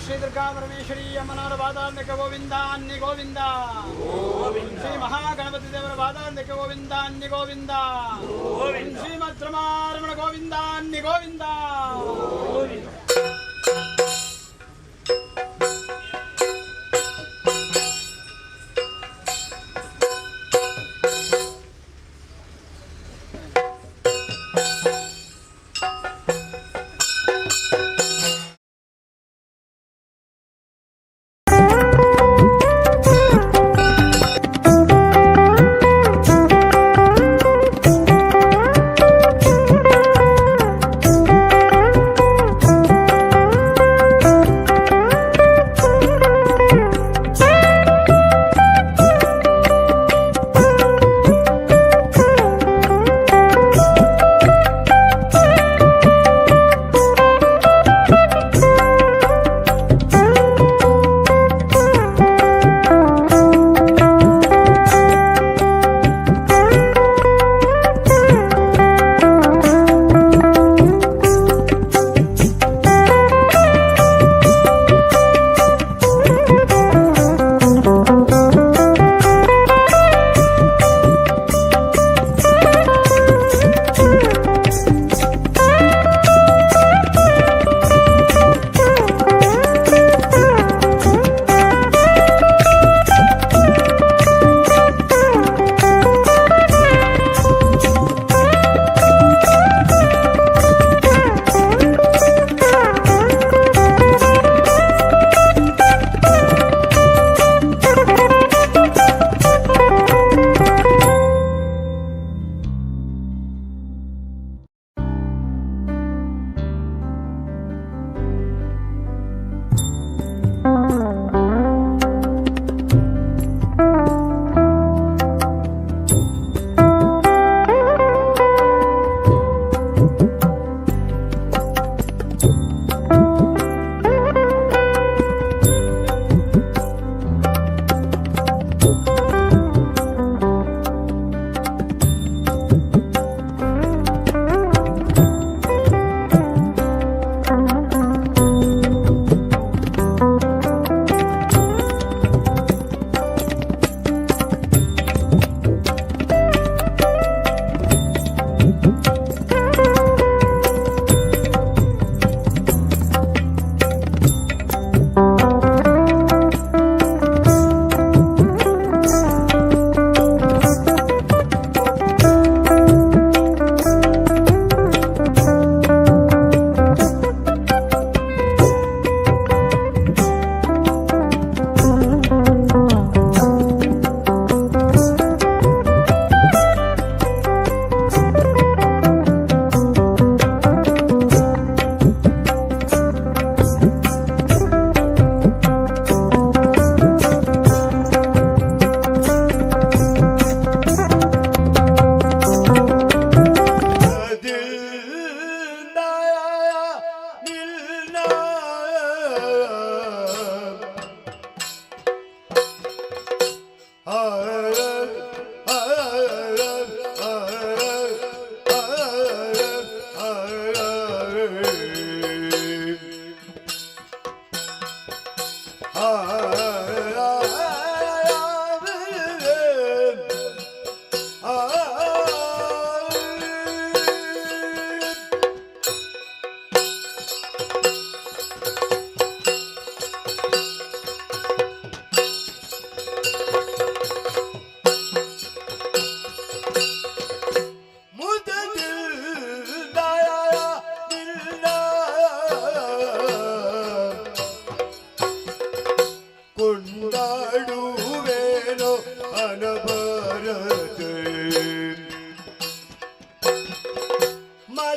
ಶ್ರೀ ದುರ್ಗಾ ಪರಮೇಶ್ವರಿ ಅಮ್ಮನವರ ಪಾದಾಂತಕ್ಕೆ ಗೋವಿಂದ ಅನ್ನಿ ಗೋವಿಂದ. ಶ್ರೀ ಮಹಾಗಣಪತಿ ದೇವರ ಪಾದಾಂತಕ್ಕೆ ಗೋವಿಂದ ಅನ್ನಿ ಗೋವಿಂದ. ಶ್ರೀಮದ್ ರಮಾರಮಣ ಗೋವಿಂದ ಅನ್ನಿ ಗೋವಿಂದ.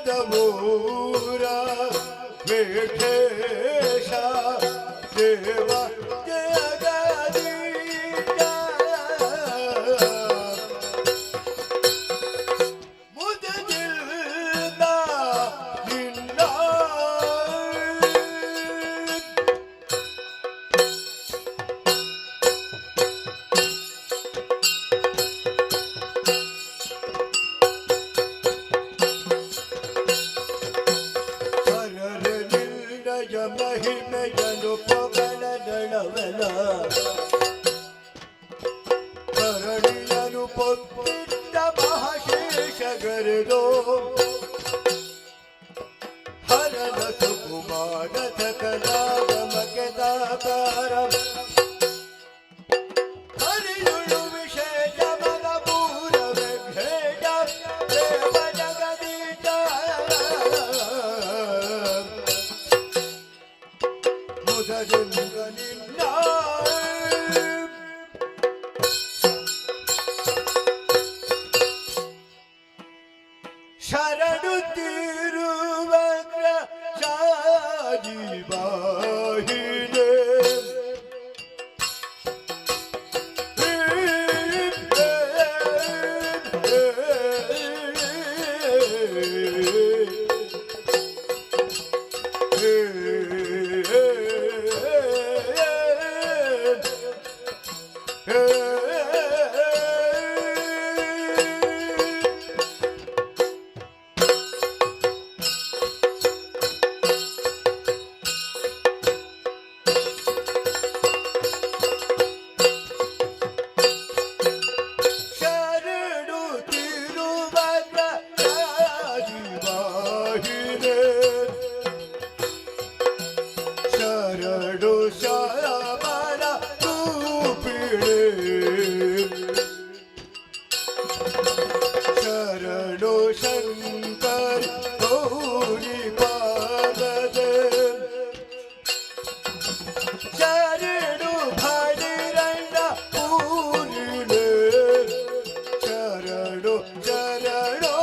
ಮದಮೂರ ವೇಷ ದೇವ ಜಗದೀಶ ಮುದಗಿಲ್ಲ ಇಲ್ಲ ಮಹಿಮೆಯನು ಪೊಗಳದಳವಲ ಕರಡಿಯನು ಪೊತ್ತಿದ್ದ ಮಹಾಶೇಷಗರೆದೋ ಹರನ ಸುಕುಮಾರ ಸಕಲಾಗಮಕ್ಕೆ ದಾತಾರ ಹರಿಯುಳು ವಿಶೇಷ ಮನ ಪೂರವೆ ಭೇದ ದೇವ ಜಗದೀಶ ಮುದಲಿಲ್ಲ ಶರಣುತ್ತಿರುವ ಶಾಜಿಬಾಹಿನೆ ಶರಣು ಶರಮನ ರೂಪಿಣೆ ಶರಣು ಶಂಕರ ಗೌರಿ ಪಾದದೆ ಶರಣು ಭೈರಣ್ಣ ಪೂರಿಣೆ ಶರಣು ಶರಣು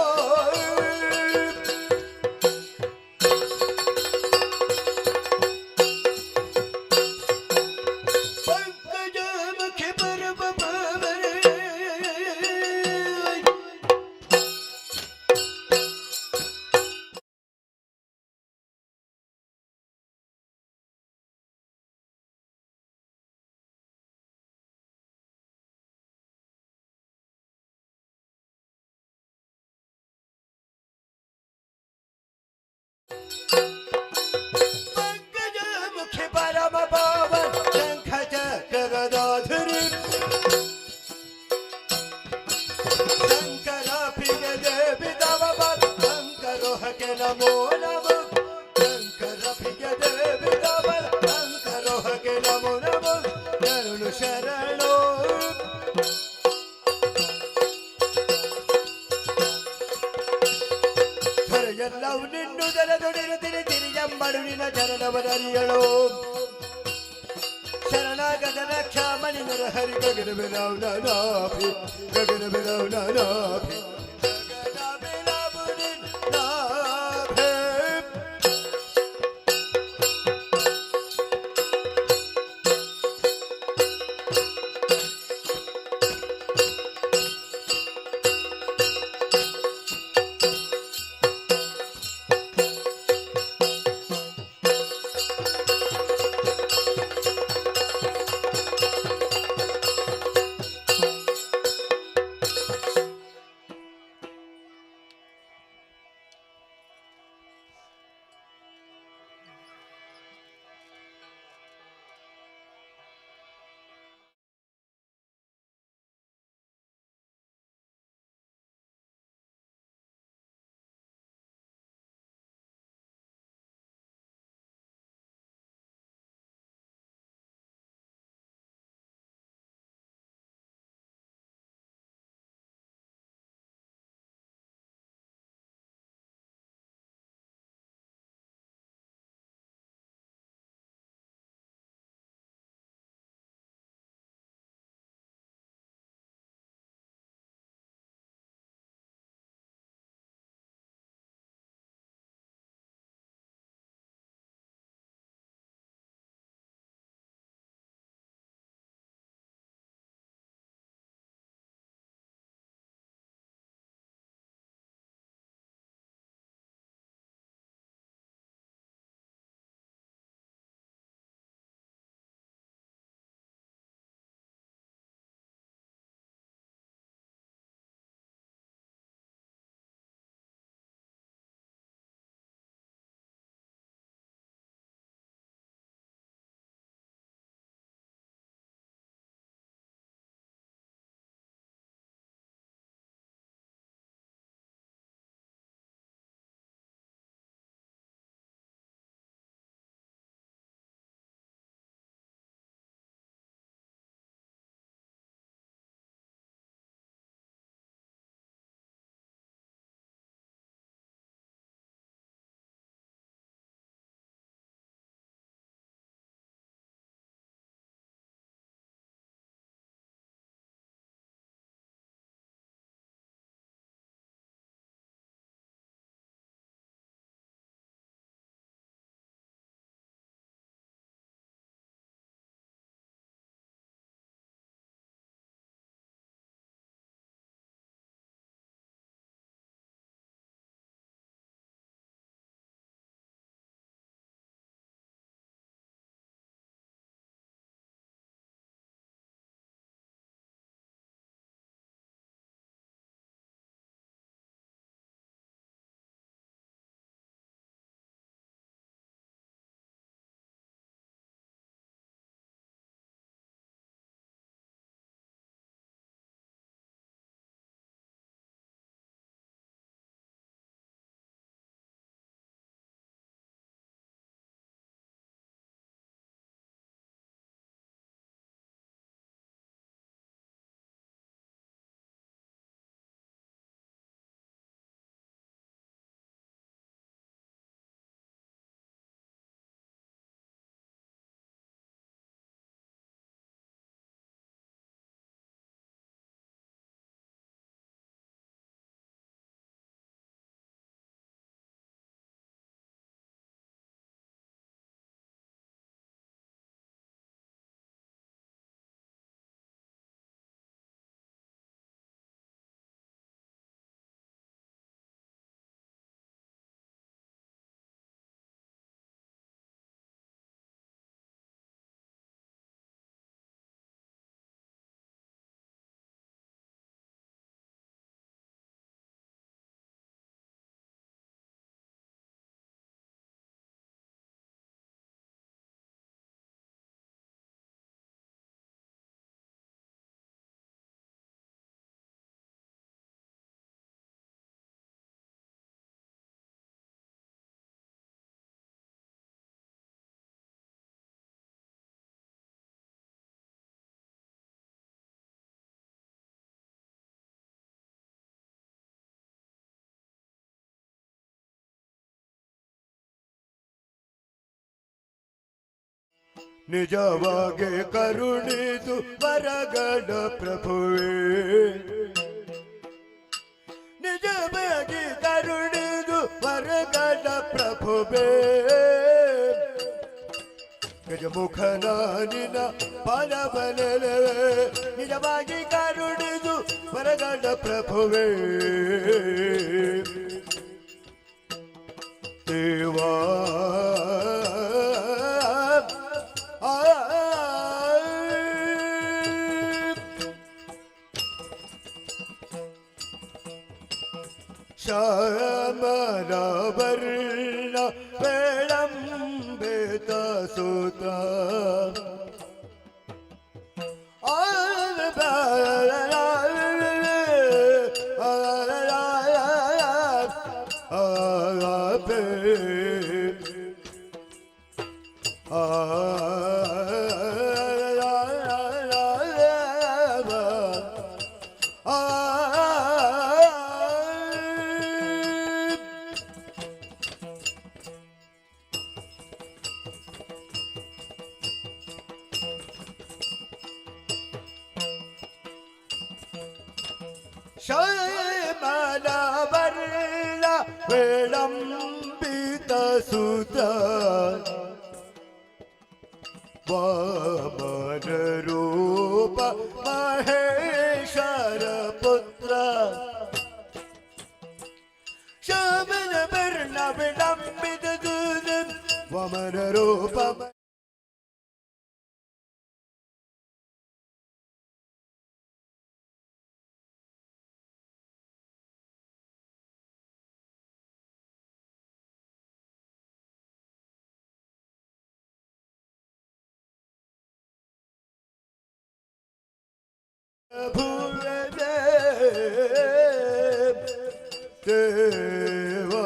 पंकजमुखि परम पावन शंख चक्र गदाधरी शंकर प्रिय देवी तव पद शंकरोह के नमो नमः शंकर प्रिय देवी तव शंकरोह के नमो नमः शरणु शरणो ಎಲ್ಲವೂ ನಿನ್ನುದರ ದುಡಿರುತ್ತಿರಿ ತಿರಿಯಂಬಡು ನಿನ್ನ ಚರಣವದರಿಯಳು ಶರಣಾಗತ ರಕ್ಷಾಮಣಿ ನರಹರಿ ಗಗನ ಬಿಲೌ ನಾನಾಭಿ ಗಗನ ಬಿಲೌ ನಾನಾಭಿ ಗಗನ ಬಿಲೌ ನಾಭಿ ನಿಜವಾಗಿ ಕರುಣಿಸು ವರಗಡ ಪ್ರಭುವೇ ನಿಜವಾಗಿ ಕರುಣಿಸು ವರಗಡ ಪ್ರಭುವೇ ಗಜಮುಖನಾನಿನ ಪಾದಬಲವೇ ನಿಜವಾಗಿ ಕರುಣಿಸು ವರಗಡ ಪ್ರಭುವೇ ದೇವಾ ಶ್ಯಾಮಲವರ್ಣ ವಿಳಂಬಿತ ಸುತ ಶ್ಯಾಮಲವರ್ಣ ವಿಳಂಬಿತ ಸುತ ವಾಮನ ರೂಪ ಮಹೇಶ್ವರ ಪುತ್ರ ಶ್ಯಾಮಲವರ್ಣ ವಿಳಂಬಿತ ಸುತ ವಾಮನ ರೂಪ ಭೂವೇ ದೇವಾ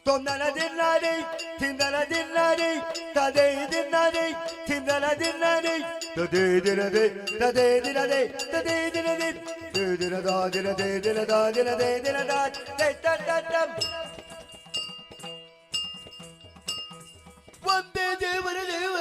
ತೊಂದಲ ದಿನ್ನಡಿ ತಿಂದಲ ದಿನ್ನಡಿ ತದೇ ದಿನ್ನಡಿ ತಿಂದಲ ದಿನ್ನಡಿ ತದೇ ದಿನದೆ ತದೇ ದಿನದೆ ತದೇ ದಿನದೆ ದಿನದ ದಿನದೆ ದಿನದ ದಿನದೆ ದಿನದ ಒಂದೇ ದೇವರ ದೇವ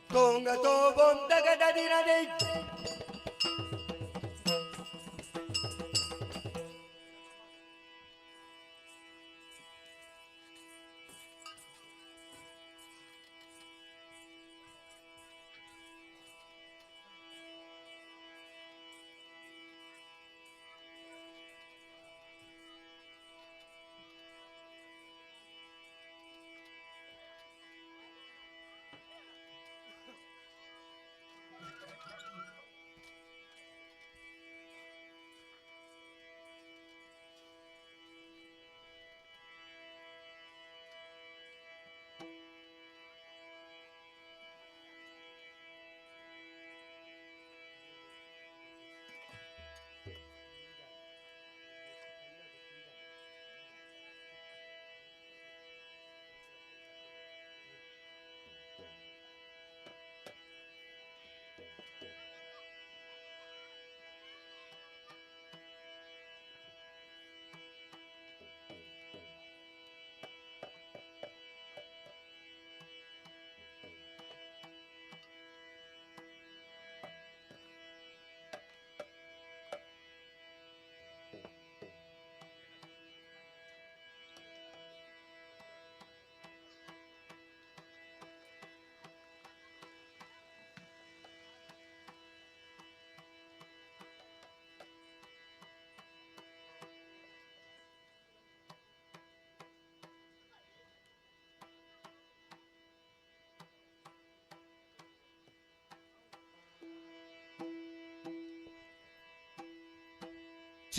Tonga to bom daga da di na di.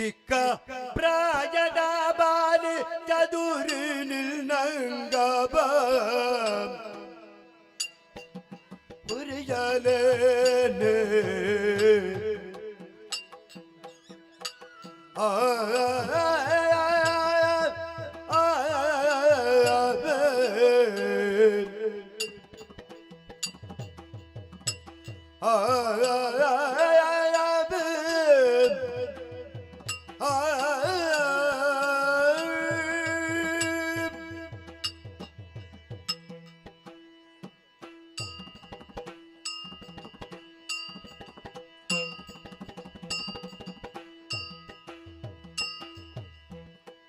ಚಿಕ್ಕ ಪ್ರಾಯದ ಬಾಲಿ ಚದುರಿ ನಿಲ್ನಂಗಬ ಉರಿಯಲೇನೆ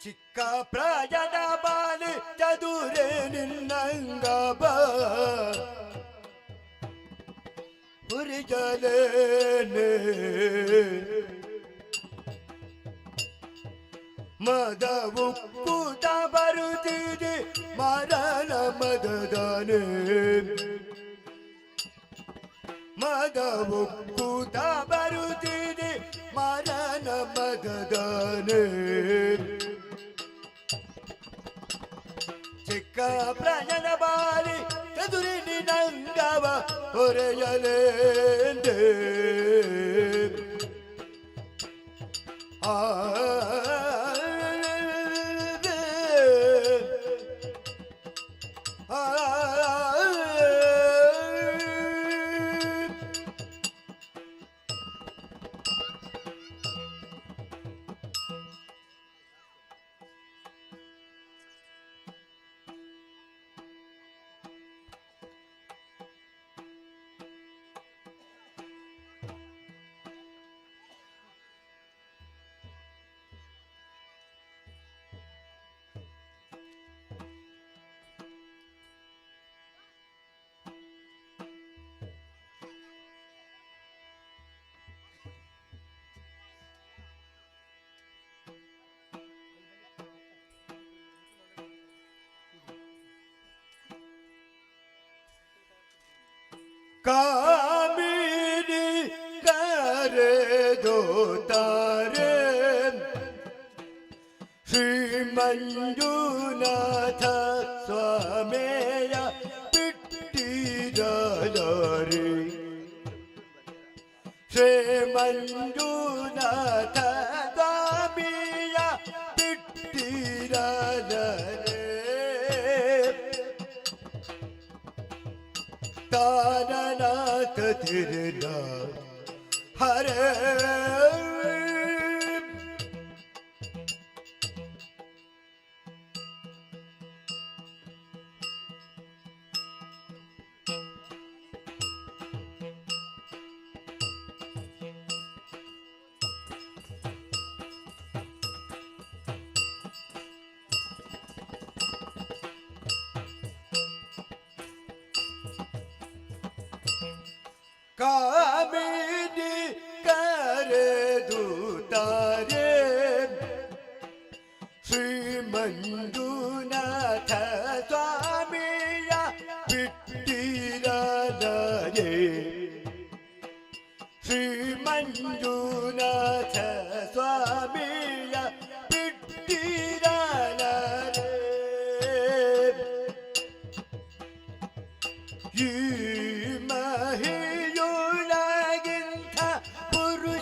ಚಿಕ್ಕ ಪ್ರಾಯದ ಬಾಲಿ ಚದುರೆ ನಿನ್ನಂಗಬ ಉರಿಯಲೇನೆ ಮದವು ಕೂತ ಬರುತ್ತಿದೆ ಮರಣ ಮದದಾನೆ ಮದವು ಕೂತ ಬರುತ್ತಿದೆ ಮರಣ ಮದದಾನೆ ಚಿಕ್ಕ ಪ್ರಾಯದ ಬಾಲಿ ಚದುರಿ ನಿನ್ನಂಗವ ಹೊರೆಯಲೇಂದೆ ಕಾಮಿನಿ ಕರೆದೋ ತಾರೆ ಶ್ರೀ ಮಂಜುನಾಥ ಸ್ವಾಮಿಯ ಬಿಟ್ಟಿರಲಾರೆ ಶ್ರೀ ಮಂಜುನಾಥ ಸ್ವಾಮಿಯ ಬಿಟ್ಟಿರಲಾರೆ ತಾನನಾಥ ತಿರುನ ಹರೇ ಕಾಮಿನಿ ಕರೆದು ತಾರೆ ಶ್ರೀ ಮಂಜುನಾಥ ಸ್ವಾಮಿಯ ಬಿಟ್ಟಿರಲಾರೆ ಶ್ರೀ ಮಂಜುನಾಥ ಸ್ವಾಮಿಯ ಬಿಟ್ಟಿರಲಾರೆ ಈ ಮಹಿಯೊಳಗಿಂತ ಪುರುಷನುಳ್ಳನೆ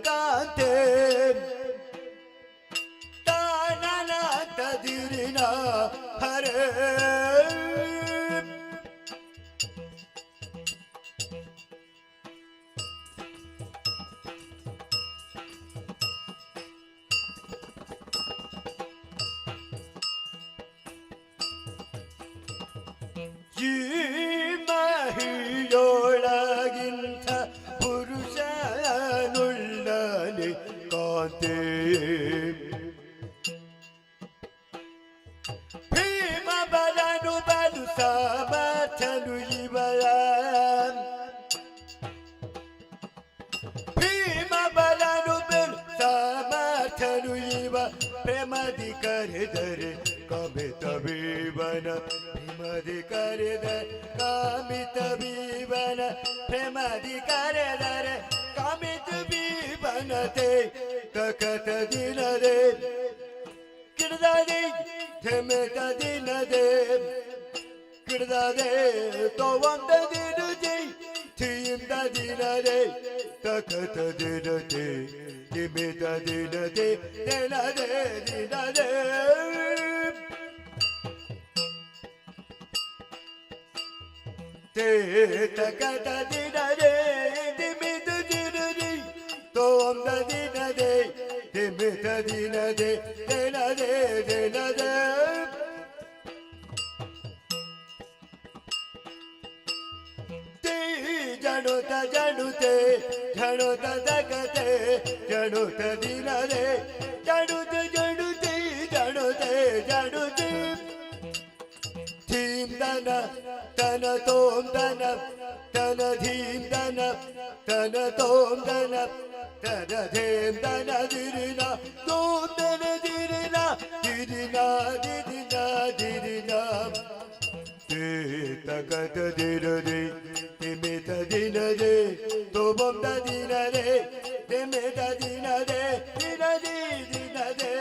ಕಾಂತೆ ತಾನನಾಥದಿರಿನ ಹರೇ ಈ ಮಹಿಯೊಳಗಿಂತ ಪುರುಷನುಳ್ಳನೆ ಕಾಂತೆ ಭೀಮ ಬಲನು ಬಲು ಸಾಮರ್ಥ್ಯನು ಇವಳ ಭೀಮ ಬಲನು ಬಲು ಸಾಮರ್ಥ್ಯನು ಇವ ಪ್ರೇಮದಿ ಕರೆದರೆ ಕಾಮಿತ ಬೀವನ ಪ್ರೇಮದಿ ಕರೆದರೆ ಕಾಮಿತ ಬೀವನ ಪ್ರೇಮದಿ ಕರೆದರೆ ಕಾಮಿತ ಬೀವನ ದಿನನತೆ ತಕತ ದಿನದೆ ಕಿಡದಾದಿ ಥೆಮೆತ ದಿನದೆ ಕಿಡದಾದೆ ತೋವಂದ ದಿನದೆ ಥಿಯಿಂದ ದಿನದೆ ತಕತ ದಿನದೆ ಥೆಮೆತ ದಿನದೆ ದಿನದೆ ದಿನದೆ te takata dinade dimita dinade tomda dinade dimita dinade dinade dinade te janota janute janota takate janota dinade janute janute janute janute Dhim dana, dana tom dana, dana dhim dana, dana tom dana, dana dhim dana dirina, tom dana dirina, dirina, dirina, dirina. Takata dirade, dimeta dinade, tomam da dinade, dimeta dinade, dinade, dinade.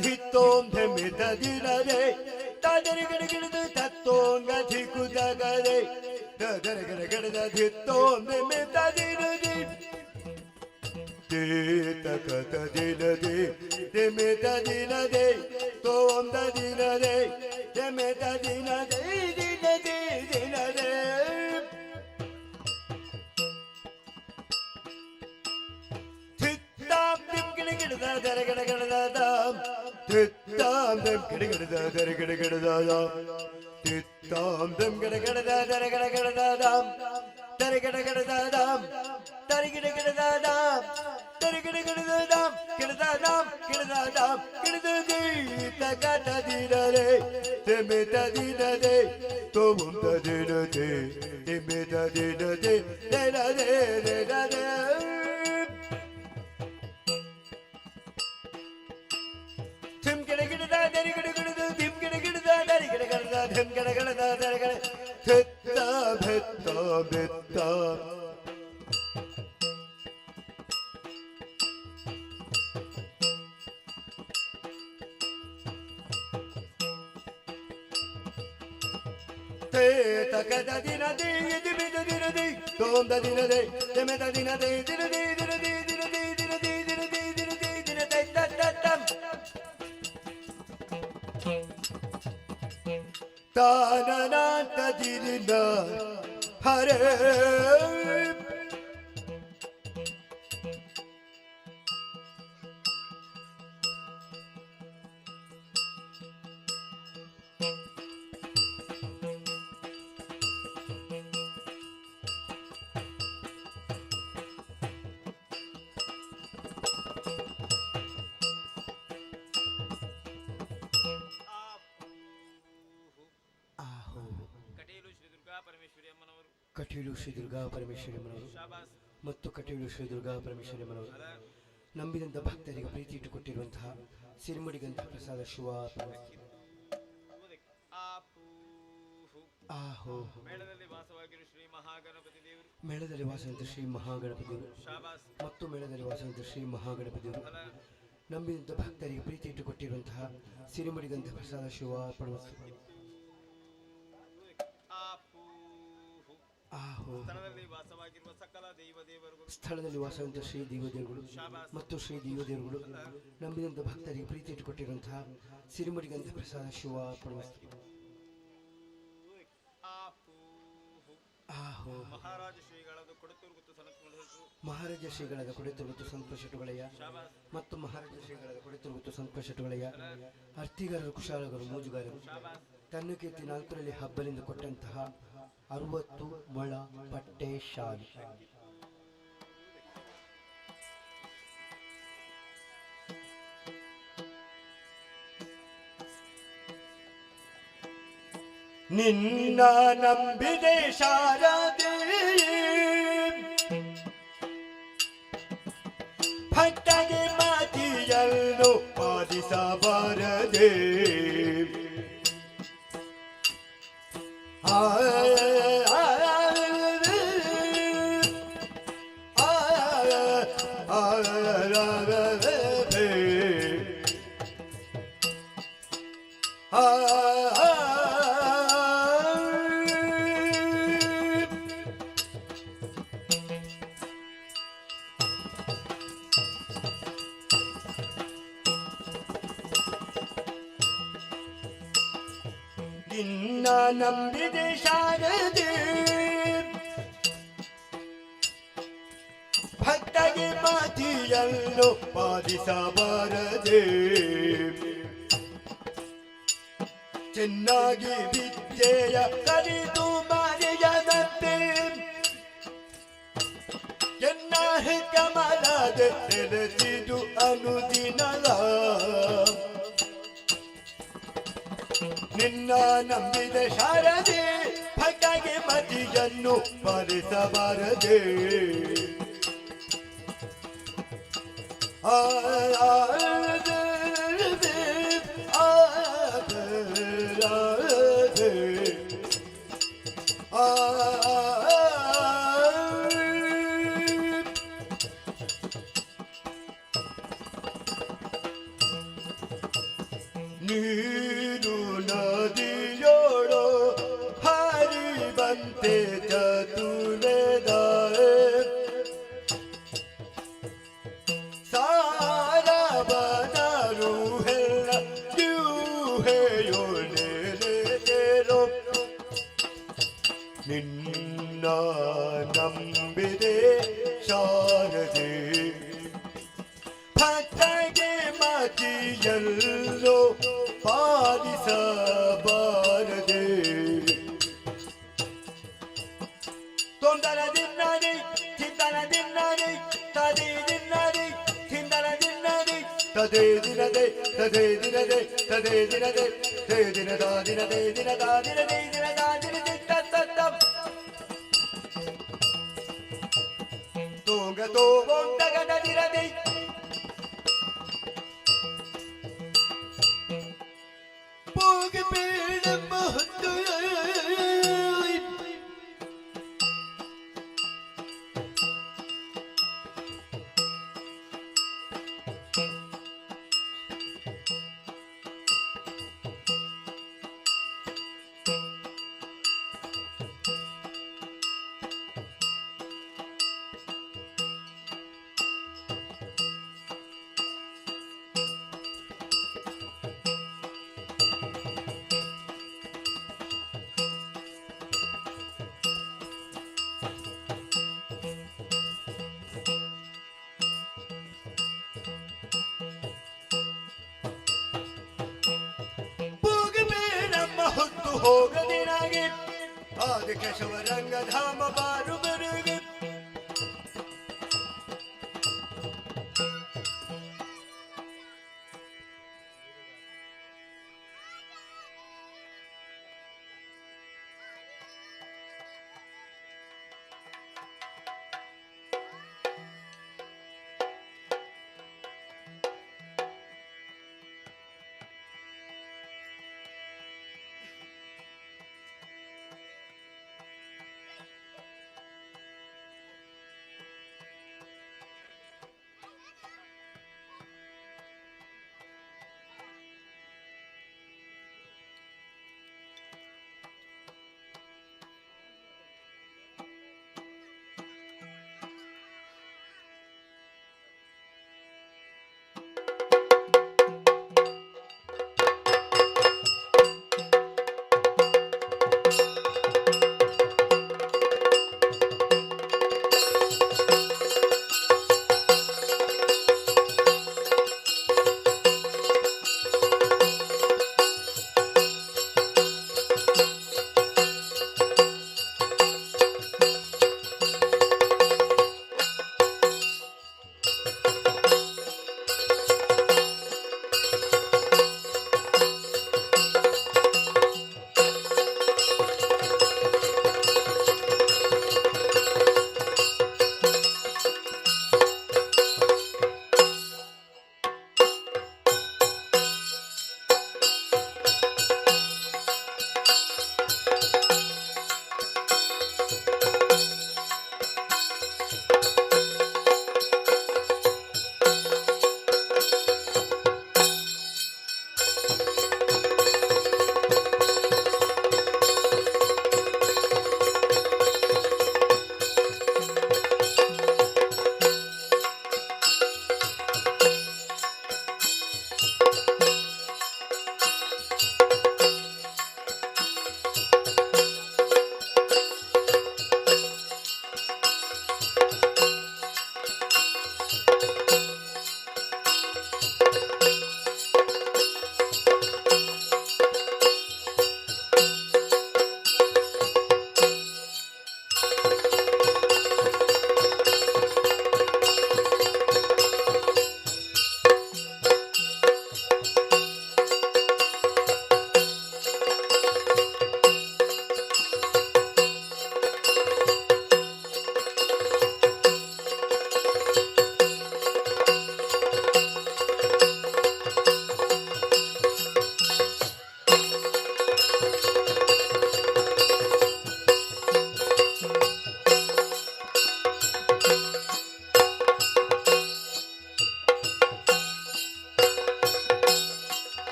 Dhitom dhemita dinade tadare gada gada thattom gathi kudagade tadare gada gada dhitom dhemita dinade te takata dinade dhemita dinade tom da dinade dhemita dinade dinade dinade thittam dim gada gada dare gada gada dam Tittam dem gada gada dare gada gada dam Tittam dem gada gada dare gada gada dam Dare gada gada dam Dare gada gada dam Dare gada gada dam Gada dam gada dam Gada di takata dinade Temeta dinade Tomum da dinade Temeta dinade Dinade dinade Tim gada gada da dari gada gada da tim gada gada da dari gada gada da tim gada gada da dari gada thitta bhitta bhitta te takada dinade dimita dinade tom da dinade dimita dinade dinade dinade dinade dinade dinade dinade dinade tatam Tanananta dirina hare Kateel Shri Durga Parameshwari ಅಮ್ಮನವರು ಮತ್ತು ಕಟೀಲು ಶ್ರೀ ದುರ್ಗಾ ಪರಮೇಶ್ವರಿ ಅಮ್ಮನವರು ನಂಬಿದಂಥ ಭಕ್ತರಿಗೆ ಪ್ರೀತಿ ಇಟ್ಟುಕೊಟ್ಟಿರುವಂತಹ ಸಿರಿಮುಡಿಗಂಧ ಪ್ರಸಾದ ಶಿವ ಆಹೋ ಮೇಳದಲ್ಲಿ ವಾಸವಾಗಿರುವ ಶ್ರೀ ಮಹಾಗಣಪತಿ ದೇವರು ಮೇಳದಲ್ಲಿ ವಾಸವಂತ ಶ್ರೀ ಮಹಾಗಣಪತಿ ದೇವರು ಮತ್ತು ಮೇಳದಲ್ಲಿ ವಾಸವಂತ ಶ್ರೀ ಮಹಾಗಣಪತಿ ದೇವರು ನಂಬಿದಂಥ ಭಕ್ತರಿಗೆ ಪ್ರೀತಿ ಇಟ್ಟುಕೊಟ್ಟಿರುವಂತಹ ಸಿರಿಮುಡಿಗಂಧ ಪ್ರಸಾದ ಶಿವ ಸ್ಥಳದಲ್ಲಿ ವಾಸವಾಗಿರುವ ಸಕಲ ದೇವದೇವರುಗಳು ಸ್ಥಳದಲ್ಲಿ ವಾಸವಂತ ಶ್ರೀ ದೇವದೇವರುಗಳು ಮತ್ತು ಶ್ರೀ ದೇವದೇವರುಗಳು ನಂಬಿದಂಥ ಭಕ್ತರಿಗೆ ಪ್ರೀತಿ ಇಟ್ಟುಕೊಟ್ಟಿರುವಂತಹ ಸಿರಿಮುಡಿಗಂಧ ಪ್ರಸಾದ ಶಿವ ಮಹಾರಾಜ ಶ್ರೀಗಳಾದ ಕೊಡತೂರು ಮತ್ತು ಸನತ್ಮಂಡಲರು ಮಹಾರಾಜ ಶ್ರೀಗಳಾದ ಕೊಡತೂರು ಮತ್ತು ಸಂತಪಶೆಟ್ಟುಗಳಯ್ಯ ಮತ್ತು ಮಹಾರಾಜ ಶ್ರೀಗಳಾದ ಕೊಡತೂರು ಮತ್ತು ಸಂತಪಶೆಟ್ಟುಗಳಯ್ಯ ಅರ್ತಿಗಾರರು ಕುಶಾಲಗರು ಮೋಜುಗಾರರು ತನ್ನ ಕೀರ್ತಿ ನಾಲ್ಕರಲ್ಲಿ ಹಬ್ಬಲಿಂದ ಕೊಟ್ಟಂತಹ 60 ಮೊಳ ಪಟ್ಟೆ ಶಾಲು ನಿನ್ನ ನಂಬಿದೆ ಶಾರದೆ ಭಕ್ತಗೆ ಮಾತಿಯನ್ನು ಪಾಲಿಸಬಾರದೆ ನಂಬಿದೆ ಶಾರದೆ ಭಕ್ತಗೆ ಮಾತಿಯನ್ನು ಪಾಲಿಸಬಾರದೆ ಚೆನ್ನಾಗಿ ವಿದ್ಯೆಯ ಕಲಿತು ಮರೆಯದಂತೆ ಎನ್ನ ಕಮಲದೆ ನೆಲೆಸಿದು ಅನುದಿನದ ನಿನ್ನ ನಂಬಿದ ಶಾರದೆ ಭಕ್ತಗೆ ಮತಿಯನ್ನು ಪಾಲಿಸಬಾರದೆ ನೀರು ನದಿಯೋಳು ಹರಿವಂತೆ ಚತುರದಾರೆ ಸಾರಬದರು ಎಲ್ಲ ಯೂಹೆಯೋಳೆರೋ ನಿನ್ನ ನಂಬಿದೆ ಶಾರದೆ ಭಕ್ತಗೆ ಮತಿಯಲ್ಲೋ ಪಾಲಿಸಬಾರದೆ ತೊಂದರ ದಿನ್ನಡಿ ಚಿಂತನ ದಿನ್ನಡಿ ತದೇ ದಿನ್ನಡಿ ಚಿಂತನ ದಿನ್ನಡಿ ತದೇ ದಿನದೆ ತದೇ ದಿನದೆ ತದೇ ದಿನದೆ ತೇ ದಿನದ ದಿನದೇ ದಿನದ ದಿನದೇ ದಿನದ ದಿನದಿ ತತ್ತಂ ತೋಂಗ ತೋ ಒಂದಗದ ದಿನದೆ ಹೊತ್ತು ಹೋಗದಿನಾಗೆ ಆದಿಕೇಶವ ರಂಗಧಾಮ ಬಾರು ಬರುಗೆ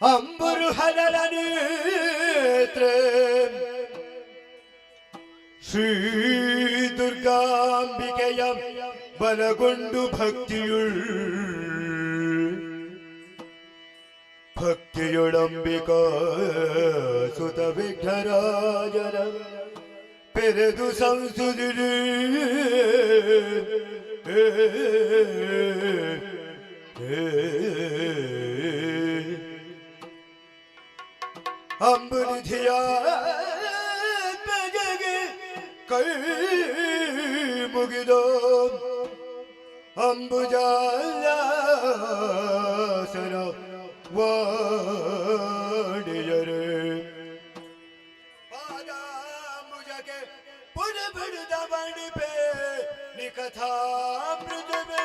ಅಂಬುರು ಹರಳ ನೇತ್ರ ಶ್ರೀ ದುರ್ಗಾಂಬಿಕೆಯ ಬಲಗೊಂಡು ಭಕ್ತಿಯೊಳಂಬಿಕಾ ಸುತ ವಿಘ್ನರಾಜನ ಪೆರೆದು ಸಂಸುದಿರಿ ಅಂಬುನಿಧಿಯ ಬಗೆಗೆ ಕೈ ಮುಗಿದೋ ಅಂಬುಜಾಸನ ವಾಡಿಯರೆ ಪಾದಾಂಬುಜಕ್ಕೆ ಪುನ ಬಿಡುದ ಬಣಿಪೆ ನಿಕಥಾಮೃತವೆ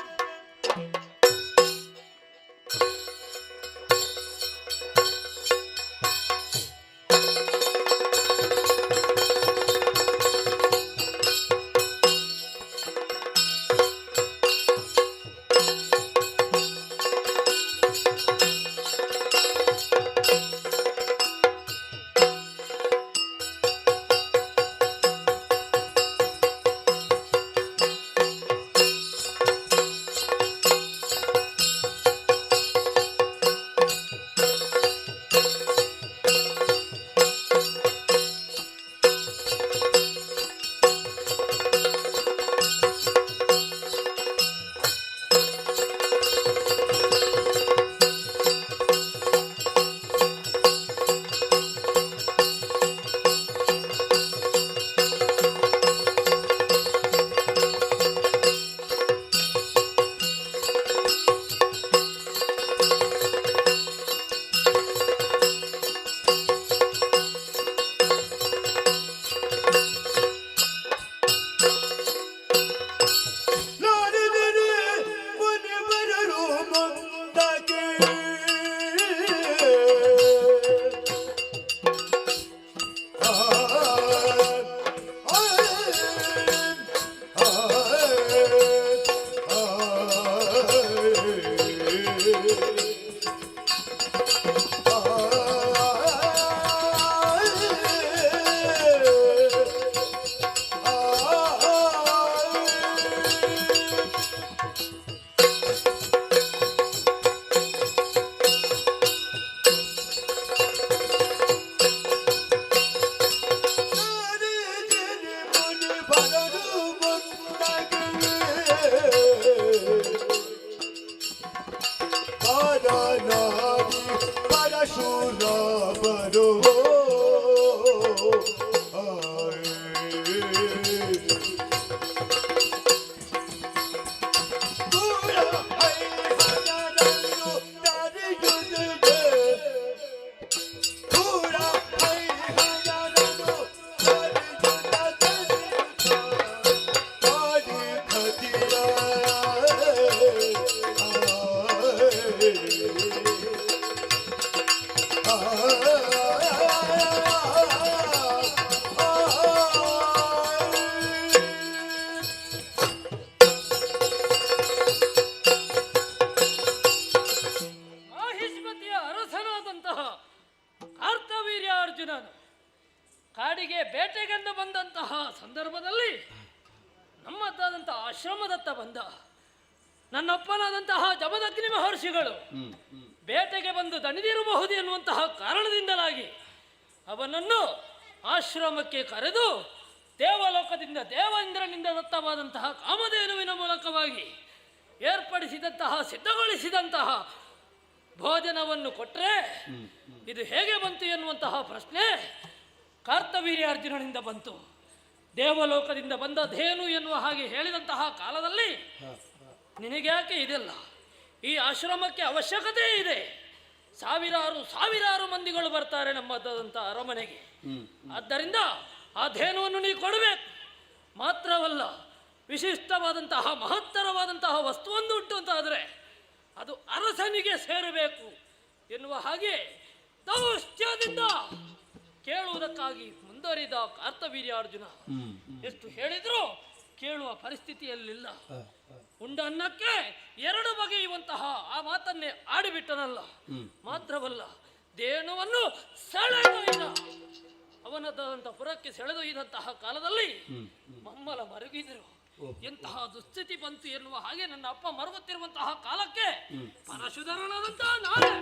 ಕಾಡಿಗೆ ಬೇಟೆಗೆಂದು ಬಂದಂತಹ ಸಂದರ್ಭದಲ್ಲಿ ನಮ್ಮದಾದಂತಹ ಆಶ್ರಮದತ್ತ ಬಂದ ನನ್ನಪ್ಪನಾದಂತಹ ಜಮದಗ್ನಿ ಮಹರ್ಷಿಗಳು ಬೇಟೆಗೆ ಬಂದು ದಣಿದಿರಬಹುದು ಎನ್ನುವಂತಹ ಕಾರಣದಿಂದಲಾಗಿ ಅವನನ್ನು ಆಶ್ರಮಕ್ಕೆ ಕರೆದು ದೇವಲೋಕದಿಂದ ದೇವೇಂದ್ರನಿಂದ ದತ್ತವಾದಂತಹ ಕಾಮಧೇನುವಿನ ಮೂಲಕವಾಗಿ ಏರ್ಪಡಿಸಿದಂತಹ ಸಿದ್ಧಗೊಳಿಸಿದಂತಹ ಭೋಜನವನ್ನು ಕೊಟ್ಟರೆ ಇದು ಹೇಗೆ ಬಂತು ಎನ್ನುವಂತಹ ಪ್ರಶ್ನೆ ಕಾರ್ತವೀರ್ಯಾರ್ಜುನನಿಂದ ಬಂತು. ದೇವಲೋಕದಿಂದ ಬಂದ ಧೇನು ಎನ್ನುವ ಹಾಗೆ ಹೇಳಿದಂತಹ ಕಾಲದಲ್ಲಿ ನಿನಗ್ಯಾಕೆ ಇದೆಲ್ಲ? ಈ ಆಶ್ರಮಕ್ಕೆ ಅವಶ್ಯಕತೆ ಇದೆ. ಸಾವಿರಾರು ಮಂದಿಗಳು ಬರ್ತಾರೆ ನಮ್ಮದಾದಂಥ ಅರಮನೆಗೆ. ಆದ್ದರಿಂದ ಆ ಧೇನುವನ್ನು ನೀ ಕೊಡಬೇಕು. ಮಾತ್ರವಲ್ಲ, ವಿಶಿಷ್ಟವಾದಂತಹ ಮಹತ್ತರವಾದಂತಹ ವಸ್ತುವೊಂದು ಉಂಟು ಅಂತಾದರೆ ಅದು ಅರಸನಿಗೆ ಸೇರಬೇಕು ಎನ್ನುವ ಹಾಗೆ ದೌಷ್ಟ್ಯದಿಂದ ಕೇಳುವುದಕ್ಕಾಗಿ ಮುಂದುವರಿದ ಕಾರ್ತವೀರ್ಯಾರ್ಜುನ ಎಷ್ಟು ಹೇಳಿದ್ರು ಕೇಳುವ ಪರಿಸ್ಥಿತಿಯಲ್ಲಿಲ್ಲ. ಉಂಡ ಅನ್ನಕ್ಕೆ ಎರಡು ಬಗೆಯುವಂತಹ ಆ ಮಾತನ್ನೇ ಆಡಿಬಿಟ್ಟನಲ್ಲ. ಮಾತ್ರವಲ್ಲ, ದೇನುವನ್ನು ಸೆಳೆದೊಯ್ದ. ಅವನದಂತ ಪುರಕ್ಕೆ ಸೆಳೆದೊಯ್ದಂತಹ ಕಾಲದಲ್ಲಿ ಮಮ್ಮಲ ಮರುಗಿದ್ರು. ಎಂತಹ ದುಸ್ಥಿತಿ ಬಂತು ಎನ್ನುವ ಹಾಗೆ ನನ್ನ ಅಪ್ಪ ಮರುಗುತ್ತಿರುವಂತಹ ಕಾಲಕ್ಕೆ ಪರಶುಧರನಾದಂತಹ ನಾನೇ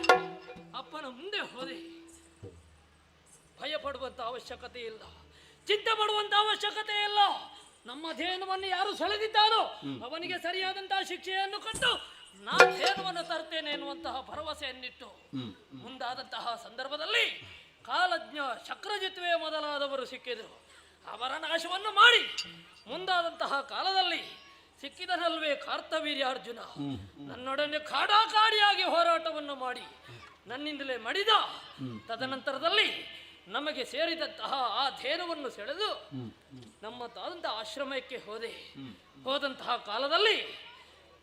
ಅಪ್ಪನ ಮುಂದೆ ಹೋದೆ. ಭಯ ಪಡುವಂತ ಅವಶ್ಯಕತೆ ಇಲ್ಲ, ಚಿಂತೆ ಪಡುವಂತ ಅವಶ್ಯಕತೆ ಇಲ್ಲ. ನಮ್ಮ ಧೇನುವನ್ನು ಯಾರು ಸೆಳೆದಿದ್ದಾನೋ ಅವನಿಗೆ ಸರಿಯಾದಂತಹ ಶಿಕ್ಷೆಯನ್ನು ಕೊಟ್ಟು ನಾ ಧೇನುವನ್ನು ತರ್ತೇನೆ ಎನ್ನುವಂತಹ ಭರವಸೆಯನ್ನಿಟ್ಟು ಮುಂದಾದಂತಹ ಸಂದರ್ಭದಲ್ಲಿ ಕಾಲಜ್ಞ ಶಕ್ರಜಿತ್ವೇ ಮೊದಲಾದವರು ಸಿಕ್ಕಿದರು. ಅವರ ನಾಶವನ್ನು ಮಾಡಿ ಮುಂದಾದಂತಹ ಕಾಲದಲ್ಲಿ ಸಿಕ್ಕಿದನಲ್ವೇ ಕಾರ್ತವೀರ್ಯಾರ್ಜುನ. ನನ್ನೊಡನೆ ಕಾಡಾಕಾಡಿಯಾಗಿ ಹೋರಾಟವನ್ನು ಮಾಡಿ ನನ್ನಿಂದಲೇ ಮಡಿದ. ತದನಂತರದಲ್ಲಿ ನಮಗೆ ಸೇರಿದಂತಹ ಆ ಧೇನುವನ್ನು ಸೆಳೆದು ನಮ್ಮ ತಾದಂತಹ ಆಶ್ರಮಕ್ಕೆ ಹೋದಂತಹ ಕಾಲದಲ್ಲಿ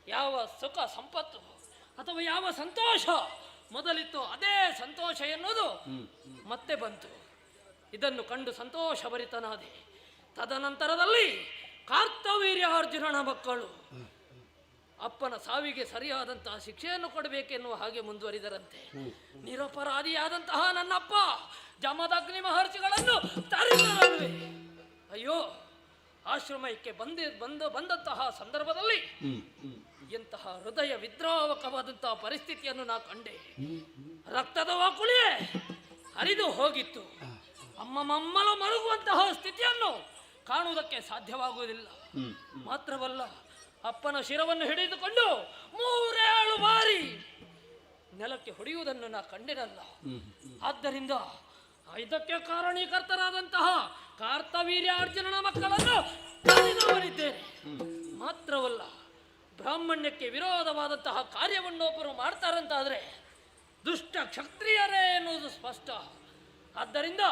ಯಾವ ಸುಖ ಸಂಪತ್ತು ಅಥವಾ ಯಾವ ಸಂತೋಷ ಮೊದಲಿತ್ತು ಅದೇ ಸಂತೋಷ ಎನ್ನುವುದು ಮತ್ತೆ ಬಂತು. ಇದನ್ನು ಕಂಡು ಸಂತೋಷಭರಿತನಾದೆ. ತದನಂತರದಲ್ಲಿ ಕಾರ್ತವೀರ್ಯಾರ್ಜುನನ ಮಕ್ಕಳು ಅಪ್ಪನ ಸಾವಿಗೆ ಸರಿಯಾದಂತಹ ಶಿಕ್ಷೆಯನ್ನು ಕೊಡಬೇಕೆನ್ನುವ ಹಾಗೆ ಮುಂದುವರಿದರಂತೆ. ನಿರಪರಾಧಿಯಾದಂತಹ ನನ್ನಪ್ಪ ಜಮದಗ್ನಿ ಮಹರ್ಷಿಗಳನ್ನು ತರಿದರಲ್ವೇ. ಅಯ್ಯೋ, ಆಶ್ರಮಕ್ಕೆ ಬಂದಂತಹ ಸಂದರ್ಭದಲ್ಲಿ ಎಂತಹ ಹೃದಯ ವಿದ್ರಾವಕವಾದಂತಹ ಪರಿಸ್ಥಿತಿಯನ್ನು ನಾ ಕಂಡೆ. ರಕ್ತದ ವಾಕುಳಿಯೇ ಹರಿದು ಹೋಗಿತ್ತು. ಅಮ್ಮಮ್ಮಲು ಮರುಗುವಂತಹ ಸ್ಥಿತಿಯನ್ನು ಕಾಣುವುದಕ್ಕೆ ಸಾಧ್ಯವಾಗುವುದಿಲ್ಲ. ಮಾತ್ರವಲ್ಲ, ಅಪ್ಪನ ಶಿರವನ್ನು ಹಿಡಿದುಕೊಂಡು 3-7 ಬಾರಿ ನೆಲಕ್ಕೆ ಹೊಡೆಯುವುದನ್ನು ನಾ ಕಂಡಿರಲ್ಲ. ಆದ್ದರಿಂದ ಇದಕ್ಕೆ ಕಾರಣೀಕರ್ತರಾದಂತಹ ಕಾರ್ತವೀರ್ಯಾರ್ಜುನನ ಮಕ್ಕಳನ್ನು ಕರೆದವರಿದ್ದೇನೆ. ಮಾತ್ರವಲ್ಲ, ಬ್ರಾಹ್ಮಣ್ಯಕ್ಕೆ ವಿರೋಧವಾದಂತಹ ಕಾರ್ಯವನ್ನೊಬ್ಬರು ಮಾಡ್ತಾರಂತಾದ್ರೆ ದುಷ್ಟ ಕ್ಷತ್ರಿಯರೇ ಎನ್ನುವುದು ಸ್ಪಷ್ಟ. ಆದ್ದರಿಂದ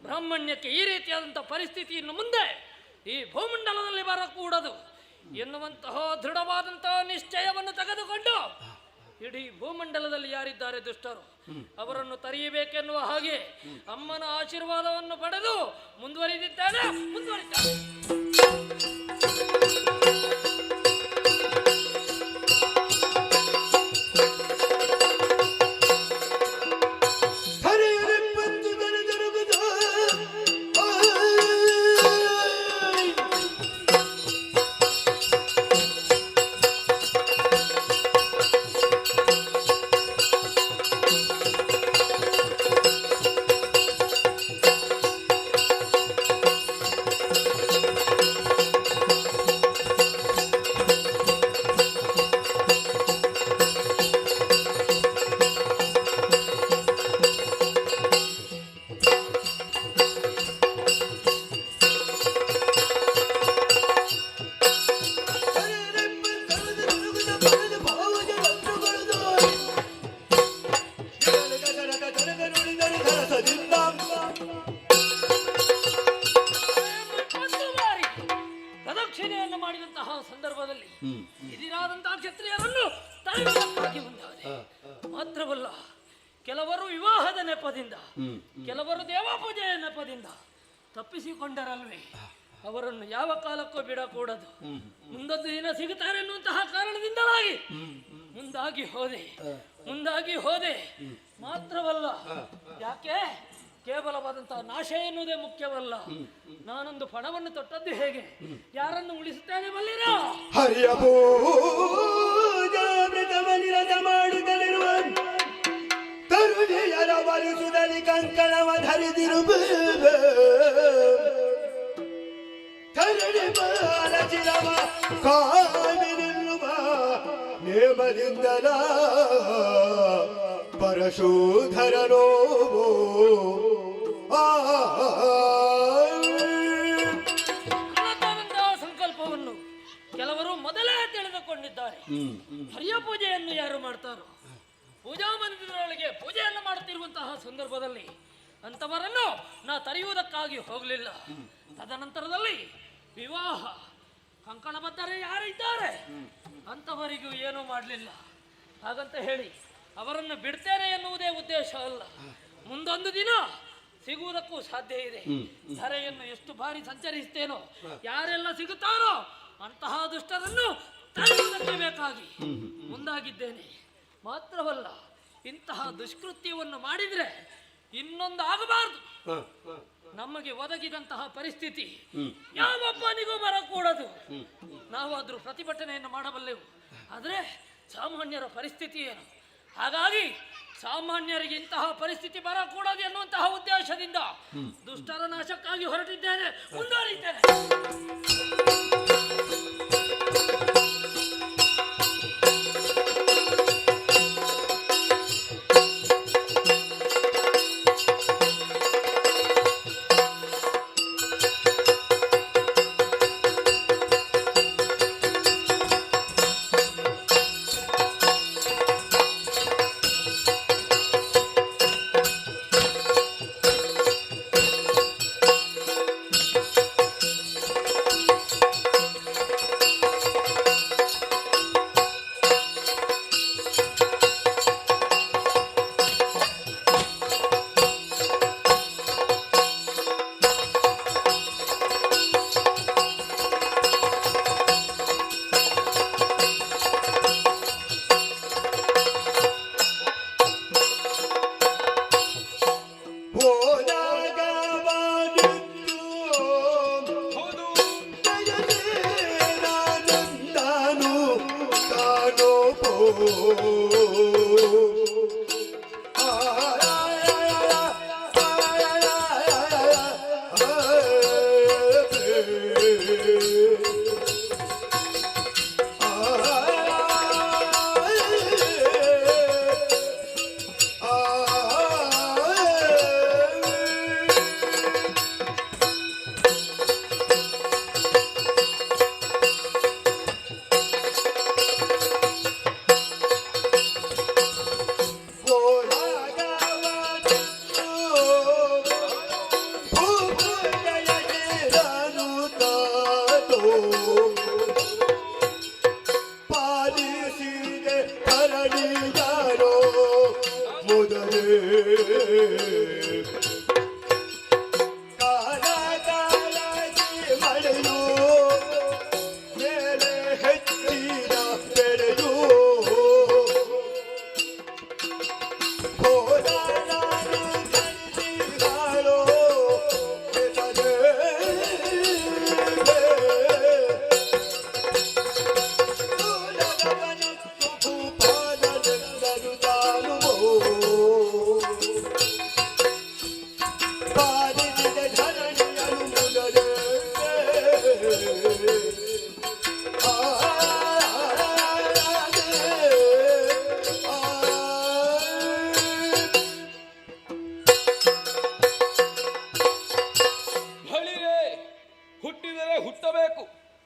ಬ್ರಾಹ್ಮಣ್ಯಕ್ಕೆ ಈ ರೀತಿಯಾದಂತಹ ಪರಿಸ್ಥಿತಿ ಇನ್ನು ಮುಂದೆ ಈ ಭೂಮಂಡಲದಲ್ಲಿ ಬರಕೂಡದು ಎನ್ನುವಂತಹ ದೃಢವಾದಂತಹ ನಿಶ್ಚಯವನ್ನು ತೆಗೆದುಕೊಂಡು ಇಡೀ ಭೂಮಂಡಲದಲ್ಲಿ ಯಾರಿದ್ದಾರೆ ದುಷ್ಟರು ಅವರನ್ನು ತರೆಯಬೇಕೆನ್ನುವ ಹಾಗೆ ಅಮ್ಮನ ಆಶೀರ್ವಾದವನ್ನು ಪಡೆದು ಮುಂದುವರಿದಿದ್ದೇನೆ. ಪ್ರದಕ್ಷಿಣೆಯನ್ನು ಮಾಡಿದಂತಹ ಸಂದರ್ಭದಲ್ಲಿ ಹಿರಿಯರಾದಂತಹ ಕ್ಷತ್ರಿಯರನ್ನು ತಡೆಯುವುದಕ್ಕಾಗಿ ಮುಂದಾದೆ. ಮಾತ್ರವಲ್ಲ, ಕೆಲವರು ವಿವಾಹದ ನೆಪದಿಂದ, ಕೆಲವರು ದೇವಪೂಜೆಯ ನೆಪದಿಂದ ತಪ್ಪಿಸಿಕೊಂಡರಲ್ವೇ, ಅವರನ್ನು ಯಾವ ಕಾಲಕ್ಕೂ ಬಿಡಕೂಡದು. ಮುಂದೊಂದು ದಿನ ಸಿಗುತ್ತಾರೆ ಎನ್ನುವಂತಹ ಕಾರಣದಿಂದಲಾಗಿ ಮುಂದಾಗಿ ಹೋದೆ. ಮಾತ್ರವಲ್ಲ, ಯಾಕೆ ಕೇವಲವಾದಂತಹ ನಾಶ ಎನ್ನುವುದೇ ಮುಖ್ಯವಲ್ಲ. ನಾನೊಂದು ಪಣವನ್ನು ತೊಟ್ಟದ್ದು ಹೇಗೆ, ಯಾರನ್ನು ಉಳಿಸುತ್ತೇನೆ ಬಲ್ಲಿರ? ಹರಿಯ ಪೂಜಾಮೃತವನಿರತ ಮಾಡುತ್ತಲಿರುವ ತರುಣಿಯರ ವರಿಸುದಲ್ಲಿ ಕಂಕಣವ ಧರಿದಿರುವ ತರಣಿ ಬಾಲಚಿರವ ಕಾವಿ ನಿಲ್ಲುವ ನೇಮದಿಂದಲ ಪರಶೂಧರನೋ ಸಂಕಲ್ಪವನ್ನು ಕೆಲವರು ಮೊದಲೇ ತಿಳಿದುಕೊಂಡಿದ್ದಾರೆ. ಹರಿಯ ಪೂಜೆಯನ್ನು ಯಾರು ಮಾಡ್ತಾರೋ, ಪೂಜಾ ಮಂದಿರದೊಳಗೆ ಪೂಜೆಯನ್ನು ಮಾಡುತ್ತಿರುವಂತಹ ಸಂದರ್ಭದಲ್ಲಿ ಅಂತವರನ್ನು ನಾ ತರೆಯುವುದಕ್ಕಾಗಿ ಹೋಗಲಿಲ್ಲ. ತದನಂತರದಲ್ಲಿ ವಿವಾಹ ಕಂಕಣಬದ್ಧರೇ ಯಾರಿದ್ದಾರೆ ಅಂತವರಿಗೂ ಏನೂ ಮಾಡಲಿಲ್ಲ. ಹಾಗಂತ ಹೇಳಿ ಅವರನ್ನು ಬಿಡ್ತೇನೆ ಎನ್ನುವುದೇ ಉದ್ದೇಶ ಅಲ್ಲ. ಮುಂದೊಂದು ದಿನ ಸಿಗುವುದಕ್ಕೂ ಸಾಧ್ಯ ಇದೆ. ಧರೆಯನ್ನು ಎಷ್ಟು ಬಾರಿ ಸಂಚರಿಸ್ತೇನೋ, ಯಾರೆಲ್ಲ ಸಿಗುತ್ತಾರೋ ಅಂತಹ ದುಷ್ಟರನ್ನು ತಡೆಯುವುದಕ್ಕೆ ಬೇಕಾಗಿ ಮುಂದಾಗಿದ್ದೇನೆ. ಮಾತ್ರವಲ್ಲ, ಇಂತಹ ದುಷ್ಕೃತ್ಯವನ್ನು ಮಾಡಿದ್ರೆ ಇನ್ನೊಂದು ಆಗಬಾರದು. ನಮಗೆ ಒದಗಿದಂತಹ ಪರಿಸ್ಥಿತಿ ಯಾವೊಬ್ಬನಿಗೂ ಬರಕೂಡದು. ನಾವಾದ್ರೂ ಪ್ರತಿಭಟನೆಯನ್ನು ಮಾಡಬಲ್ಲೆವು, ಆದರೆ ಸಾಮಾನ್ಯರ ಪರಿಸ್ಥಿತಿ ಏನು? ಹಾಗಾಗಿ ಸಾಮಾನ್ಯರಿಗೆ ಇಂತಹ ಪರಿಸ್ಥಿತಿ ಬರಕೂಡದು ಎನ್ನುವಂತಹ ಉದ್ದೇಶದಿಂದ ದುಷ್ಟರ ನಾಶಕ್ಕಾಗಿ ಹೊರಟಿದ್ದೇನೆ, ಮುಂದುವರಿದ್ದೇನೆ.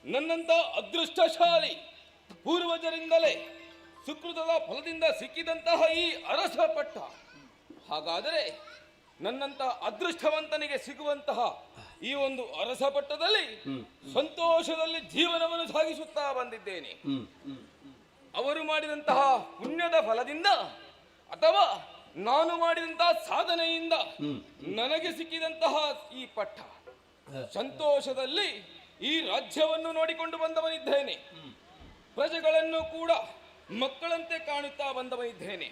ನನ್ನಂತ ಅದೃಷ್ಟಶಾಲಿ ಪೂರ್ವಜರಿಂದಲೇ ಸುಕೃತದ ಫಲದಿಂದ ಸಿಕ್ಕಿದಂತಹ ಈ ಅರಸ ಪಟ್ಟ, ಹಾಗಾದರೆ ನನ್ನಂತ ಅದೃಷ್ಟವಂತನಿಗೆ ಸಿಗುವಂತಹ ಈ ಒಂದು ಅರಸ ಪಟ್ಟದಲ್ಲಿ ಸಂತೋಷದಲ್ಲಿ ಜೀವನವನ್ನು ಸಾಗಿಸುತ್ತಾ ಬಂದಿದ್ದೇನೆ. ಅವರು ಮಾಡಿದಂತಹ ಪುಣ್ಯದ ಫಲದಿಂದ ಅಥವಾ ನಾನು ಮಾಡಿದಂತಹ ಸಾಧನೆಯಿಂದ ನನಗೆ ಸಿಕ್ಕಿದಂತಹ ಈ ಪಟ್ಟ, ಸಂತೋಷದಲ್ಲಿ ಈ ರಾಜ್ಯವನ್ನು ನೋಡಿಕೊಂಡು ಬಂದವನಿದ್ದೇನೆ. ಪ್ರಜೆಗಳನ್ನು ಕೂಡ ಮಕ್ಕಳಂತೆ ಕಾಣುತ್ತಾ ಬಂದವನಿದ್ದೇನೆ.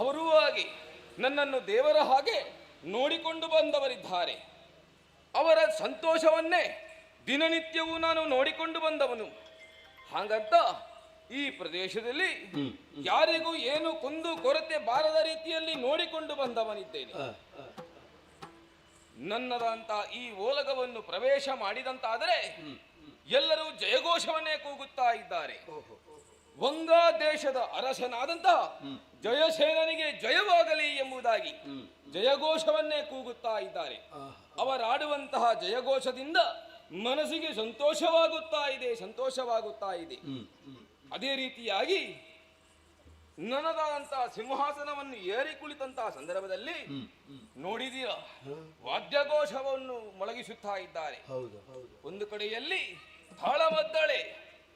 ಅವರೂ ಹಾಗೆ ನನ್ನನ್ನು ದೇವರ ಹಾಗೆ ನೋಡಿಕೊಂಡು ಬಂದವರಿದ್ದಾರೆ. ಅವರ ಸಂತೋಷವನ್ನೇ ದಿನನಿತ್ಯವೂ ನಾನು ನೋಡಿಕೊಂಡು ಬಂದವನು. ಹಾಗಂತ ಈ ಪ್ರದೇಶದಲ್ಲಿ ಯಾರಿಗೂ ಏನು ಕುಂದು ಕೊರತೆ ಬಾರದ ರೀತಿಯಲ್ಲಿ ನೋಡಿಕೊಂಡು ಬಂದವನಿದ್ದೇನೆ. ನನ್ನದಂತ ಈ ಓಲಗವನ್ನು ಪ್ರವೇಶ ಮಾಡಿದಂತಾದರೆ ಎಲ್ಲರೂ ಜಯಘೋಷವನ್ನೇ ಕೂಗುತ್ತಾ ಇದ್ದಾರೆ. ವಂಗಾ ದೇಶದ ಅರಸನಾದಂತಹ ಜಯಸೇನನಿಗೆ ಜಯವಾಗಲಿ ಎಂಬುದಾಗಿ ಜಯಘೋಷವನ್ನೇ ಕೂಗುತ್ತಾ ಇದ್ದಾರೆ. ಅವರಾಡುವಂತಹ ಜಯಘೋಷದಿಂದ ಮನಸ್ಸಿಗೆ ಸಂತೋಷವಾಗುತ್ತಾ ಇದೆ. ಅದೇ ರೀತಿಯಾಗಿ ನನ್ನದಾದಂತಹ ಸಿಂಹಾಸನವನ್ನು ಏರಿ ಕುಳಿತಂತಹ ಸಂದರ್ಭದಲ್ಲಿ ನೋಡಿದೀರ, ವಾದ್ಯಘೋಷವನ್ನು ಮೊಳಗಿಸುತ್ತಾ ಇದ್ದಾರೆ. ಒಂದು ಕಡೆಯಲ್ಲಿ ತಾಳಮದ್ದಳೆ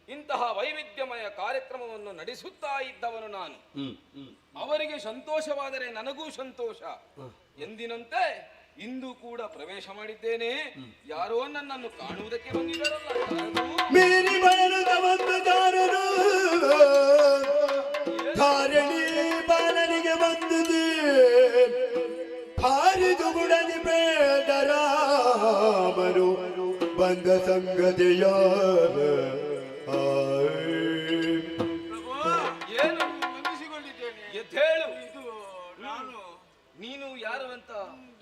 ಇಂತಹ ವೈವಿಧ್ಯಮಯ ಕಾರ್ಯಕ್ರಮವನ್ನು ನಡೆಸುತ್ತಾ ಇದ್ದವನು ನಾನು. ಅವರಿಗೆ ಸಂತೋಷವಾದರೆ ನನಗೂ ಸಂತೋಷ ಎಂದಿನಂತೆ ಇಂದು ಕೂಡ ಪ್ರವೇಶ ಮಾಡಿದ್ದೇನೆ. ಯಾರೋ ನನ್ನನ್ನು ಕಾಣುವುದಕ್ಕೆ ಬಂದಿದ್ದಾರಲ್ಲ, ಕಾರಣಿ ಬಾಲನಿಗೆ ಬಂದ ಸಂಗತಿಯಾರ ಪ್ರಭು, ಏನು ವಂದಿಸಿಕೊಂಡಿದ್ದೇನೆ. ಎದ್ದೇಳು. ಇದು ನಾನು ನೀನು ಯಾರು ಅಂತ?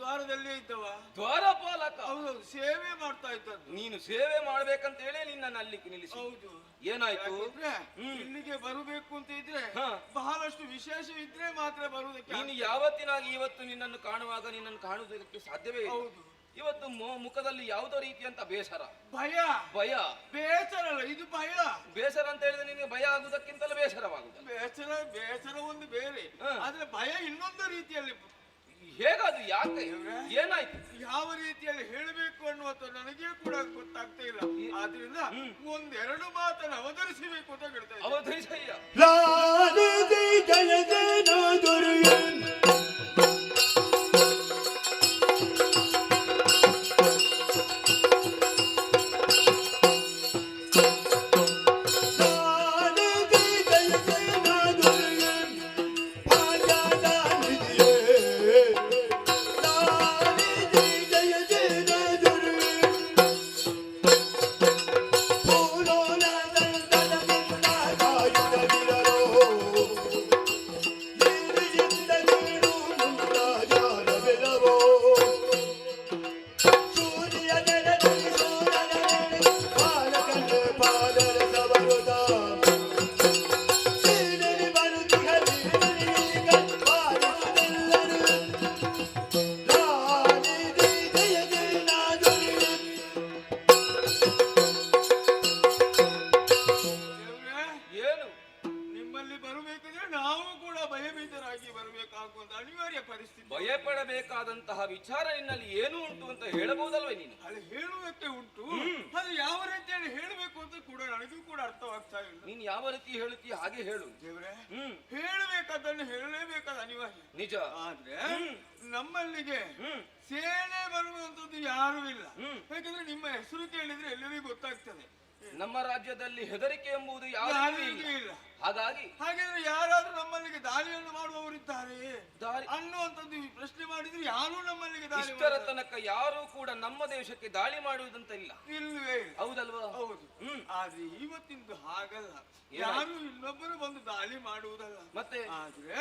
ದ್ವಾರದಲ್ಲೇ ಇದ್ದವ. ದ್ವಾರಪಾಲಕ. ಹೌದು, ಸೇವೆ ಮಾಡ್ತಾ ಇದ್ದದ್ದು. ನೀನು ಸೇವೆ ಮಾಡ್ಬೇಕಂತ ಹೇಳಿ ನಿನ್ನನ್ನು ಅಲ್ಲಿ ನಿಲ್ಲಿಸಿ. ಹೌದು. ಏನಾಯ್ತು? ಯಾಕಂದ್ರೆ ಹ್ಮ್. ಇಲ್ಲಿಗೆ ಬರಬೇಕು ಅಂತ ಇದ್ರೆ ಹಾ. ಬಹಳಷ್ಟು ವಿಶೇಷ ಇದ್ರೆ ಮಾತ್ರ ಬರುವುದಕ್ಕೆ. ನೀನು ಯಾವತ್ತಿನಾಗಿ ಇವತ್ತು ನಿನ್ನನ್ನು ಕಾಣುವಾಗ ನಿನ್ನನ್ನು ಕಾಣುವುದಕ್ಕೆ ಸಾಧ್ಯವೇ ಇಲ್ಲ. ಹೌದು. ಇವತ್ತು ಮುಖದಲ್ಲಿ ಯಾವುದೋ ರೀತಿಯಂತ ಬೇಸರ, ಭಯ. ಭಯ. ಬೇಸರ ಅಲ್ಲ, ಇದು ಭಯ. ಬೇಸರ ಅಂತ ಹೇಳಿದ್ರೆ ನಿನಗೆ ಭಯ ಆಗುವುದಕ್ಕಿಂತಲೂ ಬೇಸರವಾಗುವುದು. ಬೇಸರ ಒಂದು ಬೇರೆ, ಹಾ. ಆದ್ರೆ ಭಯ ಇನ್ನೊಂದು ರೀತಿಯಲ್ಲಿ. ಹೇಗಾದ್ರು? ಯಾಕೆ? ಏನಾಯ್ತು? ಯಾವ ರೀತಿಯಲ್ಲಿ ಹೇಳಬೇಕು ಅನ್ನುವಂತ ನನಗೆ ಕೂಡ ಗೊತ್ತಾಗ್ತಾ ಇಲ್ಲ. ಆದ್ರಿಂದ ಒಂದೆರಡು ಮಾತನ್ನು ಅವತರಿಸಬೇಕು ಅಂತ ಹೇಳ್ತಾ ಇದ್ದೀನಿ. ಅವಧರಿಸಯ್ಯ. ಲಾಲಿಸಿ ಜಯಜನಾದುರ್ಯನ್ ಏನು? ನಿಮ್ಮಲ್ಲಿ ಬರಬೇಕಿದ್ರೆ ನಾವು ಕೂಡ ಭಯಭೀತರಾಗಿ ಬರಬೇಕಾಗುವಂತ ಅನಿವಾರ್ಯ ಪರಿಸ್ಥಿತಿ. ಭಯಪಡಬೇಕಾದಂತಹ ವಿಚಾರ ನಿನ್ನಲ್ಲಿ ಏನು ಉಂಟು ಅಂತ ಹೇಳಬಹುದಲ್ವೇ ನೀನು? ಅಲ್ಲಿ ಹೇಳುವುದಕ್ಕೆ ಉಂಟು, ಅದು ಯಾವ ರೀತಿಯಲ್ಲಿ ಹೇಳಬೇಕು ಅಂತ ಕೂಡ ನನಗೂ ಕೂಡ ಅರ್ಥವಾಗ್ತಾ ಇಲ್ಲ. ನೀನು ಯಾವ ರೀತಿ ಹೇಳುತ್ತೀಯ ಹಾಗೆ ಹೇಳು. ದೇವ್ರೆ, ಹ್ಮ್. ಹೇಳಬೇಕಾದನ್ನು ಹೇಳಲೇಬೇಕಾದ ಅನಿವಾರ್ಯ. ನಿಜ. ಆದ್ರೆ ನಮ್ಮಲ್ಲಿಗೆ ಸೇನೆ ಬರುವಂತದ್ದು ಯಾರು ಇಲ್ಲ. ಯಾಕಂದ್ರೆ ನಿಮ್ಮ ಹೆಸರು ಕೇಳಿದ್ರೆ ಎಲ್ಲರಿಗೂ ಗೊತ್ತಾಗ್ತದೆ. ನಮ್ಮ ರಾಜ್ಯದಲ್ಲಿ ಹೆದರಿಕೆ ಎಂಬುದು ಯಾರಿಗೂ ಯಾರಿಗೂ ಇಲ್ಲ. ಇಲ್ಲ. ಹಾಗಾಗಿ ಹಾಗಾದ್ರೆ ಯಾರಾದ್ರೂ ನಮ್ಮಲ್ಲಿಗೆ ದಾಳಿಯನ್ನು ಮಾಡುವವರಿದ್ದಾರೆ ದಾರಿ ಅನ್ನುವಂಥದ್ದು ಪ್ರಶ್ನೆ ಮಾಡಿದ್ರೆ ಯಾರು ನಮ್ಮಲ್ಲಿಗೆ ದಾಳಿ ಇಷ್ಟರ ಮಾಡ್ತಾರೆ? ತನಕ ಯಾರು ಕೂಡ ನಮ್ಮ ದೇಶಕ್ಕೆ ದಾಳಿ ಮಾಡುವುದಂತ ಇಲ್ಲ. ಇಲ್ವೇ ಇಲ್ಲ. ಹೌದಲ್ವಾ? ಹೌದು. ಆದ್ರೆ ಇವತ್ತಿಂದು ಹಾಗಲ್ಲ. ಯಾರು ಇನ್ನೊಬ್ಬರು ಬಂದು ದಾಳಿ ಮಾಡುವುದಲ್ಲ. ಮತ್ತೆ ಆದ್ರೆ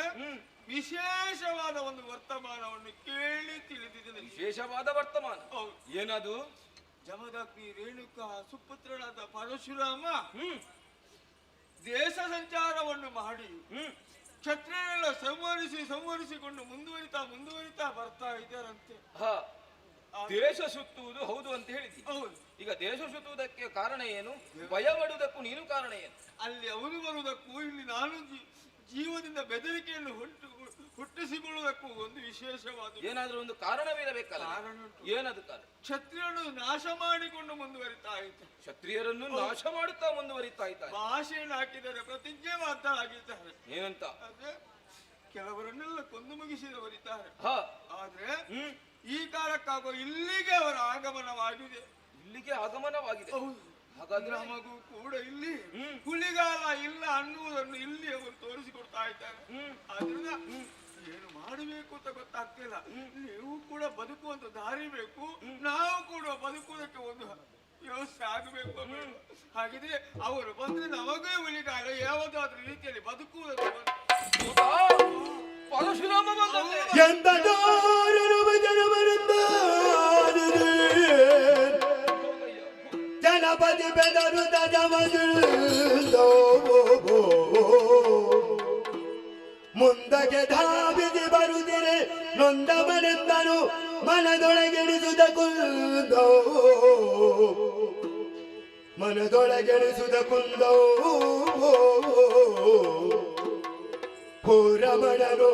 ವಿಶೇಷವಾದ ಒಂದು ವರ್ತಮಾನವನ್ನು ಕೇಳಿ ತಿಳಿದಿದ್ದೇನೆ. ವಿಶೇಷವಾದ ವರ್ತಮಾನ. ಹೌದು. ಏನದು? ಜಮದಗ್ನಿ ರೇಣುಕಾ ಸುಪುತ್ರನಾದ ಪರಶುರಾಮ ದೇಶ ಸಂಚಾರವನ್ನು ಮಾಡಿ ಕ್ಷತ್ರಿಯರೆಲ್ಲ ಸಂವರಿಸಿಕೊಂಡು ಮುಂದುವರಿತಾ ಬರ್ತಾ ಇದ್ದಾರಂತೆ. ಹ, ದೇಶ ಸುತ್ತುವುದು ಹೌದು ಅಂತ ಹೇಳಿದ್ವಿ. ಹೌದು. ಈಗ ದೇಶ ಸುತ್ತುವುದಕ್ಕೆ ಕಾರಣ ಏನು? ಭಯಪಡುವುದಕ್ಕೂ ನೀನು ಕಾರಣ ಏನು? ಅಲ್ಲಿ ಅವರು ಬರುವುದಕ್ಕೂ ಇಲ್ಲಿ ನಾನು ಜೀವದಿಂದ ಬೆದರಿಕೆಯನ್ನು ಹುಟ್ಟಿಸಿಕೊಳ್ಳುವುದಕ್ಕೂ ಒಂದು ವಿಶೇಷವಾದ ಏನಾದ್ರೂ ಒಂದು ಕಾರಣವಿರಬೇಕಲ್ಲ. ಕಾರಣ ಉಂಟು. ಏನದು ಕಾರಣ? ಕ್ಷತ್ರಿಯರನ್ನು ನಾಶ ಮಾಡಿಕೊಂಡು ಮುಂದುವರಿತಾ ಇದ್ದಾರೆ. ಕ್ಷತ್ರಿಯರನ್ನು ನಾಶ ಮಾಡುತ್ತಾ ಮುಂದುವರಿತಾ ಇದ್ದಾರೆ. ಭಾಷೆಯನ್ನು ಹಾಕಿದ್ದಾರೆ, ಪ್ರತಿಜ್ಞೆ ಮಾಡ್ತಾಗಿದ್ದಾರೆ. ಏನಂತ? ಅದೇ ಕೆಲವರನ್ನೆಲ್ಲ ಕೊಂದು ಮುಗಿಸಿದವರಿದ್ದಾರೆ. ಆದ್ರೆ ಈ ಕಾಲಕ್ಕಾಗೋ ಇಲ್ಲಿಗೆ ಅವರ ಆಗಮನವಾಗಿದೆ. ಇಲ್ಲಿಗೆ ಆಗಮನವಾಗಿದೆ. ಹಾಗಾದ್ರೆ ನಮಗೂ ಕೂಡ ಇಲ್ಲಿ ಹುಲಿಗಾಲ ಇಲ್ಲ ಅನ್ನುವುದನ್ನು ಇಲ್ಲಿ ಅವರು ತೋರಿಸಿಕೊಡ್ತಾ ಇದ್ದಾರೆ. ಆದ್ರಿಂದ ಏನು ಮಾಡಬೇಕು ಅಂತ ಗೊತ್ತಾಗ್ತಿಲ್ಲ. ನೀವು ಕೂಡ ಬದುಕುವಂತ ದಾರಿ ಬೇಕು, ನಾವು ಕೂಡ ಬದುಕುವುದಕ್ಕೆ ಒಂದು ವ್ಯವಸ್ಥೆ ಆಗಬೇಕು. ಹಾಗಿದ್ರೆ ಅವರು ಬಂದ್ರೆ ನಮಗೇ ಹುಲಿಗಾಲ ಯಾವುದಾದ್ರೂ ರೀತಿಯಲ್ಲಿ ಬದುಕುವುದಕ್ಕೆ ಪರಶುರಾಮ ಜನಪದಿ ಬೆದರುದ ಮುಂದಕ್ಕೆ ಧಾವಿಸಿ ಬರುತ್ತಿರೆ ನೊಂದವನೆಂದನು ಮನದೊಳಗೆಣಿಸುದ ಕುಂದೋ ಪುರಮಣನು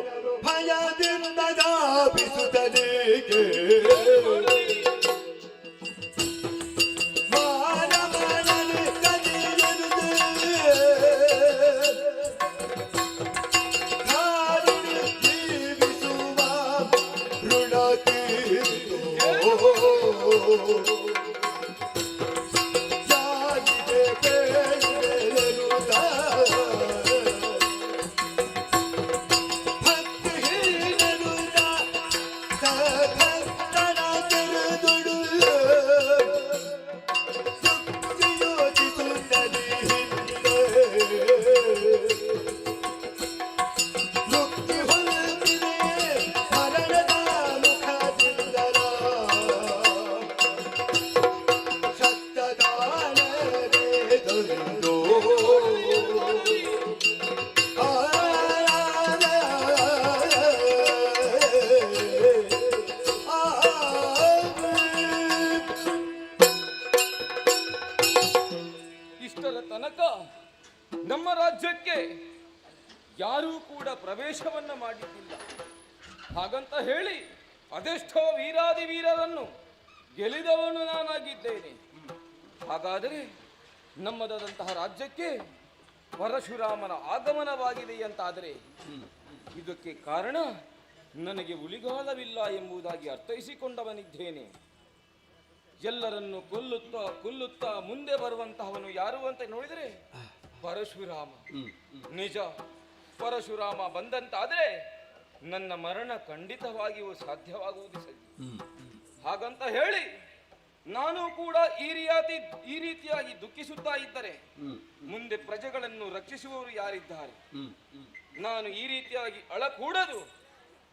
ಭಯದಿಂದ ಧಾಪಿಸುತ್ತದೇಕೆ ಮಾಡಿದ್ದಿಲ್ಲ. ಹಾಗಂತ ಹೇಳಿ ಅದೆಷ್ಟೋ ವೀರಾದಿ ವೀರರನ್ನು ಗೆಲ್ಲಿದವನು ನಾನಾಗಿದ್ದೇನೆ. ಹಾಗಾದರೆ ನಮ್ಮದಾದಂತಹ ರಾಜ್ಯಕ್ಕೆ ಪರಶುರಾಮನ ಆಗಮನವಾಗಿದೆ ಅಂತಾದರೆ ಇದಕ್ಕೆ ಕಾರಣ ನನಗೆ ಉಳಿಗಾಲವಿಲ್ಲ ಎಂಬುದಾಗಿ ಅರ್ಥೈಸಿಕೊಂಡವನಿದ್ದೇನೆ. ಎಲ್ಲರನ್ನು ಕೊಲ್ಲುತ್ತಾ ಮುಂದೆ ಬರುವಂತಹವನು ಯಾರು ಅಂತ ನೋಡಿದರೆ ಪರಶುರಾಮ. ನಿಜ, ಪರಶುರಾಮ ಬಂದಂತಾದರೆ ನನ್ನ ಮರಣ ಖಂಡಿತವಾಗಿಯೂ ಸಾಧ್ಯವಾಗುವುದು ಸರಿ. ಹಾಗಂತ ಹೇಳಿ ನಾನು ಕೂಡ ಈ ರೀತಿಯಾಗಿ ದುಃಖಿಸುತ್ತಾ ಇದ್ದರೆ ಮುಂದೆ ಪ್ರಜೆಗಳನ್ನು ರಕ್ಷಿಸುವವರು ಯಾರಿದ್ದಾರೆ? ನಾನು ಈ ರೀತಿಯಾಗಿ ಅಳಕೂಡದು.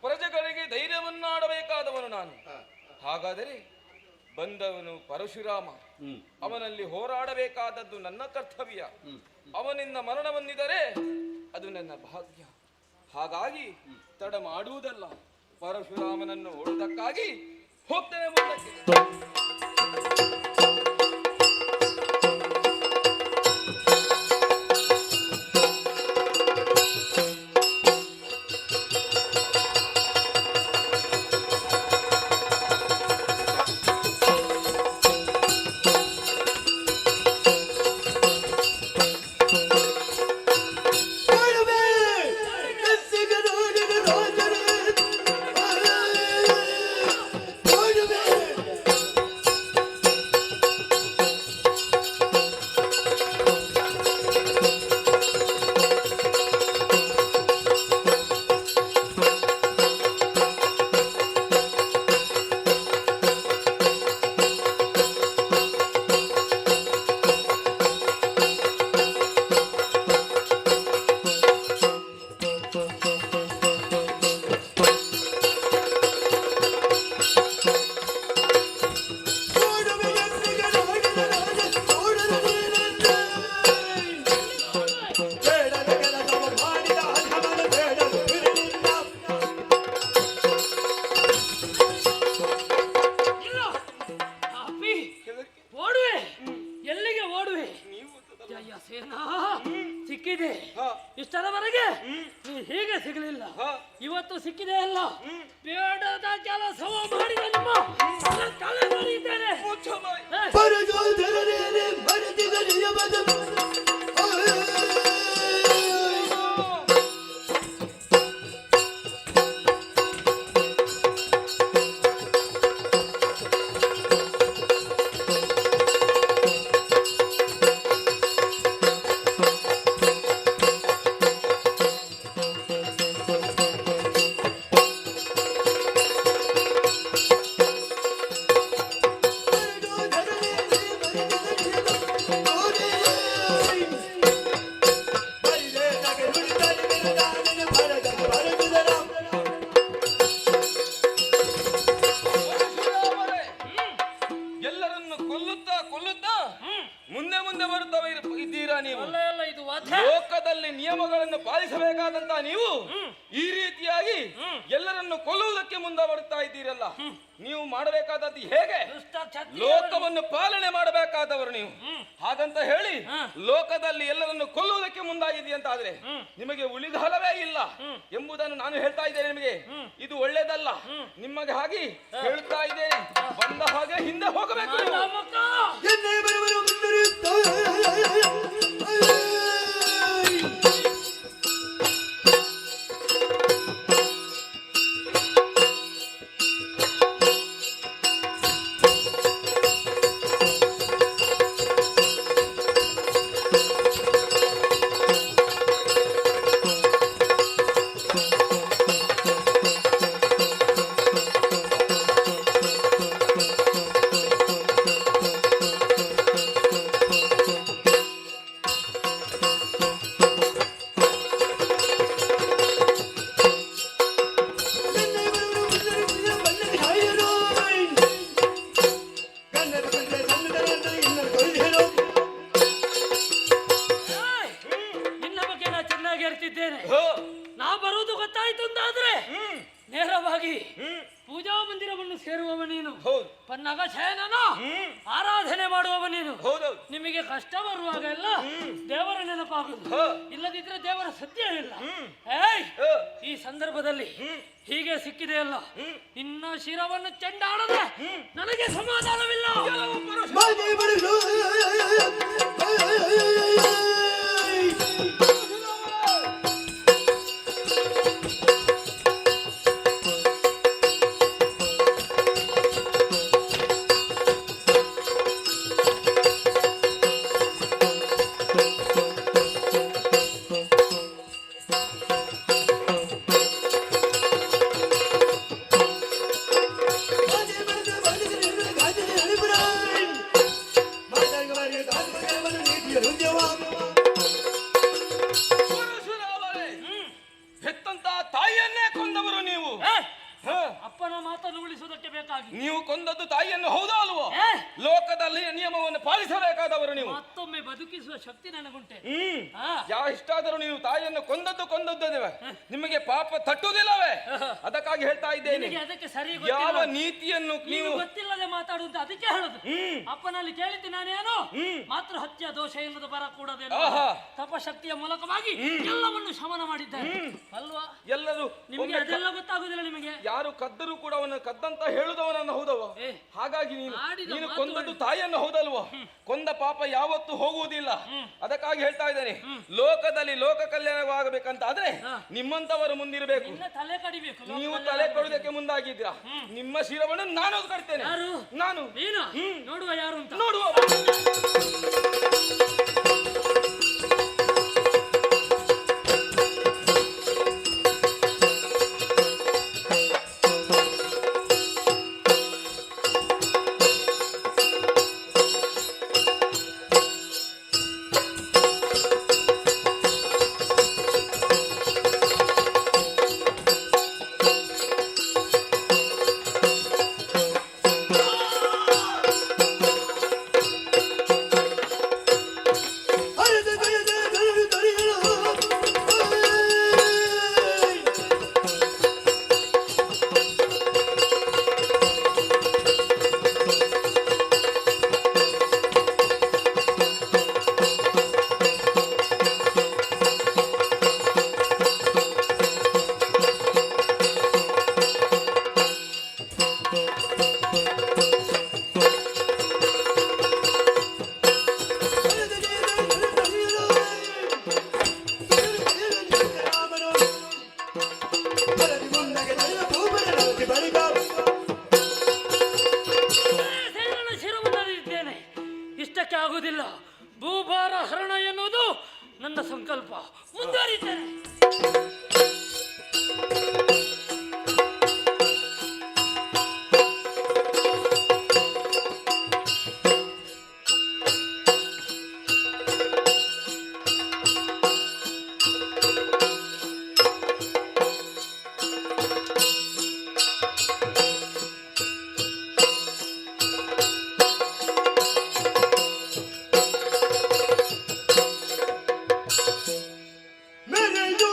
ಪ್ರಜೆಗಳಿಗೆ ಧೈರ್ಯವನ್ನಾಡಬೇಕಾದವನು ನಾನು. ಹಾಗಾದರೆ ಬಂದವನು ಪರಶುರಾಮ, ಅವನಲ್ಲಿ ಹೋರಾಡಬೇಕಾದದ್ದು ನನ್ನ ಕರ್ತವ್ಯ. ಅವನಿಂದ ಮರಣವನ್ನಿದರೆ ಅದು ನನ್ನ ಭಾಗ್ಯ. ಹಾಗಾಗಿ ತಡ ಮಾಡುವುದಲ್ಲ, ಪರಶುರಾಮನನ್ನು ಓಡುವುದಕ್ಕಾಗಿ ಹೋಗ್ತೇನೆ ಮುಂದಕ್ಕೆ. ಸಿಕ್ಕಿದೆ. ಇಷ್ಟರವರೆಗೆ ಹೀಗೆ ಸಿಗಲಿಲ್ಲ, ಇವತ್ತು ಸಿಕ್ಕಿದೆ ಅಲ್ಲ. ಬೇಡದ ಕೆಲಸವ ಮಾಡಿದ ನಿಮ್ಮ ತಲೆ ಮಾಡಿದ್ದೇನೆ. ಮುಂದೆ ಬರುತ್ತವೆ ಇದ್ದೀರಾ ನೀವು? ಲೋಕದಲ್ಲಿ ನಿಯಮಗಳನ್ನು ಪಾಲಿಸಬೇಕಾದಂತ ನೀವು ಈ ರೀತಿಯಾಗಿ ಎಲ್ಲರನ್ನು ಕೊಲ್ಲುವುದಕ್ಕೆ ಮುಂದೆ ಬರ್ತಾ ಇದ್ದೀರಲ್ಲ, ನೀವು ಮಾಡಬೇಕಾದದ್ದು ಹೇಗೆ? ಲೋಕವನ್ನು ಪಾಲನೆ ಮಾಡಬೇಕಾದವರು ನೀವು. ಹಾಗಂತ ಹೇಳಿ ಲೋಕದಲ್ಲಿ ಎಲ್ಲರನ್ನು ಕೊಲ್ಲುವುದಕ್ಕೆ ಮುಂದಾಗಿದೆಯಂತಾದ್ರೆ ನಿಮಗೆ ಉಳಿಗಾಲವೇ ಇಲ್ಲ ಎಂಬುದನ್ನು ನಾನು ಹೇಳ್ತಾ ಇದ್ದೇನೆ. ನಿಮಗೆ ಇದು ಒಳ್ಳೇದಲ್ಲ. ನಿಮಗೆ ಹಾಗೆ ಹೇಳ್ತಾ ಇದ್ದೇನೆ, ಬಂದ ಹಾಗೆ ಹಿಂದೆ ಹೋಗಬೇಕು. ಮಂದಿರವನ್ನು ಸೇರುವವ ನೀನು, ಹೌದು ಪನ್ನಗ ಶಯನನ ಆರಾಧನೆ ಮಾಡುವವ ನೀನು. ಹೌದೌದು. ನಿಮಗೆ ಕಷ್ಟ ಬರುವಾಗ ಎಲ್ಲ ದೇವರ ನೆನಪಾಗುದು, ಹ. ಇಲ್ಲದಿದ್ರೆ ದೇವರ ಸತ್ಯ ಇಲ್ಲ. ಏಯ್, ಹ. ಈ ಸಂದರ್ಭದಲ್ಲಿ ಹೀಗೆ ಸಿಕ್ಕಿದೆಯಲ್ಲ, ನಿನ್ನ ಶಿರವನ್ನು ಚೆಂಡಾಡದೆ ನನಗೆ ಸಮಾಧಾನವಿಲ್ಲ. ಮಾತೆ ಬರಲು ಪರಶುರಾಮರೇ, ಹೆತ್ತಂತ ತಾಯಿಯನ್ನೇ ಕೊಂದವರು ನೀವು. ಹ. ಅಪ್ಪನ ಮಾತನ್ನು ಉಳಿಸುವುದಕ್ಕೆ ಬೇಕಾಗಿ ನೀವು ಕೊಂದದ್ದು ತಾಯಿಯನ್ನು ಹೌದಾ ಅಲ್ವೋ? ಏ, ಲೋಕದಲ್ಲಿ ನಿಯಮವನ್ನು ಪಾಲಿಸಬೇಕಾದವರು ನೀವು. ಮತ್ತೊಮ್ಮೆ ಬದುಕಿಸುವ ಶಕ್ತಿ ನನಗುಂಟೆ. ಆ, ಯಾವ ಇಷ್ಟಾದರೂ ನೀವು ತಾಯಿಯನ್ನು ಕೊಂದದ್ದೇ ನಿಮಗೆ ಪಾಪ ತಟ್ಟುವುದಿಲ್ಲವೇ? ಅದಕ್ಕಾಗಿ ಹೇಳ್ತಾ ಇದ್ದೇನೆ, ನಿನಗೆ ಅದಕ್ಕೆ ಸರಿ ಯಾವ ಗೊತ್ತಿಲ್ಲ. ನೀತಿಯನ್ನು ನೀನು ನೀವು ಗೊತ್ತಿಲ್ಲದೆ ಮಾತಾಡುವುದು ಅದಕ್ಕೆ ಹೇಳುದು. ಅಪ್ಪನಲ್ಲಿ ಕೇಳಿದ್ದು ನಾನೇನು ಮಾತೃ ಹತ್ಯೆ ದೋಷ ಇಲ್ಲದ ಬರ ಕೂಡದೇನು ಆಹಾ. ತಪಶಕ್ತಿಯ ಮೂಲಕವಾಗಿ ಎಲ್ಲವನ್ನು ಶಮನ ಮಾಡಿದ್ದಾರೆ ಅಲ್ವಾ? ಎಲ್ಲರೂ ನಿಮಗೆ ಒಮ್ಮೆ ಅದೆಲ್ಲ ಗೊತ್ತಾಗುದಿಲ್ಲ. ನಿಮಗೆ ಯಾರು ಕದ್ದರೂ ಕೂಡ ಅವನ ಕದ್ದಂತ ಹೇಳುದವನನ್ನು ಹೌದವ. ಏ, ಹಾಗಾಗಿ ನೀನು ಆಡಿದ ನೀನು ಮಾತು ಕೊಂದದ್ದು ತಾಯಿಯನ್ನು ಹೌದಲ್ವ? ಕೊಂದ ಪಾಪ ಯಾವತ್ತೂ ಹೋಗುವುದಿಲ್ಲ. ಅದಕ್ಕಾಗಿ ಹೇಳ್ತಾ ಇದ್ದೇನೆ, ಲೋಕದಲ್ಲಿ ಲೋಕ ಕಲ್ಯಾಣವಾಗಬೇಕಂತ ಆದ್ರೆ ನಿಮ್ಮಂತವರು ಮುಂದಿರಬೇಕು. ನಿನ್ನ ತಲೆ ಕಡಿಬೇಕು. ನೀವು ತಲೆ ಕೊಡುವುದಕ್ಕೆ ಮುಂದಾಗಿದ್ದೀರಾ, ನಿಮ್ಮ ಶಿರವನ್ನು ನಾನು ಕಟ್ತೇನೆ. ಯಾರು? ನಾನು ನೀನು ನೋಡುವ ಯಾರು ಅಂತ ನೋಡುವ. ಸೇನನ ಶಿರವನ್ನರಿದ್ದೇನೆ. ಇಷ್ಟಕ್ಕೆ ಆಗುವುದಿಲ್ಲ. ಭೂಭಾರ ಹರಣ ಎನ್ನುವುದು ನನ್ನ ಸಂಕಲ್ಪ. ಮುಂದುವರಿತೇನೆ. ಮೆರೆಯು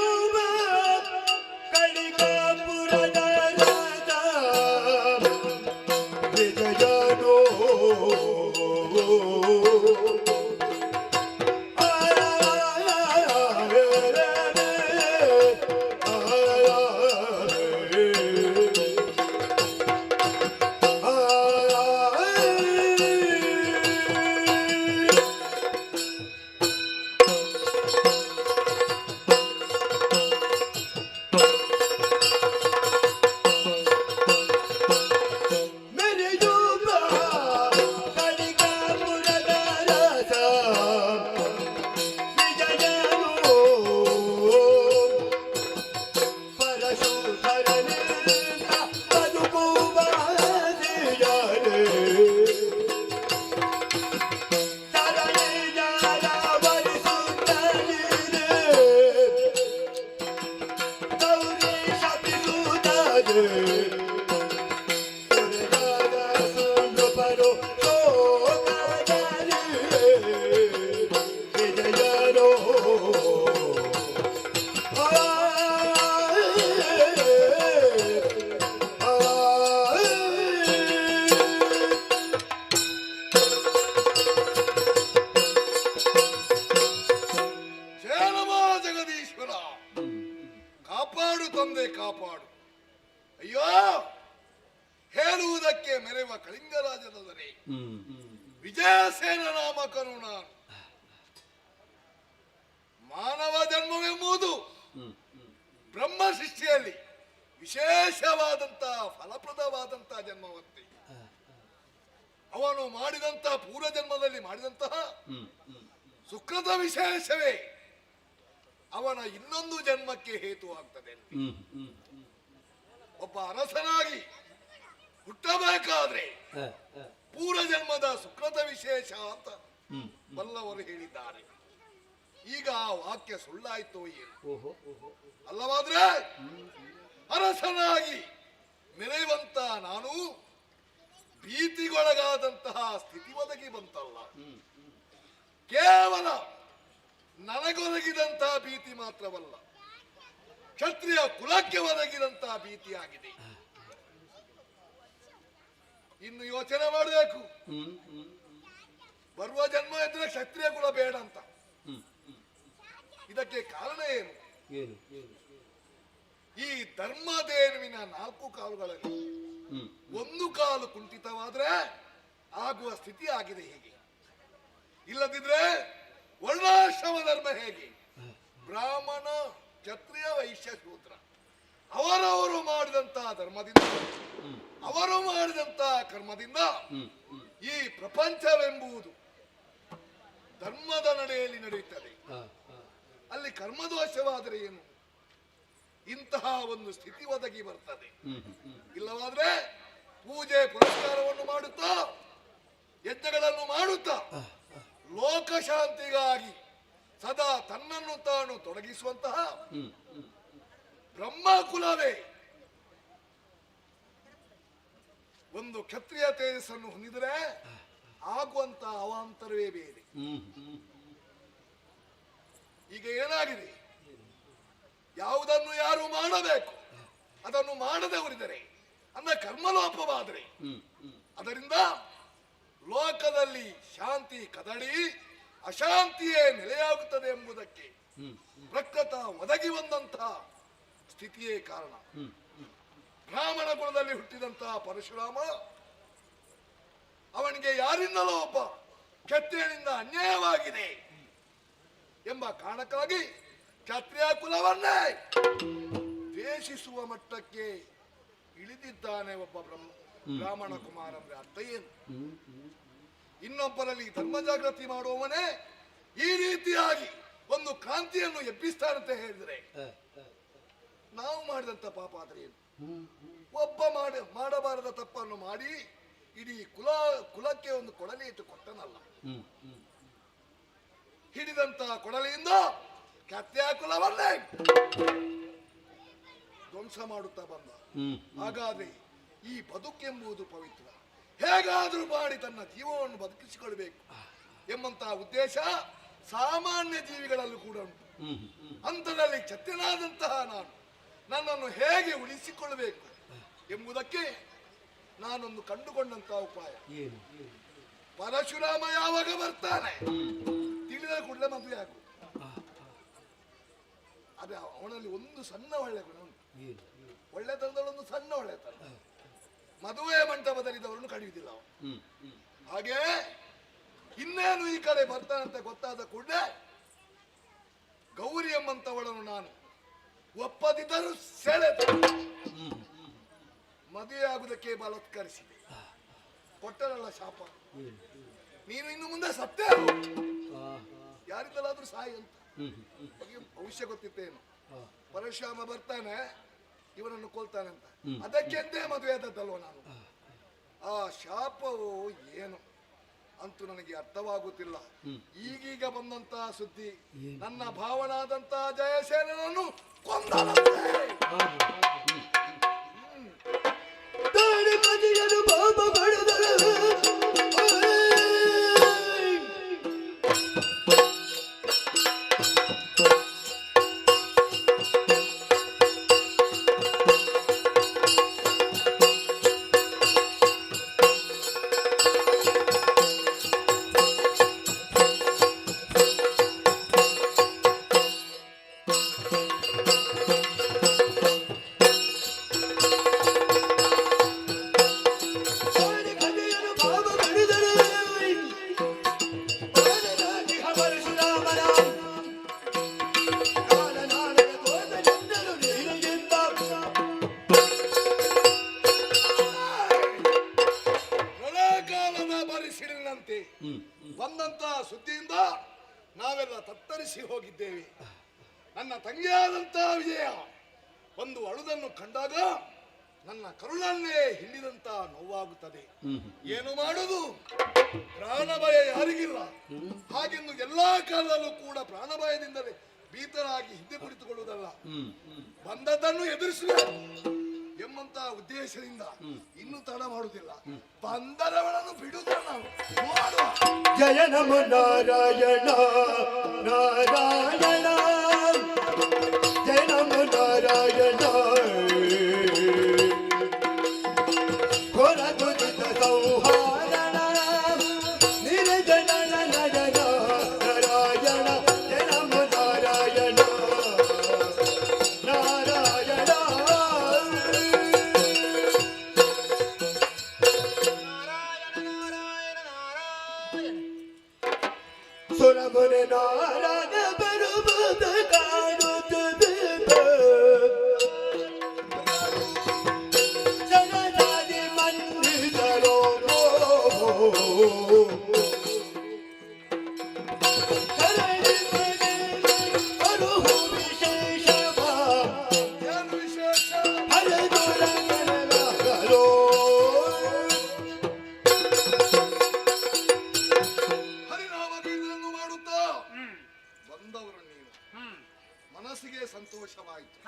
ಮೇಲಕ್ಕೆ ಮೆರೆಯುವ ಕಳಿಂಗ ರಾಜನದರೆ ವಿಜಯಸೇನ ನಾಮಕನು ನಾನು. ಮಾನವ ಜನ್ಮವೆಂಬುದು ಬ್ರಹ್ಮ ಸೃಷ್ಟಿಯಲ್ಲಿ ವಿಶೇಷವಾದಂತಹ ಫಲಪ್ರದವಾದಂತಹ ಜನ್ಮವಂತೆ. ಅವನು ಮಾಡಿದಂತಹ ಪೂರ್ವ ಜನ್ಮದಲ್ಲಿ ಮಾಡಿದಂತಹ ಸುಕೃತ ವಿಶೇಷವೇ ಅವನ ಇನ್ನೊಂದು ಜನ್ಮಕ್ಕೆ ಹೇತುವಾಗ್ತದೆ. ಒಬ್ಬ ಅರಸನಾಗಿ ಹುಟ್ಟಬೇಕಾದ್ರೆ ಪೂರ್ವ ಜನ್ಮದ ಸುಕೃತ ವಿಶೇಷ ಅಂತ ಬಲ್ಲವರು ಹೇಳಿದ್ದಾರೆ. ಈಗ ಆ ವಾಕ್ಯ ಸುಳ್ಳಾಯ್ತು ಏನು? ಅಲ್ಲವಾದ್ರೆ ಅರಸನಾಗಿ ಮೆರೆಯುವಂತ ನಾನು ಭೀತಿಗೊಳಗಾದಂತಹ ಸ್ಥಿತಿ ಒದಗಿ ಬಂತಲ್ಲ. ಕೇವಲ ನನಗೊದಗಿದಂತಹ ಭೀತಿ ಮಾತ್ರವಲ್ಲ, ಕ್ಷತ್ರಿಯ ಕುಲಕ್ಕೆ ಒದಗಿದಂತಹ ಭೀತಿಯಾಗಿದೆ. ಇನ್ನು ಯೋಚನೆ ಮಾಡಬೇಕು, ಬರುವ ಜನ್ಮ ಇದ್ರೆ ಕ್ಷತ್ರಿಯ ಕುಲ ಬೇಡ ಅಂತ. ಇದಕ್ಕೆ ಕಾರಣ ಏನು? ಈ ಧರ್ಮದೇನುವಿನ 4 ಕಾಲುಗಳಲ್ಲಿ ಒಂದು ಕಾಲು ಕುಂಠಿತವಾದ್ರೆ ಆಗುವ ಸ್ಥಿತಿ ಆಗಿದೆ ಹೇಗೆ? ಇಲ್ಲದಿದ್ರೆ ವರ್ಣಾಶ್ರಮ ಧರ್ಮ ಹೇಗೆ? ಬ್ರಾಹ್ಮಣ, ಕ್ಷತ್ರಿಯ, ವೈಶ್ಯ, ಶೂದ್ರ ಅವರವರು ಮಾಡಿದಂತಹ ಧರ್ಮದಿಂದ, ಅವರು ಮಾಡಿದಂತಹ ಕರ್ಮದಿಂದ ಈ ಪ್ರಪಂಚವೆಂಬುದು ಧರ್ಮದ ನಡೆಯಲ್ಲಿ ನಡೆಯುತ್ತದೆ. ಅಲ್ಲಿ ಕರ್ಮದೋಷವಾದರೆ ಏನು? ಇಂತಹ ಒಂದು ಸ್ಥಿತಿ ಒದಗಿ ಬರ್ತದೆ. ಇಲ್ಲವಾದ್ರೆ ಪೂಜೆ ಪುರಸ್ಕಾರವನ್ನು ಮಾಡುತ್ತಾ, ಯಜ್ಞಗಳನ್ನು ಮಾಡುತ್ತಾ, ಲೋಕಶಾಂತಿಗಾಗಿ ಸದಾ ತನ್ನನ್ನು ತಾನು ತೊಡಗಿಸುವಂತಹ ಬ್ರಹ್ಮ ಕುಲವೇ ಒಂದು ಕ್ಷತ್ರಿಯ ತೇಜಸ್ಸನ್ನು ಹೊಂದಿದರೆ ಆಗುವಂತ ಅವಾಂತರವೇ ಬೇರೆ. ಈಗ ಏನಾಗಿದೆ? ಯಾವುದನ್ನು ಯಾರು ಮಾಡಬೇಕು ಅದನ್ನು ಮಾಡದವರಿದ್ದಾರೆ ಅನ್ನ ಕರ್ಮಲೋಪವಾದರೆ ಅದರಿಂದ ಲೋಕದಲ್ಲಿ ಶಾಂತಿ ಕದಡಿ ಅಶಾಂತಿಯೇ ನೆಲೆಯಾಗುತ್ತದೆ ಎಂಬುದಕ್ಕೆ ಪ್ರಕೃತ ಒದಗಿ ಬಂದಂತಹ ಸ್ಥಿತಿಯೇ ಕಾರಣ. ಬ್ರಾಹ್ಮಣ ಕುಲದಲ್ಲಿ ಹುಟ್ಟಿದಂತಹ ಪರಶುರಾಮ ಅವನಿಗೆ ಯಾರಿಂದಲೋ ಒಬ್ಬ ಕ್ಷತ್ರಿಯನಿಂದ ಅನ್ಯಾಯವಾಗಿದೆ ಎಂಬ ಕಾರಣಕ್ಕಾಗಿ ಕ್ಷತ್ರಿಯ ಕುಲವನ್ನೇ ದ್ವೇಷಿಸುವ ಮಟ್ಟಕ್ಕೆ ಇಳಿದಿದ್ದಾನೆ ಒಬ್ಬ ಬ್ರಾಹ್ಮಣ ಕುಮಾರ. ಅಂದ್ರೆ ಅರ್ಥ ಏನು? ಇನ್ನೊಬ್ಬರಲ್ಲಿ ಧರ್ಮ ಜಾಗೃತಿ ಮಾಡುವವನೇ ಈ ರೀತಿಯಾಗಿ ಒಂದು ಕ್ರಾಂತಿಯನ್ನು ಎಬ್ಬಿಸ್ತಾನಂತ ಹೇಳಿದ್ರೆ ನಾವು ಮಾಡಿದಂತ ಪಾಪ ಆದ್ರೆ ಏನು? ಒಬ್ಬ ಮಾಡಬಾರದ ತಪ್ಪನ್ನು ಮಾಡಿ ಇಡೀ ಕುಲಕ್ಕೆ ಒಂದು ಕೊಡಲಿ ಇಟ್ಟು ಕೊಟ್ಟನಲ್ಲ. ಹಿಡಿದಂತಹ ಕೊಡಲಿಯಿಂದ ಕ್ಷತ್ರಿಯ ಕುಲವನ್ನೇ ಧ್ವಂಸ ಮಾಡುತ್ತಾ ಬಂದ. ಹಾಗಾದ್ರೆ ಈ ಬದುಕೆಂಬುದು ಪವಿತ್ರ, ಹೇಗಾದ್ರೂ ಮಾಡಿ ತನ್ನ ಜೀವವನ್ನು ಬದುಕಿಸಿಕೊಳ್ಬೇಕು ಎಂಬಂತಹ ಉದ್ದೇಶ ಸಾಮಾನ್ಯ ಜೀವಿಗಳಲ್ಲೂ ಕೂಡ ಉಂಟು. ಹಂತದಲ್ಲಿ ಕ್ಷತ್ರಿಯನಾದಂತಹ ನಾನು ನನ್ನನ್ನು ಹೇಗೆ ಉಳಿಸಿಕೊಳ್ಳಬೇಕು ಎಂಬುದಕ್ಕೆ ನಾನೊಂದು ಕಂಡುಕೊಂಡಂತಹ ಉಪಾಯ. ಪರಶುರಾಮ ಯಾವಾಗ ಬರ್ತಾನೆ ತಿಳಿದ ಕೂಡಲೇ ಮದುವೆ ಆಗು. ಅದೇ ಅವನಲ್ಲಿ ಒಂದು ಸಣ್ಣ ಒಳ್ಳೆ ಗುಣ ಉಂಟು. ಒಳ್ಳೆತನದಲ್ಲೊಂದು ಸಣ್ಣ ಒಳ್ಳೆತನ. ಮದುವೆ ಮಂಟಪದಲ್ಲಿದ್ದವರನ್ನು ಕಡಿಯುವುದಿಲ್ಲ ಅವನು. ಹಾಗೆ ಇನ್ನೇನು ಈ ಕಡೆ ಬರ್ತಾನಂತ ಗೊತ್ತಾದ ಕೂಡಲೇ ಗೌರಿ ಎಂಬಂತವಳನ್ನು ನಾನು ಒಪ್ಪದಿದ್ದರೂ ಸೆಳೆದ ಮದುವೆ ಆಗುವುದಕ್ಕೆ ಬಲತ್ಕರಿಸಿದೆ. ಕೊಟ್ಟರಲ್ಲ ಶಾಪ, ನೀನು ಇನ್ನು ಮುಂದೆ ಸತ್ತೇ ಯಾರಿಂದಲಾದ್ರೂ ಸಾಯಿ ಅಂತ. ಭವಿಷ್ಯ ಗೊತ್ತಿತ್ತೇನು? ಪರಶುರಾಮ ಬರ್ತಾನೆ ಇವನನ್ನು ಕೊಲ್ತಾನೆ ಅಂತ. ಅದಕ್ಕೆಂದೇ ಮದುವೆ ಆದದ್ದಲ್ವ ನಾನು. ಆ ಶಾಪವು ಏನು ಅಂತೂ ನನಗೆ ಅರ್ಥವಾಗುತ್ತಿಲ್ಲ. ಈಗೀಗ ಬಂದಂತಹ ಸುದ್ದಿ ನನ್ನ ಭಾವನಾದಂತಹ ಜಯಸೇನನನ್ನು ಕೊಂದನಂತೆ. ಬಂದಂತ ಸುದ್ದಿಯಿಂದ ನಾವೆಲ್ಲ ತತ್ತರಿಸಿ ಹೋಗಿದ್ದೇವೆ. ನನ್ನ ತಂಗಿಯಾದಂತ ವಿಜಯ ಒಂದು ಅಳುದನ್ನು ಕಂಡಾಗ ನನ್ನ ಕರುಳನ್ನೇ ಹಿಂಡಿದಂತ ನೋವಾಗುತ್ತದೆ. ಏನು ಮಾಡುವುದು? ಪ್ರಾಣ ಭಯ ಯಾರಿಗಿಲ್ಲ. ಹಾಗೆಂದು ಎಲ್ಲಾ ಕಾಲದಲ್ಲೂ ಕೂಡ ಪ್ರಾಣ ಭಯದಿಂದಲೇ ಭೀತರಾಗಿ ಹಿಂದೆ ಕುಳಿತುಕೊಳ್ಳುವುದಲ್ಲ, ಬಂದದ್ದನ್ನು ಎದುರಿಸಬೇಕು ಎಂಬಂತ ಉದ್ದೇಶದಿಂದ ಇನ್ನು ತಡ ಮಾಡುವುದಿಲ್ಲ. ಬಂದರವಳನ್ನು ಬಿಡುವುದಿಲ್ಲ ನಾವು. ಮಾಡುವ. ಜಯ ನಮೋ ನಾರಾಯಣ ನಾರಾಯಣ ಜಯ ನಮೋ ನಾರಾಯಣ ಘೋರ ದುರಿತ ಸಂಹಾರಣ ನಿರ್ಜನ ನಯನ ನಾರಾಯಣ ಜಯ ನಮೋ ನಾರಾಯಣ ನಾರಾಯಣ ಸುರಮುನೆ ನಾರಾಯಣ ಬರುವುದು ಕಾಣುತ್ತದೆ ಜಗದಾದಿ ಮಂದಿರಲೋ ಬರುಹು ವಿಶೇಷವ ಏನು ವಿಶೇಷ? ಹರಿದುರಗಲೋ ಹರಿನಾಮಕೀರ್ತನನ್ನು ಮಾಡುತ್ತಾ ಬಂದವರು ನೀವು. ಮನಸ್ಸಿಗೆ ಸಂತೋಷವಾಯಿತು.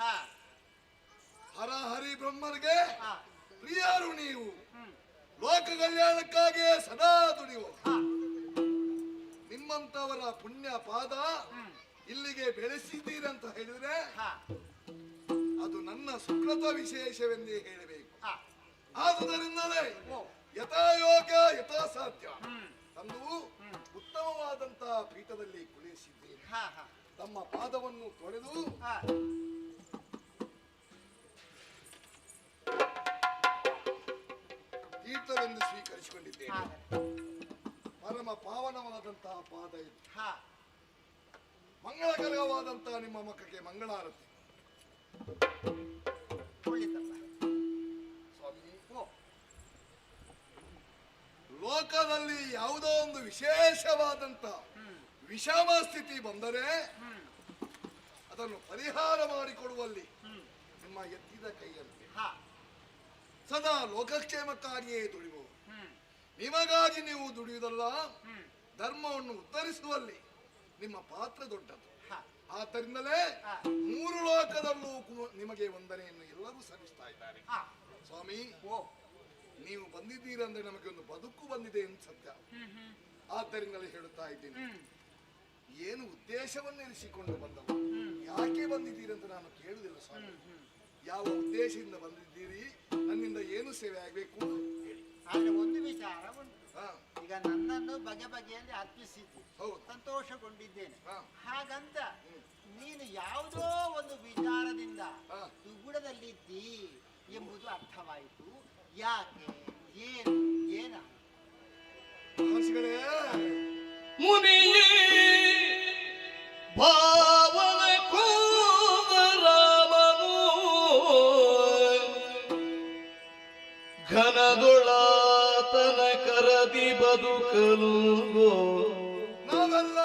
ಹರ ಹರಿ ಬ್ರಹ್ಮರಿಗೆ ಪ್ರಿಯರು ನೀವು. ಲೋಕ ಕಲ್ಯಾಣಕ್ಕಾಗಿ ಸದಾ ದುಡಿಯುವ ನಿಮ್ಮಂತವರ ಪುಣ್ಯ ಪಾದ ಇಲ್ಲಿಗೆ ಬೆಳೆಸಿದ್ದೀರಂತ ಹೇಳಿದ್ರೆ ಅದು ನನ್ನ ಸುಕೃತ ವಿಶೇಷವೆಂದೇ ಹೇಳಬೇಕು. ಆದುದರಿಂದಲೇ ಯಥಾಯೋಗ ಯಥಾಸಾಧ್ಯ ತಂದು ಉತ್ತಮವಾದಂತಹ ಪೀಠದಲ್ಲಿ ಕುಳಿಸಿದ್ದೇನೆ. ತಮ್ಮ ಪಾದವನ್ನು ತೊಳೆದು ತೀರ್ಥವೆಂದು ಸ್ವೀಕರಿಸಿಕೊಂಡಿದ್ದೇನೆ. ಪರಮ ಪಾವನವಾದಂತಹ ಪಾದ ಇದು. ಮಂಗಳಕರವಾದಂತಹ ನಿಮ್ಮ ಮುಖಕ್ಕೆ ಮಂಗಳಾರತಿ. ಸ್ವಾಮಿ, ಲೋಕದಲ್ಲಿ ಯಾವುದೋ ಒಂದು ವಿಶೇಷವಾದಂತ ವಿಷಮ ಸ್ಥಿತಿ ಬಂದರೆ ಅದನ್ನು ಪರಿಹಾರ ಮಾಡಿಕೊಡುವಲ್ಲಿ ನಿಮ್ಮ ಎತ್ತಿದ ಕೈಯಂತೆ ಸದಾ ಲೋಕಕ್ಷೇಮಕ್ಕಾಗಿಯೇ ದುಡಿಯುವುದು. ನಿಮಗಾಗಿ ನೀವು ದುಡಿಯುವುದಲ್ಲ, ಧರ್ಮವನ್ನು ಉದ್ಧರಿಸುವಲ್ಲಿ ನಿಮ್ಮ ಪಾತ್ರ ದೊಡ್ಡದು. ಆದ್ದರಿಂದಲೇ ಮೂರು ಲೋಕದಲ್ಲೂ ನಿಮಗೆ ವಂದನೆಯನ್ನು ಎಲ್ಲರೂ ಸಲ್ಲಿಸ್ತಾ ಇದ್ದಾರೆ. ಸ್ವಾಮಿ, ನೀವು ಬಂದಿದ್ದೀರಂದ್ರೆ ನಮಗೆ ಒಂದು ಬದುಕು ಬಂದಿದೆ ಎಂದು ಸತ್ಯ. ಆದ್ದರಿಂದಲೇ ಹೇಳುತ್ತಾ ಇದ್ದೀನಿ, ಏನು ಉದ್ದೇಶವನ್ನು ಇರಿಸಿಕೊಂಡು ಬಂದವರು, ಯಾಕೆ ಬಂದಿದ್ದೀರಂತ ನಾನು ಕೇಳುವುದಿಲ್ಲ ಸ್ವಾಮಿ. ಯಾವ ಉದ್ದೇಶದಿಂದ ಬಂದಿದ್ದೀರಿ, ನನ್ನಿಂದ ಏನು ಸೇವೆ ಆಗಬೇಕು ಹೇಳಿ. ಆದ್ರೆ ಒಂದು ವಿಚಾರ ಉಂಟು. ಈಗ ನನ್ನನ್ನು ಬಗೆ ಬಗೆಯಲ್ಲಿ ಅರ್ಪಿಸಿದ್ದು ಹೌದು. ಸಂತೋಷಗೊಂಡಿದ್ದೇನೆ. ಹಾ. ಹಾಗಂತ ನೀನು ಯಾವುದೋ ಒಂದು ವಿಚಾರದಿಂದ ದುಗುಡದಲ್ಲಿದ್ದಿ ಎಂಬುದು ಅರ್ಥವಾಯಿತು. ಯಾಕೆ, ಏನು, ಏನ? ಮಹರ್ಷಿಗಳೇ, ಮುನಿಯೇ ಭಾವನ ರಾಮನು ಘನದೊಳಾತನ ಕರದಿ ಬದುಕಲು ನಾವೆಲ್ಲ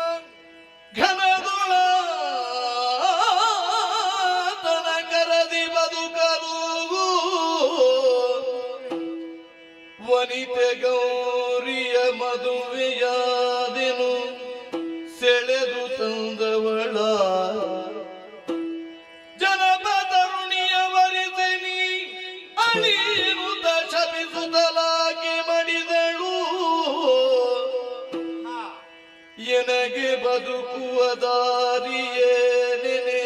ಘನದೊಳಾತನ ಕರದಿ ಬದುಕಲು ವನಿತೆ ಗೌರಿಯ ಮದುವೆಯಾದೆನು ಸೆಳೆದು ತಂದವಳ ಜನಪದರುಣಿಯ ವರಿಸನಿ ಅಳಿರುತ ಶಪಿಸುತ್ತಲಾಗಿ ಮಡಿದಳು. ಎನಗೆ ಬದುಕುವ ದಾರಿಯೇ ನೆನೆ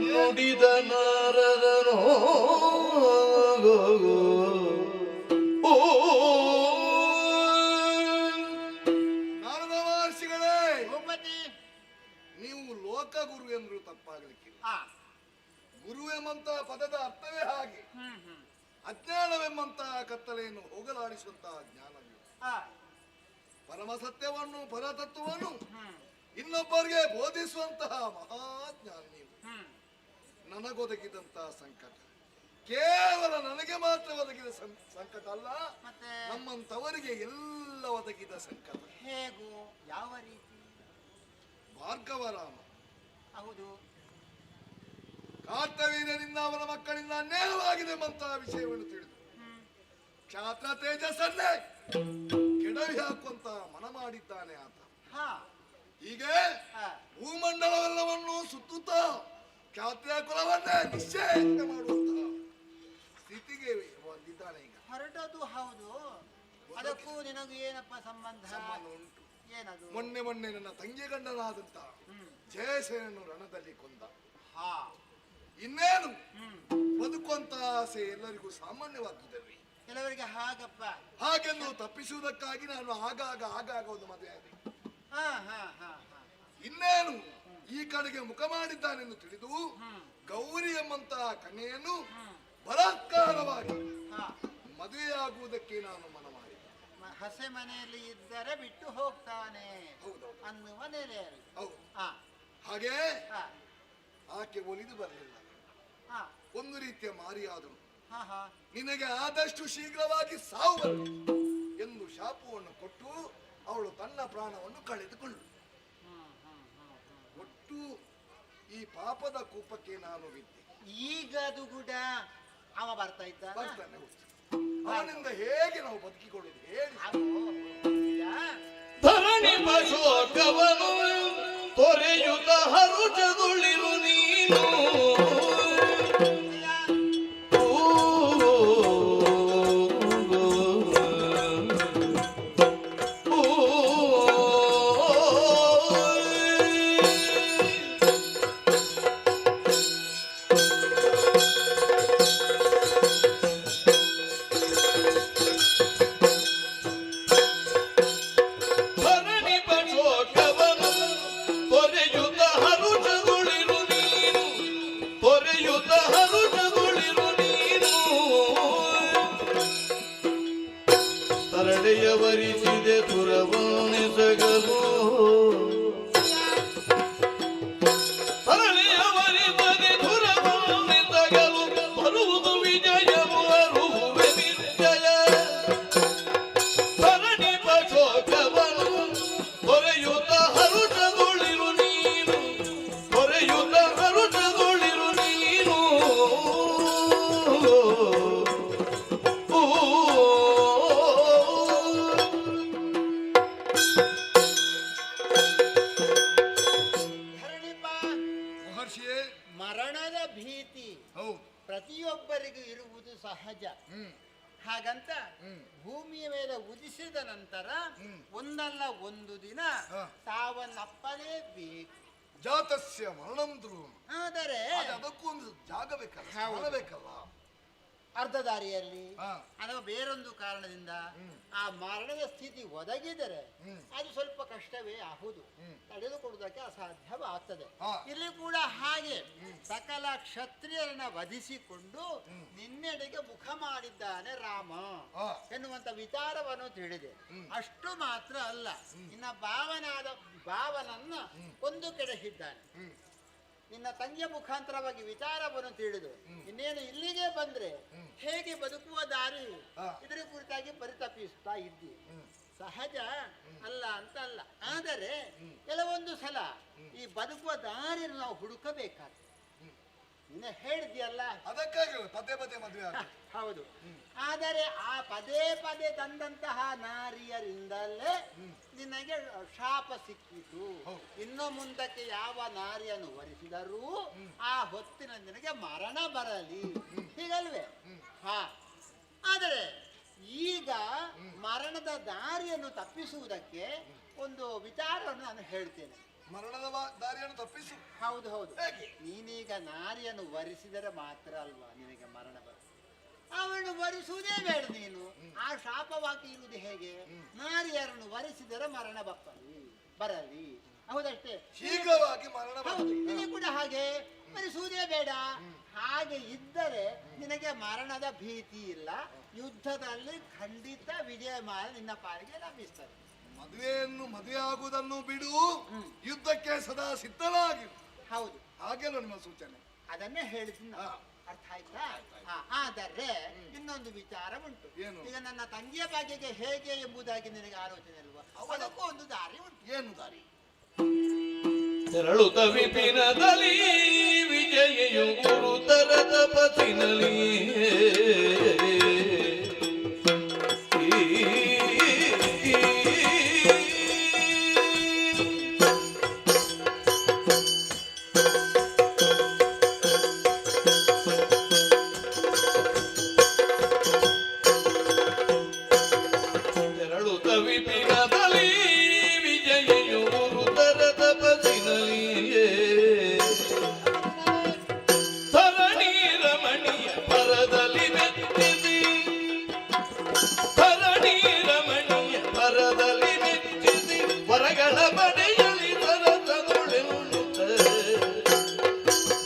ನುಡಿದ ನಾರದನೋ. ನಾರದ ಮಹರ್ಷಿಗಳೇ, ಭೂಪತಿ, ನೀವು ಲೋಕಗುರು ಎಂದ್ರು ತಪ್ಪಾಗಲಿಕ್ಕಿಲ್ಲ. ಗುರು ಎಂಬಂತ ಪದದ ಅರ್ಥವೇ ಹಾಗೆ. ಅಜ್ಞಾನವೆಂಬಂತಹ ಕತ್ತಲೆಯನ್ನು ಹೋಗಲಾಡಿಸುವಂತಹ ಜ್ಞಾನವು, ಪರಮ ಸತ್ಯವನ್ನು ಪರತತ್ವವನ್ನು ಇನ್ನೊಬ್ಬರಿಗೆ ಬೋಧಿಸುವಂತಹ ಮಹಾಜ್ಞಾನಿ ನೀವು. ನನಗೊದಗಿದಂತಹ ಸಂಕಟ ಕೇವಲ ನನಗೆ ಮಾತ್ರ ಒದಗಿದ ಸಂಕಟ ಅಲ್ಲ, ಮತ್ತೆ ನಮ್ಮಂತವರಿಗೆ ಎಲ್ಲ ಒದಗಿದ ಸಂಕಟ. ಹೇಗೂ ಯಾವ ರೀತಿ? ಭಾರ್ಗವರಾಮ ಹೌದು. ಕಾರ್ತವೀರ್ಯರಿಂದ ಅವನ ಮಕ್ಕಳಿಂದ ಅನ್ಯಾಯವಾಗಿದೆ ಎಂಬಂತಹ ವಿಷಯವನ್ನು ತಿಳಿದು ಕ್ಷಾತ್ರ ತೇಜಸ್ಸನ್ನೇ ಕೆಡವಿ ಹಾಕುವಂತ ಮನ ಮಾಡಿದ್ದಾನೆ ಆತ. ಹಾ ಹೀಗೆ ಹಾ. ಭೂಮಂಡಲವೆಲ್ಲವನ್ನು ಸುತ್ತುತ್ತಾ ಕ್ಷಾತ್ರಿಯ ಕುಲವನ್ನೇ ನಿಶ್ಚಯ ಮಾಡುವಂತಹ ಸ್ಥಿತಿಗೆ ಬಂದಿದ್ದಾನೆ ಈಗ. ಹೊರಟದು ಹೌದು. ಅದಕ್ಕೂ ನಿನಗೂ ಏನಪ್ಪ ಸಂಬಂಧ? ಸಂಬಂಧ ಉಂಟು. ಏನದು? ಮೊನ್ನೆ ನನ್ನ ತಂಗಿ ಗಂಡನಾದಂತ ಜಯಸೇನನ್ನು ರಣದಲ್ಲಿ ಕೊಂದ. ಹಾ. ಇನ್ನೇನು ಬದುಕುವಂತ ಆಸೆ ಎಲ್ಲರಿಗೂ ಸಾಮಾನ್ಯವಾದುದಲ್ವಿ. ಕೆಲವರಿಗೆ ಹಾಗಪ್ಪ. ಹಾಗೆಂದು ತಪ್ಪಿಸುವುದಕ್ಕಾಗಿ ನಾನು ಆಗಾಗ ಒಂದು ಮದುವೆ ಆದೆ. ಹಾ ಹಾ ಹಾ ಹಾ. ಇನ್ನೇನು ಈ ಕಡೆಗೆ ಮುಖ ಮಾಡಿದ್ದಾನೆಂದು ತಿಳಿದು ಗೌರಿ ಎಂಬಂತಹ ಕನ್ಯೆಯನ್ನು ಬಲಾತ್ಕಾರವಾಗಿ ಹಾ. ಮದುವೆಯಾಗುವುದಕ್ಕೆ ನಾನು ಮನ ಮಾಡಿದ್ದೆ. ಹಸೆ ಮನೆಯಲ್ಲಿ ಇದ್ದರೆ ಬಿಟ್ಟು ಹೋಗ್ತಾನೆ ಹೌದೌದು ಅನ್ನುವ ನೆಲೆಯಲ್ಲಿ. ಹೌದು. ಹಾ ಹಾಗೆ ಹಾ ಆಕೆ ಒಲಿದು ಬರಲಿಲ್ಲ. ಹಾ ಒಂದು ರೀತಿಯ ಮಾರಿಯಾದನು. ಹಾ ಹಾ. ನಿನಗೆ ಆದಷ್ಟು ಶೀಘ್ರವಾಗಿ ಸಾವು ಬರಲಿ ಎಂದು ಶಾಪವನ್ನು ಕೊಟ್ಟು ಅವಳು ತನ್ನ ಪ್ರಾಣವನ್ನು ಕಳೆದುಕೊಂಡಳು. ಒಟ್ಟು ಈ ಪಾಪದ ಕೂಪಕ್ಕೆ ನಾನು ಬಿದ್ದೆ. ಈಗ ಅದು ಕೂಡ ಅವ ಬರ್ತಾ ಇದ್ದಾನೆ. ಬರ್ತಾನೆ ಹೋಗ್ತಾನೆ. ಅವನಿಂದ ಹೇಗೆ ನಾವು ಬದುಕಿಕೊಳ್ಳುವುದು ಹೇಳಿ? ಧರಣಿ ಶೋಕವನು ತೊರೆಯುತ್ತ ಹರುಚದುಳಿರು ನೀನು. ತರಡೆಯವರಿಸಿದೆ ತುರವಣಿಸಗಲು ತರಡೆಯವರಿಸದೆ ತುರವಣಿಸಗಲು ಬರುವುದು ವಿಜಯವು ಅರುಹುವೆ ನಿರ್ಜಯ. ತರಣಿ ಶೋಕವನು ತೊರೆಯುತ್ತ ಹರುಟಗೊಳಿರು ನೀನು, ತೊರೆಯುತ್ತ ಹರುಟಗೊಳಿರು ನೀನು. ಮರಣದ ಭೀತಿ ಪ್ರತಿಯೊಬ್ಬರಿಗೂ ಇರುವುದು ಸಹಜ. ಹಾಗಂತ ಭೂಮಿಯ ಮೇಲೆ ಉದಿಸಿದ ನಂತರ ಒಂದಲ್ಲ ಒಂದು ದಿನ ಸಾವನ್ನಪ್ಪಲೇಬೇಕು. ಜಾತಸ್ಯ ಮರಣಂ ಧ್ರುವ. ಆದರೆ ಅದಕ್ಕೂ ಒಂದು ಜಾಗ ಬೇಕಲ್ಲ, ಸ್ಥಾನ ಬೇಕಲ್ಲ. ಅರ್ಧ ದಾರಿಯಲ್ಲಿ ಹಾ. ಅಥವಾ ಬೇರೊಂದು ಕಾರಣದಿಂದ ಆ ಮರಣದ ಸ್ಥಿತಿ ಒದಗಿದರೆ ಅದು ಸ್ವಲ್ಪ ಕಷ್ಟವೇ ಆಹುದು, ತಡೆದುಕೊಳ್ಳುವುದಕ್ಕೆ ಅಸಾಧ್ಯವಾಗ್ತದೆ. ಹಾ. ಇಲ್ಲಿ ಕೂಡ ಹಾಗೆ ಸಕಲ ಕ್ಷತ್ರಿಯರನ್ನ ವಧಿಸಿಕೊಂಡು ನಿನ್ನೆಡೆಗೆ ಮುಖ ಮಾಡಿದ್ದಾನೆ ರಾಮ ಹಾ. ಎನ್ನುವಂತ ವಿಚಾರವನ್ನು ತಿಳಿದೆ. ಅಷ್ಟು ಮಾತ್ರ ಅಲ್ಲ, ಇನ್ನ ಭಾವನನ್ನ ಒಂದು ಕೆಡಹಿದ್ದಾನೆ. ನಿನ್ನ ತಂಗಿಯ ಮುಖಾಂತರವಾಗಿ ವಿಚಾರವನ್ನು ತಿಳಿದು ಇನ್ನೇನು ಇಲ್ಲಿಗೆ ಬಂದ್ರೆ ಹೇಗೆ ಬದುಕುವ ದಾರಿ ಇದರ ಕುರಿತಾಗಿ ಪರಿತಪಿಸ್ತಾ ಇದ್ದಿ. ಸಹಜ ಅಲ್ಲ ಅಂತ ಅಲ್ಲ, ಆದರೆ ಕೆಲವೊಂದು ಸಲ ಈ ಬದುಕುವ ದಾರಿಯನ್ನು ನಾವು ಹುಡುಕಬೇಕಾಗ್ತದೆ. ನಿನ್ನ ಹೇಳಿದ್ಯಲ್ಲ, ಅದಕ್ಕಾಗಿ ಪದೇ ಪದೇ ಮದುವೆ ಆಗ. ಹೌದು. ಆದರೆ ಆ ಪದೇ ಪದೇ ತಂದಂತಹ ನಾರಿಯರಿಂದಲೇ ನಿನಗೆ ಶಾಪ ಸಿಕ್ಕಿತು. ಇನ್ನು ಮುಂದಕ್ಕೆ ಯಾವ ನಾರಿಯನ್ನು ವರಿಸಿದರೂ ಆ ಹೊತ್ತಿನ ನಿನಗೆ ಮರಣ ಬರಲಿ, ಹೀಗಲ್ವೇ? ಹಾ. ಆದರೆ ಈಗ ಮರಣದ ದಾರಿಯನ್ನು ತಪ್ಪಿಸುವುದಕ್ಕೆ ಒಂದು ವಿಚಾರವನ್ನು ನಾನು ಹೇಳ್ತೇನೆ. ಮರಣದ ದಾರಿಯನ್ನು ತಪ್ಪಿಸು. ಹೌದು ಹೌದು. ನೀನೀಗ ನಾರಿಯನ್ನು ವರಿಸಿದರೆ ಮಾತ್ರ ಅಲ್ವಾ ನಿನಗೆ ಮರಣ ಬರ್ತದೆ. ಅವನು ವರಿಸುವುದೇ ಬೇಡ ನೀನು. ಆ ಶಾಪವಾಗಿ ಇರುವುದು ಹೇಗೆ? ನಾರಿಯರನ್ನು ವರಿಸಿದರೆ ಮರಣ ಬರಲಿ, ಹೌದಷ್ಟೇ. ಶೀಘ್ರವಾಗಿ ಮರಣ ಹೌದು, ನಿನಗೆ ಕೂಡ ಹಾಗೆ ವರಿಸುವುದೇ ಬೇಡ. ಹಾಗೆ ಇದ್ದರೆ ನಿನಗೆ ಮರಣದ ಭೀತಿ ಇಲ್ಲ. ಯುದ್ಧದಲ್ಲಿ ಖಂಡಿತ ವಿಜಯ ನಿನ್ನ ಪಾಲಿಗೆ ಲಭಿಸ್ತದೆ. ಮದುವೆ ಆಗುವುದನ್ನು ಬಿಡು, ಯುದ್ಧಕ್ಕೆ ಸದಾ ಸಿದ್ಧನಾಗಿರು. ಹೌದು, ಹಾಗೆಲ್ಲ ನಿಮ್ಮ ಸೂಚನೆ. ಅದನ್ನೇ ಹೇಳ್ತೀನಿ. ಅರ್ಥ ಆಯ್ತಾ? ಆದರೆ ಇನ್ನೊಂದು ವಿಚಾರ ಉಂಟು. ಏನು? ಈಗ ನನ್ನ ತಂಗಿಯ ಬಗೆಗೆ ಹೇಗೆ ಎಂಬುದಾಗಿ ನಿನಗೆ ಆಲೋಚನೆ ಅಲ್ವಾ? ಅದಕ್ಕೂ ಒಂದು ದಾರಿ ಉಂಟು. ಏನು ದಾರಿ? ತೆರಳುತ್ತ ವಿಪಿನದಲ್ಲಿ ವಿಜಯೆಯು ಗುರುತರ ತಪಸ್ಸಿನಲ್ಲಿ ತೆರಳುತ್ತ ವಿಪಿನದಲ್ಲಿ ವಿಜಯೆಯು ಗುರುತರ ತಪಸ್ಸಿನಲ್ಲಿಯೇ ಧರಣಿ ರಮಣೀಯ ಪರದಲ್ಲಿ ಮೆಚ್ಚಿಸಿ ಧರಣಿ ರಮಣೀಯ ಪರದಲ್ಲಿ ಮೆಚ್ಚಿಸಿ ವರಗಳ ಬಡೆಯಲಿ ಸರಸಗೊಳ್ಳುತ್ತ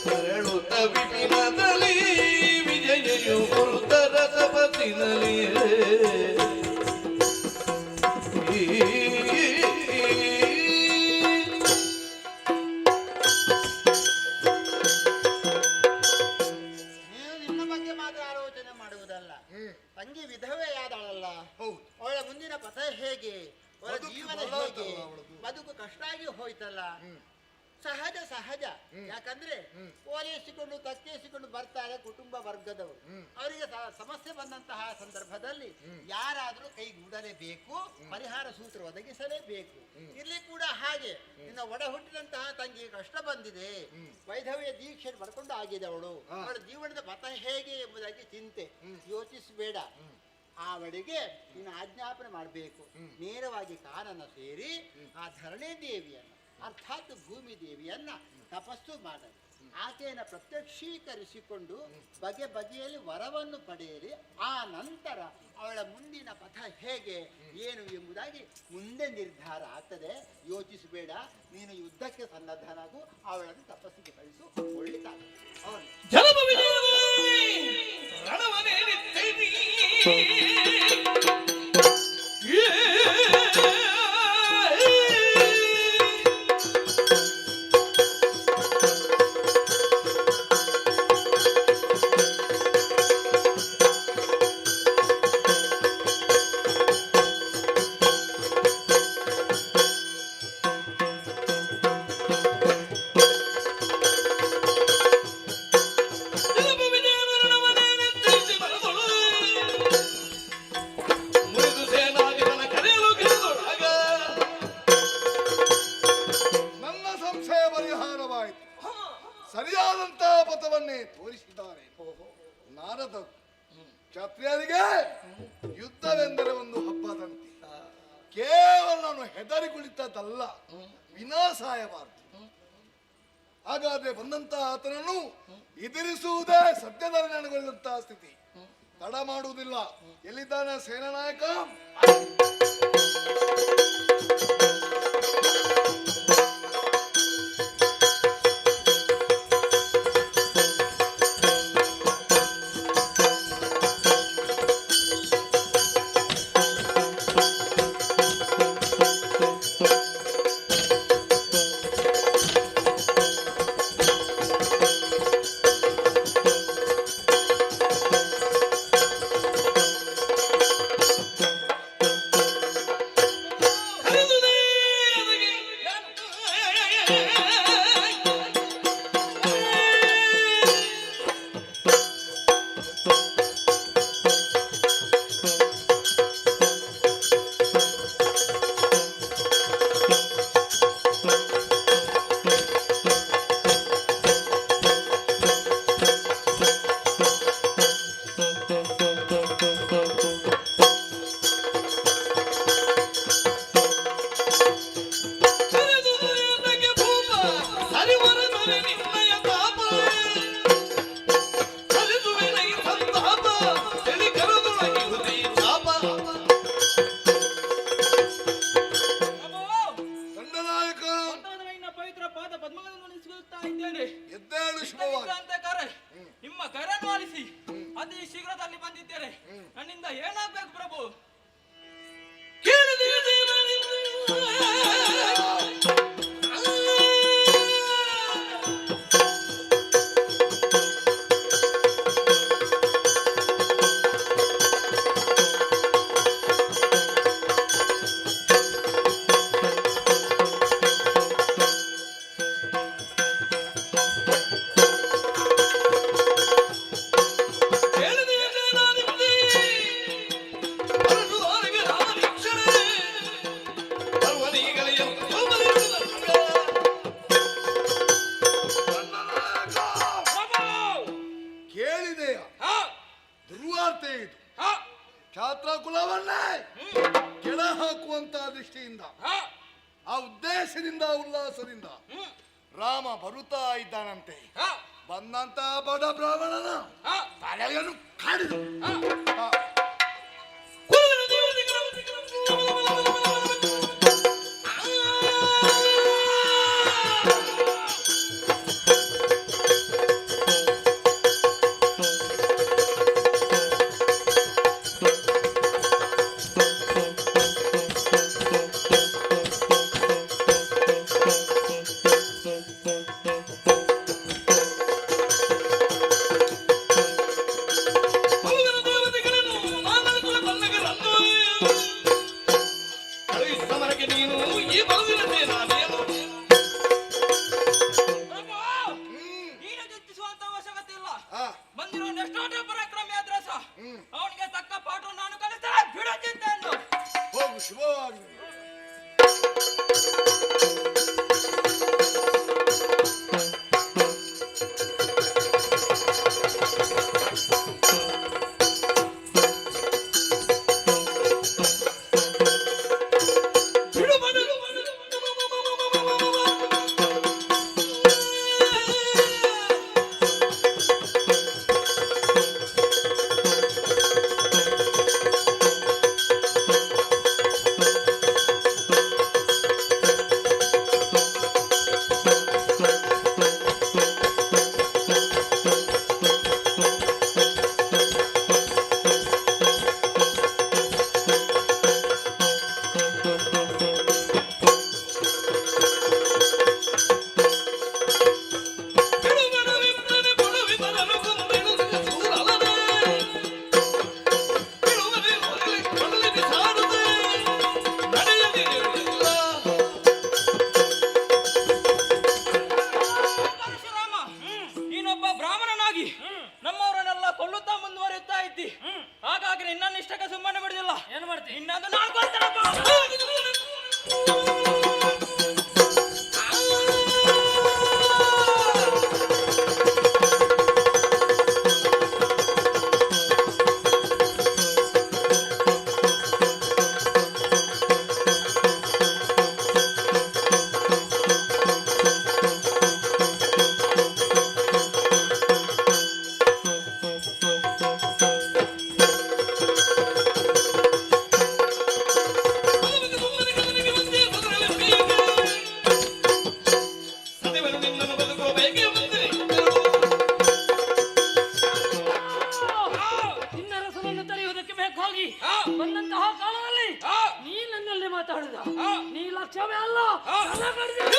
ತೆರಳುತ್ತ ವಿಪಿನದಲ್ಲಿ ವಿಜಯೆಯು ಗುರುತರ ತಪಸ್ಸಿನಲ್ಲಿಯೇ ನೀನು ನಿನ್ನ ಬಗ್ಗೆ ಮಾತ್ರ ಆಲೋಚನೆ ಮಾಡುವುದಲ್ಲ. ತಂಗಿ ವಿಧವೆಯಾದಳಲ್ಲ, ಹೌದು. ಅವಳ ಮುಂದಿನ ಪಥ ಹೇಗೆ, ಅವಳ ಬದುಕು ಜೀವನ ಬದಲಾಯ್ತಲ್ಲ ಹೇಗೆ, ಅವಳದು. ಬದುಕು ಕಷ್ಟ ಆಗಿ ಹೋಯ್ತಲ್ಲ. ಸಹಜ. ಯಾಕಂದ್ರೆ ಓಲೈಸಿಕೊಂಡು ತಕ್ಕೇಸಿಕೊಂಡು ಬರ್ತಾರೆ ಕುಟುಂಬ ವರ್ಗದವರು. ಅವರಿಗೆ ಸಮಸ್ಯೆ ಬಂದಂತಹ ಸಂದರ್ಭದಲ್ಲಿ ಯಾರಾದ್ರೂ ಕೈಗೂಡಲೇಬೇಕು, ಪರಿಹಾರ ಸೂತ್ರ ಒದಗಿಸಲೇಬೇಕು. ಇಲ್ಲಿ ಕೂಡ ಹಾಗೆ ನಿನ್ನ ಒಡ ಹುಟ್ಟಿದಂತಹ ತಂಗಿ ಕಷ್ಟ ಬಂದಿದೆ, ವೈಧವ್ಯ ದೀಕ್ಷೆ ಬರ್ಕೊಂಡು ಆಗಿದೆ ಅವಳು, ಅವಳ ಜೀವನದ ಪಥ ಹೇಗೆ ಎಂಬುದಾಗಿ ಚಿಂತೆ, ಯೋಚಿಸಬೇಡ. ಅವಳಿಗೆ ನೀನು ಆಜ್ಞಾಪನೆ ಮಾಡಬೇಕು. ನೇರವಾಗಿ ಕಾನನ ಸೇರಿ ಆ ಧರಣಿ ದೇವಿಯನ್ನ ಅರ್ಥಾತ್ ಭೂಮಿ ದೇವಿಯನ್ನ ತಪಸ್ಸು ಮಾಡಲಿ. ಆಕೆಯನ್ನು ಪ್ರತ್ಯಕ್ಷೀಕರಿಸಿಕೊಂಡು ಬಗೆ ಬಗೆಯಲ್ಲಿ ವರವನ್ನು ಪಡೆಯಲಿ. ಆ ನಂತರ ಅವಳ ಮುಂದಿನ ಪಥ ಹೇಗೆ ಏನು ಎಂಬುದಾಗಿ ಮುಂದೆ ನಿರ್ಧಾರ ಆಗ್ತದೆ. ಯೋಚಿಸಬೇಡ, ನೀನು ಯುದ್ಧಕ್ಕೆ ಸನ್ನದ್ಧನಾಗು, ಅವಳನ್ನು ತಪಸ್ಸಿಗೆ ಕಳಿಸು, ಒಳ್ಳಿತಾಗಲಿ. ಅವನು ಜಲಮ ವಿಜಯವೇ ರಣವನೇನಿತ್ತೈರಿ ನನ್ನ ಸಂಶಯ ಪರಿಹಾರವಾಯಿತು. ಸರಿಯಾದಂತಹ ಪಥವನ್ನೇ ತೋರಿಸಿದ್ದಾರೆ ನಾರದರು. ಕ್ಷತ್ರಿಯರಿಗೆ ಯುದ್ಧವೆಂದರೆ ಒಂದು ಹಬ್ಬದಂತೆ. ಕೇವಲ ನಾನು ಹೆದರಿ ಕುಳಿತದ್ದಲ್ಲ, ವಿನಾಶಾಯವಾದ. ಹಾಗಾದ್ರೆ ಬಂದಂತಹ ಆತನನ್ನು ಎದುರಿಸುವುದೇ ಸದ್ಯದಲ್ಲಿ ನನಗೊಳ್ಳುವಂತಹ ಸ್ಥಿತಿ. ತಡ ಮಾಡುವುದಿಲ್ಲ. ಎಲ್ಲಿದ್ದಾನೆ ಸೇನಾನಾಯಕ? ಕೆಳ ಹಾಕುವಂತ ದೃಷ್ಟಿಯಿಂದ ಹಾ, ಆ ಉದ್ದೇಶದಿಂದ ಉಲ್ಲಾಸದಿಂದ ರಾಮ ಬರುತ್ತಾ ಇದ್ದಾನಂತೆ. ಹಾ, ಬಂದಂತ ಬಡ ಬ್ರಾಹ್ಮಣನ ಹಾ, ತಲೆಯನ್ನು ಕಾಡಿದ. ಹಾ. ಸಮರಕ್ಕೆ ನೀನು ಈ ಬಲವಿಲ್ಲದೆ ನಾನೇನು ನೀನು ಚಿಂತಿಸುವಂತ ಅವಶ್ಯಕತೆ ಇಲ್ಲ. ಆ, ಬಂದಿರೋ ಎಷ್ಟೋಟ ಪರಾಕ್ರಮಿ ಆದ್ರೆ ಸಹ ಅವನಿಗೆ ತಕ್ಕ ಪಾಠ ನಾನು ಕಲಿಸ್ತೇನೆ. ಬಿಡು ಚಿಂತೆಯನ್ನು. ಹೋಗು, ಶುಭವಾಗಲಿ. ಬಿಡು ಬದಲು ಪರಶುರಾಮ, ನೀನೊಬ್ಬ ಬ್ರಾಹ್ಮಣನಾಗಿ ನಮ್ಮವರನ್ನೆಲ್ಲ ಕೊಲ್ಲುತ್ತಾ ಮುಂದುವರಿಯುತ್ತಾ ಇದ್ದಿ. ಹಾಗಾಗಿ ನಿನ್ನನ್ನು ಇಷ್ಟಕ್ಕೆ ಸುಮ್ಮನೆ ಬಿಡುದಿಲ್ಲ. ಏನು ಮಾಡ್ತೀನಿ? ಇನ್ನೊಂದು ನಾನು ಕೊಲ್ತೇನಪ್ಪ. ಸದೆವರು ನಿನ್ನನ್ನು ಬದುಕಬೇಕೆ ಮುಂದೆ ನಿನ್ನ ರಸವನ್ನು ತರೆಯುವುದಕ್ಕೆ ಬೇಕಾಗಿ ಬಂದಂತಹ ಕಾಲದಲ್ಲಿ ನೀ ನನ್ನಲ್ಲಿ ಮಾತಾಡುದ ನೀ ಲಕ್ಷ್ಯವೇ ಅಲ್ಲ. ತಲೆ ಕಡ್ದು.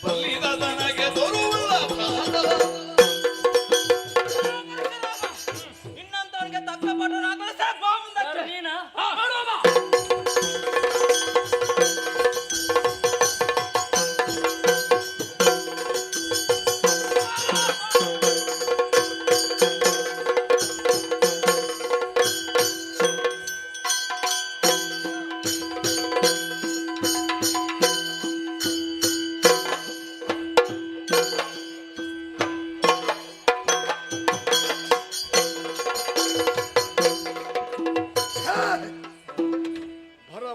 ಬಲ್ಲಿದ ತನಗೆ ದೊರುವುಳ್ಳ ಪ್ರಾಣ ಇನ್ನಂತವನಿಗೆ ತಕ್ಕ ಪಾಠ ನಾನು ಕಲಿಸ್ತೇನೆ. ಬಾ ಮುಂದಕ್ಕೆ. ನೀನ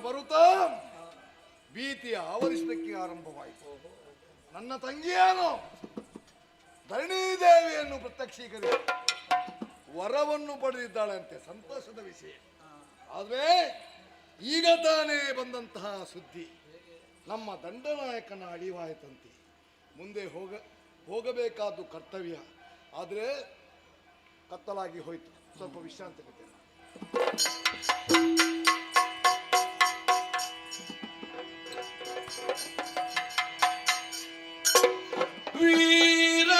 ಬರುತ್ತಾ ಭೀತಿ ಆವರಿಸಲಿಕ್ಕೆ ಆರಂಭವಾಯಿತು. ನನ್ನ ತಂಗಿಯಾನು ಧರಣಿದೇವಿಯನ್ನು ಪ್ರತ್ಯಕ್ಷೀಕರಿಸಿ ವರವನ್ನು ಪಡೆದಿದ್ದಾಳಂತೆ. ಸಂತೋಷದ ವಿಷಯ. ಆದ್ರೆ ಈಗ ತಾನೇ ಬಂದಂತಹ ಸುದ್ದಿ ನಮ್ಮ ದಂಡನಾಯಕನ ಅಡಿವಾಯಿತಂತೆ. ಮುಂದೆ ಹೋಗಬೇಕಾದ್ದು ಕರ್ತವ್ಯ. ಆದರೆ ಕತ್ತಲಾಗಿ ಹೋಯಿತು. ಸ್ವಲ್ಪ ವಿಶ್ರಾಂತಿ ಕೊಟ್ಟೆ. ವೀರ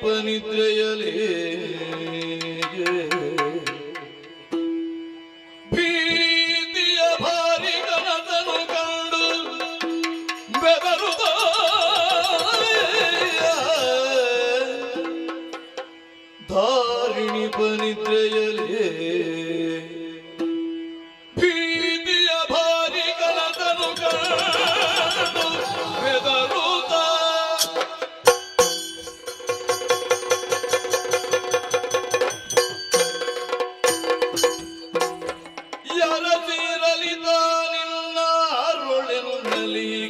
ನಿದ್ರೆಯಲೇ ಭೀತಿಯ ಭಾರಿ ಕನಸನು ಕಂಡು ಬೆದರುದ ಧಾರಿಣಿ ಪನಿದ್ರೆಯಲೇ ಭೀತಿಯ ಭಾರಿ ಕನಸನು ಕಂಡು ಬೆದರುದ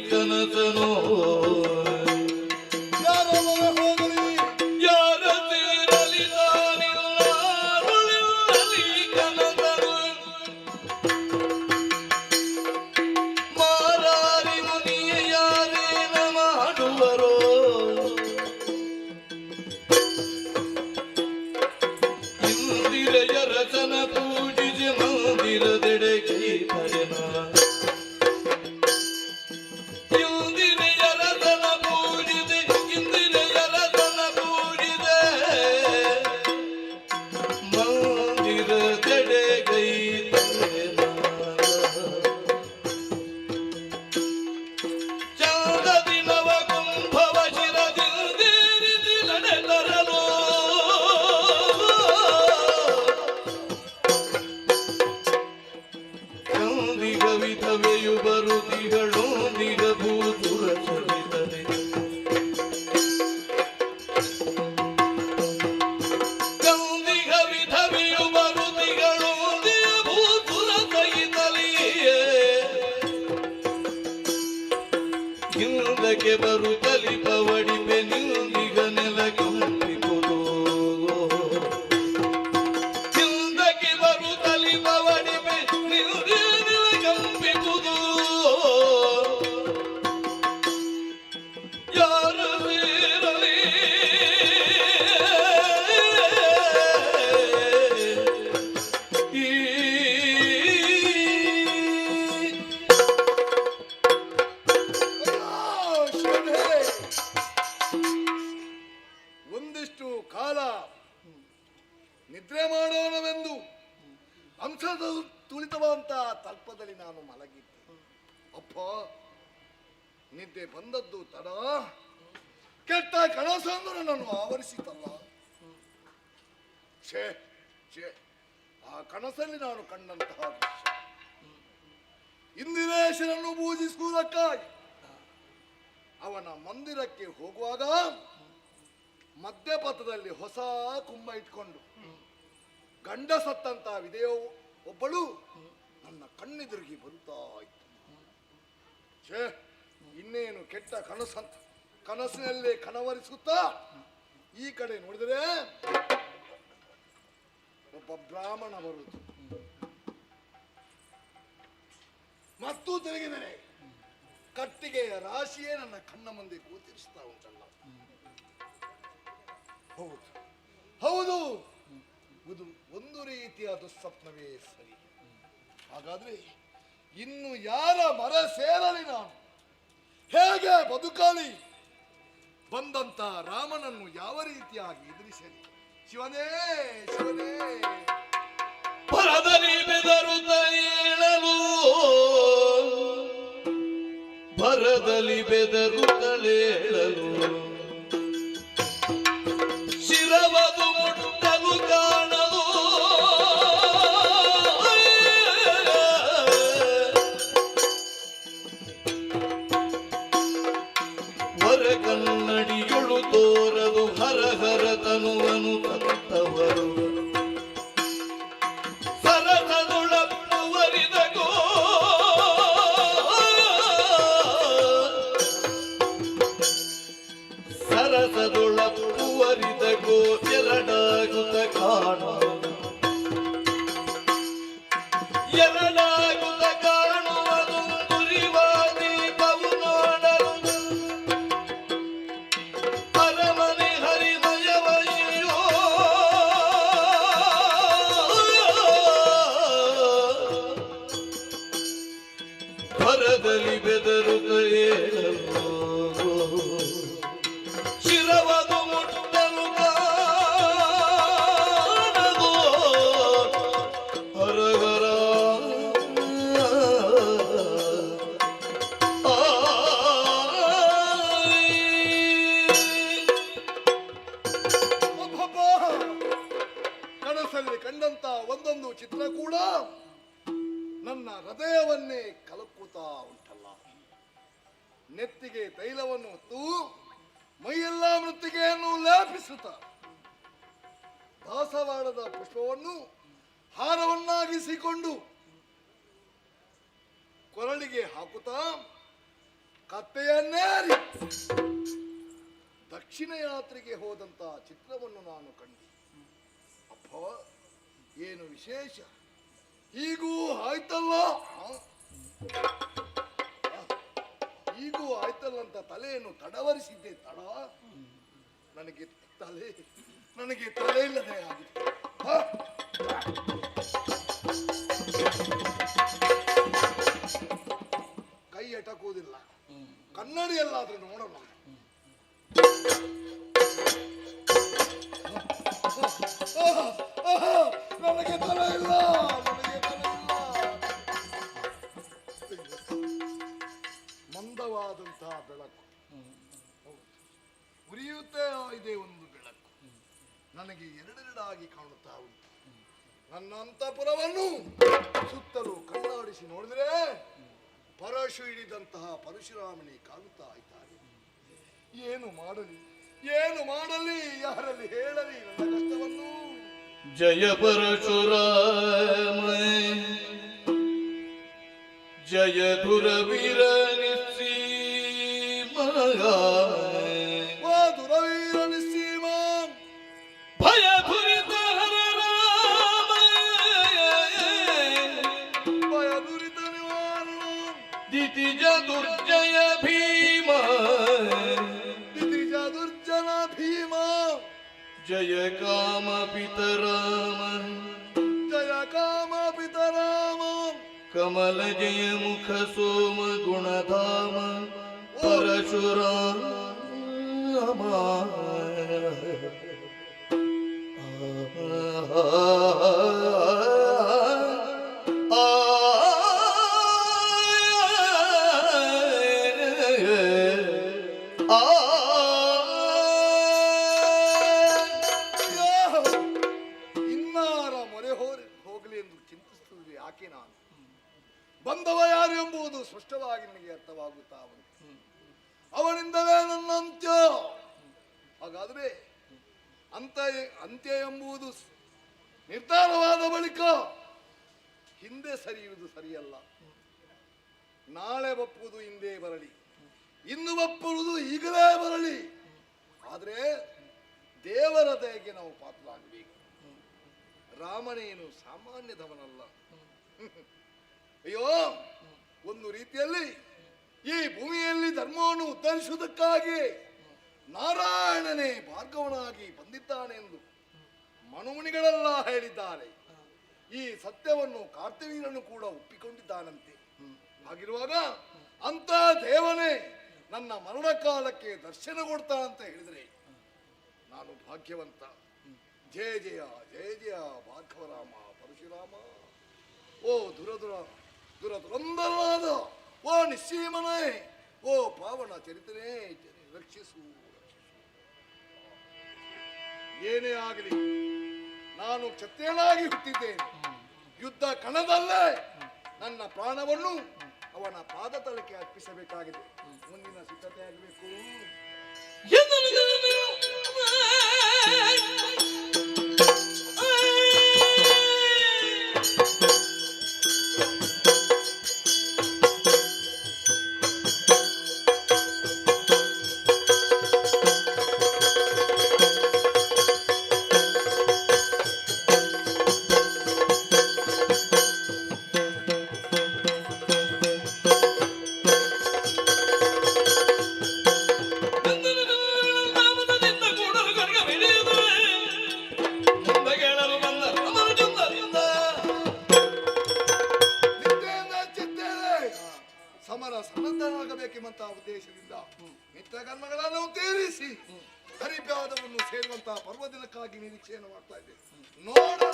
ಕನಸನೋ ಯಾರ ಹೋಗಲಿ ಯಾರ ತೀರಲಿದಾನಿಲ್ಲರುಳಿನಲ್ಲಿ ಕನಸನು ಮಾರಾರಿ ಮುನಿಯ ಯಾರೇನ ಮಾಡುವರೋ ಇಂದಿರೆಯ ರಚನ ಪೂಜಿಸಿ ಮಂದಿರದೆಡೆ ಕೈ ಪಯನ ವಿಧವೆಯು ಬರುತಿಗಳೊಂದಿಗ ಭೂತುರ ಸಹಿತದೆ ಗೌಂದಿಗ ವಿಧವೆಯು ಬರುತಿಗಳೊಂದಿಗ ಭೂತುರ ಸಹಿತಲಿಯೇ ಹಿಂದಕ್ಕೆ ಬರುತ್ತಲಿ ಪವಡಿಪೆ ನಿಂದಿಗ ನೆಲಗುಂಪಿಪುದು ಹಿಂದಕ್ಕೆ ಬರುತ್ತಲಿ ಪವಡಿಪೆ ನಿಂದಿಗ ಕಂಪಿದುದು ಯಾರು ಇರಲಿ ಈ ಒಂದಿಷ್ಟು ಕಾಲ ನಿದ್ರೆ ಮಾಡೋಣವೆಂದು ಅಂಶದ ತುಳಿತವಂತ ತಲ್ಪದಲ್ಲಿ ನಾನು ಮಲಗಿದ್ದೆ. ಅಪ್ಪ ನಿದ್ದೆ ಬಂದದ್ದು ತಡ, ಕೆಟ್ಟ ಕನಸನ್ನು ನನ್ನನ್ನು ಆವರಿಸಿತಲ್ಲ. ಛೇ ಛೇ, ಆ ಕನಸಲ್ಲಿ ನಾನು ಕಂಡಂತಹ ದೃಶ್ಯ ಇಂದಿರೇಶನನ್ನು ಪೂಜಿಸುವುದಕ್ಕಾಗಿ ಅವನ ಮಂದಿರಕ್ಕೆ ಹೋಗುವಾಗ ಮಧ್ಯಪಥದಲ್ಲಿ ಹೊಸ ಕುಂಭ ಇಟ್ಕೊಂಡು ಗಂಡ ಸತ್ತಂತ ವಿದೆಯೋ ಒಬ್ಬಳು ನನ್ನ ಕಣ್ಣೆದುರಿಗೆ ಬರುತ್ತಾ ಇತ್ತು. ಛೇ, ಇನ್ನೇನು ಕೆಟ್ಟ ಕನಸಂತ ಕನಸಿನಲ್ಲೇ ಕನವರಿಸುತ್ತಾ ಈ ಕಡೆ ನೋಡಿದರೆ ಒಬ್ಬ ಬ್ರಾಹ್ಮಣ ಬರುವುದು. ಮತ್ತು ತಿರುಗಿದರೆ ಕಟ್ಟಿಗೆಯ ರಾಶಿಯೇ ನನ್ನ ಕಣ್ಣ ಮುಂದೆ ಗೋಚರಿಸ್ತಾ ಉಂಟಲ್ಲ. ಹೌದು ಹೌದು, ಇದು ಒಂದು ರೀತಿಯ ದುಸ್ವಪ್ನವೇ ಸರಿ. ಹಾಗಾದ್ರೆ ಇನ್ನು ಯಾರ ಮರ ಸೇರಲಿ, ನಾನು ಹೇಗೆ ಬದುಕಲಿ? ಬಂದಂತ ರಾಮನನ್ನು ಯಾವ ರೀತಿಯಾಗಿ ಎದುರಿಸಲಿ? ಶಿವನೇ ಶಿವನೇ, ಭರದಲ್ಲಿ ಬೆದರುತ್ತ ಏಳಲು ಭರದಲ್ಲಿ ಬೆದರುತ್ತಲೇಳಲು ಶಿರವದು ಮುಟ್ಟಲು ಕಾಣಲು ಹೊರ ಕನ್ನಡಿಗಳು ತೋರದು ಹರ ಹರ ತನುವನು ತತ್ತವರು ಸರಸದುಳಪ್ಪುವರಿದಗೋ ಸರಸದುಳಪ್ಪುವರಿದಗೋ ಎರಡಾಗುತ್ತ ಕಾಣುವುದು ಎರಡಾಗುತ್ತ ಕಾಣುವುದು ತುರಿವಾದಿ ಕವು ನೋಡಲು ಅರಮನೆ ನೆತ್ತಿಗೆ ತೈಲವನ್ನು ಹೊತ್ತು ಮೈಯೆಲ್ಲ ಮೃತ್ತಿಗೆಯನ್ನು ಲೇಪಿಸುತ್ತ ದಾಸವಾಳದ ಪುಷ್ಪವನ್ನು ಹಾರವನ್ನಾಗಿಸಿಕೊಂಡು ಕೊರಳಿಗೆ ಹಾಕುತ್ತಾ ಕತ್ತೆಯನ್ನೇರಿ ದಕ್ಷಿಣ ಯಾತ್ರೆಗೆ ಹೋದಂತ ಚಿತ್ರವನ್ನು ನಾನು ಕಂಡೆ. ಅಪ್ಪ, ಏನು ವಿಶೇಷ, ಹೀಗೂ ಆಯ್ತಲ್ಲ ಹೀಗೂ ಆಯ್ತಲ್ಲ ಅಂತ ತಲೆಯನ್ನು ತಡವರಿಸಿದ್ದೆ. ತಡ ನನಗೆ ತಲೆ ಇಲ್ಲದೆ ಆಗಿದೆ. ಕೈ ಎಟಕುವುದಿಲ್ಲ, ಕನ್ನಡಿಯಲ್ಲಾದ್ರೂ ನೋಡೋಣ. ನನಗೆ ತಲೆ ಇಲ್ಲ, ಮಂದವಾದಂತಹ ಬೆಳಕು ಉರಿಯುತ್ತಾ ಇದೆ. ಒಂದು ಬೆಳಕು ನನಗೆ ಎರಡೆರಡಾಗಿ ಕಾಣುತ್ತಾ ಉಂಟು. ನನ್ನ ಅಂತಃಪುರವನ್ನು ಸುತ್ತಲೂ ಕಣ್ಣಾಡಿಸಿ ನೋಡಿದ್ರೆ ಪರಶು ಹಿಡಿದಂತಹ ಪರಶುರಾಮನಿ ಕಾಣುತ್ತಾ ಇದ್ದಾರೆ. ಏನು ಮಾಡಲಿ, ಯಾರಲ್ಲಿ ಹೇಳಲಿ ನನ್ನ ಕಷ್ಟವನ್ನು? ಜಯ ಪರಶುರಾಮ ಜಯ ದುರವೀರ ನಿಸ್ಸೀಮ ದುರವೀರ ನಿಸ್ಸೀಮ ಭಯ ದುರಿತ ಹರ ರಾಮ ಭಯ ದುರಿತ ನಿವಾರಣ ದಿತಿಜ ದುರ್ಜಯ ಭೀಮ ದುರ್ಜನ ಭೀಮ ಜಯ ಕಾಮ ಪಿತರಾಮ ಕಮಲ ಜಯ ಮುಖ ಸೋಮ ಗುಣಧಾಮ ಪರಶುರಾಮ ಬಂದವ ಯಾರು ಎಂಬುದು ಸ್ಪಷ್ಟವಾಗಿ ನನಗೆ ಅರ್ಥವಾಗುತ್ತಾ ಉಂಟು. ಅವನಿಂದಲೇ ನನ್ನ ಅಂತ್ಯ. ಹಾಗಾದ್ರೆ ಅಂತ್ಯ ಎಂಬುದು ನಿರ್ಧಾರವಾದ ಬಳಿಕ ಹಿಂದೆ ಸರಿಯುವುದು ಸರಿಯಲ್ಲ. ನಾಳೆ ಬಪ್ಪುವುದು ಹಿಂದೆ ಬರಲಿ, ಇನ್ನು ಬಪ್ಪುವುದು ಈಗಲೇ ಬರಲಿ. ಆದರೆ ದೇವರ ದಯೆಗೆ ನಾವು ಪಾತ್ರರಾಗಬೇಕು. ರಾಮನೇನು ಸಾಮಾನ್ಯದವನಲ್ಲ. ಅಯ್ಯೋ, ಒಂದು ರೀತಿಯಲ್ಲಿ ಈ ಭೂಮಿಯಲ್ಲಿ ಧರ್ಮವನ್ನು ಉದ್ಧರಿಸುವುದಕ್ಕಾಗಿ ನಾರಾಯಣನೇ ಭಾರ್ಗವನಾಗಿ ಬಂದಿದ್ದಾನೆ ಎಂದು ಮನುಮುನಿಗಳೆಲ್ಲ ಹೇಳಿದ್ದಾರೆ. ಈ ಸತ್ಯವನ್ನು ಕಾರ್ತಿವೀರನು ಕೂಡ ಒಪ್ಪಿಕೊಂಡಿದ್ದಾನಂತೆ. ಹಾಗಿರುವಾಗ ಅಂತ ದೇವನೇ ನನ್ನ ಮರಣ ಕಾಲಕ್ಕೆ ದರ್ಶನ ಕೊಡ್ತಾನಂತ ಹೇಳಿದರೆ ನಾನು ಭಾಗ್ಯವಂತ. ಜಯ ಜಯ ಜಯ ಜಯ ಭಾರ್ಗವರಾಮ ಪರಶುರಾಮ. ಓ ದುರದುರಂದರಾದ ಓ ನಿಸ್ಸೀಮನೇ, ಓ ಪಾವನ ಚರಿತನೇ, ರಕ್ಷಿಸು. ಏನೇ ಆಗಲಿ, ನಾನು ಕ್ಷತ್ರಿಯನಾಗಿ ಹುಟ್ಟಿದ್ದೇನೆ. ಯುದ್ಧ ಕಣದಲ್ಲೇ ನನ್ನ ಪ್ರಾಣವನ್ನು ಅವನ ಪಾದ ತಳಕ್ಕೆ ಅರ್ಪಿಸಬೇಕಾಗಿದೆ. ಮುಂದಿನ ಸಿದ್ಧತೆ ಆಗಬೇಕು. ಸನ್ನದ್ಧನಾಗಬೇಕೆಂಬಂತಹ ಉದ್ದೇಶದಿಂದ ನಿತ್ಯ ಕರ್ಮಗಳನ್ನು ತೀರಿಸಿ ಹರಿಪಾದವನ್ನು ಸೇರುವಂತಹ ಪರ್ವದಿನಕ್ಕಾಗಿ ನಿರೀಕ್ಷೆಯನ್ನು ಮಾಡ್ತಾ ಇದ್ದೇವೆ. ನೋಡೋಣ.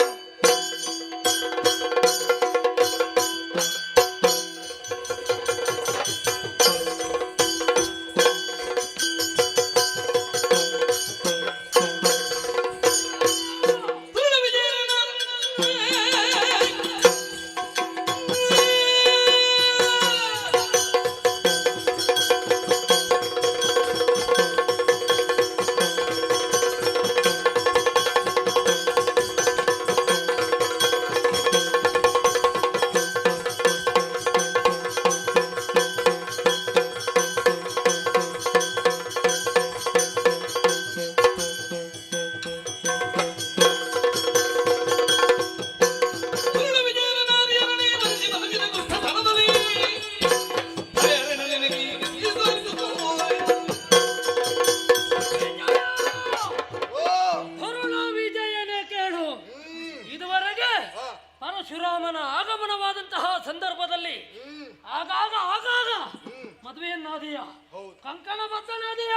ಮದುವೆಯನ್ನಾದೆಯ, ಹೌದು. ಕಂಕಣಬದ್ಧನಾದೆಯ,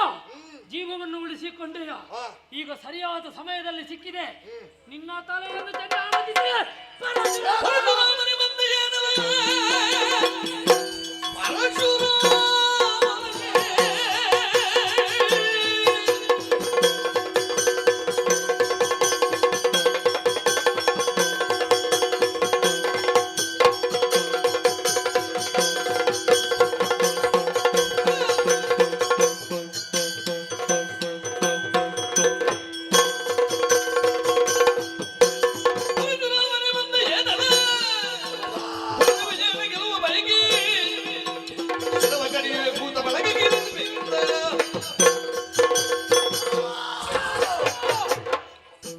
ಜೀವವನ್ನು ಉಳಿಸಿಕೊಂಡೆಯ. ಈಗ ಸರಿಯಾದ ಸಮಯದಲ್ಲಿ ಸಿಕ್ಕಿದೆ. ನಿನ್ನ ತಲೆಯನ್ನು ಜನ ಆನಂದಿಸಿ ಪರಶುರಾಮನೇ ಬಂದು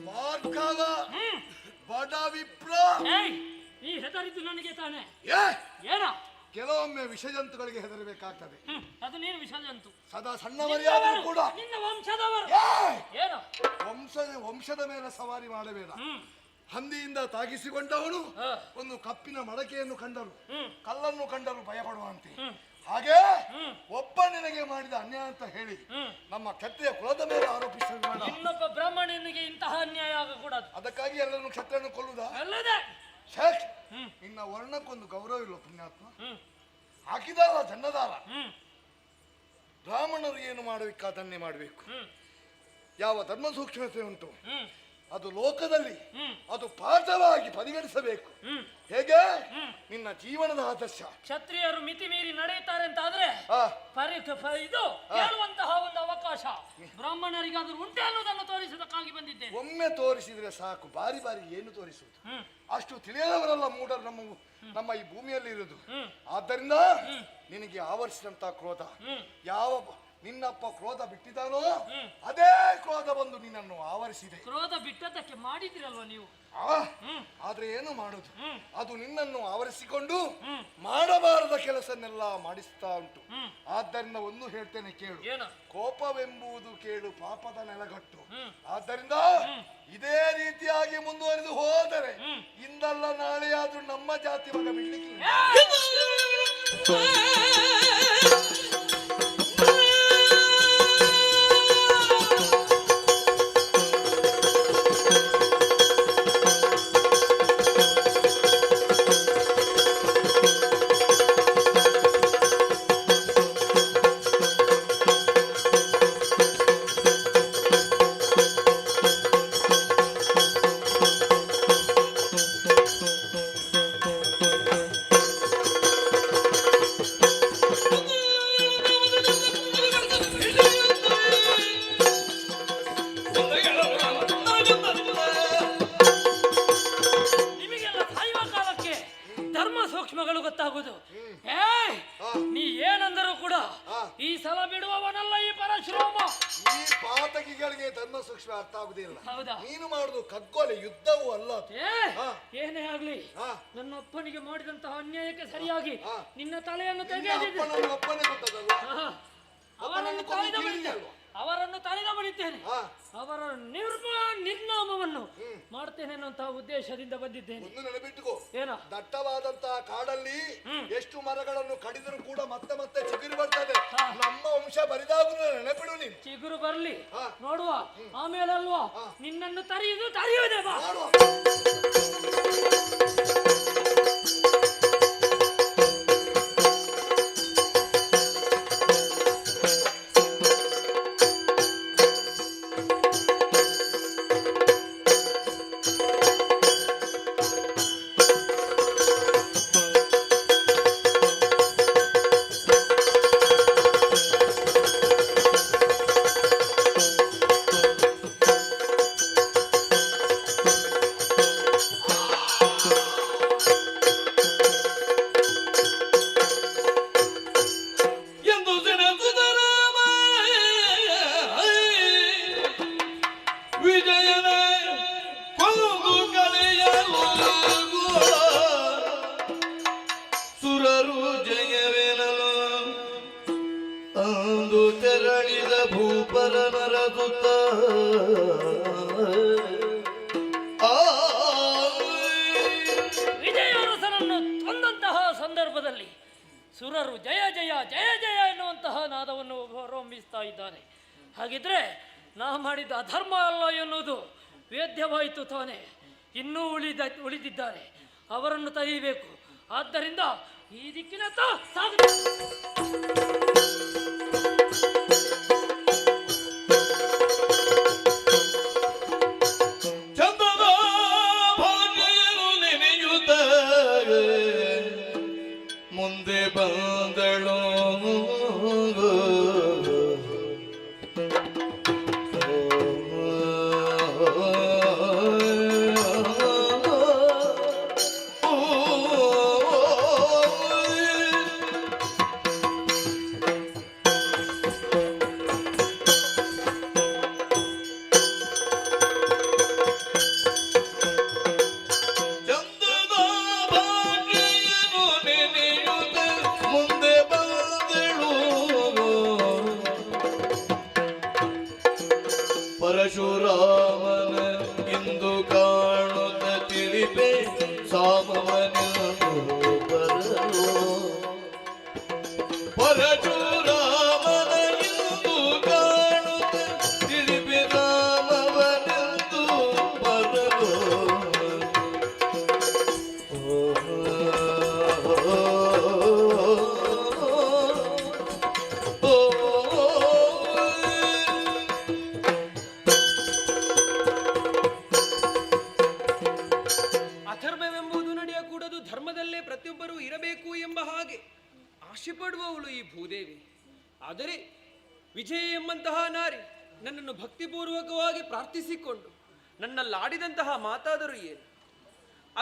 ಮಾರ್ಕಾಲ ಬಡ ವಿಪ್ರ. ಏಯ್, ನೀ ಹೆದರಿದ್ದು ನನಗೆ ತಾನೆ. ಏ, ಏನ? ಕೆಲವೊಮ್ಮೆ ವಿಷಜಂತುಗಳಿಗೆ ಹೆದರಬೇಕಾಗ್ತದೆ. ಅದು ನೀನು ವಿಷಜಂತು. ಸದಾ ಸಣ್ಣ ಮರಿಯಾದರೂ ಕೂಡ ನಿನ್ನ ವಂಶದವರು. ಏನ? ವಂಶದ ಮೇಲೆ ಸವಾರಿ ಮಾಡಬೇಡ. ಹಂದಿಯಿಂದ ತಾಗಿಸಿಕೊಂಡವನು ಒಂದು ಕಪ್ಪಿನ ಮಡಕೆಯನ್ನು ಕಂಡರು, ಕಲ್ಲನ್ನು ಕಂಡರು ಭಯಪಡುವಂತೆ. ಹಾಗೆ ಒಬ್ಬ ನಿನಗೆ ಮಾಡಿದ ಅನ್ಯಾಯ ಅಂತ ಹೇಳಿ ನಮ್ಮ ಕ್ಷತ್ರಿಯ ಕುಲದ ಮೇಲೆ ಆರೋಪಿಸಬೇಡ. ಇನ್ನೊಬ್ಬ ಬ್ರಾಹ್ಮಣನಿಗೆ ಇಂತಹ ಅನ್ಯಾಯ ಆಗಕೂಡದು. ಅದಕ್ಕಾಗಿ ಎಲ್ಲರನ್ನು ಕ್ಷತ್ರಿಯನ್ನು ಕೊಲ್ಲುವುದಾ? ಅಲ್ಲದೆ ಛೇ, ನಿನ್ನ ವರ್ಣಕ್ಕೊಂದು ಗೌರವ ಇಲ್ಲ ಪುಣ್ಯಾತ್ಮ. ಹಾಕಿದಾರ ಜನ್ನದಾರ. ಬ್ರಾಹ್ಮಣರು ಏನು ಮಾಡಬೇಕಾದನ್ನೇ ಮಾಡಬೇಕು. ಯಾವ ಧರ್ಮ ಸೂಕ್ಷ್ಮತೆ ಉಂಟು ಅದು ಲೋಕದಲ್ಲಿ ಅದು ಪಾಠವಾಗಿ ಪರಿಗಣಿಸಬೇಕು. ಹೇಗೆ ನಿನ್ನ ಜೀವನದ ಆದರ್ಶ. ಕ್ಷತ್ರಿಯರು ಮಿತಿ ಮೀರಿ ನಡೆಯುತ್ತಾರೆ ಅಂತ ಆದ್ರೆ ಇದು ಹೇಳುವಂತಹ ಒಂದು ಅವಕಾಶ ಬ್ರಾಹ್ಮಣರಿಗಾದ್ರೂ ಉಂಟೆ ಅನ್ನೋದನ್ನು ತೋರಿಸುವುದಕ್ಕಾಗಿ ಬಂದಿದ್ದೇನೆ. ಒಮ್ಮೆ ತೋರಿಸಿದ್ರೆ ಸಾಕು, ಬಾರಿ ಬಾರಿ ಏನು ತೋರಿಸುವುದು? ಅಷ್ಟು ತಿಳಿಯದವರಲ್ಲ ಮೂಢರು ನಮ್ಮ ಈ ಭೂಮಿಯಲ್ಲಿ ಇರುವುದು. ಆದ್ದರಿಂದ ನಿನಗೆ ಆವರಿಸಿದಂತ ಕ್ರೋಧ, ಯಾವ ನಿನ್ನಪ್ಪ ಕ್ರೋಧ ಬಿಟ್ಟಿದ್ದಾನೋ ಅದೇ ಕ್ರೋಧ ಬಂದು ನಿನ್ನನ್ನು ಆವರಿಸಿದೆ. ಕ್ರೋಧ ಬಿಟ್ಟದ್ದಕ್ಕೆ ಮಾಡಿದ್ರಲ್ವ ನೀವು. ಆದ್ರೆ ಏನು ಮಾಡುದು, ಅದು ನಿನ್ನನ್ನು ಆವರಿಸಿಕೊಂಡು ಮಾಡಬಾರದ ಕೆಲಸನ್ನೆಲ್ಲ ಮಾಡಿಸ್ತಾ ಉಂಟು. ಆದ್ದರಿಂದ ಒಂದು ಹೇಳ್ತೇನೆ ಕೇಳು, ಕೋಪವೆಂಬುದು ಕೇಳು ಪಾಪದ ನೆಲಗಟ್ಟು. ಆದ್ದರಿಂದ ಇದೇ ರೀತಿಯಾಗಿ ಮುಂದುವರಿದು ಹೋದರೆ ಇಂದಲ್ಲ ನಾಳೆಯಾದ್ರೂ ನಮ್ಮ ಜಾತಿ ಮಗ ಬಿಡ್ಲಿಕ್ಕಿಲ್ಲ. ಗೊತ್ತಾಗುದು. ನೀ ಏನಂದರೂ ಕೂಡ ಈ ಸಲ ಬಿಡುವವನಲ್ಲ ಈ ಪರಶುರಾಮ. ಈ ಪಾತಕಿಗಳಿಗೆ ಧರ್ಮ ಸೂಕ್ಷ್ಮ ಅರ್ಥ ಆಗುದಿಲ್ಲ. ಹೌದಾ? ನೀನು ಮಾಡುದು ಕಗ್ಗೊಲೆ, ಯುದ್ಧವೂ ಅಲ್ಲ. ಏನೇ ಆಗ್ಲಿ ನನ್ನ ಅಪ್ಪನಿಗೆ ಮಾಡಿದಂತಹ ಅನ್ಯಾಯಕ್ಕೆ ಸರಿಯಾಗಿ ನಿನ್ನ ತಲೆಯನ್ನು ತೆಗೆದಿದ್ದೆ. ಅವರನ್ನು ತಳೆದ ಬಳಿದ್ದೇನೆ. ಅವರ ನಿರ್ನಾಮವನ್ನು ಮಾಡ್ತೇನೆ ಅನ್ನುವಂತಹ ಉದ್ದೇಶದಿಂದ ಬಂದಿದ್ದೇನೆ. ಒಂದು ನೆನಪಿಟ್ಟುಕೋ, ಏನ ದಟ್ಟವಾದಂತಹ ಕಾಡಲ್ಲಿ ಎಷ್ಟು ಮರಗಳನ್ನು ಕಡಿದರೂ ಕೂಡ ಮತ್ತೆ ಮತ್ತೆ ಚಿಗುರು ಬರ್ತದೆ. ನಮ್ಮ ವಂಶ ಬರಿದಾಗುವುದು ನೆನಪಿಡು ನೀನು. ಚಿಗುರು ಬರ್ಲಿ ನೋಡುವ, ಆಮೇಲೆ ಅಲ್ವಾ ನಿನ್ನನ್ನು ತರೆಯುವುದೇ ಬಾ. ವಿಜಯಾರಸನನ್ನು ಕೊಂದಂತಹ ಸಂದರ್ಭದಲ್ಲಿ ಸುರರು ಜಯ ಜಯ ಜಯ ಜಯ ಎನ್ನುವಂತಹ ಹೊರಹೊಮ್ಮಿಸ್ತಾ ಇದ್ದಾನೆ. ಹಾಗಿದ್ರೆ ನಾ ಮಾಡಿದ ಅಧರ್ಮ ಅಲ್ಲ ಎನ್ನುವುದು ವೇದ್ಯವಾಯಿತು ತಾನೆ. ಇನ್ನೂ ಉಳಿದಿದ್ದಾರೆ, ಅವರನ್ನು ತೆಗೆಯಬೇಕು. ಆದ್ದರಿಂದ ಈ ದಿಕ್ಕಿನತ್ತ ಸಾಗಬೇಕು. ಚಂದದ ಭಾಗ್ಯನು ನೆನೆಯುತ್ತ ಮುಂದೆ ಬಂದಳು. ಪರಶುರಾಮನ ಇಂದು ಕಾಣುತ್ತ ತಿಳಿಪೆ ಸಾಮವನೆಂದು ಬರಲು. ಪರಶುರಾಮನ ಇಂದು ಕಾಣುತ್ತ ತಿಳಿಪೆ ಸಾಮವನೆಂದು ಬರಲು. ಅಧರ್ಮವೆಂಬುದು ನಡೆಯಕೂಡದು, ಧರ್ಮದಲ್ಲೇ ಪ್ರತಿಯೊಬ್ಬರೂ ಇರಬೇಕು ಎಂಬ ಹಾಗೆ ಆಶೆ ಪಡುವವಳು ಈ ಭೂದೇವಿ. ಆದರೆ ವಿಜಯ ಎಂಬಂತಹ ನಾರಿ ನನ್ನನ್ನು ಭಕ್ತಿಪೂರ್ವಕವಾಗಿ ಪ್ರಾರ್ಥಿಸಿಕೊಂಡು ನನ್ನಲ್ಲಾಡಿದಂತಹ ಮಾತಾದರೂ ಏನು?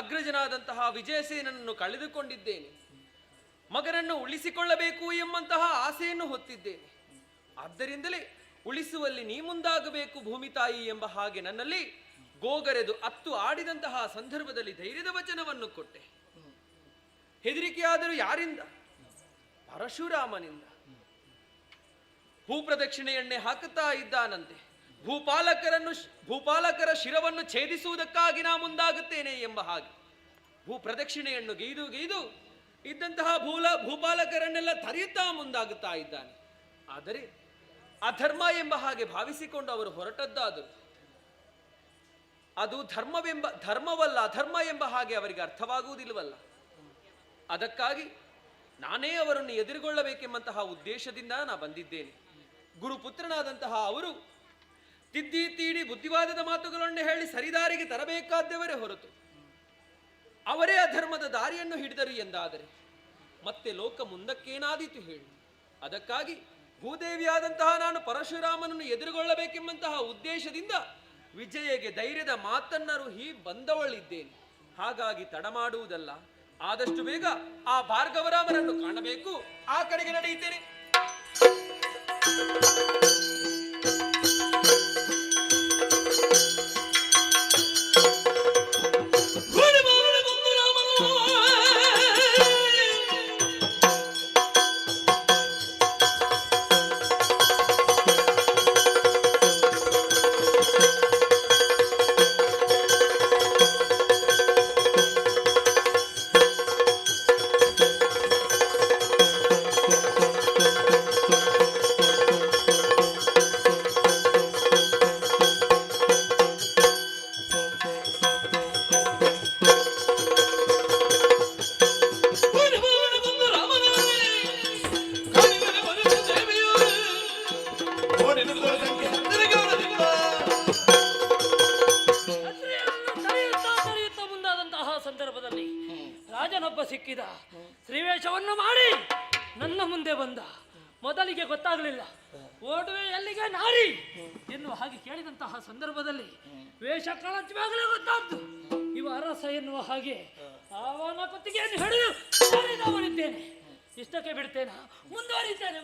ಅಗ್ರಜನಾದಂತಹ ವಿಜಯಸೇನನ್ನು ಕಳೆದುಕೊಂಡಿದ್ದೇನೆ, ಮಗನನ್ನು ಉಳಿಸಿಕೊಳ್ಳಬೇಕು ಎಂಬಂತಹ ಆಸೆಯನ್ನು ಹೊತ್ತಿದ್ದೇನೆ. ಆದ್ದರಿಂದಲೇ ಉಳಿಸುವಲ್ಲಿ ನೀ ಮುಂದಾಗಬೇಕು ಭೂಮಿ ತಾಯಿ ಎಂಬ ಹಾಗೆ ನನ್ನಲ್ಲಿ ಗೋಗರೆದು ಅತ್ತು ಆಡಿದಂತಹ ಸಂದರ್ಭದಲ್ಲಿ ಧೈರ್ಯದ ವಚನವನ್ನು ಕೊಟ್ಟೆ. ಹೆದರಿಕೆಯಾದರೂ ಯಾರಿಂದ? ಪರಶುರಾಮನಿಂದ. ಭೂಪ್ರದಕ್ಷಿಣೆಯನ್ನೇ ಹಾಕುತ್ತಾ ಇದ್ದಾನಂತೆ. ಭೂಪಾಲಕರ ಶಿರವನ್ನು ಛೇದಿಸುವುದಕ್ಕಾಗಿ ನಾ ಮುಂದಾಗುತ್ತೇನೆ ಎಂಬ ಹಾಗೆ ಭೂಪ್ರದಕ್ಷಿಣೆಯನ್ನು ಗೈದು ಇದ್ದಂತಹ ಭೂಪಾಲಕರನ್ನೆಲ್ಲ ತರೆಯುತ್ತಾ ಮುಂದಾಗುತ್ತಾ ಇದ್ದಾನೆ. ಆದರೆ ಅಧರ್ಮ ಎಂಬ ಹಾಗೆ ಭಾವಿಸಿಕೊಂಡು ಅವರು ಹೊರಟದ್ದಾದರು. ಅದು ಧರ್ಮವಲ್ಲ, ಅಧರ್ಮ ಎಂಬ ಹಾಗೆ ಅವರಿಗೆ ಅರ್ಥವಾಗುವುದಿಲ್ಲವಲ್ಲ. ಅದಕ್ಕಾಗಿ ನಾನೇ ಅವರನ್ನು ಎದುರುಗೊಳ್ಳಬೇಕೆಂಬಂತಹ ಉದ್ದೇಶದಿಂದ ನಾ ಬಂದಿದ್ದೇನೆ. ಗುರುಪುತ್ರನಾದಂತಹ ಅವರು ತಿದ್ದಿ ತೀಡಿ ಬುದ್ಧಿವಾದದ ಮಾತುಗಳನ್ನು ಹೇಳಿ ಸರಿದಾರಿಗೆ ತರಬೇಕಾದವರೇ ಹೊರತು ಅವರೇ ಅಧರ್ಮದ ದಾರಿಯನ್ನು ಹಿಡಿದರು ಎಂದಾದರೆ ಮತ್ತೆ ಲೋಕ ಮುಂದಕ್ಕೇನಾದೀತು ಹೇಳಿ. ಅದಕ್ಕಾಗಿ ಭೂದೇವಿಯಾದಂತಹ ನಾನು ಪರಶುರಾಮನನ್ನು ಎದುರುಗೊಳ್ಳಬೇಕೆಂಬಂತಹ ಉದ್ದೇಶದಿಂದ ವಿಜಯಗೆ ಧೈರ್ಯದ ಮಾತನ್ನರುಹಿ ಬಂದವಳಿದ್ದೇನೆ. ಹಾಗಾಗಿ ತಡ ಮಾಡುವುದಲ್ಲ, ಆದಷ್ಟು ಬೇಗ ಆ ಭಾರ್ಗವರಾಮನನ್ನು ಕಾಣಬೇಕು. ಆ ಕಡೆಗೆ ನಡೆಯುತ್ತೇನೆ. ಸಂದರ್ಭದಲ್ಲಿ ರಾಜನೊಬ್ಬ ಸಿಕ್ಕಿದ. ಶ್ರೀವೇಷವನ್ನು ಮಾಡಿ ನನ್ನ ಮುಂದೆ ಬಂದ. ಮೊದಲಿಗೆ ಗೊತ್ತಾಗಲಿಲ್ಲ, ಓಡುವೆ ಎಲ್ಲಿಗೆ ನಾರಿ ಎನ್ನುವ ಹಾಗೆ ಕೇಳಿದಂತಹ ಸಂದರ್ಭದಲ್ಲಿ ವೇಷ ಕಳಚವಾಗಲೇ ಗೊತ್ತಾದ್ದು ಇವ ಅರಸ ಎನ್ನುವ ಹಾಗೆ ಅವನ ಕುತ್ತಿಗೆಯನ್ನು ಹಿಡಿದು ಮಾಡಿದ್ದೇನೆ. ಇಷ್ಟಕ್ಕೆ ಬಿಡ್ತೇನೆ, ಮುಂದುವರಿತೇನೆ.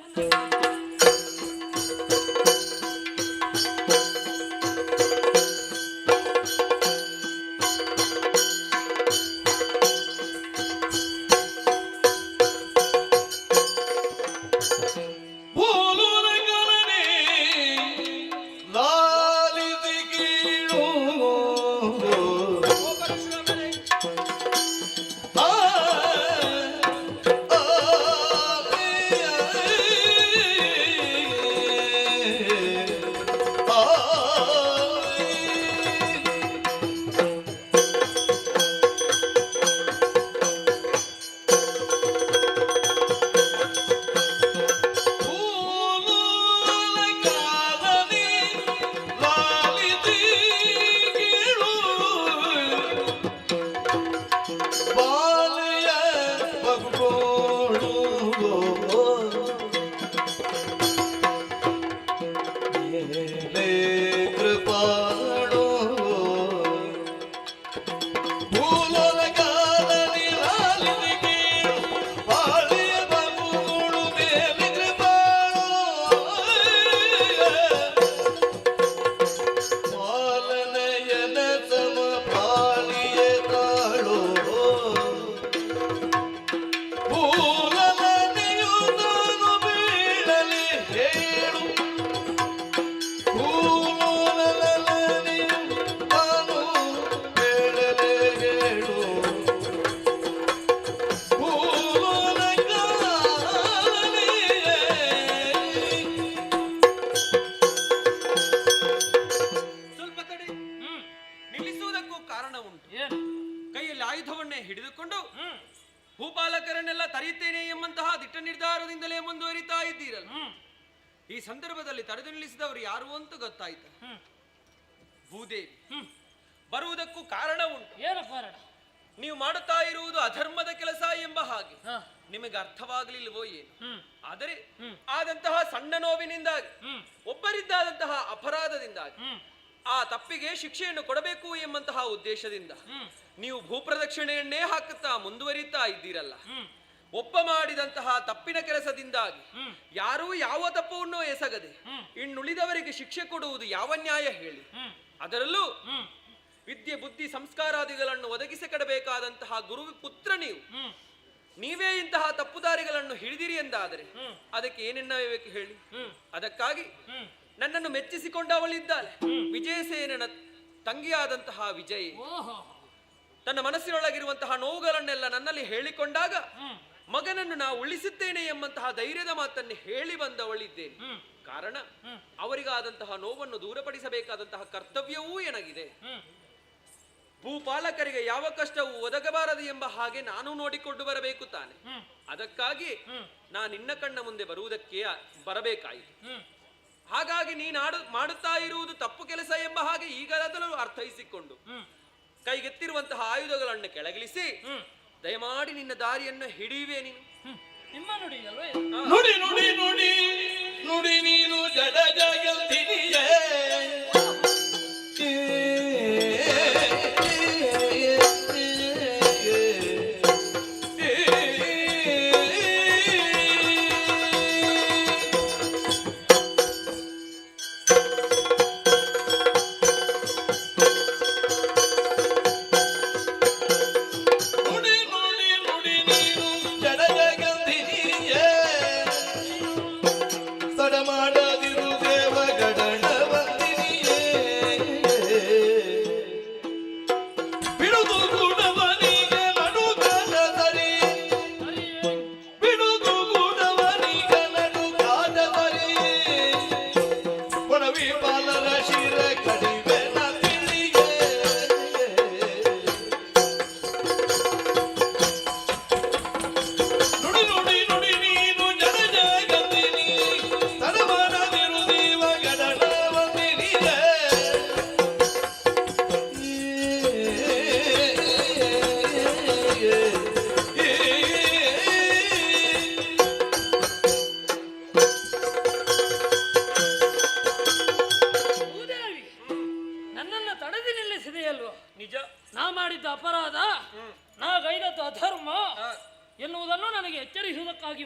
ಇದ್ದೀರಲ್ಲ, ಈ ಸಂದರ್ಭದಲ್ಲಿ ತಡೆದು ನಿಲ್ಲಿಸಿದವರು ಯಾರು ಅಂತ ಗೊತ್ತಾಯ್ತು. ಭೂದೇವಿ ಬರುವುದಕ್ಕೂ ಕಾರಣ ಉಂಟು. ಏನು ಕಾರಣ? ನೀವು ಮಾಡುತ್ತಾ ಇರುವುದು ಅಧರ್ಮದ ಕೆಲಸ ಎಂಬ ಹಾಗೆ ನಿಮಗೆ ಅರ್ಥವಾಗಲಿಲ್ವೋ ಏನು? ಆದರೆ ಆದಂತಹ ಸಣ್ಣ ನೋವಿನಿಂದಾಗಿ, ಒಬ್ಬರಿದ್ದಾದಂತಹ ಅಪರಾಧದಿಂದಾಗಿ ಆ ತಪ್ಪಿಗೆ ಶಿಕ್ಷೆಯನ್ನು ಕೊಡಬೇಕು ಎಂಬಂತಹ ಉದ್ದೇಶದಿಂದ ನೀವು ಭೂಪ್ರದಕ್ಷಿಣೆಯನ್ನೇ ಹಾಕುತ್ತಾ ಮುಂದುವರಿಯುತ್ತಾ ಇದ್ದೀರಲ್ಲ. ಒಬ್ಬ ಮಾಡಿದಂತಹ ತಪ್ಪಿನ ಕೆಲಸದಿಂದಾಗಿ ಯಾರೂ ಯಾವ ತಪ್ಪವನ್ನು ಎಸಗದೆ ಇನ್ನುಳಿದವರಿಗೆ ಶಿಕ್ಷೆ ಕೊಡುವುದು ಯಾವ ನ್ಯಾಯ ಹೇಳಿ? ಅದರಲ್ಲೂ ವಿದ್ಯೆ ಬುದ್ಧಿ ಸಂಸ್ಕಾರಾದಿಗಳನ್ನು ಒದಗಿಸಿಕೊಡಬೇಕಾದಂತಹ ಗುರು ಪುತ್ರ ನೀವೇ ಇಂತಹ ತಪ್ಪುದಾರಿಗಳನ್ನು ಹಿಡಿದಿರಿ ಎಂದಾದರೆ ಅದಕ್ಕೆ ಏನೆನ್ನಬೇಕು ಹೇಳಿ? ಅದಕ್ಕಾಗಿ ನನ್ನನ್ನು ಮೆಚ್ಚಿಸಿಕೊಂಡವಳಿದ್ದಾಳೆ ವಿಜಯಸೇನನ ತಂಗಿಯಾದಂತಹ ವಿಜಯ. ತನ್ನ ಮನಸ್ಸಿನೊಳಗಿರುವಂತಹ ನೋವುಗಳನ್ನೆಲ್ಲ ನನ್ನಲ್ಲಿ ಹೇಳಿಕೊಂಡಾಗ ಮಗನನ್ನು ನಾ ಉಳಿಸುತ್ತೇನೆ ಎಂಬಂತಹ ಧೈರ್ಯದ ಮಾತನ್ನು ಹೇಳಿ ಬಂದವಳಿದ್ದೇನೆ. ಕಾರಣ ಅವರಿಗಾದಂತಹ ನೋವನ್ನು ದೂರಪಡಿಸಬೇಕಾದಂತಹ ಕರ್ತವ್ಯವೂ ಎನಗಿದೆ. ಭೂಪಾಲಕರಿಗೆ ಯಾವ ಕಷ್ಟವೂ ಒದಗಬಾರದು ಎಂಬ ಹಾಗೆ ನಾನು ನೋಡಿಕೊಂಡು ಬರಬೇಕು ತಾನೆ. ಅದಕ್ಕಾಗಿ ನಿನ್ನ ಕಣ್ಣ ಮುಂದೆ ಬರಬೇಕಾಯಿತು. ಹಾಗಾಗಿ ಮಾಡುತ್ತಾ ಇರುವುದು ತಪ್ಪು ಕೆಲಸ ಎಂಬ ಹಾಗೆ ಈಗಲಾದರೂ ಅರ್ಥೈಸಿಕೊಂಡು ಕೈಗೆತ್ತಿರುವಂತಹ ಆಯುಧಗಳನ್ನು ಕೆಳಗಿಳಿಸಿ ದಯಮಾಡಿ ನಿನ್ನ ದಾರಿಯನ್ನು ಹಿಡಿಯುವೆ ನೀನು. ನಿಮ್ಮ ನುಡಿಯಲ್ವೇ? ನುಡಿ ನುಡಿ ನುಡಿ ನುಡಿ ನೀನು ಜಡ ಜಗತ್ತಿನಿಯೇ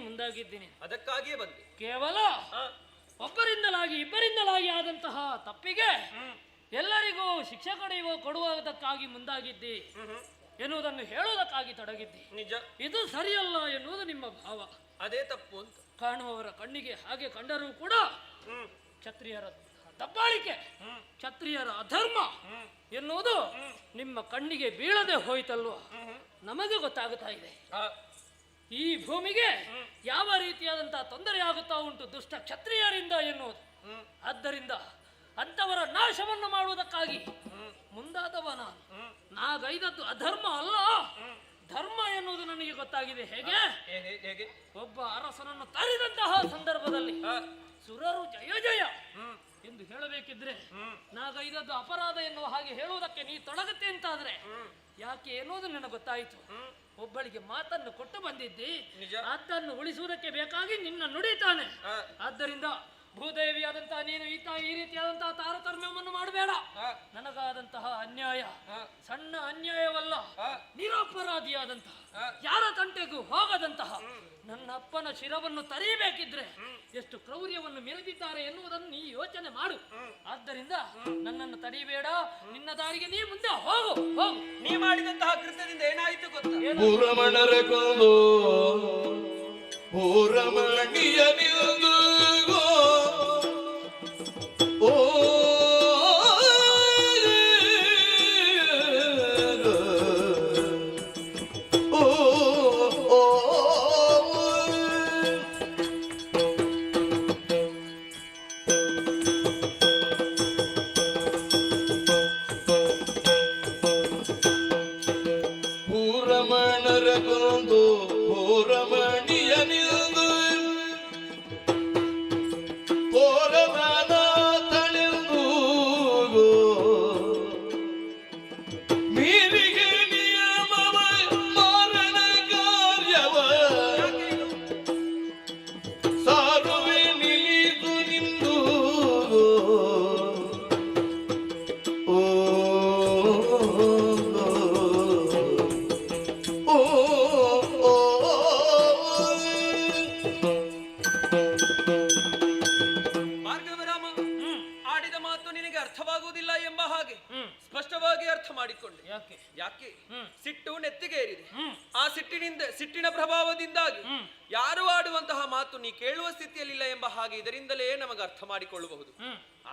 ಮುಂದಾಗಿದ್ದೀನಿ. ಅದಕ್ಕಾಗಿಯೇ ಬಂದೆ. ಕೇವಲ ಒಬ್ಬರಿಂದಲಾಗಿ ಇಬ್ಬರಿಂದಲಾಗಿ ಆದಂತಹ ತಪ್ಪಿಗೆ ಎಲ್ಲರಿಗೂ ಶಿಕ್ಷೆ ಕೊಡುವುದಕ್ಕಾಗಿ ಮುಂದಾಗಿದ್ದಿ ಎನ್ನುವುದನ್ನು ಹೇಳುವುದಕ್ಕಾಗಿ ತೊಡಗಿದ್ದಿ. ನಿಜ, ಇದು ಸರಿಯಲ್ಲ ಎನ್ನುವುದು ನಿಮ್ಮ ಭಾವ. ಅದೇ ತಪ್ಪು ಅಂತ ಕಾಣುವವರ ಕಣ್ಣಿಗೆ ಹಾಗೆ ಕಂಡರೂ ಕೂಡ ಕ್ಷತ್ರಿಯರ ದಬ್ಬಾಳಿಕೆ, ಕ್ಷತ್ರಿಯರ ಅಧರ್ಮ ಎನ್ನುವುದು ನಿಮ್ಮ ಕಣ್ಣಿಗೆ ಬೀಳದೆ ಹೋಯ್ತಲ್ವ? ನಮಗೆ ಗೊತ್ತಾಗುತ್ತಾ ಇದೆ ಈ ಭೂಮಿಗೆ ಯಾವ ರೀತಿಯಾದಂತಹ ತೊಂದರೆ ಆಗುತ್ತಾ ಉಂಟು ದುಷ್ಟ ಕ್ಷತ್ರಿಯರಿಂದ ಎನ್ನುವುದು. ಆದ್ದರಿಂದ ಅಂತವರ ನಾಶವನ್ನು ಮಾಡುವುದಕ್ಕಾಗಿ ಮುಂದಾದವ ನಾಗೈದದ್ದು ಅಧರ್ಮ ಅಲ್ಲ, ಧರ್ಮ ಎನ್ನುವುದು ನನಗೆ ಗೊತ್ತಾಗಿದೆ. ಹೇಗೆ? ಒಬ್ಬ ಅರಸನನ್ನು ತರಿದಂತಹ ಸಂದರ್ಭದಲ್ಲಿ ಸುರರು ಜಯ ಜಯ ಎಂದು ಹೇಳಬೇಕಿದ್ರೆ ನಾಗೈದದ್ದು ಅಪರಾಧ ಎನ್ನುವ ಹಾಗೆ ಹೇಳುವುದಕ್ಕೆ ನೀ ತೊಡಗುತ್ತೆ ಅಂತಾದ್ರೆ ಯಾಕೆ ಎನ್ನುವುದು ನನಗೆ ಗೊತ್ತಾಯಿತು. ಒಬ್ಬಳಿಗೆ ಮಾತನ್ನು ಕೊಟ್ಟು ಬಂದಿದ್ದಿ, ಅದನ್ನು ಉಳಿಸುವುದಕ್ಕೆ ಬೇಕಾಗಿ ನಿನ್ನ ನುಡಿತಾನೆ. ಆದ್ದರಿಂದ ಭೂದೇವಿಯಾದಂತಹ ನೀನು ಈ ರೀತಿಯಾದಂತಹ ತಾರತಮ್ಯವನ್ನು ಮಾಡಬೇಡ. ನನಗಾದಂತಹ ಅನ್ಯಾಯ ಸಣ್ಣ ಅನ್ಯಾಯವಲ್ಲ, ನಿರಪರಾಧಿಯಾದಂತಹ ಯಾರ ತಂಟೆಗೂ ಹೋಗದಂತಹ ನನ್ನ ಅಪ್ಪನ ಶಿರವನ್ನು ತರೀಬೇಕಿದ್ರೆ ಎಷ್ಟು ಕ್ರೌರ್ಯವನ್ನು ಮೆರೆದಿದ್ದಾರೆ ಎನ್ನುವುದನ್ನು ನೀ ಯೋಚನೆ ಮಾಡು. ಆದ್ದರಿಂದ ನನ್ನನ್ನು ತಡಿಬೇಡ, ನಿನ್ನ ದಾರಿಗೆ ನೀ ಮುಂದೆ ಹೋಗು. ಹೋಗು. ನೀ ಮಾಡಿದಂತಹ ಕೃತ್ಯದಿಂದ ಏನಾಯಿತು ಗೊತ್ತಾ? ಪೂರಮಣರ ಕೊಂದು ಪೂರಮಣಿಯ ನಿಲ್ದು ಕೋರದಾನ ತಳೆದು ಮೀರಿಗೆ ನಿಯಮವ ಮಾರಣ ಕಾರ್ಯವ ಸಾರುವೆ ನಿಲಿದು ನಿಂದು ಓ ಭಾರ್ಗವರಾಮ, ಆಡಿದ ಮಾತು ನಿನಗೆ ಅರ್ಥವಾಗುವುದಿಲ್ಲ ಎಂಬ ಹಾಗೆ ಸ್ಪಷ್ಟವಾಗಿ ಅರ್ಥ ಮಾಡಿಕೊಂಡೆ. ಯಾಕೆ ಸಿಟ್ಟು ನೆತ್ತಿಗೆ ಏರಿದೆ. ಆ ಸಿಟ್ಟಿನ ಪ್ರಭಾವದಿಂದಾಗಿ ಯಾರು ಆಡುವಂತಹ ಮಾತು ನೀ ಕೇಳುವ ಸ್ಥಿತಿಯಲ್ಲಿಲ್ಲ ಎಂಬ ಹಾಗೆ ಇದರಿಂದಲೇ ನಮಗೆ ಅರ್ಥ ಮಾಡಿಕೊಳ್ಳಬಹುದು.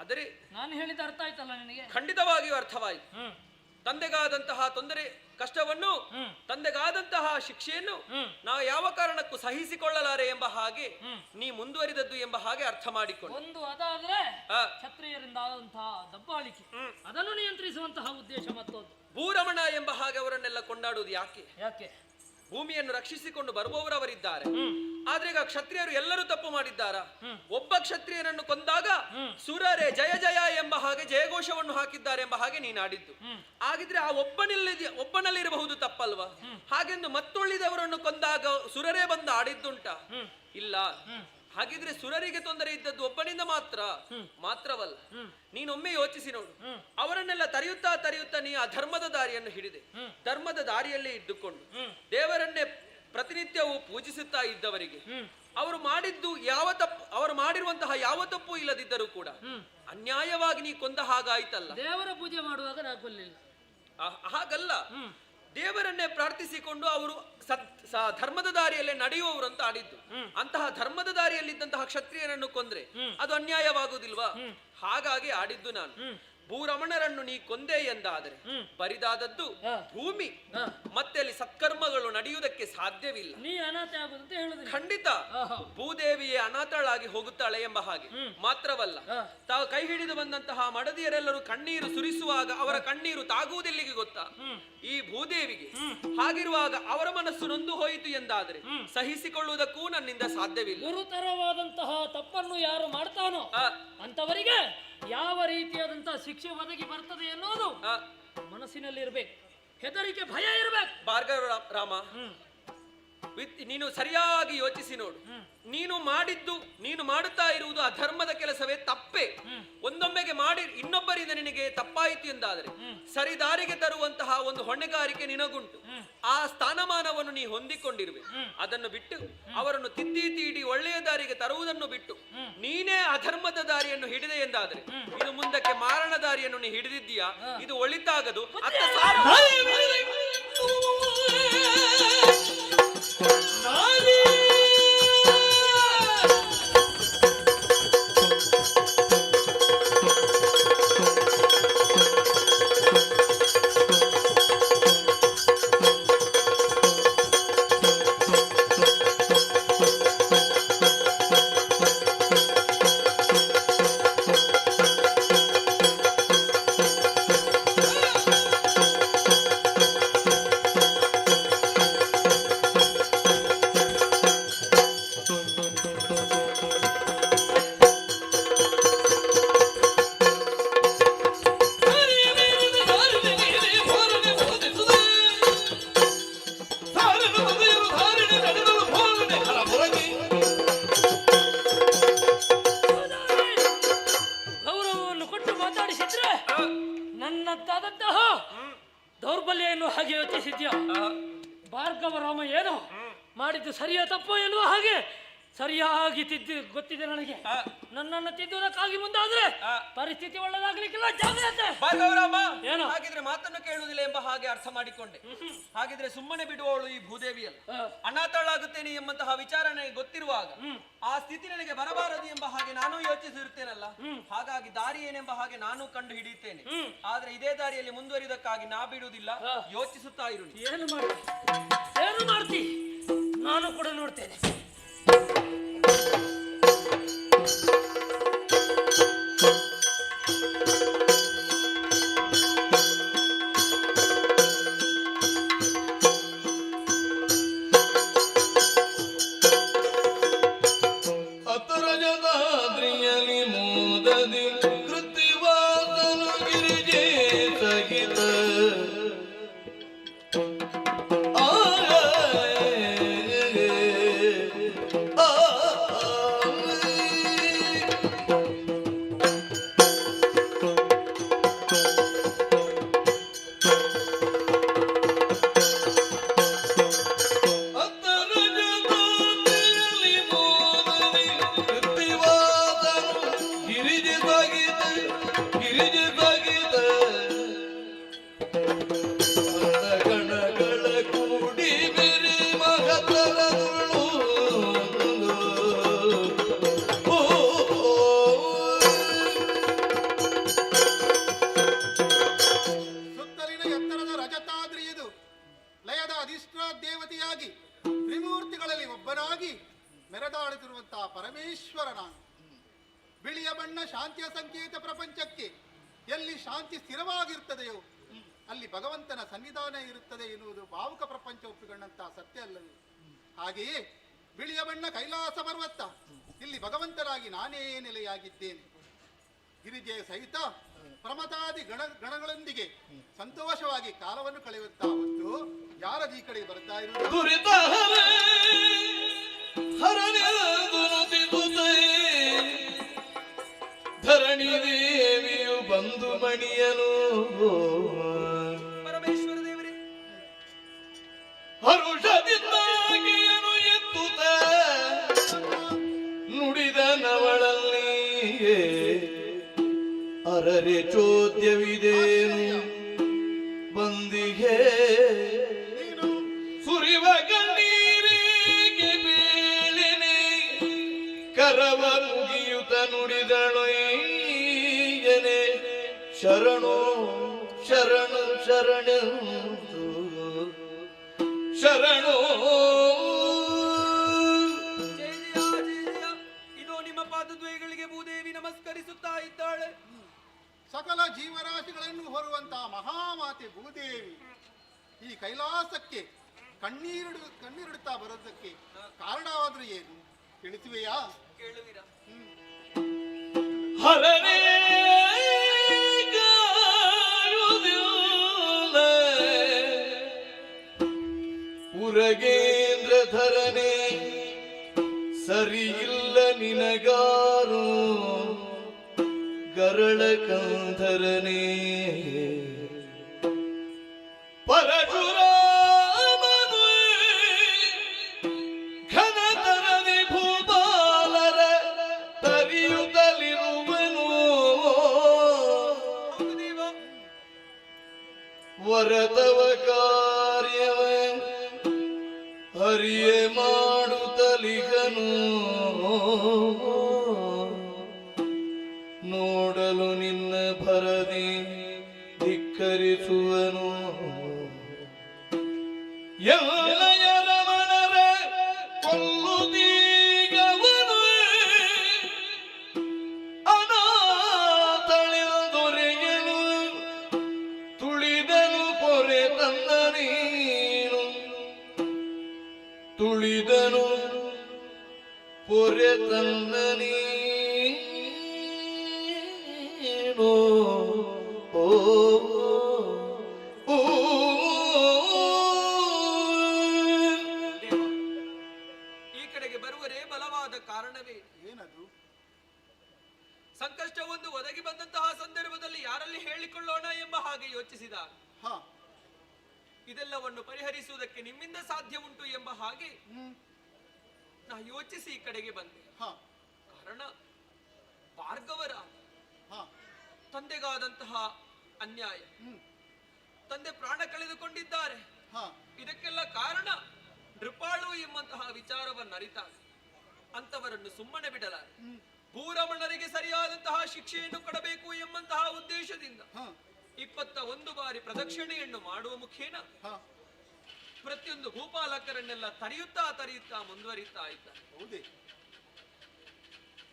ಆದರೆ ನಾನು ಹೇಳಿದ ಅರ್ಥ ಆಯ್ತಲ್ಲ ನಿನಗೆ? ಖಂಡಿತವಾಗಿಯೂ ಅರ್ಥವಾಯಿತು. ತಂದೆಗಾದಂತಹ ತೊಂದರೆ ಕಷ್ಟವನ್ನು, ತಂದೆಗಾದಂತಹ ಶಿಕ್ಷೆಯನ್ನು ನಾವು ಯಾವ ಕಾರಣಕ್ಕೂ ಸಹಿಸಿಕೊಳ್ಳಲಾರೆ ಎಂಬ ಹಾಗೆ ನೀ ಮುಂದುವರಿದದ್ದು ಎಂಬ ಹಾಗೆ ಅರ್ಥ ಮಾಡಿಕೊಂಡು ಒಂದು ಅದಾದ್ರೆ ಕ್ಷತ್ರಿಯರಿಂದ ಆದಂತಹ ದಬ್ಬಾಳಿಕೆ ಅದನ್ನು ನಿಯಂತ್ರಿಸುವಂತಹ ಉದ್ದೇಶ ಮತ್ತೊಂದು. ಭೂರಮಣ ಎಂಬ ಹಾಗೆ ಅವರನ್ನೆಲ್ಲ ಕೊಂಡಾಡುವುದು ಯಾಕೆ? ಯಾಕೆ? ಭೂಮಿಯನ್ನು ರಕ್ಷಿಸಿಕೊಂಡು ಬರುವವರವರಿದ್ದಾರೆ. ಆದ್ರೆ ಈಗ ಕ್ಷತ್ರಿಯರು ಎಲ್ಲರೂ ತಪ್ಪು ಮಾಡಿದ್ದಾರಾ? ಒಬ್ಬ ಕ್ಷತ್ರಿಯನನ್ನು ಕೊಂದಾಗ ಸುರರೇ ಜಯ ಜಯ ಎಂಬ ಹಾಗೆ ಜಯಘೋಷವನ್ನು ಹಾಕಿದ್ದಾರೆ ಎಂಬ ಹಾಗೆ ನೀನಾಡಿದ್ದು. ಹಾಗಿದ್ರೆ ಆ ಒಬ್ಬನಲ್ಲಿರಬಹುದು ತಪ್ಪಲ್ವಾ? ಹಾಗೆಂದು ಮತ್ತುಳಿದವರನ್ನು ಕೊಂದಾಗ ಸುರರೇ ಬಂದು ಆಡಿದ್ದುಂಟ? ಇಲ್ಲ. ಹಾಗಿದ್ರೆ ಸುರರಿಗೆ ತೊಂದರೆ ಇದ್ದದ್ದು ಒಬ್ಬನಿಂದ ಮಾತ್ರವಲ್ಲ. ನೀನೊಮ್ಮೆ ಯೋಚಿಸಿ ನೋಡು. ಅವರನ್ನೆಲ್ಲ ತರೆಯುತ್ತಾ ನೀ ಆ ಧರ್ಮದ ದಾರಿಯನ್ನು ಹಿಡಿದೆ. ಧರ್ಮದ ದಾರಿಯಲ್ಲೇ ಇದ್ದುಕೊಂಡು ದೇವರನ್ನೇ ಪ್ರತಿನಿತ್ಯವೂ ಪೂಜಿಸುತ್ತಾ ಇದ್ದವರಿಗೆ ಅವರು ಮಾಡಿರುವಂತಹ ಯಾವ ತಪ್ಪು ಇಲ್ಲದಿದ್ದರೂ ಕೂಡ ಅನ್ಯಾಯವಾಗಿ ನೀ ಕೊಂದ ಹಾಗಾಯ್ತಲ್ಲ. ದೇವರ ಪೂಜೆ ಮಾಡುವಾಗ ನಾನು ಕೊಲ್ಲಿಲ್ಲ. ಹಾಗಲ್ಲ, ದೇವರನ್ನೇ ಪ್ರಾರ್ಥಿಸಿಕೊಂಡು ಅವರು ಧರ್ಮದ ದಾರಿಯಲ್ಲೇ ನಡೆಯುವವರು ಅಂತ ಆಡಿದ್ದು. ಅಂತಹ ಧರ್ಮದ ದಾರಿಯಲ್ಲಿದ್ದಂತಹ ಕ್ಷತ್ರಿಯರನ್ನು ಕೊಂದ್ರೆ ಅದು ಅನ್ಯಾಯವಾಗುವುದಿಲ್ವಾ? ಹಾಗಾಗಿ ಆಡಿದ್ದು ನಾನು. ಭೂರಮಣರನ್ನು ನೀ ಕೊಂದೆ ಎಂದಾದರೆ ಬರಿದಾದದ್ದು ಭೂಮಿ, ಮತ್ತೆ ಅಲ್ಲಿ ಸತ್ಕರ್ಮಗಳು ನಡೆಯುವುದಕ್ಕೆ ಸಾಧ್ಯವಿಲ್ಲ. ನೀ ಅನಾಥ ಆಗುದಂತ ಹೇಳುದು ಖಂಡಿತ. ಭೂದೇವಿಯೇ ಅನಾಥಳಾಗಿ ಹೋಗುತ್ತಾಳೆ ಎಂಬ ಹಾಗೆ ಮಾತ್ರವಲ್ಲ, ತಾವು ಕೈ ಹಿಡಿದು ಬಂದಂತಹ ಮಡದಿಯರೆಲ್ಲರೂ ಕಣ್ಣೀರು ಸುರಿಸುವಾಗ ಅವರ ಕಣ್ಣೀರು ತಾಗುವುದೆಲ್ಲಿಗೆ ಗೊತ್ತಾ? ಈ ಭೂದೇವಿಗೆ. ಹಾಗಿರುವಾಗ ಅವರ ಮನಸ್ಸು ನೊಂದು ಹೋಯಿತು ಎಂದಾದರೆ ಸಹಿಸಿಕೊಳ್ಳುವುದಕ್ಕೂ ನನ್ನಿಂದ ಸಾಧ್ಯವಿಲ್ಲ. ಗುರುತರವಾದಂತಹ ತಪ್ಪನ್ನು ಯಾರು ಮಾಡ್ತಾನೋ ಅಂತವರಿಗೆ ಯಾವ ರೀತಿಯಾದಂತಹ ಶಿಕ್ಷೆ ಒದಗಿ ಬರ್ತದೆ ಎನ್ನುವುದು ಮನಸ್ಸಿನಲ್ಲಿ ಇರ್ಬೇಕು. ಹೆದರಿಕೆ, ಭಯ ಇರ್ಬೇಕು. ಭಾರ್ಗವ ರಾಮ, ನೀನು ಸರಿಯಾಗಿ ಯೋಚಿಸಿ ನೋಡು. ನೀನು ಮಾಡುತ್ತಾ ಇರುವುದು ಅಧರ್ಮದ ಕೆಲಸವೇ ತಪ್ಪೇ. ಒಂದೊಮ್ಮೆಗೆ ಮಾಡಿ ಇನ್ನೊಬ್ಬರಿಂದ ನಿನಗೆ ತಪ್ಪಾಯಿತು ಎಂದಾದರೆ ಸರಿದಾರಿಗೆ ತರುವಂತಹ ಒಂದು ಹೊಣೆಗಾರಿಕೆ ನಿನಗುಂಟು. ಆ ಸ್ಥಾನಮಾನವನ್ನು ನೀ ಹೊಂದಿಕೊಂಡಿರುವೆ. ಅದನ್ನು ಬಿಟ್ಟು ಅವರನ್ನು ತೀಡಿ ಒಳ್ಳೆಯ ದಾರಿಗೆ ತರುವುದನ್ನು ಬಿಟ್ಟು ನೀನೇ ಅಧರ್ಮದ ದಾರಿಯನ್ನು ಹಿಡಿದೆ ಎಂದಾದರೆ ಇದು ಮುಂದಕ್ಕೆ ಮಾರಣ ದಾರಿಯನ್ನು ನೀ ಹಿಡಿದಿದ್ದೀಯಾ? ಇದು ಒಳಿತಾಗದು. ನನ್ನದ್ದಾದಂತಹ ದೌರ್ಬಲ್ಯ ಎನ್ನುವ ಹಾಗೆ ಯೋಚಿಸಿದ್ಯಾ? ಭಾರ್ಗವ ರಾಮ ಏನು ಮಾಡಿದ್ದು ಸರಿಯಾ ತಪ್ಪೋ ಎನ್ನುವ ಹಾಗೆ ಸರಿಯಾಗಿ ಗೊತ್ತಿದೆ ನನಗೆ. ನನ್ನನ್ನು ತಿದ್ದುವುದಕ್ಕಾಗಿ ಮುಂದಾದ್ರೆ ಪರಿಸ್ಥಿತಿ ಒಳ್ಳೆದಾಗ್ಲಿಕ್ಕಿಲ್ಲ. ಜಾಗ್ರತೆ. ಭಾರ್ಗವರಾಮ, ಏನು? ಹಾಗಿದ್ರೆ ಮಾತನ್ನು ಕೇಳುವುದಿಲ್ಲ ಎಂಬ ಹಾಗೆ ಅರ್ಥ ಮಾಡಿಕೊಂಡೆ. ಹಾಗಿದ್ರೆ ಸುಮ್ಮನೆ ಬಿಡುವವಳು ಈ ಭೂದೇವಿಯಲ್ಲ. ಅನಾಥಳಾಗುತ್ತೇನೆ ಎಂಬಂತಹ ವಿಚಾರ ನನಗೆ ಗೊತ್ತಿರುವಾಗ ಆ ಸ್ಥಿತಿ ನನಗೆ ಬರಬಾರದು ಎಂಬ ಹಾಗೆ ನಾನು ಯೋಚಿಸಿರುತ್ತೇನಲ್ಲ. ಹಾಗಾಗಿ ದಾರಿ ಏನೆಂಬ ಹಾಗೆ ನಾನು ಕಂಡು ಹಿಡಿಯುತ್ತೇನೆ. ಆದ್ರೆ ಇದೇ ದಾರಿಯಲ್ಲಿ ಮುಂದುವರಿಯುವುದಕ್ಕಾಗಿ ನಾ ಬಿಡುವುದಿಲ್ಲ. ಯೋಚಿಸುತ್ತಾ ಇರು. ಏನು ಮಾಡ್ತಿ? ನಾನು ಕೂಡ ನೋಡ್ತೇನೆ. ಅತರಜ ಜಡದಾದ್ರಿಯಲಿ ಮೋದದಿ ಕೃತಿವಾದನು ಗಿರಿಜೆ ಸಹಿತ ಸುತ್ತಲಿನ ಎತ್ತರದ ರಜತಾದ್ರಿಯದು ಲಯದ ಅಧಿಷ್ಠಾದೇವತೆಯಾಗಿ ತ್ರಿಮೂರ್ತಿಗಳಲ್ಲಿ ಒಬ್ಬನಾಗಿ ಮೆರೆದಾಡುತ್ತಿರುವಂತಹ ಪರಮೇಶ್ವರ ನಾನು. ಬಿಳಿಯ ಬಣ್ಣ ಶಾಂತಿಯ ಸಂಕೇತ ಪ್ರಪಂಚಕ್ಕೆ. ಎಲ್ಲಿ ಶಾಂತಿ ಸ್ಥಿರವಾಗಿರ್ತದೆಯೋ ಅಲ್ಲಿ ಭಗವಂತನ ಸನ್ನಿಧಾನ ಇರುತ್ತದೆ ಎನ್ನುವುದು ಭಾವುಕ ಪ್ರಪಂಚ ಒಪ್ಪಿಕೊಂಡಂತಹ ಸತ್ಯ ಅಲ್ಲವೇ? ಹಾಗೆಯೇ ಬಿಳಿಯ ಬಣ್ಣ ಕೈಲಾಸ ಪರ್ವತ, ಇಲ್ಲಿ ಭಗವಂತನಾಗಿ ನಾನೇ ನೆಲೆಯಾಗಿದ್ದೇನೆ. ಗಿರಿಜೆಯ ಸಹಿತ ಪ್ರಮದಾದಿ ಗಣಗಳೊಂದಿಗೆ ಸಂತೋಷವಾಗಿ ಕಾಲವನ್ನು ಕಳೆಯುವಂತಹ ಹೊತ್ತು ಯಾರದ ಈ ಕಡೆ ಬರ್ತಾ ಇರುವುದು? ದುರಿತ ಧರಣಿ ದೇವಿಯು ಬಂದು ಮಣಿಯನು ಪರಮೇಶ್ವರ ದೇವರೇ, ಹರುಷದಿಂದಾಗಿಯನು ಎತ್ತುತ್ತ ನುಡಿದ ನವಳಲ್ಲಿ ಅರರೆ ಚೋದ್ಯವಿದೇನು ಬಂದಿಗೆ ಸುರಿವ ಕಣ್ಣೀರಿಗೆ ಬೀಳಿನಿ ಕರವ ಮುಗಿಯುತ್ತ ನುಡಿದಳು ಈಗನೆ ಶರಣು ಶರಣು ಶರಣೆಂದು ಶರಣು. ಜಯ ಜಯ ಜಯ ಜಯ. ಇದೋ ನಿಮ್ಮ ಪಾದದ್ವಯಗಳಿಗೆ ಭೂದೇವಿ ನಮಸ್ಕರಿಸುತ್ತಾ ಇದ್ದಾಳೆ. ಸಕಲ ಜೀವರಾಶಿಗಳನ್ನು ಹೊರುವಂತಹ ಮಹಾಮಾತೆ ಭೂದೇವಿ ಈ ಕೈಲಾಸಕ್ಕೆ ಕಣ್ಣೀರಿಡುತ್ತಾ ಬರೋದಕ್ಕೆ ಕಾರಣವಾದ್ರೂ ಏನು ತಿಳಿಸುವೆಯಾ? ಕೇಳುವಿರಾ? ಹರನೇ ಉರಗೇಂದ್ರ ಧರನೆ ಸರಿಯಿಲ್ಲ ನಿನಗಾರು ಗರಳ ಕಂಧರನೆ ಪರಶುರಾಮನು ಘನತರದಿ ಭೂಪಾಲರ ತರಿಯುತ್ತಲಿರುವನು ಹೌದು ದೇವ. ವರತವ ಕಾರ್ಯವ ಹರಿಯೇ ಮಾಡುತ್ತಲಿಗನು ನೋಡಲು ನಿನ್ನ ಭರದಿ ಧಿಕ್ಕರಿಸುವನು ಎಲ್ಲಯ ರಮಣರ ಕೊಲ್ಲುದೀಗವನು ಅನಾಥಳೆಂದೊರೆಯನು ತುಳಿದನು ಪೊರೆ ತನ್ನ ನೀನು ತುಳಿದನು ಪೊರೆ ತನ್ನ ನೀನು ಓ ಓ ದೇವ, ಈ ಕಡೆಗೆ ಬರುವರೇ ಬಲವಾದ ಕಾರಣವೇ? ಏನದು? ಸಂಕಷ್ಟವೊಂದು ಒದಗಿ ಬಂದಂತಹ ಸಂದರ್ಭದಲ್ಲಿ ಯಾರಲ್ಲಿ ಹೇಳಿಕೊಳ್ಳೋಣ ಎಂಬ ಹಾಗೆ ಯೋಚಿಸಿದ. ಹಾ, ಇದೆಲ್ಲವನ್ನು ಪರಿಹರಿಸುವುದಕ್ಕೆ ನಿಮ್ಮಿಂದ ಸಾಧ್ಯ ಉಂಟು ಎಂಬ ಹಾಗೆ ನಾ ಯೋಚಿಸಿ ಈ ಕಡೆಗೆ ಬಂದೆ. ಹಾ, ಕಾರಣ ಭಾರ್ಗವರ ಹಾ, ತಂದೆಗಾದಂತಹ ಅನ್ಯಾಯ. ತಂದೆ ಪ್ರಾಣ ಕಳೆದುಕೊಂಡಿದ್ದಾರೆ. ಹಾ, ಇದಕ್ಕೆಲ್ಲ ಕಾರಣ ನೃಪಾಳು ಎಂಬಂತಹ ವಿಚಾರವನ್ನು ಅರಿತಾಗ ಅಂತವರನ್ನು ಸುಮ್ಮನೆ ಬಿಡಲಾರೆ. ಭೂರಮಣರಿಗೆ ಸರಿಯಾದಂತಹ ಶಿಕ್ಷೆಯನ್ನು ಕೊಡಬೇಕು ಎಂಬಂತಹ ಉದ್ದೇಶದಿಂದ ಹಾ, 21 ಬಾರಿ ಪ್ರದಕ್ಷಿಣೆಯನ್ನು ಮಾಡುವ ಮುಖೇನ ಹಾ. ಪ್ರತಿಯೊಂದು ಭೂಪಾಲಕರನ್ನೆಲ್ಲ ತರೆಯುತ್ತಾ ಮುಂದುವರಿಯುತ್ತಾ ಇದ್ದಾರೆ. ಹೌದೇ?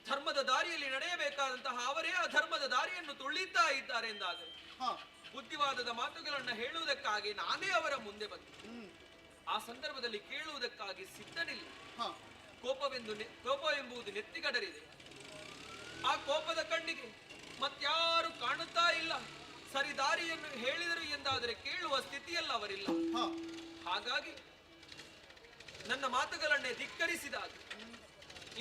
ಧರ್ಮದ ದಾರಿಯಲ್ಲಿ ನಡೆಯಬೇಕಾದಂತಹ ಅವರೇ ಅಧರ್ಮದ ದಾರಿಯನ್ನು ತುಳಿಯುತ್ತಾ ಇದ್ದಾರೆ ಎಂದಾದರೆ ಹಾ, ಬುದ್ಧಿವಾದದ ಮಾತುಗಳನ್ನು ಹೇಳುವುದಕ್ಕಾಗಿ ನಾನೇ ಅವರ ಮುಂದೆ ಬಂದೆ. ಆ ಸಂದರ್ಭದಲ್ಲಿ ಕೇಳುವುದಕ್ಕಾಗಿ ಸಿದ್ಧನಿಲ್ಲ. ಹಾ, ಕೋಪ ಎಂಬುದು ನೆತ್ತಿಗಡರಿದೆ. ಕೋಪದ ಕಣ್ಣಿಗೆ ಮತ್ಯಾರು ಕಾಣುತ್ತಾ ಇಲ್ಲ. ಸರಿದಾರಿಯನ್ನು ಹೇಳಿದರು ಎಂದಾದರೆ ಕೇಳುವ ಸ್ಥಿತಿಯಲ್ಲ ಅವರಿಲ್ಲ. ಹಾಗಾಗಿ ನನ್ನ ಮಾತುಗಳನ್ನೇ ಧಿಕ್ಕರಿಸಿದಾಗ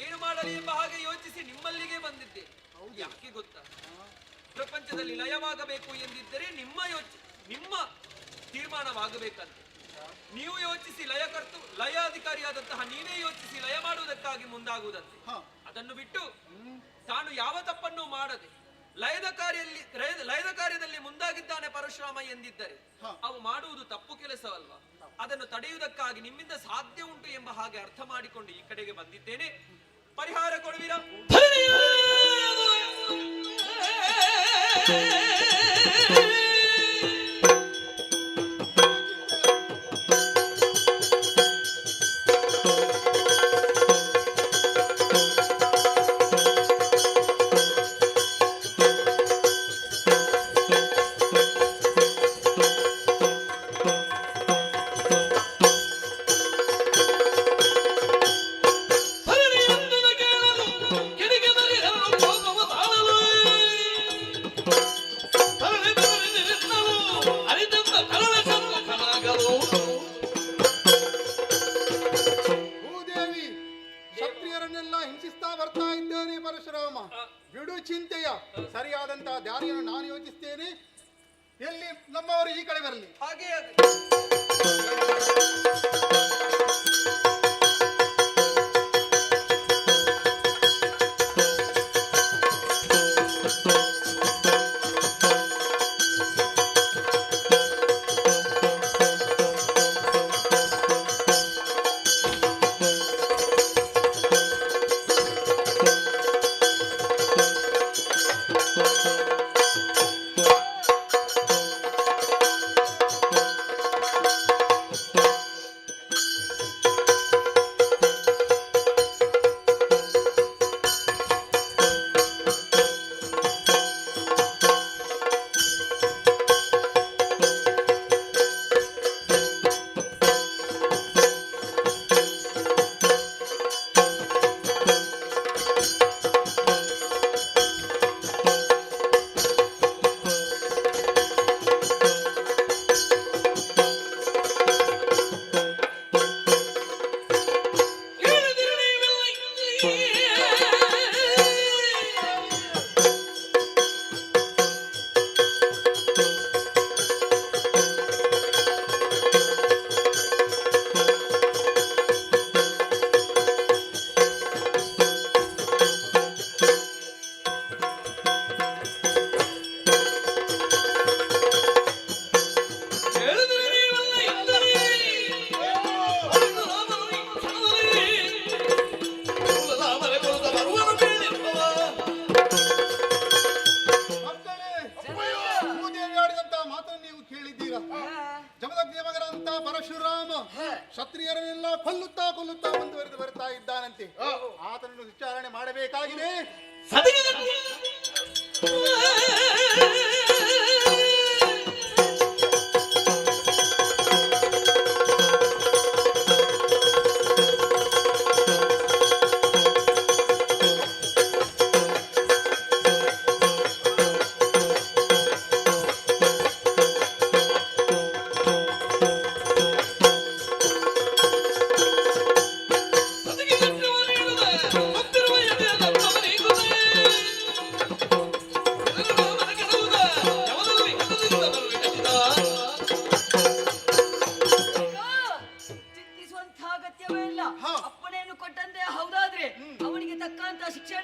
ಏನು ಮಾಡಲಿ ಎಂಬ ಹಾಗೆ ಯೋಚಿಸಿ ನಿಮ್ಮಲ್ಲಿಗೆ ಬಂದಿದ್ದೆ. ಯಾಕೆ ಗೊತ್ತಾ? ಪ್ರಪಂಚದಲ್ಲಿ ಲಯವಾಗಬೇಕು ಎಂದಿದ್ದರೆ ನಿಮ್ಮ ತೀರ್ಮಾನವಾಗಬೇಕಂತೆ. ನೀವು ಯೋಚಿಸಿ ಲಯಾಧಿಕಾರಿಯಾದಂತಹ ನೀವೇ ಯೋಚಿಸಿ ಲಯ ಮಾಡುವುದಕ್ಕಾಗಿ ಮುಂದಾಗುವುದಂತೆ. ಅದನ್ನು ಬಿಟ್ಟು ತಾನು ಯಾವ ತಪ್ಪನ್ನು ಮಾಡದೆ ಲಯದ ಕಾರ್ಯದಲ್ಲಿ ಮುಂದಾಗಿದ್ದಾನೆ ಪರಶುರಾಮ ಎಂದಿದ್ದರೆ ಅವು ಮಾಡುವುದು ತಪ್ಪು ಕೆಲಸವಲ್ವಾ? ಅದನ್ನು ತಡೆಯುವುದಕ್ಕಾಗಿ ನಿಮ್ಮಿಂದ ಸಾಧ್ಯ ಉಂಟು ಎಂಬ ಹಾಗೆ ಅರ್ಥ ಮಾಡಿಕೊಂಡು ಈ ಕಡೆಗೆ ಬಂದಿದ್ದೇನೆ. ಪರಿಹಾರ ಕೊಡುವಿರಾ? ಪರಶುರಾಮ, ಬಿಡು ಚಿಂತೆಯ. ಸರಿಯಾದಂತಹ ದಾರಿಯನ್ನು ನಾನು ಯೋಚಿಸ್ತೇನೆ. ಎಲ್ಲಿ ನಮ್ಮವರು ಈ ಕಡೆ ಬರಲಿ. ಹಾಗೆ ಪರಶುರಾಮ ಕ್ಷತ್ರಿಯರನ್ನೆಲ್ಲ ಕೊಲ್ಲುತ್ತಾ ಮುಂದುವರೆದು ಬರ್ತಾ ಇದ್ದಾನಂತೆ. ಆತನನ್ನು ವಿಚಾರಣೆ ಮಾಡಬೇಕಾಗಿದೆ. ಅಪ್ಪಣೆಯನ್ನು ಕೊಟ್ಟಂತೆ ಹೌದಾದ್ರೆ ಅವನಿಗೆ ತಕ್ಕಂತ ಶಿಕ್ಷಣ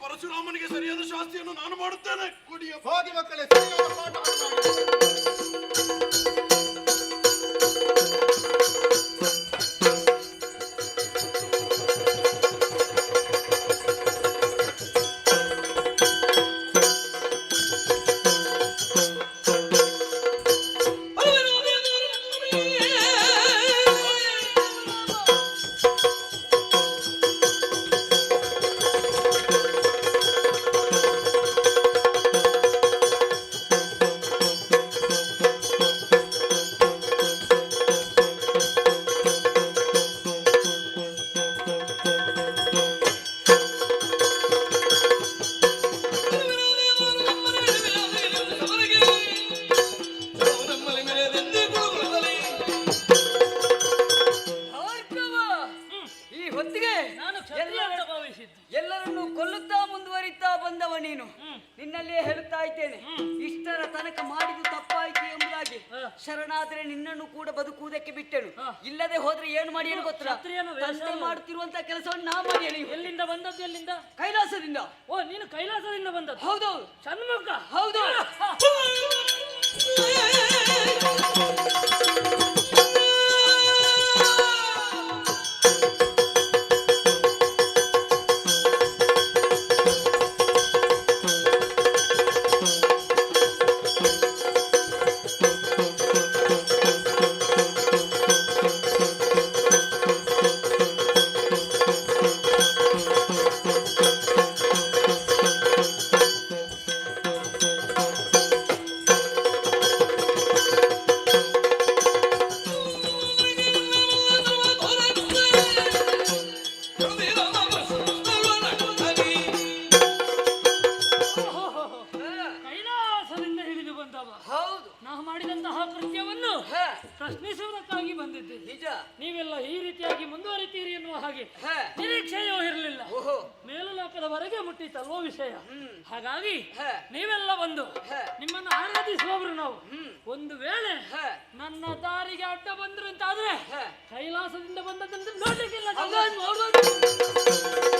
ಪರಶುರಾಮನಿಗೆ ಸರಿಯಾದ ಶಾಸ್ತಿಯನ್ನು ನಾನು ಮಾಡುತ್ತೇನೆ. ಹೋಗಿ ಮಕ್ಕಳೇ, ಸರಿಯಾದ ಪಾಠವನ್ನು ಮಾಡಿ. ಶರಣಾದ್ರೆ ನಿನ್ನನ್ನು ಕೂಡ ಬದುಕುವುದಕ್ಕೆ ಬಿಟ್ಟೆನು. ಹಾ. ಇಲ್ಲದೆ ಹೋದ್ರೆ ಏನು ಮಾಡಿ ಏನು ಗೊತ್ತಾ? ಕ್ಷತ್ರಿಯನ ವೇಷ ತಂದೆ ಅಲ್ಲ. ಮಾಡುತ್ತಿರುವಂತ ಕೆಲಸವನ್ನು ನಾ ಮಾಡಿ ಎಲ್ಲಿಂದ ಬಂದದ್ದು? ಎಲ್ಲಿಂದ? ಕೈಲಾಸದಿಂದ. ಓ, ನೀನು ಕೈಲಾಸದಿಂದ ಬಂದದ್ದು? ಹೌದೌದು ಷಣ್ಮುಖ. ಹೌದು. ಕೈಲಾಸದಿಂದ ಹಿಡಿದು ಬಂದವ. ಹೌದು. ನಾವು ಮಾಡಿದಂತಹ ಕೃತ್ಯವನ್ನು ಹೇ, ಪ್ರಶ್ನಿಸುವುದಕ್ಕಾಗಿ ಬಂದಿದ್ದೆ. ನಿಜ. ನೀವೆಲ್ಲ ಈ ರೀತಿಯಾಗಿ ಮುಂದುವರಿತೀರಿ ಎನ್ನುವ ಹಾಗೆ ಹೇ. ನಿರೀಕ್ಷೆಯೂ ಇರಲಿಲ್ಲ. ಓಹೋ. ಮೇಲುಲೋಕದವರೆಗೆ ಮುಟ್ಟಿತಲ್ವೋ ವಿಷಯ. ಹಾಗಾಗಿ ಹೇ. ನೀವೆಲ್ಲ ಬಂದು ಹೇ. ನಿಮ್ಮನ್ನು ಆರಾಧಿಸುವವರು ನಾವು. ಒಂದು ವೇಳೆ ಹೇ. ನನ್ನ ದಾರಿಗೆ ಅಡ್ಡ ಬಂದ್ರು ಅಂತಾದ್ರೆ ಹೇ. ಕೈಲಾಸದಿಂದ ಬಂದದಂತ ನೋಡ್ಲಿಕ್ಕಿಲ್ಲ. ಹೌದೌದು, ಹೌದೌದು.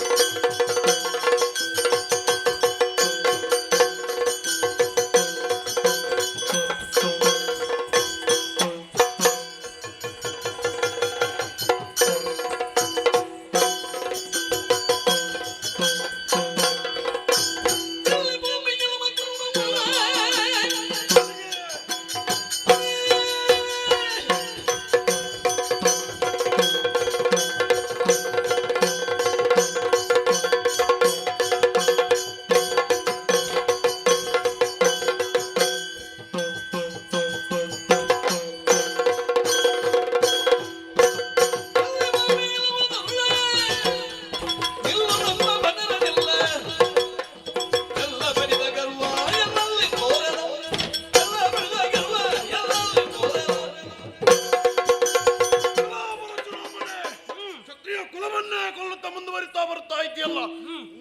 ಕ್ಷತ್ರಿಯ ಕುಲವನ್ನೇ ಕೊಲ್ಲುತ್ತಾ ಮುಂದುವರಿತಾ ಬರ್ತಾ ಇದೆಯಲ್ಲ,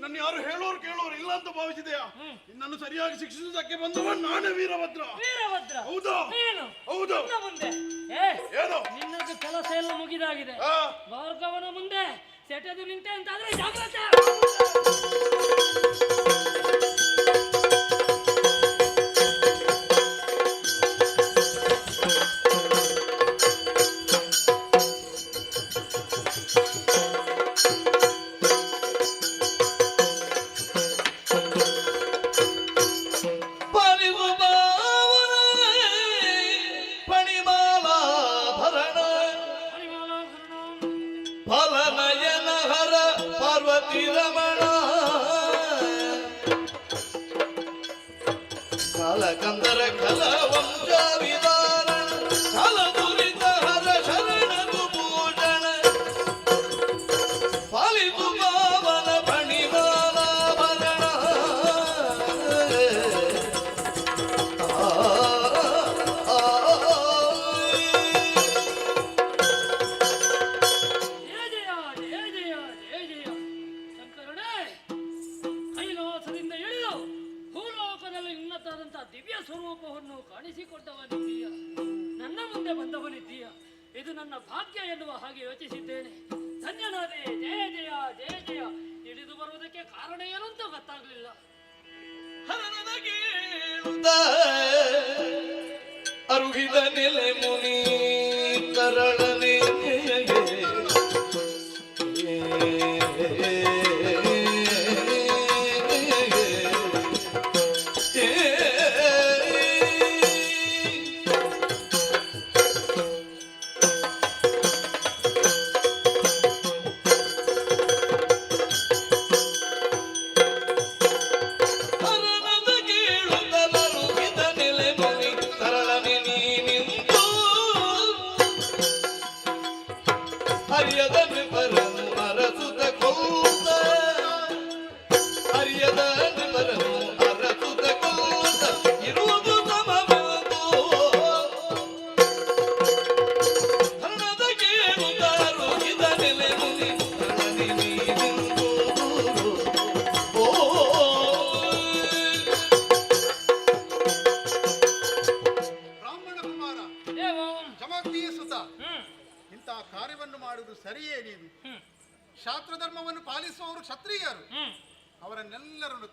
ನನ್ನ ಯಾರು ಹೇಳೋರು ಕೇಳೋರು ಇಲ್ಲ ಅಂತ ಭಾವಿಸಿದೆಯಾ? ನನ್ನನ್ನು ಸರಿಯಾಗಿ ಶಿಕ್ಷಿಸುವುದಕ್ಕೆ ಬಂದವ ನಾನೇ ವೀರಭದ್ರ. ವೀರಭದ್ರ. ಹೌದಾ? ಏನು? ಹೌದು. ಇನ್ನ ಮುಂದೆ ಏನು? ನಿನ್ನದು ಕೆಲಸ ಎಲ್ಲ ಮುಗಿದಾಗಿದೆ. ಆ, ಭಾರ್ಗವನ ಮುಂದೆ ಸೆಟೆದು ನಿಂತೆ ಅಂತಾದ್ರೆ ಜಾಗ್ರತೆ. ಫಲನಯನ ಹರ ಪಾರ್ವತಿ ರಮಣ ಕಾಲಕಂದರ ಕಲ ವಂಶ ವಿದಾರಣ ಕಾಲ ದುರಿತ ಹರ ಶರಣರು ಭೂಷಣ ಪಾಲಿತು ಪಾವನ ಫಣಿಮಾಲಾಭರಣ ಜಯ ಜಯ ಜಯ ಜಯ ಜಯ ಜಯ. ಶಂಕರನೇ, ಕೈಲಾಸದಿಂದ ಇಳಿದು ಭೂಲೋಕದಲ್ಲಿ ಉನ್ನತವಾದಂತಹ ದಿವ್ಯ ಸ್ವರೂಪವನ್ನು ಕಾಣಿಸಿಕೊಟ್ಟವನಿದ್ದೀಯ. ನನ್ನ ಮುಂದೆ ಬಂದವನಿದ್ದೀಯ. ಇದು ನನ್ನ ಭಾಗ್ಯ ಎನ್ನುವ ಹಾಗೆ ಯೋಚಿಸಿದ್ದೇನೆ. ಧನ್ಯನಾದೆ. ಜಯ ಜಯ ಜಯ ಜಯ. ಇಳಿದು ಬರುವುದಕ್ಕೆ ಕಾರಣ ಏನು ಅಂತ ಗೊತ್ತಾಗ್ಲಿಲ್ಲ. ಅರುಹಿದ ನೆಲೆ ಮುನಿ ಕರಳನೆ ಜಯ ಇಂತಹ ಕಾರ್ಯವನ್ನು ಮಾಡುವುದು ಸರಿಯೇ ನೀವು? ಶಾಸ್ತ್ರ ಧರ್ಮವನ್ನು ಪಾಲಿಸುವವರು ಕ್ಷತ್ರಿಯರು. ಅವರನ್ನೆಲ್ಲರನ್ನು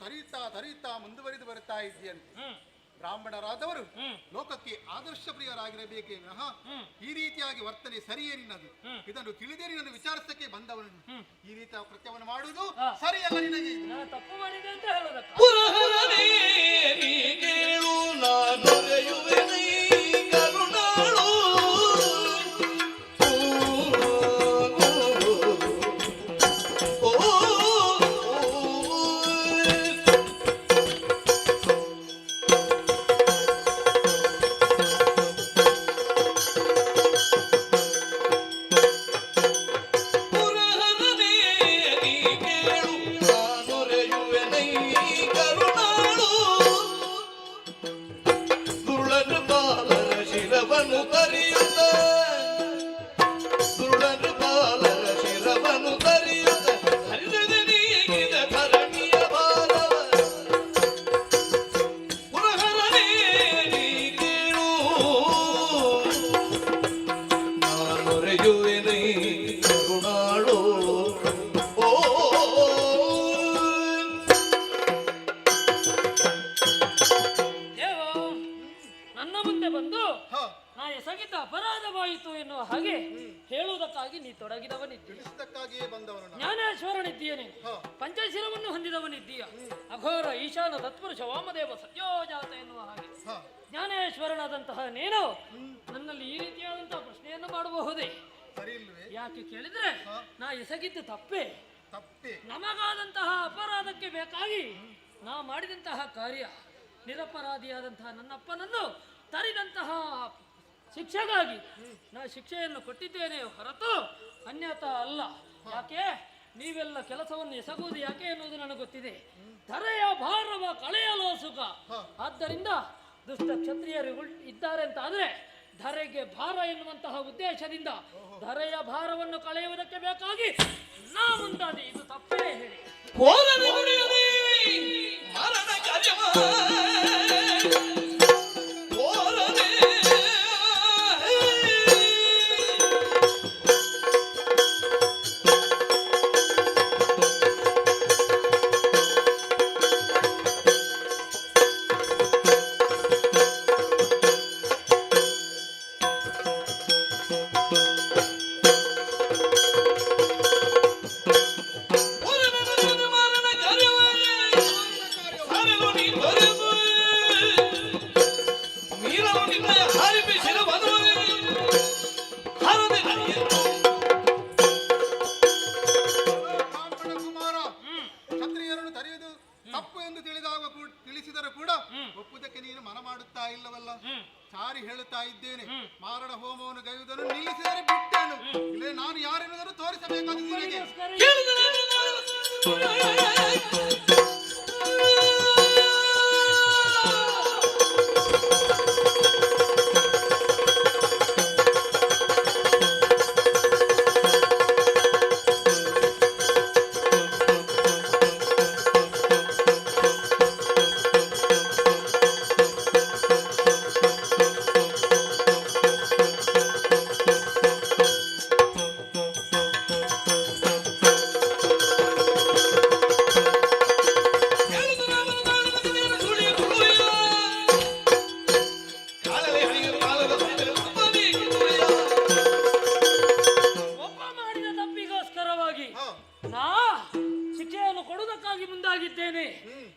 ತರೀತಾ ಮುಂದುವರಿದು ಬರುತ್ತಾ ಇದ್ದೀಯಂತೆ. ಬ್ರಾಹ್ಮಣರಾದವರು ಲೋಕಕ್ಕೆ ಆದರ್ಶ ಪ್ರಿಯರಾಗಿರಬೇಕೇ ವಿನಃ ಈ ರೀತಿಯಾಗಿ ವರ್ತನೆ ಸರಿಯೇ ನಿನ್ನದು. ಇದನ್ನು ತಿಳಿದೇ ನಿನ್ನನ್ನು ವಿಚಾರಿಸಕ್ಕೆ ಬಂದವನು ಈ ರೀತಿಯ ಕೃತ್ಯವನ್ನು ಮಾಡುವುದು ಸರಿಯಲ್ಲ ನಿನಗೆ. ನಾನು ತಪ್ಪು ಮಾಡಿದೆ ಅಂತ ಹೇಳೋದಕ್ಕ ಪುರಹರನೇ ನೀ ಕೇಳು ನಾನೊರೆಯುವೆನೈ ಕರುಣಾಳು. ಎಸಗಿದ ಅಪರಾಧವಾಯಿತು ಎನ್ನುವ ಹಾಗೆ ಹೇಳುವುದಕ್ಕಾಗಿ ನೀ ತೊಡಗಿದವನಿದ್ದೀಯ. ಜ್ಞಾನೇಶ್ವರನಿದ್ದೀಯ ನೀನು. ಪಂಚಶಿರವನ್ನು ಹೊಂದಿದವನಿದ್ದೀಯ. ಅಘೋರ ಈಶಾನ ತತ್ಪುರುಷ ವಾಮದೇವ ಸತ್ಯೋಜಾತ ಎನ್ನುವ ಹಾಗೆ ಜ್ಞಾನೇಶ್ವರನಾದಂತಹ ನೀನು ನನ್ನಲ್ಲಿ ಈ ರೀತಿಯಾದಂತಹ ಪ್ರಶ್ನೆಯನ್ನು ಮಾಡಬಹುದೇ? ಯಾಕೆ ಕೇಳಿದ್ರೆ ನಾ ಎಸಗಿದ್ದು ತಪ್ಪೇ. ನಮಗಾದಂತಹ ಅಪರಾಧಕ್ಕೆ ಬೇಕಾಗಿ ನಾ ಮಾಡಿದಂತಹ ಕಾರ್ಯ ನಿರಪರಾಧಿಯಾದಂತಹ ನನ್ನಪ್ಪನನ್ನು ತರಿದಂತಹ ಶಿಕ್ಷೆಗಾಗಿ ನಾ ಶಿಕ್ಷೆಯನ್ನು ಕೊಟ್ಟಿದ್ದೇನೆ ಹೊರತು ಅನ್ಯತಾ ಅಲ್ಲ. ಯಾಕೆ ನೀವೆಲ್ಲ ಕೆಲಸವನ್ನು ಎಸಗುವುದು ಯಾಕೆ ಎನ್ನುವುದು ನನಗೆ ಗೊತ್ತಿದೆ. ಧರೆಯ ಭಾರವ ಕಳೆಯಲು ಸುಖ. ಆದ್ದರಿಂದ ದುಷ್ಟ ಕ್ಷತ್ರಿಯರು ಇದ್ದಾರೆ ಅಂತ ಆದ್ರೆ ಧರೆಗೆ ಭಾರ ಎನ್ನುವಂತಹ ಉದ್ದೇಶದಿಂದ ಧರೆಯ ಭಾರವನ್ನು ಕಳೆಯುವುದಕ್ಕೆ ಬೇಕಾಗಿ ನಾ ಮುಂದಾದೆ. ಇದು ತಪ್ಪೇ ಹೇಳಿ ತಿಳಿಸಿದರೂ ಕೂಡ ಒಪ್ಪುದಕ್ಕೆ ನೀನು ಮನ ಮಾಡುತ್ತಾ ಇಲ್ಲವಲ್ಲ. ಸಾರಿ ಹೇಳುತ್ತಾ ಇದ್ದೇನೆ, ಮಾರಣ ಹೋಮವನ್ನು ಗೈಯುವುದನ್ನು ನಿಲ್ಲಿಸಿದರೆ ಬಿಟ್ಟೇನು, ಇಲ್ಲೇ ನಾನು ಯಾರೆನ್ನುವುದನ್ನು ತೋರಿಸಬೇಕಾದ ನಿನಗೆ.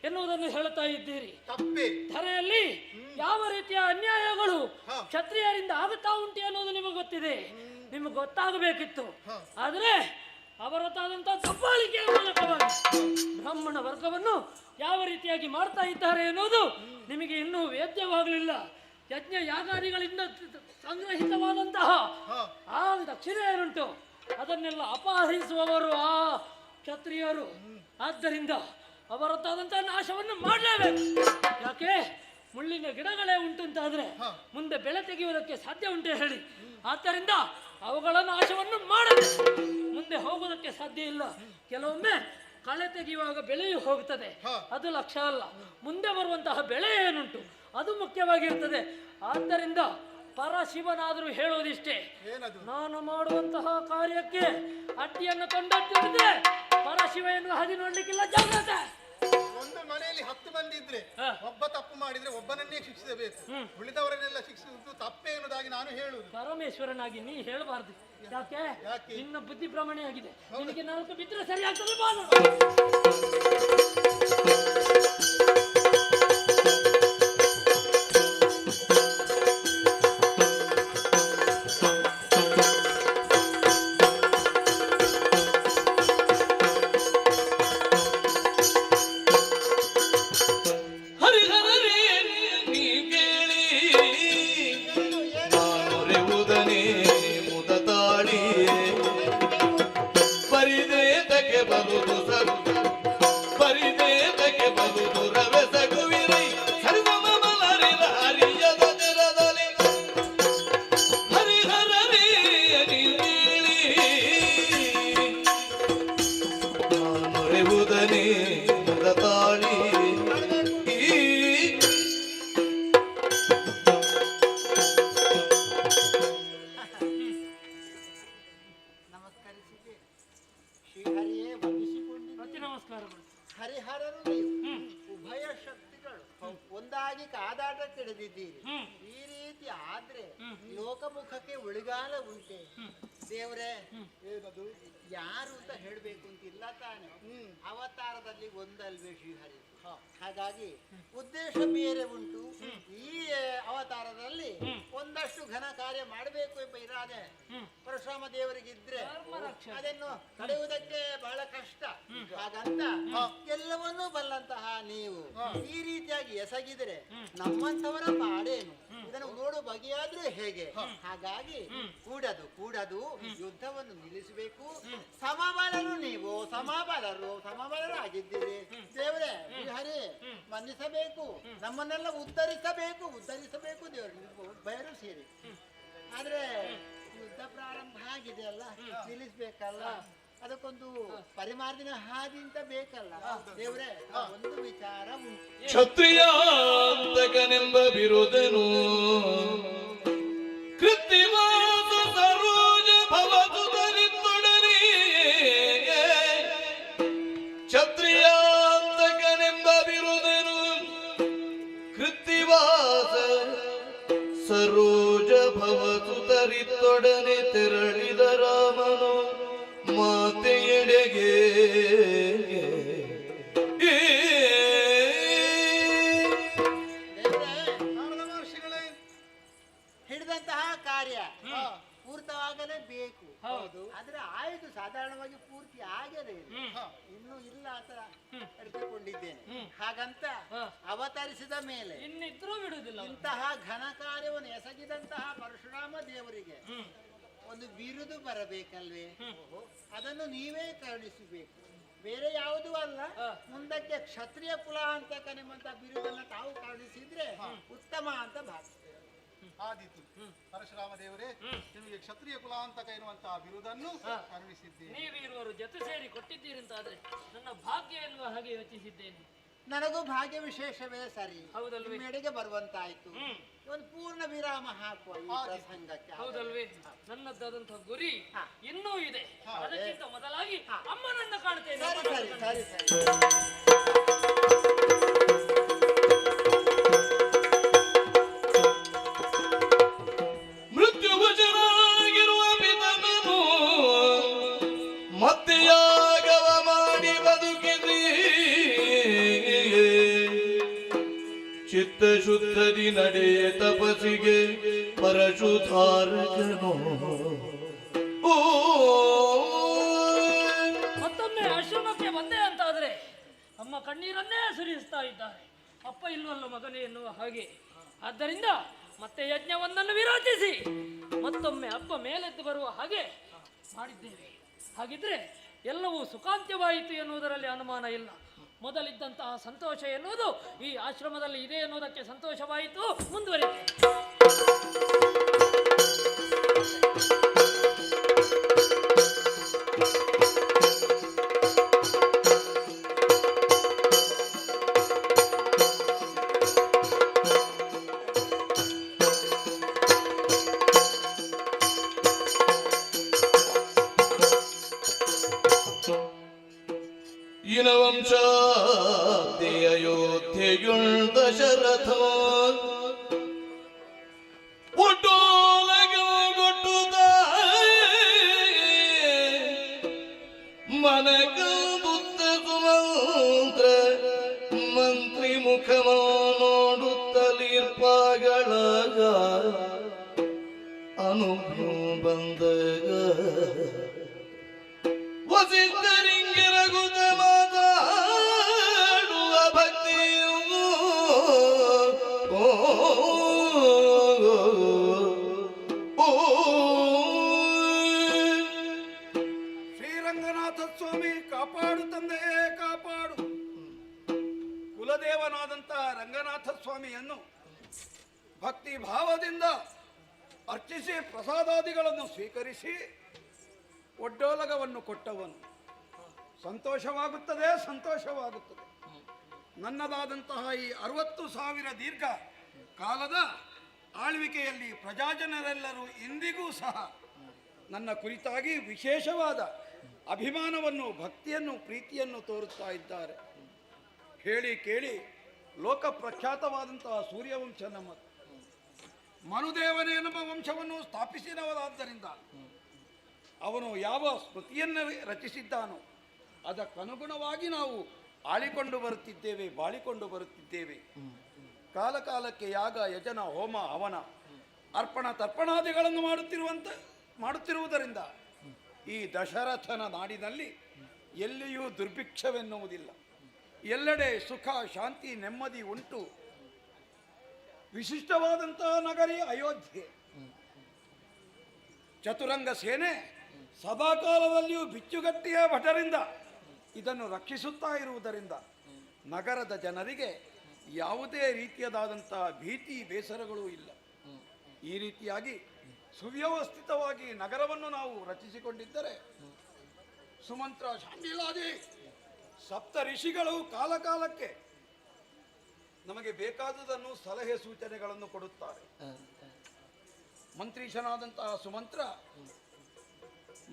ಎನ್ನುವುದನ್ನು ಹೇಳುತ್ತಾ ಇದ್ದೀರಿ. ಧರೆಯಲ್ಲಿ ಯಾವ ರೀತಿಯ ಅನ್ಯಾಯಗಳು ಕ್ಷತ್ರಿಯರಿಂದ ಆಗುತ್ತಾ ಉಂಟು ಅನ್ನೋದು ನಿಮಗೆ ಗೊತ್ತಿದೆ, ನಿಮಗೆ ಗೊತ್ತಾಗಬೇಕಿತ್ತು. ಆದರೆ ಅವರದ್ದಾದಂತಹ ದಬ್ಬಾಳಿಕೆಯ ಮೂಲಕವಾಗಿ ಬ್ರಾಹ್ಮಣ ವರ್ಗವನ್ನು ಯಾವ ರೀತಿಯಾಗಿ ಮಾಡ್ತಾ ಇದ್ದಾರೆ ಎನ್ನುವುದು ನಿಮಗೆ ಇನ್ನೂ ವೇದ್ಯವಾಗಲಿಲ್ಲ. ಯಜ್ಞ ಯಾಗಾದಿಗಳಿಂದ ಸಂಗ್ರಹಿತವಾದಂತಹ ಆ ದಕ್ಷಿಣೆ ಏನುಂಟು ಅದನ್ನೆಲ್ಲ ಅಪಹರಿಸುವವರು ಆ ಕ್ಷತ್ರಿಯರು. ಆದ್ದರಿಂದ ಅವರದ್ದಾದಂತಹ ನಾಶವನ್ನು ಮಾಡಲೇಬೇಕು. ಯಾಕೆ ಮುಳ್ಳಿನ ಗಿಡಗಳೇ ಉಂಟು ಅಂತಾದ್ರೆ ಮುಂದೆ ಬೆಳೆ ತೆಗೆಯುವುದಕ್ಕೆ ಸಾಧ್ಯ ಉಂಟೆ ಹೇಳಿ? ಆದ್ದರಿಂದ ಅವುಗಳ ನಾಶವನ್ನು ಮಾಡಬೇಕು, ಮುಂದೆ ಹೋಗುವುದಕ್ಕೆ ಸಾಧ್ಯ ಇಲ್ಲ. ಕೆಲವೊಮ್ಮೆ ಕಳೆ ತೆಗೆಯುವಾಗ ಬೆಳೆಯು ಹೋಗುತ್ತದೆ, ಅದು ಲಕ್ಷ್ಯ ಅಲ್ಲ. ಮುಂದೆ ಬರುವಂತಹ ಬೆಳೆ ಏನುಂಟು ಅದು ಮುಖ್ಯವಾಗಿರ್ತದೆ. ಆದ್ದರಿಂದ ಪರಶಿವನಾದರೂ ಹೇಳುವುದಿಷ್ಟೇ, ಏನದು? ನಾನು ಮಾಡುವಂತಹ ಕಾರ್ಯಕ್ಕೆ ಅಡ್ಡಿಯನ್ನು ತಂದೊಡ್ಡಿದ್ರೆ ಪರಶಿವ ಎನ್ನುವ ಹಾಗೆ ನೋಡ್ಲಿಕ್ಕಿಲ್ಲ, ಜಾಗ್ರತೆ. ಒಂದು ಮನೆಯಲ್ಲಿ 10 ಮಂದಿ ಇದ್ರೆ ಹ. ಒಬ್ಬ ತಪ್ಪು ಮಾಡಿದ್ರೆ ಒಬ್ಬನನ್ನೇ ಶಿಕ್ಷಿಸಬೇಕು, ಉಳಿದವರನ್ನೆಲ್ಲ ಶಿಕ್ಷಿಸುವುದು ತಪ್ಪೇ ಎನ್ನುವುದಾಗಿ ನಾನು ಹೇಳುವುದು. ಪರಮೇಶ್ವರನಾಗಿ ನೀ ಹೇಳಬಾರ್ದು. ಯಾಕೆ? ಯಾಕೆ? ನಿನ್ನ ಬುದ್ಧಿ ಭ್ರಮಣೆ ಆಗಿದೆ. ನಿನಗೆ 4 ಬಿದ್ರೆ ಸರಿ ಆಗ್ತದೆ ಬಾನು. ಹರಿಹರರೇ ನೀ ಕೇಳಿ ನಾನೊರೆವುದನೇ ಮುದ ತಾಳಿ ಪರಿದೇತಕ್ಕೆ ಬರುವುದು ಪರಿದೇತಕ್ಕೆ ಬರುವುದು ರವೆ ಸಗುವಿರೈ ಸರ್ವಮಲರಿನ ಹರಿಯದ ತೆರದಲ್ಲಿ ಹರಿಹರರೇ ನೀ ಕೇಳಿ ನಾನೊರೆವುದನೇ ಮುದ ತಾಳಿ ನಮಸ್ಕರಿಸಿದೆ ಶ್ರೀಹರಿಯೇ ವಂದಿಸಿಕೊಂಡಿದ್ದೆ. ಪ್ರತಿ ನಮಸ್ಕಾರಗಳು. ಹರಿಹರರು ನೀವು ಉಭಯ ಶಕ್ತಿಗಳು ಒಂದಾಗಿ ಕಾದಾಟಕ್ಕಿಳಿದಿದ್ದೀರಿ. ಈ ರೀತಿ ಆದ್ರೆ ಲೋಕಮುಖಕ್ಕೆ ಉಳಿಗಾಲ ಉಂಟೆ. ದೇವ್ರೆ, ಏನದು ಯಾರು ಅಂತ ಹೇಳ್ಬೇಕು ಅಂತಿಲ್ಲ ತಾನೆ. ಅವತಾರದಲ್ಲಿ ಒಂದಲ್ವೇ ಶ್ರೀಹರಿ. ಹಾಗಾಗಿ ಉದ್ದೇಶ ಬೇರೆ ಉಂಟು. ಈ ಅವತಾರದಲ್ಲಿ ಒಂದಷ್ಟು ಘನ ಕಾರ್ಯ ಮಾಡಬೇಕು ಎಂಬ ಇರಾದೆ ಪರಶುರಾಮ ದೇವರಿಗಿದ್ರೆ ಅದನ್ನು ತಡೆಯುವುದಕ್ಕೆ ಬಹಳ ಕಷ್ಟ. ಹಾಗಂತ ಎಲ್ಲವನ್ನೂ ಬಲ್ಲಂತಹ ನೀವು ಈ ರೀತಿಯಾಗಿ ಎಸಗಿದರೆ ನಮ್ಮಂತವರ ಪಾಡೇನು, ಇದನ್ನು ನೋಡು ಬಗೆಯಾದ್ರೂ ಹೇಗೆ? ಹಾಗಾಗಿ ಕೂಡದು ಯುದ್ಧವನ್ನು ನಿಲ್ಲಿಸಬೇಕು. ಸಮಬಲರು ನೀವು, ಸಮಬಲರಾಗಿದ್ದೀರಿ. ದೇವರೇ ಹರಿ ಮನ್ನಿಸಬೇಕು, ನಮ್ಮನ್ನೆಲ್ಲ ಉದ್ಧರಿಸಬೇಕು ದೇವರು ಬಯರು ಸೇರಿ. ಆದ್ರೆ ಯುದ್ಧ ಪ್ರಾರಂಭ ಆಗಿದೆಯಲ್ಲ, ನಿಲ್ಲಿಸ್ಬೇಕಲ್ಲ, ಅದಕ್ಕೊಂದು ಪರಿಮಾರ್ಜಿನ ಹಾದಿ ಅಂತ ಬೇಕಲ್ಲ. ದೇವ್ರೆ, ಒಂದು ವಿಚಾರ ಉಂಟು. ಕ್ಷತ್ರಿಯಾಂತಕನೆಂಬ ಬಿರುದನು ಕೃತ್ತಿವಾಸ ಸರೋಜ ಭವತು ದರಿತೊಡನೆ ಕ್ಷತ್ರಿಯಾಂತಕನೆಂಬ ಬಿರುದನು ಕೃತ್ತಿವಾಸ ಸರೋಜ ಭವತು ದರಿತೊಡನೆ ತೆರಳಿದ ರಾಮನು ಮಾತೆಯೆಡೆಗೆ ಹಿಡಿದಂತಹ ಕಾರ್ಯ ಪೂರ್ತವಾಗಲೇಬೇಕು. ಆದ್ರೆ ಆಯ್ತು, ಸಾಧಾರಣವಾಗಿ ಪೂರ್ತಿ ಆಗಲೇ ಇನ್ನು ಇಲ್ಲ ಅಂತ ಅರಿತುಕೊಂಡಿದ್ದೇನೆ. ಹಾಗಂತ ಅವತರಿಸಿದ ಮೇಲೆ ಇನ್ನಿದ್ರೂ ಬಿಡುವುದಿಲ್ಲ. ಇಂತಹ ಘನ ಕಾರ್ಯವನ್ನು ಎಸಗಿದಂತಹ ಪರಶುರಾಮ ದೇವರಿಗೆ ಒಂದು ಬಿರುದು ಬರಬೇಕಲ್ವೇ? ಅದನ್ನು ನೀವೇ ಕರುಣಿಸಬೇಕು, ಬೇರೆ ಯಾವುದೂ ಅಲ್ಲ. ಮುಂದಕ್ಕೆ ಕ್ಷತ್ರಿಯ ಕುಲ ಅಂತ ಕನಿಮಂತ ಬಿರುದನ್ನು ತಾವು ಕರುಣಿಸಿದ್ರೆ ಉತ್ತಮ ಅಂತ ಭಾವಿಸ್ತೇವೆ. ಆದೀತು ಪರಶುರಾಮ ದೇವರೇ, ನಿಮಗೆ ಕ್ಷತ್ರಿಯ ಕುಲಾಂತಕ ಎನ್ನುವಂತಹ ಬಿರುದನ್ನು ಕರುಣಿಸಿದ್ದೇನೆ. ನೀವಿರುವರು ಜೊತೆ ಸೇರಿ ಕೊಟ್ಟಿದ್ದೀರಿ ಅಂತಾದ್ರೆ ನನ್ನ ಭಾಗ್ಯ ಎನ್ನುವ ಹಾಗೆ ಯೋಚಿಸಿದ್ದೇನೆ. ನನಗೂ ಭಾಗ್ಯ ವಿಶೇಷವೇ ಸರಿ. ಹೌದಲ್ವೇ? ನಿಮ್ಮೆಡೆಗೆ ಬರುವಂತಾಯ್ತು. ಒಂದು ಪೂರ್ಣ ವಿರಾಮ ಹಾಕುವ ಈ ಪ್ರಸಂಗಕ್ಕೆ. ಹೌದಲ್ವೇ? ನನ್ನದಾದಂತಹ ಗುರಿ ಇನ್ನೂ ಇದೆ. ಅದಕ್ಕಿಂತ ಮೊದಲಾಗಿ ಅಮ್ಮನನ್ನ ಕಾಣ್ತೇನೆ. ಸರಿ. ಮೃತ್ಯುಭುಜನಾಗಿರುವ ಪಿತನನು ಮತ್ತೆ ಯಾಗವ ಮಾಡಿ ಬದುಕಿದೆ ಚಿತ್ತಶುದ್ಧದಿ ನಡೆಯ ತಪಸ್ಸಿಗೆ ಪರಶುಧಾರಕನು ಮತ್ತೊಮ್ಮೆ ಆಶ್ರಮಕ್ಕೆ ಬಂದೆ ಅಂತಾದ್ರೆ ಅಮ್ಮ ಕಣ್ಣೀರನ್ನೇ ಸುರಿಸ್ತಾ ಇದ್ದಾರೆ. ಅಪ್ಪ ಇಲ್ವಲ್ಲ ಮಗನೇ ಎನ್ನುವ ಹಾಗೆ. ಆದ್ದರಿಂದ ಮತ್ತೆ ಯಜ್ಞವೊಂದನ್ನು ವಿರೋಧಿಸಿ ಮತ್ತೊಮ್ಮೆ ಅಪ್ಪ ಮೇಲೆದ್ದು ಬರುವ ಹಾಗೆ ಮಾಡಿದ್ದೇವೆ. ಹಾಗಿದ್ರೆ ಎಲ್ಲವೂ ಸುಖಾಂತ್ಯವಾಯಿತು ಎನ್ನುವುದರಲ್ಲಿ ಅನುಮಾನ ಇಲ್ಲ. ಮೊದಲಿದ್ದಂತಹ ಸಂತೋಷ ಎನ್ನುವುದು ಈ ಆಶ್ರಮದಲ್ಲಿ ಇದೆ ಎನ್ನುವುದಕ್ಕೆ ಸಂತೋಷವಾಯಿತು. ಮುಂದುವರಿತೆ. ಪಂಚಾಬ್ದಿ ಅಯೋಧ್ಯೆಯುಳ್ ದಶರಥ ಒಟ್ಟೋಲಗೊಟ್ಟುದ ಮನಕಂದುತ್ತ ಸುಮಂತ್ರ ಮಂತ್ರಿ ಮುಖವ ನೋಡುತ್ತಲಿರ್ಪಾಗಳಾಗ ಅನುಭವ ಬಂದಾಗ ವಸಿಷ್ಠರಿಂಗಿರಗುತ್ತ ಮಾತಾಡುವ ಭಕ್ತಿಯು ಶ್ರೀರಂಗನಾಥ ಸ್ವಾಮಿ ಕಾಪಾಡು ತಂದೆಯೇ ಕಾಪಾಡು. ಕುಲದೇವನಾದಂತಹ ರಂಗನಾಥ ಸ್ವಾಮಿಯನ್ನು ಭಕ್ತಿ ಭಾವದಿಂದ ಅರ್ಚಿಸಿ ಪ್ರಸಾದಾದಿಗಳನ್ನು ಸ್ವೀಕರಿಸಿ ಒಡ್ಡೋಲಗವನ್ನು ಕೊಟ್ಟವನು. ಸಂತೋಷವಾಗುತ್ತದೆ, ಸಂತೋಷವಾಗುತ್ತದೆ. ನನ್ನದಾದಂತಹ ಈ 60,000 ದೀರ್ಘ ಕಾಲದ ಆಳ್ವಿಕೆಯಲ್ಲಿ ಪ್ರಜಾಜನರೆಲ್ಲರೂ ಇಂದಿಗೂ ಸಹ ನನ್ನ ಕುರಿತಾಗಿ ವಿಶೇಷವಾದ ಅಭಿಮಾನವನ್ನು, ಭಕ್ತಿಯನ್ನು, ಪ್ರೀತಿಯನ್ನು ತೋರುತ್ತಾ ಇದ್ದಾರೆ. ಹೇಳಿ ಕೇಳಿ ಲೋಕ ಪ್ರಖ್ಯಾತವಾದಂತಹ ಸೂರ್ಯವಂಶ ನಮ್ಮದು. ಮನುದೇವನೆನ್ನುವ ವಂಶವನ್ನು ಸ್ಥಾಪಿಸಿದವರಾದ್ದರಿಂದ ಅವನು ಯಾವ ಸ್ಮೃತಿಯನ್ನು ರಚಿಸಿದ್ದಾನೋ ಅದಕ್ಕನುಗುಣವಾಗಿ ನಾವು ಆಳಿಕೊಂಡು ಬರುತ್ತಿದ್ದೇವೆ, ಬಾಳಿಕೊಂಡು ಬರುತ್ತಿದ್ದೇವೆ. ಕಾಲ ಕಾಲಕ್ಕೆ ಯಾಗ, ಯಜನ, ಹೋಮ, ಹವನ, ಅರ್ಪಣ ತರ್ಪಣಾದಿಗಳನ್ನು ಮಾಡುತ್ತಿರುವುದರಿಂದ ಈ ದಶರಥನ ನಾಡಿನಲ್ಲಿ ಎಲ್ಲಿಯೂ ದುರ್ಭಿಕ್ಷವೆನ್ನುವುದಿಲ್ಲ. ಎಲ್ಲೆಡೆ ಸುಖ, ಶಾಂತಿ, ನೆಮ್ಮದಿ ಉಂಟು. ವಿಶಿಷ್ಟವಾದಂತಹ ನಗರಿ ಅಯೋಧ್ಯೆ. ಚತುರಂಗ ಸೇನೆ ಸದಾಕಾಲದಲ್ಲಿಯೂ ಬಿಚ್ಚುಗಟ್ಟಿಯ ಭಟರಿಂದ ಇದನ್ನು ರಕ್ಷಿಸುತ್ತಾ ಇರುವುದರಿಂದ ನಗರದ ಜನರಿಗೆ ಯಾವುದೇ ರೀತಿಯದಾದಂತಹ ಭೀತಿ, ಬೇಸರಗಳೂ ಇಲ್ಲ. ಈ ರೀತಿಯಾಗಿ ಸುವ್ಯವಸ್ಥಿತವಾಗಿ ನಗರವನ್ನು ನಾವು ರಚಿಸಿಕೊಂಡಿದ್ದರೆ ಸುಮಂತ್ರ, ಶಾಂಡಿಲಾದಿ ಸಪ್ತ ಋಷಿಗಳು ಕಾಲಕಾಲಕ್ಕೆ ನಮಗೆ ಬೇಕಾದುದನ್ನು ಸಲಹೆ ಸೂಚನೆಗಳನ್ನು ಕೊಡುತ್ತಾರೆ. ಮಂತ್ರೀಶನಾದಂತಹ ಸುಮಂತ್ರ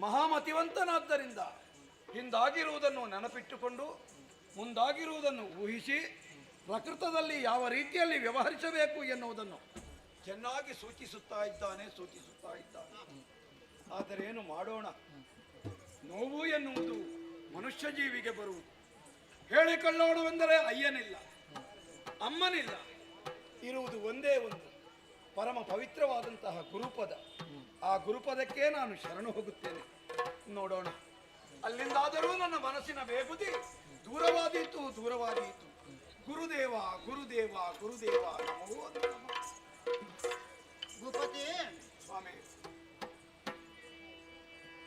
ಮಹಾಮತಿವಂತನಾದ್ದರಿಂದ ಹಿಂದಾಗಿರುವುದನ್ನು ನೆನಪಿಟ್ಟುಕೊಂಡು ಮುಂದಾಗಿರುವುದನ್ನು ಊಹಿಸಿ ಪ್ರಕೃತದಲ್ಲಿ ಯಾವ ರೀತಿಯಲ್ಲಿ ವ್ಯವಹರಿಸಬೇಕು ಎನ್ನುವುದನ್ನು ಚೆನ್ನಾಗಿ ಸೂಚಿಸುತ್ತಾ ಇದ್ದಾನೆ. ಆದರೆ ಏನು ಮಾಡೋಣ, ನೋವು ಎನ್ನುವುದು ಮನುಷ್ಯ ಜೀವಿಗೆ ಬರುವುದು. ಹೇಳಿಕೊಳ್ಳೋಣವೆಂದರೆ ಅಯ್ಯನಿಲ್ಲ, ಅಮ್ಮನಿಲ್ಲ, ಇರುವುದು ಒಂದೇ ಒಂದು ಪರಮ ಪವಿತ್ರವಾದಂತಹ ಗುರುಪದ. ಆ ಗುರುಪದಕ್ಕೆ ನಾನು ಶರಣು ಹೋಗುತ್ತೇನೆ. ನೋಡೋಣ, ಅಲ್ಲಿಂದಾದರೂ ನನ್ನ ಮನಸ್ಸಿನ ಬೇಗುದಿ ದೂರವಾದೀತು. ಗುರುದೇವ ಗುರುದೇವ ಗುರುದೇವ ನಮೋ ನಮಃ. ಭೂಪತಿ ಸ್ವಾಮಿ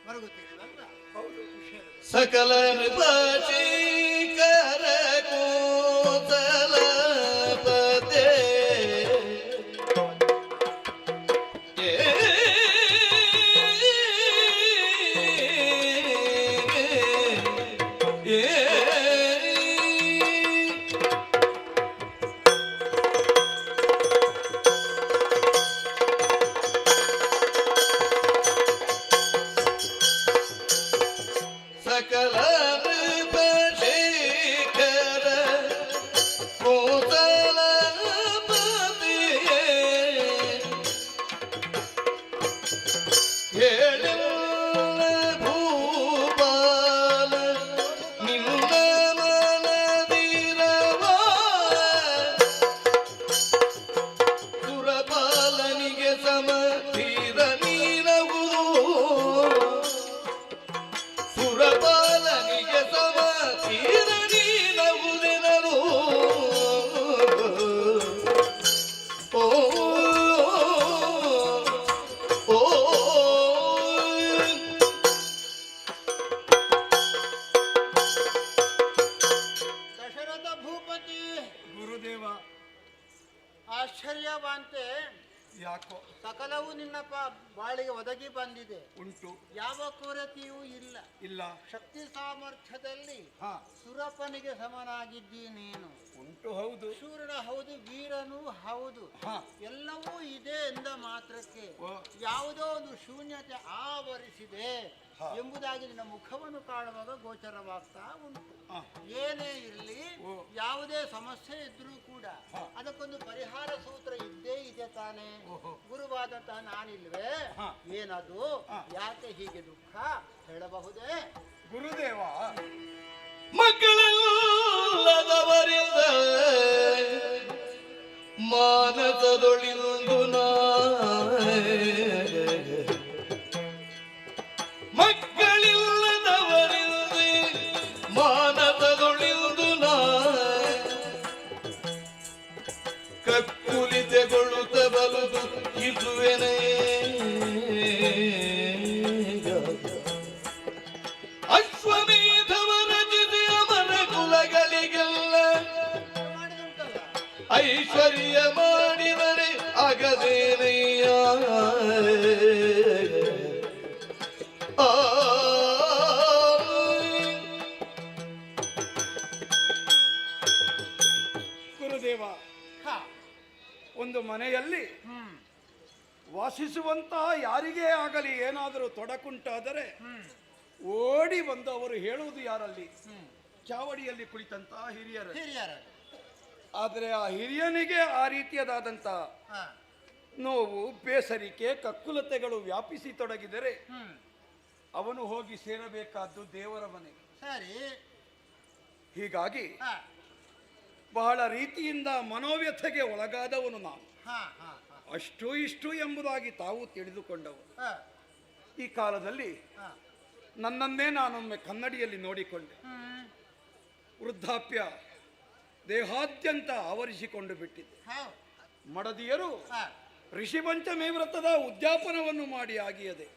ಮರುಗುತ್ತೀರಲ್ಲ? ಹೌದು. ಸಕಲ ನೃಪಚೀಕರ ಕೋತಲ ಪದೇ ಸಕಲ ನೃಪಶೇಖರ ಕೋತಲ ಪತಿಯೇ ಹೇಳಲ್ಲ ಭೂಪಾಲ ನಿನ್ನ ಮನದಿರವ ಸುರಪಾಲನಿಗೆ ಸಮತೀರ ನೀನವುದು ಸುರಪಾಲನಿಗೆ ಸಮತೀರ ನೀನವುದೆನರು ಓ ಓ ದಶರಥ ಭೂಪತಿ ಗುರುದೇವ, ಆಶ್ಚರ್ಯವಂತೆ ಯಾಕೋ ಸಕಲವು ನಿನ್ನ ಬಾಳಿಗೆ ಒದಗಿ ಬಂದಿದೆ. ಉಂಟು, ಯಾವ ಕೊರತೆಯೂ ಇಲ್ಲ. ಇಲ್ಲ, ಶಕ್ತಿ ಸಾಮರ್ಥ್ಯದಲ್ಲಿ ಹಾ ಸುರಪನಿಗೆ ಸಮನಾಗಿದ್ದಿ ನೀನು. ಉಂಟು, ಹೌದು. ಶೂರನ ಹೌದು, ವೀರನೂ ಹೌದು. ಹಾ ಎಲ್ಲವೂ ಇದೆ ಎಂದ ಮಾತ್ರಕ್ಕೆ ಓ. ಯಾವುದೋ ಒಂದು ಶೂನ್ಯತೆ ಆವರಿಸಿದೆ. ಎಂಬುದಾಗಿ ನಿನ್ನ ಮುಖವನ್ನು ಕಾಣುವಾಗ ಗೋಚರವಾಗ್ತಾ ಉಂಟು. ಏನೇ ಇರಲಿ, ಯಾವುದೇ ಸಮಸ್ಯೆ ಇದ್ರೂ ಕೂಡ ಅದಕ್ಕೊಂದು ಪರಿಹಾರ ಸೂತ್ರ ಇದ್ದೇ ಇದೆ ತಾನೆ. ಗುರುವಾದಂತಹ ನಾನಿಲ್ವೇ, ಏನದು, ಯಾಕೆ ಹೀಗೆ ದುಃಖ ಹೇಳಬಹುದೇ? ಗುರುದೇವ, ಮಕ್ಕಳೆಲ್ಲದವರಿಂದ ಮಾನಸದೊಳಿಂದು ಮಕ್ಕಳಿಲ್ಲದವರಿಂದ ಮಾನಸದೊಳಿಂದು ಕಕ್ಕುಲಿತೆಗೊಳ್ಳುತ್ತ ಬಲುದು ಇದುವೆನೇ ಅಶ್ವಮೇಧವರ ಜೊತೆ ಅಮರ ಕುಲಗಳಿಗೆಲ್ಲ ಐಶ್ವರ್ಯ ಮಾಡಿದರೆ ಆಗದೇನಯ್ಯ. ಗುರುದೇವ, ಒಂದು ಮನೆಯಲ್ಲಿ ವಾಸಿಸುವಂತಹ ಯಾರಿಗೇ ಆಗಲಿ ಏನಾದರೂ ತೊಡಕುಂಟಾದರೆ ಓಡಿ ಬಂದು ಅವರು ಹೇಳುವುದು ಯಾರಲ್ಲಿ? ಚಾವಡಿಯಲ್ಲಿ ಕುಳಿತಂತಹ ಹಿರಿಯರು. ಆದರೆ ಆ ಹಿರಿಯನಿಗೆ ಆ ರೀತಿಯದಾದಂಥ ನೋವು, ಬೇಸರಿಕೆ, ಕಕ್ಕುಲತೆಗಳು ವ್ಯಾಪಿಸಿ ತೊಡಗಿದರೆ ಅವನು ಹೋಗಿ ಸೇರಬೇಕಾದ್ದು ದೇವರ ಮನೆಗೆ. ಸರಿ. ಹೀಗಾಗಿ ಬಹಳ ರೀತಿಯಿಂದ ಮನೋವ್ಯಥೆಗೆ ಒಳಗಾದವನು ನಾನು. ಅಷ್ಟು ಇಷ್ಟು ಎಂಬುದಾಗಿ ತಾವು ತಿಳಿದುಕೊಂಡವರು. ಈ ಕಾಲದಲ್ಲಿ ನನ್ನನ್ನೇ ನಾನೊಮ್ಮೆ ಕನ್ನಡಿಯಲ್ಲಿ ನೋಡಿಕೊಂಡೆ. ವೃದ್ಧಾಪ್ಯ ದೇಹಾದ್ಯಂತ ಆವರಿಸಿಕೊಂಡು ಬಿಟ್ಟಿದೆ. ಮಡದಿಯರು ಋಷಿಪಂಚಮಿ ವ್ರತದ ಉದ್ಯಾಪನವನ್ನು ಮಾಡಿ ಆಗಿಯದೆ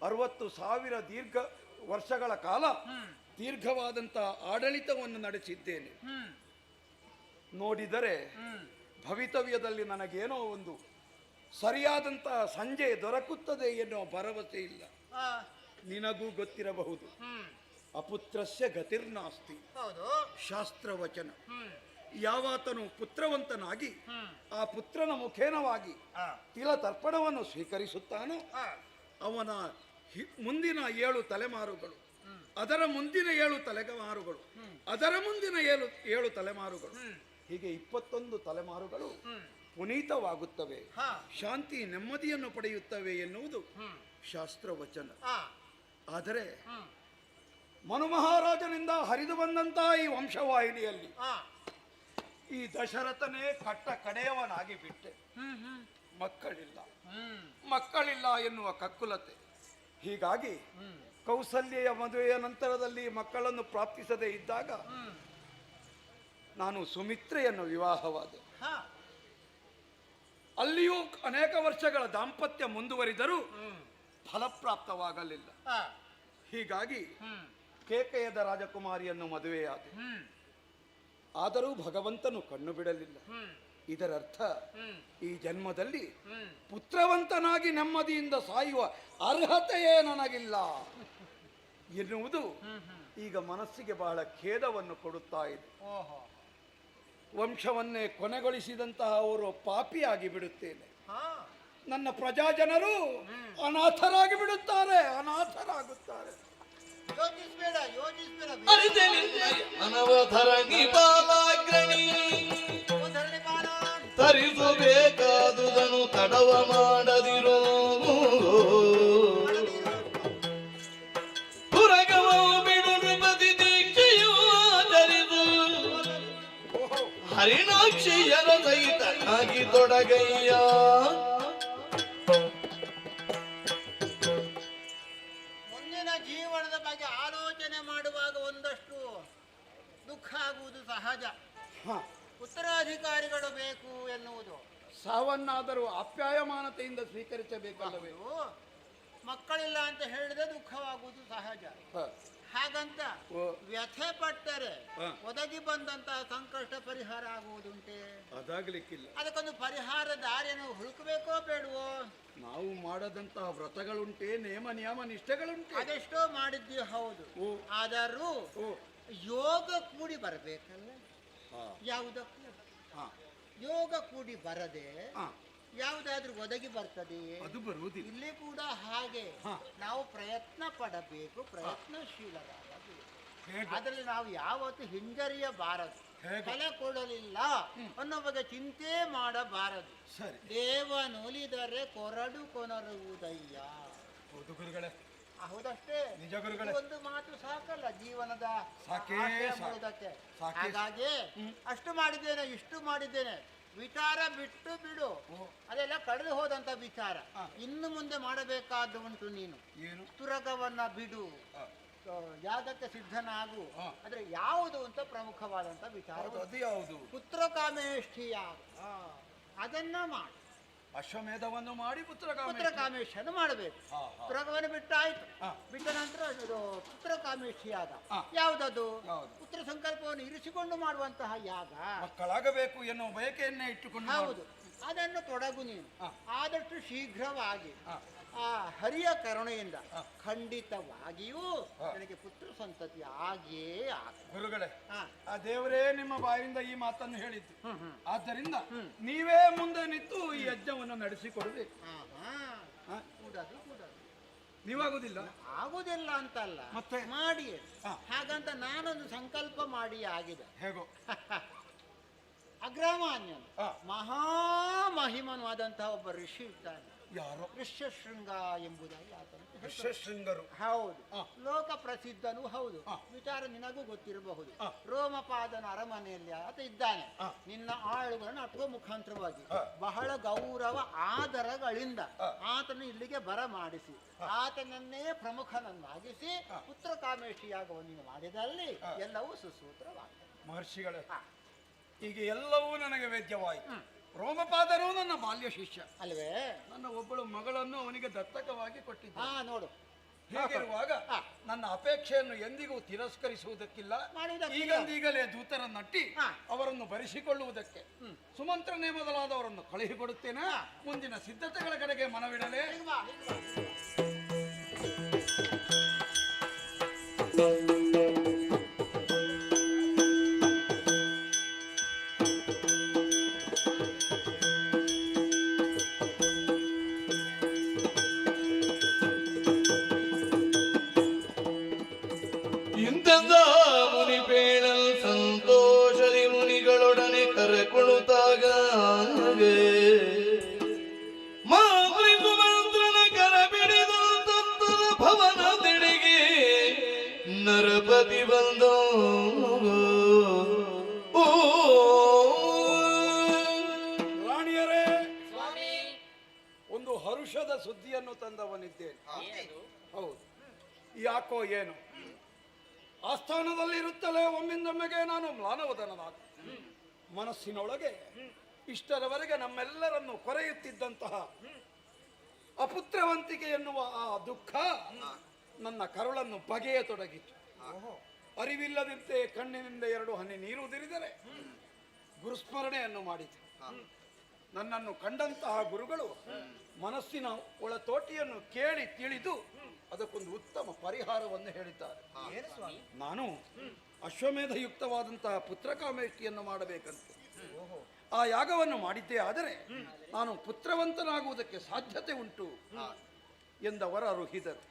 60,000 ದೀರ್ಘ ವರ್ಷಗಳ ಕಾಲ ದೀರ್ಘವಾದಂಥ ಆಡಳಿತವನ್ನು ನಡೆಸಿದ್ದೇನೆ. ನೋಡಿದರೆ ಭವಿತವ್ಯದಲ್ಲಿ ನನಗೇನೋ ಒಂದು ಸರಿಯಾದಂಥ ಸಂಜೆ ದೊರಕುತ್ತದೆ ಎನ್ನುವ ಭರವಸೆ ಇಲ್ಲ. ನಿನಗೂ ಗೊತ್ತಿರಬಹುದು, ಅಪುತ್ರಸ್ಯ ಗತಿರ್ನಾಸ್ತಿ ಶಾಸ್ತ್ರವಚನ. ಯಾವಾತನು ಪುತ್ರವಂತನಾಗಿ ಆ ಪುತ್ರನ ಮುಖೇನವಾಗಿ ತಿಲತರ್ಪಣವನ್ನು ಸ್ವೀಕರಿಸುತ್ತಾನೋ ಅವನ ಮುಂದಿನ 7 ತಲೆಮಾರುಗಳು, ಅದರ ಮುಂದಿನ 7 ತಲೆಮಾರುಗಳು, ಅದರ ಮುಂದಿನ 7 ತಲೆಮಾರುಗಳು, ಹೀಗೆ 21 ತಲೆಮಾರುಗಳು ಪುನೀತವಾಗುತ್ತವೆ, ಶಾಂತಿ ನೆಮ್ಮದಿಯನ್ನು ಪಡೆಯುತ್ತವೆ ಎನ್ನುವುದು ಶಾಸ್ತ್ರವಚನ. ಆದರೆ ಮನು ಮಹಾರಾಜನಿಂದ ಹರಿದು ಬಂದಂತಹ ಈ ವಂಶವಾಹಿನಿಯಲ್ಲಿ ಈ ದಶರಥನೇ ಕಟ್ಟ ಕಡೆಯವನಾಗಿ ಬಿಟ್ಟೆ. ಮಕ್ಕಳಿಲ್ಲ ಎನ್ನುವ ಕಕ್ಕುಲತೆ. ಹೀಗಾಗಿ ಕೌಸಲ್ಯ ಮದುವೆಯ ನಂತರದಲ್ಲಿ ಮಕ್ಕಳನ್ನು ಪ್ರಾಪ್ತಿಸದೇ ಇದ್ದಾಗ ನಾನು ಸುಮಿತ್ರೆಯನ್ನು ವಿವಾಹವಾದೆ. ಅಲ್ಲಿಯೂ ಅನೇಕ ವರ್ಷಗಳ ದಾಂಪತ್ಯ ಮುಂದುವರಿದರೂ ಫಲಪ್ರಾಪ್ತವಾಗಲಿಲ್ಲ. ಹೀಗಾಗಿ ಕೇಕಯದ ರಾಜಕುಮಾರಿಯನ್ನು ಮದುವೆಯಾದೆ. ಆದರೂ ಭಗವಂತನು ಕಣ್ಣು ಬಿಡಲಿಲ್ಲ. ಇದರರ್ಥ ಈ ಜನ್ಮದಲ್ಲಿ ಪುತ್ರವಂತನಾಗಿ ನೆಮ್ಮದಿಯಿಂದ ಸಾಯುವ ಅರ್ಹತೆಯೇ ನನಗಿಲ್ಲ ಎನ್ನುವುದು ಈಗ ಮನಸ್ಸಿಗೆ ಬಹಳ ಖೇದವನ್ನು ಕೊಡುತ್ತಾ ಇದೆ. ವಂಶವನ್ನೇ ಕೊನೆಗೊಳಿಸಿದಂತಹ ಅವರು ಪಾಪಿಯಾಗಿ ಬಿಡುತ್ತೇನೆ. ನನ್ನ ಪ್ರಜಾಜನರು ಅನಾಥರಾಗಿ ಬಿಡುತ್ತಾರೆ, ಅನಾಥರಾಗುತ್ತಾರೆ. ಅನವಧರಣಿ ಬಾಲಾಗ್ರಣಿ ತರಿಸಬೇಕಾದುದನ್ನು ತಡವ ಮಾಡದಿರೋ ಪುರಗವ ಬಿಡು ನೃಪತಿ ದೀಕ್ಷೆಯೂ ಆಚರಿಸು ಹರಿಣಾಕ್ಷಿಯರ ಸಹಿತ ಆಗಿ ತೊಡಗಯ್ಯ. ಜೀವನದ ಬಗ್ಗೆ ಆಲೋಚನೆ ಮಾಡುವಾಗ ಒಂದಷ್ಟು ದುಃಖ ಆಗುವುದು ಸಹಜ. ಉತ್ತರಾಧಿಕಾರಿಗಳು ಬೇಕು ಎನ್ನುವುದು ಸಾವನ್ನಾದರೂ ಆಪ್ಯಾಯಮಾನತೆಯಿಂದ ಸ್ವೀಕರಿಸಬೇಕಲ್ಲವೇ? ಮಕ್ಕಳಿಲ್ಲ ಅಂತ ಹೇಳಿದ್ರೆ ದುಃಖವಾಗುವುದು ಸಹಜ. ಹಾಗಂತ ವ್ಯಥೆ ಪಟ್ಟರೆ ಒದಗಿ ಬಂದಂತಹ ಸಂಕಷ್ಟ ಪರಿಹಾರ ಆಗುವುದುಂಟೆ? ಅದಾಗಲಿಕ್ಕಿಲ್ಲ. ಅದಕ್ಕೊಂದು ಪರಿಹಾರ ದಾರಿಯನ್ನು ಹುಡುಕಬೇಕೋ ಬೇಡವೋ? ನಾವು ಮಾಡದಂತಹ ವ್ರತಗಳುಂಟೆ, ನೇಮ ನಿಯಮ ನಿಷ್ಠೆಗಳುಂಟೆ, ಅದೆಷ್ಟೋ ಮಾಡಿದ್ದೀವಿ, ಹೌದು. ಆದರೂ ಯೋಗ ಕೂಡಿ ಬರಬೇಕಲ್ಲ ಯಾವುದಕ್ಕೂ. ಯೋಗ ಕೂಡಿ ಬರದೆ ಯಾವುದಾದ್ರೂ ಒದಗಿ ಬರ್ತದೆಯೇ? ಅದು ಬರುವುದಿಲ್ಲ. ಇಲ್ಲಿ ಕೂಡ ಹಾಗೆ ನಾವು ಪ್ರಯತ್ನ ಪಡಬೇಕು, ಪ್ರಯತ್ನಶೀಲರಾಗಬೇಕು. ಅದರಲ್ಲಿ ನಾವು ಯಾವತ್ತು ಹಿಂಜರಿಯಬಾರದು, ಫಲ ಕೊಡಲಿಲ್ಲ ಅನ್ನೋ ಬಗ್ಗೆ ಚಿಂತೆ ಮಾಡಬಾರದು. ಸರಿ. ದೇವನೊಲಿದರೆ ಕೊರಡು ಕೊನರುವುದಯ್ಯ. ಹೌದು ಗುರುಗಳೇ, ಹೌದಷ್ಟೇ. ನಿಜ ಗುರುಗಳೇ. ಒಂದು ಮಾತು ಸಾಕಲ್ಲ ಜೀವನದ ಸಾಕೇ ಆಶಯ ಸಾಕು. ಮೂಡುವುದಕ್ಕೆ. ಸಾಕೇ ಹಾಗಾಗಿ ಅಷ್ಟು ಮಾಡಿದ್ದೇನೆ, ಇಷ್ಟು ಮಾಡಿದ್ದೇನೆ, ವಿಚಾರ ಬಿಟ್ಟು ಬಿಡು. ಅದೆಲ್ಲ ಕಳೆದು ಹೋದಂತ ವಿಚಾರ. ಇನ್ನು ಮುಂದೆ ಮಾಡಬೇಕಾದ್ದು ಉಂಟು. ನೀನು ಏನು? ತುರಗವನ್ನ ಬಿಡು, ಯಾಗಕ್ಕೆ ಸಿದ್ಧನಾಗು. ಆದ್ರೆ ಯಾವುದು ಅಂತ ಪ್ರಮುಖವಾದಂತ ವಿಚಾರ. ಅದು ಯಾವುದು? ಪುತ್ರಕಾಮೇಷ್ಠಿ ಯಾಗ, ಅದನ್ನ ಮಾಡು. ಅಶ್ವಮೇಧವನ್ನು ಮಾಡಿ ಪುತ್ರಕಾಮೇಷ್ಠಿಯನ್ನು ಮಾಡಬೇಕು. ತುರಗವನ್ನು ಬಿಟ್ಟಾಯ್ತು. ಬಿಟ್ಟ ನಂತರ ಪುತ್ರಕಾಮೇಷ್ಠಿ ಯಾಗ. ಯಾವುದದು? ಪುತ್ರ ಸಂಕಲ್ಪವನ್ನು ಇರಿಸಿಕೊಂಡು ಮಾಡುವಂತಹ ಯಾಗ. ಮಕ್ಕಳಾಗಬೇಕು ಎನ್ನುವ ಬಯಕೆಯನ್ನೇ ಇಟ್ಟುಕೊಂಡು. ಹೌದು, ಅದನ್ನು ತೊಡಗು ನೀನು. ಆದಷ್ಟು ಶೀಘ್ರವಾಗಿ ಆ ಹರಿಯ ಕರುಣೆಯಿಂದ ಖಂಡಿತವಾಗಿಯೂ ನನಗೆ ಪುತ್ರ ಸಂತತಿ ಆಗಿಯೇ ಆಗ. ಗುರುಗಳೇ, ಆ ದೇವರೇ ನಿಮ್ಮ ಬಾಯಿಂದ ಈ ಮಾತನ್ನು ಹೇಳಿದ್ದು. ಆದ್ದರಿಂದ ನೀವೇ ಮುಂದೆ ನಿಂತು ಈ ಯಜ್ಞವನ್ನು ನಡೆಸಿಕೊಡಬೇಕು. ಕೂಡದು ನೀವಾಗುದಿಲ್ಲ? ಆಗುದಿಲ್ಲ ಅಂತಲ್ಲ, ಮತ್ತೆ ಮಾಡಿ. ಹಾಗಂತ ನಾನೊಂದು ಸಂಕಲ್ಪ ಮಾಡಿ ಆಗಿದೆ. ಹೇಗೋ ಅಗ್ರಮಾನ್ಯನು ಮಹಾಮಹಿಮನಾದಂತಹ ಒಬ್ಬ ಋಷಿ ಇದ್ದಾನೆ. ಯಾರೋ ಋಷ್ಯಶೃಂಗ ಎಂಬುದಾಗಿ ಆತನ ಋಷ್ಯಶೃಂಗರು. ಹೌದು, ಲೋಕ ಪ್ರಸಿದ್ಧನು ಹೌದು. ವಿಚಾರ ನಿನಗೂ ಗೊತ್ತಿರಬಹುದು. ರೋಮಪಾದನ ಅರಮನೆಯಲ್ಲಿ ಆತ ಇದ್ದಾನೆ. ನಿನ್ನ ಆಳುಗಳನ್ನು ಅಟುವ ಮುಖಾಂತರವಾಗಿ ಬಹಳ ಗೌರವ ಆದರಗಳಿಂದ ಆತನ ಇಲ್ಲಿಗೆ ಬರಮಾಡಿಸಿ ಆತನನ್ನೇ ಪ್ರಮುಖನನ್ನಾಗಿಸಿ ಪುತ್ರಕಾಮೇಷ್ಠಿ ಯಾಗವನ್ನು ಮಾಡಿದಲ್ಲಿ ಎಲ್ಲವೂ ಸುಸೂತ್ರವಾಗಿದೆ. ಮಹರ್ಷಿಗಳೇ, ಈಗ ಎಲ್ಲವೂ ನನಗೆ ವೇದ್ಯವಾಯಿತು. ರೋಮಪಾದರು ನನ್ನ ಬಾಲ್ಯ ಶಿಷ್ಯ ಅಲ್ವೇ? ನನ್ನ ಒಬ್ಬಳು ಮಗಳನ್ನು ಅವನಿಗೆ ದತ್ತಕವಾಗಿ ಕೊಟ್ಟಿದ್ದ. ನೋಡು, ಹೀಗಿರುವಾಗ ನನ್ನ ಅಪೇಕ್ಷೆಯನ್ನು ಎಂದಿಗೂ ತಿರಸ್ಕರಿಸುವುದಕ್ಕಿಲ್ಲ. ಈಗಲೇ ದೂತರನ್ನಟ್ಟಿ ಅವರನ್ನು ಬರೆಸಿಕೊಳ್ಳುವುದಕ್ಕೆ ಸುಮಂತ್ರನೇ ಮೊದಲಾದವರನ್ನು ಕಳುಹಿಕೊಡುತ್ತೇನೆ. ಮುಂದಿನ ಸಿದ್ಧತೆಗಳ ಕಡೆಗೆ ಮನವಿಡಲೇ. ಮುನಿಪೇಳಲ್ ಸಂತೋಷದಿ ಮುನಿಗಳೊಡನೆ ಕರೆಕೊಳುತ್ತಾಗ ಮಾತೃ ಸುಮಂತ್ರನ ಕರ ಬಿಡಿದಂತ ಭವನ ತಿಡಿಗೆ ನರಪತಿ ಬಂದೋ. ರಾಣಿಯರೇ, ಒಂದು ಹರುಷದ ಸುದ್ದಿಯನ್ನು ತಂದವನಿದ್ದೇನೆ. ಹೌದು, ಯಾಕೋ ಏನು ಆಸ್ಥಾನದಲ್ಲಿರುತ್ತಲೇ ಒಮ್ಮಿಂದೊಮ್ಮೆಗೆ ನಾನು ಮ್ಲಾನವದನನಾದ. ಮನಸ್ಸಿನೊಳಗೆ ಇಷ್ಟರವರೆಗೆ ನಮ್ಮೆಲ್ಲರನ್ನು ಕೊರೆಯುತ್ತಿದ್ದಂತಹ ಅಪುತ್ರವಂತಿಕೆ ಎನ್ನುವ ಆ ದುಃಖ ನನ್ನ ಕರುಳನ್ನು ಬಗೆಯತೊಡಗಿತು. ಅರಿವಿಲ್ಲದಂತೆ ಕಣ್ಣಿನಿಂದ 2 ಹನಿ ನೀರು ಉದಿರಿದರೆ ಗುರುಸ್ಮರಣೆಯನ್ನು ಮಾಡಿತು. ನನ್ನನ್ನು ಕಂಡಂತಹ ಗುರುಗಳು ಮನಸ್ಸಿನ ಒಳತೋಟಿಯನ್ನು ಕೇಳಿ ತಿಳಿದು ಅದಕ್ಕೊಂದು ಉತ್ತಮ ಪರಿಹಾರವನ್ನು ಹೇಳಿದ್ದಾರೆ. ನಾನು ಅಶ್ವಮೇಧಯುಕ್ತವಾದಂತಹ ಪುತ್ರಕಾಮೇಷ್ಠಿಯನ್ನು ಮಾಡಬೇಕಂತೆ. ಆ ಯಾಗವನ್ನು ಮಾಡಿದ್ದೇ ಆದರೆ ನಾನು ಪುತ್ರವಂತನಾಗುವುದಕ್ಕೆ ಸಾಧ್ಯತೆ ಉಂಟು ಎಂದವರ ರುಹಿದರು.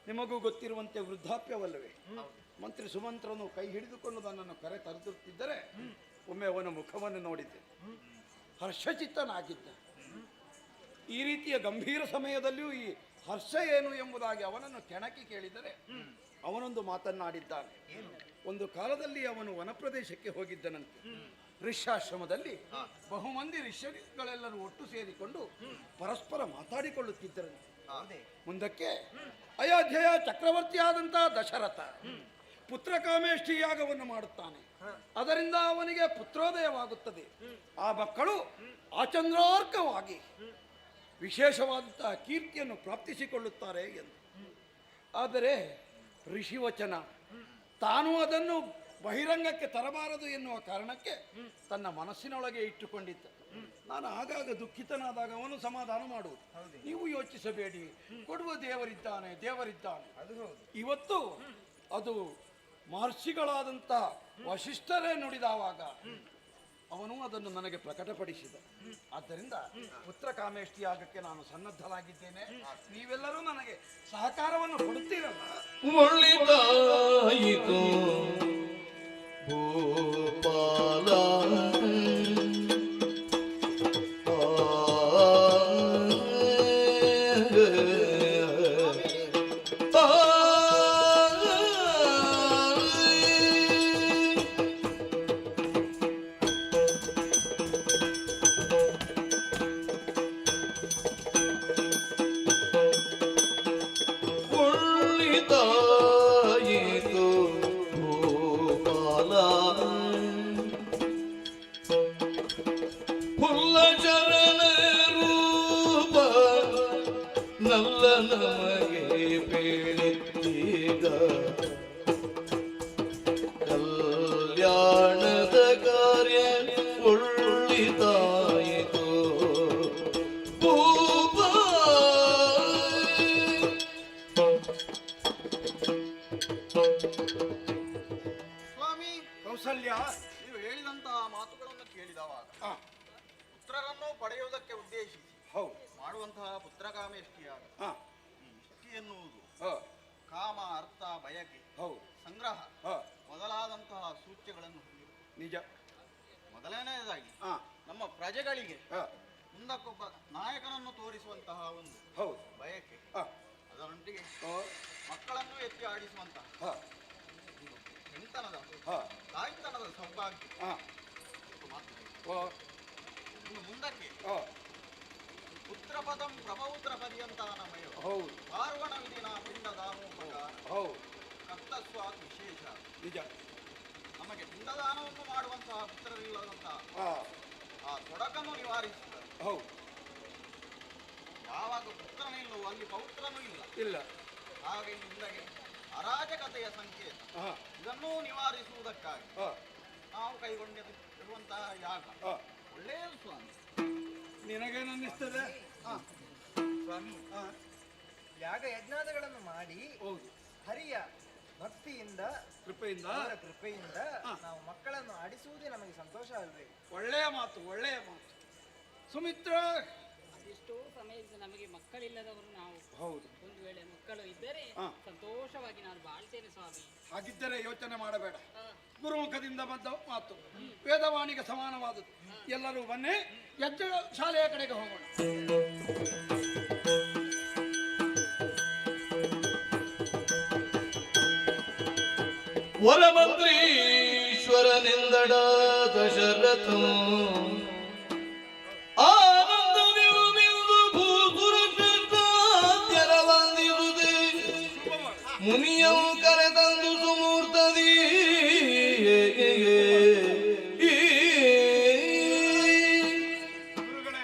ನಿಮಗೂ ಗೊತ್ತಿರುವಂತೆ ವೃದ್ಧಾಪ್ಯವಲ್ಲವೇ? ಮಂತ್ರಿ ಸುಮಂತ್ರನು ಕೈ ಹಿಡಿದುಕೊಂಡು ನನ್ನನ್ನು ಕರೆ ತರುತ್ತಿದ್ದರೆ ಒಮ್ಮೆ ಅವನ ಮುಖವನ್ನು ನೋಡಿದ್ದೆ. ಹರ್ಷಚಿತ್ತನಾಗಿದ್ದ. ಈ ರೀತಿಯ ಗಂಭೀರ ಸಮಯದಲ್ಲಿಯೂ ಈ ಹರ್ಷ ಏನು ಎಂಬುದಾಗಿ ಅವನನ್ನು ಕೆಣಕಿ ಕೇಳಿದರೆ ಅವನೊಂದು ಮಾತನ್ನಾಡಿದ್ದಾನೆ. ಒಂದು ಕಾಲದಲ್ಲಿ ಅವನು ವನಪ್ರದೇಶಕ್ಕೆ ಹೋಗಿದ್ದನಂತೆ. ಋಷ್ಯಾಶ್ರಮದಲ್ಲಿ ಬಹುಮಂದಿ ಋಷ್ಯಗಳೆಲ್ಲರೂ ಒಟ್ಟು ಸೇರಿಕೊಂಡು ಪರಸ್ಪರ ಮಾತಾಡಿಕೊಳ್ಳುತ್ತಿದ್ದರಂತೆ. ಮುಂದಕ್ಕೆ ಅಯೋಧ್ಯೆಯ ಚಕ್ರವರ್ತಿಯಾದಂತಹ ದಶರಥ ಪುತ್ರಕಾಮೇಷ್ಠಿ ಯಾಗವನ್ನು ಮಾಡುತ್ತಾನೆ. ಅದರಿಂದ ಅವನಿಗೆ ಪುತ್ರೋದಯವಾಗುತ್ತದೆ. ಆ ಮಕ್ಕಳು ಆಚಂದ್ರಾರ್ಕವಾಗಿ ವಿಶೇಷವಾದಂತಹ ಕೀರ್ತಿಯನ್ನು ಪ್ರಾಪ್ತಿಸಿಕೊಳ್ಳುತ್ತಾರೆ ಎಂದು. ಆದರೆ ಋಷಿವಚನ ತಾನು ಅದನ್ನು ಬಹಿರಂಗಕ್ಕೆ ತರಬಾರದು ಎನ್ನುವ ಕಾರಣಕ್ಕೆ ತನ್ನ ಮನಸ್ಸಿನೊಳಗೆ ಇಟ್ಟುಕೊಂಡಿದ್ದ. ನಾನು ಆಗಾಗ ದುಃಖಿತನಾದಾಗ ಅವನು ಸಮಾಧಾನ ಮಾಡುವುದು. ನೀವು ಯೋಚಿಸಬೇಡಿ, ಕೊಡುವ ದೇವರಿದ್ದಾನೆ. ಇವತ್ತು ಅದು ಮಹರ್ಷಿಗಳಾದಂಥ ವಶಿಷ್ಠರೇ ನುಡಿದವಾಗ ಅವನು ಅದನ್ನು ನನಗೆ ಪ್ರಕಟಪಡಿಸಿದ. ಆದ್ದರಿಂದ ಪುತ್ರ ಕಾಮೇಷ್ಟಿ ಯಾಗಕ್ಕೆ ನಾನು ಸನ್ನದ್ಧನಾಗಿದ್ದೇನೆ. ನೀವೆಲ್ಲರೂ ನನಗೆ ಸಹಕಾರವನ್ನು ಕೊಡುತ್ತೀರಲ್ಲ? ಒಳ್ಳಿದಾಯಿತು ಭೂಪಾಲ ನಲ್ಲ ನಮಗೆ ಬೇಡಿದ್ದೀಗ ಕಲ್ಯಾಣದ ಕಾರ್ಯ ಒಳ್ಳಿದಾಯಿತು ಭೂಪ. ಸ್ವಾಮಿ ಕೌಸಲ್ಯ, ನೀವು ಹೇಳಿದಂತಹ ಮಾತುಗಳನ್ನು ಕೇಳಿದವಾಗ ಪುತ್ರರನ್ನು ಪಡೆಯುವುದಕ್ಕೆ ಉದ್ದೇಶಿಸಿ ಹೌದು ಮಾಡುವಂತಹ ಪುತ್ರಕಾಮೇಷ್ಟಿಯಾಗ ಹಾ ಈ ಇಷ್ಟಿ ಎನ್ನುವುದು ಹಾ ಕಾಮ, ಅರ್ಥ, ಬಯಕೆ, ಹೌದು ಸಂಗ್ರಹ ಹಾ ಮೊದಲಾದಂತಹ ಸೂಚ್ಯಗಳನ್ನು ಹೊಂದಿದೆ. ನಿಜ. ಮೊದಲನೆಯದಾಗಿ ಹಾ ನಮ್ಮ ಪ್ರಜೆಗಳಿಗೆ ಹಾ ಮುಂದಕ್ಕೊಬ್ಬ ನಾಯಕನನ್ನು ತೋರಿಸುವಂತಹ ಒಂದು ಹೌದು ಬಯಕೆ, ಹಾ ಅದರೊಂದಿಗೆ ಹಾ ಮಕ್ಕಳನ್ನು ಎತ್ತಿ ಆಡಿಸುವಂತಹ ಹಾ ಹೆಣ್ತನದ ಹಾ ತಾಯ್ತನದ ಸೌಭಾಗ್ಯ ಹಾ ಮತ್ತು ಮಾತುಕತೆ. ಹಾ ಇನ್ನು ಮುಂದಕ್ಕೆ ಹಾ ಪುತ್ರಪದಂ ಪ್ರಪೌತ್ರ ಪರ್ಯಂತಾನಮಯ ಹೌದು ಪಾರ್ವಣ ವಿಧಿನ ಪಿಂಡ ದಾನೋಪಕಾರ ಹೌದು ಕರ್ತಸ್ವಾತ್ ವಿಶೇಷ. ನಿಜ. ನಮಗೆ ಪಿಂಡದಾನವನ್ನು ಮಾಡುವಂತಹ ಪುತ್ರರಿಲ್ಲದಂತಹ ಹಾ ಆ ತೊಡಕನ್ನು ನಿವಾರಿಸುತ್ತಾರೆ. ಹೌದು ಯಾವಾಗ ಪುತ್ರನಿಲ್ಲವೋ ಅಲ್ಲಿ ಪೌತ್ರನೂ ಇಲ್ಲ. ಇಲ್ಲ. ಹಾಗೆ ಹಿಂದಗೆ ಅರಾಜಕತೆಯ ಸಂಕೇತ. ಹಾ ಇದನ್ನೂ ನಿವಾರಿಸುವುದಕ್ಕಾಗಿ ಹಾ ನಾವು ಕೈಗೊಂಡಿರುವಂತಹ ಯಾಗ ಹಾ ಒಳ್ಳೆಯದು ಸ್ವಾಮಿ. ನಿನಗೇನನ್ನಿಸ್ತದೆ? ಸ್ವಾಮಿ, ಹಾ ಯಾಗ ಯಜ್ಞಾದಿಗಳನ್ನು ಮಾಡಿ ಹೌದು ಹರಿಯ ಭಕ್ತಿಯಿಂದ ಕೃಪೆಯಿಂದ ಅವರ ಕೃಪೆಯಿಂದ ಹಾ. ನಾವು ಮಕ್ಕಳನ್ನು ಆಡಿಸುವುದೇ ನಮಗೆ ಸಂತೋಷ ಅಲ್ವೇ? ಒಳ್ಳೆಯ ಮಾತು, ಒಳ್ಳೆಯ ಮಾತು. ಸುಮಿತ್ರ. ಎಷ್ಟೋ ಸಮಯದಿಂದ ನಮಗೆ ಮಕ್ಕಳಿಲ್ಲದವರು ನಾವು. ಹೌದು. ಒಂದು ವೇಳೆ ಮಕ್ಕಳು ಇದ್ದರೆ ಹಾ. ಸಂತೋಷವಾಗಿ ನಾನು ಬಾಳ್ತೇನೆ ಸ್ವಾಮಿ. ಹಾಗಿದ್ದರೆ ಯೋಚನೆ ಮಾಡಬೇಡ. ಗುರುಮುಖದಿಂದ ಬಂದ ಮಾತು ವೇದವಾಣಿಗೆ ಸಮಾನವಾದದ್ದು. ಎಲ್ಲರೂ ಬನ್ನಿ, ಯಜ್ಞ ಶಾಲೆಯ ಕಡೆಗೆ ಹೋಗೋಣ. ವರಮಂತ್ರೀಶ್ವರನಿಂದಡ ದಶರಥ ಆನಂದವಿರುವಿಂದು ಭೂಸುರಕ್ಷಾದ್ಯರವಂದಿರುವುದೇ ಮುನಿಯಂ ಕರೆತಂದು ಸುಮೂರ್ತದಿ ಗುರುಗಳೇ,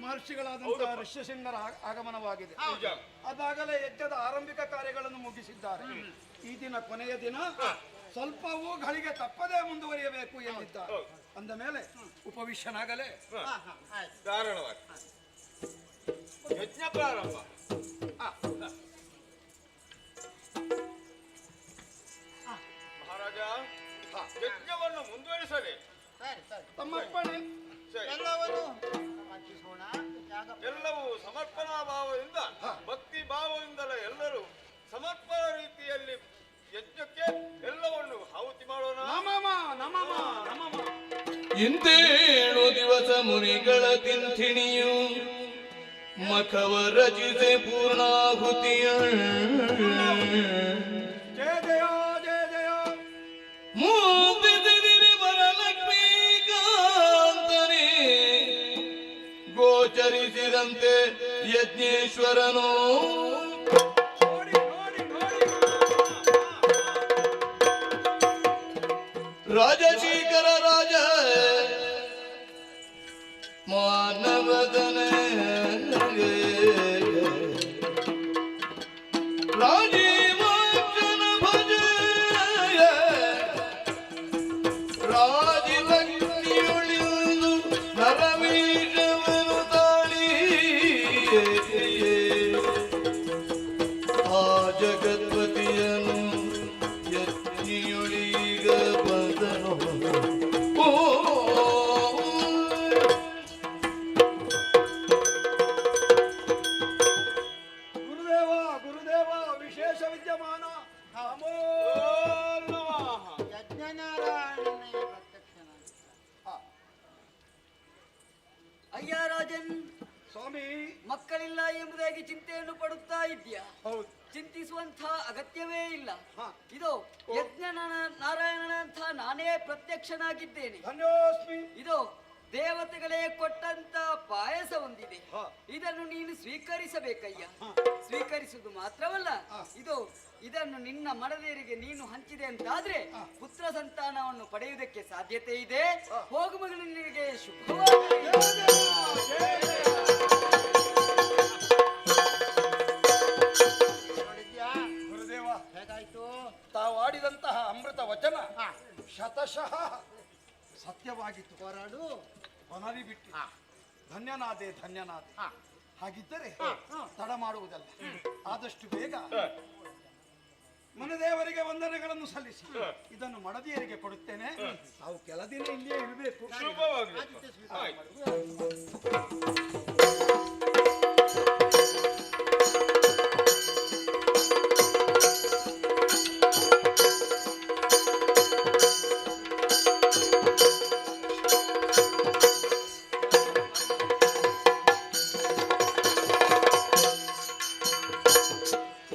ಮಹರ್ಷಿಗಳಾದಂತಹ ಋಷ್ಯಸಿಂಹರ ಆಗಮನವಾಗಿದೆ. ಅದಾಗಲೇ ಯಜ್ಞದ ಆರಂಭಿಕ ಕಾರ್ಯಗಳನ್ನು ಮುಗಿಸಿದ್ದಾರೆ. ಈ ದಿನ ಕೊನೆಯ ದಿನ, ಸ್ವಲ್ಪವೂ ಗಳಿಗೆ ತಪ್ಪದೇ ಮುಂದುವರಿಯಬೇಕು ಎಂದಿದ್ದಾರೆ. ಅಂದ ಮೇಲೆ ಉಪವಿಶ್ಯನಾಗಲೇ ಧಾರಾಳವಾಗಿ ಯಜ್ಞ ಪ್ರಾರಂಭ. ಮಹಾರಾಜ, ಯಜ್ಞವನ್ನು ಮುಂದುವರಿಸಲಿ. ಸರಿ ಸರಿ ತಮ್ಮಪ್ಪಣೆ. ಎಲ್ಲವನ್ನು ಸಮರ್ಪಿಸೋಣ. ಯಾಗ ಎಲ್ಲವೂ ಸಮರ್ಪಣಾ ಭಾವದಿಂದ, ಭಕ್ತಿ ಭಾವದಿಂದಲೇ ಎಲ್ಲರೂ ಸಮರ್ಪಣಾ ರೀತಿಯಲ್ಲಿ ಯಜ್ಞಕ್ಕೆ ಎಲ್ಲವನ್ನು ಆಹುತಿ ಮಾಡೋಣ. ನಮಮ ನಮಮ ನಮಮ. ಇಂತೇಳು ದಿವಸ ಮುನಿಗಳ ತಿಂಥಿಣಿಯು ಮಖವ ರಚಿಸಿ ಪೂರ್ಣಾಹುತಿಯ ಜಯ ಜಯ ಜಯ ಜಯ. ಮೂಪಿಸಿದಿರಿ ವರಲಕ್ಷ್ಮೀ ಕಾಂತನೇ ಗೋಚರಿಸಿದಂತೆ ಯಜ್ಞೇಶ್ವರನು ನೋಡಿ ನೋಡಿ ನೋಡಿ. ರಾಜಶೇಖರ ರಾಜ ಮಾನವದನ ರಾಜೀವಾಕ್ಷನ ಭಜ ರಾಜಲಕ್ಷ್ಮಿಯೊಳಿಯುವುದು ನರವೀಷವನು ತಾಳಿ ಆ ಜಗತ್ಪತಿಯನು ಯಜ್ಞಿಯೊಳೀಗ ಬಂದನು. ಓ ಗುರುದೇವ ವಿಶೇಷ ವಿದ್ಯಮಾನ ನಮೋ ನಮಃ. ಯಜ್ಞನಾರಾಯಣನೇ ಪ್ರತ್ಯಕ್ಷನಾಗಿದ್ದ. ಅಯ್ಯ ರಾಜನ್, ಸ್ವಾಮಿ. ಮಕ್ಕಳಿಲ್ಲ ಎಂಬುದಾಗಿ ಚಿಂತೆಯನ್ನು ಪಡುತ್ತಾ ಇದ್ಯಾ? ಹೌದು. ಚಿಂತಿಸುವಂತ ಅಗತ್ಯವೇ ಇಲ್ಲ. ಹಾ. ಇದು ಯಜ್ಞ ನಾರಾಯಣನಂತ ನಾನೇ ಪ್ರತ್ಯಕ್ಷನಾಗಿದ್ದೇನೆ. ಧನ್ಯೋಸ್ಮಿ. ಇದು ದೇವತೆಗಳೇ ಕೊಟ್ಟಂತ ಪಾಯಸ ಹೊಂದಿದೆ. ಹಾ. ಇದನ್ನು ನೀನು ಸ್ವೀಕರಿಸಬೇಕಯ್ಯ. ಸ್ವೀಕರಿಸುವುದು ಮಾತ್ರವಲ್ಲ, ಇದನ್ನು ನಿನ್ನ ಮಡದಿಯರಿಗೆ ನೀನು ಹಂಚಿದೆ ಅಂತಾದ್ರೆ ಪುತ್ರ ಸಂತಾನವನ್ನು ಪಡೆಯುವುದಕ್ಕೆ ಸಾಧ್ಯತೆ ಇದೆ. ಹೋಗು ಮಗಳು, ನಿನಗೆ ಶುಭವಾಗಲಿ. ನೋಡಿದ್ಯಾ ಗುರುದೇವ, ಹೇಗಾಯ್ತು? ತಾವು ಆಡಿದಂತಹ ಅಮೃತ ವಚನ ಶತಶಃ ಸತ್ಯವಾಗಿತ್ತು. ಹೊರಡು. ಹೊನರಿ ಬಿಟ್ಟು ಧನ್ಯನಾದೆ ಧನ್ಯನಾದೆ. ಹಾಗಿದ್ದರೆ ತಡ ಮಾಡುವುದಲ್ಲ, ಆದಷ್ಟು ಬೇಗ ಮನದೇವರಿಗೆ ವಂದನೆಗಳನ್ನು ಸಲ್ಲಿಸಿ ಇದನ್ನು ಮಡದಿಯರಿಗೆ ಕೊಡುತ್ತೇನೆ. ತಾವು ಕೆಲ ದಿನ ಇಲ್ಲಿಯೇ ಇರಬೇಕು. ಆದಿತ್ಯ ಸ್ವೀಕಾರ ಮಾಡು.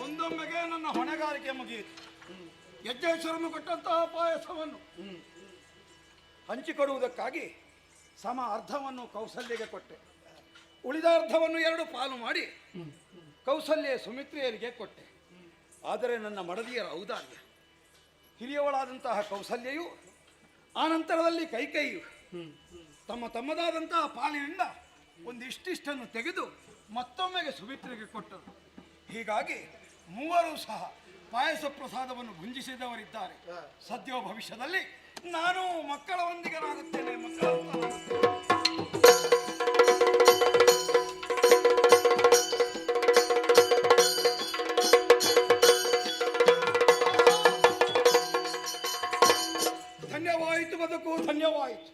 ಒಂದೊಮ್ಮೆಗೆ ನನ್ನ ಹೊಣೆಗಾರಿಕೆ ಮುಗಿಯಿತು. ಯಜ್ಞೇಶ್ವರನು ಕೊಟ್ಟಂತಹ ಪಾಯಸವನ್ನು ಹಂಚಿಕೊಡುವುದಕ್ಕಾಗಿ ಸಮ ಅರ್ಧವನ್ನು ಕೌಸಲ್ಯಗೆ ಕೊಟ್ಟೆ. ಉಳಿದ ಅರ್ಧವನ್ನು 2 ಪಾಲು ಮಾಡಿ ಕೌಸಲ್ಯ ಸುಮಿತ್ರೆಯರಿಗೆ ಕೊಟ್ಟೆ. ಆದರೆ ನನ್ನ ಮಡದಿಯರ ಔದಾರ್ಯ, ಹಿರಿಯವಳಾದಂತಹ ಕೌಸಲ್ಯೆಯು ಆನಂತರದಲ್ಲಿ ಕೈಕೈಯು ತಮ್ಮದಾದಂತಹ ಪಾಲಿನಿಂದ ಒಂದಿಷ್ಟಿಷ್ಟನ್ನು ತೆಗೆದು ಮತ್ತೊಮ್ಮೆಗೆ ಸುಮಿತ್ರೆಗೆ ಕೊಟ್ಟರು. ಹೀಗಾಗಿ ಮೂವರು ಸಹ ಪಾಯಸ ಪ್ರಸಾದವನ್ನು ಭುಂಜಿಸಿದವರಿದ್ದಾರೆ. ಸದ್ಯೋ ಭವಿಷ್ಯದಲ್ಲಿ ನಾನು ಮಕ್ಕಳ ಒಂದಿಗನಾಗುತ್ತೇನೆ. ಧನ್ಯವಾಯಿತು ಬದುಕು, ಧನ್ಯವಾಯಿತು.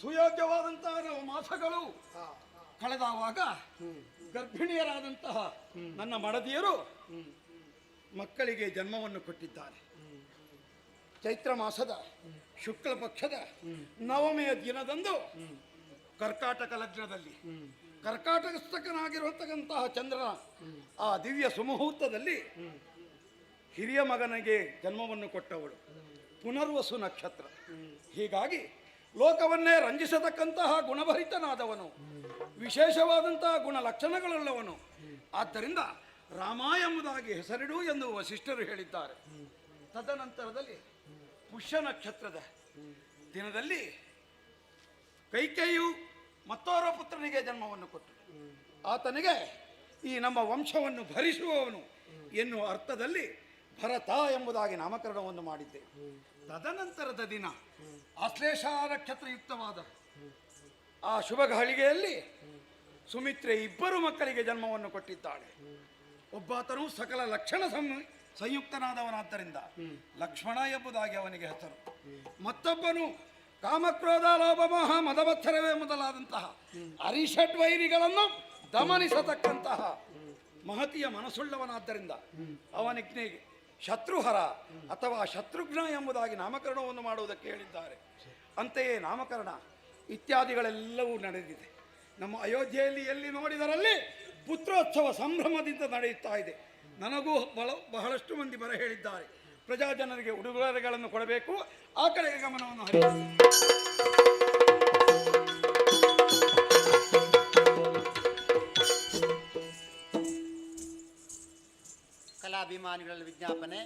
ಸುಯೋಗ್ಯವಾದಂತಹ ಮಾಸಗಳು ಕಳೆದವಾಗ ಗರ್ಭಿಣಿಯರಾದಂತಹ ನನ್ನ ಮಡದಿಯರು ಮಕ್ಕಳಿಗೆ ಜನ್ಮವನ್ನು ಕೊಟ್ಟಿದ್ದಾರೆ. ಚೈತ್ರ ಮಾಸದ ಶುಕ್ಲ ಪಕ್ಷದ ನವಮಿಯ ದಿನದಂದು ಕರ್ಕಾಟಕ ಲಗ್ನದಲ್ಲಿ ಕರ್ಕಾಟಕಸ್ಥಕನಾಗಿರುವಂತಕ್ಕಂತಹ ಚಂದ್ರನ ಆ ದಿವ್ಯ ಸುಮುಹೂರ್ತದಲ್ಲಿ ಹಿರಿಯ ಮಗನಿಗೆ ಜನ್ಮವನ್ನು ಕೊಟ್ಟವಳು ಪುನರ್ವಸು ನಕ್ಷತ್ರ. ಹೀಗಾಗಿ ಲೋಕವನ್ನೇ ರಂಜಿಸತಕ್ಕಂತಹ ಗುಣಭರಿತನಾದವನು, ವಿಶೇಷವಾದಂತಹ ಗುಣ ಲಕ್ಷಣಗಳುಳ್ಳವನು. ಆದ್ದರಿಂದ ರಾಮ ಎಂಬುದಾಗಿ ಹೆಸರಿಡು ಎಂದು ವಸಿಷ್ಠರು ಹೇಳಿದ್ದಾರೆ. ತದನಂತರದಲ್ಲಿ ಪುಷ್ಯ ನಕ್ಷತ್ರದ ದಿನದಲ್ಲಿ ಕೈಕೇಯಿಯು ಮತ್ತೋರ್ವ ಪುತ್ರನಿಗೆ ಜನ್ಮವನ್ನು ಕೊಟ್ಟರು. ಆತನಿಗೆ ಈ ನಮ್ಮ ವಂಶವನ್ನು ಭರಿಸುವವನು ಎನ್ನುವ ಅರ್ಥದಲ್ಲಿ ಭರತ ಎಂಬುದಾಗಿ ನಾಮಕರಣವನ್ನು ಮಾಡಿದ್ದೆ. ತದನಂತರದ ದಿನ ಆಶ್ಲೇಷ ನಕ್ಷತ್ರಯುಕ್ತವಾದ ಆ ಶುಭ ಘಳಿಗೆಯಲ್ಲಿ ಸುಮಿತ್ರೆ 2 ಮಕ್ಕಳಿಗೆ ಜನ್ಮವನ್ನು ಕೊಟ್ಟಿದ್ದಾಳೆ. ಒಬ್ಬಾತನು ಸಕಲ ಲಕ್ಷಣ ಸಂಯುಕ್ತನಾದವನಾದ್ದರಿಂದ ಲಕ್ಷ್ಮಣ ಎಂಬುದಾಗಿ ಅವನಿಗೆ ಹೆಸರು. ಮತ್ತೊಬ್ಬನು ಕಾಮಕ್ರೋಧ ಲೋಭ ಮೋಹ ಮದಮತ್ಸರವೇ ಮೊದಲಾದಂತಹ ಅರಿಷಡ್ವೈರಿಗಳನ್ನು ದಮನಿಸತಕ್ಕಂತಹ ಮಹತಿಯ ಮನಸ್ಸುಳ್ಳವನಾದ್ದರಿಂದ ಅವನಿಗೆ ಶತ್ರುಹರ ಅಥವಾ ಶತ್ರುಘ್ನ ಎಂಬುದಾಗಿ ನಾಮಕರಣವನ್ನು ಮಾಡುವುದಕ್ಕೆ ಹೇಳಿದ್ದಾರೆ. ಅಂತೆಯೇ ನಾಮಕರಣ ಇತ್ಯಾದಿಗಳೆಲ್ಲವೂ ನಡೆದಿದೆ. ನಮ್ಮ ಅಯೋಧ್ಯೆಯಲ್ಲಿ ಎಲ್ಲಿ ನೋಡಿದರಲ್ಲಿ ಪುತ್ರೋತ್ಸವ ಸಂಭ್ರಮದಿಂದ ನಡೆಯುತ್ತಾ ಇದೆ. ನನಗೂ ಬಹಳಷ್ಟು ಮಂದಿ ಬರ ಹೇಳಿದ್ದಾರೆ, ಪ್ರಜಾಜನರಿಗೆ ಉಡುಗೊರೆಗಳನ್ನು ಕೊಡಬೇಕು, ಆ ಕಡೆಗೆ ಗಮನವನ್ನು ಹರಿಸಬೇಕು. ಕಲಾಭಿಮಾನಿಗಳ ವಿಜ್ಞಾಪನೆ.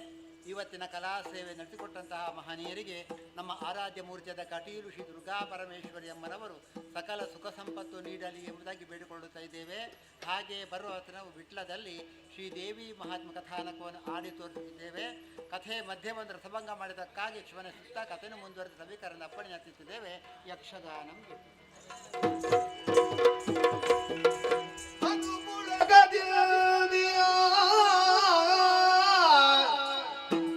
ಇವತ್ತಿನ ಕಲಾ ಸೇವೆ ನಡೆಸಿಕೊಟ್ಟಂತಹ ಮಹನೀಯರಿಗೆ ನಮ್ಮ ಆರಾಧ್ಯ ಮೂರ್ತಿಯಾದ ಕಟೀಲು ಶ್ರೀ ದುರ್ಗಾ ಪರಮೇಶ್ವರಿ ಅಮ್ಮನವರು ಸಕಲ ಸುಖ ಸಂಪತ್ತು ನೀಡಲಿ ಎಂಬುದಾಗಿ ಬೇಡಿಕೊಳ್ಳುತ್ತಾ ಇದ್ದೇವೆ. ಹಾಗೆ ಬರುವ ನಾವು ವಿಟ್ಲದಲ್ಲಿ ಶ್ರೀದೇವಿ ಮಹಾತ್ಮ ಕಥಾನಕವನ್ನು ಆಡಿ ತೋರಿಸುತ್ತಿದ್ದೇವೆ. ಕಥೆ ಮಧ್ಯಮಂದು ರಸಭಂಗ ಮಾಡಿದ್ದಕ್ಕಾಗಿ ಕ್ಷಮನಿಸುತ್ತಾ ಕಥೆಯನ್ನು ಮುಂದುವರೆದ ಸಭೀಕರಣ ಅಪ್ಪಣೆ ಹತ್ತಿದ್ದೇವೆ. ಯಕ್ಷಗಾನಂ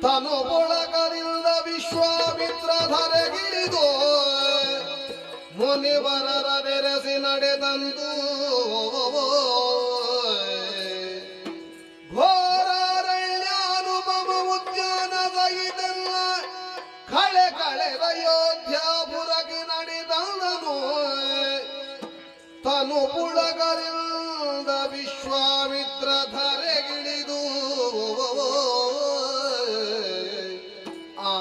ತನು ಒಳಗರಿಂದ ವಿಶ್ವಾಮಿತ್ರ ಧರೆಗಿಳಿದು ಮುನಿವರರ ನೆರೆಸಿ ನಡೆದಂದು ಘೋರ ಅಯೋಧ್ಯಾಪುರಕ್ಕೆ ನಡೆದವನು ತನು ಪುಳಗರಿಂದ ವಿಶ್ವಾಮಿತ್ರ ಧರೆಗಿಳಿದು ಆ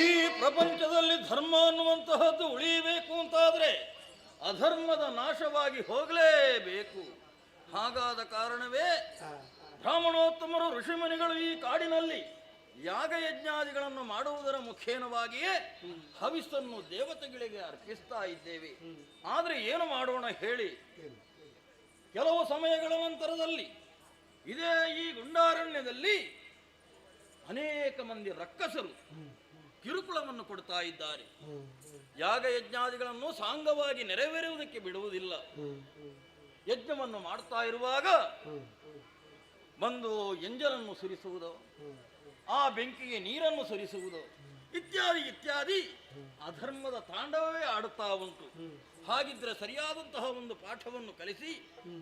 ಈ ಪ್ರಪಂಚದಲ್ಲಿ ಧರ್ಮ ಅನ್ನುವಂತಹದ್ದು ಉಳಿಯಬೇಕು ಅಂತಾದ್ರೆ ಅಧರ್ಮದ ನಾಶವಾಗಿ ಹೋಗಲೇಬೇಕು. ಹಾಗಾದ ಕಾರಣವೇ ಬ್ರಾಹ್ಮಣೋತ್ತಮರು ಋಷಿಮುನಿಗಳು ಈ ಕಾಡಿನಲ್ಲಿ ಯಾಗಯಜ್ಞಾದಿಗಳನ್ನು ಮಾಡುವುದರ ಮುಖೇನವಾಗಿಯೇ ಹವಿಸ್ಸನ್ನು ದೇವತೆಗಳಿಗೆ ಅರ್ಪಿಸ್ತಾ ಇದ್ದೇವೆ. ಆದರೆ ಏನು ಮಾಡೋಣ ಹೇಳಿ? ಕೆಲವು ಸಮಯಗಳ ನಂತರದಲ್ಲಿ ಇದೇ ಈ ಗುಂಡಾರಣ್ಯದಲ್ಲಿ ಅನೇಕ ಮಂದಿ ರಕ್ಕಸರು ಕಿರುಕುಳವನ್ನು ಕೊಡ್ತಾ ಇದ್ದಾರೆ. ಯಾಗಯಜ್ಞಾದಿಗಳನ್ನು ಸಾಂಗವಾಗಿ ನೆರವೇರುವುದಕ್ಕೆ ಬಿಡುವುದಿಲ್ಲ. ಯಜ್ಞವನ್ನು ಮಾಡ್ತಾ ಇರುವಾಗ ಬಂದು ಎಂಜಲನ್ನು ಸುರಿಸುವುದು, ಆ ಬೆಂಕಿಗೆ ನೀರನ್ನು ಸುರಿಸುವುದು ಇತ್ಯಾದಿ ಇತ್ಯಾದಿ ಅಧರ್ಮದ ತಾಂಡವವೇ ಆಡುತ್ತಾ ಉಂಟು. ಹಾಗಿದ್ರೆ ಸರಿಯಾದಂತಹ ಒಂದು ಪಾಠವನ್ನು ಕಲಿಸಿ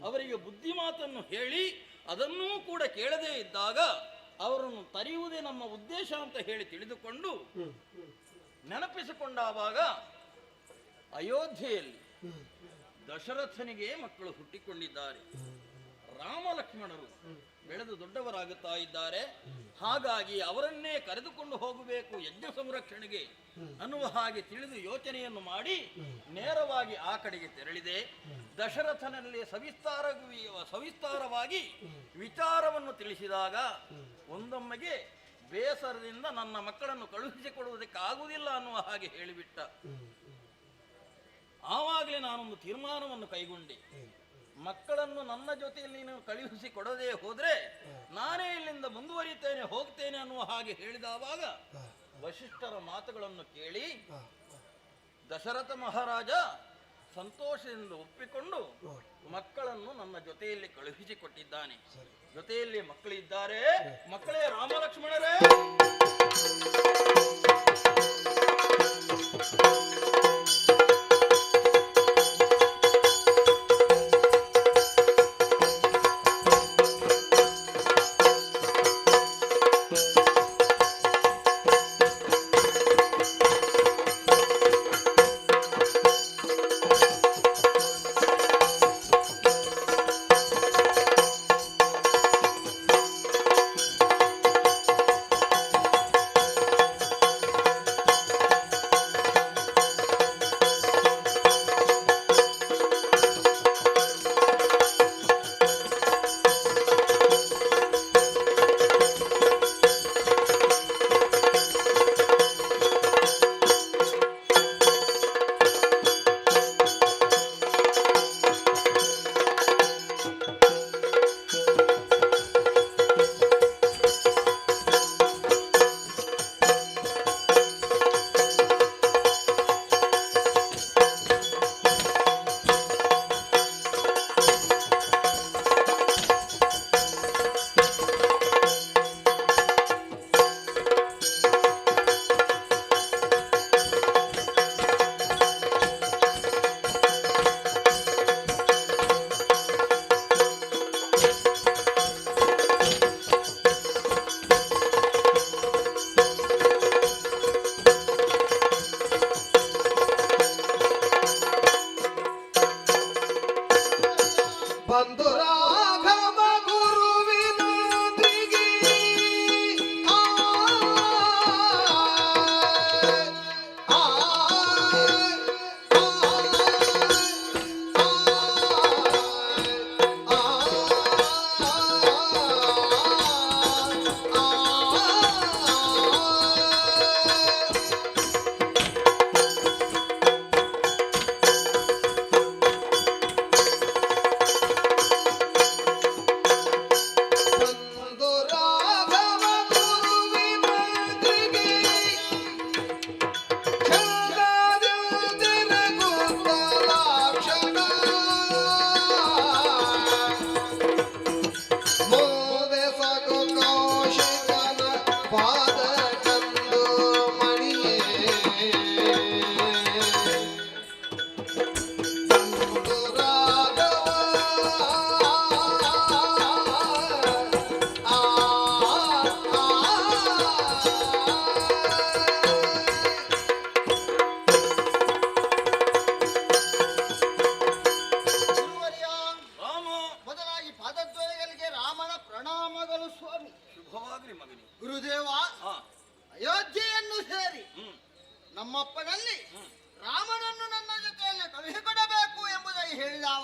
ಅವರಿಗೆ ಬುದ್ಧಿ ಮಾತನ್ನು ಹೇಳಿ ಅದನ್ನೂ ಕೂಡ ಕೇಳದೇ ಇದ್ದಾಗ ಅವರನ್ನು ತರೆಯುವುದೇ ನಮ್ಮ ಉದ್ದೇಶ ಅಂತ ಹೇಳಿ ತಿಳಿದುಕೊಂಡು ನೆನಪಿಸಿಕೊಂಡಾಗ ಅಯೋಧ್ಯೆಯಲ್ಲಿ ದಶರಥನಿಗೆ ಮಕ್ಕಳು ಹುಟ್ಟಿಕೊಂಡಿದ್ದಾರೆ. ರಾಮ ಲಕ್ಷ್ಮಣರು ಬೆಳೆದು ದೊಡ್ಡವರಾಗುತ್ತಾ ಇದ್ದಾರೆ. ಹಾಗಾಗಿ ಅವರನ್ನೇ ಕರೆದುಕೊಂಡು ಹೋಗಬೇಕು ಯಜ್ಞ ಸಂರಕ್ಷಣೆಗೆ ಅನ್ನುವ ಹಾಗೆ ತಿಳಿದು ಯೋಚನೆಯನ್ನು ಮಾಡಿ ನೇರವಾಗಿ ಆ ಕಡೆಗೆ ತೆರಳಿದೆ. ದಶರಥನಲ್ಲಿ ಸವಿಸ್ತಾರವಾಗಿ ವಿಚಾರವನ್ನು ತಿಳಿಸಿದಾಗ ಒಂದೊಮ್ಮೆಗೆ ಬೇಸರದಿಂದ ನನ್ನ ಮಕ್ಕಳನ್ನು ಕಳುಹಿಸಿಕೊಡುವುದಕ್ಕೆ ಆಗುವುದಿಲ್ಲ ಅನ್ನುವ ಹಾಗೆ ಹೇಳಿಬಿಟ್ಟ. ಆವಾಗಲೇ ನಾನೊಂದು ತೀರ್ಮಾನವನ್ನು ಕೈಗೊಂಡೆ. ಮಕ್ಕಳನ್ನು ನನ್ನ ಜೊತೆಯಲ್ಲಿ ನೀನು ಕಳುಹಿಸಿ ಕೊಡದೇ ಹೋದ್ರೆ ನಾನೇ ಇಲ್ಲಿಂದ ಮುಂದುವರಿತೇನೆ, ಹೋಗ್ತೇನೆ ಅನ್ನುವ ಹಾಗೆ ಹೇಳಿದವಾಗ ವಶಿಷ್ಠರ ಮಾತುಗಳನ್ನು ಕೇಳಿ ದಶರಥ ಮಹಾರಾಜ ಸಂತೋಷದಿಂದ ಒಪ್ಪಿಕೊಂಡು ಮಕ್ಕಳನ್ನು ನನ್ನ ಜೊತೆಯಲ್ಲಿ ಕಳುಹಿಸಿಕೊಟ್ಟಿದ್ದಾನೆ. ಜೊತೆಯಲ್ಲಿ ಮಕ್ಕಳಿದ್ದಾರೆ. ಮಕ್ಕಳೇ ರಾಮ ಲಕ್ಷ್ಮಣರೇ.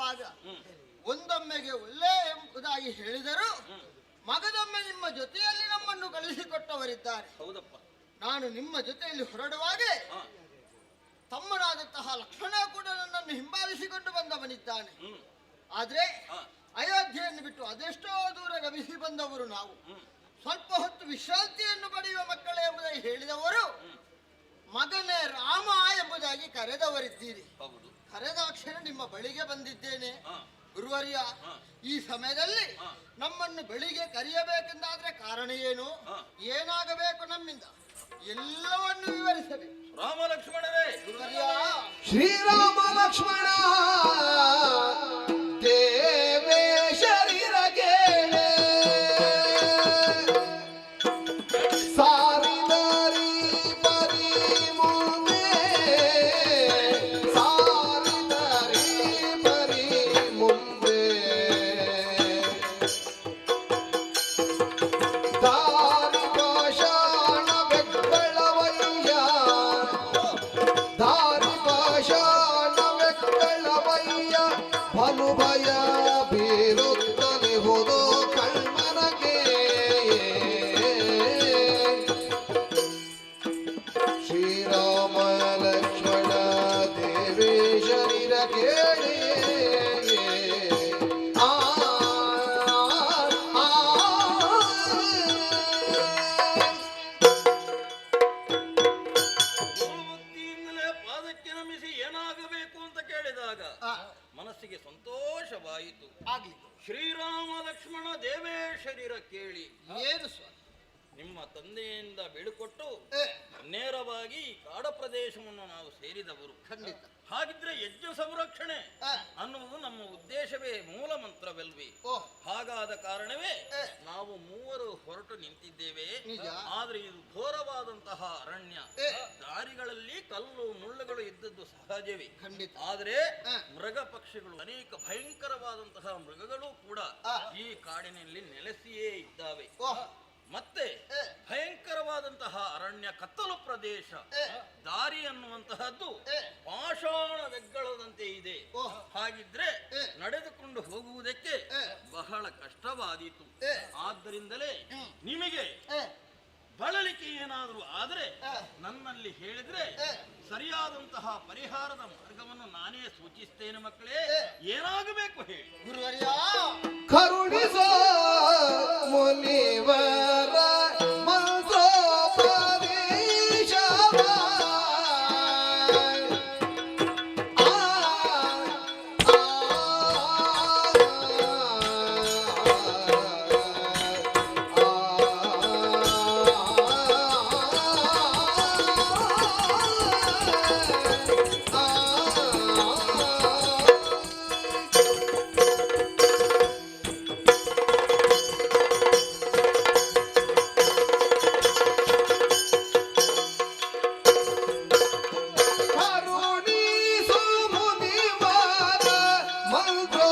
ಮಾಡುವಾಗ ಒಂದೊಮ್ಮೆಗೆ ಒಳ್ಳೆ ಎಂಬುದಾಗಿ ಹೇಳಿದರು, ಮಗದೊಮ್ಮೆ ನಿಮ್ಮ ಜೊತೆಯಲ್ಲಿ ನಮ್ಮನ್ನು ಕಳಿಸಿಕೊಟ್ಟವರಿದ್ದಾರೆ. ಹೌದಪ್ಪ. ನಾನು ನಿಮ್ಮ ಜೊತೆಯಲ್ಲಿ ಹೊರಡುವಾಗ ತಮ್ಮನಾದಂತಹ ಲಕ್ಷ್ಮಣ ಕೂಡ ನನ್ನನ್ನು ಹಿಂಬಾಲಿಸಿಕೊಂಡು ಬಂದವನಿದ್ದಾನೆ. ಆದ್ರೆ ಅಯೋಧ್ಯೆಯನ್ನು ಬಿಟ್ಟು ಅದೆಷ್ಟೋ ದೂರ ಗಮಿಸಿ ಬಂದವರು ನಾವು. ಸ್ವಲ್ಪ ಹೊತ್ತು ವಿಶ್ರಾಂತಿಯನ್ನು ಪಡೆಯುವ ಮಕ್ಕಳೇ ಎಂಬುದಾಗಿ ಹೇಳಿದವರು ಮಗನೇ ರಾಮ ಎಂಬುದಾಗಿ ಕರೆದವರಿದ್ದೀರಿ. ಕರೆದಾಕ್ಷಣ ನಿಮ್ಮ ಬಳಿಗೆ ಬಂದಿದ್ದೇನೆ. ಗುರುವರ್ಯ, ಈ ಸಮಯದಲ್ಲಿ ನಮ್ಮನ್ನು ಬೆಳಿಗ್ಗೆ ಕರೆಯಬೇಕೆಂದಾದ್ರೆ ಕಾರಣ ಏನು, ಏನಾಗಬೇಕು ನಮ್ಮಿಂದ ಎಲ್ಲವನ್ನು ವಿವರಿಸಬೇಕು. ರಾಮ ಲಕ್ಷ್ಮಣರೇ. ಗುರುವರ್ಯ, ಶ್ರೀರಾಮ ಲಕ್ಷ್ಮಣ ದೇವೇ ಶರೀರ ಕೇಳೆ ಸಾರಿದಾರಿ ಪರಿ ಮುಂದೆ ಸಾರಿದಾರಿ ಪರಿ ಮುಂದೆ ದಾರಿ ಪಾಷಾಣ ಬೆಕ್ಕಳವಯ್ಯ ದಾರಿ ಪಾಷಾಣ ಬೆಕ್ಕಳವಯ್ಯ ಬಲು ಭಯ ಬೀರುತ್ತಲೇ ಹೋದೋ ಕಣ್ಮನಗೆ ಶ್ರೀರಾಮ ಲಕ್ಷ್ಮಣ ದೇವೇ ಶರೀರ ಕೇಳಿ ಆ ಭಕ್ತಿಯಿಂದಲೇ ಪಾದಕ್ಕೆ ನಮಿಸಿ ಏನಾಗಬೇಕು ಅಂತ ಕೇಳಿದಾಗ ಮನಸ್ಸಿಗೆ ಸಂತೋಷವಾಯಿತು. ಆಗ್ಲಿ. ಶ್ರೀರಾಮ ಲಕ್ಷ್ಮಣ ದೇವೇ ಶರೀರ ಕೇಳಿ. ಏನು ಸ್ವಾಮಿ? ನಿಮ್ಮ ತಂದೆಯಿಂದ ಬೀಳುಕೊಟ್ಟು ಏ, ನೇರವಾಗಿ ಕಾಡ ಪ್ರದೇಶವನ್ನು ನಾವು ಸೇರಿದವರು. ಖಂಡಿತ. ಹಾಗಿದ್ರೆ ಯಜ್ಞ ಸಂರಕ್ಷಣೆ ಆ, ಅನ್ನುವುದು ನಮ್ಮ ಉದ್ದೇಶವೇ, ಮೂಲ ಮಂತ್ರವಲ್ವಿ. ಓ, ಹಾಗಾದ ಕಾರಣವೇ ಏ, ನಾವು ಮೂವರು ಹೊರಟು ನಿಂತಿದ್ದೇವೆ. ನಿಜ. ಆದ್ರೆ ಇದು ಘೋರವಾದಂತಹ ಅರಣ್ಯ. ಏ, ದಾರಿಗಳಲ್ಲಿ ಕಲ್ಲು ಮುಳ್ಳುಗಳು ಇದ್ದದ್ದು ಸಹಜವೇ. ಖಂಡಿತ. ಆದ್ರೆ ಆ, ಮೃಗ ಪಕ್ಷಿಗಳು, ಅನೇಕ ಭಯಂಕರವಾದಂತಹ ಮೃಗಗಳು ಕೂಡ ಆ, ಈ ಕಾಡಿನಲ್ಲಿ ನೆಲೆಸಿಯೇ ಇದ್ದಾವೆ. ಓ, ಮತ್ತೆ ಏ, ಭಯಂಕರವಾದಂತಹ ಅರಣ್ಯ, ಕತ್ತಲು ಪ್ರದೇಶ, ಏ, ದಾರಿ ಅನ್ನುವಂತಹದ್ದು ಏ, ಪಾಷಾಣ ಬೆಗ್ಗಳದಂತೆ ಇದೆ. ಓ, ಹಾಗಿದ್ರೆ ಏ, ನಡೆದುಕೊಂಡು ಹೋಗುವುದಕ್ಕೆ ಏ, ಬಹಳ ಕಷ್ಟವಾದೀತು. ಏ, ಆದ್ದರಿಂದಲೇ ಹ್ಮ್. ನಿಮಗೆ ಏ, ಬಳಲಿಕೆ ಏನಾದರೂ ಆದರೆ ಏ, ನನ್ನಲ್ಲಿ ಹೇಳಿದ್ರೆ ಏ, ಸರಿಯಾದಂತಹ ಪರಿಹಾರದ ಮಾರ್ಗವನ್ನು ನಾನೇ ಸೂಚಿಸ್ತೇನೆ. ಮಕ್ಕಳೇ, ಏ, ಏನಾಗಬೇಕು ಹೇಳಿ. ಗುರುವರ್ಯ, ಕರುಣಿಸೋ ಮುನಿವರ ಮಂತ್ರೋಪದೇಶವ ಆ ಕರುಣಿಸೋ ಮುನಿವರ ಮಂತ್ರೋಪದೇಶವ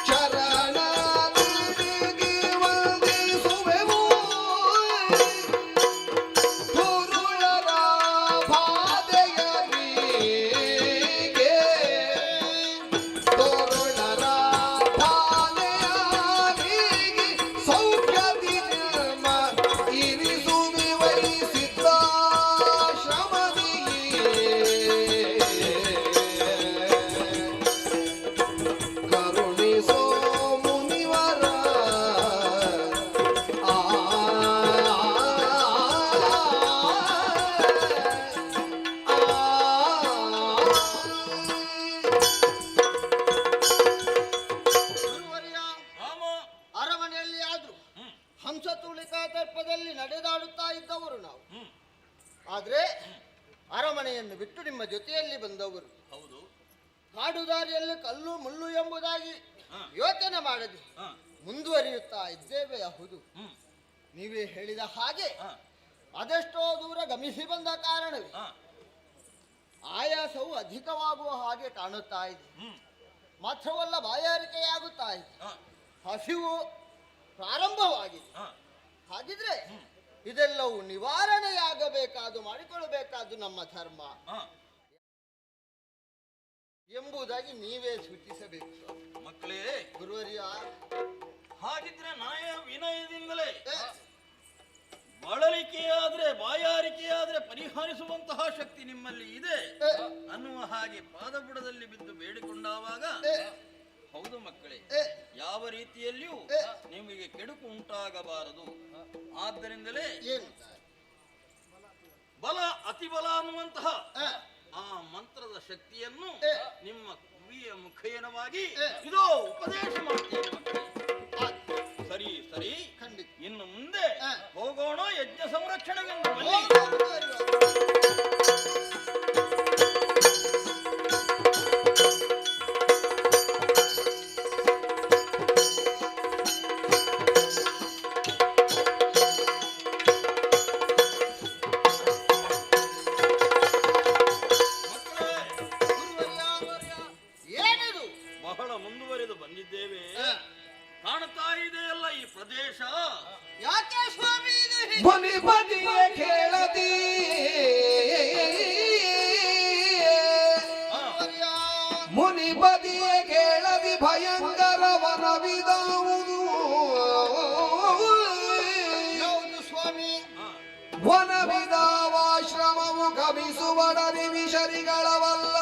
ಚರಣದಿಗಿ ವಂದಿಸುವೆವು ಗುರುಳರ ಬಾಧೆಯರಿಗೆ ತೋರುಣರ ಬಾಧೆಯರಿಗೆ ಸೌಖ್ಯದಿ ನಿರ್ಮ ಇರಿಸುವಿ ವಹಿಸಿದ್ದ ಕರುಣಿಸೋ ಮುನಿವರ ಆ ಗುರುವರ್ಯ, ಅರಮನೆಯಲ್ಲಿ ಆದ್ರೂ ಹಂಸತೂಲಿಕಾ ತರ್ಪದಲ್ಲಿ ನಡೆದಾಡುತ್ತಾ ಇದ್ದವರು ನಾವು. ಆದ್ರೆ ಅರಮನೆಯನ್ನು ಬಿಟ್ಟು ನಿಮ್ಮ ಜೊತೆಯಲ್ಲಿ ಬಂದವರು. ಹೌದು. ಕಾಡು ದಾರಿಯಲ್ಲಿ ಕಲ್ಲು ಮುಳ್ಳು ಎಂಬುದಾಗಿ ಹಾ. ಯೋಚನೆ ಮಾಡದೆ ಹ, ಮುಂದುವರಿಯುತ್ತಾ ಇದ್ದೇವೆ. ಹೌದು, ಹ್ಮ್, ನೀವೇ ಹೇಳಿದ ಹಾಗೆ ಹ, ಅದೆಷ್ಟೋ ದೂರ ಗಮಿಸಿ ಬಂದ ಕಾರಣವೇ ಹ, ಆಯಾಸವು ಅಧಿಕವಾಗುವ ಹಾಗೆ ಕಾಣುತ್ತಾ ಇದೆ. ಹ್ಮ್, ಮಾತ್ರವಲ್ಲ, ಬಾಯಾರಿಕೆಯಾಗುತ್ತಾ ಇದೆ, ಹ, ಹಸಿವು ಪ್ರಾರಂಭವಾಗಿದೆ. ಹ. ಹಾಗಿದ್ರೆ ಇದೆಲ್ಲವೂ ನಿವಾರಣೆಯಾಗಬೇಕಾದು, ಮಾಡಿಕೊಳ್ಳಬೇಕಾದ್ದು ನಮ್ಮ ಧರ್ಮ. ಹ. ಎಂಬುದಾಗಿ ನೀವೇ ಸೂಚಿಸಬೇಕು ಸ್ವಾಮಿ. ಮಕ್ಕಳೇ, ಗುರುವರ್ಯ, ಹಾಗಿದ್ರೆ ವಿನಯದಿಂದಲೇ ಬಳಲಿಕೆಯಾದ್ರೆ ಬಾಯಾರಿಕೆಯಾದ್ರೆ ಪರಿಹರಿಸುವಂತಹ ಶಕ್ತಿ ನಿಮ್ಮಲ್ಲಿ ಇದೆ ಅನ್ನುವ ಹಾಗೆ ಪಾದಬುಡದಲ್ಲಿ ಬಿದ್ದು ಬೇಡಿಕೊಂಡಾವಾಗ, ಹೌದು ಮಕ್ಕಳೇ, ಯಾವ ರೀತಿಯಲ್ಲಿಯೂ ನಿಮಗೆ ಕೆಡುಕು ಉಂಟಾಗಬಾರದು. ಆದ್ದರಿಂದಲೇ ಬಲ ಅತಿಬಲ ಅನ್ನುವಂತಹ ಆ ಮಂತ್ರದ ಶಕ್ತಿಯನ್ನು ನಿಮ್ಮ ಕಿವಿಯ ಮುಖೇನವಾಗಿ ಇದೋ ಉಪದೇಶ ಮಾಡ್ತೇನೆ ಮಕ್ಕಳೇ. ಸರಿ ಸರಿ, ಖಂಡಿತ. ಇನ್ನು ಮುಂದೆ ಹೋಗೋಣ ಯಜ್ಞ ಸಂರಕ್ಷಣೆಗೆಂದು ಬನ್ನಿ. ಏನಿದು? ಬಹಳ ಮುಂದುವರೆದು ಬಂದಿದ್ದೇವೆ. ಕಾಣ್ತಾ ಇದೆಯಲ್ಲ ಈ ಪ್ರದೇಶ. ಯಾಕೆ ಸ್ವಾಮಿ ಇದು ಹೀಗೆ? ಮುನಿಪತಿಯ ಕೇಳದಿ ಗುರುವರ್ಯ, ಮುನಿಪತಿಯ ಕೇಳದಿ ಭಯಂಕರ ವನವಿದಾವುದು. ಯಾವುದು ಸ್ವಾಮಿ? ವನವಿದಾವಾಶ್ರಮವು ಗಮಿಸುವಡರಿ ವಿಷರಿಗಳವಲ್ಲ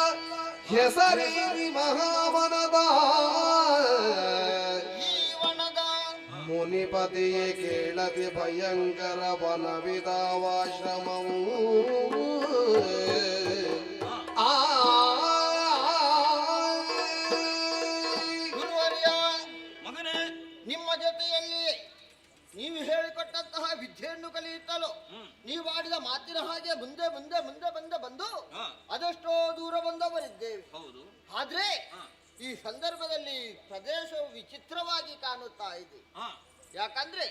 ಹೆಸರೀರಿ ಮಹಾವನದ ಈ ವನದ ಮುನಿಪತಿಯೇ ಕೇಳದಿ ಭಯಂಕರ ವನವಿದಾವಾಶ್ರಮವು. ಗುರುವರ್ಯ, ಮಗನೇ, ನಿಮ್ಮ ಜೊತೆಯಲ್ಲಿ ನೀವು ಹೇಳಿಕೊಟ್ಟಂತಹ ವಿದ್ಯೆಯನ್ನು ಕಲಿಯುತ್ತಲೋ ನೀವು ಆಡಿದ ಮಾತಿನ ಹಾಗೆ ಮುಂದೆ ಮುಂದೆ ಮುಂದೆ ಬಂದು ಅದೆಷ್ಟೋ ದೂರ ಬಂದವರಿದ್ದೇವೆ. ಹೌದು. ಆದ್ರೆ ಈ ಸಂದರ್ಭದಲ್ಲಿ ಪ್ರದೇಶವು ವಿಚಿತ್ರವಾಗಿ ಕಾಣುತ್ತಾ ಇದೆ. ಯಾಕಂದ್ರೆ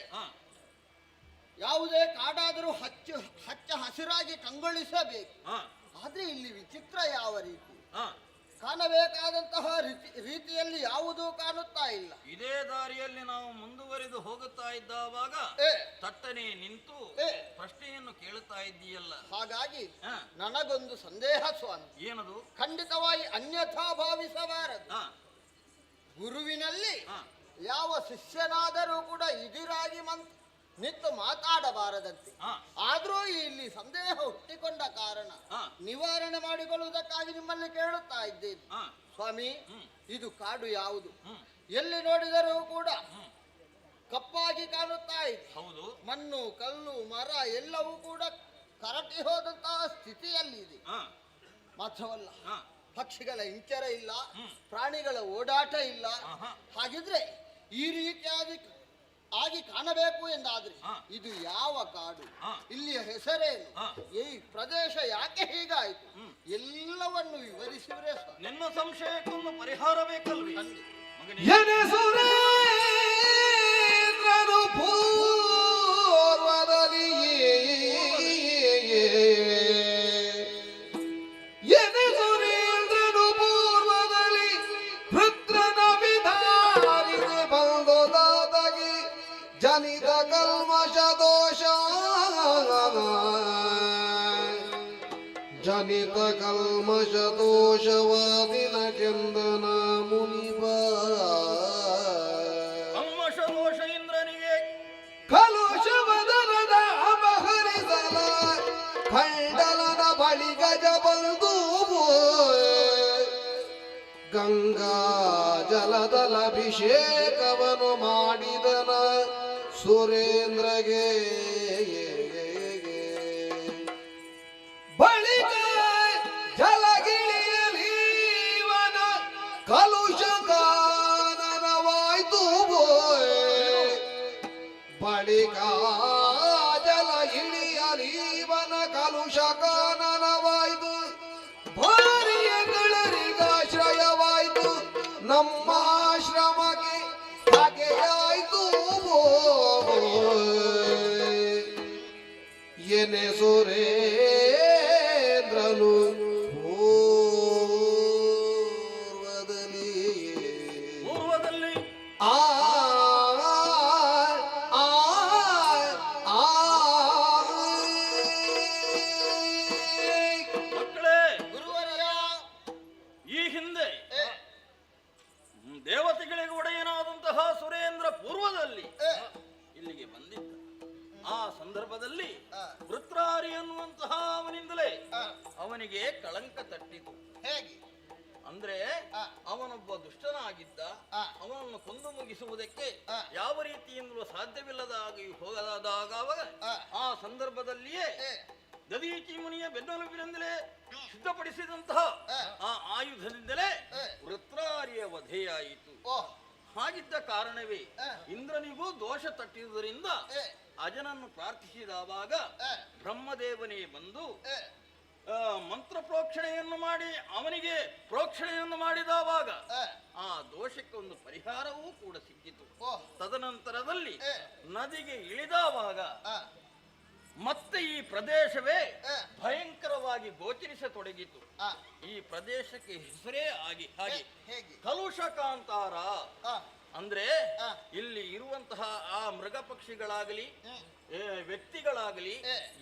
ಯಾವುದೇ ಕಾಡಾದರೂ ಹಚ್ಚ ಹಸಿರಾಗಿ ಕಂಗೊಳಿಸಬೇಕು. ಆದ್ರೆ ಇಲ್ಲಿ ವಿಚಿತ್ರ ಯಾವ ರೀತಿ ಕಾಣಬೇಕಾದಂತಹ ರೀತಿಯಲ್ಲಿ ಯಾವುದೂ ಕಾಣುತ್ತಾ ಇಲ್ಲ. ಇದೇ ದಾರಿಯಲ್ಲಿ ನಾವು ಮುಂದುವರಿದು ಹೋಗುತ್ತಾ ಇದ್ದಾವಾಗ ತಟ್ಟನೆ ನಿಂತು ಪ್ರಶ್ನೆಯನ್ನು ಕೇಳುತ್ತಾ ಇದ್ದೀಯಲ್ಲ. ಹಾಗಾಗಿ ನನಗೊಂದು ಸಂದೇಹ ಸ್ವಾಮಿ. ಏನದು? ಖಂಡಿತವಾಗಿ ಅನ್ಯಥಾ ಭಾವಿಸಬಾರದು. ಗುರುವಿನಲ್ಲಿ ಯಾವ ಶಿಷ್ಯನಾದರೂ ಕೂಡ ಇದಿರಾಗಿ ನಿಂತು ಮಾತಾಡಬಾರದಂತೆ. ಆದ್ರೂ ಇಲ್ಲಿ ಸಂದೇಹ ಹುಟ್ಟಿಕೊಂಡ ಕಾರಣ ನಿವಾರಣೆ ಮಾಡಿಕೊಳ್ಳುವುದಕ್ಕಾಗಿ ನಿಮ್ಮಲ್ಲಿ ಕೇಳುತ್ತಾ ಇದ್ದೇನೆ ಸ್ವಾಮಿ. ಇದು ಕಾಡು ಯಾವುದು? ಎಲ್ಲಿ ನೋಡಿದರೂ ಕೂಡ ಕಪ್ಪಾಗಿ ಕಾಣುತ್ತಾ ಇದೆ. ಹೌದು. ಮಣ್ಣು ಕಲ್ಲು ಮರ ಎಲ್ಲವೂ ಕೂಡ ಕರಟಿ ಹೋದಂತಹ ಸ್ಥಿತಿಯಲ್ಲಿದೆ. ಮಾತ್ರವಲ್ಲ, ಪಕ್ಷಿಗಳ ಇಂಚರ ಇಲ್ಲ, ಪ್ರಾಣಿಗಳ ಓಡಾಟ ಇಲ್ಲ. ಹಾಗಿದ್ರೆ ಈ ರೀತಿಯಾಗಿ ಕಾಣಬೇಕು ಎಂದಾದ್ರೆ ಇದು ಯಾವ ಕಾಡು? ಇಲ್ಲಿಯ ಹೆಸರೇನು? ಈ ಪ್ರದೇಶ ಯಾಕೆ ಹೀಗಾಯಿತು? ಎಲ್ಲವನ್ನು ವಿವರಿಸಿದ್ರೆ ನಿನ್ನ ಸಂಶಯಕ್ಕೊಂದು ಪರಿಹಾರ ಬೇಕಲ್ವಿ? ಸುರೇಂದ್ರನು ಪೂರ್ವದಲ್ಲಿಯೇ ಸುರೇಂದ್ರನು ಪೂರ್ವದಲ್ಲಿ ವೃತ್ರನ ವಿಧಾರಿದೆ ಬಂದೊದಾದಗಿ ಜನಿತ ಕಲ್ಮಶ ದೋಷ ಜನಿತ ಕಲ್ಮಶ ದೋಷವಾದಿನ ಕೆಂದನ ಮುನಿಬ ಕಲ್ಮಶ ದೋಷ ಇಂದ್ರನಿಗೆ ಕಲುಷವದನದ ಅಪಹರಿಸಲ ಖಂಡಲನ ಬಳಿ ಗಜ ಬಂದು ಗಂಗಾ ಜಲದಲ ಅಭಿಷೇಕವನ್ನು ಮಾಡಿದನ ಸುರೇಂದ್ರಗೆ. ಬಳಿಕ ಜಲಗಿಳಿಯಲೀವನ ಕಲುಷ ಕಾನನವಾಯ್ತು. ಬಳಿಕ ಜಲ ಇಳಿಯಲೀವನ ಕಲುಷ ಕಾನನವಾಯ್ತು. ಭಾರಿಯಗಳರಿಗಾಶ್ರಯವಾಯ್ತು ನಮ್ಮ ಆಶ್ರಮಕ್ಕೆ ಹಾಗೆಯಾಯ್ತು. ಎನೆ ಸುರೇಂದ್ರನು ಪೂರ್ವದಲ್ಲಿ ಆ ಆ ಆ ಮಕ್ಕಳೇ, ಗುರುವರ್ಯ, ಈ ಹಿಂದೆ ಅವನಿಗೆ ಕಳಂಕ ತಟ್ಟಿತು. ಹೇಗೆ? ಅಂದ್ರೆ ಅವನೊಬ್ಬ ದುಷ್ಟನಾಗಿದ್ದ. ಅವನನ್ನು ಕೊಂದು ಮುಗಿಸುವುದಕ್ಕೆ ಯಾವ ರೀತಿಯಿಂದಲೂ ಸಾಧ್ಯವಿಲ್ಲದಾಗಿ ಹೋಗಲಾದಾಗ ಆ ಸಂದರ್ಭದಲ್ಲಿಯೇ ದದೀಚಿ ಮುನಿಯ ಬೆನ್ನೆಲುಬಿನಿಂದಲೇ ಸಿದ್ಧಪಡಿಸಿದಂತಹ ಆ ಆಯುಧದಿಂದಲೇ ವೃತ್ರಾರಿಯ ವಧೆಯಾಯಿತು. ಹಾಗಿದ್ದ ಕಾರಣವೇ ಇಂದ್ರನಿಗೂ ದೋಷ ತಟ್ಟಿರುವುದರಿಂದ ಅಜನನ್ನು ಪ್ರಾರ್ಥಿಸಿದವಾಗ ಬ್ರಹ್ಮದೇವನೇ ಬಂದು ಮಂತ್ರ ಪ್ರೋಕ್ಷಣೆಯನ್ನು ಮಾಡಿ ಅವನಿಗೆ ಪ್ರೋಕ್ಷಣೆಯನ್ನು ಮಾಡಿದವಾಗ ಆ ದೋಷಕ್ಕೆ ಒಂದು ಪರಿಹಾರವೂ ಕೂಡ ಸಿಕ್ಕಿತು. ತದನಂತರದಲ್ಲಿ ನದಿಗೆ ಇಳಿದವಾಗ ಮತ್ತೆ ಈ ಪ್ರದೇಶವೇ ಭಯಂಕರವಾಗಿ ಗೋಚರಿಸತೊಡಗಿತು. ಈ ಪ್ರದೇಶಕ್ಕೆ ಹೆಸರೇ ಆಗಿ ಹಾಗೆ ಕಲುಷಕಾಂತಾರ. ಅಂದ್ರೆ ಇಲ್ಲಿ ಇರುವಂತಹ ಆ ಮೃಗ ಪಕ್ಷಿಗಳಾಗಲಿ ವ್ಯಕ್ತಿಗಳಾಗಲಿ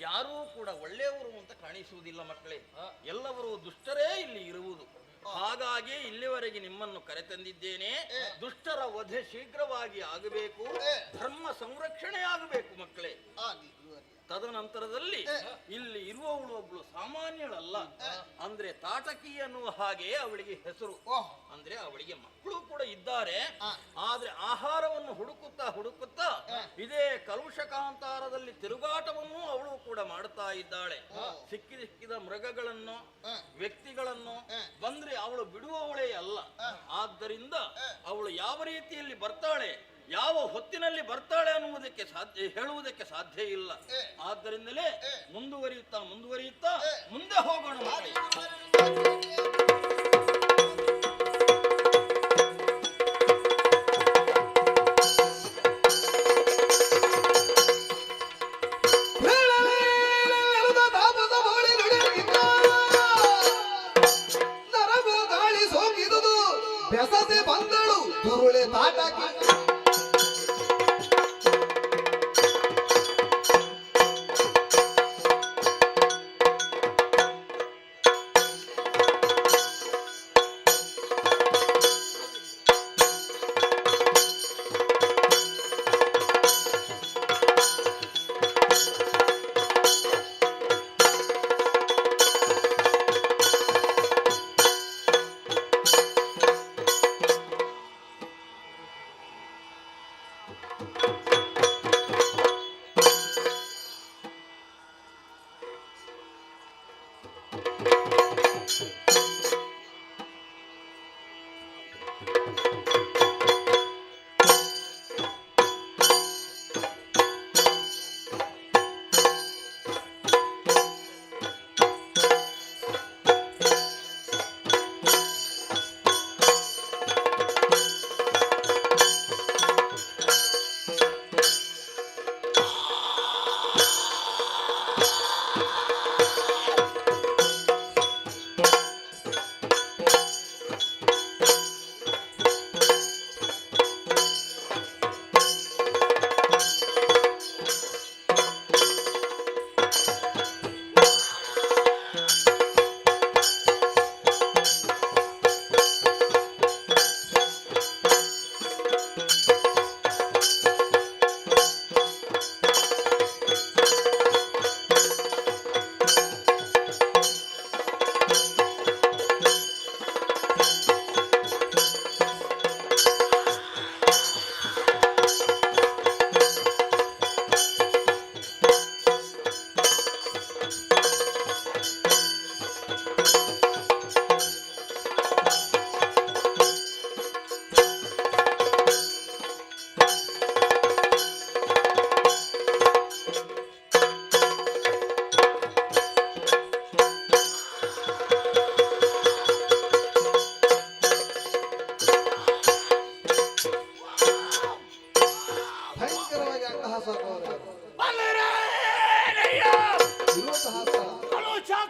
ಯಾರೂ ಕೂಡ ಒಳ್ಳೆಯವರು ಅಂತ ಕಾಣಿಸುವುದಿಲ್ಲ ಮಕ್ಕಳೇ. ಎಲ್ಲವರು ದುಷ್ಟರೇ ಇಲ್ಲಿ ಇರುವುದು. ಹಾಗಾಗಿ ಇಲ್ಲಿವರೆಗೆ ನಿಮ್ಮನ್ನು ಕರೆತಂದಿದ್ದೇನೆ. ದುಷ್ಟರ ವಧೆ ಶೀಘ್ರವಾಗಿ ಆಗಬೇಕು, ಧರ್ಮ ಸಂರಕ್ಷಣೆ ಆಗಬೇಕು ಮಕ್ಕಳೇ. ತದನಂತರದಲ್ಲಿ ಇಲ್ಲಿ ಇರುವವಳು ಒಬ್ಳು ಸಾಮಾನ್ಯಳಲ್ಲ. ಅಂದ್ರೆ ತಾಟಕಿ ಅನ್ನುವ ಹಾಗೆ ಅವಳಿಗೆ ಹೆಸರು. ಅಂದ್ರೆ ಅವಳಿಗೆ ಮಕ್ಕಳು ಕೂಡ ಇದ್ದಾರೆ. ಆದ್ರೆ ಆಹಾರವನ್ನು ಹುಡುಕುತ್ತಾ ಇದೇ ಕಲುಷಕಾಂತಾರದಲ್ಲಿ ತಿರುಗಾಟವನ್ನು ಅವಳು ಕೂಡ ಮಾಡ್ತಾ ಇದ್ದಾಳೆ. ಸಿಕ್ಕಿದ ಮೃಗಗಳನ್ನು ವ್ಯಕ್ತಿಗಳನ್ನು ಬಂದ್ರೆ ಅವಳು ಬಿಡುವವಳೇ ಅಲ್ಲ. ಆದ್ದರಿಂದ ಅವಳು ಯಾವ ರೀತಿಯಲ್ಲಿ ಬರ್ತಾಳೆ, ಯಾವ ಹೊತ್ತಿನಲ್ಲಿ ಬರ್ತಾಳೆ ಅನ್ನುವುದಕ್ಕೆ ಹೇಳುವುದಕ್ಕೆ ಸಾಧ್ಯ ಇಲ್ಲ. ಆದ್ದರಿಂದಲೇ ಮುಂದುವರಿಯುತ್ತಾ ಮುಂದೆ ಹೋಗೋಣ ಮಕ್ಕಳೇ. ಬೆಸದೆ ಬಂದಳು ದುರುಳೆ ತಾಟಕಿ.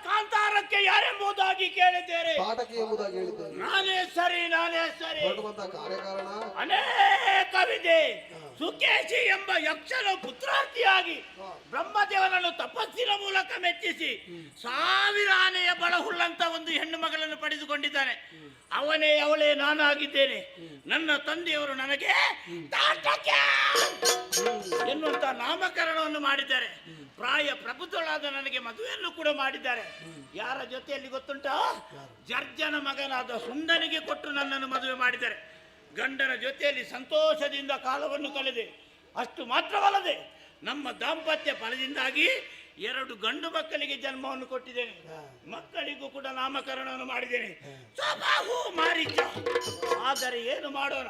ಕಾಂತಾರಕ್ಕೆ ಯಾರೆಂಬುದಾಗಿ ಕೇಳಿದ್ದೇನೆ. ತಾಟಕಿ ಎಂಬುದಾಗಿ ಹೇಳಿದ್ದೇನೆ. ನಾನೇ ಸರಿ ಕಾರ್ಯಕಾರಣ ಅನೇಕ ವಿಧೆ. ಸುಕೇಶಿ ಎಂಬ ಯಕ್ಷನು ಪುತ್ರಾರ್ಥಿಯಾಗಿ ಬ್ರಹ್ಮದೇವನನ್ನು ತಪಸ್ಸಿನ ಮೂಲಕ ಮೆಚ್ಚಿಸಿ 1000 ಆನೆಯ ಬಲಹುಳ್ಳಂತ ಒಂದು ಹೆಣ್ಣು ಮಗಳನ್ನು ಪಡೆದುಕೊಂಡಿದ್ದಾನೆ. ಅವಳೇ ನಾನಾಗಿದ್ದೇನೆ. ನನ್ನ ತಂದೆಯವರು ನನಗೆ ತಾಟಕ ಎನ್ನುವಂತ ನಾಮಕರಣವನ್ನು ಮಾಡಿದ್ದಾರೆ. ಪ್ರಾಯ ಪ್ರಬುದ್ಧಳಾದ ನನಗೆ ಮದುವೆಯನ್ನು ಕೂಡ ಮಾಡಿದ್ದಾರೆ. ಯಾರ ಜೊತೆಯಲ್ಲಿ ಗೊತ್ತುಂಟಾ? ಜರ್ಜನ ಮಗನಾದ ಸುಂದನಿಗೆ ಕೊಟ್ಟು ನನ್ನನ್ನು ಮದುವೆ ಮಾಡಿದ್ದಾರೆ. ಗಂಡನ ಜೊತೆಯಲ್ಲಿ ಸಂತೋಷದಿಂದ ಕಾಲವನ್ನು ಕಳೆದೆ. ಅಷ್ಟು ಮಾತ್ರವಲ್ಲದೆ ನಮ್ಮ ದಾಂಪತ್ಯ ಫಲದಿಂದಾಗಿ 2 ಗಂಡು ಮಕ್ಕಳಿಗೆ ಜನ್ಮವನ್ನು ಕೊಟ್ಟಿದ್ದೇನೆ. ಮಕ್ಕಳಿಗೂ ಕೂಡ ನಾಮಕರಣವನ್ನು ಮಾಡಿದ್ದೇನೆ. ಸ್ವಭಾವ ಮಾರೀಚ. ಆದರೆ ಏನು ಮಾಡೋಣ,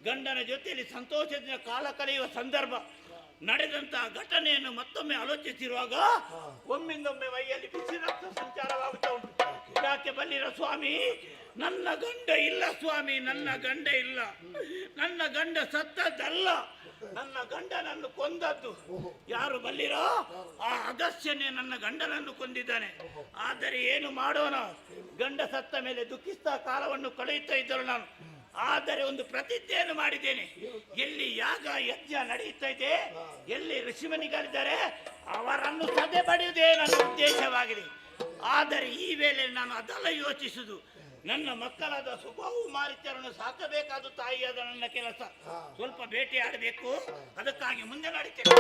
ಗಂಡನ ಜೊತೆಯಲ್ಲಿ ಸಂತೋಷದಿಂದ ಕಾಲ ಕಳೆಯುವ ಸಂದರ್ಭ ನಡೆದಂತಹ ಘಟನೆಯನ್ನು ಮತ್ತೊಮ್ಮೆ ಆಲೋಚಿಸಿರುವಾಗ ಒಮ್ಮಿಂದೊಮ್ಮೆ ಮೈಯಲ್ಲಿ ಬಿಸಿ ರಕ್ತ ಸಂಚಾರವಾಗುತ್ತಾ ಉಂಟು. ಯಾಕೆ ಬಲ್ಲಿರ ಸ್ವಾಮಿ? ನನ್ನ ಗಂಡ ಇಲ್ಲ ಸ್ವಾಮಿ, ನನ್ನ ಗಂಡ ಇಲ್ಲ. ನನ್ನ ಗಂಡ ಸತ್ತದ್ದಲ್ಲ, ನನ್ನ ಗಂಡನನ್ನು ಕೊಂದದ್ದು. ಯಾರು ಬಲ್ಲಿರೋ? ಆ ಅಗಸ್ತ್ಯನೇ ನನ್ನ ಗಂಡನನ್ನು ಕೊಂದಿದ್ದಾನೆ. ಆದರೆ ಏನು ಮಾಡೋಣ, ಗಂಡ ಸತ್ತ ಮೇಲೆ ದುಃಖಿಸ್ತಾ ಕಾಲವನ್ನು ಕಳೆಯುತ್ತಾ ಇದ್ದರು ನಾನು. ಆದರೆ ಒಂದು ಪ್ರತಿಜ್ಞೆಯನ್ನು ಮಾಡಿದ್ದೇನೆ. ಎಲ್ಲಿ ಯಾಗ ಯಜ್ಞ ನಡೆಯುತ್ತಾ ಇದೆ, ಎಲ್ಲಿ ಋಷಿಮುನಿಗಳಿದ್ದಾರೆ, ಅವರನ್ನು ಸದೆ ಬಡಿಯುವುದೇ ನನ್ನ ಉದ್ದೇಶವಾಗಿದೆ. ಆದರೆ ಈ ವೇಳೆ ನಾನು ಅದೆಲ್ಲ ಯೋಚಿಸುವುದು, ನನ್ನ ಮಕ್ಕಳಾದ ಸುಬಾಹು ಮಾರೀಚರನ್ನು ಸಾಕಬೇಕಾದ ತಾಯಿಯಾದ ನನ್ನ ಕೆಲಸ. ಸ್ವಲ್ಪ ಬೇಟೆಯಾಡಬೇಕು, ಅದಕ್ಕಾಗಿ ಮುಂದೆ ನಡೀತೇನೆ.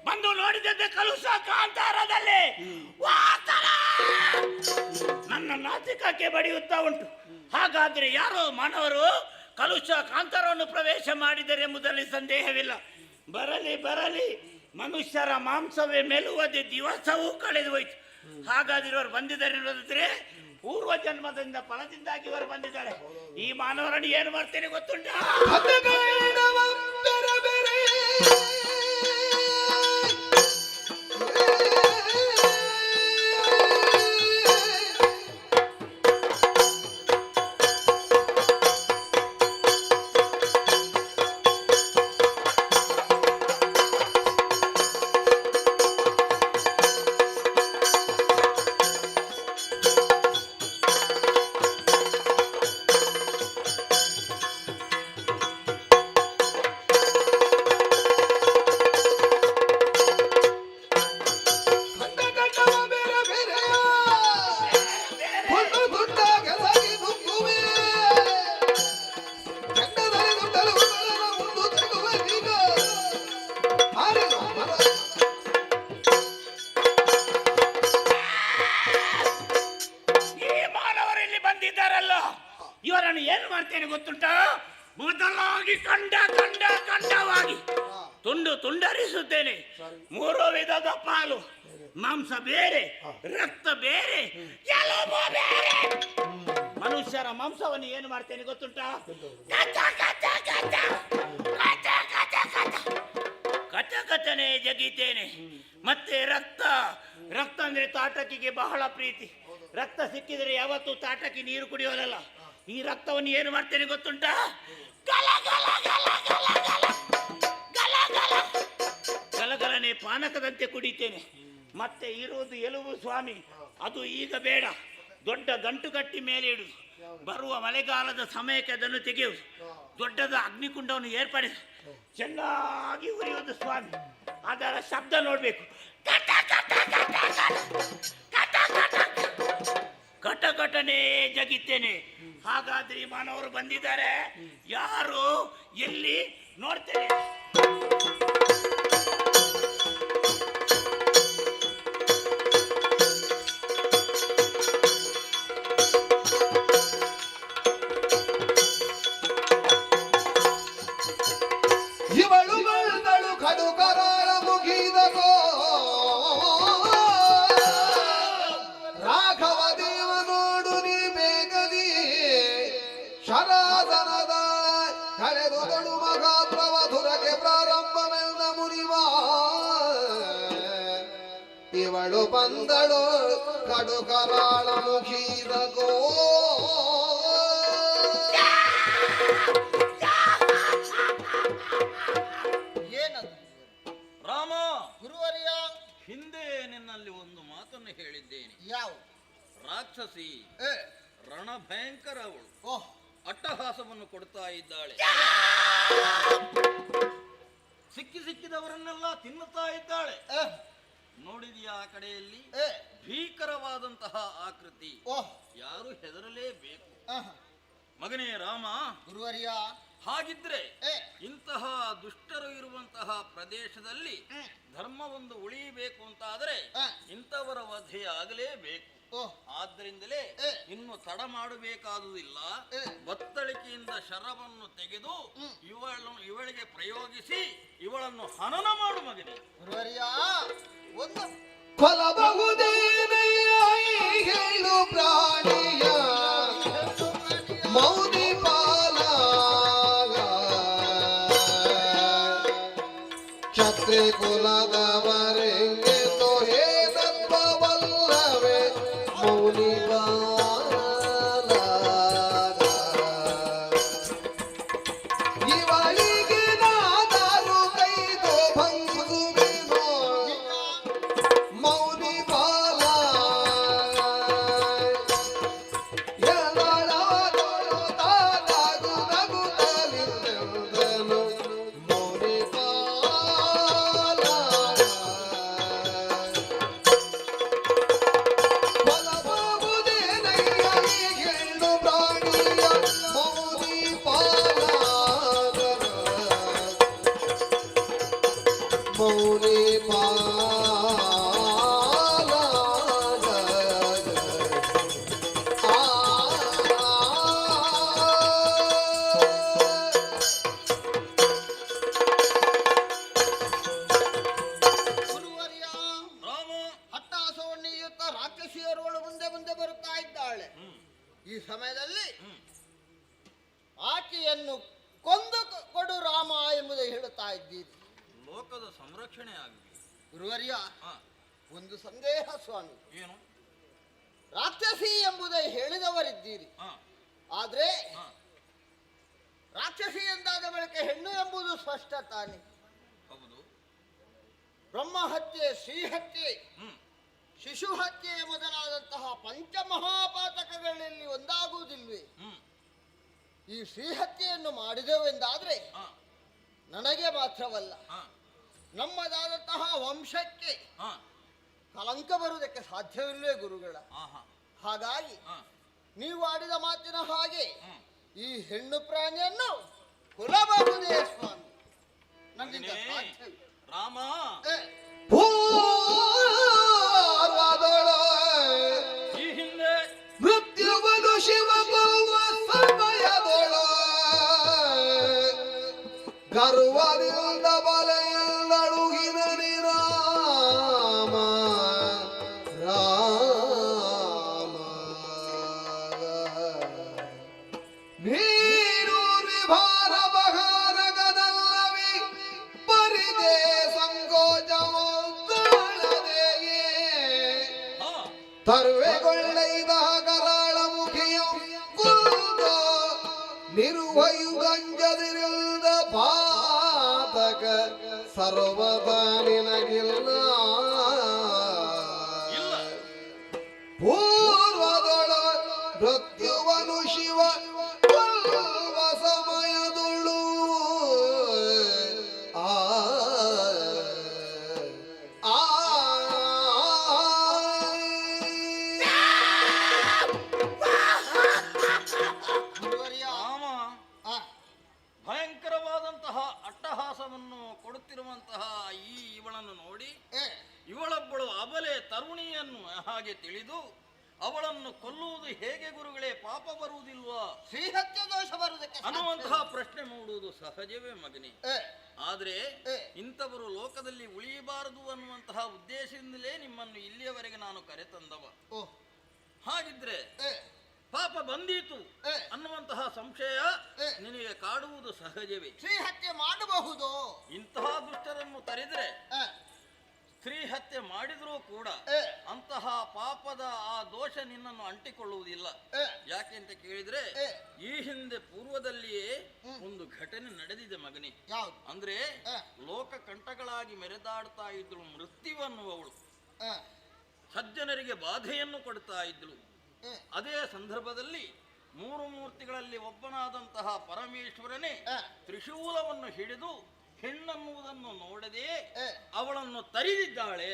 ಬಂದು ನೋಡಿದಂತೆ ಕಲುಷ ಕಾಂತಾರದಲ್ಲಿ ನನ್ನ ನಾಸಿಕಕ್ಕೆ ಬಡಿಯುತ್ತಾ ಉಂಟು. ಹಾಗಾದ್ರೆ ಯಾರೋ ಮಾನವರು ಕಲುಷ ಕಾಂತಾರವನ್ನು ಪ್ರವೇಶ ಮಾಡಿದರೆ ಎಂಬುದರಲ್ಲಿ ಸಂದೇಹವಿಲ್ಲ. ಬರಲಿ ಬರಲಿ, ಮನುಷ್ಯರ ಮಾಂಸವೇ ಮೆಲುವದೆ ದಿವಸವೂ ಕಳೆದು ಹೋಯ್ತು. ಹಾಗಾದ್ರೆ ಇವರು ಬಂದಿದ್ದಾರೆ ಅನ್ನೋದಿದ್ರೆ ಪೂರ್ವ ಜನ್ಮದಿಂದ ಫಲದಿಂದಾಗಿ ಇವರು ಬಂದಿದ್ದಾರೆ. ಈ ಮಾನವರನ್ನು ಏನು ಮಾಡ್ತೇನೆ ಗೊತ್ತುಂಟ? ಇವರನ್ನು ಏನು ಮಾಡ್ತೇನೆ ಗೊತ್ತುಂಟ? ಮೊದಲಾಗಿ ಖಂಡವಾಗಿ ತುಂಡು ತುಂಡರಿಸುತ್ತೇನೆ. 3 ವಿಧದ ಪಾಲು, ಮಾಂಸ ಬೇರೆ, ರಕ್ತ ಬೇರೆ, ಎಲುಬು ಬೇರೆ. ಮನುಷ್ಯರ ಮಾಂಸವನ್ನು ಏನು ಮಾಡ್ತೇನೆ ಗೊತ್ತುಂಟ? ಕಚಕಚನೆ ಜಗಿತೇನೆ. ಮತ್ತೆ ರಕ್ತ ಅಂದ್ರೆ ತಾಟಕಿಗೆ ಬಹಳ ಪ್ರೀತಿ. ರಕ್ತ ಸಿಕ್ಕಿದರೆ ಯಾವತ್ತೂ ತಾಟಕಿ ನೀರು ಕುಡಿಯೋದಲ್ಲ. ಈ ರಕ್ತವನ್ನು ಏನು ಮಾಡ್ತೇನೆ ಗೊತ್ತುಂಟ? ಗಲಗಲನೆ ಪಾನಕದಂತೆ ಕುಡಿತೇನೆ. ಮತ್ತೆ ಇರುವುದು ಎಲುಬು ಸ್ವಾಮಿ, ಅದು ಈಗ ಬೇಡ. ದೊಡ್ಡ ಗಂಟು ಕಟ್ಟಿ ಮೇಲೆ ಇಡುದು. ಬರುವ ಮಳೆಗಾಲದ ಸಮಯಕ್ಕೆ ಅದನ್ನು ತೆಗೆಯುವುದು. ದೊಡ್ಡದ ಅಗ್ನಿಕುಂಡವನ್ನು ಏರ್ಪಡಿಸಿ ಚೆನ್ನಾಗಿ ಉರಿಯುವುದು ಸ್ವಾಮಿ. ಅದರ ಶಬ್ದ ನೋಡ್ಬೇಕು. ಕಟ ಕಟ ಕಟ ಕಟ ಕಟಕಟನೆ ಜಗಿತ್ತೇನೆ. ಹಾಗಾದ್ರೆ ಈ ಮಾನವರು ಬಂದಿದ್ದಾರೆ, ಯಾರು ಎಲ್ಲಿ ನೋಡ್ತೇನೆ. ಇವಳು ಬೆಳೆದಳು ಕಡು ಕರಾಳ ಮುಗಿದಗೋ ರಾಘವ ದೇವ ನೋಡು ನೀ ಬೇಗದಿ ಶರಾಸನದ ಕಳೆದುದಳು ಮಗಾತ್ರವ ಧುರಗೆ ಪ್ರಾರಂಭವೆಂದ ಮುನಿವ ಇವಳು ಬಂದಳು ಕಡು ಕರಾಳ ಮುಗಿದಗೋ. ಏನದು ರಾಮ, ಗುರುವರ್ಯ? ಹಿಂದೆ ನಿನ್ನಲ್ಲಿ ಒಂದು ಮಾತನ್ನು ಹೇಳಿದ್ದೇನೆ. ಯಾವ? ರಾಕ್ಷಸಿ ರಣಭಯಂಕರ ಅವಳು, ಓಹ್, ಅಟ್ಟಹಾಸವನ್ನು ಕೊಡ್ತಾ ಇದ್ದಾಳೆ. ಸಿಕ್ಕಿದವರನ್ನೆಲ್ಲ ತಿನ್ನುತ್ತಾ ಇದ್ದಾಳೆ. ನೋಡಿದೆಯಾ ಆ ಕಡೆಯಲ್ಲಿ ಭೀಕರವಾದಂತಹ ಆಕೃತಿ. ಓಹ್, ಯಾರು ಹೆದರಲೇಬೇಕು. ಮಗನೇ ರಾಮ, ಗುರುವರ್ಯ, ಹಾಗಿದ್ರೆ ಇಂತಹ ದುಷ್ಟರು ಇರುವಂತಹ ಪ್ರದೇಶದಲ್ಲಿ ಧರ್ಮವೊಂದು ಉಳಿಯಬೇಕು ಅಂತಾದರೆ ಇಂಥವರ ವಧೆ ಆಗಲೇಬೇಕು. ಆದ್ದರಿಂದಲೇ ಇನ್ನು ತಡ ಮಾಡಬೇಕಾದುದಿಲ್ಲ. ಬತ್ತಳಿಕೆಯಿಂದ ಶರವನ್ನು ತೆಗೆದು ಇವಳಿಗೆ ಪ್ರಯೋಗಿಸಿ ಇವಳನ್ನು ಹನನ ಮಾಡು ಮಗನೇ. ಒಂದು ಕೊಲಬಹುದೇನಯ್ಯ ಹೇಳು ಪ್ರಾಣಿಯ ಮೌನಿ ಪಾಲಾಗ ಕ್ಷತ್ರಿ ಕುಲದವರೆಂಗೆ ತೋಹೇ ತತ್ವವಲ್ಲವೇ ಮೌನಿ ಪಾಲಾಗ ಇವಳಿಗೆ ನಾದರೂ ಕೈದು ಭಂಗುವೆನೋ ಮೌನಿ ಪಾಲ ಎಲ್ಲಳವದಳು ತಾನಾಗು ನಗುತ್ತಲಿದ್ದೆಂದನು ಮೌನಿ ಪಾಲ ಬಲಬಹುದೇನಯ್ಯ ಈ ಹೆಣ್ಣು ಪ್ರಾಣಿಯ ಮೌನಿ ಪಾಲ ಮೌನಿ ಗುರುವರ್ಯ, ಹಟ್ಟಾಸವನ್ನಿಯುತ್ತ ರಾಕ್ಷಸಿಯರುಗಳು ಮುಂದೆ ಮುಂದೆ ಬರುತ್ತಾ ಇದ್ದಾಳೆ. ಈ ಸಮಯದಲ್ಲಿ ಆಕೆಯನ್ನು ಕೊಂದು ಕೊಡು ರಾಮ ಎಂಬುದು ಹೇಳುತ್ತಾ ಇದ್ದೀರಿ. ಲೋಕದ ಸಂರಕ್ಷಣೆ ಆಗಲಿ. ಗುರುವರ್ಯ, ಒಂದು ಸಂದೇಹ ಸ್ವಾಮಿ. ಏನು? ರಾಕ್ಷಸಿ ಎಂಬುದೇ ಹೇಳಿದವರಿದ್ದೀರಿ, ಆದ್ರೆ ರಾಕ್ಷಸಿ ಎಂದಾದ ಬಳಿಕ ಹೆಣ್ಣು ಎಂಬುದು ಸ್ಪಷ್ಟ ತಾನೆ. ಹೌದು. ಬ್ರಹ್ಮ ಹತ್ಯೆ, ಶ್ರೀಹತ್ಯೆ, ಶಿಶು ಹತ್ಯೆ ಮೊದಲಾದಂತಹ ಪಂಚಮಹಾಪಾತಕಗಳಲ್ಲಿ ಒಂದಾಗುವುದಿಲ್ವೇ? ಈ ಶ್ರೀಹತ್ಯೆಯನ್ನು ಮಾಡಿದೆವೆಂದಾದ್ರೆ ನನಗೆ ಮಾತ್ರವಲ್ಲ, ನಮ್ಮದಾದಂತಹ ವಂಶಕ್ಕೆ ಕಲಂಕ ಬರುವುದಕ್ಕೆ ಸಾಧ್ಯವಿಲ್ಲವೇ ಗುರುಗಳ? ಹಾಗಾಗಿ ನೀವು ಆಡಿದ ಮಾತಿನ ಹಾಗೆ ಈ ಹೆಣ್ಣು ಪ್ರಾಣಿಯನ್ನು ಕೊಲ್ಲಬಹುದೇ ಸ್ವಾಮಿ? ನನ್ನಿಂದ ಸಾಧ್ಯವಿಲ್ಲ. ರಾಮ, ಪೂರ್ವದೊಳು ಈ ಹಿಂದೆ ಮೃತ್ಯುವನು ಶಿವ ಕೊಲ್ಲುವ ಸಮಯದೊಳು ಗರ್ವದಿಂದ ಬಲೆಯಲ್ಲಳುಗಿನ ರಾಮ ರಾಮ ನೀರು ವಿಭಾರ ಬಹಾರಗದಲ್ಲವಿ ಪರಿದೆ ಸಂಕೋಚವೋ ತಾಳದೆಯೇ ತರುವೆಗೊಳ್ಳೆಯ್ದ ಕರಾಳ ಮುಖಿಯ ಕುಲ್ದ ನಿರ್ವಯುಗಂಜದಿರಿಲ್ದ ಪಾತಕ ಸರ್ವದ ನಿನಗಿಲ್ಲ. ಪೂರ್ವದೊಳ ಮೃತ್ಯುವನು ಶಿವ ಕೊಲ್ಲುವ ಸಮಯದೊಳು ಆ ಆ ಹಿಡಿದು ಅವಳನ್ನು ಕೊಲ್ಲುವುದು ಹೇಗೆ ಗುರುಗಳೇ? ಪಾಪ ಬರುವುದಿಲ್ವಾ? ಶ್ರೀಹತ್ಯ ದೋಷ ಬರುವುದಕ್ಕೆ ಅನ್ನುವಂತಹ ಪ್ರಶ್ನೆ ಮೂಡುವುದು ಸಹಜವೇ ಮಗನೇ. ಆದ್ರೆ ಇಂಥವರು ಲೋಕದಲ್ಲಿ ಉಳಿಯಬಾರದು ಅನ್ನುವಂತಹ ಉದ್ದೇಶದಿಂದಲೇ ನಿಮ್ಮನ್ನು ಇಲ್ಲಿಯವರೆಗೆ ನಾನು ಕರೆತಂದವ. ಹಾಗಿದ್ರೆ ಪಾಪ ಬಂದೀತು ಅನ್ನುವಂತಹ ಸಂಶಯ ನಿನಗೆ ಕಾಡುವುದು ಸಹಜವೇ. ಶ್ರೀಹತ್ಯೆ ಮಾಡಬಹುದು. ಇಂತಹ ದುಷ್ಟರನ್ನು ತರಿದ್ರೆ ಸ್ತ್ರೀ ಹತ್ಯೆ ಮಾಡಿದ್ರೂ ಕೂಡ ಅಂತಹ ಪಾಪದ ಆ ದೋಷ ನಿನ್ನನ್ನು ಅಂಟಿಕೊಳ್ಳುವುದಿಲ್ಲ. ಯಾಕೆ ಅಂತ ಕೇಳಿದ್ರೆ ಈ ಹಿಂದೆ ಪೂರ್ವದಲ್ಲಿಯೇ ಒಂದು ಘಟನೆ ನಡೆದಿದೆ ಮಗನೇ. ಅಂದ್ರೆ ಲೋಕ ಕಂಟಗಳಾಗಿ ಮೆರೆದಾಡ್ತಾ ಇದ್ಳು ಮೃತ್ಯುವನ್ನುವವಳು ಸಜ್ಜನರಿಗೆ ಬಾಧೆಯನ್ನು ಕೊಡ್ತಾ ಇದ್ಳು. ಅದೇ ಸಂದರ್ಭದಲ್ಲಿ ಮೂರು ಮೂರ್ತಿಗಳಲ್ಲಿ ಒಬ್ಬನಾದಂತಹ ಪರಮೇಶ್ವರನೇ ತ್ರಿಶೂಲವನ್ನು ಹಿಡಿದು ಹೆಣ್ಣನ್ನುವುದನ್ನು ನೋಡದೆ ಅವಳನ್ನು ತರಿದಿದ್ದಾಳೆ.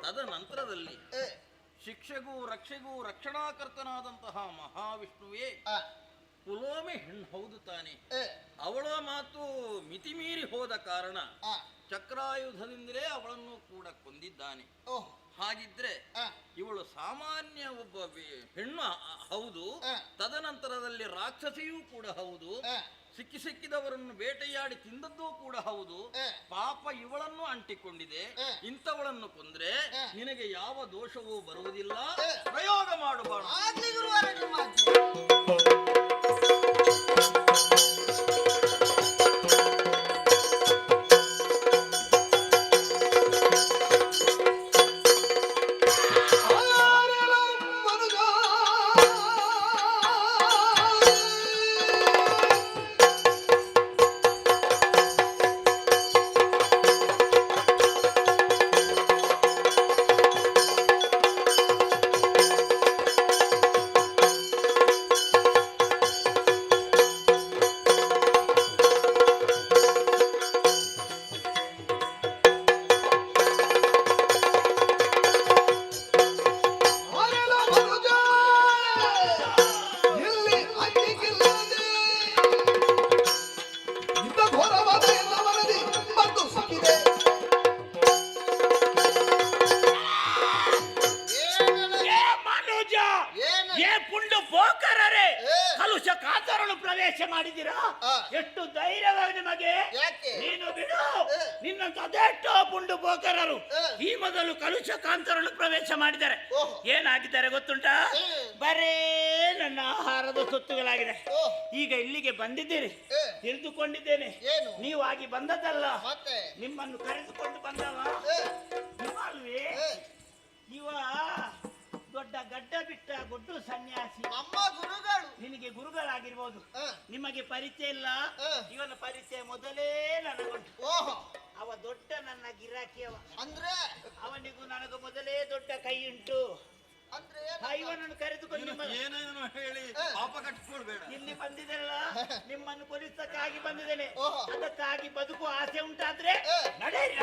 ತದನಂತರದಲ್ಲಿ ಶಿಕ್ಷೆಗೂ ರಕ್ಷೆಗೂ ರಕ್ಷಣಾಕರ್ತನಾದಂತಹ ಮಹಾವಿಷ್ಣುವೇ ಪುಲೋಮೆ ಹೆಣ್ಣು ಹೌದು ತಾನೆ, ಅವಳ ಮಾತು ಮಿತಿಮೀರಿ ಹೋದ ಕಾರಣ ಚಕ್ರಾಯುಧದಿಂದಲೇ ಅವಳನ್ನು ಕೂಡ ಕೊಂದಿದ್ದಾನೆ. ಹಾಗಿದ್ರೆ ಇವಳು ಸಾಮಾನ್ಯ ಒಬ್ಬ ಹೆಣ್ಣು ಹೌದು, ತದನಂತರದಲ್ಲಿ ರಾಕ್ಷಸಿಯೂ ಕೂಡ ಹೌದು, ಸಿಕ್ಕಿದವರನ್ನು ಬೇಟೆಯಾಡಿ ತಿಂದದ್ದೂ ಕೂಡ ಹೌದು. ಪಾಪ ಇವಳನ್ನು ಅಂಟಿಕೊಂಡಿದೆ. ಇಂಥವಳನ್ನು ಕೊಂದ್ರೆ ನಿನಗೆ ಯಾವ ದೋಷವೂ ಬರುವುದಿಲ್ಲ. ಪ್ರಯೋಗ ಮಾಡಬಾರದು. ಮಾಡಿದ್ದೀರಾ? ಎಷ್ಟು ಧೈರ್ಯವಾಗಿ ನಿಮಗೆ? ನೀನು ಬಿಡು, ನಿನ್ನಂತ ಅದೆಷ್ಟೋ ಪುಂಡು ಬೋಕರರು ಈ ಮೊದಲು ಕಲುಷ ಕಾಂತರನ್ನು ಪ್ರವೇಶ ಮಾಡಿದ್ದಾರೆ. ಏನಾಗಿದ್ದಾರೆ ಗೊತ್ತುಂಟಾ? ಬರೇ ನನ್ನ ಆಹಾರದ ಸೊತ್ತುಗಳಾಗಿದೆ. ಈಗ ಇಲ್ಲಿಗೆ ಬಂದಿದ್ದೀರಿ, ತಿಳಿದುಕೊಂಡಿದ್ದೇನೆ. ನೀವು ಆಗಿ ಬಂದದ್ದಲ್ಲ, ನಿಮ್ಮನ್ನು ಕರೆದುಕೊಂಡು ಬಂದವ ಅಲ್ವೇ? ಇವ ದೊಡ್ಡ ಗಡ್ಡ ಬಿಟ್ಟ ಗೊಡ್ಡು ಸನ್ಯಾಸಿ, ನಮ್ಮ ಗುರುಗಳು. ನಿನಗೆ ಗುರುಗಳಾಗಿರ್ಬೋದು, ನಿಮಗೆ ಪರಿಚಯ ಇಲ್ಲ. ಇವನ ಪರಿಚಯ ಮೊದಲೇ ನನಗುಂಟು. ಅವ ದೊಡ್ಡ ನನ್ನ ಗಿರಾಕಿಯವ. ಅಂದ್ರೆ ಅವನಿಗೂ ನನಗೂ ಮೊದಲೇ ದೊಡ್ಡ ಕೈ ಉಂಟು. ಇವನನ್ನು ಕರೆದುಕೊಂಡು ಏನೇನು ಹೇಳಿ ಪಾಪ ಕಟ್ಟಿಕೊಳ್ಬೇಡ. ಇಲ್ಲಿ ಬಂದಿದ್ದಲ್ಲ, ನಿಮ್ಮನ್ನು ಕೊಲಿಸಕ್ಕಾಗಿ ಬಂದಿದ್ದೇನೆ. ಅದಕ್ಕಾಗಿ ಬದುಕು ಆಸೆ ಉಂಟಾದ್ರೆ ನಡೆಯಿರಿ.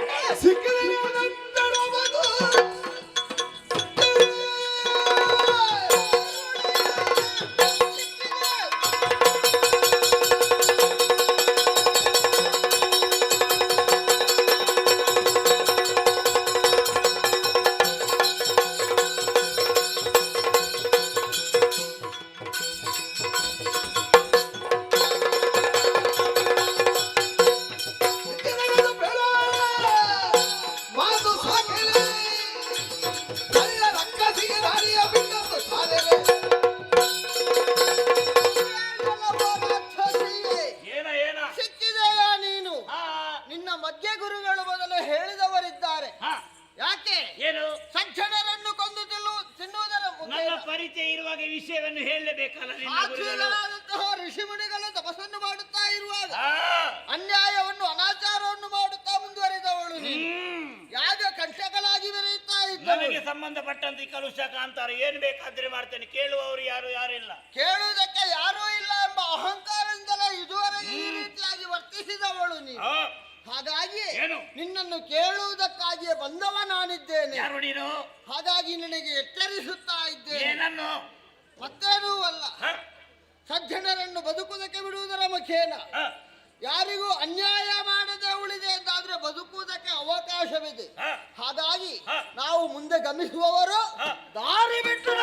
ಪರಿಚಯ ಇರುವಾಗ ವಿಷಯವನ್ನು ಹೇಳಲೇಬೇಕಲ್ಲ. ಋಷಿಮುನಿಗಳು ತಪಸ್ಸನ್ನು ಮಾಡುತ್ತಾ ಇರುವಾಗ ಅನ್ಯಾಯವನ್ನು ಅನಾಚಾರವನ್ನು ಮಾಡುತ್ತಾ ಮುಂದುವರಿದವಳು. ಯಾಗ ಕಂಠಗಳಾಗಿ ಬೆರೆಯುತ್ತಾ ಇದ್ದ. ನನಗೆ ಸಂಬಂಧಪಟ್ಟಂತೆ ಕಲುಷ ಕಾಂತಾರ ಏನು ಬೇಕಾದ್ರೆ ಮಾಡ್ತೇನೆ, ಕೇಳುವವರು ಯಾರಿಲ್ಲ. ಕೇಳುವುದಕ್ಕೆ ಯಾರೂ ಇಲ್ಲ ಎಂಬ ಅಹಂಕಾರದಿಂದಲೇ ಇದುವರೆಗೆ ಈ ರೀತಿಯಾಗಿ ವರ್ತಿಸಿದವಳು ನೀನು. ಹಾಗಾಗಿ ನಿನ್ನನ್ನು ಕೇಳುವುದಕ್ಕಾಗಿಯೇ ಬಂದವ ನಾನಿದ್ದೇನೆ. ಹಾಗಾಗಿ ನಿನಗೆ ಎಚ್ಚರಿಸುತ್ತಾ ಇದ್ದೇನೆ. ಮತ್ತೇನೂ ಅಲ್ಲ, ಸಜ್ಜನರನ್ನು ಬದುಕುವುದಕ್ಕೆ ಬಿಡುವುದರ ಮುಖೇನ ಯಾರಿಗೂ ಅನ್ಯಾಯ ಮಾಡದೆ ಉಳಿದೆ ಎಂದಾದ್ರೆ ಬದುಕುವುದಕ್ಕೆ ಅವಕಾಶವಿದೆ. ಹಾಗಾಗಿ ನಾವು ಮುಂದೆ ಗಮಿಸುವವರು ದಾರಿ ಬಿಟ್ಟು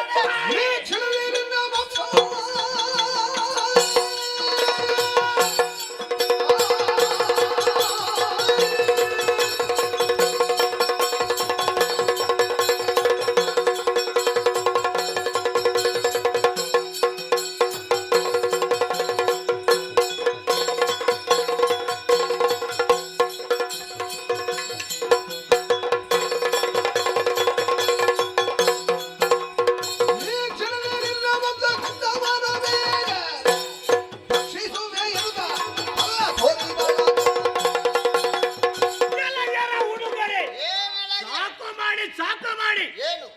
ಸಾಕು ಮಾಡಿ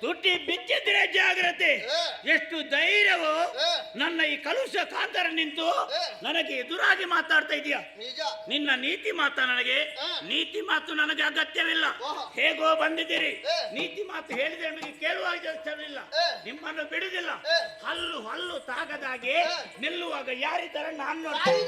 ತುಟಿ ಬಿಚ್ಚಿದ್ರೆ ಜಾಗ್ರತೆ. ಎಷ್ಟು ಧೈರ್ಯವು ನನ್ನ ಈ ಕಲುಷ ಕಾಂತರ ನಿಂತು ನನಗೆ ಎದುರಾಗಿ ಮಾತಾಡ್ತಾ ಇದೀಯ. ನಿನ್ನ ನೀತಿ ಮಾತಾ ನನಗೆ ನೀತಿ ಮಾತು ನನಗೆ ಅಗತ್ಯವಿಲ್ಲ. ಹೇಗೋ ಬಂದಿದ್ದೀರಿ, ನೀತಿ ಮಾತು ಹೇಳಿದ್ರೆ ನನಗೆ ಕೇಳುವಾಗ ಇಷ್ಟವಿಲ್ಲ. ನಿಮ್ಮನ್ನು ಬಿಡುದಿಲ್ಲ. ಹಲ್ಲು ಹಲ್ಲು ತಾಗದಾಗೆ ನಿಲ್ಲುವಾಗ ಯಾರಿದ್ದಾರೆ ನಾನು ನೋಡ್ತೀನಿ.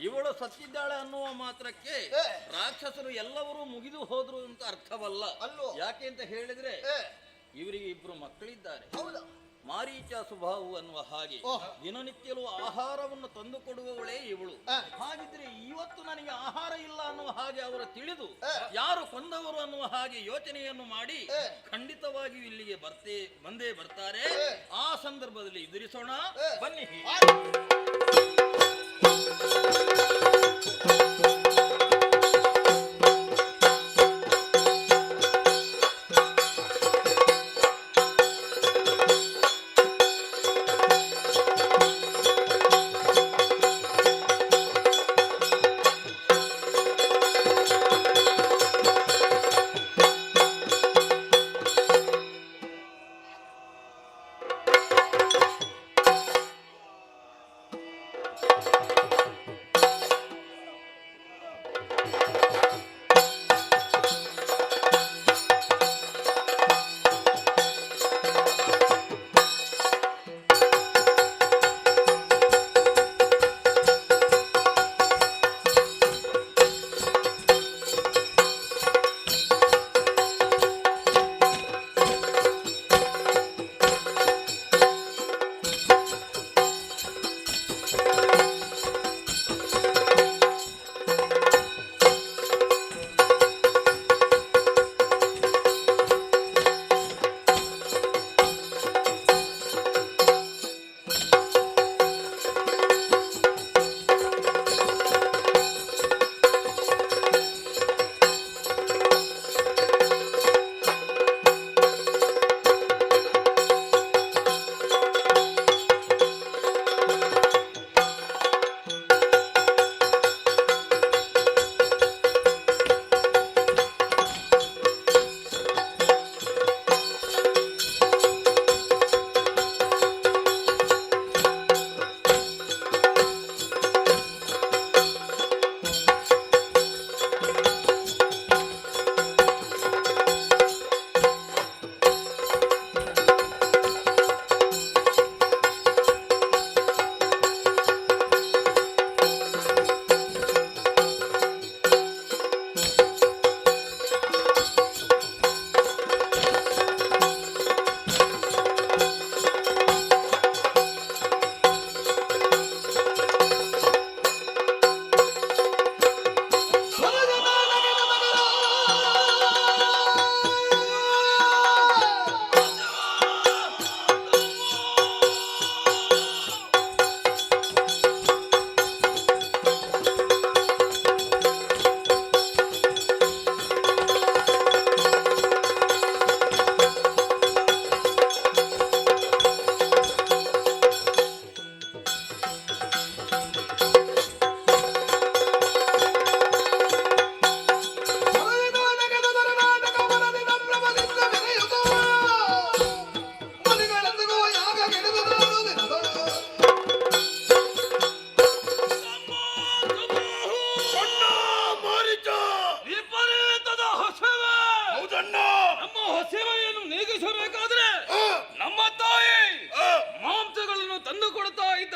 ಇವಳು ಸತ್ತಿದ್ದಾಳೆ ಅನ್ನುವ ಮಾತ್ರಕ್ಕೆ ರಾಕ್ಷಸರು ಎಲ್ಲರೂ ಮುಗಿದು ಹೋದ್ರು ಅಂತ ಅರ್ಥವಲ್ಲ. ಯಾಕೆ ಅಂತ ಹೇಳಿದ್ರೆ ಇವರಿಗೆ ಇಬ್ರು ಮಕ್ಕಳಿದ್ದಾರೆ. ಮಾರೀಚ ಸುಭಾವು ಅನ್ನುವ ಹಾಗೆ ದಿನನಿತ್ಯಲೂ ಆಹಾರವನ್ನು ತಂದು ಕೊಡುವವಳೇ ಇವಳು. ಹಾಗಿದ್ರೆ ಇವತ್ತು ನನಗೆ ಆಹಾರ ಇಲ್ಲ ಅನ್ನುವ ಹಾಗೆ ಅವರು ತಿಳಿದು ಯಾರು ಕೊಂದವರು ಅನ್ನುವ ಹಾಗೆ ಯೋಚನೆಯನ್ನು ಮಾಡಿ ಖಂಡಿತವಾಗಿಯೂ ಇಲ್ಲಿಗೆ ಬಂದೇ ಬರ್ತಾರೆ. ಆ ಸಂದರ್ಭದಲ್ಲಿ ಎದುರಿಸೋಣ ಬನ್ನಿ.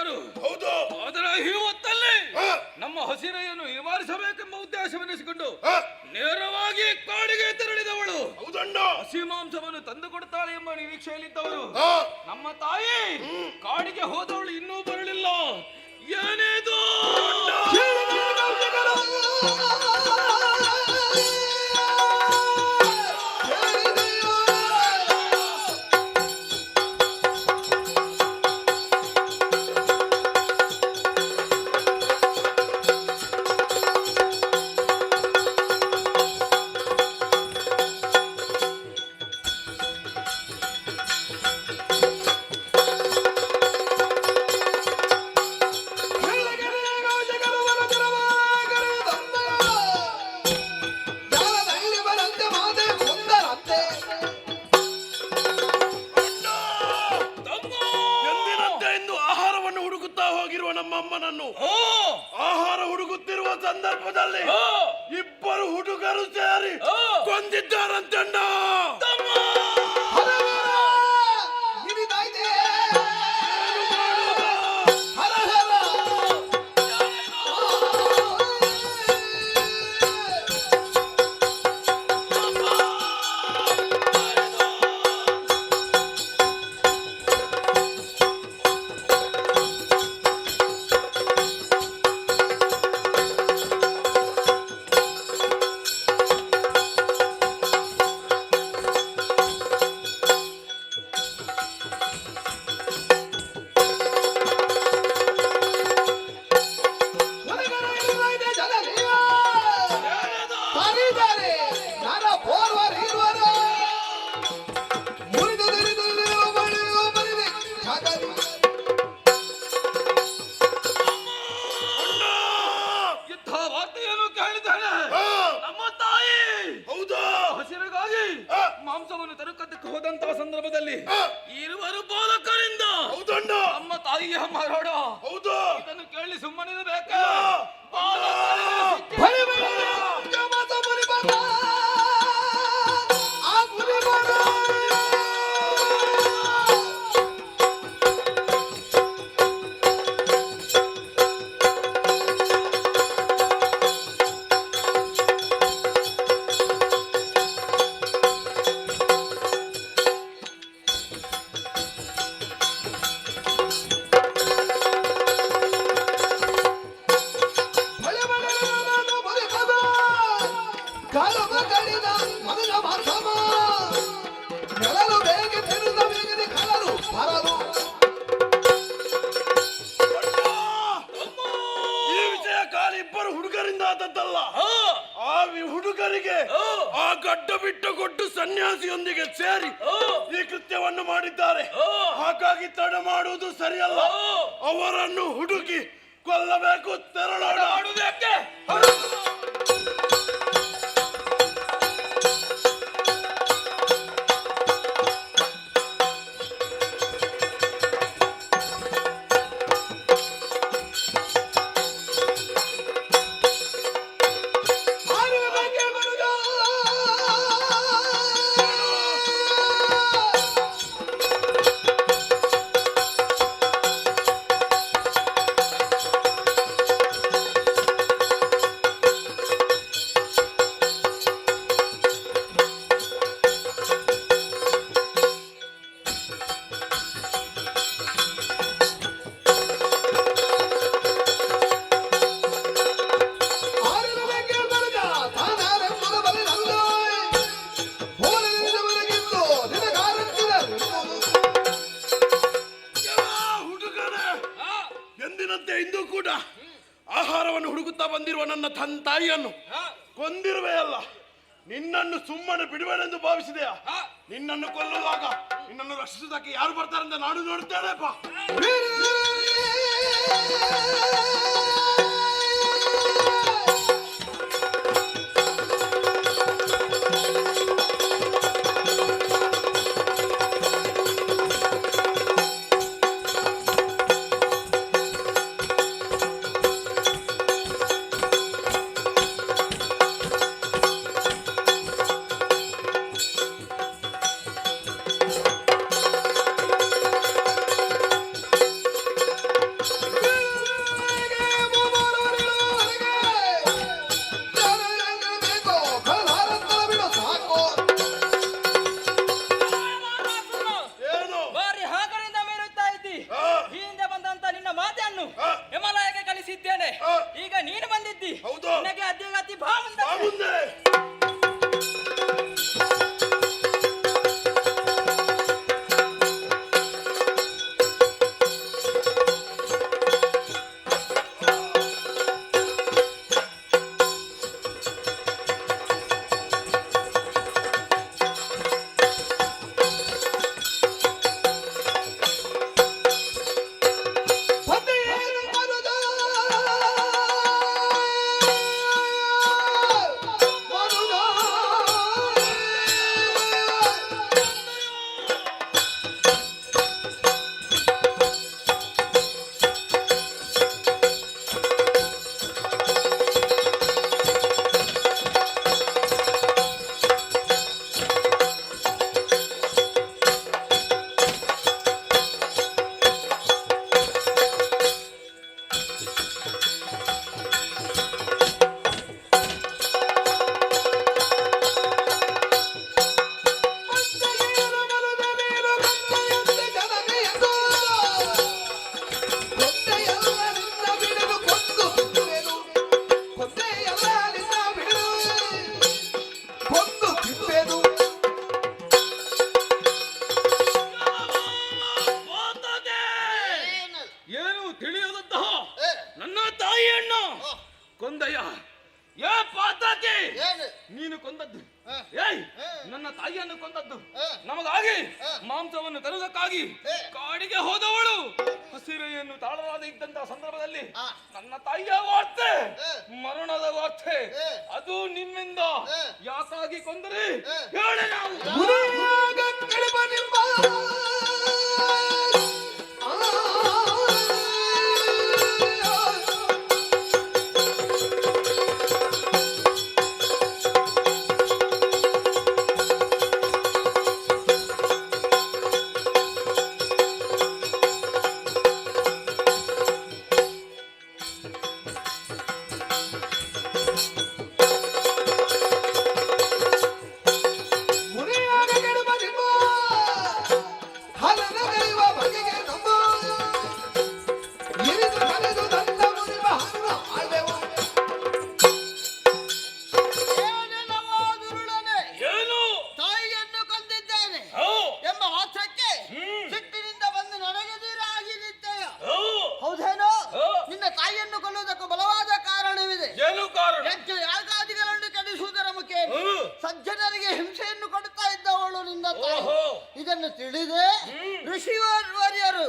ನಾಯಕರು. ಹೌದು. ಅದರ ಈ ಹೊತ್ತಲ್ಲಿ ಹ. ನಮ್ಮ ಹಸಿರೆಯನ್ನು ನಿವಾರಿಸಬೇಕೆಂಬ ಉದ್ದೇಶವೆನಿಸಿಕೊಂಡು ಹ. ನೇರವಾಗಿ ಕಾಡಿಗೆ ತೆರಳಿದವಳು. ಹೌದಣ್ಣ. ಹಸಿ ಮಾಂಸವನ್ನು ತಂದು ಕೊಡ್ತಾಳೆ ಎಂಬ ನಿರೀಕ್ಷೆಯಲ್ಲಿದ್ದವರು. ಹ. ನಮ್ಮ ತಾಯಿ ಕಾಡಿಗೆ ಹೋದವಳು ಇನ್ನೂ ಬರಲಿಲ್ಲ. ಏನೇದು ಎಂದಿನಂತೆ ಇಂದು ಆಹಾರವನ್ನು ಹುಡುಕುತ್ತಾ ಹೋಗಿರುವ ನಮ್ಮ ಅಮ್ಮನನ್ನು ಆಹಾರ ಹುಡುಕುತ್ತಿರುವ ಸಂದರ್ಭದಲ್ಲಿ ಇಬ್ಬರು ಹುಡುಗರು ಸೇರಿ ಕೊಂದಿದ್ದಾರಂತಣ್ಣ. ಯುದ್ಧ ವಾರ್ತೆಯನ್ನು ಕೇಳಿದ್ದಾನೆ. ನಮ್ಮ ತಾಯಿ ಹೌದಾ? ಹಸಿರಿಗಾಗಿ ಮಾಂಸವನ್ನು ತರುಕದ್ದಕ್ಕೆ ಹೋದಂತಹ ಸಂದರ್ಭದಲ್ಲಿ ಇರುವರು ಬೋಧಕರಿಂದ ಹೌದಣ್ಣ. ನಮ್ಮ ತಾಯಿಯ ಮರಣ. ಹೌದು. ಇದನ್ನು ಕೇಳಿ ಸುಮ್ಮನಿರಬೇಕ. ಈ ವಿಷಯ ಕಾಲ ಇಬ್ಬರು ಹುಡುಗರಿಂದ ಆದದ್ದಲ್ಲ. ಆ ಹುಡುಗರಿಗೆ ಆ ಗಡ್ಡ ಬಿಟ್ಟು ಕೊಟ್ಟು ಸನ್ಯಾಸಿಯೊಂದಿಗೆ ಸೇರಿ ಈ ಕೃತ್ಯವನ್ನು ಮಾಡಿದ್ದಾರೆ. ಹಾಗಾಗಿ ತಡ ಮಾಡುವುದು ಸರಿಯಲ್ಲ. ಅವರನ್ನು ಹುಡುಕಿ ಕೊಲ್ಲಬೇಕು. ತೆರಳೋಣ. ಮಾಡುವುದಕ್ಕೆ ಇಂದು ಕೂಡ ಆಹಾರವನ್ನು ಹುಡುಕುತ್ತಾ ಬಂದಿರುವ ನನ್ನ ತಾಯಿಯನ್ನು ಕೊಂದಿರುವೆ ಅಲ್ಲ. ನಿನ್ನನ್ನು ಸುಮ್ಮನೆ ಬಿಡುವೆನೆಂದು ಭಾವಿಸಿದೆಯಾ? ನಿನ್ನನ್ನು ಕೊಲ್ಲುವಾಗ ನಿನ್ನನ್ನು ರಕ್ಷಿಸುವುದಕ್ಕೆ ಯಾರು ಬರ್ತಾರಂತ ನಾನು ನೋಡ್ತೇನೆಪ್ಪ. ತಾಯಿಯನ್ನು ಕೊಂದಯ್ಯ. ಏ ಪಾತಕಿ, ಏನು ನೀನು ಕೊಂದದ್ದು, ಹ. ಏಯ್ ನನ್ನ ತಾಯಿಯನ್ನು ಕೊಂದದ್ದು ನಮಗಾಗಿ ಮಾಂಸವನ್ನು ತರುವುದಕ್ಕಾಗಿ ಕಾಡಿಗೆ ಹೋದವಳು ಹಸಿರೆಯನ್ನು ತಾಳಲಾದ ಇದ್ದಂತಹ ಸಂದರ್ಭದಲ್ಲಿ ನನ್ನ ತಾಯಿಯ ವಾರ್ತೆ, ಮರಣದ ವಾರ್ತೆ, ಅದು ನಿಮ್ಮಿಂದ ಯಾಕಾಗಿ ಕೊಂದರೆ ಹೇಳಿ. ನಾವು ತಾಯಿಯನ್ನು ಕೊಂದಿದ್ದೇನೆ ಎಂಬ ಮಾತ್ರಕ್ಕೆ ಸಿಟ್ಟಿನಿಂದ ಬಂದು ನನಗೆ ದೂರಾಗಿ ನಿಂತೆಯ. ಹೌದೇನೋ? ನಿನ್ನ ತಾಯಿಯನ್ನು ಕೊಲ್ಲುವುದಕ್ಕೂ ಬಲವಾದ ಕಾರಣವಿದೆ. ಏನು ಕಾರಣ? ಯಜ್ಞ ಯಾಗಾದಿಗಳನ್ನು ಕೆಡಿಸುವುದರ ಮುಖೇನ ಸಜ್ಜನರಿಗೆ ಹಿಂಸೆಯನ್ನು ಕೊಡುತ್ತಾ ಇದ್ದವಳು ನಿನ್ನ ತಾಯಿ. ಇದನ್ನು ತಿಳಿದೇ ಋಷಿವರ್ಯರು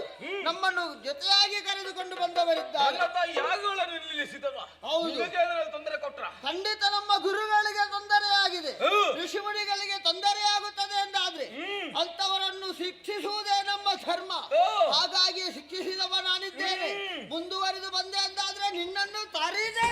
ನಮ್ಮನ್ನು ಜೊತೆಯಾಗಿ ಕರೆದುಕೊಂಡು ಬಂದವರಿದ್ದಾರೆ. ಯಾಗಗಳನ್ನು ನಿಲ್ಲಿಸಿದವ ಹೌದು, ತೊಂದರೆ ಕೊಟ್ರ? ಖಂಡಿತ ನಮ್ಮ ಗುರುಗಳಿಗೆ ತೊಂದರೆಯಾಗಿದೆ, ಋಷಿಮುನಿಗಳಿಗೆ ತೊಂದರೆಯಾಗುತ್ತದೆ ಎಂದಾದ್ರೆ ಅಂತವರನ್ನು ಶಿಕ್ಷಿಸುವುದೇ ನಮ್ಮ ಧರ್ಮ. ಹಾಗಾಗಿ ಶಿಕ್ಷಿಸಿದವ ನಾನಿದ್ದೇನೆ. ಮುಂದುವರಿದು ಬಂದೆ ಎಂದಾದ್ರೆ ನಿನ್ನನ್ನು ತಾರೀದೆ.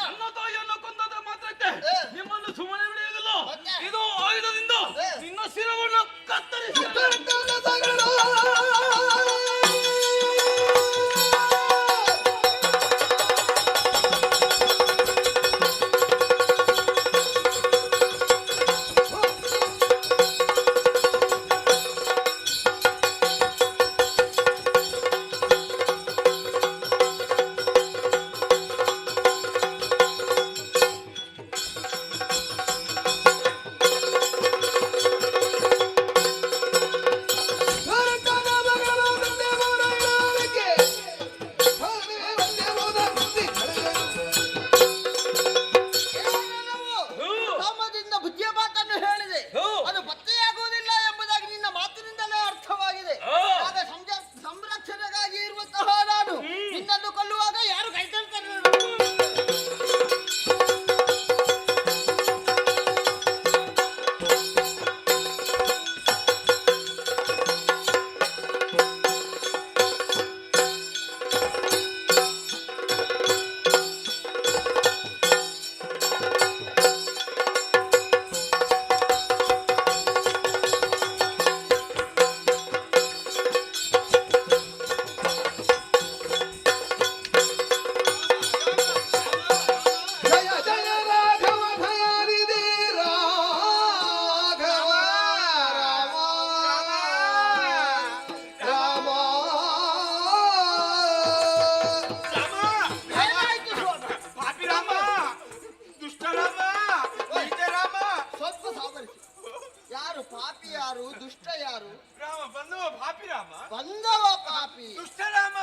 ನನ್ನ ತಾಯಿಯನ್ನು ಕೊಂದದ ಮಾತ್ರಕ್ಕೆ ನಿಮ್ಮನ್ನು ಸುಮ್ಮನೆ ಬಿಡುವುದಿಲ್ಲ. ಇದು ಆಯುಧದಿಂದ ನಿನ್ನ ಶಿರವನ್ನು ಕತ್ತರಿಸಿ ಕಾಮದಿಂದ ಬುದ್ಧಿಯ ಮಾತನ್ನು ಹೇಳಿದೆ, ಅದು ಪತ್ತೆಯಾಗುವುದಿಲ್ಲ ಎಂಬುದಾಗಿ ನಿನ್ನ ಮಾತಿನಿಂದಲೇ ಅರ್ಥವಾಗಿದೆ. ಆಗ ಸಂರಕ್ಷಣೆಗಾಗಿ ಇರುವಂತಹ ನಾನು ನಿನ್ನನ್ನು ಕೊಲ್ಲುವಾಗ ಯಾರು ಕೈತಳ್ತಾರೆ? ಯಾರು ಪಾಪಿ, ಯಾರು ದುಷ್ಟ, ಯಾರು? ರಾಮ ಬಂದವ ಪಾಪಿ, ರಾಮ ಬಂದವ ಪಾಪಿ, ದುಷ್ಟ ರಾಮ.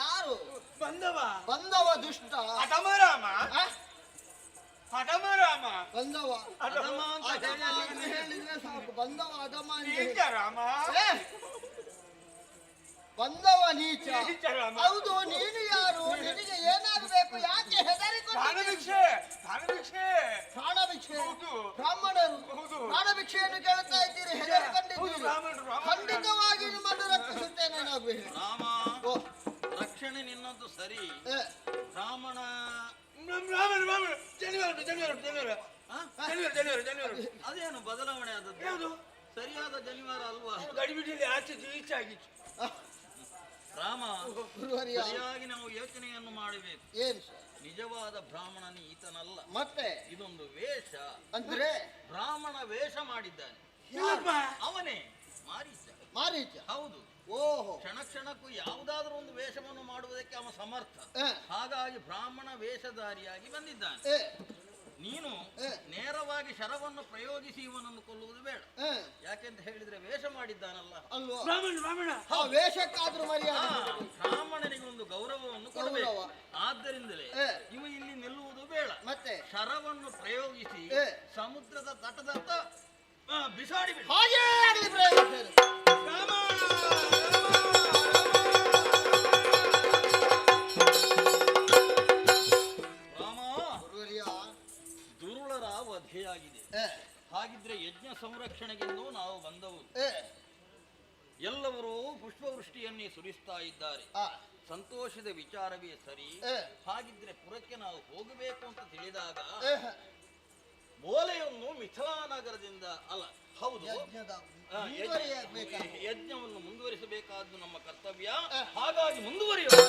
ಯಾರು ಬಂದವ ದುಷ್ಟ, ಅಧಮ ರಾಮ, ಅಧಮ ರಾಮ. ಬಂದವ ಅಧಮ ಅಂತ ಹೇಳಿದ್ರೆ ಸಾಕು. ಬಂದವ ಅಧಮ ನೀಚ ರಾಮ, ಬಂದವ ನೀಚ. ನೀಚ ರಾಮ. ಹೌದು, ನೀನು ಯಾರು? ನಿನಗೆ ಏನಾಗಬೇಕು? ಯಾಕೆ ಹೆದರಿಕೊಂಡು? ಪ್ರಾಣಭಿಕ್ಷೆ, ಪ್ರಾಣಭಿಕ್ಷೆ, ಪ್ರಾಣಭಿಕ್ಷೆ. ಹೌದು. ಬ್ರಾಹ್ಮಣರು ಹೌದು. ಪ್ರಾಣಭಿಕ್ಷೆಯನ್ನು ಕೇಳ್ತಾ ಇದ್ದೀರಿ, ಹೆದರಿಕೊಂಡಿದ್ದೀರಿ. ಬ್ರಾಹ್ಮಣರು, ಬ್ರಾಹ್ಮಣರು. ಖಂಡಿತವಾಗಿ ನಿಮ್ಮನ್ನು ರಕ್ಷಿಸುತ್ತೇನೆ. ನಾವು ರಾಮ, ರಕ್ಷಣೆ ನಿನ್ನದು ಸರಿ. ಬ್ರಾಹ್ಮಣ ಬ್ರಾಹ್ಮಣ, ಬ್ರಾಹ್ಮಣ, ಜನಿವಾರ, ಜನಿವಾರ, ಜನಿವಾರ. ಅದೇನು ಬದಲಾವಣೆ ಆದದ್ದು? ಸರಿಯಾದ ಜನಿವಾರ ಅಲ್ವಾ? ಗಡಿಬಿಡಿಯಲ್ಲಿ ಆಚೆ ಈಚೆ ಆಗಿತ್ತು. ರಾಮ, ಗುರುವರ್ಯ. ಸರಿಯಾಗಿ ನಾವು ಯೋಚನೆಯನ್ನು ಮಾಡಬೇಕು. ಏನ್ ನಿಜವಾದ ಬ್ರಾಹ್ಮಣನ ಈತನಲ್ಲ, ಮತ್ತೆ ಇದೊಂದು ವೇಷ. ಅಂದ್ರೆ ಬ್ರಾಹ್ಮಣ ವೇಷ ಮಾಡಿದ್ದಾನೆ. ಅವನೇ ಮಾರೀಚ. ಮಾರೀಚ. ಹೌದು. ಓಹೋ. ಕ್ಷಣ ಕ್ಷಣಕ್ಕೂ ಯಾವುದಾದ್ರೂ ಒಂದು ವೇಷವನ್ನು ಮಾಡುವುದಕ್ಕೆ ಅವನು ಸಮರ್ಥ. ಹ. ಹಾಗಾಗಿ ಬ್ರಾಹ್ಮಣ ವೇಷಧಾರಿಯಾಗಿ ಬಂದಿದ್ದಾನೆ. ಏ, ನೀನು ನೇರವಾಗಿ ಶರವನ್ನು ಪ್ರಯೋಗಿಸಿ ಇವನನ್ನು ಕೊಲ್ಲುವುದು ಬೇಡ. ಏ, ಯಾಕೆಂತ ಹೇಳಿದ್ರೆ ವೇಷ ಮಾಡಿದ್ದಾನಲ್ಲ. ಅಲ್ವಾ? ಬ್ರಾಹ್ಮಣ ಆ ವೇಷಕ್ಕಾದ್ರೂ ಮರ್ಯಾದೆ ಆ, ಕೊಡು. ಬ್ರಾಹ್ಮಣನಿಗೆ ಒಂದು ಗೌರವವನ್ನು ಕೊಡಬೇಕು. ಗೌರವ. ಆದ್ದರಿಂದಲೇ ಇವ ಇಲ್ಲಿ ನಿಲ್ಲುವುದು ಬೇಡ. ಮತ್ತೆ ಶರವನ್ನು ಪ್ರಯೋಗಿಸಿ ಸಮುದ್ರದ ತಟದತ್ತ ಬಿಸಾಡಿ ಬಿಡು. ಹಾಗೇ ಆಗಲಿ ಪ್ರಯೋಗ. ದುರುಳರ ವಧೆಯಾಗಿದೆ. ಹಾಗಿದ್ರೆ ಯಜ್ಞ ಸಂರಕ್ಷಣೆಗೆಂದು ನಾವು ಬಂದವರು. ಎಲ್ಲರೂ ಪುಷ್ಪವೃಷ್ಟಿಯನ್ನೇ ಸುರಿಸ್ತಾ ಇದ್ದಾರೆ. ಸಂತೋಷದ ವಿಚಾರವೇ ಸರಿ. ಹಾಗಿದ್ರೆ ಪುರಕ್ಕೆ ನಾವು ಹೋಗಬೇಕು ಅಂತ ತಿಳಿದಾಗ ಓಲೆಯನ್ನು ಮಿಥಿಲಾನಗರದಿಂದ ಅಲ್ಲ, ಹೌದು, ಯಜ್ಞವನ್ನು ಮುಂದುವರಿಸಬೇಕಾದ್ದು ನಮ್ಮ ಕರ್ತವ್ಯ. ಹಾಗಾಗಿ ಮುಂದುವರಿಯೋಣ.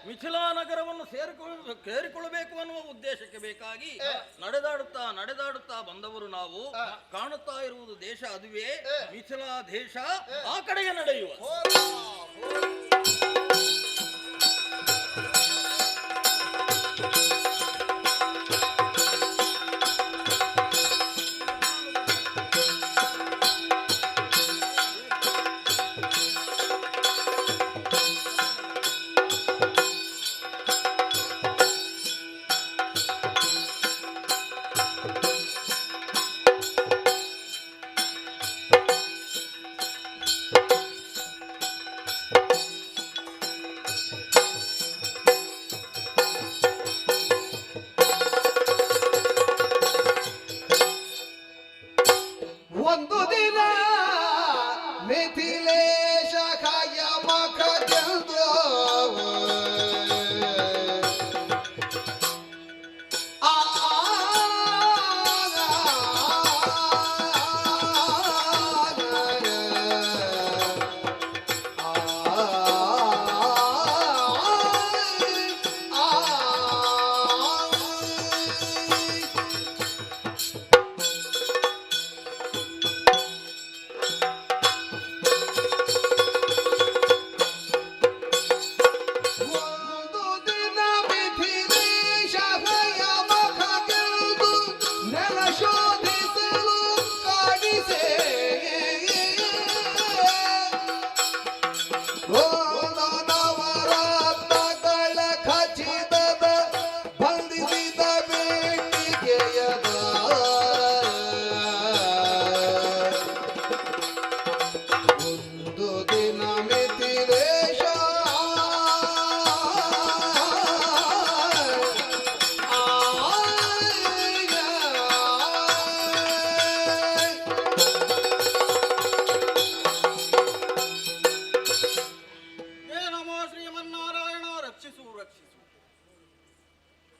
ಮಿಥಿಲಾನಗರವನ್ನು ಸೇರಿಕೊಳ್ಳಬೇಕು ಅನ್ನುವ ಉದ್ದೇಶಕ್ಕೆ ಬೇಕಾಗಿ ನಡೆದಾಡುತ್ತಾ ಬಂದವರು ನಾವು. ಕಾಣುತ್ತಾ ಇರುವುದು ದೇಶ ಅದುವೇ ಮಿಥಿಲಾ ದೇಶ. ಆ ಕಡೆಗೆ ನಡೆಯುವ ಒಂದು ದಿನ ಮಿಥಿಲೇಶ ಕಾಯ ಮಖ ಗೆಲ್ದು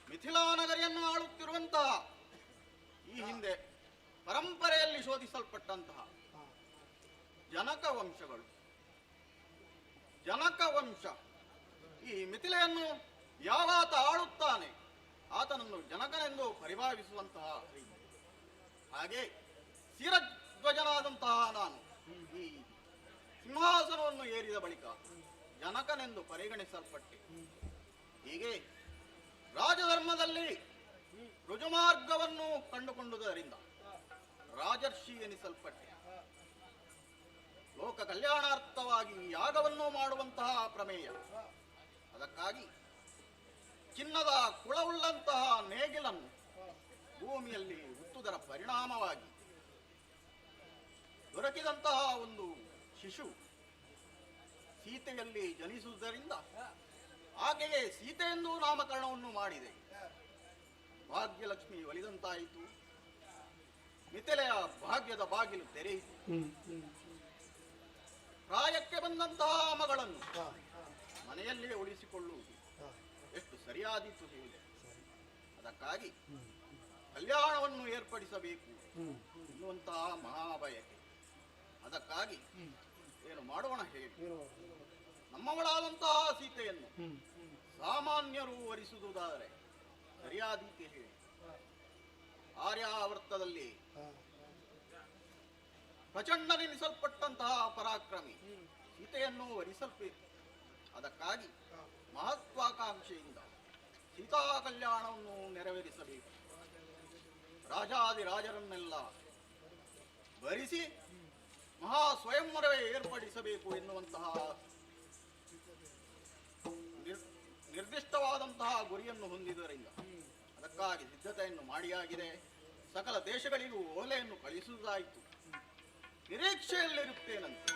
ಮಿಥಿಲಾನಗರಿಯನ್ನು ಆಳುತ್ತಿರುವಂತಹ ಈ ಹಿಂದೆ ಪರಂಪರೆಯಲ್ಲಿ ಶೋಧಿಸಲ್ಪಟ್ಟಂತಹ ಜನಕ ವಂಶ ಈ ಮಿಥಿಲೆಯನ್ನು ಯಾವಾತ ಆಳುತ್ತಾನೆ ಆತನನ್ನು ಜನಕನೆಂದು ಪರಿಭಾವಿಸುವಂತಹ ಹಾಗೆ ಶಿರಧ್ವಜನಾದಂತಹ ನಾನು ಈ ಸಿಂಹಾಸನವನ್ನು ಏರಿದ ಬಳಿಕ ಜನಕನೆಂದು ಪರಿಗಣಿಸಲ್ಪಟ್ಟೆ. ಹೀಗೆ ರಾಜಧರ್ಮದಲ್ಲಿ ರುಜುಮಾರ್ಗವನ್ನು ಕಂಡುಕೊಂಡುದರಿಂದ ರಾಜರ್ಷಿ ಎನಿಸಲ್ಪಟ್ಟೆ. ಲೋಕ ಕಲ್ಯಾಣಾರ್ಥವಾಗಿ ಯಾಗವನ್ನು ಮಾಡುವಂತಹ ಪ್ರಮೇಯ. ಅದಕ್ಕಾಗಿ ಚಿನ್ನದ ಕುಳವುಳ್ಳಂತಹ ನೇಗಿಲನ್ನು ಭೂಮಿಯಲ್ಲಿ ಹುಟ್ಟುವುದರ ಪರಿಣಾಮವಾಗಿ ದೊರಕಿದಂತಹ ಒಂದು ಶಿಶು ಸೀತೆಯಲ್ಲಿ ಜನಿಸುವುದರಿಂದ ಆಕೆಗೆ ಸೀತೆ ಎಂದು ನಾಮಕರಣವನ್ನು ಮಾಡಿದೆ. ಭಾಗ್ಯಲಕ್ಷ್ಮಿ ಒಲಿದಂತಾಯಿತು. ಮಿಥಿಲೆಯ ಭಾಗ್ಯದ ಬಾಗಿಲು ತೆರೆಯಿತು. ಪ್ರಾಯಕ್ಕೆ ಬಂದಂತಹ ಮಗಳನ್ನು ಮನೆಯಲ್ಲಿಯೇ ಉಳಿಸಿಕೊಳ್ಳುವುದು ಎಷ್ಟು ಸರಿಯಾದೀತು ಹೇಳಿದೆ. ಅದಕ್ಕಾಗಿ ಕಲ್ಯಾಣವನ್ನು ಏರ್ಪಡಿಸಬೇಕು ಎನ್ನುವಂತಹ ಮಹಾಬಯಕೆ. ಅದಕ್ಕಾಗಿ ಏನು ಮಾಡೋಣ ಹೇಳಿ, ನಮ್ಮವಳಾದಂತಹ ಸೀತೆಯನ್ನು ಸಾಮಾನ್ಯರು ವರಿಸುವುದಾದರೆ ಸರಿಯಾದೀತೆ ಹೇಳಿ. ಆರ್ಯಾವರ್ತದಲ್ಲಿ ಪ್ರಚಂಡನೆನಿಸಲ್ಪಟ್ಟಂತಹ ಪರಾಕ್ರಮಿ ಸೀತೆಯನ್ನು ವರಿಸಲ್ಪಬೇಕು. ಅದಕ್ಕಾಗಿ ಮಹತ್ವಾಕಾಂಕ್ಷೆಯಿಂದ ಸೀತಾ ಕಲ್ಯಾಣವನ್ನು ನೆರವೇರಿಸಬೇಕು. ರಾಜಾದಿರಾಜರನ್ನೆಲ್ಲ ಭರಿಸಿ ಮಹಾ ಸ್ವಯಂವರವೇ ಏರ್ಪಡಿಸಬೇಕು ಎನ್ನುವಂತಹ ನಿರ್ದಿಷ್ಟವಾದಂತಹ ಗುರಿಯನ್ನು ಹೊಂದಿದ್ದರಿಂದ ಅದಕ್ಕಾಗಿ ಸಿದ್ಧತೆಯನ್ನು ಮಾಡಿಯಾಗಿದೆ. ಸಕಲ ದೇಶಗಳಿಗೂ ಓಲೆಯನ್ನು ಕಳಿಸುವುದಾಯಿತು. ನಿರೀಕ್ಷೆಯಲ್ಲಿರುತ್ತೇನಂತೆ.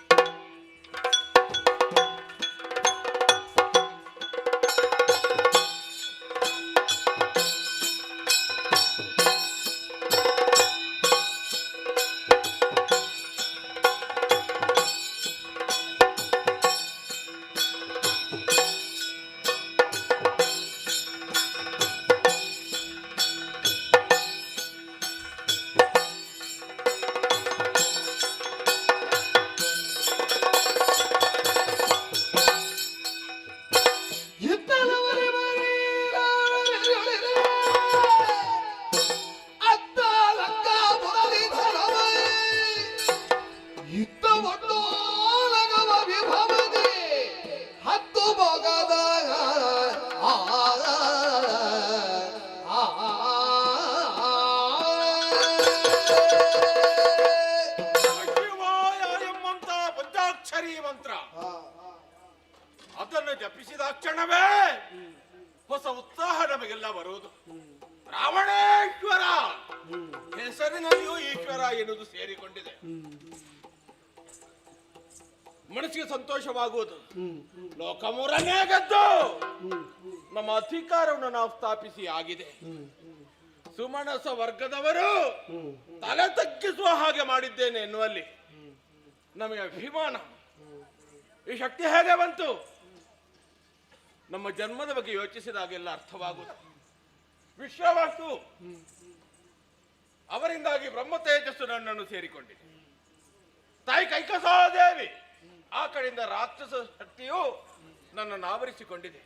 ಮಂತ್ರ ಅದನ್ನು ಜಪಿಸಿದ ಕ್ಷಣವೇ ಹೊಸ ಉತ್ಸಾಹ ನಮಗೆಲ್ಲ ಬರುವುದು. ರಾವಣೇಶ್ವರ ಹೆಸರಿನಲ್ಲಿಯೂ ಈಶ್ವರ ಎನ್ನುವುದು ಸೇರಿಕೊಂಡಿದೆ. ಮನಸ್ಸಿಗೆ ಸಂತೋಷವಾಗುವುದು. ಲೋಕ ಮೂರನೇ ಗೆದ್ದು ನಮ್ಮ ಅಧಿಕಾರವನ್ನು ನಾವು ಸ್ಥಾಪಿಸಿ ಆಗಿದೆ. ಸುಮನಸ ವರ್ಗದವರು ತಲೆ ತಗ್ಗಿಸುವ ಹಾಗೆ ಮಾಡಿದ್ದೇನೆ ಎನ್ನುವಲ್ಲಿ ನಮಗೆ ಅಭಿಮಾನ. ಈ ಶಕ್ತಿ ಹೇಗೆ ಬಂತು? ನಮ್ಮ ಜನ್ಮದ ಬಗ್ಗೆ ಯೋಚಿಸಿದಾಗೆಲ್ಲ ಅರ್ಥವಾಗುವುದು. ವಿಶ್ವವಾಸ್ತು ಅವರಿಂದಾಗಿ ಬ್ರಹ್ಮ ತೇಜಸ್ಸು ನನ್ನನ್ನು ಸೇರಿಕೊಂಡಿದೆ. ತಾಯಿ ಕೈಕಸಾದೇವಿ ಆ ಕಡೆಯಿಂದ ರಾಕ್ಷಸ ಶಕ್ತಿಯು ನನ್ನನ್ನು ಆವರಿಸಿಕೊಂಡಿದೆ.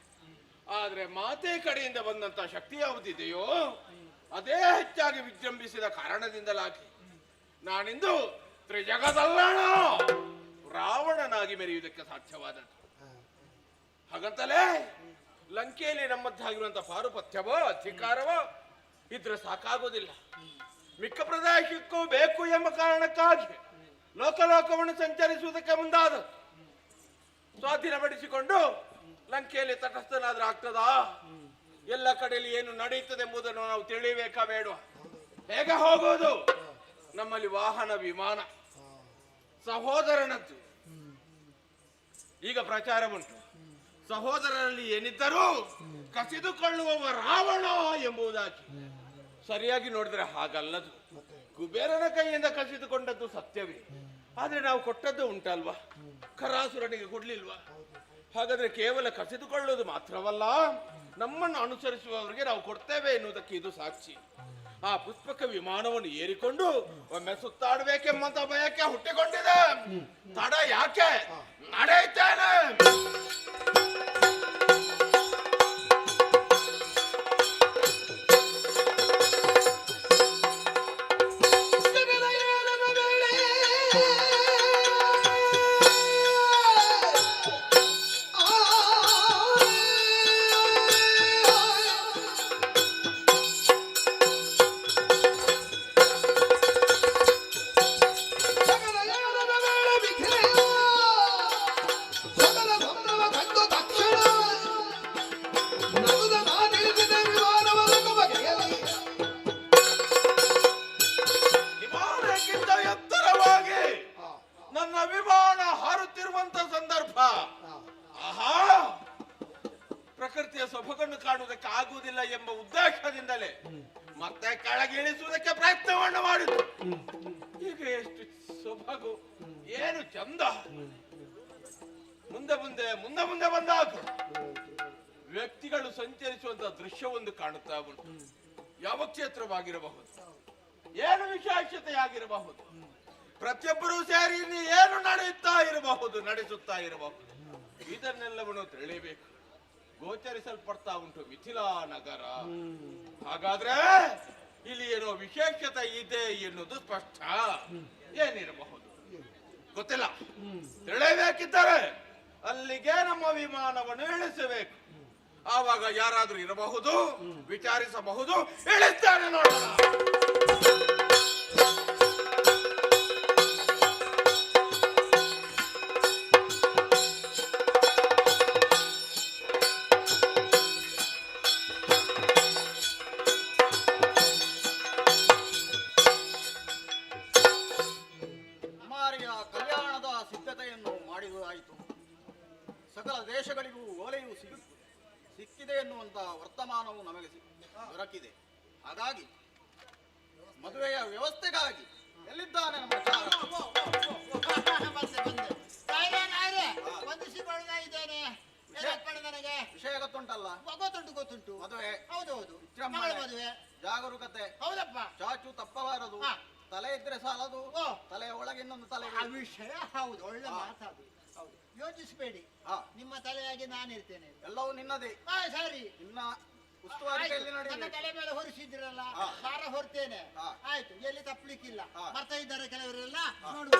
ಆದ್ರೆ ಮಾತೆ ಕಡೆಯಿಂದ ಬಂದಂತ ಶಕ್ತಿ ಯಾವುದಿದೆಯೋ ಅದೇ ಹೆಚ್ಚಾಗಿ ವಿಜೃಂಭಿಸಿದ ಕಾರಣದಿಂದಲಾಗಿ ನಾನಿಂದು ತ್ರಿಜಗದಲ್ಲಣ ರಾವಣನಾಗಿ ಮೆರೆಯುವುದಕ್ಕೆ ಸಾಧ್ಯವಾದದ್ದು. ಹಾಗಂತಲೇ ಲಂಕೆಯಲ್ಲಿ ನಮ್ಮದ್ದಾಗಿರುವಂತಹ ಪಾರುಪತ್ಯವೋ ಅಧಿಕಾರವೋ ಇದ್ರೆ ಸಾಕಾಗೋದಿಲ್ಲ. ಮಿಕ್ಕ ಪ್ರದೇಶಕ್ಕೂ ಬೇಕು ಎಂಬ ಕಾರಣಕ್ಕಾಗಿ ಲೋಕಲೋಕವನ್ನು ಸಂಚರಿಸುವುದಕ್ಕೆ ಮುಂದಾದ ಸ್ವಾಧೀನಪಡಿಸಿಕೊಂಡು ಲಂಕೆಯಲ್ಲಿ ತಟಸ್ಥನಾದ್ರೆ ಆಗ್ತದಾ? ಎಲ್ಲ ಕಡೆಯಲ್ಲಿ ಏನು ನಡೆಯುತ್ತದೆ ಎಂಬುದನ್ನು ನಾವು ತಿಳಿಬೇಕಾ ಬೇಡ? ಹೇಗೆ ಹೋಗುವುದು? ನಮ್ಮಲ್ಲಿ ವಾಹನ ವಿಮಾನ ಸಹೋದರನದ್ದು ಈಗ ಪ್ರಚಾರ ಉಂಟು. ಸಹೋದರರಲ್ಲಿ ಏನಿದ್ದರೂ ಕಸಿದುಕೊಳ್ಳುವವ ರಾವಣ ಎಂಬುದಾಗಿ. ಸರಿಯಾಗಿ ನೋಡಿದ್ರೆ ಹಾಗಲ್ಲದು. ಕುಬೇರನ ಕೈಯಿಂದ ಕಸಿದುಕೊಂಡದ್ದು ಸತ್ಯವೇ, ಆದ್ರೆ ನಾವು ಕೊಟ್ಟದ್ದು ಉಂಟಲ್ವಾ? ಖರಾಸುರನಿಗೆ ಕೊಡ್ಲಿಲ್ವಾ? ಹಾಗಾದ್ರೆ ಕೇವಲ ಕಸಿದುಕೊಳ್ಳುವುದು ಮಾತ್ರವಲ್ಲ, ನಮ್ಮನ್ನು ಅನುಸರಿಸುವವರಿಗೆ ನಾವು ಕೊಡ್ತೇವೆ ಎನ್ನುವುದಕ್ಕೆ ಇದು ಸಾಕ್ಷಿ. ಆ ಪುಷ್ಪಕ ವಿಮಾನವನ್ನು ಏರಿಕೊಂಡು ಒಮ್ಮೆ ಸುತ್ತಾಡಬೇಕೆಂಬಂತ ಬಯಕೆ ಹುಟ್ಟಿಕೊಂಡಿದೆ. ತಡ ಯಾಕೆ? ನಡೆಯುತ್ತೇನೆ. ಎಂಬ ಉದ್ದೇಶದಿಂದಲೇ ಮತ್ತೆ ಕೆಳಗಿಳಿಸುವುದಕ್ಕೆ ಪ್ರಯತ್ನವನ್ನು ಮಾಡಿತು. ಈಗ ಎಷ್ಟು ಸೊಬಗು, ಏನು ಚಂದ. ಮುಂದೆ ಮುಂದೆ ಮುಂದೆ ಮುಂದೆ ಬಂದಾಗ ವ್ಯಕ್ತಿಗಳು ಸಂಚರಿಸುವಂತಹ ದೃಶ್ಯವೊಂದು ಕಾಣುತ್ತಾ ಉಂಟು. ಯಾವ ಕ್ಷೇತ್ರವಾಗಿರಬಹುದು, ಏನು ವಿಶೇಷತೆಯಾಗಿರಬಹುದು, ಪ್ರತಿಯೊಬ್ಬರೂ ಸೇರಿ ಇಲ್ಲಿ ಏನು ನಡೆಸುತ್ತಾ ಇರಬಹುದು, ಇದನ್ನೆಲ್ಲವನ್ನು ತಿಳಿಯಬೇಕು. ಗೋಚರಿಸಲ್ಪಡ್ತಾ ಉಂಟು ಮಿಥಿಲಾ ನಗರ. ಹಾಗಾದ್ರೆ ಇಲ್ಲಿ ಏನೋ ವಿಶೇಷತೆ ಇದೆ ಎನ್ನುವುದು ಸ್ಪಷ್ಟ. ಏನಿರಬಹುದು ಗೊತ್ತಿಲ್ಲ. ತಿಳಿಯಬೇಕಿದ್ದರೆ ಅಲ್ಲಿಗೆ ನಮ್ಮ ವಿಮಾನವನ್ನು ಇಳಿಸಬೇಕು. ಆವಾಗ ಯಾರಾದ್ರೂ ಇರಬಹುದು, ವಿಚಾರಿಸಬಹುದು. ಇಳಿಸ್ತಾನೆ ನೋಡೋಣ. ಕುಮಾರಿಯ ಕಲ್ಯಾಣದ ಸಿದ್ಧತೆಯನ್ನು ಮಾಡಿರುವುದಾಯಿತು. ಸಕಲ ದೇಶಗಳಿಗೂ ಓಲೆಯು ಸಿಕ್ಕಿದೆ ಎನ್ನುವಂತ ವರ್ತಮಾನವು ನಮಗೆ ದೊರಕಿದೆ. ಹಾಗಾಗಿ ಮದುವೆಯ ವ್ಯವಸ್ಥೆಗಾಗಿ ಎಲ್ಲಿದ್ದಾನೆ ನಮ್ಮ ವಂದಿಸಿಕೊಳ್ಳುತ್ತಿದ್ದೇನೆ. ನನಗೆ ವಿಷಯ ಗೊತ್ತುಂಟಲ್ಲ? ಗೊತ್ತುಂಟು. ಮದುವೆ ಹೌದೌದು, ಮದುವೆ ಜಾಗರೂಕತೆ. ಹೌದಪ್ಪ. ಚಾಚು ತಪ್ಪಬಾರದು. ತಲೆ ಇದ್ರೆ ಸಾಲದು, ತಲೆಯ ಒಳಗೆ ಇನ್ನೊಂದು ತಲೆ. ಆ ವಿಷಯ ಹೌದು, ಒಳ್ಳೆ ಮಾತಾಡು. ಹೌದು, ಯೋಚಿಸಬೇಡಿ. ನಿಮ್ಮ ತಲೆಯಾಗಿ ನಾನಿರ್ತೇನೆ. ಎಲ್ಲವೂ ನಿನ್ನದೇ. ಸರಿ, ನಿನ್ನ ಉಸ್ತುವಾರಿ ನನ್ನ ತಲೆ ಮೇಲೆ ಹೊರಿಸಿದ್ರಲ್ಲ, ಭಾರ ಹೊರ್ತೇನೆ. ಆಯ್ತು, ಎಲ್ಲಿ ತಪ್ಪಲಿಕ್ಕಿಲ್ಲ. ಬರ್ತಾ ಇದ್ದಾರೆ ಕೆಲವರೆಲ್ಲ, ನೋಡುವ.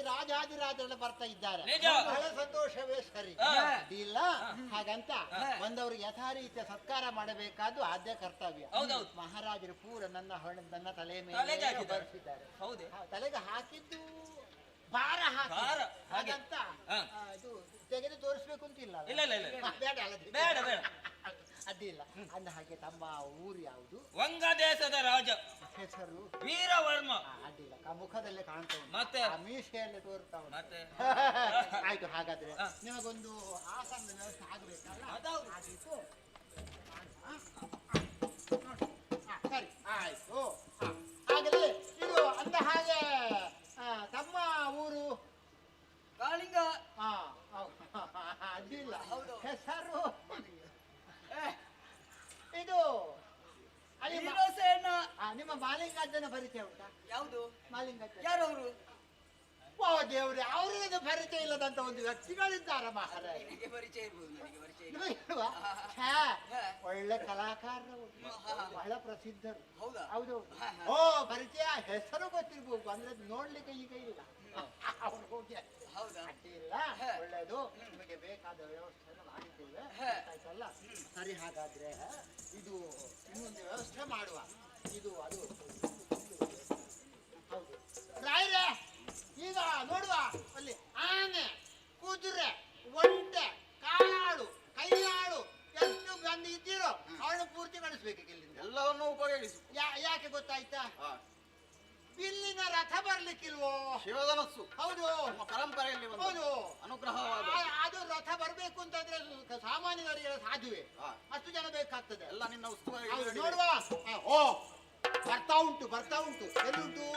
ರಾಜಾದಿರಾಜರೆಲ್ಲ ಬರ್ತಾ ಇದ್ದಾರೆ. ಬಹಳ ಸಂತೋಷವೇ. ಸರಿ ಇಲ್ಲ ಹಾಗಂತ ಬಂದವರು ಯಥಾ ರೀತಿಯ ಸತ್ಕಾರ ಮಾಡಬೇಕಾದ್ದು ಆದ್ಯ ಕರ್ತವ್ಯ. ಮಹಾರಾಜರು ಪೂರ ನನ್ನ ತಲೆ ಮೇಲೆ ಬರ್ಸಿದ್ದಾರೆ. ತಲೆಗೆ ಹಾಕಿದ್ದು ಭಾರ ಹಾಗಂತ ಇದು ತೆಗೆದು ತೋರಿಸ್ಬೇಕು ಅಂತಿಲ್ಲ. ಅಡ್ಡಿಲ್ಲ. ಅಂದ ಹಾಗೆ ತಮ್ಮ ಊರು ಯಾವುದು? ವಂಗದೇಶದ ರಾಜ, ಹೆಸರು ವೀರವರ್ಮ. ಅಡ್ಡಿಲ್ಲ, ಮುಖದಲ್ಲೇ ಕಾಣ್ತಾ ಉಂಟು, ಮತ್ತೆ ಮೀಸೆಯಲ್ಲೇ ತೋರ್ತಾ ಉಂಟು. ಆಯ್ತು, ಹಾಗಾದ್ರೆ ನಿಮಗೊಂದು ಆಸನದ ವ್ಯವಸ್ಥೆ ಆಗ್ಬೇಕಲ್ಲ? ಆಗಿತ್ತು. ಸರಿ, ಆಯ್ತು. ಹಾಗಲೇ ಇದು ಅಂದ ಹಾಗೆ ತಮ್ಮ ಊರು ಕಾಳಿಂಗ. ಅಡ್ಡಿಲ್ಲ, ಹೆಸರು ಇದು ನಿಮ್ಮ ಮಾಲಿಂಗಾರ್ಜನ ಪರಿಚಯ ಉಂಟಾ? ಯಾವುದು ಮಾಲಿಂಗಾರ್ಜನ? ಯಾರವರು? ಓ ದೇವ್ರೆ, ಅವರಿಗೆ ಪರಿಚಯ ಇಲ್ಲದಂತ ಒಂದು ವ್ಯಕ್ತಿಗಳಿದ್ದಾರೆ ಮಹಾರಾಜ. ಪರಿಚಯ ಇರ್ಬೋದು, ನನಗೆ ಪರಿಚಯ ಇಲ್ವಾ? ಒಳ್ಳೆ ಕಲಾಕಾರರು, ಬಹಳ ಪ್ರಸಿದ್ಧರು. ಹೌದು. ಓ ಪರಿಚಯ, ಹೆಸರು ಗೊತ್ತಿರ್ಬೇಕು, ಅಂದ್ರೆ ನೋಡ್ಲಿಕ್ಕೆ ಈಗ ಇಲ್ಲ. ಅವ್ರು ಹೋಗಿ ಅಡ್ಡಿಲ್ಲ, ಒಳ್ಳೇದು. ನಿಮಗೆ ಬೇಕಾದ ವ್ಯವಸ್ಥೆಯನ್ನು ಮಾಡಿದ್ದೇವೆ, ಆಯ್ತಲ್ಲ? ಸರಿ, ಹಾಗಾದ್ರೆ ಇದು ಇನ್ನೊಂದು ವ್ಯವಸ್ಥೆ ಮಾಡುವ. ಇದು ಅದು ಹೌದು ರಾಯ್ರೆ. ಈಗ ನೋಡುವ, ಅಲ್ಲಿ ಆನೆ, ಕುದುರೆ, ಒಂಟೆ, ಕಾಲಾಳು, ಕೈಯಾಳು ಎಷ್ಟು ಬಂದು ಇದ್ದೀರೋ ಅವಳು ಪೂರ್ತಿ ಕಳಿಸ್ಬೇಕು ಇಲ್ಲಿಂದ. ಎಲ್ಲವನ್ನೂ ಉಪಯೋಗಿಸಿ. ಯಾಕೆ ಗೊತ್ತಾಯ್ತಾ? ಇಲ್ಲಿನ ರಥ ಬರ್ಲಿಕ್ಕಿಲ್ವೋ? ಶಿವಧನಸ್ಸು. ಹೌದು, ಪರಂಪರೆಯಲ್ಲಿ ಹೌದು, ಅನುಗ್ರಹವಾದ ಅದು ರಥ ಬರ್ಬೇಕು ಅಂತಂದ್ರೆ ಸಾಮಾನ್ಯರಿಗೆ ಸಾಧುವೆ. ಅಷ್ಟು ಜನ ಬೇಕಾಗ್ತದೆ. ಎಲ್ಲ ನಿನ್ನ ಉಸ್ತುವಾರಿ. ನೋಡುವ. ಓ ಬರ್ತಾ ಉಂಟು, ಬರ್ತಾ ಉಂಟು. ಎಲ್ಲಿಂಟು?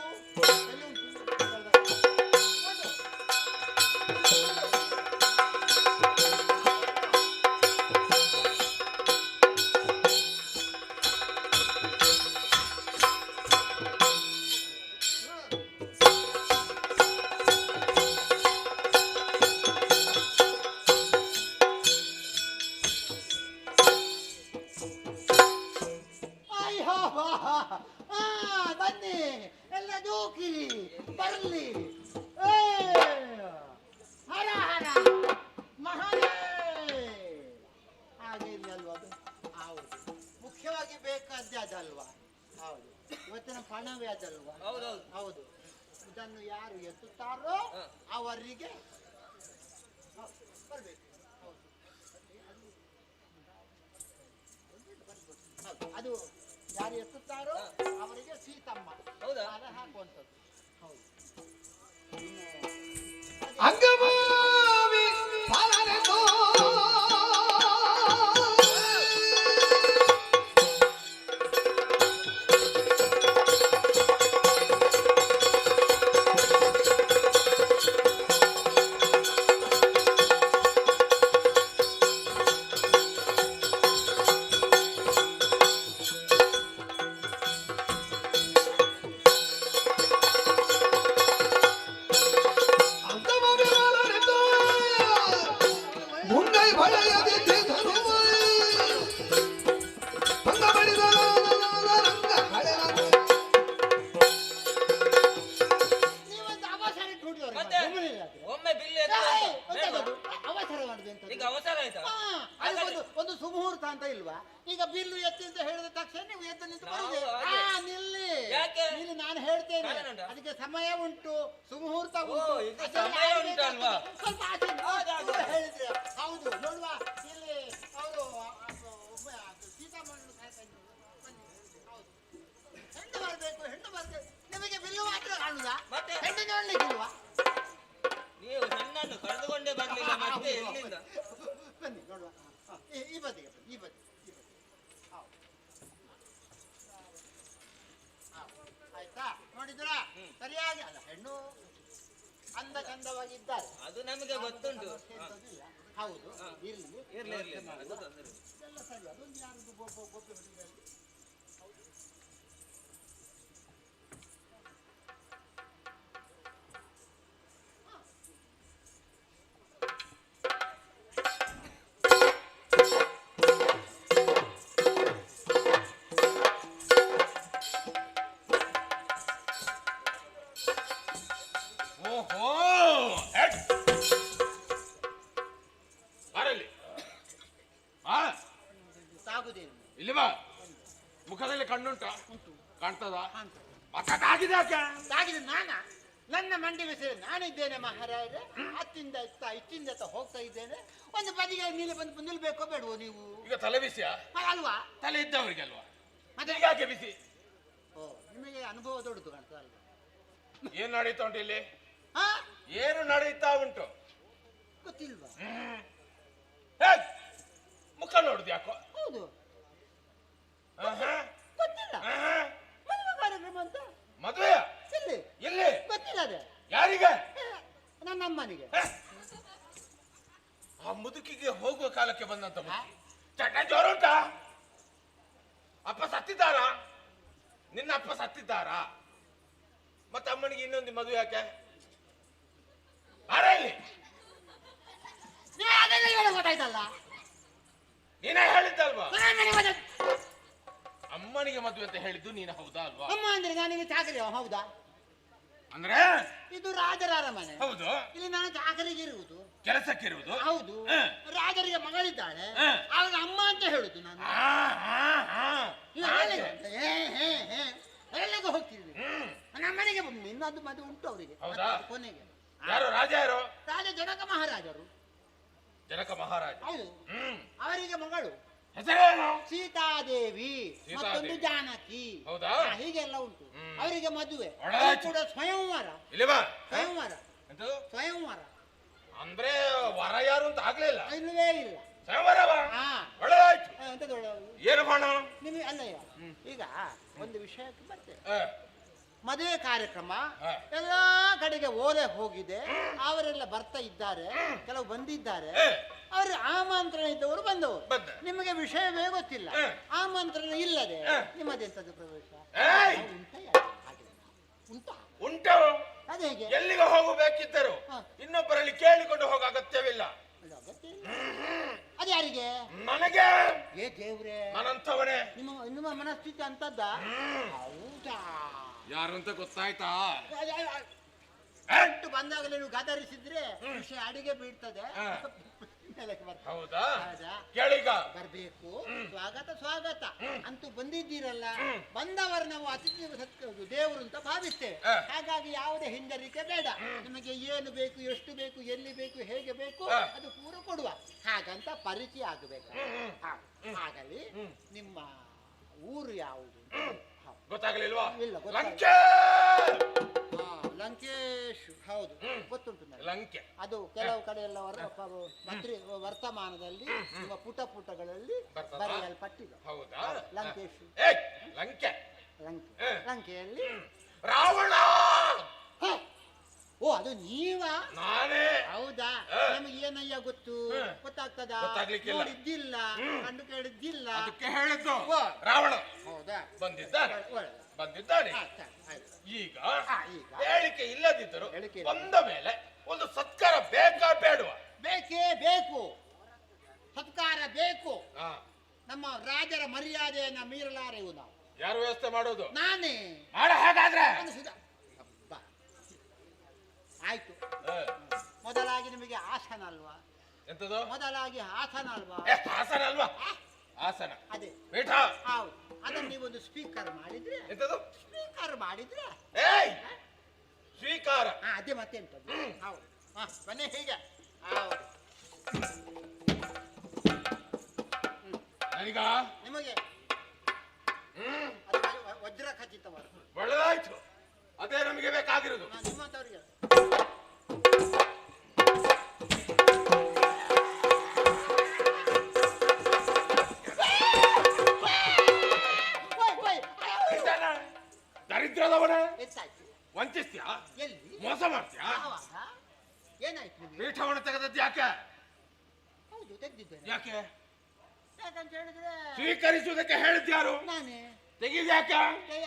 ಬನ್ನಿ, ಎಲ್ಲ ಜೋಕಿರಿ, ಬರ್ಲಿ. ಹರ ಹರ ಮಹಾರೇ. ಹಾಗೆ ಇಲ್ಲಿ ಅಲ್ವಾ ಅದು? ಹೌದು, ಮುಖ್ಯವಾಗಿ ಬೇಕಾದ್ದೇ ಅದಲ್ವಾ? ಹೌದು, ಇವತ್ತಿನ ಪಣವೇ ಅದಲ್ವಾ? ಹೌದು. ಇದನ್ನು ಯಾರು ಎತ್ತುತ್ತಾರೋ ಅವರಿಗೆ ಬರ್ಬೇಕು. ಅದು ಯಾರು ಎತ್ತುತ್ತಾರೋ ಅವರಿಗೆ ಸೀತಮ್ಮ ಹೌದಾ? ಅದ ಹಾಕುವಂಥದ್ದು. ಹೌದು. ಅಂಗಭೂಮಿ ಫಲನೆಂದು ಮುಂಗೈ ಬಳೆಯದೆ ಧನುವ ಭಂಗ ಬಡಿದ ರಂಗ ಹಳೆಯ ನೀವೊಂದು ಅವಸರ ಇಟ್ಬಿಟ್ಟಿವ್ರಿ ಮತ್ತೆ? ಸುಮ್ಮನೆ ಇರಾದ್ರೆ. ಒಮ್ಮೆ ಬಿಲ್ ಎತ್ತು ಏಯ್, ಅಂತ. ಎಂತದು? ಅವಸರ ಮಾಡುದು ಎಂತದು? ಈಗ ಅವಸರ ಆಯ್ತಾ? ಹಾ, ಒಂದು ಸುಮುಹೂರ್ತ ಅಂತ ಇಲ್ವಾ? ಈಗ ಬಿಲ್ಲು ಎತ್ತಿ ಅಂತ ಹೇಳಿದ ತಕ್ಷಣ ನೀವು ಎದ್ದು ನಿಂತು ನಾವು ಬರುದೇ? ಹಾಗೆ. ನಿಲ್ಲಿ ಯಾಕೆ? ನಿಲ್ಲಿ, ನಾನು ಹೇಳ್ತೇನೆ. ಕಾರಣವುಂಟಾ? ಅದಕ್ಕೆ ಸಮಯ ಉಂಟು, ಸುಮುಹೂರ್ತ ಓ, ಉಂಟು. ಇದು ಅದೆಲ್ಲ ಸಮಯ ಆಗ್ಬೇಕಾಗ್ತದೆ. ಉಂಟಲ್ವಾ? ಸ್ವಲ್ಪ ಆಚೆ ಹೌದು. ಹೇಳಿದ್ರೆ ಹೌದು ನೋಡುವ ಇಲ್ಲಿ ಅವರು ಸೀತಾಮಣ್ಣು ಸಾಯ್ತಾಯಿದ್ರು. ಬನ್ನಿ. ಹೌದು. ಹೆಣ್ಣು ಬರಬೇಕು, ಹೆಣ್ಣು ಬರಬೇಕು. ನಿಮಗೆ ಬಿಲ್ಲು ಮಾತ್ರ ಕಾಣುದಾ? ಮತ್ತೆ? ಹೆಣ್ಣು ನೋಡ್ಲಿಕ್ಕಿಲ್ವಾ? ನೀವು ನನ್ನನ್ನು ಕರೆದುಕೊಂಡೇ ಬರ್ಲಿಲ್ಲ ಮತ್ತೆ ಎಲ್ಲಿಂದ? ಬನ್ನಿ ನೋಡುವ. ಈ ಬದಿಗೆ ಬನ್ನಿ, ಈ ಬದಿ, ಈ ಬದಿ. ಹೌದು. ಆಯ್ತಾ? ನೋಡಿದ್ರಾ? ಸರಿಯಾಗಿ ಅಲ್ಲ, ಹೆಣ್ಣು ಅಂದ ಚಂದವಾಗಿದ್ದಾರೆ. ಅದು ನಮಗೆ ಗೊತ್ತುಂಟು. ಎಂತದಿಲ್ಲ. ಹೌದು, ಇರ್ಲಿ. ಇರ್ಲಿ ಇರ್ಲಿ ಅದು ತೊಂದ್ರೆ ಇಲ್ಲ. ಇದೆಲ್ಲ ಸರಿ. ಅದೊಂದು ಯಾರದು ಗೊಬ್ಬೆ ಹೊಡಿದೆ ಅಲ್ಲಿ. ಓಹೋ ಎಟ್. ಬರಲಿ ಆ ಸಾಗುದೇನು? ಇಲ್ಲಿ ಬಾ. ಮುಖದಲ್ಲಿ ಕಣ್ಣುಂಟ ಕಾಣ್ತದ? ಮಕ್ಕದಾಗಿದೆ ಯಾಕೆ? ಸಾಗಿದೆ ನಾನ? ನನ್ನ ಮಂಡಿ ಬಿಸಿ ನಾನಿದ್ದೇನೆ ಮಹಾರಾಜ. ಹತ್ತಿಂದ ಇತ್ತ ಇಚ್ಚಿಂದ ಇತ್ತ ಹೋಗ್ತಾ ಇದ್ದೇನೆ. ಒಂದು ಬದಿಗೆ ನೀಲಿ ಬಂದು ನಿಲ್ಬೇಕೋ ಬೇಡವೋ ನೀವು? ಈಗ ತಲೆ ಬಿಸಿಯಾ? ಅಲ್ವಾ? ತಲೆ ಇದ್ದವರಿಗೆ ಅಲ್ವಾ? ಮತ್ತೆ ಈಗ ಯಾಕೆ ಬಿಸಿ? ಓ, ನಿಮಗೆ ಅನುಭವ ದೊಡ್ಡದು ಕಾಣ್ತದೆ ಅಲ್ವಾ? ಏನ್ ನಡೀತಾ ಉಂಟು ಇಲ್ಲಿ? ಹಾ, ಏನು ನಡೀತಾ ಉಂಟು? ಗೊತ್ತಿಲ್ವಾ? ಹೇ, ಮುಖ ನೋಡುದು ಯಾಕೋ? ಹೌದು, ಆಹಾ, ಗೊತ್ತಿಲ್ಲ. ಆಹಾ. ಮದುವೆ ಕಾರ್ಯಕ್ರಮ ಅಂತ ಮದುವೆಯ ಎಲ್ಲಿ? ಎಲ್ಲಿ? ಗೊತ್ತಿಲ್ಲ ಅದೇ. ಯಾರಿಗೆ? ನನ್ನ ಅಮ್ಮನಿಗೆ. ಹೇ, ಆ ಮುದುಕಿಗೆ ಹೋಗುವ ಕಾಲಕ್ಕೆ ಬಂದಂತ ಮುದುಕಿ. ಚಟ ಜ್ವರ ಉಂಟಾ? ಅಪ್ಪ ಸತ್ತಿದ್ದಾರಾ? ನಿನ್ನ ಅಪ್ಪ ಸತ್ತಿದ್ದಾರಾ? ಮತ್ತೆ ಅಮ್ಮನಿಗೆ ಇನ್ನೊಂದು ಮದುವೆ ಯಾಕೆ? ಬಾರ ಇಲ್ಲಿ. ನೀವು ಅದೆಲ್ಲ ಹೇಳಿ ಗೊತ್ತಾಯ್ತಲ್ಲ. ನೀನೇ ಹೇಳಿದ್ದಲ್ವಾ? ನಮ್ಮನೆ ಮದುವೆ. ಅಮ್ಮನಿಗೆ ಮದುವೆ ಅಂತ ಹೇಳಿದ್ದು ನೀನು ಹೌದಾ ಅಲ್ವಾ? ಅಮ್ಮ ಅಂದ್ರೆ ನಾನಿಗೆ ಚಾಕರಿ ಹೌದಾ? ಅಂದ್ರೆ ಇದು ರಾಜರ ಅರಮನೆ. ಹೌದು. ಇಲ್ಲಿ ನಾನು ಚಾಕರಿಗೆ ಇರುವುದು. ಕೆಲಸಕ್ಕಿರುವುದು. ಹೌದು. ರಾಜರಿಗೆ ಮಗಳಿದ್ದಾಳೆ. ಅವಳ ಅಮ್ಮ ಅಂತ ಹೇಳುದು ನಾನು. ನೀವು ಎಲ್ಲಿಗೆ ಹೋಗ್ತಿದ್ವಿ? ನಮ್ಮನೆಗೆ ಇನ್ನೊಂದು ಮದುವೆ ಉಂಟು ಅವರಿಗೆ. ಹೌದಾ? ಕೊನೆಗೆ ಯಾರು ರಾಜ? ಯಾರು? ರಾಜ ಜನಕ ಮಹಾರಾಜರು. ಜನಕ ಮಹಾರಾಜ. ಹೌದು. ಅವರಿಗೆ ಮಗಳು ಹೆಸರೇನು? ಸೀತಾದೇವಿ, ಮತ್ತೊಂದು ಜಾನಕಿ. ಹೌದಾ? ಹೀಗೆಲ್ಲ ಉಂಟು. ಅವರಿಗೆ ಮದುವೆ. ಒಳ್ಳೆದಾಯ್ತು. ಅದು ಕೂಡ ಸ್ವಯಂವರ. ಇಲ್ಲಿ ಬಾ. ಸ್ವಯಂವರ. ಎಂತು? ಸ್ವಯಂವರ. ಅಂದ್ರೆ ವರ ಯಾರು ಅಂತ ಆಗ್ಲಿಲ್ಲ. ಇಲ್ಲವೇ ಇಲ್ಲ. ಸ್ವಯಂವರವ? ಹಾ, ಒಳ್ಳೆದಾಯ್ತು. ಎಂತದು ಒಳ್ಳೆಯದು? ಏನು ಬಾಣ? ನಿಮಗೆ ಅಲ್ಲಯ್ಯ, ಈಗ ಒಂದು ವಿಷಯಕ್ಕೆ ಬರ್ತೇವೆ. ಹ. ಮದುವೆ ಕಾರ್ಯಕ್ರಮ ಹಾ. ಎಲ್ಲಾ ಕಡೆಗೆ ಓಲೆ ಹೋಗಿದೆ. ಅವರೆಲ್ಲ ಬರ್ತಾ ಇದ್ದಾರೆ, ಕೆಲವು ಬಂದಿದ್ದಾರೆ. ಅವರು ಆಮಂತ್ರಣ ಇದ್ದವರು ಬಂದವರು. ಬಂದ. ನಿಮಗೆ ವಿಷಯವೇ ಗೊತ್ತಿಲ್ಲ. ಹಾ. ಆಮಂತ್ರಣ ಇಲ್ಲದೆ ನಿಮ್ಮದೆಂತದ್ದು ಪ್ರವೇಶ? ಏಯ್! ಉಂಟಾ? ಉಂಟಾ? ಉಂಟು. ಅದು ಹೇಗೆ? ಎಲ್ಲಿಗೆ ಹೋಗಬೇಕಿದ್ದರು ಹಾ. ಇನ್ನೊಬ್ಬರಲ್ಲಿ ಕೇಳಿಕೊಂಡು ಹೋಗ ಅಗತ್ಯವಿಲ್ಲ. ಅದು ಅಗತ್ಯ ಇಲ್ಲ. ಅದು ಯಾರಿಗೆ? ನನಗೆ. ಏ ದೇವ್ರೆ, ನನ್ನಂಥವನೇ. ನಿಮ್ಮ ಮನಸ್ಥಿತಿ ಅಂತದ್ದ? ಹೌದಾ? ಯಾರು ಅಂತ ಗೊತ್ತಾಯ್ತಾ? ಬಂದಾಗಲೇ ನೀವು ಗದರಿಸಿದ್ರೆ ವಿಷಯ ಅಡಿಗೆ ಬೀಳ್ತದೆ. ಹೇಳಕ್ಕೆ ಬರ್ತದೆ. ಹೌದಾ ಹೌದಾ? ಕೇಳೀಗ ಬರ್ಬೇಕು. ಸ್ವಾಗತ ಸ್ವಾಗತ ಅಂತೂ ಬಂದಿದ್ದೀರಲ್ಲ. ಬಂದವರು ನಾವು ಅತಿಥಿ ದೇವರು ಅಂತ ಭಾವಿಸ್ತೇವೆ. ಹಾಗಾಗಿ ಯಾವುದೇ ಹಿಂಜರಿಕೆ ಬೇಡ. ನಿಮಗೆ ಏನು ಬೇಕು, ಎಷ್ಟು ಬೇಕು, ಎಲ್ಲಿ ಬೇಕು, ಹೇಗೆ ಬೇಕು ಅದು ಪೂರ ಕೊಡುವ. ಹಾಗಂತ ಪರಿಚಯ ಆಗಬೇಕು. ಹಾಗಲಿ ನಿಮ್ಮ ಊರು ಯಾವುದು? ಗೊತ್ತಾಗಲಿಲ್ವಾ? ಇಲ್ಲ, ಲಂಕೆ. ಲಂಕೇಶ್. ಹೌದು, ಗೊತ್ತುಂಟು ನನಗೆ. ಲಂಕೆ ಅದು ಕೆಲವು ಕಡೆ ಎಲ್ಲ ಮಂತ್ರಿ ವರ್ತಮಾನದಲ್ಲಿ ನಿಮ್ಮ ಪುಟಗಳಲ್ಲಿ ಬರೆಯಲ್ಪಟ್ಟಿದೆ. ಹೌದಾ? ಲಂಕೇಶ್. ಲಂಕೆ. ಲಂಕೆಯಲ್ಲಿ ರಾವಣ. ಓ, ಅದು ನೀವಾ? ನಾನೇ. ಹೌದಾ? ನಮಗೆ ಏನಯ್ಯ ಗೊತ್ತು, ಗೊತ್ತಾಗ್ತದ? ಗೊತ್ತಾಗ್ಲಿಕ್ಕಿಲ್ಲ. ನೋಡಿದ್ದಿಲ್ಲ, ಕಂಡು ಕೇಳಿದ್ದಿಲ್ಲ. ಅದಕ್ಕೆ ಹೇಳಿದ್ದು ರಾವಣ. ಹೌದಾ? ಬಂದಿದ್ದಾನೆ. ಒಳ್ಳೆ. ಬಂದಿದ್ದಾನೆ. ಈಗ ಹೇಳಿಕೆ ಇಲ್ಲದಿದ್ದರು ಬಂದ ಮೇಲೆ ಒಂದು ಸತ್ಕಾರ ಬೇಕಾ ಬೇಡವಾ? ಬೇಕೇ ಬೇಕು. ಸತ್ಕಾರ ಬೇಕು. ನಮ್ಮ ರಾಜರ ಮರ್ಯಾದೆಯನ್ನ ಮೀರಲಾರೆವು ನಾವು. ಯಾರು ವ್ಯವಸ್ಥೆ ಮಾಡೋದು? ನಾನೇ. ಮಾಡ ಹಾಗಾದ್ರೆ. ಆಯ್ತು. ಮೊದಲಾಗಿ ನಿಮಗೆ ಆಸನ ಅಲ್ವಾ? ಎಂತದು? ಮೊದಲಾಗಿ ಆಸನ ಅಲ್ವಾ? ಆಸನ ಅಲ್ವಾ? ಆಸನ. ಅದೇ ಪೀಠ. ಹೌದು. ಅದನ್ನು ನೀವೊಂದು ಸ್ಪೀಕರ್ ಮಾಡಿದ್ರೆ. ಎಂತದು? ಸ್ಪೀಕರ್ ಮಾಡಿದ್ರೆ. ಸ್ವೀಕಾರ. ಅದೇ ಮತ್ತೆಂತದ್ದು? ಹೌದು. ಬನ್ನಿ ಹೀಗೆ. ಹೌದು. ನನಗ ನಿಮಗೆ ವಜ್ರ ಖಚಿತವಾದ. ಒಳ್ಳೆದಾಯ್ತು. ಅದೇ ನಮಗೆ ಬೇಕಾಗಿರೋದು. ನಿಮ್ಮಂತವರಿಗೆ ದರಿದ್ರದವನ ಎಷ್ಟಾಯ್ತು? ವಂಚಿಸ್ತೀಯಾ? ಎಲ್ಲಿ? ಮೋಸ ಮಾಡ್ತೀಯಾ? ಏನಾಯ್ತು ನಿಮಗೆ? ಪೀಠವನ್ನು ತೆಗೆದದ್ದು ಯಾಕೆ? ಹೌದು, ತೆಗೆದಿದ್ದೇನೆ. ಯಾಕೆ? ಯಾಕಂತ ಹೇಳಿದ್ರೆ ಸ್ವೀಕರಿಸುವುದಕ್ಕೆ ಹೇಳಿದ್ಯಾರು? ನಾನೇ. ತೆಗಿದ್ಯಾಕೆ?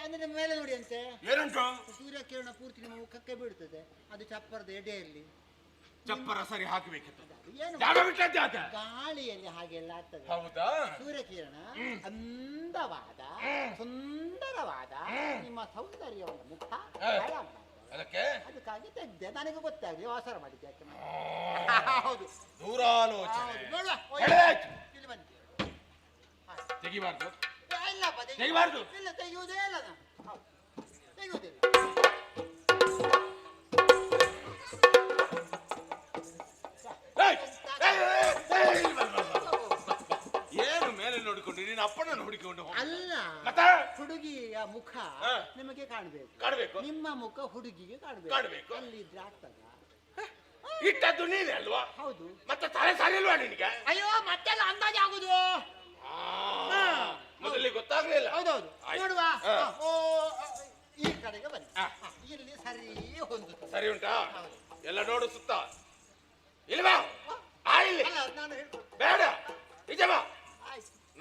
ಅಂದ್ರೆ ಮೇಲೆ ನೋಡಿ ಅಂತೆ. ಏನುಂಟು? ಸೂರ್ಯಕಿರಣ ಪೂರ್ತಿ ನಿಮ್ಮ ಮುಖಕ್ಕೆ ಬೀಳ್ತದೆ. ಅದು ಚಪ್ಪರದ ಎಡೆಯಲ್ಲಿ. ಚಪ್ಪರ ಸರಿ ಹಾಕಬೇಕಿತ್ತು. ಏನು ಜಾಗ ಬಿಟ್ಟದ್ದು ಯಾಕೆ? ಗಾಳಿಯಲ್ಲಿ ಹಾಗೆಲ್ಲ ಆಗ್ತದೆ. ಹೌದಾ? ಸೂರ್ಯಕಿರಣ ಅಂದವಾದ ಸುಂದರವಾದ ನಿಮ್ಮ ಸೌಂದರ್ಯವನ್ನು ಮುಖ ಅದಕ್ಕೆ ಅದಕ್ಕಾಗಿ ತೆಗ್ದೆ. ನನಗೆ ಗೊತ್ತಾಗಲಿ ಅವಸರ ಮಾಡಿದ್ದೆ ಯಾಕೆ. ಹೌದು, ದೂರಾಲೋಚನೆ. ಇಲ್ಲಿ ಬನ್ನಿ. ತೆಗಿಬಾರ್ದು. ಇಲ್ಲಪ್ಪ, ತೆಗಿಬಾರ್ದು. ಇಲ್ಲ, ತೆಗೆಯುವುದೇ ಇಲ್ಲ ನಾನು. ತೆಗೆಯುವುದಿಲ್ಲ. ಏನು ಮೇಲೆ ನೋಡಿಕೊಂಡು ನೀನು ಅಪ್ಪನ ನೋಡಿಕೊಂಡು ಅಲ್ಲ, ಹುಡುಗಿಯ ಮುಖ ನಿಮಗೆ ಕಾಣಬೇಕು. ಕಾಣಬೇಕು. ನಿಮ್ಮ ಮುಖ ಹುಡುಗಿಗೆ ಕಾಣಬೇಕು. ಕಾಣಬೇಕು. ಅಲ್ಲಿದ್ರೆ ಆಗ್ತದ? ಇಟ್ಟದ್ದು ನೀನೆ ಅಲ್ವಾ? ಹೌದು. ಮತ್ತೆ ತಲೆ ಸಾರಿಲ್ವಾ ನಿನಗೆ? ಅಯ್ಯೋ, ಮತ್ತೆಲ್ಲ ಅಂದಾಜು ಆಗುದು. ಮೊದಲಿಗೆ ಗೊತ್ತಾಗ್ಲಿಲ್ಲ. ಹೌದೌದು, ನೋಡುವ. ಓ, ಈ ಕಡೆಗೆ ಬನ್ನಿ. ಇಲ್ಲಿ ಸರಿ ಹೊಂದುತ್ತದೆ. ಸರಿ ಉಂಟಾ? ಎಲ್ಲ ನೋಡು ಸುತ್ತ. ಇಲ್ವಾ? ಇಲ್ಲಿ ನಾನು ಹೇಳ್ಕೊಡ್ತೀನಿ. ಬೇಡ, ನಿಜವಾ?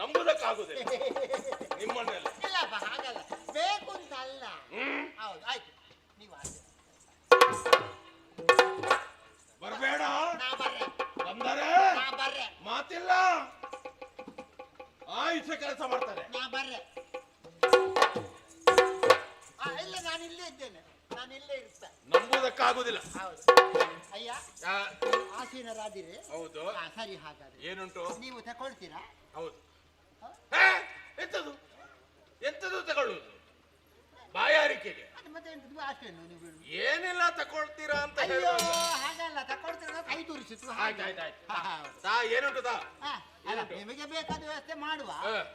ನಂಬುದಕ್ಕಾಗುದಿಲ್ಲ ನಿಮ್ಮನ್ನೆಲ್ಲ. ಇಲ್ಲಪ್ಪ, ಹಾಗಲ್ಲ. ಬೇಕು ಅಂತ ಅಲ್ಲ. ಹೌದು, ಆಯ್ತು. ನೀವು ಬರಬೇಡ. ನಾ ಬರ್ರೆ. ಬಂದರೆ ನಾ ಬರ್ರೆ. ಮಾತಿಲ್ಲ. ಆಯುಷ್ಯ ಕೆಲಸ ಮಾಡ್ತಾರೆ. ನಾ ಬರ್ರೆ. ಇಲ್ಲ, ನಾನು ಇಲ್ಲೇ ಇದ್ದೇನೆ. ನಾನು ಇಲ್ಲೇ ಇರ್ತೇನೆ. ನಂಬುದಕ್ಕಾಗುದಿಲ್ಲ. ಹೌದು. ಅಯ್ಯ, ಆಸೀನರಾದಿರಿ. ಹೌದು. ಸರಿ, ಹಾಗಾದ್ರೆ ಏನುಂಟು? ನೀವು ತಗೊಳ್ತೀರಾ? ಹೌದು. ಎಂತದು ಎಂತದು ತಗೊಳ್ಳುವುದು? ಬಾಯಾರಿಕೆಗೆ. ಮತ್ತೆ ಅಷ್ಟೇನು ನೀವು? ಏನೆಲ್ಲ ತಕೊಳ್ತೀರಾ ಅಂತ ಅಯ್ಯೋ, ಹೇಳುವಾಗ ಹಾಗಲ್ಲ. ತಗೊಳ್ತೀರ ಕೈ ತೋರಿಸಿತ್ತು. ತಾ ಏನುಂಟು ತಾ? ನಿಮಗೆ ಬೇಕಾದ ವ್ಯವಸ್ಥೆ ಮಾಡುವ.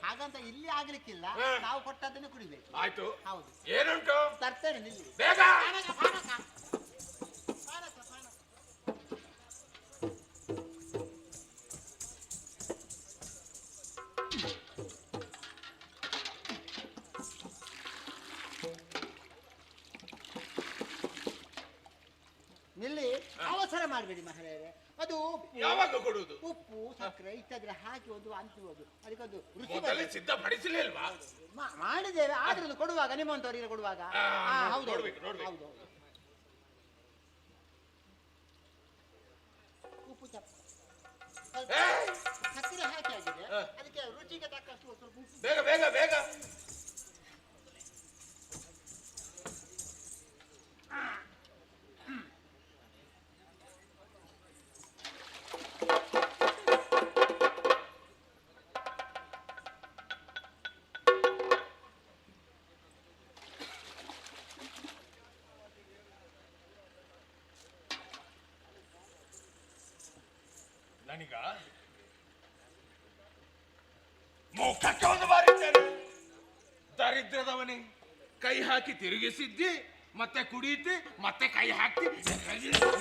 ಹಾಗಂತ ಇಲ್ಲಿ ಆಗ್ಲಿಕ್ಕಿಲ್ಲ. ನಾವು ಕೊಟ್ಟದ್ದನ್ನು ಕುಡಿಬೇಕು. ಆಯ್ತು. ಹೌದು. ಏನುಂಟು? ತರ್ತೇನೆ, ನಿಲ್ಲಿ. ಬೇಗ. ನಿಲ್ಲಿ. ಅವಸರ ಮಾಡಬೇಡಿ ಮಹಾರಾಜರೇ. ಅದು ಯಾವಾಗ ಕೊಡುವುದು? ಉಪ್ಪು ಸಕ್ಕರೆ ಇಷ್ಟಾದ್ರೆ ಹಾಕಿ ಒಂದು ಅಂತಿರುವುದು. ಅದಕ್ಕೊಂದು ರುಚಿ ಮೊದಲೇ ಸಿದ್ಧಪಡಿಸಲಿಲ್ವಾ? ಮಾಡಿದ್ದೇವೆ. ಆದ್ರೂ ಕೊಡುವಾಗ ನಿಮ್ಮಂತವರಿಗೆ ಕೊಡುವಾಗ. ಹೌದು ಹೌದು. ಉಪ್ಪು ಸಕ್ಕರೆ ಹಾಕಿ ಆಗಿದೆ. ಅದಕ್ಕೆ ರುಚಿಗೆ ತಕ್ಕಷ್ಟು ಸ್ವಲ್ಪ ಉಪ್ಪು. ಬೇಗ ಬೇಗ ಬೇಗ. ನನಗ ಮುಖಕ್ಕೆ ಒಂದು ಬಾರಿದ್ದೇನೆ. ದರಿದ್ರದವನೇ, ಕೈ ಹಾಕಿ ತಿರುಗಿಸಿದ್ದಿ, ಮತ್ತೆ ಕುಡಿಯಿತಿ, ಮತ್ತೆ ಕೈ ಹಾಕಿ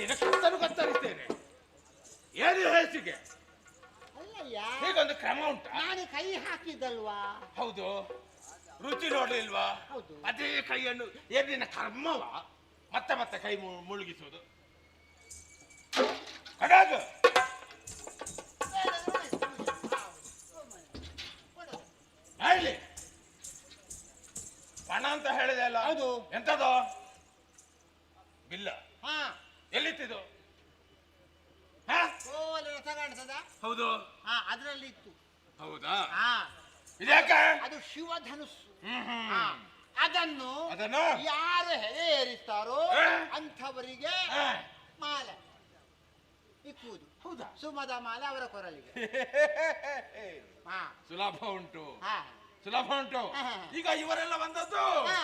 ನಿನಕ್ಕಂತನೂ ಕತ್ತರಿಸ್ತೇನೆ. ಏನು ಹೇಸಿಗೆ ಅಲ್ಲಯ್ಯ, ಹೀಗೊಂದು ಕ್ರಮ ಉಂಟಾ? ನಾನು ಕೈ ಹಾಕಿದ್ದಲ್ವಾ? ಹೌದು, ರುಚಿ ನೋಡ್ಲಿಲ್ವಾ? ಹೌದು. ಅದೇ ಕೈಯನ್ನು ಏನಿನ ಕರ್ಮವ ಮತ್ತೆ ಮತ್ತೆ ಕೈ ಮುಳುಗಿಸುವುದು. ಕಡಾಗ ಹೇಳಿ, ಪಣ ಅಂತ ಹೇಳಿದೆ ಅಲ್ಲ? ಹೌದು. ಎಂತದು ಬಿಲ್ಲ? ಹಾ, ಎಲ್ಲಿತ್ತಿದು? ಓಲೆ ರಸ ಕಾಣ್ತದ? ಹೌದು. ಹಾ, ಅದರಲ್ಲಿ ಇತ್ತು. ಹೌದಾ? ಹಾ, ಇದ್ಯಾಕೆ? ಅದು ಶಿವಧನುಸ್ಸು. ಹಾ, ಅದನ್ನು ಅದನ್ನು ಯಾರು ಹೆಡೆ ಏರಿಸ್ತಾರೋ ಅಂಥವರಿಗೆ ಮಾಲೆ ಇಕ್ಕುವುದು. ಹೌದಾ? ಸುಮದ ಮಾಲೆ ಅವರ ಕೊರಳಿಗೆ. ಹಾ, ಸುಲಭ ಉಂಟು, ಹಾ, ಸುಲಭ ಉಂಟು. ಈಗ ಇವರೆಲ್ಲ ಬಂದದ್ದು. ಹಾ.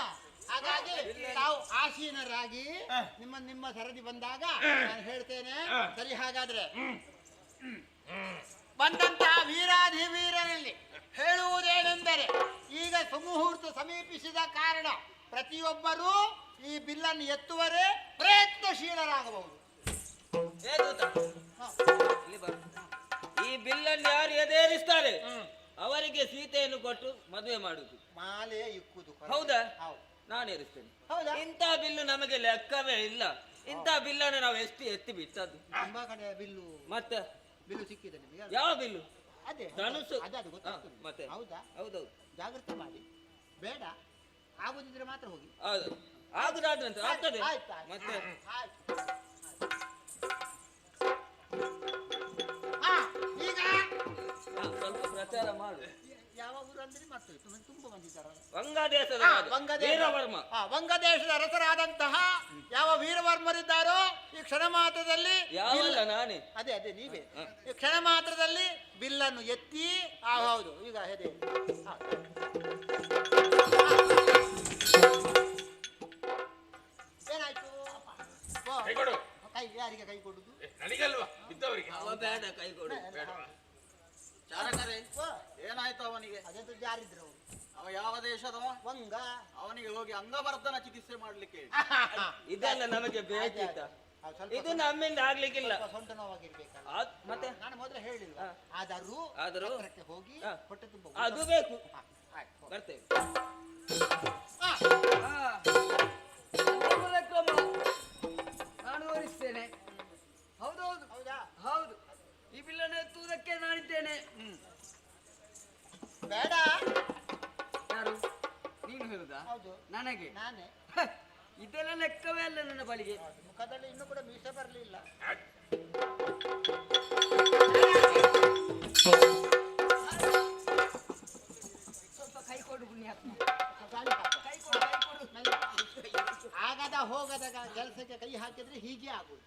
ಹಾಗಾಗಿ ತಾವು ಆಸೀನರಾಗಿ ನಿಮ್ಮ ಸರದಿ ಬಂದಾಗ ನಾನು ಹೇಳ್ತೇನೆ. ಸರಿ, ಹಾಗಾದ್ರೆ ಬಂದಂತಹ ವೀರಾಧಿವೀರರಲ್ಲಿ ಹೇಳುವುದೇನೆಂದರೆ, ಈಗ ಸುಮುಹೂರ್ತ ಸಮೀಪಿಸಿದ ಕಾರಣ ಪ್ರತಿಯೊಬ್ಬರೂ ಈ ಬಿಲ್ಲನ್ನು ಎತ್ತುವರೆ ಪ್ರಯತ್ನಶೀಲರಾಗಬಹುದು. ಈ ಬಿಲ್ಲನ್ನು ಯಾರು ಎದೇರಿಸ್ತಾರೆ ಅವರಿಗೆ ಸೀತೆಯನ್ನು ಕೊಟ್ಟು ಮದುವೆ ಮಾಡುದು. ಮಾಲೆ ಇಕ್ಕುದು. ಹೌದಾ? ಹೌದು. ನಾನು ಏರಿಸ್ತೇನೆ. ಹೌದಾ? ಇಂಥ ಬಿಲ್ಲು ನಮಗೆ ಲೆಕ್ಕವೇ ಇಲ್ಲ. ಇಂಥ ಬಿಲ್ಲನ್ನು ನಾವು ಎಷ್ಟು ಎತ್ತಿ ಬಿಟ್ಟದ್ದು. ತುಂಬಾ ಕಡೆ ಬಿಲ್ಲು ಮತ್ತೆ ಬಿಲ್ಲು ಸಿಕ್ಕಿದೆ ನಿಮಗೆ. ಯಾವ ಬಿಲ್ಲು? ಅದೇ ಧನುಸ್ಸು. ಅದು ಗೊತ್ತಾಗ್ತದೆ. ಮತ್ತೆ ಹೌದಾ? ಹೌದೌದು. ಜಾಗ್ರತೆ ಮಾಡಿ, ಬೇಡ ಆಗುದಿದ್ರೆ ಮಾತ್ರ ಹೋಗಿ. ಹೌದು, ಆಗುದಾದ್ರಂತ ಆಗ್ತದೆ. ಆಯ್ತು, ಆಯ್ತು. ಮತ್ತೆ ಆಯ್ತು. ಹಾ, ಈಗ ಸ್ವಲ್ಪ ಪ್ರಚಾರ ಮಾಡು. ಯಾವ ಊರು ಅಂದ್ರೆ ಮತ್ತೆ ತುಂಬಾ ಬಂದಿದ್ದಾರಲ್ಲ. ವಂಗದೇಶದ ವೀರವರ್ಮ. ವಂಗದೇಶದ ಅರಸರಾದಂತಹ ಯಾವ ವೀರವರ್ಮರಿದ್ದಾರೋ ಈ ಕ್ಷಣ ಮಾತ್ರದಲ್ಲಿ ಯಾವಲ್ಲ ನಾನೇ. ಅದೇ ಅದೇ ನೀವೇ. ಈ ಕ್ಷಣ ಮಾತ್ರದಲ್ಲಿ ಬಿಲ್ಲನ್ನು ಎತ್ತಿ. ಹೌದು, ಈಗ ಹೆದೆ. ಏನಾಯ್ತು? ಕೈ ಕೊಡು. ಕೈ ಯಾರಿಗೆ ಕೈ ಕೊಡುದು? ನನಗಲ್ವಾ, ಇದ್ದವರಿಗೆ. ಅವ ಬೇಡ, ಕೈ ಕೊಡು. ಚಾರಕರೇ, ಏನಾಯ್ತು ಅವನಿಗೆ? ಅದೆಂತ ಯಾರಿದ್ರು? ಅವ ಯಾವ ದೇಶದವ? ವಂಗ. ಅವನಿಗೆ ಹೋಗಿ ಅಂಗವರ್ಧನ ಚಿಕಿತ್ಸೆ ಮಾಡ್ಲಿಕ್ಕೆ ಹೇಳಿ. ಇದೆಲ್ಲ ನಮಗೆ ಬೇಕಿತ್ತ? ಇದು ನಮ್ಮಿಂದ ಆಗ್ಲಿಕ್ಕಿಲ್ಲ. ಸೊಂಟ ನೋವಾಗಿರ್ಬೇಕಲ್ಲ. ಮತ್ತೆ ನಾನು ಮೊದಲು ಹೇಳಿಲ್ಲ. ಆದರೂ ಹತ್ರಕ್ಕೆ ಹೋಗಿ ಹೊಟ್ಟೆ ತುಂಬ ಅದು ಬೇಕು. ಬರ್ತೇವೆ. ಕ್ರಮ ನಾನು ತೋರಿಸ್ತೇನೆ. ಹೌದೌದು. ಹೌದಾ? ಹೌದು, ಈ ಬಿಲ್ಲನ್ನು ಎತ್ತುವುದಕ್ಕೆ ನಾನಿದ್ದೇನೆ. ಬೇಡ. ಯಾರು? ನೀನು ಹೇಳುದಾ? ಹೌದು, ನನಗೆ? ನಾನೇ. ಇದೆಲ್ಲ ಲೆಕ್ಕವೇ ಅಲ್ಲ ನನ್ನ ಬಳಿಗೆ. ಮುಖದಲ್ಲಿ ಇನ್ನೂ ಕೂಡ ಮೀಸೆ ಬರಲಿಲ್ಲ. ಸ್ವಲ್ಪ ಕೈ ಕೊಡು ಪುಣ್ಯಾತ್ಮ. ಕೈ ಕೊಡು, ಕೈ ಕೊಡು. ಆಗದ ಹೋಗದ ಕೆಲಸಕ್ಕೆ ಕೈ ಹಾಕಿದ್ರೆ ಹೀಗೆ ಆಗುದು.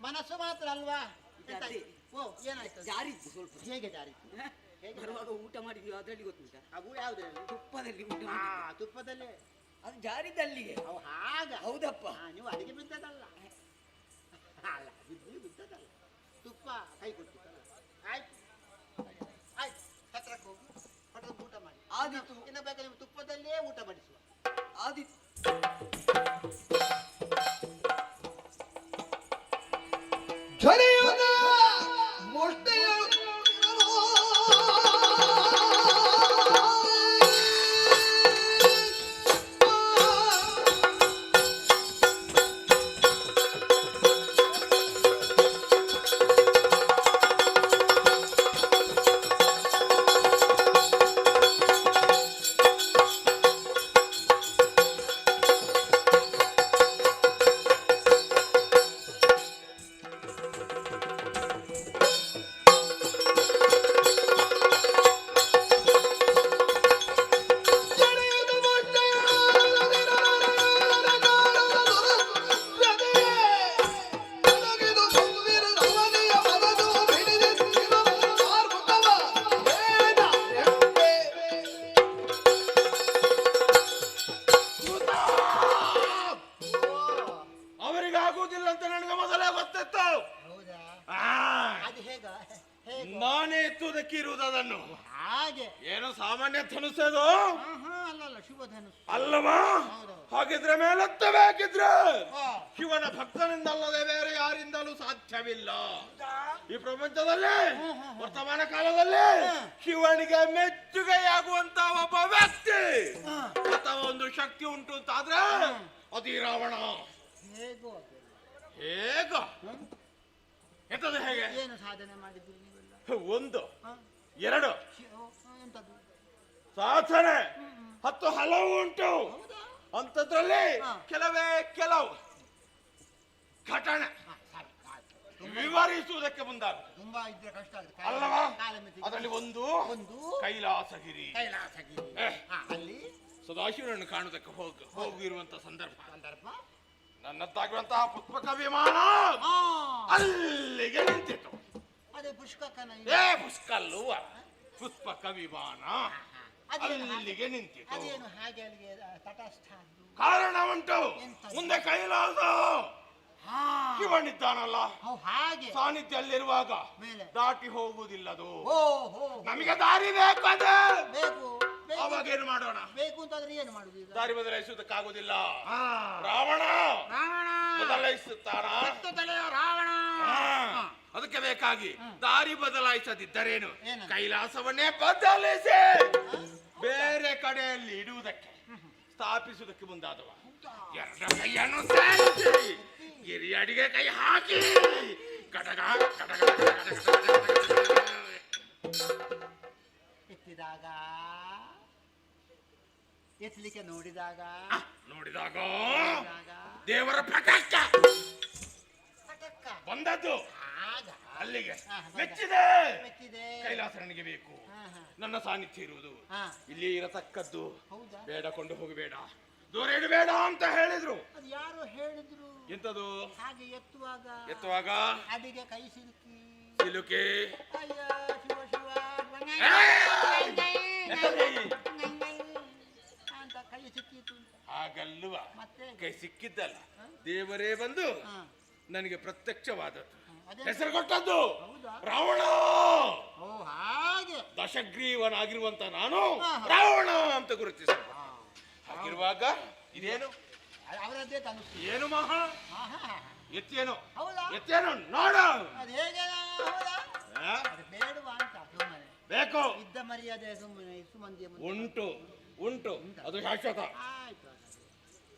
ಮನಸ್ಸು ಮಾತ್ರ ಅಲ್ವಾ? ಓ, ಏನಾಯ್ತು? ಜಾರಿದ್ದು ಸ್ವಲ್ಪ. ಹೇಗೆ ಜಾರಿತ್ತು? ಬರುವಾಗ ಊಟ ಮಾಡಿದ್ವಿ, ಅದರಲ್ಲಿ ಗೊತ್ತುಂಟ? ಅವು ಯಾವುದ್ರಲ್ಲಿ? ತುಪ್ಪದಲ್ಲಿ ಊಟ. ತುಪ್ಪದಲ್ಲೇ ಅದು ಜಾರಿದ್ದಲ್ಲಿಗೆ. ಅವು ಹಾಗ. ಹೌದಪ್ಪ. ನೀವು ಅಡಿಗೆ ಬಿದ್ದದಲ್ಲ. ಅಲ್ಲ, ಬಿದ್ದದಲ್ಲ. ತುಪ್ಪ ಕೈ ಕೊಟ್ಟಿದ್ದಲ್ಲ. ಆಯ್ತು ಆಯ್ತು, ಹತ್ರಕ್ಕೆ ಹೋಗಿ ಹೊಟ್ಟೆ ಊಟ ಮಾಡಿ. ಆದಿತ್ತು. ಇನ್ನು ಬೇಕಾದ್ರೆ ನೀವು ತುಪ್ಪದಲ್ಲೇ ಊಟ ಮಾಡಿಸುವ. ಆದಿತ್ತು. ಧ್ವನಿಯುಗ ಮುಷ್ಟಿಯ ಅಲ್ಲ ಶುಭಧನುಸ್ಸು ಅಲ್ಲವಾ? ಹಾಗಿದ್ರೆ ಮೇಲೆತ್ತಬೇಕಿದ್ರೆ ಶಿವನ ಭಕ್ತನಿಂದಲ್ಲದೆ ಬೇರೆ ಯಾರಿಂದಲೂ ಸಾಧ್ಯವಿಲ್ಲ. ಈ ಪ್ರಪಂಚದಲ್ಲಿ ವರ್ತಮಾನ ಕಾಲದಲ್ಲಿ ಶಿವನಿಗೆ ಮೆಚ್ಚುಗೆಯಾಗುವಂತ ಒಬ್ಬ ವ್ಯಕ್ತಿ ಅಥವಾ ಒಂದು ಶಕ್ತಿ ಉಂಟು ಅಂತಾದ್ರೆ ಅದು ರಾವಣ. ಹೇಗ ಎಂತದ ಹೇಗೆ? ಏನು ಸಾಧನೆ ಮಾಡಿದ್ರಿ ನೀವೆಲ್ಲ? ಒಂದು ಎರಡು ಎಂತದ್ದು ಸಾಧನೆ 10 ಹಲವು ಉಂಟು. ಅಂತದ್ರಲ್ಲಿ ಕೆಲವು ಘಟನೆ ವಿವರಿಸುವುದಕ್ಕೆ ಮುಂದಾದ ತುಂಬಾ ಇದ್ರೆ ಕಷ್ಟ ಆಗುತ್ತೆ ಅಲ್ಲವಾ? ಅದರಲ್ಲಿ ಒಂದು ಕೈಲಾಸಗಿರಿ. ಅಲ್ಲಿ ಸದಾಶಿವನನ್ನು ಕಾಣುವುದಕ್ಕೆ ಹೋಗಿರುವಂತ ಸಂದರ್ಭ ನನ್ನದ್ದಾಗಿರುವಂತಹ ಪುಷ್ಪಕ ವಿಮಾನ ಅಲ್ಲಿಗೆ ನಿಂತಿತ್ತು. ಅದೇ ಪುಷ್ಪಕನ ಪುಷ್ಕಲ್ಲುವ ಪುಷ್ಪಕ ವಿಮಾನ ಅಲ್ಲಿಗೆ ನಿಂತಿತ್ತು. ಅದೇನು ಹಾಗೆ ಅಲ್ಲಿಗೆ ತಟಸ್ಥ ಕಾರಣ ಉಂಟು. ಮುಂದೆ ಕೈಲಾಸ ಶಿವನಿದ್ದಾನಲ್ಲ, ಹಾಗೆ ಸಾನ್ನಿಧ್ಯ ಅಲ್ಲಿರುವಾಗ ದಾಟಿ ಹೋಗುವುದಿಲ್ಲದು. ನಮಗೆ ದಾರಿ ಬೇಕು. ಅವಾಗ ಏನು ಮಾಡೋಣ? ಬೇಕು ಅಂತಂದ್ರೆ ಏನು ಮಾಡುದು? ದಾರಿ ಬದಲಾಯಿಸುವುದಕ್ಕಾಗುವುದಿಲ್ಲ. ರಾವಣ ಬದಲಾಯಿಸುತ್ತಾನ. ರಾವಣ ಅದಕ್ಕೆ ಬೇಕಾಗಿ ದಾರಿ ಬದಲಾಯಿಸದಿದ್ದರೇನು ಕೈಲಾಸವನ್ನೇ ಬದಲಿಸಿ ಬೇರೆ ಕಡೆಯಲ್ಲಿ ಇಡುವುದಕ್ಕೆ ಸ್ಥಾಪಿಸುವುದಕ್ಕೆ ಮುಂದಾದವ. ಎರಡು ಕೈಯನ್ನು ಸೇರಿಸಿ ಗಿರಿಯಡಿಗೆ ಕೈ ಹಾಕಿ ಕಟಕ ಎತ್ತಿದಾಗ ಎತ್ತಲಿಕ್ಕೆ ನೋಡಿದಾಗ ದೇವರ ಪಟಕ್ಕ ಬಂದದ್ದು ಅಲ್ಲಿಗೆ ಮೆಚ್ಚಿದೆ. ಕೈಲಾಸನಿಗೆ ಬೇಕು ನನ್ನ ಸಾನ್ನಿಧ್ಯ ಇರುವುದು. ಇಲ್ಲಿ ಇರತಕ್ಕದ್ದು ಬೇಡ, ಕೊಂಡು ಹೋಗಬೇಡ, ದೂರ ಇಡಬೇಡ ಅಂತ ಹೇಳಿದ್ರು. ಯಾರು ಹೇಳಿದ್ರು? ಎಂತದು? ಹಾಗೆ ಎತ್ತುವಾಗ ಅಡಿಗೆ ಕೈ ಸಿಲುಕಿ ಸಿಲುಕಿ ಶಿವ ಶಿವ ಅಂತ ಕೈ ಸಿಕ್ಕಿತು. ಹಾಗಲ್ವ? ಕೈ ಸಿಕ್ಕಿದ್ದಲ್ಲ, ದೇವರೇ ಬಂದು ನನಗೆ ಪ್ರತ್ಯಕ್ಷವಾದದ್ದು. ಹೆಸರು ಕೊಟ್ಟದ್ದು ರಾವಣ. ಹಾಗೆ ದಶಗ್ರೀವನಾಗಿರುವಂತ ನಾನು ರಾವಣ ಅಂತ ಗುರುತಿಸ. ಹಾಗಿರುವಾಗ ಇದೇನು ಅವರದ್ದೇ ತನಿಸ್ತು. ಏನು ಮಹಾ ಎತ್ತೇನು ನೋಡ. ಅದು ಹೇಗೆ ಬೇಡುವ ಅಂತ ಸುಮ್ಮನೆ ಬೇಕು. ಇದ್ದ ಮರ್ಯಾದೆ ಸುಮ್ಮನೆ ಮಂದಿ ಉಂಟು ಅದು ಶಾಶ್ವತ. ಆಯ್ತು,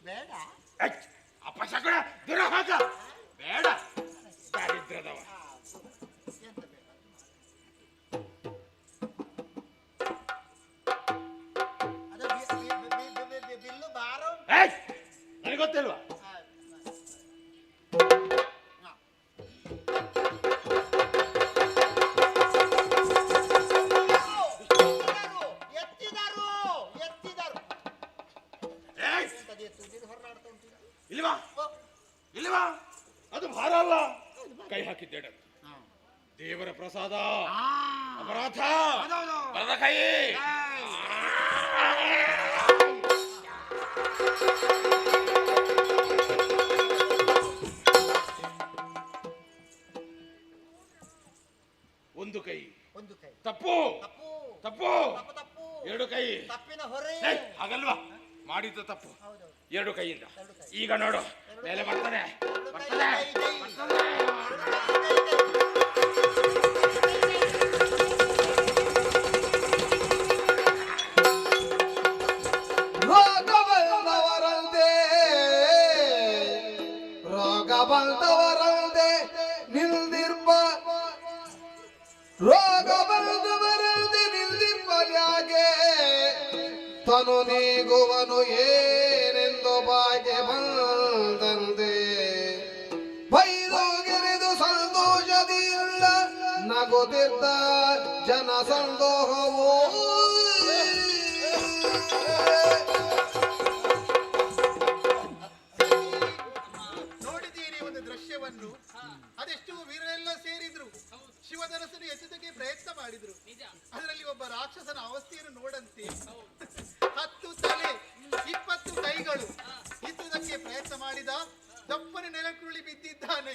ಬೇಡ ಅಪಶಕುನ ದುರಹತ ಬೇಡ. ದಾರಿದ್ರ್ಯದವ ಬಿಲ್ಲು ಬಾರೋ ನನಗೆ ಗೊತ್ತಿಲ್ವಾ? ಇಲ್ವಾ? ಅದು ಭಾರ ಅಲ್ಲ, ಕೈ ಹಾಕಿದ್ದೇಡ. ದೇವರ ಪ್ರಸಾದ, ಅಪರಾಧ ಬರದ ಕೈ. ಒಂದು ಕೈ ತಪ್ಪು. ಎರಡು ಕೈ ತಪ್ಪಿನ ಹೊರೆ. ಹಾಗಲ್ವಾ? ಮಾಡಿದ್ದು ತಪ್ಪು ಎರಡು ಕೈಯಿಂದ. ಈಗ ನೋಡು, ಮೇಲೆ ಬರ್ತಾನೆ. ರೋಗ ಬಂದವರಂತೆ ನಿಲ್ದಿರ್ಪ, ರೋಗ ಬಂದವರಂತೆ ನಿಲ್ದಿರ್ಪದ್ಯಾಗೆ ತನು ನೀಗುವನು ಏನೆಂದು ಬಾಗೆ ಬಂದಂತೆ ಬೈದೋಗಿರಿದು ಸಂತೋಷದಿಲ್ಲ ನಗುತ್ತಿದ್ದ ಜನ ಸಂದೋಹವು. ನೋಡಿದ್ದೀರಿ ಒಂದು ದೃಶ್ಯವನ್ನು. ಅದೆಷ್ಟು ವೀರರೆಲ್ಲ ಸೇರಿದ್ರು, ಶಿವಧನಸ್ಸನ್ನು ಎತ್ತುವುದಕ್ಕೆ ಪ್ರಯತ್ನ ಮಾಡಿದ್ರು. ಅದರಲ್ಲಿ ಒಬ್ಬ ರಾಕ್ಷಸನ ಅವಸ್ಥೆಯನ್ನು ನೋಡಂತೆ. 10 ತಲೆ 20 ಕೈಗಳು ಇತ್ತುವುದಕ್ಕೆ ಪ್ರಯತ್ನ ಮಾಡಿದ. ದಪ್ಪನೆ ನೆಲಕ್ಕುರುಳಿ ಬಿದ್ದಿದ್ದಾನೆ.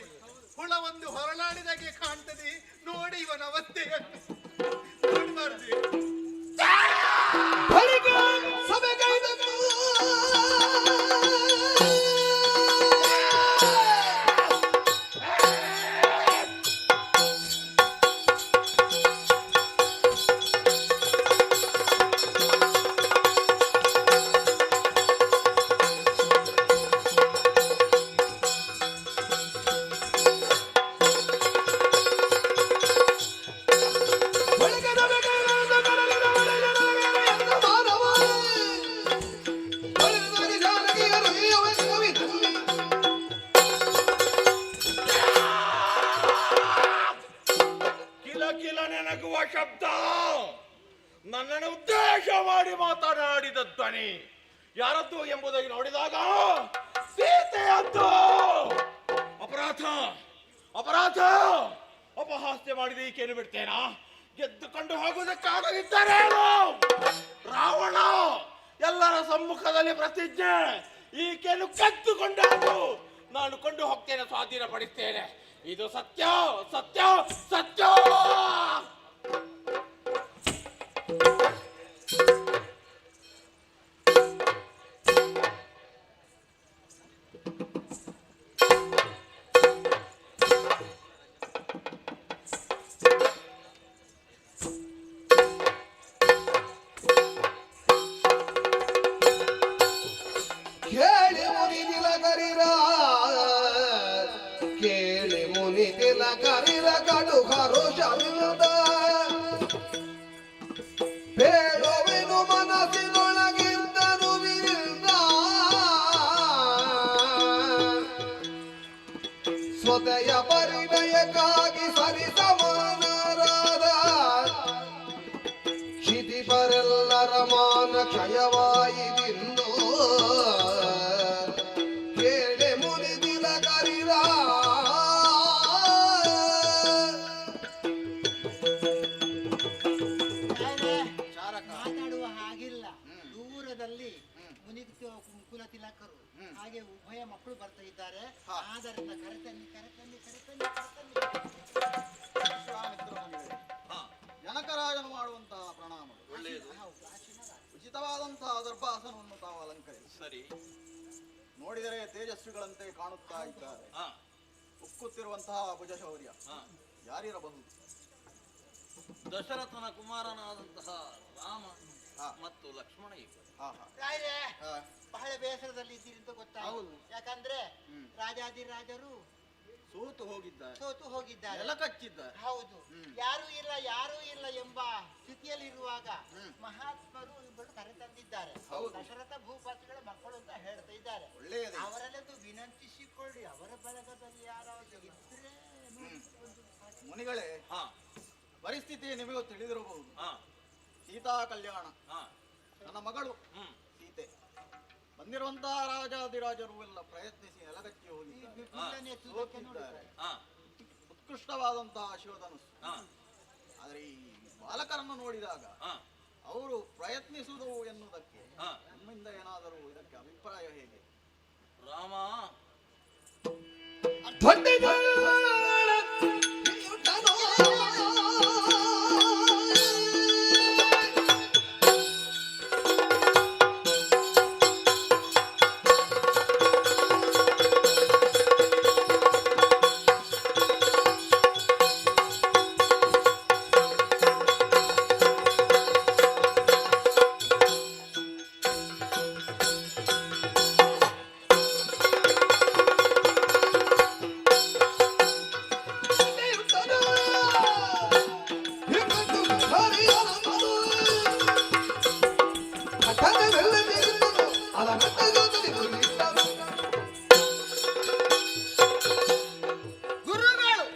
ಹುಳ ಒಂದು ಹೊರಳಾಡಿದಾಗೆ ಕಾಣ್ತದೆ. ನೋಡಿ ಇವನ ಅವಸ್ಥೆಯನ್ನು. ಮಾತನಾಡಿದ ಧ್ವನಿ ಯಾರದ್ದು ಎಂಬುದಾಗಿ ನೋಡಿದಾಗ ಸೀತೆಯದ್ದು. ಅಪರಾಧ ಅಪರಾಧ ಅಪಹಾಸ್ಯ ಮಾಡಿದ ಈಕೆಯನ್ನು ಬಿಡ್ತೇನಾ? ಗೆದ್ದುಕೊಂಡು ಹೋಗುವುದಕ್ಕಾಗದಿದ್ದರೆ ರಾವಣ ಎಲ್ಲರ ಸಮ್ಮುಖದಲ್ಲಿ ಪ್ರತಿಜ್ಞೆ, ಈಕೆಯನ್ನು ಕದ್ದುಕೊಂಡು ನಾನು ಕೊಂಡು ಹೋಗ್ತೇನೆ, ಸ್ವಾಧೀನಪಡಿಸ್ತೇನೆ. ಇದು ಸತ್ಯ ಸತ್ಯ ಸತ್ಯ. ಕೇಳಿ ಮುನಿ ತಿಲಕರಿರ ಕೇಳಿ ಮುನಿ ತಿಲಕರಿರ ಕಡುಕರು ಶಮಿದ ಬೇಡುವೆನು ಮನಸ್ಸಿನೊಳಗಿಂದನು ವಿರುದ್ಧ ಸ್ವದಯ ಪರಿಣಯಕ್ಕಾಗಿ ಸರಿ ಸಮಾನರಾದ ಕ್ಷಿತಿಪರೆಲ್ಲರ ಮಾನ ಕ್ಷಯವಾಯಿದಿಂದು ಕೇಳೆ ಮುನಿದಿಲ ಕರಿರ ಮಾತಾಡುವ ಹಾಗಿಲ್ಲ. ದೂರದಲ್ಲಿ ಕುಲ ತಿಲಕರು ಹಾಗೆ ಉಭಯ ಮಕ್ಕಳು ಬರ್ತಾ ಇದ್ದಾರೆ. ಆದ್ದರಿಂದ ಕರೆತನ್ನಿ ಕರೆತನ್ನಿ ಕರೆತನ್ನಿ ಜನಕರಾಜನು ಮಾಡುವಂತಹ ಪ್ರಣಾಮ ಒಳ್ಳೆಯದು. ಉಚಿತವಾದಂತಹ ದರ್ಭಾಸನವನ್ನು ತಾವು ಅಲಂಕರಿಸಿ ಸರಿ. ನೋಡಿದರೆ ತೇಜಸ್ವಿಗಳಂತೆ ಕಾಣುತ್ತಾ ಇದ್ದಾರೆ. ಉಕ್ಕುತ್ತಿರುವಂತಹ ಭುಜಶೌರ್ಯ ಯಾರಿರಬಹುದು? ದಶರಥನ ಕುಮಾರನಾದಂತಹ ರಾಮ ಮತ್ತು ಲಕ್ಷ್ಮಣ ಇಬ್ಬರು. ಬಹಳ ಬೇಸರದಲ್ಲಿ ಇದ್ದೀರಿ ಅಂತ ಗೊತ್ತಾಗುವುದು. ಯಾಕಂದ್ರೆ ರಾಜಾದಿರಾಜರು ಸೋತು ಹೋಗಿದ್ದಾರೆ, ಎಲ್ಲ ಕಚ್ಚಿದ್ದಾರೆ. ಹೌದು, ಯಾರೂ ಇಲ್ಲ ಎಂಬ ಸ್ಥಿತಿಯಲ್ಲಿ ಇರುವಾಗ ಮಹಾತ್ಮರು ಇಬ್ಬರು ಕರೆತಂದಿದ್ದಾರೆ. ದಶರಥ ಭೂಪತಿಗಳ ಮಕ್ಕಳು ಅಂತ ಹೇಳ್ತಾ ಇದ್ದಾರೆ. ಅವರಲ್ಲದು ವಿನಂತಿಸಿಕೊಳ್ಳಿ, ಅವರ ಬಳಗದಲ್ಲಿ ಯಾರಾದರೂ ಇದ್ರೆ ಮುನಿಗಳೇ, ಪರಿಸ್ಥಿತಿ ನಿಮಗೂ ತಿಳಿದಿರಬಹುದು. ಸೀತಾ ಕಲ್ಯಾಣ, ನನ್ನ ಮಗಳು ಸೀತೆ ಬಂದಿರುವಂತಹ ರಾಜಾದಿರಾಜರು ಎಲ್ಲ ಪ್ರಯತ್ನಿಸಿ ನೆಲಗಚ್ಚಿ ಹೋಗಿದ್ದಾರೆ. ಉತ್ಕೃಷ್ಟವಾದಂತಹ ಶಿವಧನುಸ್ಸು. ಆದ್ರೆ ಈ ಬಾಲಕರನ್ನು ನೋಡಿದಾಗ ಅವರು ಪ್ರಯತ್ನಿಸುವುದು ಎನ್ನುವುದಕ್ಕೆ ನಮ್ಮಿಂದ ಏನಾದರೂ ಇದಕ್ಕೆ ಅಭಿಪ್ರಾಯ ಹೇಗೆ? ರಾಮ ಗುರುಗಳು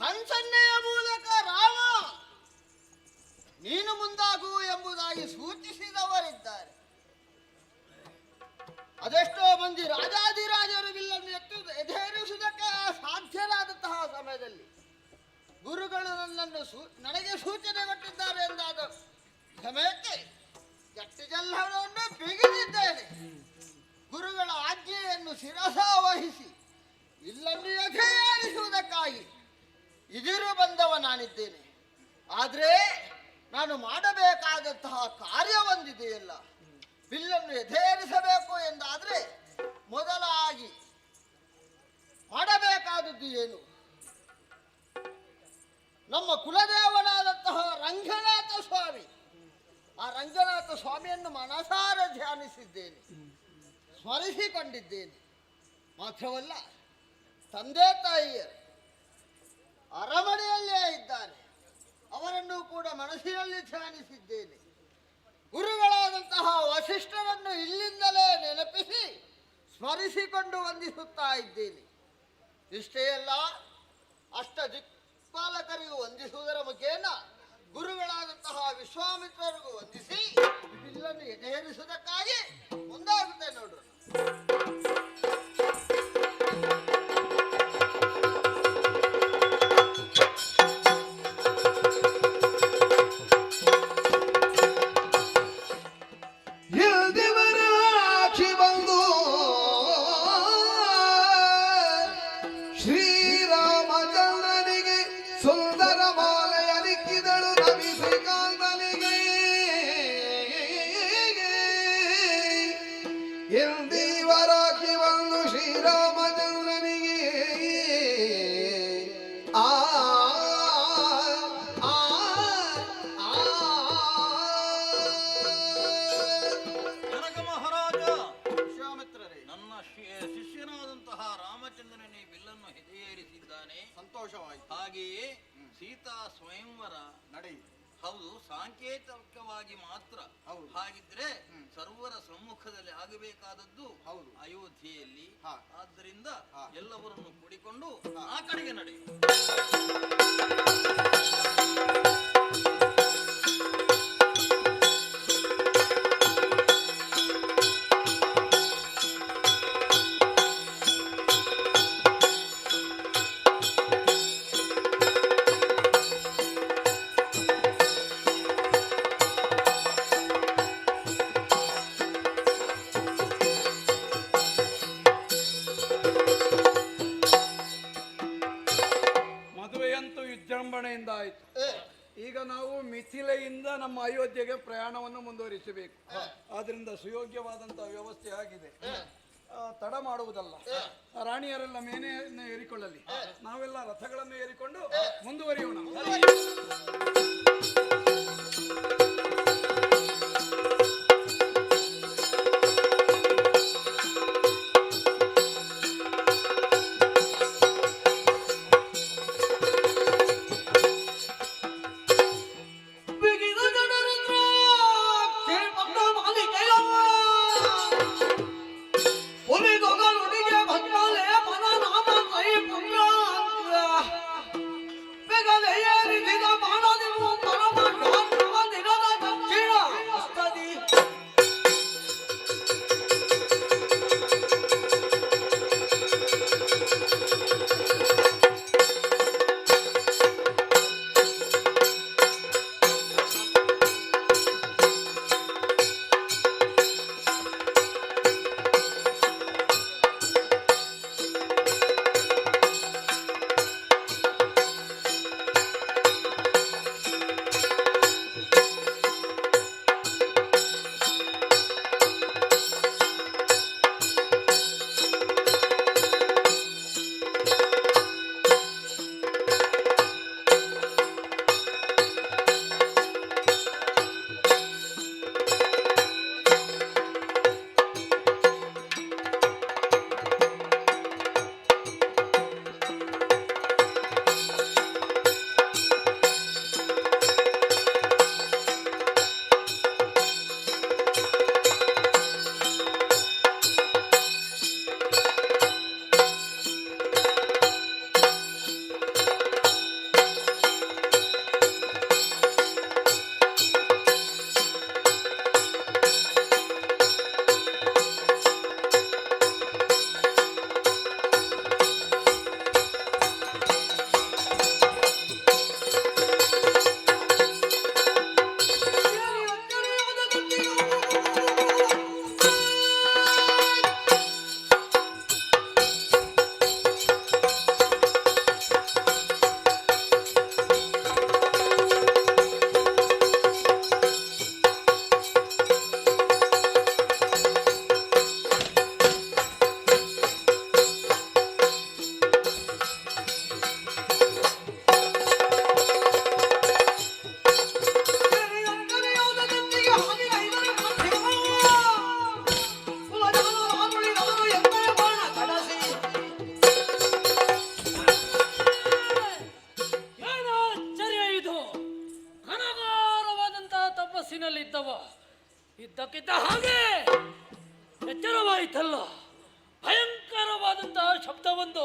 ಕಣ್ಸನ್ನೆಯ ಮೂಲಕ ರಾಮ ನೀನು ಮುಂದಾಗು ಎಂಬುದಾಗಿ ಸೂಚಿಸಿದವರಿದ್ದಾರೆ. ಅದೆಷ್ಟೋ ಮಂದಿ ರಾಜಾದಿರಾಜರು ಬಿಲ್ಲನ್ನು ಎದುರಿಸುವುದಕ್ಕೆ ಸಾಧ್ಯರಾದಂತಹ ಸಮಯದಲ್ಲಿ ಗುರುಗಳು ನನಗೆ ಸೂಚನೆ ಕೊಟ್ಟಿದ್ದಾರೆ ಎಂದಾದ ಸಮಯಕ್ಕೆ ಗಟ್ಟಿಗೆಲ್ಲವನ್ನು ಬಿಗಿದಿದ್ದೇನೆ. ಗುರುಗಳ ಆಜ್ಞೆಯನ್ನು ಶಿರಸಾವಹಿಸಿ ಇಲ್ಲನ್ನು ಎದುರಿಸುವುದಕ್ಕಾಗಿ ಇದಿರು ಬಂದವ ನಾನಿದ್ದೇನೆ. ಆದರೆ ನಾನು ಮಾಡಬೇಕಾದಂತಹ ಕಾರ್ಯ ಒಂದಿದೆಯಲ್ಲ, ಬಿಲ್ಲನ್ನು ಎದುರಿಸಬೇಕು ಎಂದಾದ್ರೆ ಮೊದಲಾಗಿ ಮಾಡಬೇಕಾದದ್ದು ಏನು? ನಮ್ಮ ಕುಲದೇವನಾದಂತಹ ರಂಗನಾಥ ಸ್ವಾಮಿ, ಆ ರಂಗನಾಥ ಸ್ವಾಮಿಯನ್ನು ಮನಸಾರ ಧ್ಯಾನಿಸಿದ್ದೇನೆ, ಸ್ಮರಿಸಿಕೊಂಡಿದ್ದೇನೆ. ಮಾತ್ರವಲ್ಲ, ತಂದೆ ತಾಯಿಯರು ಅರಮನೆಯಲ್ಲೇ ಇದ್ದಾರೆ, ಅವರನ್ನು ಕೂಡ ಮನಸ್ಸಿನಲ್ಲಿ ಧ್ಯಾನಿಸಿದ್ದೇನೆ. ಗುರುಗಳಾದಂತಹ ವಸಿಷ್ಠರನ್ನು ಇಲ್ಲಿಂದಲೇ ನೆನಪಿಸಿ ಸ್ಮರಿಸಿಕೊಂಡು ವಂದಿಸುತ್ತಾ ಇದ್ದೇನೆ. ಇಷ್ಟೇ ಅಲ್ಲ, ಅಷ್ಟ ದಿಕ್ಪಾಲಕರಿಗೂ ವಂದಿಸುವುದರ ಮುಖೇನ ಗುರುಗಳಾದಂತಹ ವಿಶ್ವಾಮಿತ್ರರಿಗೂ ವಂದಿಸಿ ಬಿಲ್ಲನ್ನು ಎದೆಹೇರಿಸುವುದಕ್ಕಾಗಿ ಮುಂದಾಗುತ್ತೆ ನೋಡ್ರು. ಎಲ್ದಿವರಾಕ್ಷಿ ಬಂದು ಶ್ರೀರಾಮಚಂದ್ರನಿಗೆ ಸುಂದರ ಮಾಲೆಯಲಿಕ್ಕಿದಳು ರವಿಶ್ರೀಕಾಂತನಿಗೆ. ಎಲ್ದಿವರಾಕ್ಷಿ ಬಂದು ಶ್ರೀರಾಮಚಂದ್ರನಿಗೆ ಆ ಜನಕ ಮಹಾರಾಜ, ವಿಶ್ವಾಮಿತ್ರರೇ, ನನ್ನ ಶಿಷ್ಯನಾದಂತಹ ರಾಮಚಂದ್ರನೇ ಬಿಲ್ಲನ್ನು ಹೆದೆಯೇರಿಸಿದ್ದಾನೆ. ಸಂತೋಷವಾಯಿತು. ಹಾಗೆಯೇ ಸೀತಾ ಸ್ವಯಂವರ ನಡೆಯಿತು. ಹೌದು, ಸಾಂಕೇತಿಕವಾಗಿ ಮಾತ್ರ. ಹೌದು. ಹಾಗಿದ್ರೆ ಸರ್ವರ ಸಮ್ಮುಖದಲ್ಲಿ ಆಗಬೇಕಾದದ್ದು ಹೌದು. ಅಯೋಧ್ಯೆಯಲ್ಲಿ. ಹಾ. ಆದ್ದರಿಂದ ಹಾ. ಎಲ್ಲವರನ್ನು ಕೂಡಿಕೊಂಡು ಆ ಕಡೆಗೆ ನಡೆಯುವ. ಮದುವೆಯಂತೂ ವಿಜೃಂಭಣೆಯಿಂದ ಆಯಿತು. ಈಗ ನಾವು ಮಿಥಿಲೆಯಿಂದ ನಮ್ಮ ಅಯೋಧ್ಯೆಗೆ ಪ್ರಯಾಣವನ್ನು ಮುಂದುವರಿಸಬೇಕು. ಆದ್ರಿಂದ ಸುಯೋಗ್ಯವಾದಂತಹ ವ್ಯವಸ್ಥೆ ಆಗಿದೆ. ತಡ ಮಾಡುವುದಲ್ಲ, ರಾಣಿಯರೆಲ್ಲ ಮೇನೆಯನ್ನು ಏರಿಕೊಳ್ಳಲಿ, ನಾವೆಲ್ಲ ರಥಗಳನ್ನು ಏರಿಕೊಂಡು ಮುಂದುವರಿಯೋಣ. ಇದ್ದಕ್ಕಿದ್ದ ಹಾಗೆ ಎಚ್ಚರವಾಯಿತಲ್ಲ. ಭಯಂಕರವಾದಂತಹ ಶಬ್ದವೊಂದು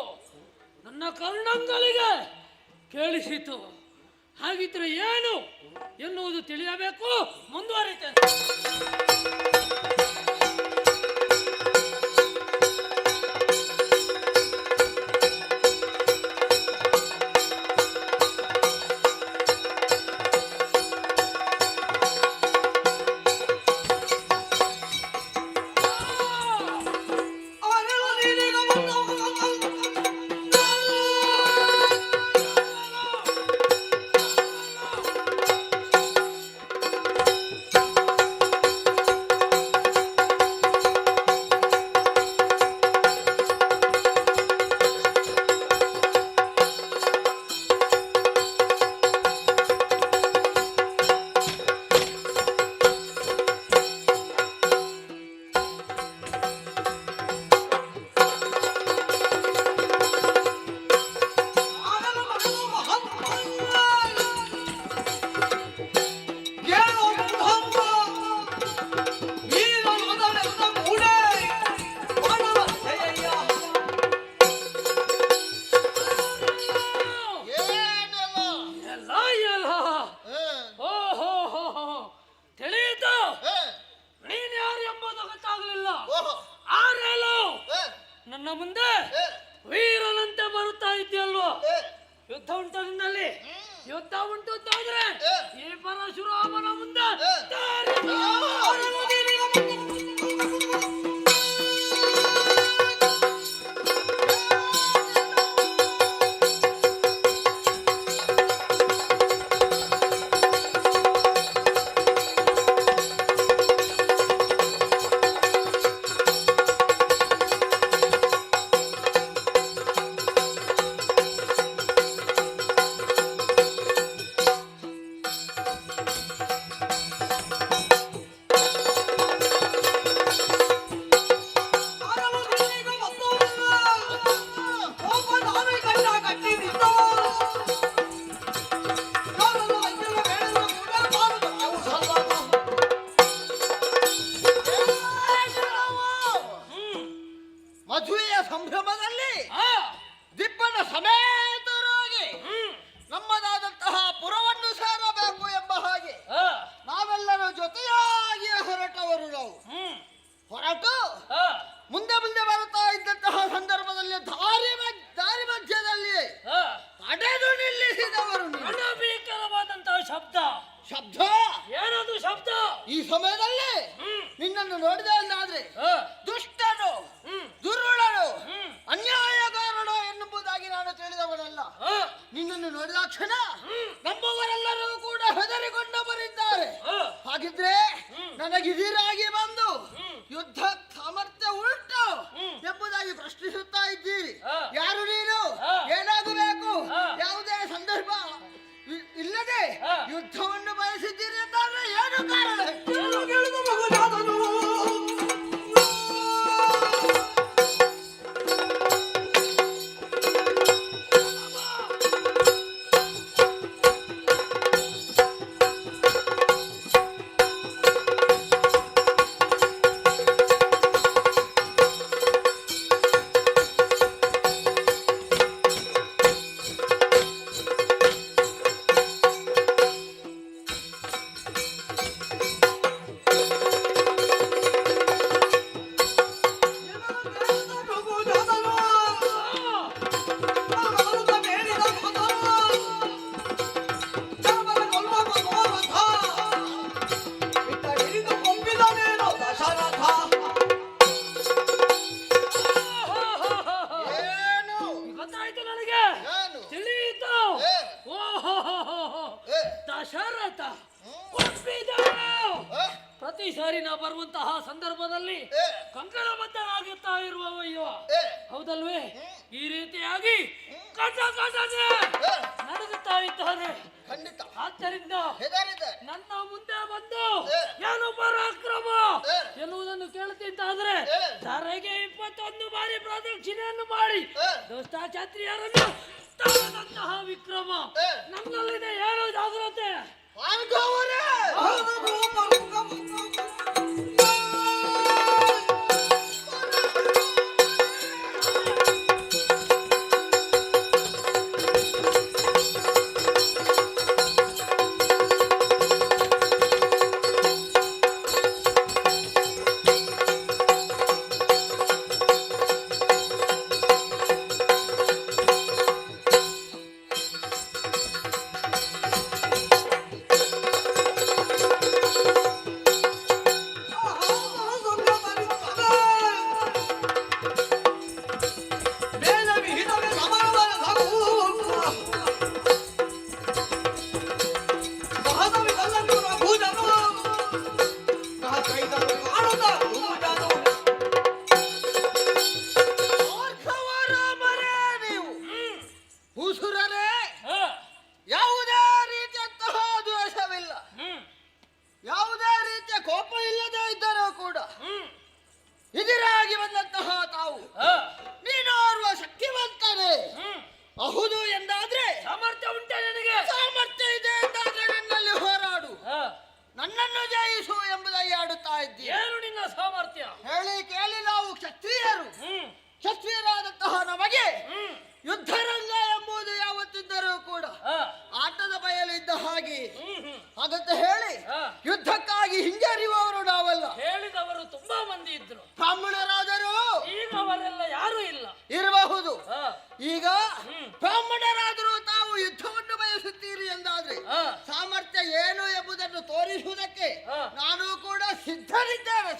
ನನ್ನ ಕರ್ಣಂಗಳಿಗೆ ಕೇಳಿಸಿತು. ಹಾಗಿದ್ರೆ ಏನು ಎನ್ನುವುದು ತಿಳಿಯಬೇಕು. ಮುಂದುವರಿತೇನೆ. ನನ್ನ ಮುಂದೆ ವೀರನಂತೆ ಬರುತ್ತಾ ಇದ್ದೀಯಲ್ವ? ಯುದ್ಧ ಉಂಟು ನಿನ್ನಲ್ಲಿ? ಯುದ್ಧ ಉಂಟು ಅಂತಾದ್ರೆ ಈ ಪರಶುರಾಮನ ಮುಂದೆ ಮದುವೆಯ ಸಂಭ್ರಮದಲ್ಲಿ ದಿಬ್ಬನ ಸಮೇತರಾಗಿ ನಮ್ಮದಾದಂತಹ ಪುರವನ್ನು ಸೇರಬೇಕು ಎಂಬ ಹಾಗೆ ನಾವೆಲ್ಲರೂ ಜೊತೆಯಾಗಿ ಹೊರಟವರು. ನಾವು ಹೊರಟು ಮುಂದೆ ಮುಂದೆ ಬರುತ್ತಾ ಇದ್ದಂತಹ ಸಂದರ್ಭದಲ್ಲಿ ದಾರಿ ಮಧ್ಯದಲ್ಲಿ ತಡೆದು ನಿಲ್ಲಿಸಿದವರು. ಭೀಕರವಾದಂತಹ ಶಬ್ದ ಏನದು ಶಬ್ದ? ಈ ಸಮಯದಲ್ಲಿ ನಿನ್ನನ್ನು ನೋಡಿದೆ ಅಂದಾದ್ರೆ ದುಷ್ಟನು, ದುರುಳನು, ಅನ್ಯಾಯಗಾರನು ಎನ್ನುವುದಾಗಿ ನಾನು ತಿಳಿದವನಲ್ಲ. ನಿನ್ನನ್ನು ನೋಡಿದ ಕ್ಷಣ ನಮ್ಮವರೆಲ್ಲರೂ ಕೂಡ ಹೆದರಿಕೊಂಡು ಬರಿದ್ದಾರೆ. ಹಾಗಿದ್ರೆ ನನಗಿದಿರಾಗಿ ಬಂದು ಯುದ್ಧ ಸಾಮರ್ಥ್ಯ ಉಂಟು ಎಂಬುದಾಗಿ ಪ್ರಶ್ನಿಸುತ್ತಾ ಇದ್ದೀರಿ. ಯಾರು ನೀನು? ಏನಾಗಬೇಕು? ಯಾವುದೇ ಸಂದರ್ಭ ಇಲ್ಲದೆ ಯುದ್ಧವನ್ನು ಬಯಸಿದ್ದೀರಿ ಎಂದಾದ್ರೆ ಏನು ಕಾರಣ? ಪ್ರತಿ ಸಾರಿ ನಾ ಬರುವಂತಹ ಸಂದರ್ಭದಲ್ಲಿ ಕಂಕಣಬದ್ಧನಾಗುತ್ತಾ ಇರುವವಯ್ಯ, ಹೌದಲ್ವೇ? ಈ ರೀತಿಯಾಗಿ ನಡೆದುತ್ತಾ ಇದ್ದಾರೆ. ಆದ್ದರಿಂದ ನನ್ನ ಮುಂದೆ ಬಂದು ಏನು ಪರಾಕ್ರಮ ಎನ್ನುವುದನ್ನು ಕೇಳುತ್ತಿದ್ದಾದ್ರೆ ಧರೆಗೆ 21 ಬಾರಿ ಪ್ರದಕ್ಷಿಣೆಯನ್ನು ಮಾಡಿ ದುಷ್ಟಾಚಾತ್ರಿಯರನ್ನು ತನ್ನಂತಹ ವಿಕ್ರಮ ನಮ್ಮಲ್ಲಿದೆ. ಏನು ಜಾಗ್ರತೆ? ಈಗ ಬ್ರಾಹ್ಮಣರಾದರೂ ತಾವು ಯುದ್ಧವನ್ನು ಬಯಸುತ್ತೀರಿ ಎಂದಾದ್ರೆ ಸಾಮರ್ಥ್ಯ ಏನು ಎಂಬುದನ್ನು ತೋರಿಸುವುದಕ್ಕೆ ನಾನು ಕೂಡ ಸಿದ್ಧರಿದ್ದೇನೆ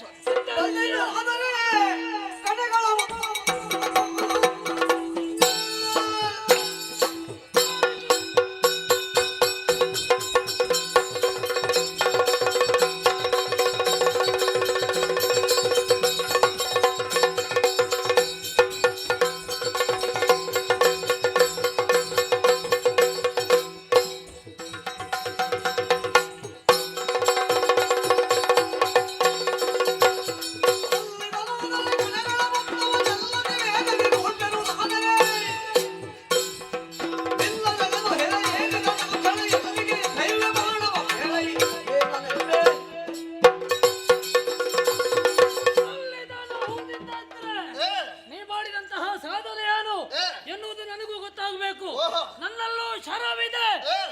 ನನ್ನಲ್ಲೂ ಶರವಿದೆ,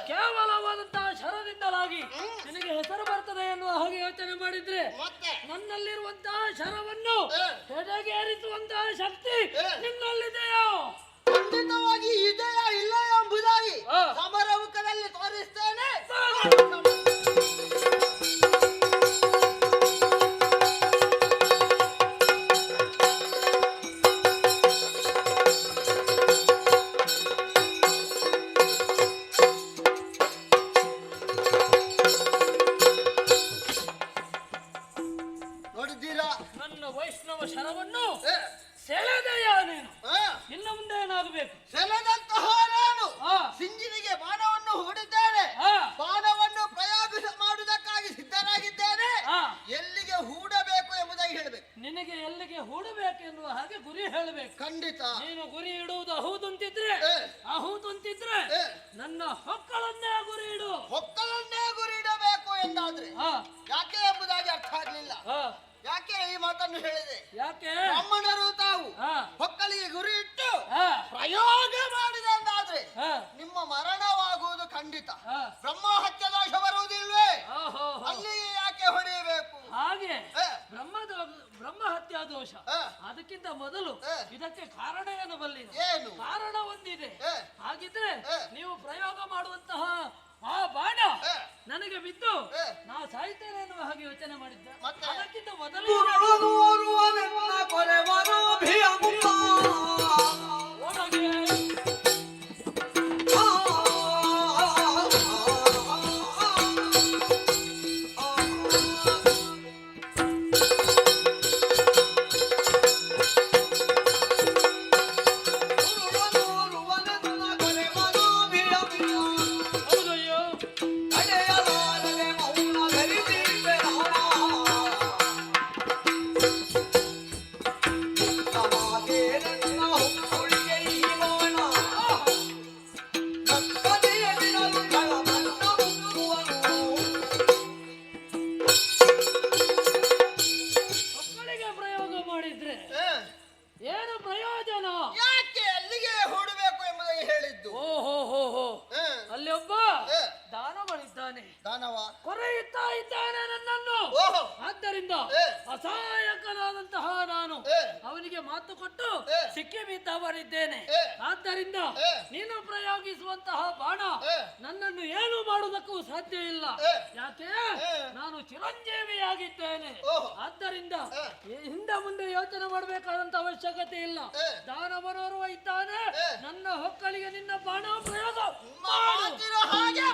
ಕೇವಲವಾದಂತಹ ಶರದಿಂದಲಾಗಿ ನಿನಗೆ ಹೆಸರು ಬರ್ತದೆ ಎನ್ನುವ ಹಾಗೆ ಯೋಚನೆ ಮಾಡಿದ್ರೆ ನನ್ನಲ್ಲಿರುವಂತಹ ಶರವನ್ನು ತೆಗೆಗೇರಿಸುವಂತಹ ಶಕ್ತಿ ನಿನ್ನಲ್ಲಿದೆಯೋ? ಖಂಡಿತವಾಗಿ ಇದೆಯಾ ಇಲ್ಲ ಎಂಬುದಾಗಿ ಸಮರಮುಖದಲ್ಲಿ ತೋರಿಸ್ತೇನೆ. ನನ್ನ ವೈಷ್ಣವ ಶರವನ್ನು ಸೆಳೆದೆಯ ನೀನು. ಇನ್ನು ಮುಂದೆ ಏನಾಗಬೇಕು? ಸೆಳೆದಂತಹ ನಾನು ಸಿಂಜಿನಿಗೆ ಬಾಣವನ್ನು ಹೂಡಿದ್ದೇನೆ. ಬಾಣವನ್ನು ಪ್ರಯೋಗ ಮಾಡುವುದಕ್ಕಾಗಿ ಸಿದ್ಧರಾಗಿದ್ದೇನೆ. ಎಲ್ಲಿಗೆ ಹೂಡಬೇಕು ಎಂಬುದಾಗಿ ಹೇಳಬೇಕು. ನಿನಗೆ ಎಲ್ಲಿಗೆ ಹೂಡಬೇಕು ಎನ್ನುವ ಹಾಗೆ ಗುರಿ ಹೇಳಬೇಕು. ಖಂಡಿತ ನೀನು ಗುರಿ ಇಡುವುದು ಅಹೂತಂತಿದ್ರೆ ನನ್ನ ಹೊಕ್ಕಳನ್ನೇ ಗುರಿ ಇಡು. ಹೊಕ್ಕಳನ್ನೇ ಗುರಿ ಇಡಬೇಕು ಎಂದಾದ್ರೆ ಯಾಕೆ ಎಂಬುದಾಗಿ ಅರ್ಥ ಆಗ್ಲಿಲ್ಲ. ಯಾಕೆ ಈ ಮಾತನ್ನು ಹೇಳಿದೆ? ಯಾಕೆ? ಬ್ರಾಹ್ಮಣರು ತಾವು ಹೊಕ್ಕಲಿಗೆ ಗುರಿ ಇಟ್ಟು ಪ್ರಯೋಗ ಮಾಡಿದೆ ಅಂದಾದ್ರೆ ನಿಮ್ಮ ಮರಣವಾಗುವುದು ಖಂಡಿತ. ಬ್ರಹ್ಮಹತ್ಯ ದೋಷ ಬರುವುದಿಲ್ವೇ? ಅಲ್ಲಿ ಯಾಕೆ ಹೊಡೆಯಬೇಕು? ಹಾಗೆ ಬ್ರಹ್ಮಹತ್ಯಾ ದೋಷ. ಅದಕ್ಕಿಂತ ಮೊದಲು ಇದಕ್ಕೆ ಕಾರಣ ಏನು ಬಲ್ಲಿನ? ಏನು ಕಾರಣ ಒಂದಿದೆ. ಹಾಗಿದ್ರೆ ನೀವು ಪ್ರಯೋಗ ಮಾಡುವಂತಹ ಆ ಬಾಣ ನನಗೆ ಬಿದ್ದು ನಾ ಸಾಯ್ತೇನೆ ಎನ್ನುವ ಹಾಗೆ ಯೋಚನೆ ಮಾಡಿದ್ದೆ. ಅದಕ್ಕಿಂತ ಮೊದಲು ಏನು ಪ್ರಯೋಜನ? ಯಾಕೆ ಅಲ್ಲಿಗೆ ಹೂಡಬೇಕು ಎಂಬುದಾಗಿ ಹೇಳಿದ್ದು? ಅಲ್ಲಿ ಒಬ್ಬ ದಾನವನಿದ್ದಾನೆ. ದಾನವ ಕೊರೆಯುತ್ತಾ ಇದ್ದಾನೆ ನನ್ನನ್ನು. ಆದ್ದರಿಂದ ಅಸಹಾಯಕನಾದಂತಹ ನಾನು ಅವನಿಗೆ ಮಾತು ಕೊಟ್ಟು ಸಿಕ್ಕಿ ಬಿದ್ದವರಿದ್ದೇನೆ. ಆದ್ದರಿಂದ ನೀನು ಪ್ರಯೋಗಿಸುವಂತಹ ಬಾಣ ನನ್ನನ್ನು ಏನು ಮಾಡುವುದಕ್ಕೂ ಸಾಧ್ಯ ಇಲ್ಲ. ಯಾಕೆ? ನಾನು ಚಿರಂಜೀವಿಯಾಗಿದ್ದೇನೆ. ಆದ್ದರಿಂದ ಹಿಂದೆ ಮುಂದೆ ಯೋಚನೆ ಮಾಡಬೇಕಾದಂತ ಅವಶ್ಯಕತೆ ಇಲ್ಲ. ದಾನವನೋರ್ವ ಇದ್ದಾನೆ. ನನ್ನ ಹೊಕ್ಕಳಿಗೆ ನಿನ್ನ ಬಾಣ ಪ್ರಯೋಗ ಹಾಗೆ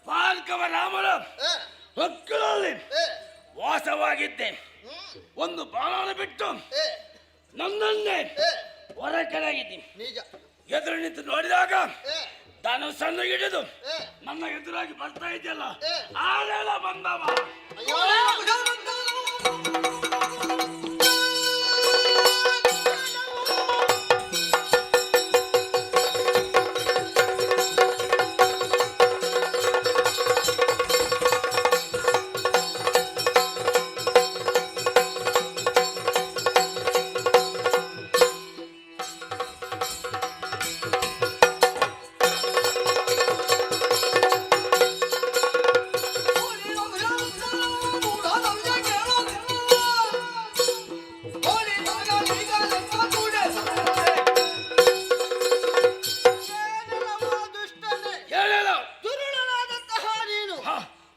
ಭಾರ್ಗವ ರಾಮನ ಹೊಕ್ಕಳಲ್ಲಿ ವಾಸವಾಗಿದ್ದೆ. ಒಂದು ಬಾಣವನ್ನು ಬಿಟ್ಟು ನನ್ನನ್ನೇ ಹೊರ ಕೆಳಗಿದ್ದೀನಿ. ನಿಜ. ಎದುರು ನಿಂತು ನೋಡಿದಾಗ ಧನುಸ್ಸನ್ನು ಹಿಡಿದು ನನ್ನ ಎದುರಾಗಿ ಬರ್ತಾ ಇದೆಯಲ್ಲ, ಆಳೆಲ್ಲ ಬಂದವ.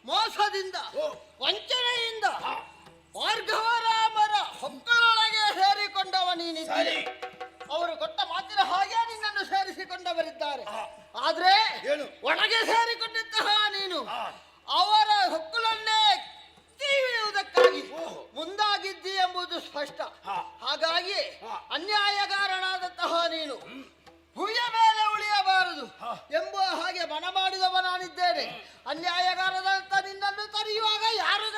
ಮೋಸದಿಂದ ವಂಚನೆಯಿಂದ ಭಾರ್ಗವರಾಮರ ಹೊಕ್ಕಳೊಳಗೆ ಸೇರಿಕೊಂಡವ ನೀನಿದ್ದೀರಿ. ಅವರು ಕೊಟ್ಟ ಮಾತಿನ ಹಾಗೆ ನಿನ್ನನ್ನು ಸೇರಿಸಿಕೊಂಡವರಿದ್ದಾರೆ. ಆದ್ರೆ ಒಳಗೆ ಸೇರಿಕೊಂಡಿದ್ದಂತಹ ನೀನು ಅವರ ಹೊಕ್ಕಳನ್ನೇ ತೀಯುವುದಕ್ಕಾಗಿ ಮುಂದಾಗಿದ್ದಿ ಎಂಬುದು ಸ್ಪಷ್ಟ. ಹಾಗಾಗಿ ಅನ್ಯಾಯಗಾರನಾದಂತಹ ನೀನು ಭುಯ ಮೇಲೆ ಉಳಿಯಬಾರದು ಎಂಬ ಹಾಗೆ ಮನ ಮಾಡಿದವ ನಾನಿದ್ದೇನೆ. ಅನ್ಯಾಯಗಾರದಂತ ನಿನ್ನನ್ನು ತರೆಯುವಾಗ ಯಾರು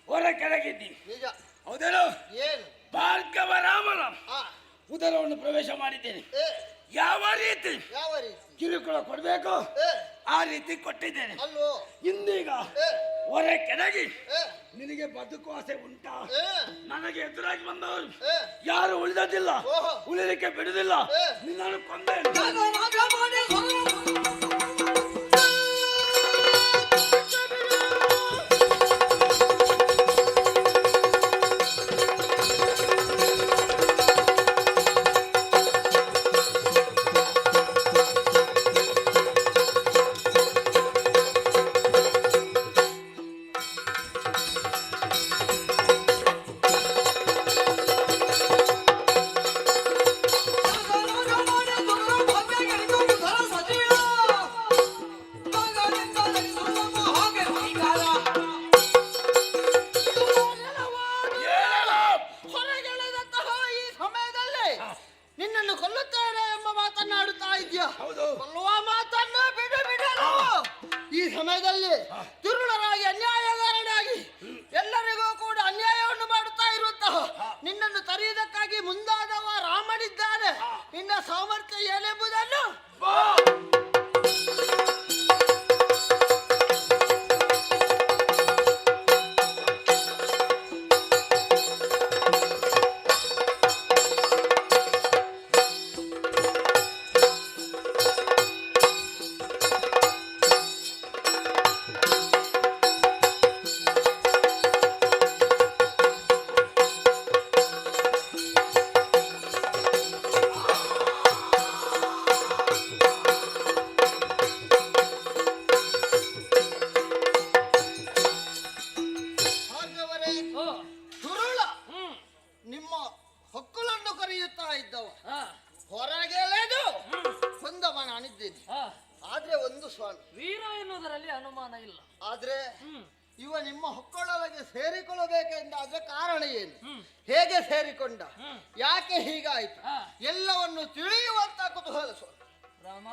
ಹೊರ ಕೆಳಗಿದ್ದೀನಿ. ನಿಜ. ಹೌದೇನು? ಏನು? ಭಾರ್ಗವ ರಾಮನ ಉದರವನ್ನು ಪ್ರವೇಶ ಮಾಡಿದ್ದೇನೆ. ಯಾವ ರೀತಿ ಕಿರುಕುಳ ಕೊಡ್ಬೇಕು ಆ ರೀತಿ ಕೊಟ್ಟಿದ್ದೇನೆ. ಇಂದೀಗ ಹೊರ ಕೆಳಗಿ ನಿನಗೆ ಬದುಕು ಆಸೆ ಉಂಟಾ? ನನಗೆ ಎದುರಾಗಿ ಬಂದವರು ಯಾರು ಉಳಿದದಿಲ್ಲ, ಉಳಿಲಿಕ್ಕೆ ಬಿಡುದಿಲ್ಲ. ನಿನ್ನನ್ನು ಕೊಂದೆ. ನಿನ್ನನ್ನು ಕೊಲ್ಲುತ್ತೇನೆ ಎಂಬ ಮಾತನ್ನಾಡುತ್ತಾ ಇದೆಯಾ? ಕೊಲ್ಲುವ ಮಾತನ್ನು ಬಿಡು ಬಿಡಲು. ಈ ಸಮಯದಲ್ಲಿ ದುರುಳರಾಗಿ ಅನ್ಯಾಯಗಾರನಾಗಿ ಎಲ್ಲರಿಗೂ ಕೂಡ ಅನ್ಯಾಯವನ್ನು ಮಾಡುತ್ತಾ ಇರುವಂತಹ ನಿನ್ನನ್ನು ತರೆಯುವುದಕ್ಕಾಗಿ ಮುಂದಾದವ ರಾಮನಿದ್ದಾನೆ. ನಿನ್ನ ಸಾಮರ್ಥ್ಯ ಏನೆಂಬುದನ್ನು ನಿಮ್ಮ ಹೊಕ್ಕಳನ್ನು ಕರೆಯುತ್ತಾ ಇದ್ದವ ಹೊರಗೆಳೆದು ಕೊಂದವ ನಾನಿದ್ದೇನೆ. ಆದ್ರೆ ಒಂದು ಸ್ವಾಮಿ, ವೀರ ಎನ್ನುವುದರಲ್ಲಿ ಅನುಮಾನ ಇಲ್ಲ. ಆದ್ರೆ ಇವ ನಿಮ್ಮ ಹೊಕ್ಕಳೊಳಗೆ ಸೇರಿಕೊಳ್ಳಬೇಕೆಂದಾದ್ರೆ ಕಾರಣ ಏನು? ಹೇಗೆ ಸೇರಿಕೊಂಡ? ಯಾಕೆ ಹೀಗಾಯ್ತು? ಎಲ್ಲವನ್ನು ತಿಳಿಯುವಂತ ಕುತೂಹಲ ಸ್ವಾಮಿ. ರಾಮ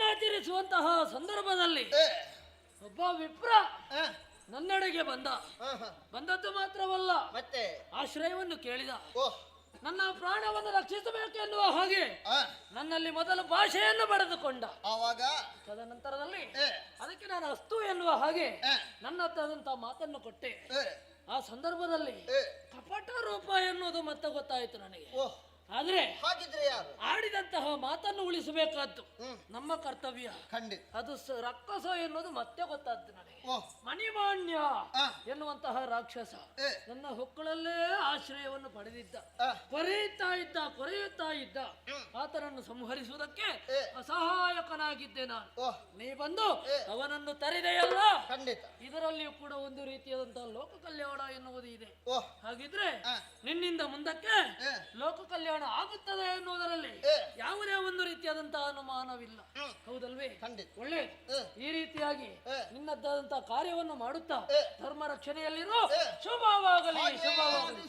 ಆಚರಿಸುವಂತಹ ಸಂದರ್ಭದಲ್ಲಿ ಒಬ್ಬ ವಿಪ್ರ ನನ್ನೆಡೆಗೆ ಬಂದದ್ದು ಮಾತ್ರವಲ್ಲ, ಮತ್ತೆ ಆಶ್ರಯವನ್ನು ಕೇಳಿದ. ಓಹ್ ನನ್ನ ಪ್ರಾಣವನ್ನು ರಕ್ಷಿಸಬೇಕೆನ್ನುವ ಹಾಗೆ ನನ್ನಲ್ಲಿ ಮೊದಲು ಭಾಷೆಯನ್ನು ಬರೆದುಕೊಂಡ. ಆವಾಗ ತದನಂತರದಲ್ಲಿ ಅದಕ್ಕೆ ನಾನು ಅಸ್ತು ಎನ್ನುವ ಹಾಗೆ ನನ್ನದಾದಂತಹ ಮಾತನ್ನು ಕೊಟ್ಟೆ. ಆ ಸಂದರ್ಭದಲ್ಲಿ ಕಪಟ ರೂಪ ಎನ್ನುವುದು ಮತ್ತೆ ಗೊತ್ತಾಯಿತು ನನಗೆ. ಆದ್ರೆ ಹಾಗಿದ್ರೆ ಯಾರು ಆಡಿದಂತಹ ಮಾತನ್ನು ಉಳಿಸಬೇಕಾದ್ದು ನಮ್ಮ ಕರ್ತವ್ಯ. ಖಂಡಿತ ಅದು ರಕ್ಕಸ ಎನ್ನುವುದು ಮತ್ತೆ ಗೊತ್ತಾದ್ದು ನನಗೆ. ಮಣಿಮಾನ್ಯ ಎನ್ನುವಂತಹ ರಾಕ್ಷಸ ನನ್ನ ಹೊಕ್ಕಳಲ್ಲೇ ಆಶ್ರಯವನ್ನು ಪಡೆದಿದ್ದ, ಕೊರೆಯುತ್ತಾ ಇದ್ದ. ಆತನನ್ನು ಸಂಹರಿಸುವುದಕ್ಕೆ ಅಸಹಾಯಕನಾಗಿದ್ದೆ ನಾನು. ನೀ ಬಂದು ಅವನನ್ನು ತರಿದೆಯಲ್ಲ, ಖಂಡಿತ ಇದರಲ್ಲಿಯೂ ಕೂಡ ಒಂದು ರೀತಿಯಾದಂತಹ ಲೋಕ ಕಲ್ಯಾಣ ಎನ್ನುವುದು ಇದೆ. ಹಾಗಿದ್ರೆ ನಿನ್ನಿಂದ ಮುಂದಕ್ಕೆ ಲೋಕ ಕಲ್ಯಾಣ ಆಗುತ್ತದೆ ಎನ್ನುವುದರಲ್ಲಿ ಯಾವುದೇ ಒಂದು ರೀತಿಯಾದಂತಹ ಅನುಮಾನವಿಲ್ಲ. ಹೌದಲ್ವೇ? ಒಳ್ಳೆ ಈ ರೀತಿಯಾಗಿ ನಿನ್ನದ್ದಾದಂತಹ ಕಾರ್ಯವನ್ನು ಮಾಡುತ್ತಾ ಧರ್ಮ ರಕ್ಷಣೆಯಲ್ಲಿರೋ. ಶುಭವಾಗಲಿ, ಶುಭವಾಗಲಿ.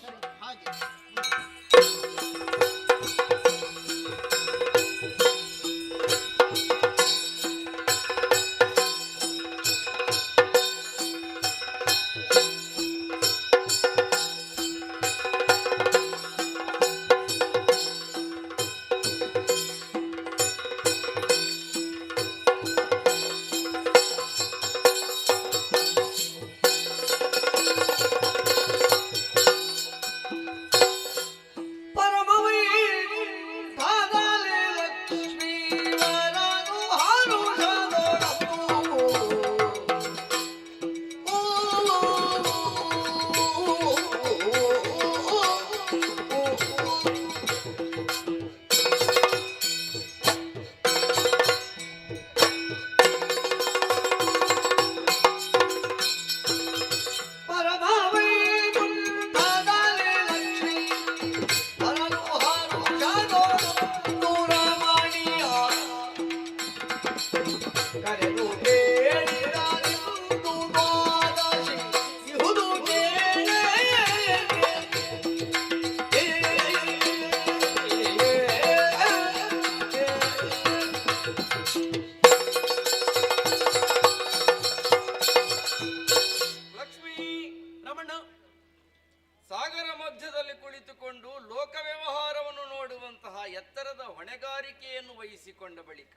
ಸಾಗರ ಮಧ್ಯದಲ್ಲಿ ಕುಳಿತುಕೊಂಡು ಲೋಕ ವ್ಯವಹಾರವನ್ನು ನೋಡುವಂತಹ ಎತ್ತರದ ಹೊಣೆಗಾರಿಕೆಯನ್ನು ವಹಿಸಿಕೊಂಡ ಬಳಿಕ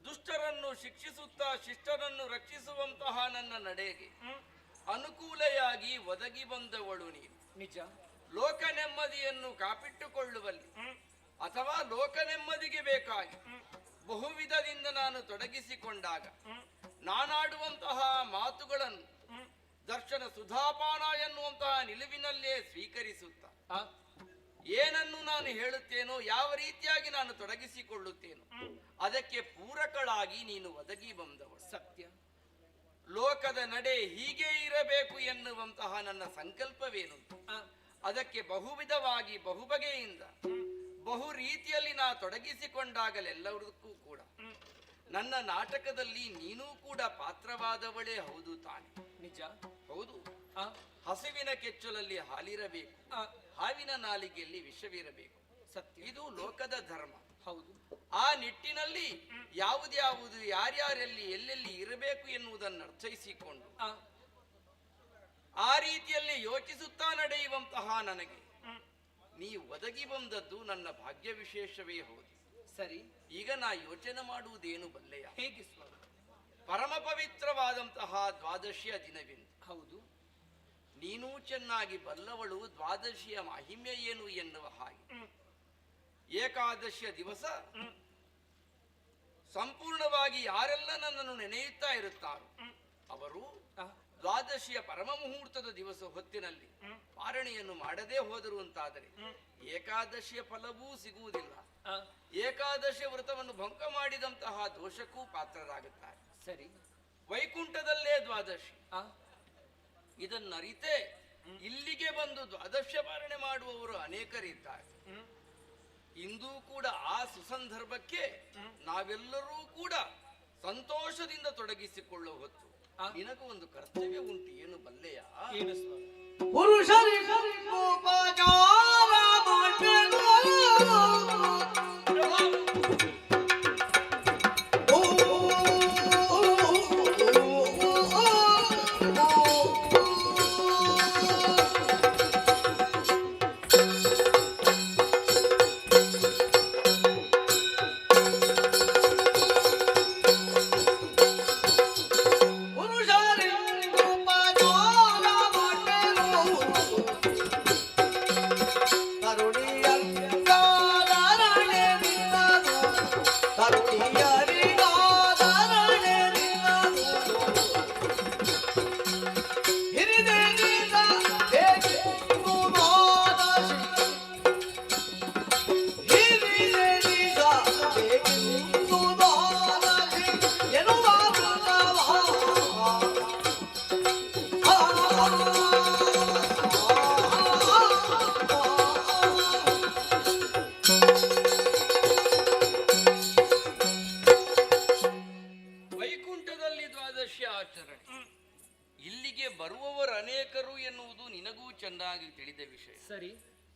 ದುಷ್ಟರನ್ನು ಶಿಕ್ಷಿಸುತ್ತಾ ಶಿಷ್ಟರನ್ನು ರಕ್ಷಿಸುವಂತಹ ನನ್ನ ನಡೆಗೆ ಅನುಕೂಲೆಯಾಗಿ ಒದಗಿ ಬಂದವಳು ನೀನು. ನಿಜ. ಲೋಕ ನೆಮ್ಮದಿಯನ್ನು ಕಾಪಿಟ್ಟುಕೊಳ್ಳುವಲ್ಲಿ ಅಥವಾ ಲೋಕ ನೆಮ್ಮದಿಗೆ ಬೇಕಾಗಿ ಬಹುವಿಧದಿಂದ ನಾನು ತೊಡಗಿಸಿಕೊಂಡಾಗ ನಾನಾಡುವಂತಹ ಮಾತುಗಳನ್ನು ದರ್ಶನ ಸುಧಾಪಾನ ಎನ್ನುವಂತಹ ನಿಲುವಿನಲ್ಲೇ ಸ್ವೀಕರಿಸುತ್ತ ಏನನ್ನು ನಾನು ಹೇಳುತ್ತೇನೋ, ಯಾವ ರೀತಿಯಾಗಿ ನಾನು ತೊಡಗಿಸಿಕೊಳ್ಳುತ್ತೇನೋ ಅದಕ್ಕೆ ಪೂರಕಳಾಗಿ ನೀನು ಒದಗಿ ಬಂದವಳು. ಸತ್ಯ. ಲೋಕದ ನಡೆ ಹೀಗೆ ಇರಬೇಕು ಎನ್ನುವಂತಹ ನನ್ನ ಸಂಕಲ್ಪವೇನು, ಅದಕ್ಕೆ ಬಹುವಿಧವಾಗಿ ಬಹುಬಗೆಯಿಂದ ಬಹು ರೀತಿಯಲ್ಲಿ ನಾ ತೊಡಗಿಸಿಕೊಂಡಾಗಲೆಲ್ಲದಕ್ಕೂ ಕೂಡ ನನ್ನ ನಾಟಕದಲ್ಲಿ ನೀನೂ ಕೂಡ ಪಾತ್ರವಾದವಳೇ ಹೌದು ತಾನೆ. ನಿಜ. ಹೌದು. ಹಸುವಿನ ಕೆಚ್ಚಲಲ್ಲಿ ಹಾಲಿರಬೇಕು, ಹಾವಿನ ನಾಲಿಗೆಯಲ್ಲಿ ವಿಷವಿರಬೇಕು. ಸತ್ಯ. ಇದು ಲೋಕದ ಧರ್ಮ. ಹೌದು. ಆ ನಿಟ್ಟಿನಲ್ಲಿ ಯಾವುದ್ಯಾವುದು ಯಾರ್ಯಾರೆಲ್ಲಿ ಎಲ್ಲೆಲ್ಲಿ ಇರಬೇಕು ಎನ್ನುವುದನ್ನು ಅರ್ಥೈಸಿಕೊಂಡು ಆ ರೀತಿಯಲ್ಲಿ ಯೋಚಿಸುತ್ತಾ ನಡೆಯುವಂತಹ ನನಗೆ ನೀ ಒದಗಿ ಬಂದದ್ದು ನನ್ನ ಭಾಗ್ಯ ವಿಶೇಷವೇ ಹೌದು. ಸರಿ. ಈಗ ನಾ ಯೋಚನೆ ಮಾಡುವುದೇನು ಬಲ್ಲೆಯ? ಹೇಗೆ ಸ್ವಾಮಿ? ಪರಮ ಪವಿತ್ರವಾದಂತಹ ದ್ವಾದಶಿಯ ದಿನವೆಂದು. ಹೌದು. ನೀನೂ ಚೆನ್ನಾಗಿ ಬಲ್ಲವಳು ದ್ವಾದಶಿಯ ಮಹಿಮೆ ಏನು ಎನ್ನುವ ಹಾಗೆ. ಏಕಾದಶಿಯ ದಿವಸ ಸಂಪೂರ್ಣವಾಗಿ ಯಾರೆಲ್ಲ ನನ್ನನ್ನು ನೆನೆಯುತ್ತಾ ಇರುತ್ತಾರೋ ಅವರು ದ್ವಾದಶಿಯ ಪರಮ ಮುಹೂರ್ತದ ದಿವಸ ಹೊತ್ತಿನಲ್ಲಿ ಪಾರಣೆಯನ್ನು ಮಾಡದೇ ಹೋದರು ಅಂತಾದರೆ ಏಕಾದಶಿಯ ಫಲವೂ ಸಿಗುವುದಿಲ್ಲ. ಏಕಾದಶಿಯ ವ್ರತವನ್ನು ಭಂಗ ಮಾಡಿದಂತಹ ದೋಷಕ್ಕೂ ಪಾತ್ರರಾಗುತ್ತಾರೆ. ಸರಿ. ವೈಕುಂಠದಲ್ಲೇ ದ್ವಾದಶಿ. ಇದನ್ನರಿತೆ ಇಲ್ಲಿಗೆ ಬಂದು ದ್ವಾದಶ ಪಾರಣೆ ಮಾಡುವವರು ಅನೇಕರಿದ್ದಾರೆ. ಇಂದೂ ಕೂಡ ಆ ಸುಸಂದರ್ಭಕ್ಕೆ ನಾವೆಲ್ಲರೂ ಕೂಡ ಸಂತೋಷದಿಂದ ತೊಡಗಿಸಿಕೊಳ್ಳುವ ಹೊತ್ತು ನಿನಗೂ ಒಂದು ಕರ್ತವ್ಯ ಉಂಟು. ಏನು ಬಲ್ಲೆಯ? ಏನು ಸ್ವಾಮಿ? ವೈಕುಂಠದಲ್ಲಿ ದ್ವಾದಶಿ ಆಚರಣೆ, ಇಲ್ಲಿಗೆ ಬರುವವರು ಅನೇಕರು ಎನ್ನುವುದು ನಿನಗೂ ಚೆನ್ನಾಗಿ ತಿಳಿದ ವಿಷಯ. ಸರಿ.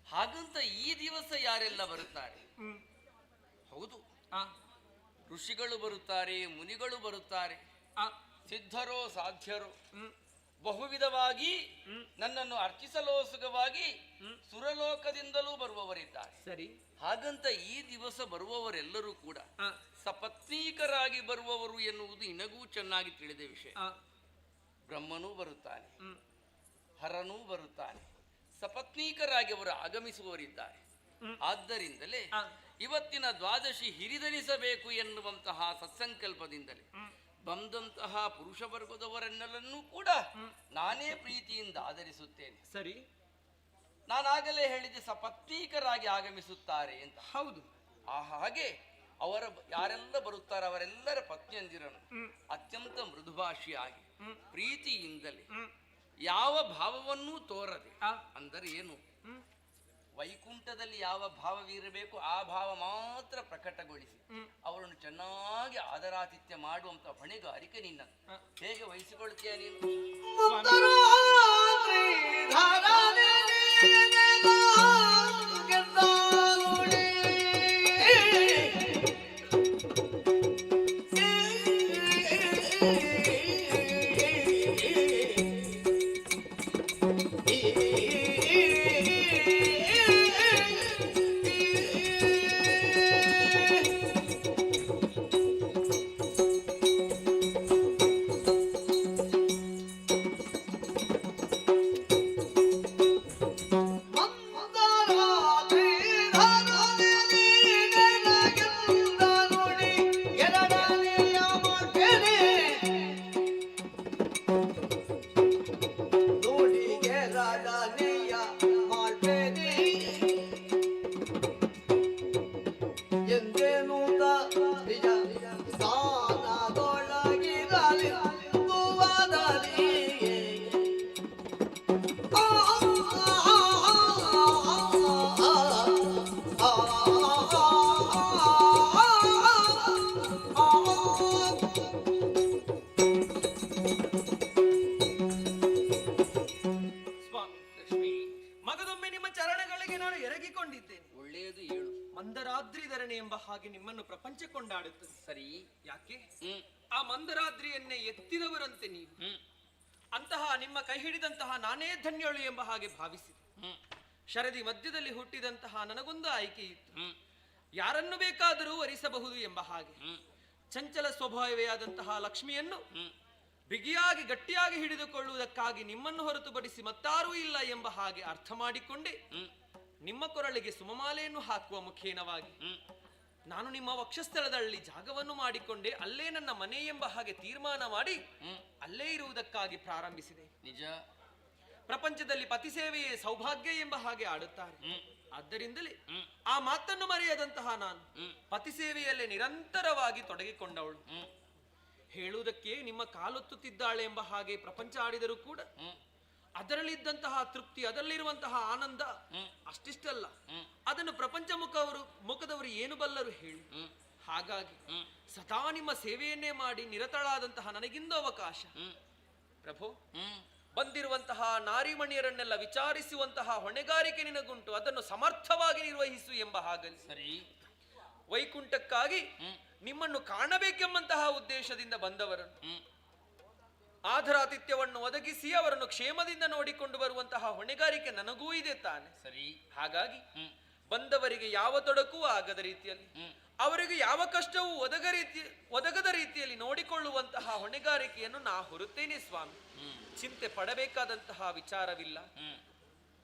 ಹಾಗಂತ ಈ ದಿವಸ ಯಾರೆಲ್ಲ ಬರುತ್ತಾರೆ? ಹೌದು, ಋಷಿಗಳು ಬರುತ್ತಾರೆ, ಮುನಿಗಳು ಬರುತ್ತಾರೆ, ಸಿದ್ಧರೋ ಸಾಧ್ಯರೋ ಬಹುವಿಧವಾಗಿ ನನ್ನನ್ನು ಅರ್ಚಿಸಲೋಸುಗವಾಗಿ ಸುರಲೋಕದಿಂದಲೂ ಬರುವವರಿದ್ದಾರೆ. ಸರಿ. ಹಾಗಂತ ಈ ದಿವಸ ಬರುವವರೆಲ್ಲರೂ ಕೂಡ ಸಪತ್ನೀಕರಾಗಿ ಬರುವವರು ಎನ್ನುವುದು ನಿನಗೂ ಚೆನ್ನಾಗಿ ತಿಳಿದ ವಿಷಯ. ಬ್ರಹ್ಮನೂ ಬರುತ್ತಾನೆ, ಹರನೂ ಬರುತ್ತಾನೆ, ಸಪತ್ನೀಕರಾಗಿ ಅವರು ಆಗಮಿಸುವವರಿದ್ದಾರೆ. ಆದ್ದರಿಂದಲೇ ಇವತ್ತಿನ ದ್ವಾದಶಿ ಹಿರಿದನಿಸಬೇಕು ಎನ್ನುವಂತಹ ಸತ್ಸಂಕಲ್ಪದಿಂದಲೇ ಬಂದಂತಹ ಪುರುಷ ವರ್ಗದವರನ್ನೆಲ್ಲನ್ನೂ ಕೂಡ ನಾನೇ ಪ್ರೀತಿಯಿಂದ ಆದರಿಸುತ್ತೇನೆ. ಸರಿ. ನಾನಾಗಲೇ ಹೇಳಿದೆ ಸಪತ್ನೀಕರಾಗಿ ಆಗಮಿಸುತ್ತಾರೆ ಅಂತ. ಹೌದು. ಹಾಗೆ ಅವರ ಯಾರೆಲ್ಲ ಬರುತ್ತಾರೆ ಅವರೆಲ್ಲರ ಪತ್ನಿಯಂದಿರನ್ನು ಅತ್ಯಂತ ಮೃದುಭಾಷಿಯಾಗಿ ಪ್ರೀತಿಯಿಂದಲೇ ಯಾವ ಭಾವವನ್ನೂ ತೋರದೆ, ಅಂದರೆ ಏನು, ವೈಕುಂಠದಲ್ಲಿ ಯಾವ ಭಾವವಿರಬೇಕು ಆ ಭಾವ ಮಾತ್ರ ಪ್ರಕಟಗೊಳಿಸಿ ಅವರನ್ನು ಚೆನ್ನಾಗಿ ಆದರಾತಿಥ್ಯ ಮಾಡುವಂತ ಹೊಣೆಗಾರಿಕೆ ನಿನ್ನ. ಹೇಗೆ ವಹಿಸಿಕೊಳ್ತೀಯ ನೀನು? ಹಾಗೆ ನಿಮ್ಮನ್ನು ಪ್ರಪಂಚ ಕೊಂಡಾಡುತ್ತದೆ. ಸರಿ. ಯಾಕೆ? ಆ ಮಂದರಾದ್ರಿಯನ್ನೇ ಎತ್ತಿದವರಂತೆ ನೀವು. ಅಂತಹ ನಿಮ್ಮ ಕೈ ಹಿಡಿದಂತಹ ನಾನೇ ಧನ್ಯಳು ಎಂಬ ಹಾಗೆ ಭಾವಿಸಿದೆ. ಶರದಿ ಮಧ್ಯದಲ್ಲಿ ಹುಟ್ಟಿದಂತಹ ನನಗೊಂದು ಆಯ್ಕೆ ಇತ್ತು. ಯಾರನ್ನು ಬೇಕಾದರೂ ವರಿಸಬಹುದು ಎಂಬ ಹಾಗೆ ಚಂಚಲ ಸ್ವಭಾವವೇ ಆದಂತಹ ಲಕ್ಷ್ಮಿಯನ್ನು ಬಿಗಿಯಾಗಿ ಗಟ್ಟಿಯಾಗಿ ಹಿಡಿದುಕೊಳ್ಳುವುದಕ್ಕಾಗಿ ನಿಮ್ಮನ್ನು ಹೊರತುಪಡಿಸಿ ಮತ್ತಾರೂ ಇಲ್ಲ ಎಂಬ ಹಾಗೆ ಅರ್ಥ ಮಾಡಿಕೊಂಡೆ ನಿಮ್ಮ ಕೊರಳಿಗೆ ಸುಮಮಾಲೆಯನ್ನು ಹಾಕುವ ಮುಖೇನವಾಗಿ ನಾನು ನಿಮ್ಮ ವಕ್ಷಸ್ಥಳದಲ್ಲಿ ಜಾಗವನ್ನು ಮಾಡಿಕೊಂಡೆ. ಅಲ್ಲೇ ನನ್ನ ಮನೆ ಎಂಬ ಹಾಗೆ ತೀರ್ಮಾನ ಮಾಡಿ ಅಲ್ಲೇ ಇರುವುದಕ್ಕಾಗಿ ಪ್ರಾರಂಭಿಸಿದೆ. ನಿಜ. ಪ್ರಪಂಚದಲ್ಲಿ ಪತಿ ಸೇವೆಯೇ ಸೌಭಾಗ್ಯ ಎಂಬ ಹಾಗೆ ಆಡುತ್ತಾರೆ. ಆದ್ದರಿಂದಲೇ ಆ ಮಾತನ್ನು ಮರೆಯದಂತಹ ನಾನು ಪತಿ ಸೇವೆಯಲ್ಲೇ ನಿರಂತರವಾಗಿ ತೊಡಗಿಕೊಂಡವಳು. ಹೇಳುವುದಕ್ಕೆ ನಿಮ್ಮ ಕಾಲೊತ್ತುತ್ತಿದ್ದಾಳೆ ಎಂಬ ಹಾಗೆ ಪ್ರಪಂಚ ಆಡಿದರೂ ಕೂಡ ಅದರಲ್ಲಿದ್ದಂತಹ ತೃಪ್ತಿ, ಅದರಲ್ಲಿರುವಂತಹ ಆನಂದ ಅಷ್ಟಿಷ್ಟಲ್ಲ. ಅದನ್ನು ಪ್ರಪಂಚ ಮುಖದವರು ಏನು ಬಲ್ಲರು ಹೇಳಿ. ಹಾಗಾಗಿ ಸದಾ ನಿಮ್ಮ ಸೇವೆಯನ್ನೇ ಮಾಡಿ ನಿರತಳಾದಂತಹ ನನಗಿಂದು ಅವಕಾಶ. ಪ್ರಭು, ಬಂದಿರುವಂತಹ ನಾರಿಮಣಿಯರನ್ನೆಲ್ಲ ವಿಚಾರಿಸುವಂತಹ ಹೊಣೆಗಾರಿಕೆ ನಿನಗುಂಟು. ಅದನ್ನು ಸಮರ್ಥವಾಗಿ ನಿರ್ವಹಿಸು ಎಂಬ ಹಾಗಲಿ. ಸರಿ. ವೈಕುಂಠಕ್ಕಾಗಿ ನಿಮ್ಮನ್ನು ಕಾಣಬೇಕೆಂಬಂತಹ ಉದ್ದೇಶದಿಂದ ಬಂದವರನ್ನು ಆದರಾತಿಥ್ಯವನ್ನು ಒದಗಿಸಿ ಅವರನ್ನು ಕ್ಷೇಮದಿಂದ ನೋಡಿಕೊಂಡು ಬರುವಂತಹ ಹೊಣೆಗಾರಿಕೆ ನನಗೂ ಇದೆ ತಾನೆ. ಸರಿ. ಹಾಗಾಗಿ ಬಂದವರಿಗೆ ಯಾವ ತೊಡಕೂ ಆಗದ ರೀತಿಯಲ್ಲಿ, ಅವರಿಗೆ ಯಾವ ಕಷ್ಟವೂ ಒದಗದ ರೀತಿಯಲ್ಲಿ ನೋಡಿಕೊಳ್ಳುವಂತಹ ಹೊಣೆಗಾರಿಕೆಯನ್ನು ನಾ ಹೊರುತ್ತೇನೆ ಸ್ವಾಮಿ. ಚಿಂತೆ ಪಡಬೇಕಾದಂತಹ ವಿಚಾರವಿಲ್ಲ.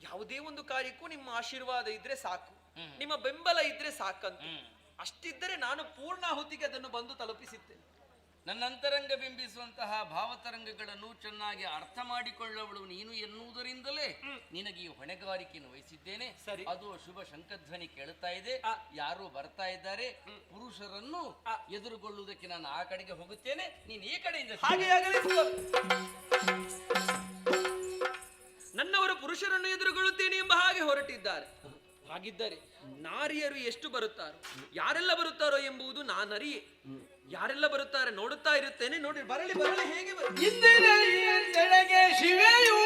ಯಾವುದೇ ಒಂದು ಕಾರ್ಯಕ್ಕೂ ನಿಮ್ಮ ಆಶೀರ್ವಾದ ಇದ್ರೆ ಸಾಕು, ನಿಮ್ಮ ಬೆಂಬಲ ಇದ್ರೆ ಸಾಕಂತ. ಅಷ್ಟಿದ್ದರೆ ನಾನು ಪೂರ್ಣಾಹುತಿಗೆ ಅದನ್ನು ಬಂದು ತಲುಪಿಸುತ್ತೇನೆ. ನನ್ನ ಅಂತರಂಗ ಬಿಂಬಿಸುವಂತಹ ಭಾವತರಂಗಗಳನ್ನು ಚೆನ್ನಾಗಿ ಅರ್ಥ ಮಾಡಿಕೊಳ್ಳುವಳು ನೀನು ಎನ್ನುವುದರಿಂದಲೇ ನಿನಗೆ ಈ ಹೊಣೆಗಾರಿಕೆಯನ್ನು ವಹಿಸಿದ್ದೇನೆ. ಸರಿ. ಅದು ಶುಭ ಶಂಖಧ್ವನಿ ಕೇಳುತ್ತಾ ಇದೆ. ಯಾರು ಬರ್ತಾ ಇದ್ದಾರೆ. ಪುರುಷರನ್ನು ಎದುರುಗೊಳ್ಳುವುದಕ್ಕೆ ನಾನು ಆ ಕಡೆಗೆ ಹೋಗುತ್ತೇನೆ, ನೀನು ಈ ಕಡೆಯಿಂದ ಹಾಗೆ ಆಗಲಿ. ಪುರುಷರನ್ನು ಎದುರುಗೊಳ್ಳುತ್ತೇನೆ ಎಂಬ ಹಾಗೆ ಹೊರಟಿದ್ದಾರೆ. ಹಾಗಿದ್ದರೆ ನಾರಿಯರು ಎಷ್ಟು ಬರುತ್ತಾರೋ, ಯಾರೆಲ್ಲ ಬರುತ್ತಾರೋ ಎಂಬುದು ನಾನರಿಯೆ. ಯಾರೆಲ್ಲ ಬರುತ್ತಾರೆ ನೋಡುತ್ತಾ ಇರುತ್ತೇನೆ. ನೋಡಿ, ಬರಲಿ ಬರಲಿ, ಹೇಗೆ ಶಿವೆಯೂ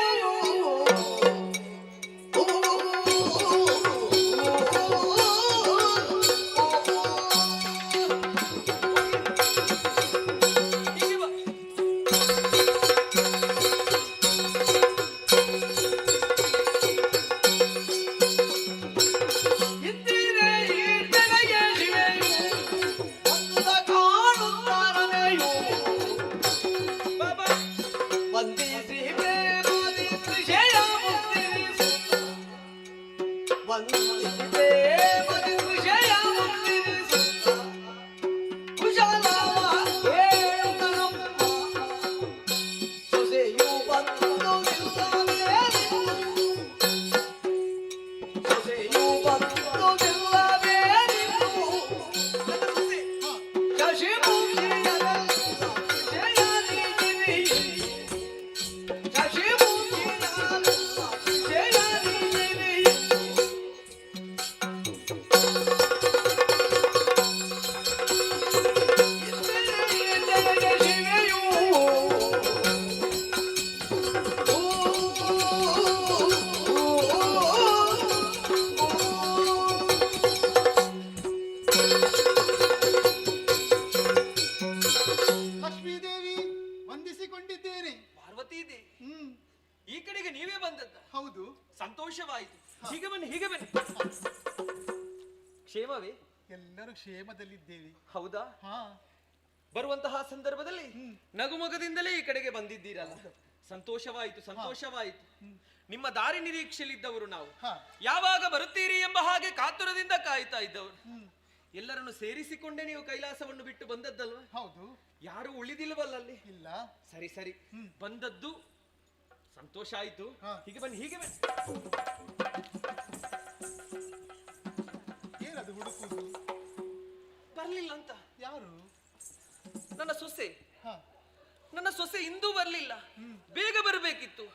ಈ ಕಡೆಗೆ ನೀವೇ ಬಂದದ್ದ? ಹೌದು, ಸಂತೋಷವಾಯಿತು. ಹೀಗೆ ಬನ್ನಿ, ಹೀಗೆ ಬನ್ನಿ. ಕ್ಷೇಮವೇ? ಎಲ್ಲರೂ ಕ್ಷೇಮದಲ್ಲಿದ್ದೇವೆ. ಹೌದಾ? ಹಾ, ಬರುವಂತಹ ಸಂದರ್ಭದಲ್ಲಿ ನಗುಮೊಗದಿಂದಲೇ ಈ ಕಡೆಗೆ ಬಂದಿದ್ದೀರಲ್ಲ, ಸಂತೋಷವಾಯಿತು, ಸಂತೋಷವಾಯಿತು. ನಿಮ್ಮ ದಾರಿ ನಿರೀಕ್ಷೆಯಲ್ಲಿದ್ದವರು ನಾವು. ಯಾವಾಗ ಬರುತ್ತೀರಿ ಎಂಬ ಹಾಗೆ ಕಾತುರದಿಂದ ಕಾಯ್ತಾ ಇದ್ದವರು. ಎಲ್ಲರನ್ನು ಸೇರಿಸಿಕೊಂಡೇ ನೀವು ಕೈಲಾಸವನ್ನು ಬಿಟ್ಟು ಬಂದದ್ದಲ್ವ? ಹೌದು. ಯಾರು ಉಳಿದಿಲ್ವಲ್ಲಲ್ಲಿ? ಇಲ್ಲ. ಸರಿ ಸರಿ, ಬಂದದ್ದು ಸಂತೋಷ ಆಯ್ತು. ಹೀಗೆ ಬನ್ನಿ, ಹೀಗೆ ಬನ್ನಿ. ಏನದು ಹುಡುಕುದು? ಬರ್ಲಿಲ್ಲ ಅಂತ? ಯಾರು? ನನ್ನ ಸೊಸೆ. ನನ್ನ ಸೊಸೆ ಇಂದೂ ಬರ್ಲಿಲ್ಲ. ಬೇಗ ಬರಬೇಕಿತ್ತು,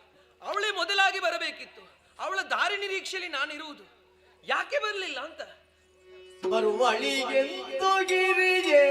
ಅವಳೇ ಮೊದಲಾಗಿ ಬರಬೇಕಿತ್ತು. ಅವಳ ದಾರಿ ನಿರೀಕ್ಷೆಯಲ್ಲಿ ನಾನಿರುವುದು. ಯಾಕೆ ಬರ್ಲಿಲ್ಲ ಅಂತ? ಬರುವಳಿಗೆಂದು ಗಿರಿಯೇ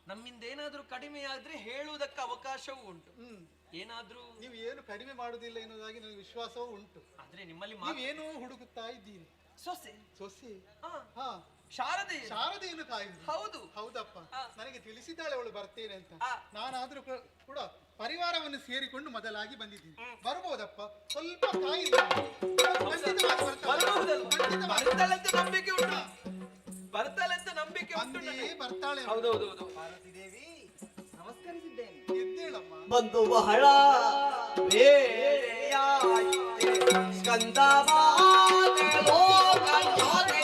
ನಮ್ಮಿಂದೇನಾದ್ರೂ ಕಡಿಮೆ ಆದ್ರೆ ಹೇಳುವುದಕ್ಕೆ ಅವಕಾಶವೂ ಉಂಟು. ಏನಾದ್ರೂ ನೀವು ಏನು ಕಡಿಮೆ ಮಾಡುವುದಿಲ್ಲ ಎನ್ನುವುದಾಗಿ ನನಗೆ ವಿಶ್ವಾಸವೂ ಉಂಟು. ಆದ್ರೆ ನಿಮ್ಮಲ್ಲಿ ಏನು ಹುಡುಕುತ್ತಾ ಇದ್ದೀರಿ? ಸೊಸೆ. ಸೊಸೆ? ಶಾರದೆ. ಶಾರದೆಯನ್ನು ಕಾಯುವುದು? ಹೌದು. ಹೌದಪ್ಪ, ನನಗೆ ತಿಳಿಸಿದ್ದಾಳೆ ಅವಳು ಬರ್ತೇನೆ ಅಂತ. ನಾನಾದ್ರೂ ಕೂಡ ಪರಿವಾರವನ್ನು ಸೇರಿಕೊಂಡು ಮೊದಲಾಗಿ ಬಂದಿದ್ದೀನಿ. ಬರ್ಬೋದಪ್ಪ? ಸ್ವಲ್ಪ ಕಾಯಿಲ್ಲ. ನಂಬಿಕೆ ಉಂಟು, ಬರ್ತಾಳೆ ಅಂತ ನಂಬಿಕೆ ಉಂಟು. ಬರ್ತಾಳೆ. ಹೌದೌದು. ಪಾರ್ವತಿ ದೇವಿ, ನಮಸ್ಕರಿಸಿದ್ದೇನೆ. ಎದ್ದೇಳಮ್ಮ. ಬಂದು ಬಹಳ ಬೇರೆಯಾಯಿತೆ ಸ್ಕಂದ ಮಾತೆ ಲೋಕನಾಥೆ.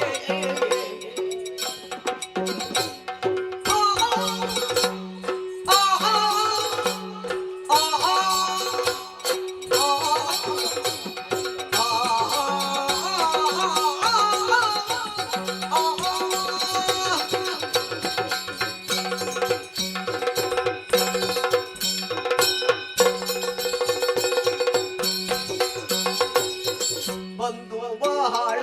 ಬಂದು ಬಹಳ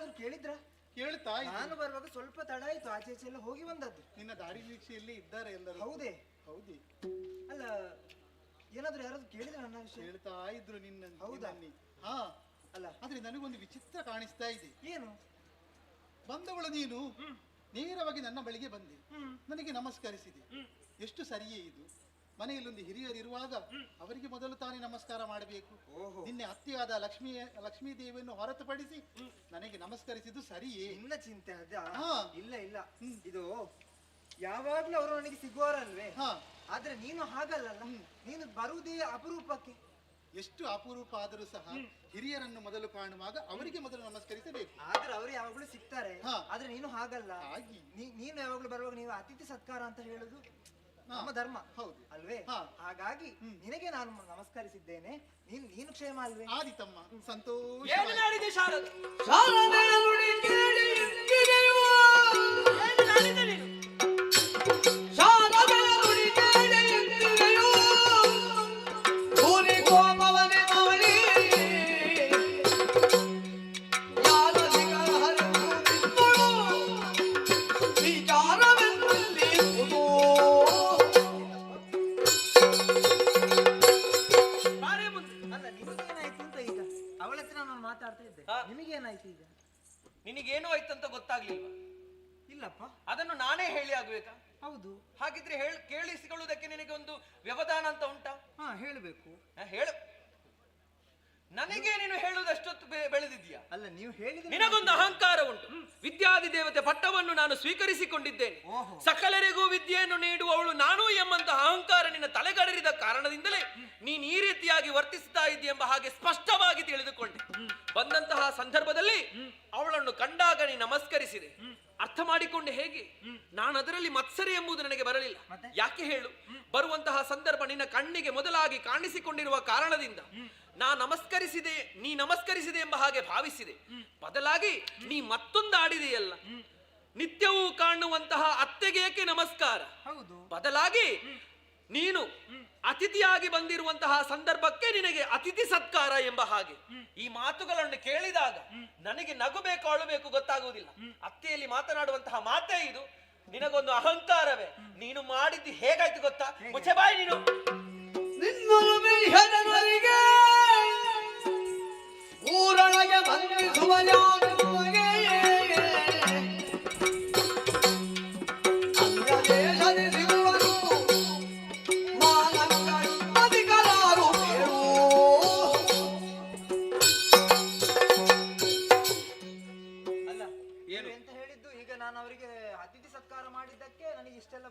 ಏನಾದ್ರು ಕೇಳಿದ್ರ? ಕೇಳ್ತಾ ನಾನು ಬರುವಾಗ ಸ್ವಲ್ಪ ತಡ ಆಯ್ತು, ಆಚೆ ಈಚೆ ಎಲ್ಲ ಹೋಗಿ ಬಂದದ್ದು. ನಿನ್ನ ದಾರಿ ನಿರೀಕ್ಷೆಯಲ್ಲಿ ಇದ್ದಾರೆ ಎಲ್ಲರೂ. ಹೌದೇ? ಹೌದೇ. ಅಲ್ಲ, ಏನಾದ್ರು ಯಾರಾದ್ರೂ ಕೇಳಿದ್ರ ನನ್ನ ವಿಷಯ? ಹೇಳ್ತಾ ಇದ್ರು ನಿನ್ನ. ಹೌದಾ? ಹಾ. ಅಲ್ಲ, ಆದ್ರೆ ನನಗೊಂದು ವಿಚಿತ್ರ ಕಾಣಿಸ್ತಾ ಇದೆ. ಏನು? ಬಂದವಳು ನೀನು ನೇರವಾಗಿ ನನ್ನ ಬಳಿಗೆ ಬಂದೆ, ನನಗೆ ನಮಸ್ಕರಿಸಿದೆ. ಎಷ್ಟು ಸರಿಯೇ ಇದು? ಮನೆಯಲ್ಲೊಂದು ಹಿರಿಯರಿರುವಾಗ ಅವರಿಗೆ ಮೊದಲು ತಾನೇ ನಮಸ್ಕಾರ ಮಾಡಬೇಕು. ನಿನ್ನೆ ಅತ್ತೆಯಾದ ಲಕ್ಷ್ಮೀ ದೇವಿಯನ್ನು ಹೊರತುಪಡಿಸಿ ನನಗೆ ನಮಸ್ಕರಿಸಿದ್ದು ಸರಿಯೇ? ನಿನ್ನ ಚಿಂತೆ ಅದ? ಹಾ. ಇಲ್ಲ ಇಲ್ಲ, ಇದು ಯಾವಾಗ್ಲೂ ಅವರು ನನಗೆ ಸಿಗುವಾರಲ್ವೇ? ಆದ್ರೆ ನೀನು ಹಾಗಲ್ಲ, ನೀನು ಬರುವುದೇ ಅಪರೂಪಕ್ಕೆ. ಎಷ್ಟು ಅಪರೂಪ ಆದರೂ ಸಹ ಹಿರಿಯರನ್ನು ಮೊದಲು ಕಾಣುವಾಗ ಅವರಿಗೆ ಮೊದಲು ನಮಸ್ಕರಿಸಬೇಕು. ಆದ್ರೆ ಅವರು ಯಾವಾಗ್ಲೂ ಸಿಗ್ತಾರೆ, ಆದ್ರೆ ನೀನು ಹಾಗಲ್ಲ. ನೀನು ಯಾವಾಗ್ಲೂ ಬರುವಾಗ ನೀವು ಅತಿಥಿ ಸತ್ಕಾರ ಅಂತ ಹೇಳುದು ನಮ್ಮ ಧರ್ಮ, ಹೌದು ಅಲ್ವೇ? ಹಾಗಾಗಿ ನಿನಗೆ ನಾನು ನಮಸ್ಕರಿಸಿದ್ದೇನೆ. ನೀನು ಕ್ಷೇಮ ಅಲ್ವೇ? ಆದಿತಮ್ಮ, ಸಂತೋಷ. ಏನು ಮಾಡಿದೆ ಶಾರದೆ? ನಿಮಗೇನಾಯ್ತು ಈಗ? ನಿನಗೇನು ಆಯ್ತಂತ ಗೊತ್ತಾಗ್ಲಿಲ್ವಾ? ಇಲ್ಲಪ್ಪ. ಅದನ್ನು ನಾನೇ ಹೇಳಿ ಆಗ್ಬೇಕಾ? ಹೌದು. ಹಾಗಿದ್ರೆ ಕೇಳಿಸಿಕೊಳ್ಳುವುದಕ್ಕೆ ನಿನಗೆ ಒಂದು ವ್ಯವಧಾನ ಅಂತ ಉಂಟಾ? ಹೇಳಬೇಕು. ಹೇಳು. ನನಗೆ ನೀನು ಹೇಳುವುದಷ್ಟೊತ್ತು ಬೆಳೆದಿದ್ಯಾ? ಅಲ್ಲ, ನೀವು ಹೇಳಿದ ನಿನಗೊಂದು ಅಹಂಕಾರ ಉಂಟು. ವಿದ್ಯಾದಿ ದೇವತೆ ಪಟ್ಟವನ್ನು ನಾನು ಸ್ವೀಕರಿಸಿಕೊಂಡಿದ್ದೇನೆ, ಸಕಲರಿಗೂ ವಿದ್ಯೆಯನ್ನು ನೀಡುವವಳು ನಾನು ಎಂಬಂತಹ ಅಹಂಕಾರ ನಿನ್ನ ತಲೆಗಡರಿದ ಕಾರಣದಿಂದಲೇ ನೀನು ಈ ರೀತಿಯಾಗಿ ವರ್ತಿಸ್ತಾ ಇದೆಯೆಂಬ ಹಾಗೆ ಸ್ಪಷ್ಟವಾಗಿ ತಿಳಿದುಕೊಂಡೆ. ಬಂದಂತಹ ಸಂದರ್ಭದಲ್ಲಿ ಅವಳನ್ನು ಕಂಡಾಗ ನೀ ನಮಸ್ಕರಿಸಿದೆ. ಅರ್ಥ ಮಾಡಿಕೊಂಡೆ ಹೇಗೆ? ನಾನು ಅದರಲ್ಲಿ ಮತ್ಸರ ಎಂಬುದು ನನಗೆ ಬರಲಿಲ್ಲ. ಯಾಕೆ ಹೇಳು? ಬರುವಂತಹ ಸಂದರ್ಭ ನಿನ್ನ ಕಣ್ಣಿಗೆ ಮೊದಲಾಗಿ ಕಾಣಿಸಿಕೊಂಡಿರುವ ಕಾರಣದಿಂದ ನೀ ನಮಸ್ಕರಿಸಿದೆ ಎಂಬ ಹಾಗೆ ಭಾವಿಸಿದೆ. ಬದಲಾಗಿ ನೀ ಮತ್ತೊಂದು ಆಡಿದೆಯಲ್ಲ, ನಿತ್ಯವೂ ಕಾಣುವಂತಹ ಅತ್ತೆಗೇಕೆ ನಮಸ್ಕಾರ, ಬದಲಾಗಿ ನೀನು ಅತಿಥಿಯಾಗಿ ಬಂದಿರುವಂತಹ ಸಂದರ್ಭಕ್ಕೆ ನಿನಗೆ ಅತಿಥಿ ಸತ್ಕಾರ ಎಂಬ ಹಾಗೆ ಈ ಮಾತುಗಳನ್ನು ಕೇಳಿದಾಗ ನನಗೆ ನಗುಬೇಕು ಅಳಬೇಕು ಗೊತ್ತಾಗುವುದಿಲ್ಲ. ಅತ್ತೆಯಲ್ಲಿ ಮಾತನಾಡುವಂತಹ ಮಾತೇ ಇದು. ನಿನಗೊಂದು ಅಹಂಕಾರವೇ. ನೀನು ಮಾಡಿದ್ದು ಹೇಗಾಯ್ತು ಗೊತ್ತಾ? ಮುಚ್ಚೆ ಬಾಯಿ ನೀನು. ಊರೊಳಗೆ ಬಂದಿಸುವ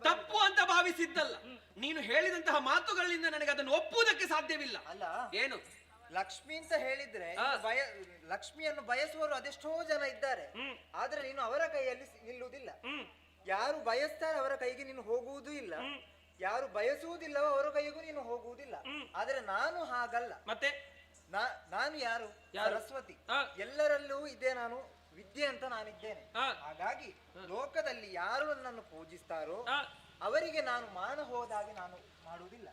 ತಪ್ಪು ಅಂತ ಭಾವಿಸಿದ್ದಲ್ಲ. ನೀನು ಹೇಳಿದಂತಹ ಮಾತುಗಳಿಂದ ನನಗೆ ಅದನ್ನು ಒಪ್ಪುವುದಕ್ಕೆ ಸಾಧ್ಯವಿಲ್ಲ. ಅಲ್ಲ, ಏನು ಲಕ್ಷ್ಮಿ ಅಂತ ಹೇಳಿದ್ರೆ ಲಕ್ಷ್ಮಿಯನ್ನು ಬಯಸುವವರು ಅದೆಷ್ಟೋ ಜನ ಇದ್ದಾರೆ, ಆದ್ರೆ ನೀನು ಅವರ ಕೈಯಲ್ಲಿ ನಿಲ್ಲುವುದಿಲ್ಲ. ಯಾರು ಬಯಸ್ತಾರೆ ಅವರ ಕೈಗೆ ನೀನು ಹೋಗುವುದೂ ಇಲ್ಲ, ಯಾರು ಬಯಸುವುದಿಲ್ಲವೋ ಅವರ ಕೈಗೂ ನೀನು ಹೋಗುವುದಿಲ್ಲ. ಆದ್ರೆ ನಾನು ಹಾಗಲ್ಲ. ಮತ್ತೆ ನಾನು ಯಾರು? ಸರಸ್ವತಿ. ಎಲ್ಲರಲ್ಲೂ ಇದೆ ನಾನು ವಿದ್ಯೆ ಅಂತ ನಾನಿದ್ದೇನೆ. ಹಾಗಾಗಿ ಲೋಕದಲ್ಲಿ ಯಾರು ನನ್ನನ್ನು ಪೂಜಿಸ್ತಾರೋ ಅವರಿಗೆ ನಾನು ಮಾನ ಹೋದಾಗೆ ನಾನು ಮಾಡುವುದಿಲ್ಲ.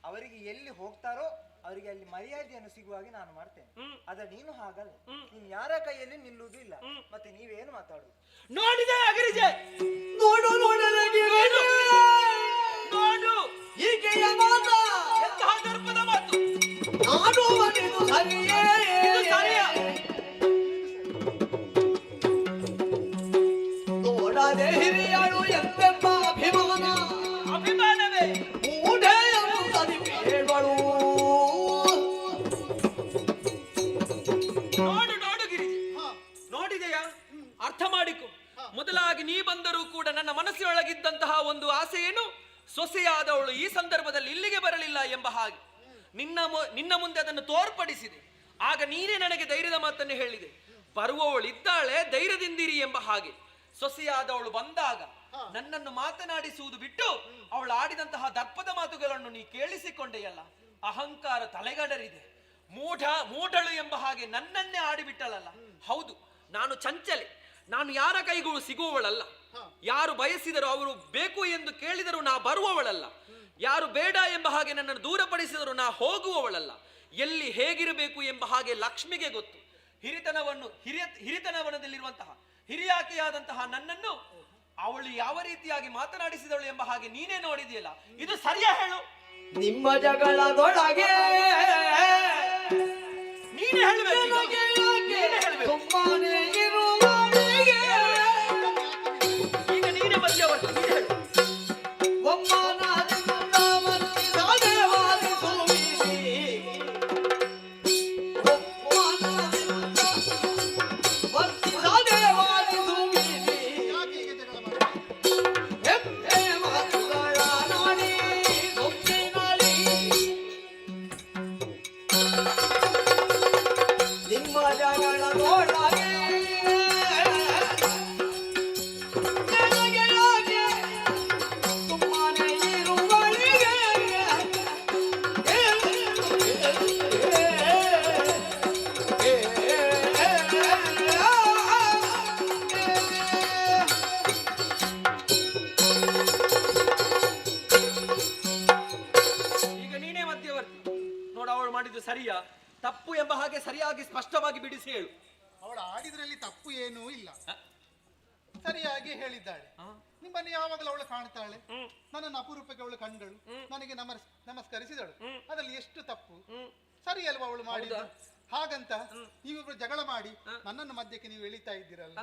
ಅವರಿಗೆ ಎಲ್ಲಿ ಹೋಗ್ತಾರೋ ಅವರಿಗೆ ಅಲ್ಲಿ ಮರ್ಯಾದೆಯನ್ನು ಸಿಗುವಾಗೆ ನಾನು ಮಾಡ್ತೇನೆ. ಆದ್ರೆ ನೀನು ಹಾಗಲ್ಲ, ನೀನು ಯಾರ ಕೈಯಲ್ಲಿ ನಿಲ್ಲುವುದೂ ಇಲ್ಲ. ಮತ್ತೆ ನೀವೇನು ಮಾತಾಡುದು? ನೋಡಿದೆ ಅಗಿರಿಜೆ, ನೋಡು ನೋಡು ಈಕೆಯ ಮಾತ ಎಂತಹ ದರ್ಪದ ಮಾತು. ಆಡುವುದು ಸರಿಯೇ? ನೋಡದೆ ಹಿರಿಯಳು ಎಂತೆಂಬ ಅಭಿಮಾನವೇ ಮೂಢೆಯನ್ನು ತನಿಪೇಗಳು. ನೋಡು ಗಿರಿಜೆ, ನೋಡಿದೆಯಾ? ಅರ್ಥ ಮಾಡಿಕೊ. ಮೊದಲಾಗಿ ನೀ ಬಂದರೂ ಕೂಡ ನನ್ನ ಮನಸ್ಸಿನೊಳಗಿದ್ದಂತಹ ಒಂದು ಆಸೆಯನ್ನು ಸೊಸೆಯಾದವಳು ಈ ಸಂದರ್ಭದಲ್ಲಿ ಇಲ್ಲಿಗೆ ಬರಲಿಲ್ಲ ಎಂಬ ಹಾಗೆ ನಿನ್ನ ಮುಂದೆ ಅದನ್ನು ತೋರ್ಪಡಿಸಿದೆ. ಆಗ ನೀನೇ ನನಗೆ ಧೈರ್ಯದ ಮಾತನ್ನು ಹೇಳಿದೆ. ಬರುವವಳು ಇದ್ದಾಳೆ, ಧೈರ್ಯದಿಂದಿರಿ ಎಂಬ ಹಾಗೆ. ಸೊಸೆಯಾದವಳು ಬಂದಾಗ ನನ್ನನ್ನು ಮಾತನಾಡಿಸುವುದು ಬಿಟ್ಟು ಅವಳು ಆಡಿದಂತಹ ದರ್ಪದ ಮಾತುಗಳನ್ನು ನೀ ಕೇಳಿಸಿಕೊಂಡೆಯಲ್ಲ. ಅಹಂಕಾರ ತಲೆಗಡರಿದೆ. ಮೂಢಳು ಎಂಬ ಹಾಗೆ ನನ್ನನ್ನೇ ಆಡಿಬಿಟ್ಟಳಲ್ಲ. ಹೌದು, ನಾನು ಚಂಚಲೆ. ನಾನು ಯಾರ ಕೈಗೂ ಸಿಗುವವಳಲ್ಲ. ಯಾರು ಬಯಸಿದರೂ ಅವರು ಬೇಕು ಎಂದು ಕೇಳಿದರೂ ನಾ ಬರುವವಳಲ್ಲ. ಯಾರು ಬೇಡ ಎಂಬ ಹಾಗೆ ನನ್ನನ್ನು ದೂರಪಡಿಸಿದರೂ ನಾ ಹೋಗುವವಳಲ್ಲ. ಎಲ್ಲಿ ಹೇಗಿರಬೇಕು ಎಂಬ ಹಾಗೆ ಲಕ್ಷ್ಮಿಗೆ ಗೊತ್ತು. ಹಿರಿತನವನದಲ್ಲಿರುವಂತಹ ಹಿರಿಯಾಕೆಯಾದಂತಹ ನನ್ನನ್ನು ಅವಳು ಯಾವ ರೀತಿಯಾಗಿ ಮಾತನಾಡಿಸಿದಳು ಎಂಬ ಹಾಗೆ ನೀನೇ ನೋಡಿದೆಯಲ್ಲ, ಇದು ಸರಿಯಾ ಹೇಳು? ನಿಮ್ಮ ಜಗಳದೊಳಗೆ ನೀನೇ ಹೇಳಬೇಕು. ಸುಮ್ಮನೆ ಇರುವವನಿಗೆ ಈಗ ನೀನೇ ಮಧ್ಯವರ್ತಿ, ನೀನೇ ಹೇಳು. ಒಮ್ಮನಾದಿಂದ ಮನಸ್ಸಿಗೆ ವಾದಿಸುವಿರಿ. ಒಮ್ಮನಾದಿಂದ ಮನಸ್ಸಿಗೆ ವಾದಿಸುವಿರಿ. ಯಾಕೆ ಹೀಗೆ ಜಗಳ ಮಾಡ್ತೀರಿ? ಹೆಮ್ಮೆ ಮಾತುಗಳ ನಾಡಿ ಸೊಕ್ಕಿನಲಿ ನಿಮ್ಮ ಜಗಳದೊಳಗೆ ನನಗೆ ಸುಮ್ಮನೆ ಇರುವವಳಿಗೆ ಈಗ ನೀನೇ ಮಧ್ಯವರ್ತಿ. ನೋಡು, ಅವಳು ಮಾಡಿದ್ದು ಸರಿಯಾ ತಪ್ಪು ಎಂಬ ಹಾಗೆ ಸರಿಯಾಗಿ ಸ್ಪಷ್ಟವಾಗಿ ಬಿಡಿಸಿ ಹೇಳು. ಅವಳ ಆಡಿದ್ರಲ್ಲಿ ತಪ್ಪು ಏನೂ ಇಲ್ಲ, ಸರಿಯಾಗಿ ಹೇಳಿದ್ದಾಳೆ. ನಿಮ್ಮನ್ನು ಯಾವಾಗಲೂ ಅವಳು ಕಾಣ್ತಾಳೆ, ನನ್ನನ್ನು ಅಪರೂಪಕ್ಕೆ ಅವಳು ಕಂಡಳು, ನನಗೆ ನಮಸ್ಕರಿಸಿದಳು. ಅದರಲ್ಲಿ ಎಷ್ಟು ತಪ್ಪು? ಸರಿ ಅಲ್ವಾ ಅವಳು ಮಾಡಿದ? ಹಾಗಂತ ನೀವಿಬ್ರು ಜಗಳ ಮಾಡಿ ನನ್ನನ್ನು ಮಧ್ಯಕ್ಕೆ ನೀವು ಎಳಿತಾ ಇದ್ದೀರಲ್ಲ.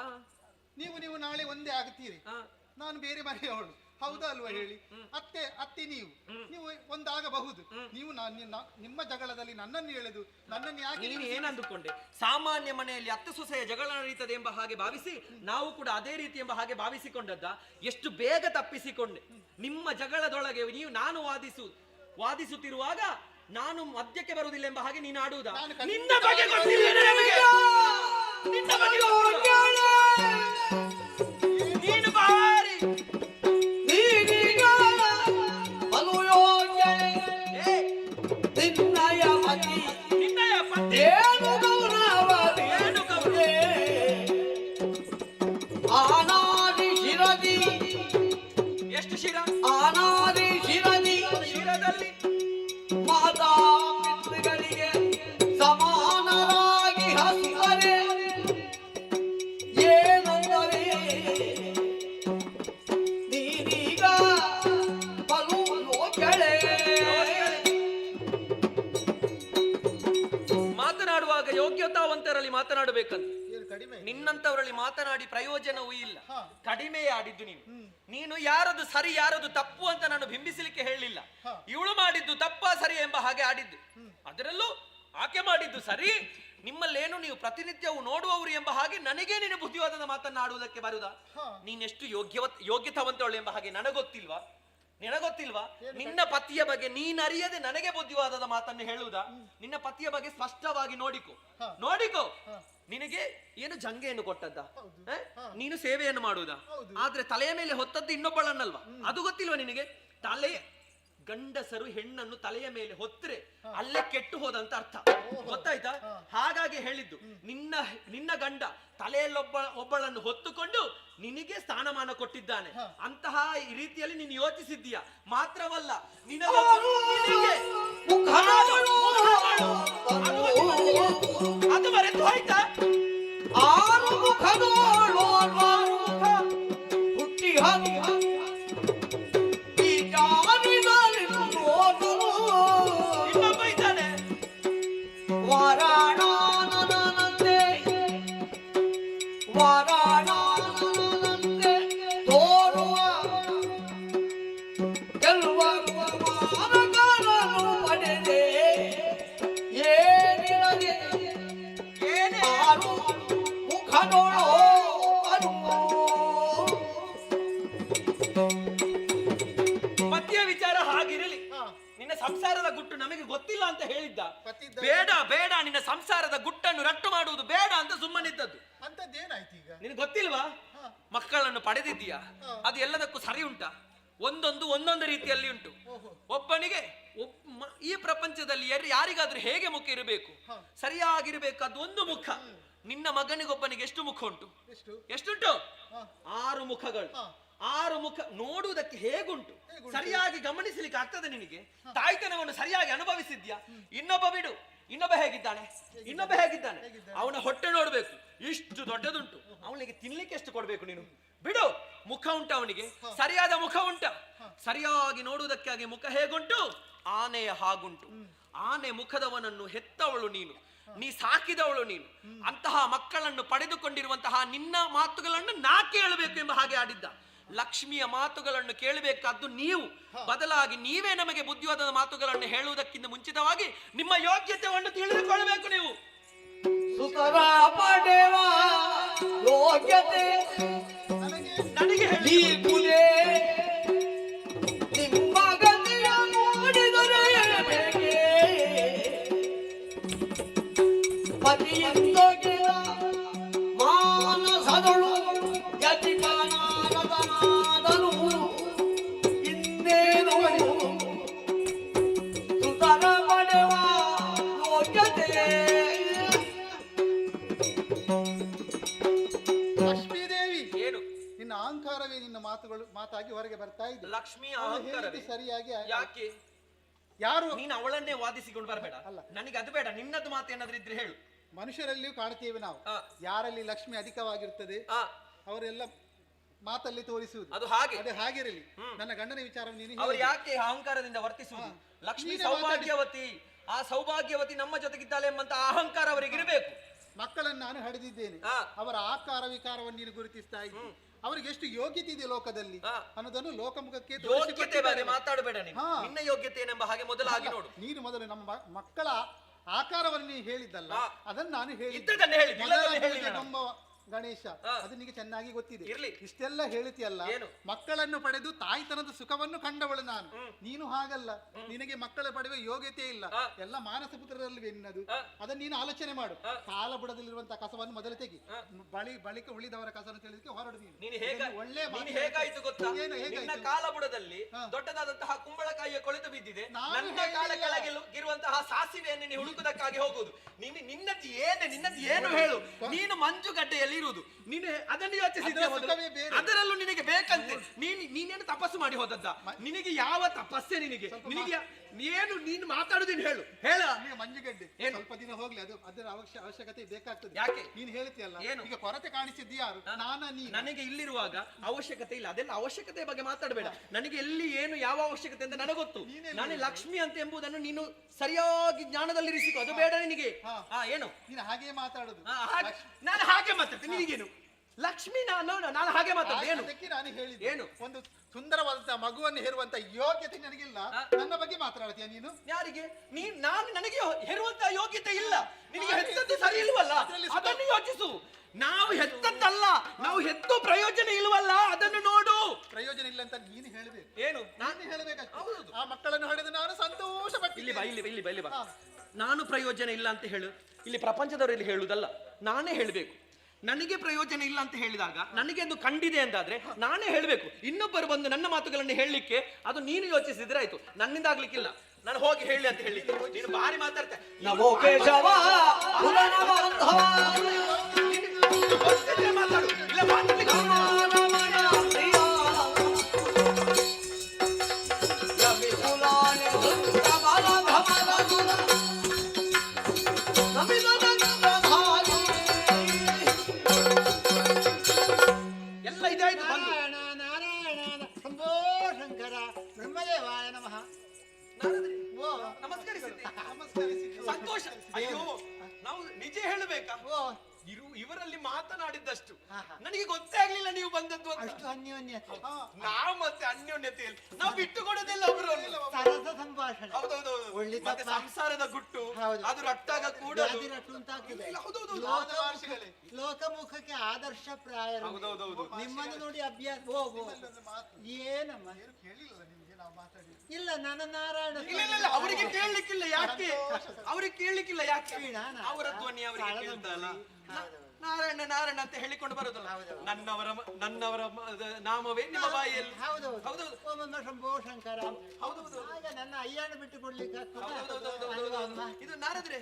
ನೀವು ನಾಳೆ ಒಂದೇ ಆಗ್ತೀರಿ. ನಾನು ಬೇರೆ ಮನೆಯವಳು, ಹೌದಾ ಅಲ್ವಾ ಹೇಳಿ? ಅತ್ತೆ ನೀವು ಒಂದಾಗಬಹುದು. ನೀವು ನಿಮ್ಮ ಜಗಳದಲ್ಲಿ ನನ್ನನ್ನು ಎಳೆದು ನನ್ನನ್ನು ಯಾಕೆ? ನೀನು ಏನಂದುಕೊಂಡೆ? ಸಾಮಾನ್ಯ ಮನೆಯಲ್ಲಿ ಅತ್ತೆ ಸೊಸೆಯ ಜಗಳ ನಡೀತದೆ ಎಂಬ ಹಾಗೆ ಭಾವಿಸಿ ನಾವು ಕೂಡ ಅದೇ ರೀತಿ ಎಂಬ ಹಾಗೆ ಭಾವಿಸಿಕೊಂಡದ್ದ. ಎಷ್ಟು ಬೇಗ ತಪ್ಪಿಸಿಕೊಂಡೆ. ನಿಮ್ಮ ಜಗಳದೊಳಗೆ ನಾನು ವಾದಿಸುತ್ತಿರುವಾಗ ನಾನು ಮಧ್ಯಕ್ಕೆ ಬರುವುದಿಲ್ಲ ಎಂಬ ಹಾಗೆ ನೀನು ಆಡುವುದಾ? ನಿನ್ನ ಬಗ್ಗೆ ಗೊತ್ತಿಲ್ಲ ನಮಗೆ. ನಿನ್ನ ಬಗ್ಗೆ ಗೊತ್ತಿಲ್ಲ. ನೀನು ಬಾರಿ ಎಷ್ಟು ಶಿರ? ಅನಾದಿ ಶಿರದಿ ಶಿರದಲ್ಲಿ ಮಾತಾ ಪಿತೃಗಳಿಗೆ ಸಮಾನರಾಗಿ ಹಸಿದರೆ ಏನಂದರೆ ನೀನೀಗ ಬಲು ಕೆಳೆ. ಮಾತನಾಡುವಾಗ ಯೋಗ್ಯತಾವಂತರಲ್ಲಿ ಮಾತನಾಡಬೇಕಂತ. ನಿನ್ನಂತವರಲ್ಲಿ ಮಾತನಾಡಿ ಪ್ರಯೋಜನವೂ ಇಲ್ಲ. ಕಡಿಮೆ ಆಡಿದ್ದು ನೀನು ಯಾರದು ಸರಿ ಯಾರದು ತಪ್ಪು ಅಂತ ನಾನು ಬಿಂಬಿಸಲಿಕ್ಕೆ ಹೇಳಲಿಲ್ಲ. ಇವಳು ಮಾಡಿದ್ದು ತಪ್ಪಾ ಸರಿ ಎಂಬ ಹಾಗೆ ಆಡಿದ್ದು. ಅದರಲ್ಲೂ ಆಕೆ ಮಾಡಿದ್ದು ಸರಿ. ನಿಮ್ಮಲ್ಲೇನು ನೀವು ಪ್ರತಿನಿತ್ಯವೂ ನೋಡುವವರು ಎಂಬ ಹಾಗೆ ನನಗೇ ನೀನು ಬುದ್ಧಿವಾದದ ಮಾತನ್ನಾಡುವುದಕ್ಕೆ ಬರುವುದಾ? ನೀನೆಷ್ಟು ಯೋಗ್ಯತಾವಂತವಳು ಎಂಬ ಹಾಗೆ ನನಗೊತ್ತಿಲ್ವಾ? ನಿನ್ನ ಪತಿಯ ಬಗ್ಗೆ ನೀನರಿಯದೆ ನನಗೆ ಬುದ್ಧಿವಾದದ ಮಾತನ್ನು ಹೇಳುವುದಾ? ನಿನ್ನ ಪತಿಯ ಬಗ್ಗೆ ಸ್ಪಷ್ಟವಾಗಿ ನೋಡಿಕೋ. ನಿನಗೆ ಏನು ಜಂಗೆಯನ್ನು ಕೊಟ್ಟದ್ದ? ನೀನು ಸೇವೆಯನ್ನು ಮಾಡುವುದಾ? ಆದ್ರೆ ತಲೆಯ ಮೇಲೆ ಹೊತ್ತದ್ದು ಇನ್ನೊಬ್ಬಳನ್ನಲ್ವಾ? ಅದು ಗೊತ್ತಿಲ್ವಾ ನಿನಗೆ? ಗಂಡಸರು ಹೆಣ್ಣನ್ನು ತಲೆಯ ಮೇಲೆ ಹೊತ್ತರೆ ಅಲ್ಲೇ ಕೆಟ್ಟು ಹೋದಂತ ಅರ್ಥ, ಗೊತ್ತಾಯ್ತಾ? ಹಾಗಾಗಿ ಹೇಳಿದ್ದು. ನಿನ್ನ ಗಂಡ ಒಬ್ಬಳನ್ನು ಹೊತ್ತುಕೊಂಡು ನಿನಗೆ ಸ್ಥಾನಮಾನ ಕೊಟ್ಟಿದ್ದಾನೆ. ಅಂತಹ ರೀತಿಯಲ್ಲಿ ನೀನು ಯೋಚಿಸಿದ್ದೀಯ. ಮಾತ್ರವಲ್ಲ, ಅದು ಮರೆತು ಹೋಯ್ತಾ? ಆರು ಮುಖದೋಳು ಹುಟ್ಟಿ ಇನ್ನೊಬ್ಬ ಇದ್ದಾನೆ, ವಾರಾಣಾನಂತೆ ತೋರುವ ಗೆಲ್ಲುವ ಮಾನಗಾರನು ಪಡೆದೆ ಏನಿರದೆ ಆರು ಮುಖದೋಳು ಪತಿಯ ವಿಚಾರ ಹಾಗಿರಲಿ. ನಿನ್ನ ಸಂಸಾರದ ಗುಟ್ಟು ನಮಗೆ ಗೊತ್ತಿಲ್ಲ ಅಂತ ಹೇಳಿದ್ದ. ಬೇಡ ನಿನ್ನ ಸಂಸಾರದ ಗುಟ್ಟನ್ನು ರಟ್ಟು ಮಾಡುವುದು ಬೇಡ ಅಂತ ಸುಮ್ಮನಿದ್ದದ್ದು. ಅಂತದ್ದೇನಾಯ್ತು ಈಗ? ನಿನಗೆ ಗೊತ್ತಿಲ್ವಾ? ಮಕ್ಕಳನ್ನು ಪಡೆದಿದ್ದೀಯಾ? ಅದು ಎಲ್ಲದಕ್ಕೂ ಸರಿ ಉಂಟಾ? ಒಂದೊಂದು ರೀತಿಯಲ್ಲಿ ಉಂಟು. ಒಬ್ಬನಿಗೆ ಈ ಪ್ರಪಂಚದಲ್ಲಿ ಯಾರಿಗಾದ್ರೂ ಹೇಗೆ ಮುಖ ಇರಬೇಕು, ಸರಿಯಾಗಿರ್ಬೇಕಾದ ಒಂದು ಮುಖ. ನಿನ್ನ ಮಗನಿಗೊಬ್ಬನಿಗೆ ಎಷ್ಟು ಮುಖ ಉಂಟು? ಎಷ್ಟುಂಟು? 6 ಮುಖಗಳು. 6 ಮುಖ ನೋಡುವುದಕ್ಕೆ ಹೇಗುಂಟು ಸರಿಯಾಗಿ ಗಮನಿಸಲಿಕ್ಕೆ ಆಗ್ತದೆ ನಿನಗೆ? ತಾಯ್ತನವನ್ನು ಸರಿಯಾಗಿ ಅನುಭವಿಸಿದ್ಯಾ? ಇನ್ನೊಬ್ಬ ಬಿಡು, ಇನ್ನೊಬ್ಬ ಹೇಗಿದ್ದಾನೆ ಅವನ ಹೊಟ್ಟೆ ನೋಡ್ಬೇಕು, ಇಷ್ಟು ದೊಡ್ಡದುಂಟು. ಅವನಿಗೆ ತಿನ್ಲಿಕ್ಕೆ ಎಷ್ಟು ಕೊಡ್ಬೇಕು ನೀನು? ಬಿಡು, ಮುಖ ಉಂಟ ಅವನಿಗೆ, ಸರಿಯಾದ ಮುಖ ಉಂಟ. ಸರಿಯಾಗಿ ನೋಡುವುದಕ್ಕಾಗಿ ಮುಖ ಹೇಗುಂಟು? ಆನೆಯ ಹಾಗುಂಟು. ಆನೆ ಮುಖದವನನ್ನು ಹೆತ್ತವಳು ನೀನು, ನೀ ಸಾಕಿದವಳು ನೀನು. ಅಂತಹ ಮಕ್ಕಳನ್ನು ಪಡೆದುಕೊಂಡಿರುವಂತಹ ನಿನ್ನ ಮಾತುಗಳನ್ನು ನಾ ಕೇಳಬೇಕು ಎಂಬ ಹಾಗೆ ಆಡಿದ್ದ. ಲಕ್ಷ್ಮಿಯ ಮಾತುಗಳನ್ನು ಕೇಳಬೇಕಾದ್ದು ನೀವು, ಬದಲಾಗಿ ನೀವೇ ನಮಗೆ ಬುದ್ಧಿವಾದದ ಮಾತುಗಳನ್ನು ಹೇಳುವುದಕ್ಕಿಂತ ಮುಂಚಿತವಾಗಿ ನಿಮ್ಮ ಯೋಗ್ಯತೆಯನ್ನು ತಿಳಿದುಕೊಳ್ಳಬೇಕು ನೀವು. ನನಗೆ ಹೇಳಿ ಮಾನಸದಳು ಯತಿಕಾನಾದನಾದನು ಇನ್ನೇನು ಸುತರ ಪಡೆವ ಯೋಗ್ಯತೆ. ಲಕ್ಷ್ಮೀದೇವಿ, ಏನು ನಿನ್ನ ಅಹಂಕಾರವೇ ನಿನ್ನ ಮಾತಾಗಿ ಹೊರಗೆ ಬರ್ತಾ ಇದೆ. ಲಕ್ಷ್ಮಿ ಅಹಂಕಾರವೇ? ಸರಿಯಾಗಿ ಯಾಕೆ? ಯಾರು ನೀನು ಅವಳನ್ನೇ ವಾದಿಸಿಕೊಂಡು ಬರಬೇಡ. ನನಗೆ ಅದು ಬೇಡ, ನಿನ್ನದು ಮಾತು ಏನಾದ್ರೂ ಇದ್ರೆ ಹೇಳು. ಮನುಷ್ಯರಲ್ಲಿಯೂ ಕಾಣ್ತೇವೆ ನಾವು, ಯಾರಲ್ಲಿ ಲಕ್ಷ್ಮಿ ಅಧಿಕವಾಗಿರ್ತದೆ ಅವರೆಲ್ಲ ಮಾತಲ್ಲಿ ತೋರಿಸುವುದು. ಅದು ಹಾಗೆ, ಅದೇ ಹಾಗಿರಲಿ. ನನ್ನ ಗಂಡನ ವಿಚಾರವನ್ನು ನೀನು ಅವರು ಯಾಕೆ ಅಹಂಕಾರದಿಂದ ವರ್ತಿಸುವುದು? ಲಕ್ಷ್ಮಿ ಸೌಭಾಗ್ಯವತಿ, ಆ ಸೌಭಾಗ್ಯವತಿ ನಮ್ಮ ಜೊತೆಗಿದ್ದಾಳೆ ಎಂಬಂತ ಅಹಂಕಾರ ಅವರಿಗೆ ಇರಬೇಕು. ಮಕ್ಕಳನ್ನು ನಾನು ಹಡೆದಿದ್ದೇನೆ, ಅವರ ಆಕಾರ ವಿಕಾರವನ್ನು ನೀನು ಗುರುತಿಸ್ತಾ ಇದ್ದೀನಿ. ಅವರಿಗೆ ಎಷ್ಟು ಯೋಗ್ಯತೆ ಇದೆ ಲೋಕದಲ್ಲಿ ಅನ್ನೋದನ್ನು ಲೋಕಮುಖಕ್ಕೆ ಯೋಗ್ಯತೆ ಬಗ್ಗೆ ಮಾತಾಡಬೇಡ ನೀನು. ನಿನ್ನ ಯೋಗ್ಯತೆ ಏನೆಂಬ ಹಾಗೆ ಮೊದಲಾಗಿ ನೋಡು. ನೀನು ಮೊದಲು ನಮ್ಮ ಮಕ್ಕಳ ಆಕಾರವನ್ನು ನೀನು ಹೇಳಿದ್ದಲ್ಲ, ಅದನ್ನು ನಾನು ಇದ್ದದನ್ನೇ ಹೇಳಿದ್ದೆ. ನಮ್ಮ ಗಣೇಶ ಅದು ನಿಮಗೆ ಚೆನ್ನಾಗಿ ಗೊತ್ತಿದೆ. ಇಷ್ಟೆಲ್ಲ ಹೇಳ್ತೀಯಲ್ಲ, ಮಕ್ಕಳನ್ನು ಪಡೆದು ತಾಯ್ತನದ ಸುಖವನ್ನು ಕಂಡವಳು ನಾನು. ನೀನು ಹಾಗಲ್ಲ, ನಿನಗೆ ಮಕ್ಕಳ ಪಡೆಯುವ ಯೋಗ್ಯತೆ ಇಲ್ಲ, ಎಲ್ಲ ಮಾನಸ ಪುತ್ರರಲ್ಲಿ ಎನ್ನದು. ಅದನ್ನು ನೀನು ಆಲೋಚನೆ ಮಾಡು. ಕಾಲ ಬುಡದಲ್ಲಿರುವಂತಹ ಕಸವನ್ನು ಮೊದಲು ತೆಗಿ, ಬಳಿಕ ಉಳಿದವರ ಕಸವನ್ನು ತಿಳಿದಕ್ಕೆ ಹೊರಡು. ನೀನು ಒಳ್ಳೆ ಹೇಗಾಯ್ತು ಗೊತ್ತಾ? ನಿನ್ನ ಕಾಲ ಬುಡದಲ್ಲಿ ದೊಡ್ಡದಾದಂತಹ ಕುಂಬಳಕಾಯಿಯ ಕೊಳೆತು ಬಿದ್ದಿದೆ, ನನ್ನ ಕಾಲ ಕೆಳಗೆ ಇರುವಂತಹ ಸಾಸಿವೆಯನ್ನು ನೀನು ಹುಡುಕುವುದಕ್ಕಾಗಿ ಹೋಗುವುದು. ನಿನ್ನದು ಏನು ಹೇಳು? ನೀನು ಮಂಜುಗಡ್ಡೆಯಲ್ಲಿ ಇರುವುದು, ನೀನು ಅದನ್ನು ಯೋಚಿಸಿದ್ರೆ ಅದರಲ್ಲೂ ನಿನಗೆ ಬೇಕಂತೆ. ನೀನೇನು ತಪಸ್ಸು ಮಾಡಿ ಹೋದದ್ದ? ನಿನಗೆ ಯಾವ ತಪಸ್ಸೆ? ನಿನಗೆ ಏನು ನೀನು ಮಾತಾಡುದೇನು ಹೇಳು? ಹೇಳ. ಮಂಜುಗಡ್ಡೆ ಸ್ವಲ್ಪ ದಿನ ಹೋಗ್ಲಿ, ಅದರ ಅವಶ್ಯಕತೆ ಬೇಕಾಗ್ತದೆ. ಯಾಕೆ? ನೀನು ಹೇಳ್ತೀಯಲ್ಲ, ಏನು ಈಗ ಕೊರತೆ ಕಾಣಿಸಿದ್ದು ಯಾರು? ನನಗೆ ಇಲ್ಲಿರುವಾಗ ಅವಶ್ಯಕತೆ ಇಲ್ಲ, ಅದೆಲ್ಲ ಅವಶ್ಯಕತೆ ಬಗ್ಗೆ ಮಾತಾಡಬೇಡ. ನನಗೆ ಎಲ್ಲಿ ಏನು ಯಾವ ಅವಶ್ಯಕತೆ ಅಂತ ನನಗೊತ್ತು. ನಾನು ಲಕ್ಷ್ಮಿ ಅಂತ ಎಂಬುದನ್ನು ನೀನು ಸರಿಯಾಗಿ ಜ್ಞಾನದಲ್ಲಿರಿಸಿಕೊ, ಅದು ಬೇಡ ನಿನಗೆ. ಏನು ನೀನು ಹಾಗೆ ಮಾತಾಡುದು? ನಾನು ಹಾಗೆ ಮಾತಾಡ್ತೀನಿ, ನಿನಗೇನು? ಲಕ್ಷ್ಮಿ ನಾನು ಹಾಗೆ ಮಾತಾಡ್ತೀನಿ. ಅದಕ್ಕೆ ನಾನು ಹೇಳಿದ್ದೆ, ಏನು ಒಂದು ಸುಂದರವಾದಂತಹ ಮಗುವನ್ನು ಹೇರುವಂತ ಯೋಗ್ಯತೆ ನನಗಿಲ್ಲ, ನನ್ನ ಬಗ್ಗೆ ಮಾತಾಡ್ತೀಯ ನೀನು? ಯಾರಿಗೆ? ನನಗೆ ಹೇರುವಂತಹ ಯೋಗ್ಯತೆ ಇಲ್ಲ, ನಿನಗೆ ಹೆತ್ತದ್ದು ಸರಿ ಇಲ್ವಲ್ಲ, ಅದನ್ನು ಯೋಚಿಸು. ನಾವು ಹೆತ್ತದ್ದಲ್ಲ, ನಾವು ಹೆತ್ತು ಪ್ರಯೋಜನ ಇಲ್ವಲ್ಲ, ಅದನ್ನು ನೋಡು. ಪ್ರಯೋಜನ ಇಲ್ಲ ಅಂತ ನೀನು ಹೇಳಬೇಕು. ಏನು? ನಾನು ಹೇಳಬೇಕು. ಆ ಮಕ್ಕಳನ್ನು ಹೊಡೆದು ನಾನು ಸಂತೋಷ ಪಟ್ಟು. ಇಲ್ಲಿ ಬಾ. ನಾನು ಪ್ರಯೋಜನ ಇಲ್ಲ ಅಂತ ಹೇಳು. ಇಲ್ಲಿ ಪ್ರಪಂಚದವರಲ್ಲಿ ಹೇಳುವುದಲ್ಲ, ನಾನೇ ಹೇಳಬೇಕು. ನನಗೆ ಪ್ರಯೋಜನ ಇಲ್ಲ ಅಂತ ಹೇಳಿದಾಗ ನನಗೆ ಒಂದು ಕಂಡಿದೆ ಅಂತಾದ್ರೆ ನಾನೇ ಹೇಳಬೇಕು. ಇನ್ನೊಬ್ಬರು ಬಂದು ನನ್ನ ಮಾತುಗಳನ್ನು ಹೇಳಲಿಕ್ಕೆ ಅದು ನೀನು ಯೋಚಿಸಿದ್ರೆ ಆಯ್ತು, ನನ್ನಿಂದ ಆಗ್ಲಿಕ್ಕಿಲ್ಲ. ನಾನು ಹೋಗಿ ಹೇಳಿ ಅಂತ ಹೇಳಿ ನೀನು ಬಾರಿ ಮಾತಾಡ್ತೆ. ಮಾತಾಡು, ಇಲ್ಲ ಮಾತಾಡ್ಲಿಕ್ಕೆ ಎಲ್ಲ ಇದಾಯ್ತು. ಶಂಭೋ ಶಂಕರ ಬ್ರಹ್ಮದೇವಾಯ ನಮಃ. ನಮಸ್ಕರಿಸಿದ್ದೆ. ಸಂತೋಷ. ಅಯ್ಯೋ, ನಾವು ನಿಜ ಹೇಳಬೇಕಾ? ಇವರಲ್ಲಿ ಮಾತನಾಡಿದ್ದಷ್ಟು ನನಗೆ ಗೊತ್ತೇ ಆಗ್ಲಿಲ್ಲ ನೀವು ಬಂದದ್ದು ಅಂತ. ಅಷ್ಟು ಅನ್ಯೋನ್ಯತೆ. ನಾವು ಮತ್ತೆ ಅನ್ಯೋನ್ಯತೆಯಲ್ಲಿ ನಾವು ಬಿಟ್ಟು ಕೊಡೋದಿಲ್ಲ ಒಬ್ರು. ಸರಸ ಸಂಭಾಷಣೆ. ಹೌದೌದು. ಮತ್ತೆ ಸಂಸಾರದ ಗುಟ್ಟು ಅದು ರಟ್ಟಾಗ ಕೂಡ ಲೋಕಮುಖಕ್ಕೆ ಆದರ್ಶ ಪ್ರಾಯ. ನಿಮ್ಮನ್ನು ನೋಡಿ ಅಭ್ಯಾಸ. ಏನಮ್ಮ ಇಲ್ಲ, ನನ್ನ ನಾರಾಯಣ ಅವರಿಗೆ ಕೇಳಲಿಕ್ಕಿಲ್ಲ. ಯಾಕೆ ಅವ್ರಿಗೆ ಕೇಳಲಿಕ್ಕಿಲ್ಲ? ಯಾಕೆ? ಅವರ ಧ್ವನಿ ಅವರಿಗೆ ಕೇಳ್ತಲ್ಲ. ನಾರಾಯಣ ನಾರಾಯಣ ಅಂತ ಹೇಳಿಕೊಂಡು ಬರೋದಲ್ಲ. ನನ್ನವರ ನಾಮವೇ ನಿಮ್ಮ ಬಾಯಿಯಲ್ಲಿ. ಹೌದೌದು. ಶಂಭೋ ಶಂಕರ. ಹೌದೌದು. ಆಗ ನನ್ನ ಅಯ್ಯಾಣ ಬಿಟ್ಟು ಕೊಡ್ಲಿಕ್ಕೆ ಇದು ನಾರದ್ರೆ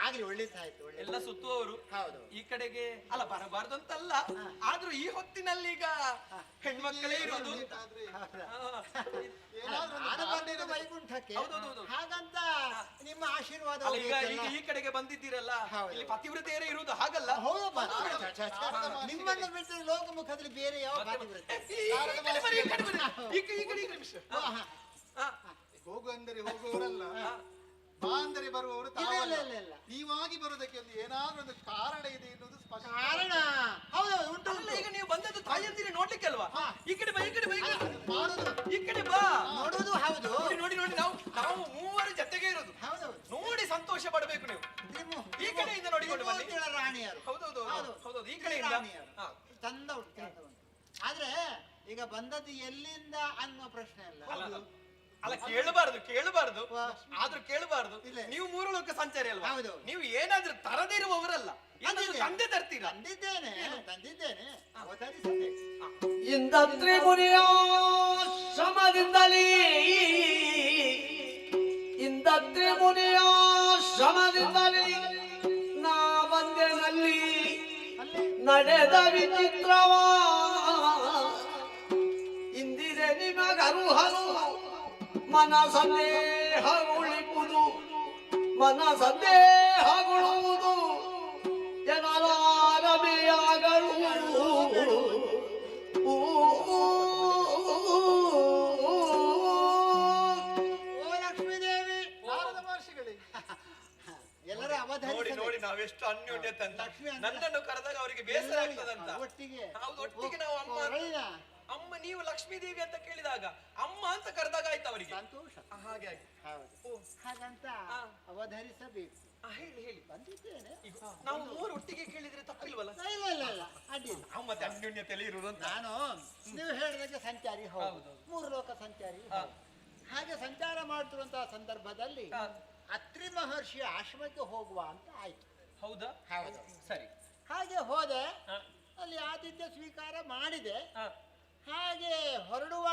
ಆಗ್ಲಿ ಒಳ್ಳೇದಾಯ್ತು ಒಳ್ಳೆ ಎಲ್ಲ ಸುತ್ತುವವರು ಹೌದು. ಈ ಕಡೆಗೆ ಅಲ್ಲ ಬರಬಾರ್ದು ಅಂತಲ್ಲ, ಆದ್ರೂ ಈ ಹೊತ್ತಿನಲ್ಲಿ ಈಗ ಹೆಣ್ಮಕ್ಕಳೇ ಇರೋದು. ನಾನು ಬಂದಿದ್ದು ವೈಕುಂಠಕ್ಕೆ, ಹೌದೌದು. ಹಾಗಂತ ನಿಮ್ಮ ಆಶೀರ್ವಾದ ಅಲ್ಲ, ಈಗ ಬೇಕಲ್ಲ? ಈ ಕಡೆಗೆ ಬಂದಿದ್ದೀರಲ್ಲ, ಹೌದು. ಇಲ್ಲಿ ಪತಿವ್ರತೆಯರೇ ಇರುವುದು, ಹಾಗಲ್ಲ. ಹೌದಪ್ಪ, ನಿಮ್ಮನ್ನು ಬಿಟ್ಟರೆ ಲೋಕಮುಖದಲ್ಲಿ ಬೇರೆ ಯಾವ ಪಾತಿವ್ರತೆ? ಈ ಕಡೆ ಬನ್ನಿ, ಈ ಕಡೆ ಬನ್ನಿ. ಈ ಕಡೆ ಈ ನಿಮಿಷ. ಹೋಗು ಅಂದರೆ ಹೋಗುವವರಲ್ಲ, ಬಾ ಅಂದರೆ ಬರುವವರು ಇಲ್ಲ, ತಾವಲ್ಲ. ಇಲ್ಲ, ಇಲ್ಲ. ನೀವಾಗಿ ಬರುವುದಕ್ಕೆ ಒಂದು ಏನಾದ್ರೂ ಒಂದು ಕಾರಣ ಇದೆ ಎನ್ನುವುದು ಸ್ಪಷ್ಟ. ಕಾರಣ ಹೌದೌದು ಉಂಟು. ಅಲ್ಲ, ಈಗ ನೀವು ಬಂದದ್ದು ತಾಯಂದಿರಿ ನೋಡ್ಲಿಕ್ಕೆ ಅಲ್ವಾ? ಈ ಕಡೆ ಬಾ, ಈ ಕಡೆ ಬಾ, ಈ ಕಡೆ ಬಾ. ಮಾಡುದು ಈ ಕಡೆ ಬಾ. ನೋಡುದು ಹೌದು. ನೋಡಿ ನೋಡಿ ನೋಡಿ, ನಾವು ಮೂವರು ಜೊತೆಗೆ ಇರೋದು. ಹೌದೌದು. ನೋಡಿ ಸಂತೋಷ ಪಡಬೇಕು ನೀವು. ಈ ಕಡೆಯಿಂದ ನೋಡಿಕೊಂಡು ಬನ್ನಿ. ರಾಣಿಯರು. ಹೌದೌದು ಹೌದು. ಹೌದೌದು, ಈ ಕಡೆಯಿಂದ. ರಾಣಿಯರು. ಹಾ. ಚಂದ ಉಂಟು, ಚಂದ ಉಂಟು. ಆದ್ರೆ ಈಗ ಬಂದದ್ದು ಎಲ್ಲಿಂದ ಅನ್ನೋ ಪ್ರಶ್ನೆ ಅಲ್ಲ. ಅಲ್ಲ, ಕೇಳಬಾರದು ಕೇಳಬಾರದು, ವಾ. ಆದ್ರೂ ಕೇಳಬಾರದು. ಇಲ್ಲ. ನೀವು ಮೂರು ಲೋಕ ಸಂಚಾರಿ ಅಲ್ವಾ? ಹೌದು. ನೀವು ಏನಾದ್ರೂ ತರದಿರುವವರಲ್ಲ, ಏನಾದ್ರೂ ತಂದೆ ತರ್ತೀರಾ? ತಂದಿದ್ದೇನೆ ಅವತರಿಸಬೇಕು. ಇಂದತ್ರಿ ಮುನಿಯ ಶ್ರಮದಿಂದಲೇ ಇಂದತ್ರಿ ಮುನಿಯ ಶ್ರಮದಿಂದಲೇ ನಾ ಬಂದೆನಲ್ಲಿ ನಡೆದ ವಿಚಿತ್ರವ ಇಂದಿರೆ ನಿಮಗರುಹರು ಮನ ಸಂದೇಹಗುಳಿಪುದು ಮನ ಸಂದೇಹಗುಳುವುದು ಜನಲಾರಮೆಯಾಗಲು ಓ ಲಕ್ಷ್ಮೀದೇವಿ, ನಾರದ ಮಹರ್ಷಿಗಳಿಗೆ ಎಲ್ಲರ ನೋಡಿ ಅವಧರಿಸಬೇಕು. ನೋಡಿ, ನಾವೆಷ್ಟು ಅನ್ಯೋನ್ಯತೆ ಅಂತ. ಲಕ್ಷ್ಮಿ ಅಂತ. ನನ್ನನ್ನು ಕರೆದಾಗ ಅವರಿಗೆ ಬೇಸರ ಆಗ್ತದಂತ. ಒಟ್ಟಿಗೆ ಹೌದು, ಒಟ್ಟಿಗೆ ನಾವು ಅಮ್ಮ ಒಳ್ಳೆಯ ಅಮ್ಮ, ನೀವು ಲಕ್ಷ್ಮೀ ದೇವಿ ಅಂತ ಕೇಳಿದಾಗ ಅಮ್ಮ ಅಂತ ಕರೆದಾಗ ಆಯ್ತು ಅವರಿಗೆ. ಸಂತೋಷ. ಹಾಗೆ ಆಗಿ. ಹೌದು. ಹಾಗಂತ ಅವಧರಿಸಬೇಕು. ಹೇಳಿ ಹೇಳಿ. ಬಂದಿದ್ದೇನೆ. ಈಗ ನಾವು ಮೂರು ಒಟ್ಟಿಗೆ ಕೇಳಿದ್ರೆ ತಪ್ಪಿಲ್ವಲ್ಲ? ಇಲ್ಲ ಇಲ್ಲ ಇಲ್ಲ, ಅಡ್ಡಿಲ್ಲ. ನಾವು ಮತ್ತೆ ಅನ್ಯೋನ್ಯತೆಯಲ್ಲಿ ಇರುವುದು ಅಂತ. ನಾನು ನೀವು ಹೇಳಿದಾಗೆ ಸಂಚಾರಿ ಹೌದು, ಮೂರು ಲೋಕ ಸಂಚಾರಿ ಹೌದು. ಹಾಗೆ ಸಂಚಾರ ಮಾಡ್ತಿರುವಂತಹ ಸಂದರ್ಭದಲ್ಲಿ ಅತ್ರಿ ಮಹರ್ಷಿಯ ಆಶ್ರಮಕ್ಕೆ ಹೋಗುವ ಅಂತ ಆಯ್ತು. ಹೌದಾ? ಹೌದು. ಸರಿ. ಹಾಗೆ ಹೋದೆ, ಅಲ್ಲಿ ಆತಿಥ್ಯ ಸ್ವೀಕಾರ ಮಾಡಿದೆ. ಹಾಗೆ ಹೊರಡುವ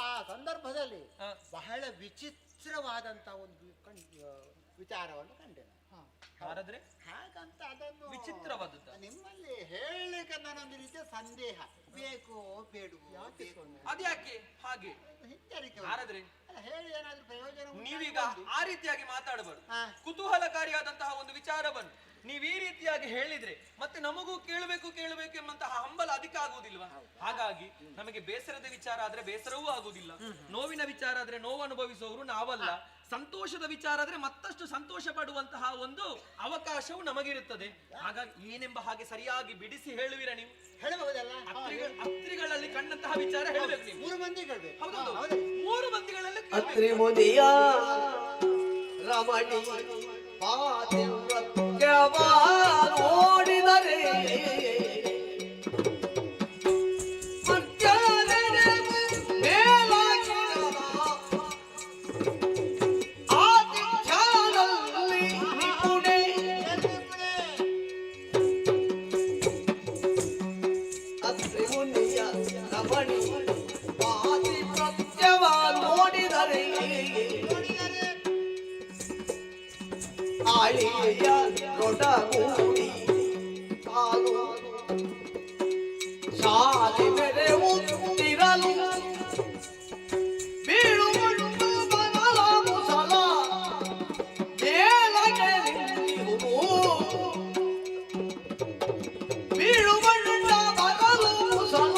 ಆ ಸಂದರ್ಭದಲ್ಲಿ ಬಹಳ ವಿಚಿತ್ರವಾದಂತ ಒಂದು ವಿಚಾರವನ್ನು ಕಂಡೆ. ಹಾಗಾದ್ರೆ ಹಾಗಂತ ಅದನ್ನು ವಿಚಿತ್ರವಾದದ್ದು ನಿಮ್ಮಲ್ಲಿ ಹೇಳಲಿಕ್ಕೆ ನಾನೊಂದು ರೀತಿಯ ಸಂದೇಹ, ಬೇಕೋ ಬೇಡವೋ ಅದ್ಯಾಕೆ ಹಾಗೆ ಹಿಂಜರಿಕೆ ಹಾಗಾದ್ರೆ ಅಲ್ಲ, ಹೇಳಿ ಏನಾದ್ರೂ ಪ್ರಯೋಜನ ಉಂಟಾ ನೀವೀಗ ಅಂತ ಆ ರೀತಿಯಾಗಿ ಮಾತಾಡಬಾರ್ದು. ಹಾ. ಕುತೂಹಲಕಾರಿಯಾದಂತಹ ಒಂದು ವಿಚಾರವನ್ನು ನೀವು ಈ ರೀತಿಯಾಗಿ ಹೇಳಿದ್ರೆ ಮತ್ತೆ ನಮಗೂ ಕೇಳಬೇಕು ಕೇಳಬೇಕು ಎಂಬಂತಹ ಹಂಬಲ ಅಧಿಕ ಆಗುವುದಿಲ್ವಾ? ಹಾಗಾಗಿ ನಮಗೆ ಬೇಸರದ ವಿಚಾರ ಆದ್ರೆ ಬೇಸರವೂ ಆಗುವುದಿಲ್ಲ, ನೋವಿನ ವಿಚಾರ ಆದ್ರೆ ನೋವು ಅನುಭವಿಸುವವರು ನಾವಲ್ಲ, ಸಂತೋಷದ ವಿಚಾರ ಆದ್ರೆ ಮತ್ತಷ್ಟು ಸಂತೋಷ ಪಡುವಂತಹ ಒಂದು ಅವಕಾಶವು ನಮಗಿರುತ್ತದೆ. ಹಾಗಾಗಿ ಏನೆಂಬ ಹಾಗೆ ಸರಿಯಾಗಿ ಬಿಡಿಸಿ ಹೇಳುವಿರ ನೀವು? ಹೇಳಬಹುದಲ್ಲ? ಅತ್ರಿಗಳಲ್ಲಿ ಕಂಡಂತಹ ವಿಚಾರ ಹೇಳಬೇಕು ನೀವು. ಮೂರು ಮಂದಿ ಹೇಳ್ಬೇಕು. ಹೌದೌದು, ಮೂರು ಮಂದಿಗಳಲ್ಲಿ ಅತ್ರಿ ಮುನಿಯ ರಮಣಿ ಪಾತಿವ್ರತ್ಯವ ನೋಡಿದರೆ ಆಳಿಯ ರೊಡಗೂಡಿ ಕಾಲು ಶಾಲಿ ಮೆರೆಯುತ್ತಿರಲು ಬೀಳುವುದು ಬನಲ ಮುಸಲ ಮೇಲಗೆ ನಿಂತಿರುವುದು ಬೀಳುವಂಡ ಬನಲು ಮುಸಲ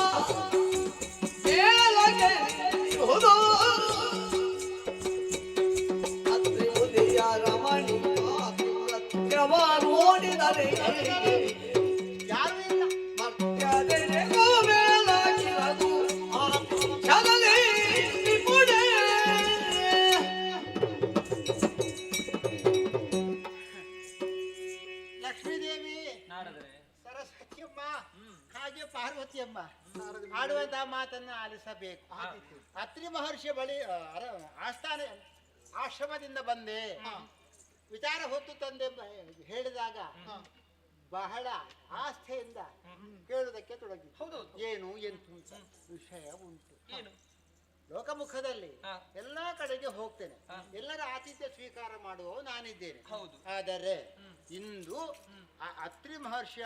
ಮೇಲಗೆ ನಿಂತಿರುವುದು ಅತ್ರಿ ಮುನಿಯ ರಮಣಿ ನೋಡಿದರೆ ಯಾರು ಇಲ್ಲ. ಮೇಲಾಗಿರದು ಆ ಕ್ಷಣದಲ್ಲಿ ನಿಪುಣೆ. ಲಕ್ಷ್ಮೀದೇವಿ, ಸರಸ್ವತಿಯಮ್ಮ ಹಾಗೆ ಪಾರ್ವತಿಯಮ್ಮ ಆಡುವಂತಹ ಮಾತನ್ನ ಆಲಿಸಬೇಕು. ಅತ್ರಿ ಮಹರ್ಷಿಯ ಬಳಿ ಆಶ್ರಮದಿಂದ ಬಂದೆ, ವಿಚಾರ ಹೊತ್ತು ತಂದೆ ಹೇಳಿದಾಗ ಬಹಳ ಆಸ್ಥೆಯಿಂದ ಕೇಳುವುದಕ್ಕೆ ತೊಡಗಿ. ಹೌದು. ಏನು ಎಂತು ವಿಷಯ ಉಂಟು. ಏನು ಲೋಕಮುಖದಲ್ಲಿ ಹಾ. ಎಲ್ಲಾ ಕಡೆಗೆ ಹೋಗ್ತೇನೆ, ಎಲ್ಲರ ಆತಿಥ್ಯ ಸ್ವೀಕಾರ ಮಾಡುವ ನಾನಿದ್ದೇನೆ. ಹೌದು. ಆದರೆ ಇಂದು ಆ ಅತ್ರಿ ಮಹರ್ಷಿಯ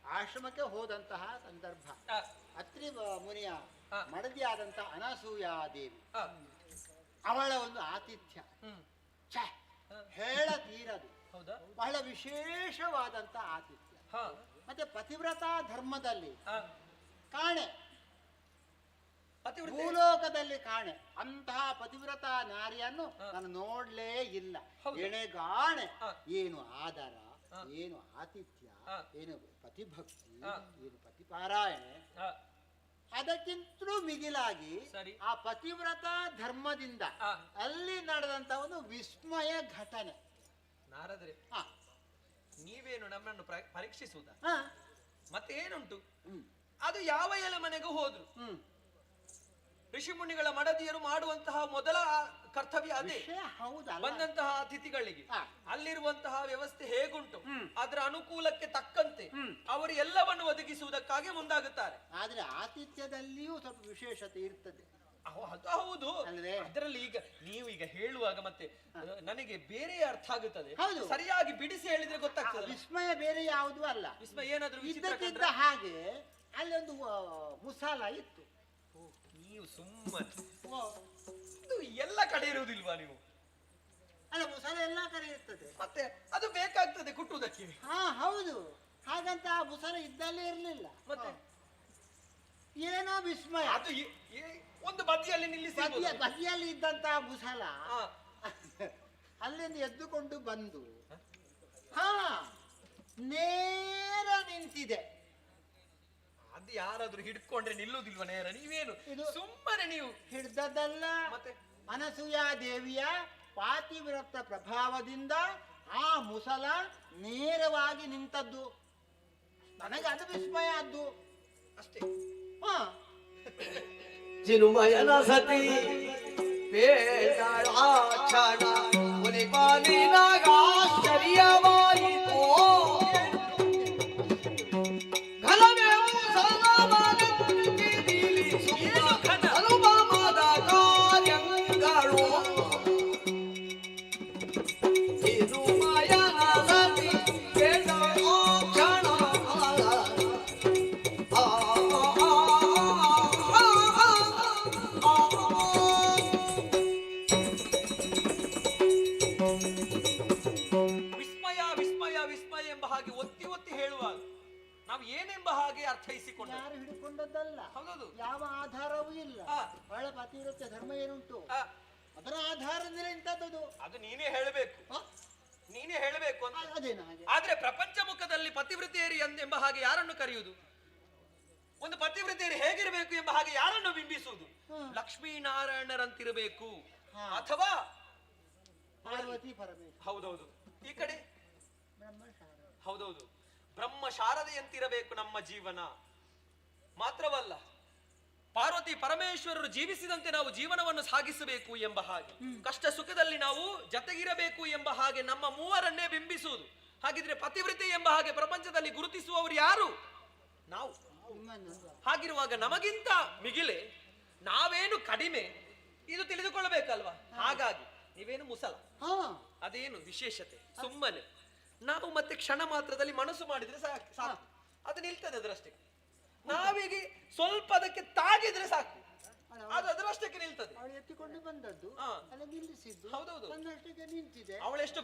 ಆಶ್ರಮಕ್ಕೆ ಹೋದಂತಹ ಸಂದರ್ಭ, ಆ, ಅತ್ರಿ ಮುನಿಯ ಹಾ. ಮಡದಿಯಾದಂತಹ ಅನಸೂಯಾದೇವಿ, ಆ, ಅವಳ ಒಂದು ಆತಿಥ್ಯ ಛೆ, ಹೇಳ ತೀರದು. ಹೌದಾ? ಬಹಳ ವಿಶೇಷವಾದಂತ ಆತಿಥ್ಯ. ಹಾ. ಮತ್ತೆ ಪತಿವ್ರತಾ ಧರ್ಮದಲ್ಲಿ ಆ, ಕಾಣೆ, ಪತಿವ್ರತೆ ಭೂಲೋಕದಲ್ಲಿ ಕಾಣೆ ಅಂತಹ ಪತಿವ್ರತಾ ನಾರಿಯನ್ನು ನಾನು ನೋಡ್ಲೇ ಇಲ್ಲ. ಹೌದು. ಎಣೆಗಾಣೆ. ಹಾ. ಏನು ಆದರ, ಹಾ. ಏನು ಆತಿಥ್ಯ, ಹಾ. ಏನು ಪತಿಭಕ್ತಿ, ಹಾ. ಏನು ಪತಿಪಾರಾಯಣೆ. ಆ, ಅದಕ್ಕಿಂತಲೂ ಮಿಗಿಲಾಗಿ ಸರಿ. ಆ ಪತಿವ್ರತಾ ಧರ್ಮದಿಂದ ಆ. ಅಲ್ಲಿ ನಡೆದಂತ ಒಂದು ವಿಸ್ಮಯ ಘಟನೆ. ನಾರದ್ರೆ ಹಾ. ನೀವೇನು ನಮ್ಮನ್ನು ಪರೀಕ್ಷಿಸುವುದ? ಹಾ. ಮತ್ತೆ ಏನುಂಟು? ಹ್ಮ್. ಅದು ಯಾವ ಎಲೆ ಮನೆಗೂ ಹೋದ್ರು ಹ್ಮ್. ಋಷಿ ಮುನಿಗಳ ಮಡದಿಯರು ಮಾಡುವಂತಹ ಮೊದಲ ಕರ್ತವ್ಯ ಅದೇ. ವಿಷಯ ಹೌದಲ್ಲ? ಬಂದಂತಹ ಅತಿಥಿಗಳಿಗೆ ಹಾ. ಅಲ್ಲಿರುವಂತಹ ವ್ಯವಸ್ಥೆ ಹೇಗುಂಟು ಹ್ಮ್. ಅದರ ಅನುಕೂಲಕ್ಕೆ ತಕ್ಕಂತೆ ಹ್ಮ್. ಅವರು ಎಲ್ಲವನ್ನು ಒದಗಿಸುವುದಕ್ಕಾಗಿ ಮುಂದಾಗುತ್ತಾರೆ. ಆದ್ರೆ ಆತಿಥ್ಯದಲ್ಲಿಯೂ ಸ್ವಲ್ಪ ವಿಶೇಷತೆ ಇರ್ತದೆ. ಅದು ಹೌದು. ಅಲ್ವೇ? ಅದರಲ್ಲಿ ಈಗ ನೀವು ಈಗ ಹೇಳುವಾಗ ಮತ್ತೆ ನನಗೆ ಬೇರೆ ಅರ್ಥ ಆಗುತ್ತದೆ. ಹೌದು. ಸರಿಯಾಗಿ ಬಿಡಿಸಿ ಹೇಳಿದ್ರೆ ಗೊತ್ತಾಗ್ತದೆ. ವಿಸ್ಮಯ ಬೇರೆ ಯಾವುದೂ ಅಲ್ಲ. ವಿಸ್ಮಯ ಏನಾದ್ರೂ ವಿಚಿತ್ರ ಇದ್ದಕ್ಕಿದ್ದ ಕಂಡ್ರಾ? ಹಾಗೆ ಅಲ್ಲೊಂದು ಮುಸಾಲ ಇತ್ತು. ನೀವು ಸುಮ್ಮನೆ ಓ, ಇದು ಎಲ್ಲ ಕಡೆ ಇರುವುದಿಲ್ವಾ ನೀವು? ಅಲ್ಲ, ಮುಸಾಲ ಎಲ್ಲಾ ಕಡೆ ಇರ್ತದೆ. ಮತ್ತೆ ಅದು ಬೇಕಾಗ್ತದೆ ಕುಟ್ಟುವುದಕ್ಕೆ. ಹಾ, ಹೌದು. ಹಾಗಂತ ಆ ಮುಸಾಲ ಇದ್ದಲ್ಲೇ ಇರ್ಲಿಲ್ಲ. ಮತ್ತೆ ಏನೋ ವಿಸ್ಮಯ. ಅದು ಒಂದು ಬದಿಯಲ್ಲಿ ನಿಲ್ಲಿಸಿ ಬದಿಯಲ್ಲಿ ಇದ್ದಂತಹ ಮುಸಾಲ ಅಲ್ಲಿಂದ ಎದ್ದುಕೊಂಡು ಬಂದು ಹಾ ನೇರ ನಿಂತಿದೆ. ಅದು ಯಾರಾದ್ರೂ ಹಿಡ್ಕೊಂಡ್ರೆ ನಿಲ್ಲುವುದಿಲ್ವ ನೇರ? ನೀವೇನು ಇದು- ಸುಮ್ಮನೆ ನೀವು ಹಿಡ್ದದ್ದಲ್ಲ, ಮತ್ತೆ ಅನಸೂಯಾ ದೇವಿಯ ಪಾತಿವ್ರತ ಪ್ರಭಾವದಿಂದ ಆ ಮುಸಲ ನೇರವಾಗಿ ನಿಂತದ್ದು. ನನಗೆ ಅದು ವಿಸ್ಮಯ ಆದ್ದು ಅಷ್ಟೇ. ಹಾ. ಚಿನ್ಮಯನ ಸತಿ ಪೇಟಳಾಕ್ಷಣ ಮುನಿಪಾಲಿನಾಗಾಶ್ಚರ್ಯವಾಯಿತೋ ಘನವೇವು ಸಲಮನೆತ್ತಿ ನಿಲ್ಲಿಸುತ್ತ ಅನುಪಮದ ಕಾರ್ಯಗಳು ಚಿನ್ಮಯನ ಸತಿ ಪೇಟಳಾಕ್ಷಣ ವಿಸ್ಮಯ ವಿಸ್ಮಯ ವಿಸ್ಮಯ ಎಂಬ ಹಾಗೆ ಒತ್ತಿ ಒತ್ತಿ ಹೇಳುವಾಗ ನಾವು ಏನೆಂಬ ಹಾಗೆ ಅರ್ಥೈಸಿಕೊಂಡ. ಯಾರು ಹಿಡ್ಕೊಂಡದ್ದಲ್ಲ, ಹೌದೌದು. ಯಾವ ಆಧಾರವೂ ಇಲ್ಲ. ಆ. ಬಹಳ ಪಾತಿವ್ರತ್ಯ ಧರ್ಮ ಏನುಂಟು ಆ, ಅದರ ಆಧಾರದಲ್ಲಿ ಇಂಥದ್ದು. ಅದು ನೀನೇ ಹೇಳಬೇಕು, ನೀನೇ ಹೇಳಬೇಕು ಅಂತ. ಅದೇನು ಹಾಗೆ? ಆದ್ರೆ ಪ್ರಪಂಚ ಮುಖದಲ್ಲಿ ಪತಿವ್ರತೆಯರಿ ಎಂಬ ಹಾಗೆ ಯಾರನ್ನು ಕರೆಯುವುದು? ಒಂದು ಪತಿವ್ರತೆಯರು ಹೇಗಿರಬೇಕು ಎಂಬ ಹಾಗೆ ಯಾರನ್ನು ಬಿಂಬಿಸುವುದು? ಲಕ್ಷ್ಮೀನಾರಾಯಣರಂತಿರಬೇಕು ಅಥವಾ ಪಾರ್ವತಿ ಪರಮೇಶ್ವರ. ಹೌದೌದು. ಈ ಕಡೆ ಬ್ರಹ್ಮಶಾರ. ಹೌದೌದು, ಬ್ರಹ್ಮ ಶಾರದೆಯಂತಿರಬೇಕು ನಮ್ಮ ಜೀವನ. ಮಾತ್ರವಲ್ಲ, ಪಾರ್ವತಿ ಪರಮೇಶ್ವರರು ಜೀವಿಸಿದಂತೆ ನಾವು ಜೀವನವನ್ನು ಸಾಗಿಸಬೇಕು ಎಂಬ ಹಾಗೆ, ಕಷ್ಟ ಸುಖದಲ್ಲಿ ನಾವು ಜತೆಗಿರಬೇಕು ಎಂಬ ಹಾಗೆ ನಮ್ಮ ಮೂವರನ್ನೇ ಬಿಂಬಿಸುವುದು. ಹಾಗಿದ್ರೆ ಪತಿವ್ರತೆ ಎಂಬ ಹಾಗೆ ಪ್ರಪಂಚದಲ್ಲಿ ಗುರುತಿಸುವವರು ಯಾರು? ನಾವು. ಹಾಗಿರುವಾಗ ನಮಗಿಂತ ಮಿಗಿಲೆ ನಾವೇನು ಕಡಿಮೆ ಇದು ತಿಳಿದುಕೊಳ್ಳಬೇಕಲ್ವಾ? ಹಾಗಾಗಿ ನೀವೇನು ಮುಸಲ, ಅದೇನು ವಿಶೇಷತೆ? ಸುಮ್ಮನೆ ನಾವು ಮತ್ತೆ ಕ್ಷಣ ಮಾತ್ರದಲ್ಲಿ ಮನಸ್ಸು ಮಾಡಿದ್ರೆ ಸಾಕು, ಅದು ನಿಲ್ತದೆ ಅದರಷ್ಟೇ. ನಾವೀಗ ಸ್ವಲ್ಪ ಅದಕ್ಕೆ ತಾಗಿದ್ರೆ ಸಾಕು, ಅದು ಅದರಷ್ಟಕ್ಕೆ ನಿಲ್ತದೆ. ಅವಳು ಎತ್ತಿಕೊಂಡು ಬಂದದ್ದು ಅಲ್ಲ ನಿಲ್ಲಿಸಿದ್ದು. ಹೌದೌದು. ತನ್ನಷ್ಟಕ್ಕೆ ನಿಂತಿದೆ. ಅವಳೆಷ್ಟು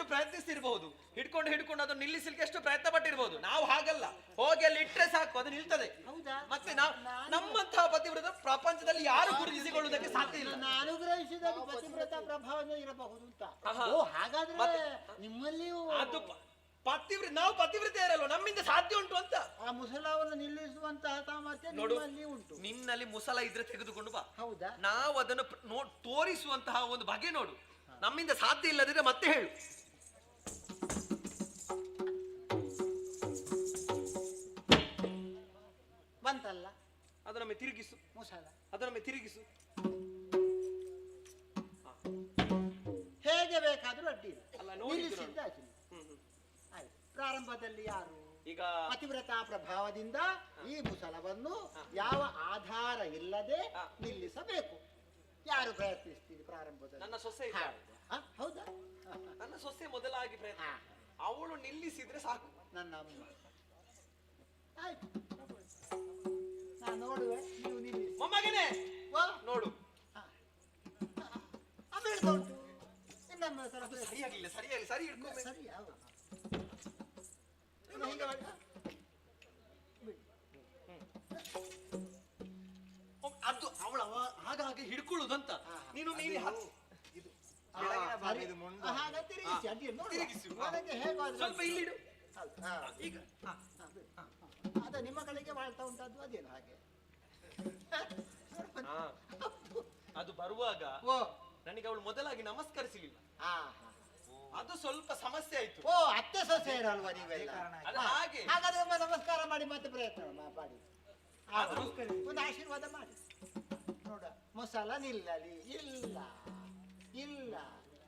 ಪ್ರಯತ್ನಿಸಿರ್ಬಹುದು, ಹಿಡ್ಕೊಂಡು ಅದನ್ನು ನಿಲ್ಲಿಸಲಿಕ್ಕೆ ಎಷ್ಟು ಪ್ರಯತ್ನ ಪಟ್ಟಿರ್ಬಹುದು. ನಾವು ಹಾಗಲ್ಲ, ಹೋಗಿ ಅಲ್ಲಿ ಇಟ್ಟರೆ ಸಾಕು, ಅದು ನಿಲ್ತದೆ. ಮತ್ತೆ ನಮ್ಮಂತಹ ಪತಿವ್ರತ ಪ್ರಪಂಚದಲ್ಲಿ ಯಾರು ಗುರುತಿಸಿಕೊಳ್ಳುವುದಕ್ಕೆ ಸಾಧ್ಯ ಇಲ್ಲ. ನಾನು ಗ್ರಹಿಸಿದ ಪತಿವ್ರತ ಪ್ರಭಾವನೆ ಇರಬಹುದು ಅಂತ. ಓ, ಹಾಗಾದ್ರೆ ನಿಮ್ಮಲ್ಲಿಯೂ ಅದು ನಾವು ಪತಿವ್ರತೆ ಇರಲ್ವ, ನಮ್ಮಿಂದ ಸಾಧ್ಯ ಉಂಟು ಅಂತ. ಆ ಮುಸಲಾವನ್ನು ನಿಲ್ಲಿಸುವಂತಹ ಸಾಮರ್ಥ್ಯ ನಿಮ್ಮಲ್ಲಿ ಉಂಟು. ನಿನ್ನಲ್ಲಿ ಮುಸಲ ಇದ್ರೆ ತೆಗೆದುಕೊಂಡು ಬಾ. ಹೌದಾ? ನಾವು ಅದನ್ನು ತೋರಿಸುವಂತಹ ಒಂದು ಬಗೆ ನೋಡು. ನಮ್ಮಿಂದ ಸಾಧ್ಯ ಇಲ್ಲದಿದ್ರೆ ಮತ್ತೆ ಹೇಳು. ಬಂತಲ್ಲ, ಅದನ್ನೊಮ್ಮೆ ತಿರುಗಿಸು. ಮುಸಲ ಅದನ್ನೊಮ್ಮೆ ತಿರುಗಿಸು. ಹೇಗೆ ಬೇಕಾದ್ರೂ ಅಡ್ಡಿ ಇಲ್ಲ. ಅಲ್ಲ, ನಿಲ್ಲಿಸಿದ್ದಾಯ್ತು. ಆಯ್ತು. ಪ್ರಾರಂಭದಲ್ಲಿ ಯಾರು ಈಗ ಪತಿವ್ರತಾ ಪ್ರಭಾವದಿಂದ ಈ ಮುಸಲವನ್ನು ಯಾವ ಆಧಾರ ಇಲ್ಲದೆ ನಿಲ್ಲಿಸಬೇಕು. ಯಾರು ಪ್ರಯತ್ನಿಸ್ತೀರಿ ಪ್ರಾರಂಭದಲ್ಲಿ? ನನ್ನ ಸೊಸೆ ಇದ್ದಾಳೆ. ಹೌದಾ? ನನ್ನ ಸೊಸೆ ಮೊದಲಾಗಿ ಪ್ರಯತ್ನ, ಅವಳು ನಿಲ್ಲಿಸಿದ್ರೆ ಸಾಕು. ನನ್ನ ಅಮ್ಮ. ಆಯ್ತು, ನಾನು ನೋಡುವೆ, ನೀವು ನಿಲ್ಲಿಸಿ. ಮೊಮ್ಮಗನೇ ನೋಡು, ಬೀಳ್ತಾ ಉಂಟು. ಇನ್ನೊಮ್ಮೆ ಸರಿಯಾಗಿಲ್ಲ, ಸರಿಯಾಗಿ ಸರಿ ಹಿಡ್ಕೋಬೇಕು. ಸರಿ, ಹೌದು. ಹೀಗೆ ಮಾಡಿ. ಅದು ಅವಳ ಹಾಗಾಗಿ ಹಿಡ್ಕೊಳ್ಳುದಂತ ನೀನು ನೀನು ಹಾಗೆ ತಿರುಗಿಸಿ, ಅಡ್ಡಿಲ್ಲ, ತಿರುಗಿಸು. ಅದಕ್ಕೆ ಹೇಗಾದ್ರೆ ಸ್ವಲ್ಪ ಇಲ್ಲಿಡು. ಈಗ ಅದ ನಿಮ್ಮ ಕಡೆಗೆ ಮಾಡ್ತಾ ಉಂಟದ್ದು ಅದೇನು ಹಾಗೆ? ಅದು ಬರುವಾಗ ನನಗೆ ಅವಳು ಮೊದಲಾಗಿ ನಮಸ್ಕರಿಸಲಿಲ್ಲ, ಅದು ಸ್ವಲ್ಪ ಸಮಸ್ಯೆ ಆಯ್ತು. ಓ, ಅತ್ತೆ ಸೊಸೆ ಇರಲ್ವಾ ನೀವೆಲ್ಲ? ಹಾಗೆ ಹಾಗಾದ್ರೆ ಒಮ್ಮೆ ನಮಸ್ಕಾರ ಮಾಡಿ ಮತ್ತೆ ಪ್ರಯತ್ನ ಮಾಡಿ, ಒಂದು ಆಶೀರ್ವಾದ ಮಾಡಿ ನೋಡ. ಮೊಸಲ ನಿಲ್ಲಲಿ. ಇಲ್ಲ ಇಲ್ಲ,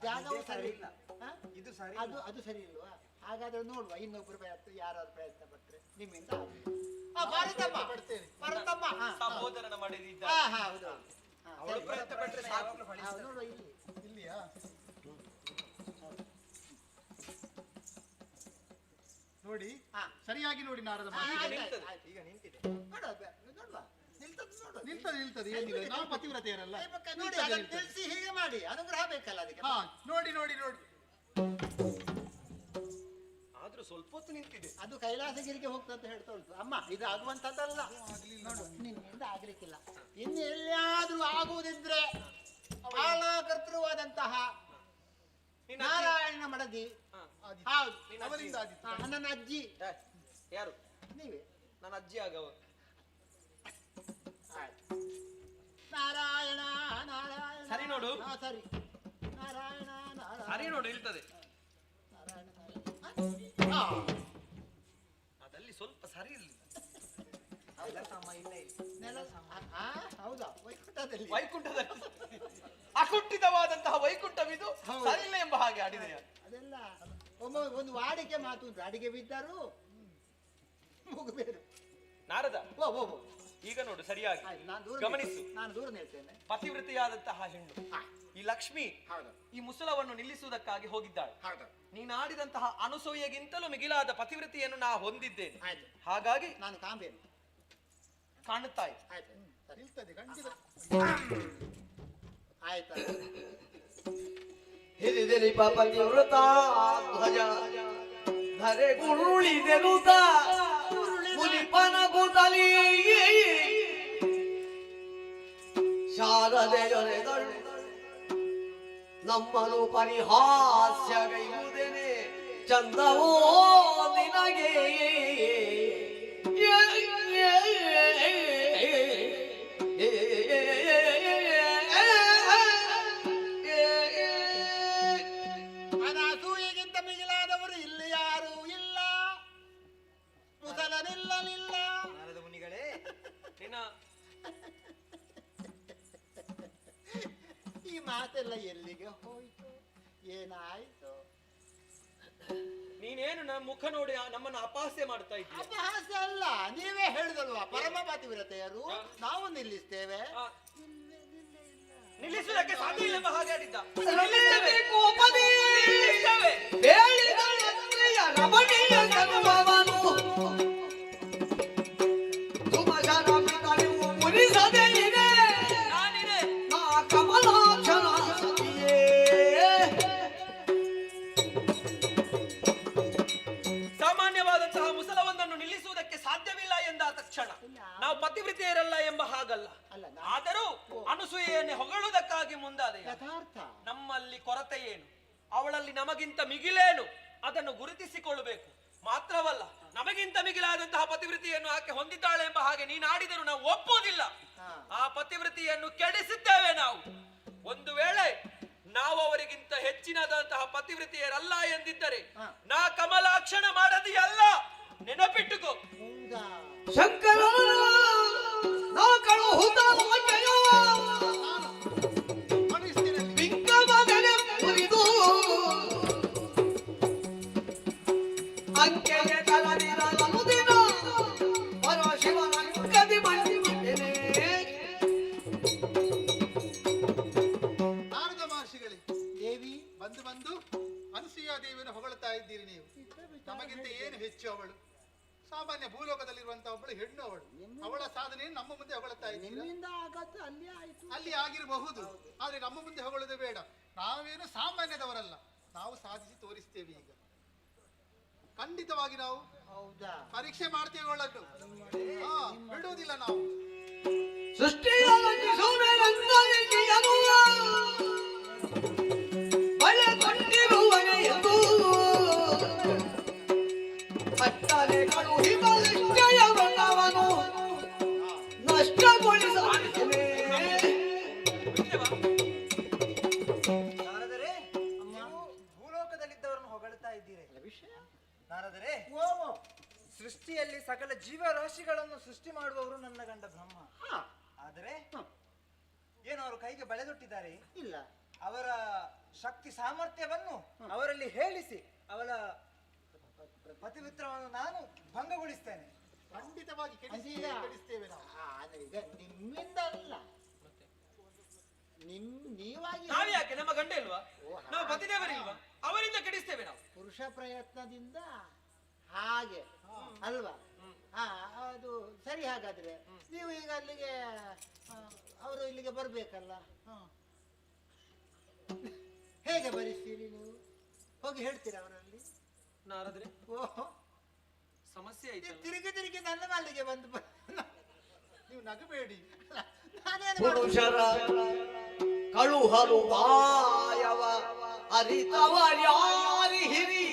ಜಾಗವು ಸರಿ ಇಲ್ಲ. ಇದು ಸರಿ, ಅದು ಸರಿ ಇಲ್ವಾ? ಹಾಗಾದ್ರೆ ನೋಡುವ, ಇನ್ನೊಬ್ರು ಪ್ರಯತ್ನ, ಯಾರಾದ್ರು ಪ್ರಯತ್ನ ಪಟ್ರೆ ನಿಮ್ಮಿಂದ ಬರುತ್ತಮ್ಮ. ಸಹೋದರನ ಮಡಿದಿದ್ದ. ಹೌದು, ಅವಳು ಪ್ರಯತ್ನ ಪಟ್ರೆ ಸಾಕು. ನೋಡುವ ಇಲ್ಲಿಯಾ? ನೋಡಿ, ಸರಿಯಾಗಿ ನೋಡಿ ನಾರದ ಮಾತು. ಈಗ ನಿಂತಿದೆ. ನಿಲ್ತದೆ, ಏನಿಲ್ಲ, ನಾವು ಪತಿವ್ರತೆಯರಲ್ಲ. ನೋಡಿ, ಅದನ್ನು ತಿಳಿಸಿ ಹೀಗೆ ಮಾಡಿ, ಅನುಗ್ರಹ ಬೇಕಲ್ಲ ಅದಕ್ಕೆ. ನೋಡಿ. ಆದ್ರೂ ಸ್ವಲ್ಪ ಹೊತ್ತು ನಿಂತಿದೆ. ಅದು ಕೈಲಾಸಗಿರಿಗೆ ಹೋಗ್ತದೆ ಅಂತ ಹೇಳ್ತಾ ಉಂಟು. ಅಮ್ಮ, ಇದು ಆಗುವಂತದ್ದಲ್ಲ. ನೋಡು, ನಿನ್ನಿಂದ ಆಗ್ಲಿಕ್ಕಿಲ್ಲ. ಇನ್ನು ಎಲ್ಲಿಯಾದ್ರೂ ಆಗುವುದಿದ್ರೆ ಆಳಕರ್ತೃವಾದಂತಹ ನಾರಾಯಣ ಮಡದಿ. ಹೌದು, ನನ್ನ ಅಜ್ಜಿ. ಯಾರು? ನೀವೇ. ನನ್ನ ಅಜ್ಜಿ ಆಗವ. ನಾರಾಯಣ ನಾರಾಯಣ. ಸರಿ ನೋಡು. ಸರಿ, ನಾರಾಯಣ ನಾರಾಯಣ. ಸರಿ ನೋಡು, ಇರ್ತದೆ. ಅದಲ್ಲಿ ಸ್ವಲ್ಪ ಸರಿ ಇರಲಿಲ್ಲ. ಹೌದಾ? ವೈಕುಂಠದಲ್ಲಿ ಅಕುಂಠಿತವಾದಂತಹ ವೈಕುಂಠವಿದು ಸರಿ ಇಲ್ಲ ಎಂಬ ಹಾಗೆ ಆಡಿದೆಯ. ಅದೆಲ್ಲ ಒಂದು ವಾಡಿಕೆ ಮಾತು ಉಂಟು. ಅಡಿಗೆ ಬಿದ್ದರು ಮುಗಬೇರು. ನಾರದ, ಈಗ ನೋಡು, ಸರಿಯಾಗಿ ಗಮನಿಸು. ನಾನು ದೂರ ನಿಲ್ತೇನೆ. ಪತಿವ್ರತೆಯಾದಂತಹ ಹೆಣ್ಣು ಈ ಲಕ್ಷ್ಮಿ ಈ ಮುಸಲವನ್ನು ನಿಲ್ಲಿಸುವುದಕ್ಕಾಗಿ ಹೋಗಿದ್ದಾಳೆ. ನೀನಾಡಿದಂತಹ ಅನುಸೂಯೆಗಿಂತಲೂ ಮಿಗಿಲಾದ ಪತಿವ್ರತೆಯನ್ನು ನಾ ಹೊಂದಿದ್ದೇನೆ. ಹಾಗಾಗಿ ನಾನು ಕಾಂಬೇನು ಕಾಣುತ್ತಾ ನಿಲ್ತದೆ, ಖಂಡಿತ. ಆಯ್ತಾ? ಹಿರಿದೆಲಿ ಪತಿವ್ರತ ಧ್ವಜ ಧರೆ ಗುರುಳಿದೆನುತ ಮುನಿಪನ ಕೂತಲಿ ಶಾರದೆಯೊರೆದಳು ನಮ್ಮನು ಪರಿಹಾಸ್ಯಗೈಯುವುದೇನೆ ಚಂದವೋ ನಿನಗೆ. ಅನಸೂಯೆಗಿಂತ ಮಿಗಿಲಾದವರು ಇಲ್ಲಿ ಯಾರು ಇಲ್ಲ. ಮುಸಲ ನಿಲ್ಲಲಿಲ್ಲ. ನಾರದ ಮುನಿಗಳೇ, ಈ ಮಾತೆಲ್ಲ ಎಲ್ಲಿಗೆ ಹೋಯ್ತು? ಏನಾಯ್ತು? ನೀನೇನು ನಮ್ಮ ಮುಖ ನೋಡಿ ನಮ್ಮನ್ನು ಅಪಹಾಸ್ಯ ಮಾಡ್ತಾ ಇದ್ದೀಯ? ಅಪಹಾಸ್ಯ ಅಲ್ಲ, ನೀವೇ ಹೇಳಿದಲ್ವಾ ಪರಮ ಪತಿವ್ರತೆಯರು, ನಾವು ನಿಲ್ಲಿಸ್ತೇವೆ. ನಿಲ್ಲಿಸುವುದಕ್ಕೆ ಸಾಧ್ಯ ಇಲ್ಲ ಎಂಬ ಹಾಗೆ ಆಡಿದ್ದ. ಸಾಮಾನ್ಯವಾದಂತಹ ಮುಸಲವೊಂದನ್ನು ನಿಲ್ಲಿಸುವುದಕ್ಕೆ ಸಾಧ್ಯವಿಲ್ಲ ಎಂದಾದ ತಕ್ಷಣ ನಾವು ಪತಿವ್ರತೆಯರಲ್ಲ ಎಂಬ ಹಾಗಲ್ಲ. ಆದರೂ ಅನುಸೂಯೆಯನ್ನೇ ಹೊಗಳುವುದಕ್ಕಾಗಿ ಮುಂದಾದೆ. ನಮ್ಮಲ್ಲಿ ಕೊರತೆ ಏನು, ಅವಳಲ್ಲಿ ನಮಗಿಂತ ಮಿಗಿಲೇನು, ಅದನ್ನು ಗುರುತಿಸಿಕೊಳ್ಳಬೇಕು. ಮಾತ್ರವಲ್ಲ, ನಮಗಿಂತ ಮಿಗಿಲಾದಂತಹ ಪತಿವ್ರತೆಯನ್ನು ಆಕೆ ಹೊಂದಿದ್ದಾಳೆ ಎಂಬ ಹಾಗೆ ನೀನಾಡಿದರೂ ನಾವು ಒಪ್ಪುವುದಿಲ್ಲ. ಆ ಪತಿವ್ರತೆಯನ್ನು ಕೆಡಿಸಿದ್ದೇವೆ ನಾವು. ಒಂದು ವೇಳೆ ನಾವು ಅವರಿಗಿಂತ ಹೆಚ್ಚಿನದಂತಹ ಪತಿವ್ರತೆಯರಲ್ಲ ಎಂದಿದ್ದರೆ ನಾ ಕಮಲಾಕ್ಷಣ ಮಾಡದಿಯಲ್ಲ, ನೆನಪಿಟ್ಟುಕೋ. ಶಂಕರ ಅಂಕೆಗೆ ತಲದಿರಲನುದಿನ ಪರಶಿವನ ಕದಿ ಬಂದಿದ್ದೇನೆ. ಹೆಚ್ಚು ಅವಳು. ಸಾಮಾನ್ಯ ಭೂಲೋಕದಲ್ಲಿರುವಂತಹ ಒಬ್ಬಳು ಹೆಣ್ಣು ಅವಳು. ಅವಳ ಸಾಧನೆಯನ್ನು ನಮ್ಮ ಮುಂದೆ ಹೊಗಳುತ್ತಾ ಇದ್ದೀರಾ? ನಿಮ್ಮಿಂದ ಆಗತ್ತೆ ಅಲ್ಲಿ ಆಯ್ತು. ಅಲ್ಲಿ ಆಗಿರಬಹುದು, ಆದ್ರೆ ನಮ್ಮ ಮುಂದೆ ಹೊಗಳುದೇ ಬೇಡ. ನಾವೇನು ಸಾಮಾನ್ಯದವರಲ್ಲ, ನಾವು ಸಾಧಿಸಿ ತೋರಿಸ್ತೇವೆ. ಈಗ ಖಂಡಿತವಾಗಿ ನಾವು ಹೌದಾ ಪರೀಕ್ಷೆ ಮಾಡ್ತೇವೆ ಅವಳನ್ನು. ಬಿಡುವುದಿಲ್ಲ ನಾವು. ನಾರದರೆ, ನೀವು ಭೂಲೋಕದಲ್ಲಿದ್ದವರನ್ನು ಹೊಗಳ್ತಾ ಇದ್ದೀರಿ. ನಾರದರೆ, ಸೃಷ್ಟಿಯಲ್ಲಿ ಸಕಲ ಜೀವರಾಶಿಗಳನ್ನು ಸೃಷ್ಟಿ ಮಾಡುವವರು ನನ್ನ ಗಂಡ ಬ್ರಹ್ಮ. ಆದರೆ ಏನು ಅವರು ಕೈಗೆ ಬಳೆದೊಟ್ಟಿದ್ದಾರೆ? ಇಲ್ಲ. ಅವರ ಶಕ್ತಿ ಸಾಮರ್ಥ್ಯವನ್ನು ಅವರಲ್ಲಿ ಹೇಳಿಸಿ ಅವರ ಪತಿವಿತ್ರವನ್ನು ನಾನು ಭಂಗಗೊಳಿಸ್ತೇನೆ. ಖಂಡಿತವಾಗಿ ಕೆಡಿಸ್ತೇವೆ ನಾವು. ಆದ್ರೆ ಈಗ ನಿಮ್ಮಿಂದ ಅಲ್ಲ, ನೀವಾಗಿ ನಾವ್ಯಾಕೆ ನಮ್ಮ ಗಂಡ ಇಲ್ವಾ? ನಾವು ಪತಿದೇವರಿಲ್ವಾ? ಅವರಿಂದ ಕೆಡಿಸ್ತೇವೆ ನಾವು. ಪುರುಷ ಪ್ರಯತ್ನದಿಂದ ಹಾಗೆ ಅಲ್ವಾ? ಅದು ಸರಿ. ಹಾಗಾದ್ರೆ ನೀವು ಈಗ ಅಲ್ಲಿಗೆ ಅವರು ಇಲ್ಲಿಗೆ ಬರ್ಬೇಕಲ್ಲ, ಹೇಗೆ ಬರಿಸ್ತೀರಿ ನೀವು? ಹೋಗಿ ಹೇಳ್ತೀರಾ ಅವರಲ್ಲಿ? ನಾರದ್ರೆ, ಓಹೋ, ಸಮಸ್ಯೆ ಆಯ್ತು. ತಿರುಗಿ ನನ್ನ ಮಲ್ಲಿಗೆ ಬಂದು ನೀವು ನಗಬೇಡಿ. ನಾನೇನು ಪುರುಷರ ಕಳುಹಲು ಬಾಯವ ಅರಿತವರ್ಯಾರಿ ಹಿರಿ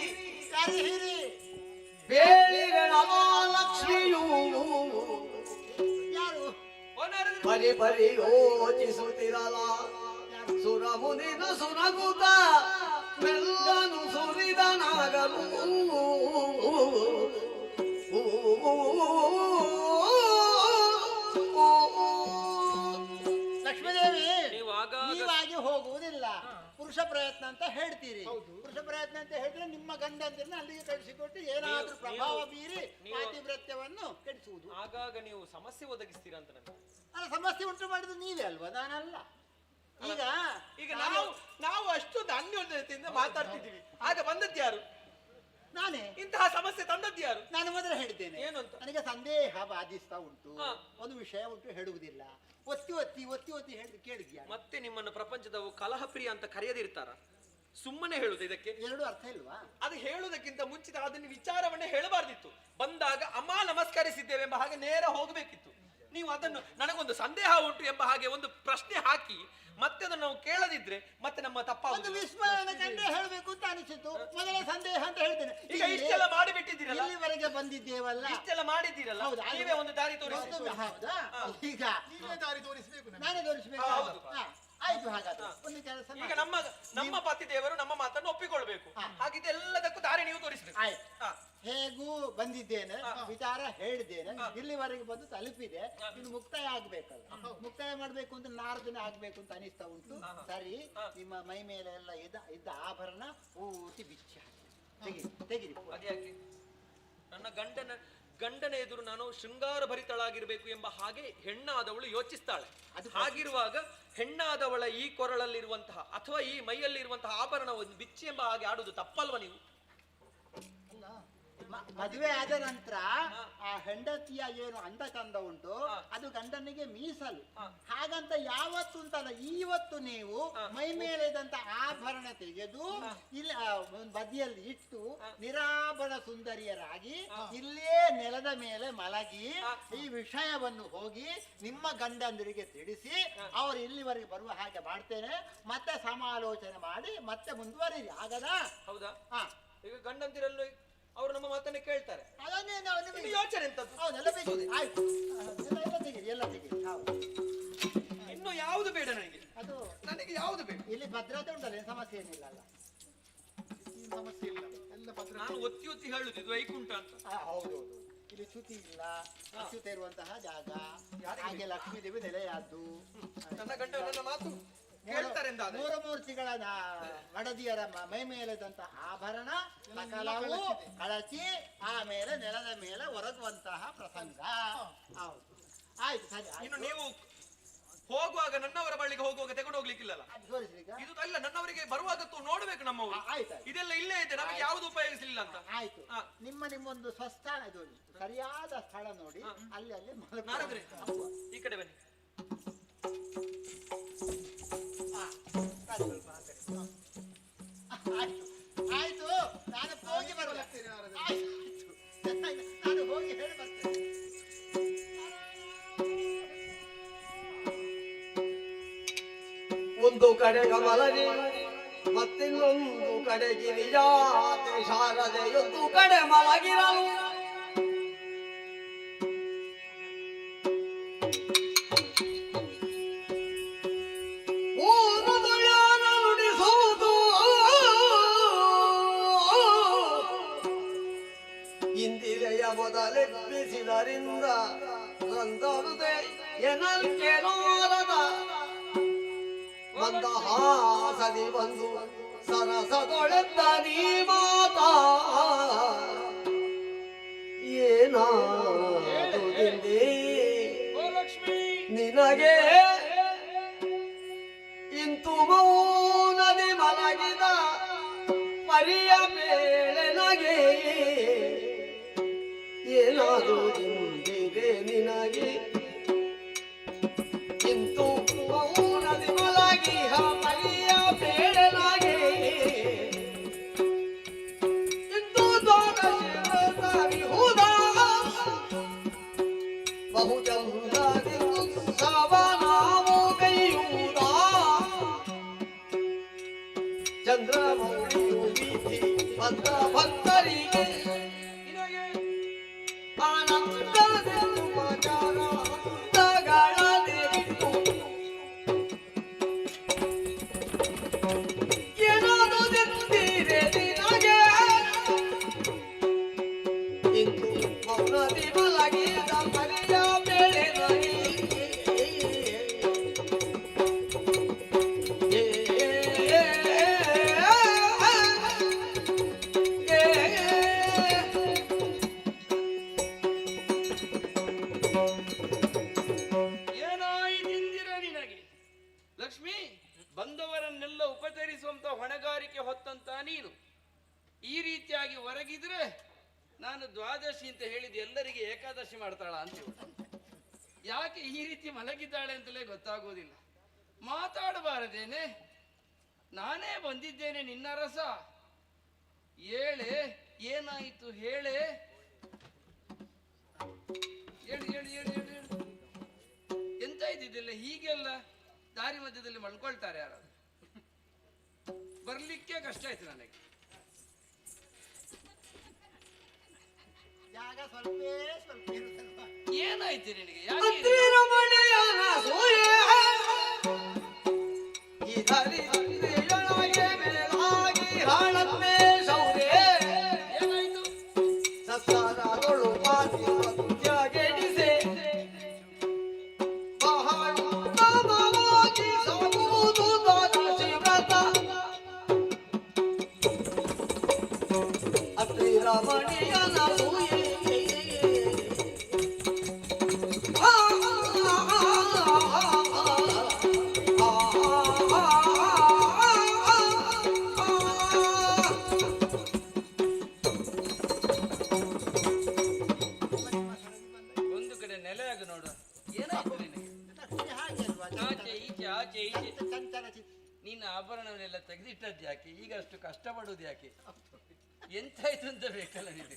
ಹಿರಿ ಬೇಳಿಗಳ ಲಕ್ಷ್ಮಿಯು ಯಾರು ಬರಿ ಬರಿ ಯೋಚಿಸುತ್ತಿರಲ ಸುರಮುನಿನ ಸುರಗುತ ಮೆಲ್ಲನು ಸುರಿದ ನಾಗಲು ಲಕ್ಷ್ಮೀದೇವಿ, ನೀವಾಗಿ ನೀವಾಗಿ ಹೋಗುವುದಿಲ್ಲ. ಪುರುಷ ಪ್ರಯತ್ನ ಅಂತ ಹೇಳ್ತೀರಿ. ಪುರುಷ ಪ್ರಯತ್ನ ಅಂತ ಹೇಳಿದ್ರೆ ನಿಮ್ಮ ಗಂಡಂದಿರನ್ನ ಅಲ್ಲಿಗೆ ಕಳಿಸಿಕೊಟ್ಟು ಏನಾದ್ರೂ ಪ್ರಭಾವ ಬೀರಿ ಪಾತಿವ್ರತ್ಯವನ್ನು ಕೆಡಿಸುವುದು. ಆಗಾಗ ನೀವು ಸಮಸ್ಯೆ ಒದಗಿಸ್ತೀರಾ ಅಂತ ನನಗೆ. ಅಲ್ಲ, ಸಮಸ್ಯೆ ಉಂಟು ಮಾಡಿದ್ದು ನೀವೇ ಅಲ್ವಾ, ನಾನಲ್ಲ. ಈಗ ನಾವು ಅಷ್ಟೊಂದು ಅನ್ಯೋನ್ಯತೆಯಿಂದ ಮಾತಾಡ್ತಿದ್ದೀವಿ, ಆಗ ಬಂದದ್ದು ಯಾರು? ನಾನೇ. ಇಂತಹ ಸಮಸ್ಯೆ ತಂದದ್ದು ಯಾರು? ನಾನು ಮೊದಲು ಹೇಳಿದ್ದೇನೆ. ಏನು ಅಂತ? ನನಗೆ ಸಂದೇಹ ಬಾಧಿಸ್ತಾ ಉಂಟು. ಒಂದು ವಿಷಯ ಉಂಟು, ಹೇಳುವುದಿಲ್ಲ. ಒತ್ತಿ ಒತ್ತಿ ಒತ್ತಿ ಒತ್ತಿ ಹೇಳಿದ್ ಕೇಳಿದ್ಯಾ? ಮತ್ತೆ ನಿಮ್ಮನ್ನು ಪ್ರಪಂಚದವು ಕಲಹ ಪ್ರಿಯ ಅಂತ ಕರೆಯದಿರ್ತಾರ? ಸುಮ್ಮನೆ ಹೇಳುದು ಇದಕ್ಕೆ ಎರಡು ಅರ್ಥ ಇಲ್ವಾ? ಅದು ಹೇಳುವುದಕ್ಕಿಂತ ಮುಂಚಿತ ಅದನ್ನ ವಿಚಾರವನ್ನೇ ಹೇಳಬಾರ್ದಿತ್ತು. ಬಂದಾಗ ಅಮ್ಮ ನಮಸ್ಕರಿಸಿದ್ದೇವೆ ಎಂಬ ಹಾಗೆ ನೇರ ಹೋಗಬೇಕಿತ್ತು. ನೀವು ಅದನ್ನು ನನಗೊಂದು ಸಂದೇಹ ಉಂಟು ಎಂಬ ಹಾಗೆ ಒಂದು ಪ್ರಶ್ನೆ ಹಾಕಿ ಮತ್ತೆ ಅದನ್ನು ನಾವು ಕೇಳದಿದ್ರೆ ಮತ್ತೆ ನಮ್ಮ ತಪ್ಪಾಗುವುದು. ವಿಸ್ಮಯನ ಕಂಡೆ ಹೇಳಬೇಕು ಅಂತ ಅನಿಸಿತು. ಮೊದಲ ಸಂದೇಹ ಅಂತ ಹೇಳ್ತೇನೆ. ಈಗ ಇಷ್ಟೆಲ್ಲ ಮಾಡಿಬಿಟ್ಟಿದ್ದೀರಲ್ಲ, ಇಲ್ಲಿವರೆಗೆ ಬಂದಿದ್ದೇವಲ್ಲ, ಇಷ್ಟೆಲ್ಲ ಮಾಡಿದ್ದೀರಲ್ಲ, ನೀವೇ ಒಂದು ದಾರಿ ತೋರಿಸಿ. ಹೌದಾ? ಈಗ ನೀವೇ ದಾರಿ ತೋರಿಸಬೇಕು. ನಾನೇ ತೋರಿಸಬೇಕು. ಆಯ್ತು. ಹಾಗಾದ್ರೆ ಒಂದು ಕೆಲಸ ಈಗ ನಮ್ಮ ಪತಿ ದೇವರು ನಮ್ಮ ಮಾತನ್ನು ಒಪ್ಪಿಕೊಳ್ಬೇಕು. ಹಾಗಿದೆಲ್ಲದಕ್ಕೂ ದಾರಿ ನೀವು ತೋರಿಸಬೇಕು. ಆಯ್ತು. ಹೇಗೂ ಬಂದಿದ್ದೇನೆ, ವಿಚಾರ ಹೇಳಿದ್ದೇನೆ, ಇಲ್ಲಿವರೆಗೆ ಬಂದು ತಲುಪಿದೆ. ಇನ್ನು ಮುಕ್ತಾಯ ಆಗ್ಬೇಕಲ್ಲ. ಮುಕ್ತಾಯ ಮಾಡ್ಬೇಕು ಅಂತ 4 ದಿನ ಆಗ್ಬೇಕು ಅಂತ ಅನಿಸ್ತಾ ಉಂಟು. ಸರಿ, ನಿಮ್ಮ ಮೈ ಮೇಲೆ ಎಲ್ಲ ಇದ್ದ ಆಭರಣ ಪೂರ್ತಿ ಬಿಚ್ಚಿ ತೆಗಿರಿ. ಅದ್ಯಾಕೆ? ನನ್ನ ಗಂಡನ ಎದುರು ನಾನು ಶೃಂಗಾರ ಭರಿತಳಾಗಿರ್ಬೇಕು ಎಂಬ ಹಾಗೆ ಹೆಣ್ಣಾದವಳು ಯೋಚಿಸ್ತಾಳೆ. ಹಾಗಿರುವಾಗ ಹೆಣ್ಣಾದವಳ ಈ ಕೊರಳಲ್ಲಿರುವಂತಹ ಅಥವಾ ಈ ಮೈಯಲ್ಲಿರುವಂತಹ ಆಭರಣ ಒಂದು ಬಿಚ್ಚಿ ಎಂಬ ಹಾಗೆ ಆಡುವುದು ತಪ್ಪಲ್ವ ನೀವು? ಮದುವೆ ಆದ ನಂತರ ಆ ಹೆಂಡತಿಯ ಏನು ಅಂದ ಚಂದ ಉಂಟು ಅದು ಗಂಡನಿಗೆ ಮೀಸಲು. ಹಾಗಂತ ಯಾವತ್ತು ಅಂತಲ್ಲ, ಇವತ್ತು ನೀವು ಮೈ ಮೇಲೆ ಇದ್ದಂತ ಆಭರಣ ತೆಗೆದು ಇಲ್ಲಿ ಬದಿಯಲ್ಲಿ ಇಟ್ಟು ನಿರಾಭರಣ ಸುಂದರಿಯರಾಗಿ ಇಲ್ಲೇ ನೆಲದ ಮೇಲೆ ಮಲಗಿ ಈ ವಿಷಯವನ್ನು ಹೋಗಿ ನಿಮ್ಮ ಗಂಡಂದರಿಗೆ ತಿಳಿಸಿ ಅವರು ಇಲ್ಲಿವರೆಗೆ ಬರುವ ಹಾಗೆ ಮಾಡ್ತೇನೆ. ಮತ್ತೆ ಸಮಾಲೋಚನೆ ಮಾಡಿ ಮತ್ತೆ ಮುಂದುವರಿರಿ. ಆಗದ? ಹೌದಾ? ಈಗ ಗಂಡಂದಿರಲ್ಲೂ ಅವರು ನಮ್ಮ ಮಾತನ್ನ ಕೇಳ್ತಾರೆ. ಯೋಚನೆ ಎಂತದ್ದು? ಇನ್ನು ಯಾವುದು ಬೇಡ ನನಗೆ. ನನಗೆ ಯಾವುದು ಬೇಡ. ಇಲ್ಲಿ ಭದ್ರತೆ ಉಂಟಲ್ಲ, ಸಮಸ್ಯೆ ಏನಿಲ್ಲ ಅಲ್ಲ? ಸಮಸ್ಯೆ ಇಲ್ಲ, ಎಲ್ಲ ಭದ್ರತೆ. ನಾನು ಒತ್ತಿ ಒತ್ತಿ ಹೇಳುದು ಇದು ವೈಕುಂಠ ಅಂತ. ಹೌದೌದು. ಇಲ್ಲಿ ಚ್ಯುತಿ ಇಲ್ಲ, ಅಚ್ಯುತ ಇರುವಂತಹ ಜಾಗ. ಹಾಗೆ ಲಕ್ಷ್ಮೀ ದೇವಿ ನೆಲೆಯಾದ್ದು. ನನ್ನ ಗಂಡ ನನ್ನ ಮಾತು ಕೇಳ್ತಾರೆ. ಮೂರ್ತಿಗಳ ಮಡದಿಯರ ಮೈ ಮೇಲೆದಂತ ಆಭರಣ ಸಕಲವು ಕಳಚಿ ಆಮೇಲೆ ನೆಲದ ಮೇಲೆ ಒರಗುವಂತಹ ಪ್ರಸಂಗ. ಹೌದು. ಆಯ್ತು, ಸರಿ. ಇನ್ನು ನೀವು ಹೋಗುವಾಗ ನನ್ನವರ ಬಳಿಗೆ ಹೋಗುವಾಗ ತಗೊಂಡು ಹೋಗ್ಲಿಕ್ಕಿಲ್ಲಲ್ಲ. ಅದು ತೋರಿಸ್ಲಿಕ್ಕ? ಇದು ಅಲ್ಲ, ನನ್ನವರಿಗೆ ಬರುವಾಗ ನೋಡ್ಬೇಕು ನಮ್ಮವರು. ಆಯ್ತಾಯ್ತು. ಇದೆಲ್ಲ ಇಲ್ಲೇ ಇದೆ, ನಮಗೆ ಯಾವುದು ಉಪಯೋಗಿಸಲಿಲ್ಲ ಅಂತ. ಆಯ್ತು. ನಿಮ್ಮೊಂದು ಸ್ವಸ್ಥಾನ ಇದು ಸರಿಯಾದ ಸ್ಥಳ ನೋಡಿ ಅಲ್ಲಿ ಅಲ್ಲಿ ನಾರದ್ರೆ ಈ ಕಡೆ ಬನ್ನಿ. ಆಯ್ತು, ನಾನು ಹೋಗಿ ಬರ್ತೇನೆ. ನಾನು ಹೋಗಿ ಹೇಳಿ ಬರ್ತೇನೆ. ಒಂದು ಕಡೆ ಕಮಲನಿ ಮತ್ತಿನ್ನೊಂದು ಕಡೆ ಗಿರಿಜಾತೆ ಶಾರದೆಯೊಂದು ಕಡೆ ಮಲಗಿರಲು ನುಡಿಸುವುದು ಇಂದಿರೆಯ ಮೊದಲೆಬ್ಬಿಸಿದರಿಂದ ರಂದರುದೆ ಎನಲ್ಕೆ ನೋರದ ಮಂದಹಾಸದಿ ಬಂದು ಸರಸದೊಳೆದ್ದ ನೀ ಮಾತಾ ಏನಾದುದಿಂದೇ ನಿನಗೆ ಇಂತು ಮೌನದಿ ಮಲಗಿದ ಪರಿಯ ಮೇಲೆನಗೆ ಏನಾದುದಿಂದಿದೆ ನಿನಗೆ ಇಂತು ಮೌನದಿ ಮಲಗಿಹ ಪರಿಯ ಬೇಡಲಾಗೆ ಇಂದು ದೋಷವಿಹುದ ಬಹುಚಂದದಿಂದು ಸವನಾವು ಕೈಯುವುದ ಚಂದ್ರಮೌಳಿಯು ವೀಥಿ ಬಂದ ಭಕ್ತರಿಗೆ ಆನಂದದೆಂದು ಉಪಚಾರ ಹಂತಗಳದೆ ಬಿಟ್ಟು ಏನಾದುದೆಂದಿರೆ ನಿನಗೆ ಇಂದು ಮೌನದಿ ಮಲಗಿದ ಪರಿಯ ಬೆಳೆನಗೆ ಏನಾಯಿತೆಂದಿರ ನಿನಗೆ ಲಕ್ಷ್ಮಿ? ಬಂದವರನ್ನೆಲ್ಲ ಉಪಚರಿಸುವಂತ ಹೊಣೆಗಾರಿಕೆ ಹೊತ್ತಂತ ನೀನು ಈ ರೀತಿಯಾಗಿ ಹೊರಗಿದ್ರೆ ನಾನು ದ್ವಾದಶಿ ಅಂತ ಹೇಳಿದ ಎಲ್ಲರಿಗೆ ಏಕಾದಶಿ ಮಾಡ್ತಾಳ ಅಂತ ಯಾಕೆ ಈ ರೀತಿ ಮಲಗಿದ್ದಾಳೆ ಅಂತಲೇ ಗೊತ್ತಾಗೋದಿಲ್ಲ. ಮಾತಾಡಬಾರದೇನೆ? ನಾನೇ ಬಂದಿದ್ದೇನೆ ನಿನ್ನ ರಸ. ಹೇಳೆ, ಏನಾಯಿತು ಹೇಳೆ. ಹೇಳಿ ಹೇಳಿ ಹೇಳಿ ಹೇಳಿ ಹೇಳಿ. ಎಂತ ಇದ್ದಿದ್ದಿಲ್ಲ ಹೀಗೆಲ್ಲ ದಾರಿ ಮಧ್ಯದಲ್ಲಿ ಮಲ್ಕೊಳ್ತಾರೆ ಯಾರು? ಬರ್ಲಿಕ್ಕೆ ಕಷ್ಟ ಆಯ್ತು ನನಗೆ. ಜಾಗ ಸ್ವಲ್ಪೇ ಸ್ವಲ್ಪ ಇರುತ್ತಲ್ವಾ? ಏನಾಯ್ತು ನಿನಗೆ? ಅತ್ರಿರಮಣೆಯನ ಸೂರ್ಯ ಇದರಿ ತ್ರಿಜಳಗೆ ಮೇಲಾಗಿ ಹಾಳನ್ನೇ ಶೌರ್ಯ ಏನಾಯ್ತು? ಸತ್ಸರದೊಳು ಪಾತಿ ಪತ್ಯಗೆಡಿಸೆ ಬಹಳ ಉತ್ತಮವಾಗಿ ಸಾಗುವುದು ದ್ವಾದಶಿ ವ್ರತ ಅತ್ರಿರಮಣೆಯನ ಸೂರ್ಯ ಒಂದು ಕಡೆ ನೆಲೆ ಆಗ ನೋಡು. ಏನಾಯ್ತು ನಿನಗೆ? ಹಾಗೆ ಅಲ್ವಾ? ಆಚೆ ಈಚೆ ಆಚೆ ಈಚೆ ಚಂಚಲ ನಿನ್ನ ಆಭರಣವನ್ನೆಲ್ಲ ತೆಗೆದಿಟ್ಟದ್ದು ಯಾಕೆ? ಈಗ ಅಷ್ಟು ಕಷ್ಟಪಡುವುದು ಯಾಕೆ? ಎಂತಾಯ್ತು ಅಂತ ಬೇಕಲ್ಲ ನಿನಗೆ?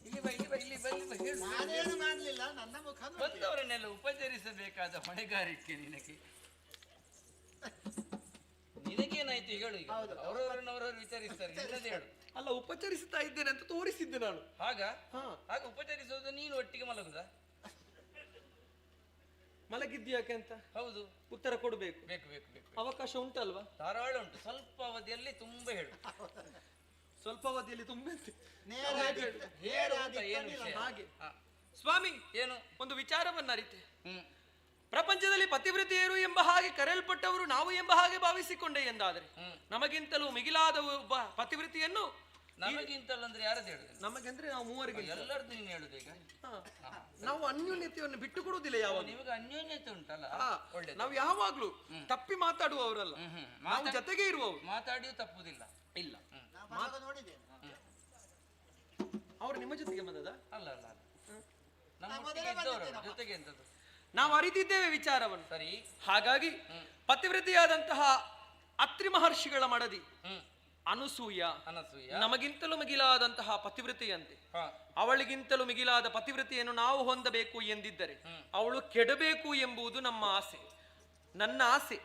ಇಲ್ಲಿ ಬಾ, ಇಲ್ಲಿ ಬಾ, ಇಲ್ಲಿ ಬಾ, ಇಲ್ಲಿ ಬಾ, ಹೇಳು. ನಾನೇನು ಮಾಡ್ಲಿಲ್ಲ, ನನ್ನ ಮುಖ ನೋಡಿ. ಬಂದವರನ್ನೆಲ್ಲ ಉಪಚರಿಸಬೇಕಾದ ಹೊಣೆಗಾರಿಕೆ ನಿನಗೆ. ನಿನಗೇನಾಯ್ತು ಹೇಳು. ಈಗ ಅವರವರನ್ನವರವರು ವಿಚಾರಿಸ್ತಾರೆ, ನಿನ್ನದೇ ಹೇಳು. ಅಲ್ಲ, ಉಪಚರಿಸ್ತಾ ಇದ್ದೇನೆ ಅಂತ ತೋರಿಸಿದ್ದೆ ನಾನು. ಹಾಗ ಹಾಗೆ ಉಪಚರಿಸುವುದು ನೀನು ಒಟ್ಟಿಗೆ ಮಲಗುದಾ? ಮಲಗಿದ್ಯಾಕೆ ಅಂತ ಹೌದು, ಉತ್ತರ ಕೊಡಬೇಕು. ಬೇಕು ಬೇಕು ಬೇಕು. ಅವಕಾಶ ಉಂಟಲ್ವಾ? ಧಾರಾಳ ಉಂಟು. ಸ್ವಲ್ಪ ಅವಧಿಯಲ್ಲಿ ತುಂಬಾ ಹೇಳು. ಸ್ವಲ್ಪ ಅವಧಿಯಲ್ಲಿ ತುಂಬಾ ನೇರಾಗಿ ಹೇಳು ಅಂತ ಏನು ವಿಷಯ? ಹಾಗೆ ಸ್ವಾಮಿ, ಏನು ಒಂದು ವಿಚಾರವನ್ನ ಅರಿತೆ. ಪ್ರಪಂಚದಲ್ಲಿ ಪತಿವ್ರತೆಯರು ಎಂಬ ಹಾಗೆ ಕರೆಯಲ್ಪಟ್ಟವರು ನಾವು ಎಂಬ ಹಾಗೆ ಭಾವಿಸಿಕೊಂಡೆ ಎಂದಾದರೆ ನಮಗಿಂತಲೂ ಮಿಗಿಲಾದ ಒಬ್ಬ ಪತಿವ್ರತೆಯನ್ನು ನಮಗಿಂತಲ್ಲಂದ್ರೆ ಯಾರದ್ದು ಹೇಳುದು? ನಮಗಂದ್ರೆ ನಾವು ಮೂವರಿಗೆ ಎಲ್ಲರದ್ದು ನೀನು ಹೇಳುದು ಈಗ. ನಾವು ಅನ್ಯೋನ್ಯತೆಯನ್ನು ಬಿಟ್ಟು ಕೊಡುವುದಿಲ್ಲ ಯಾವಾಗ. ನಿಮಗೆ ಅನ್ಯೋನ್ಯತೆ ಉಂಟಲ್ಲ, ಒಳ್ಳೆ. ನಾವು ಯಾವಾಗ್ಲೂ ತಪ್ಪಿ ಮಾತಾಡುವವರಲ್ಲ, ನಾವು ಜೊತೆಗೆ ಇರುವವರು. ಮಾತಾಡಿಯೂ ತಪ್ಪುದಿಲ್ಲ. ಇಲ್ಲ, ನೋಡಿದ್ದೇನೆ. ಅವ್ರು ನಿಮ್ಮ ಜೊತೆಗೆ ಬಂದದ? ಅಲ್ಲ ಅಲ್ಲ ಅಲ್ಲ, ನಮ್ಮ ಜೊತೆಗೆ ಎಂತದ್ದು ನಾವು ಅರಿತಿದ್ದೇವೆ ವಿಚಾರವನ್ನು. ಸರಿ. ಹಾಗಾಗಿ ಪತಿವ್ರತೆಯಾದಂತಹ ಅತ್ರಿ ಮಹರ್ಷಿಗಳ ಮಡದಿ ಅನಸೂಯ ನಮಗಿಂತಲೂ ಮಿಗಿಲಾದಂತಹ ಪತಿವ್ರತೆಯಂತೆ. ಅವಳಿಗಿಂತಲೂ ಮಿಗಿಲಾದ ಪತಿವ್ರತೆಯನ್ನು ನಾವು ಹೊಂದಬೇಕು ಎಂದಿದ್ದರೆ ಅವಳು ಕೆಡಬೇಕು ಎಂಬುದು ನಮ್ಮ ಆಸೆ, ನನ್ನ ಆಸೆ.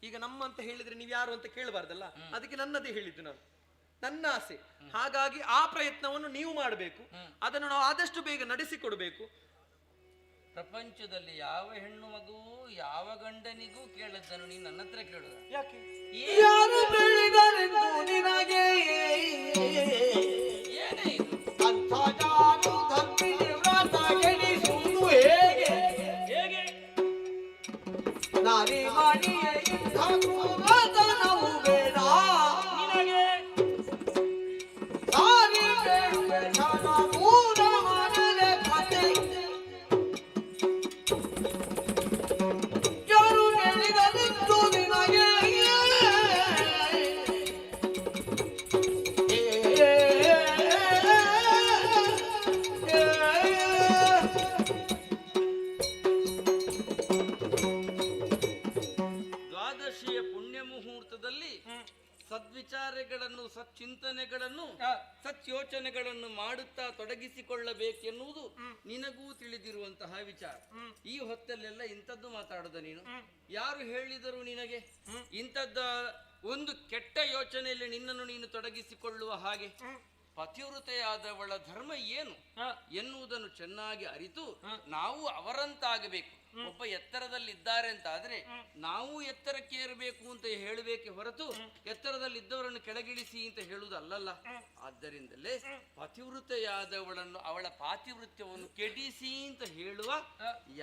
ಈಗ ನಮ್ಮ ಅಂತ ಹೇಳಿದ್ರೆ ನೀವು ಯಾರು ಅಂತ ಕೇಳಬಾರ್ದಲ್ಲ, ಅದಕ್ಕೆ ನನ್ನದೇ ಹೇಳಿದ್ದು ನಾನು, ನನ್ನ ಆಸೆ. ಹಾಗಾಗಿ ಆ ಪ್ರಯತ್ನವನ್ನು ನೀವು ಮಾಡಬೇಕು, ಅದನ್ನು ನಾವು ಆದಷ್ಟು ಬೇಗ ನಡೆಸಿಕೊಡ್ಬೇಕು. ಪ್ರಪಂಚದಲ್ಲಿ ಯಾವ ಹೆಣ್ಣು ಮಗುವು ಯಾವ ಗಂಡನಿಗೂ ಕೇಳದ್ದನ್ನು ನೀನು ನನ್ನ ಹತ್ರ ಕೇಳುದ ಯಾಕೆ? ಯಾರು ಬೆಳೆದರೆಂದು ನಿನಗೆ ಏನೇ ಇದು? ಅಂಥ ನಾನು ತಪ್ಪಿದೆ ವ್ರತ ಗೆಣಿಸುವುದು ಹೇಗೆ? ಹೇಗೆ ನಾರಿ ಮಾಡಿಯ ಇಂಥ ಕ್ರೂರತನವು ಬೇಡ ನಿನಗೆ. ನಾರಿ ಬೇಡುವೆ ಕ್ಷಣ ಪೂರ ಮಾಡಲೆ ಕತೆ. ಯಾರು ಬೆಳೆದರೆಂದು ನಿನಗೆ ದ್ವಾದಶಿಯ ಪುಣ್ಯ ಮುಹೂರ್ತದಲ್ಲಿ ಸದ್ವಿಚಾರಗಳನ್ನು, ಸಚ್ಚಿಂತನೆಗಳನ್ನು, ಸಚ್ಯೋಚನೆಗಳನ್ನು ಮಾಡುತ್ತಾ ತೊಡಗಿಸಿಕೊಳ್ಳಬೇಕೆನ್ನುವುದು ನಿನಗೂ ತಿಳಿದಿರುವಂತಹ ವಿಚಾರ. ಈ ಹೊತ್ತಲ್ಲೆಲ್ಲ ಇಂಥದ್ದು ಮಾತಾಡೋದ ನೀನು? ಯಾರು ಹೇಳಿದರು ನಿನಗೆ ಇಂಥದ್ದ ಒಂದು ಕೆಟ್ಟ ಯೋಚನೆಯಲ್ಲಿ ನಿನ್ನನ್ನು ನೀನು ತೊಡಗಿಸಿಕೊಳ್ಳುವ ಹಾಗೆ? ಪತಿವ್ರತೆಯಾದವಳ ಧರ್ಮ ಏನು ಎನ್ನುವುದನ್ನು ಚೆನ್ನಾಗಿ ಅರಿತು ನಾವು ಅವರಂತಾಗಬೇಕು. ಒಬ್ಬ ಎತ್ತರದಲ್ಲಿದ್ದಾರೆ ಅಂತ ಆದ್ರೆ ನಾವು ಎತ್ತರಕ್ಕೆ ಏರಬೇಕು ಅಂತ ಹೇಳಬೇಕೆ ಹೊರತು ಎತ್ತರದಲ್ಲಿದ್ದವರನ್ನು ಕೆಳಗಿಳಿಸಿ ಅಂತ ಹೇಳುವುದು ಅಲ್ಲಲ್ಲ. ಆದ್ದರಿಂದಲೇ ಪತಿವ್ರತೆಯಾದವಳನ್ನು, ಅವಳ ಪಾತಿವೃತ್ಯವನ್ನು ಕೆಡಿಸಿ ಅಂತ ಹೇಳುವ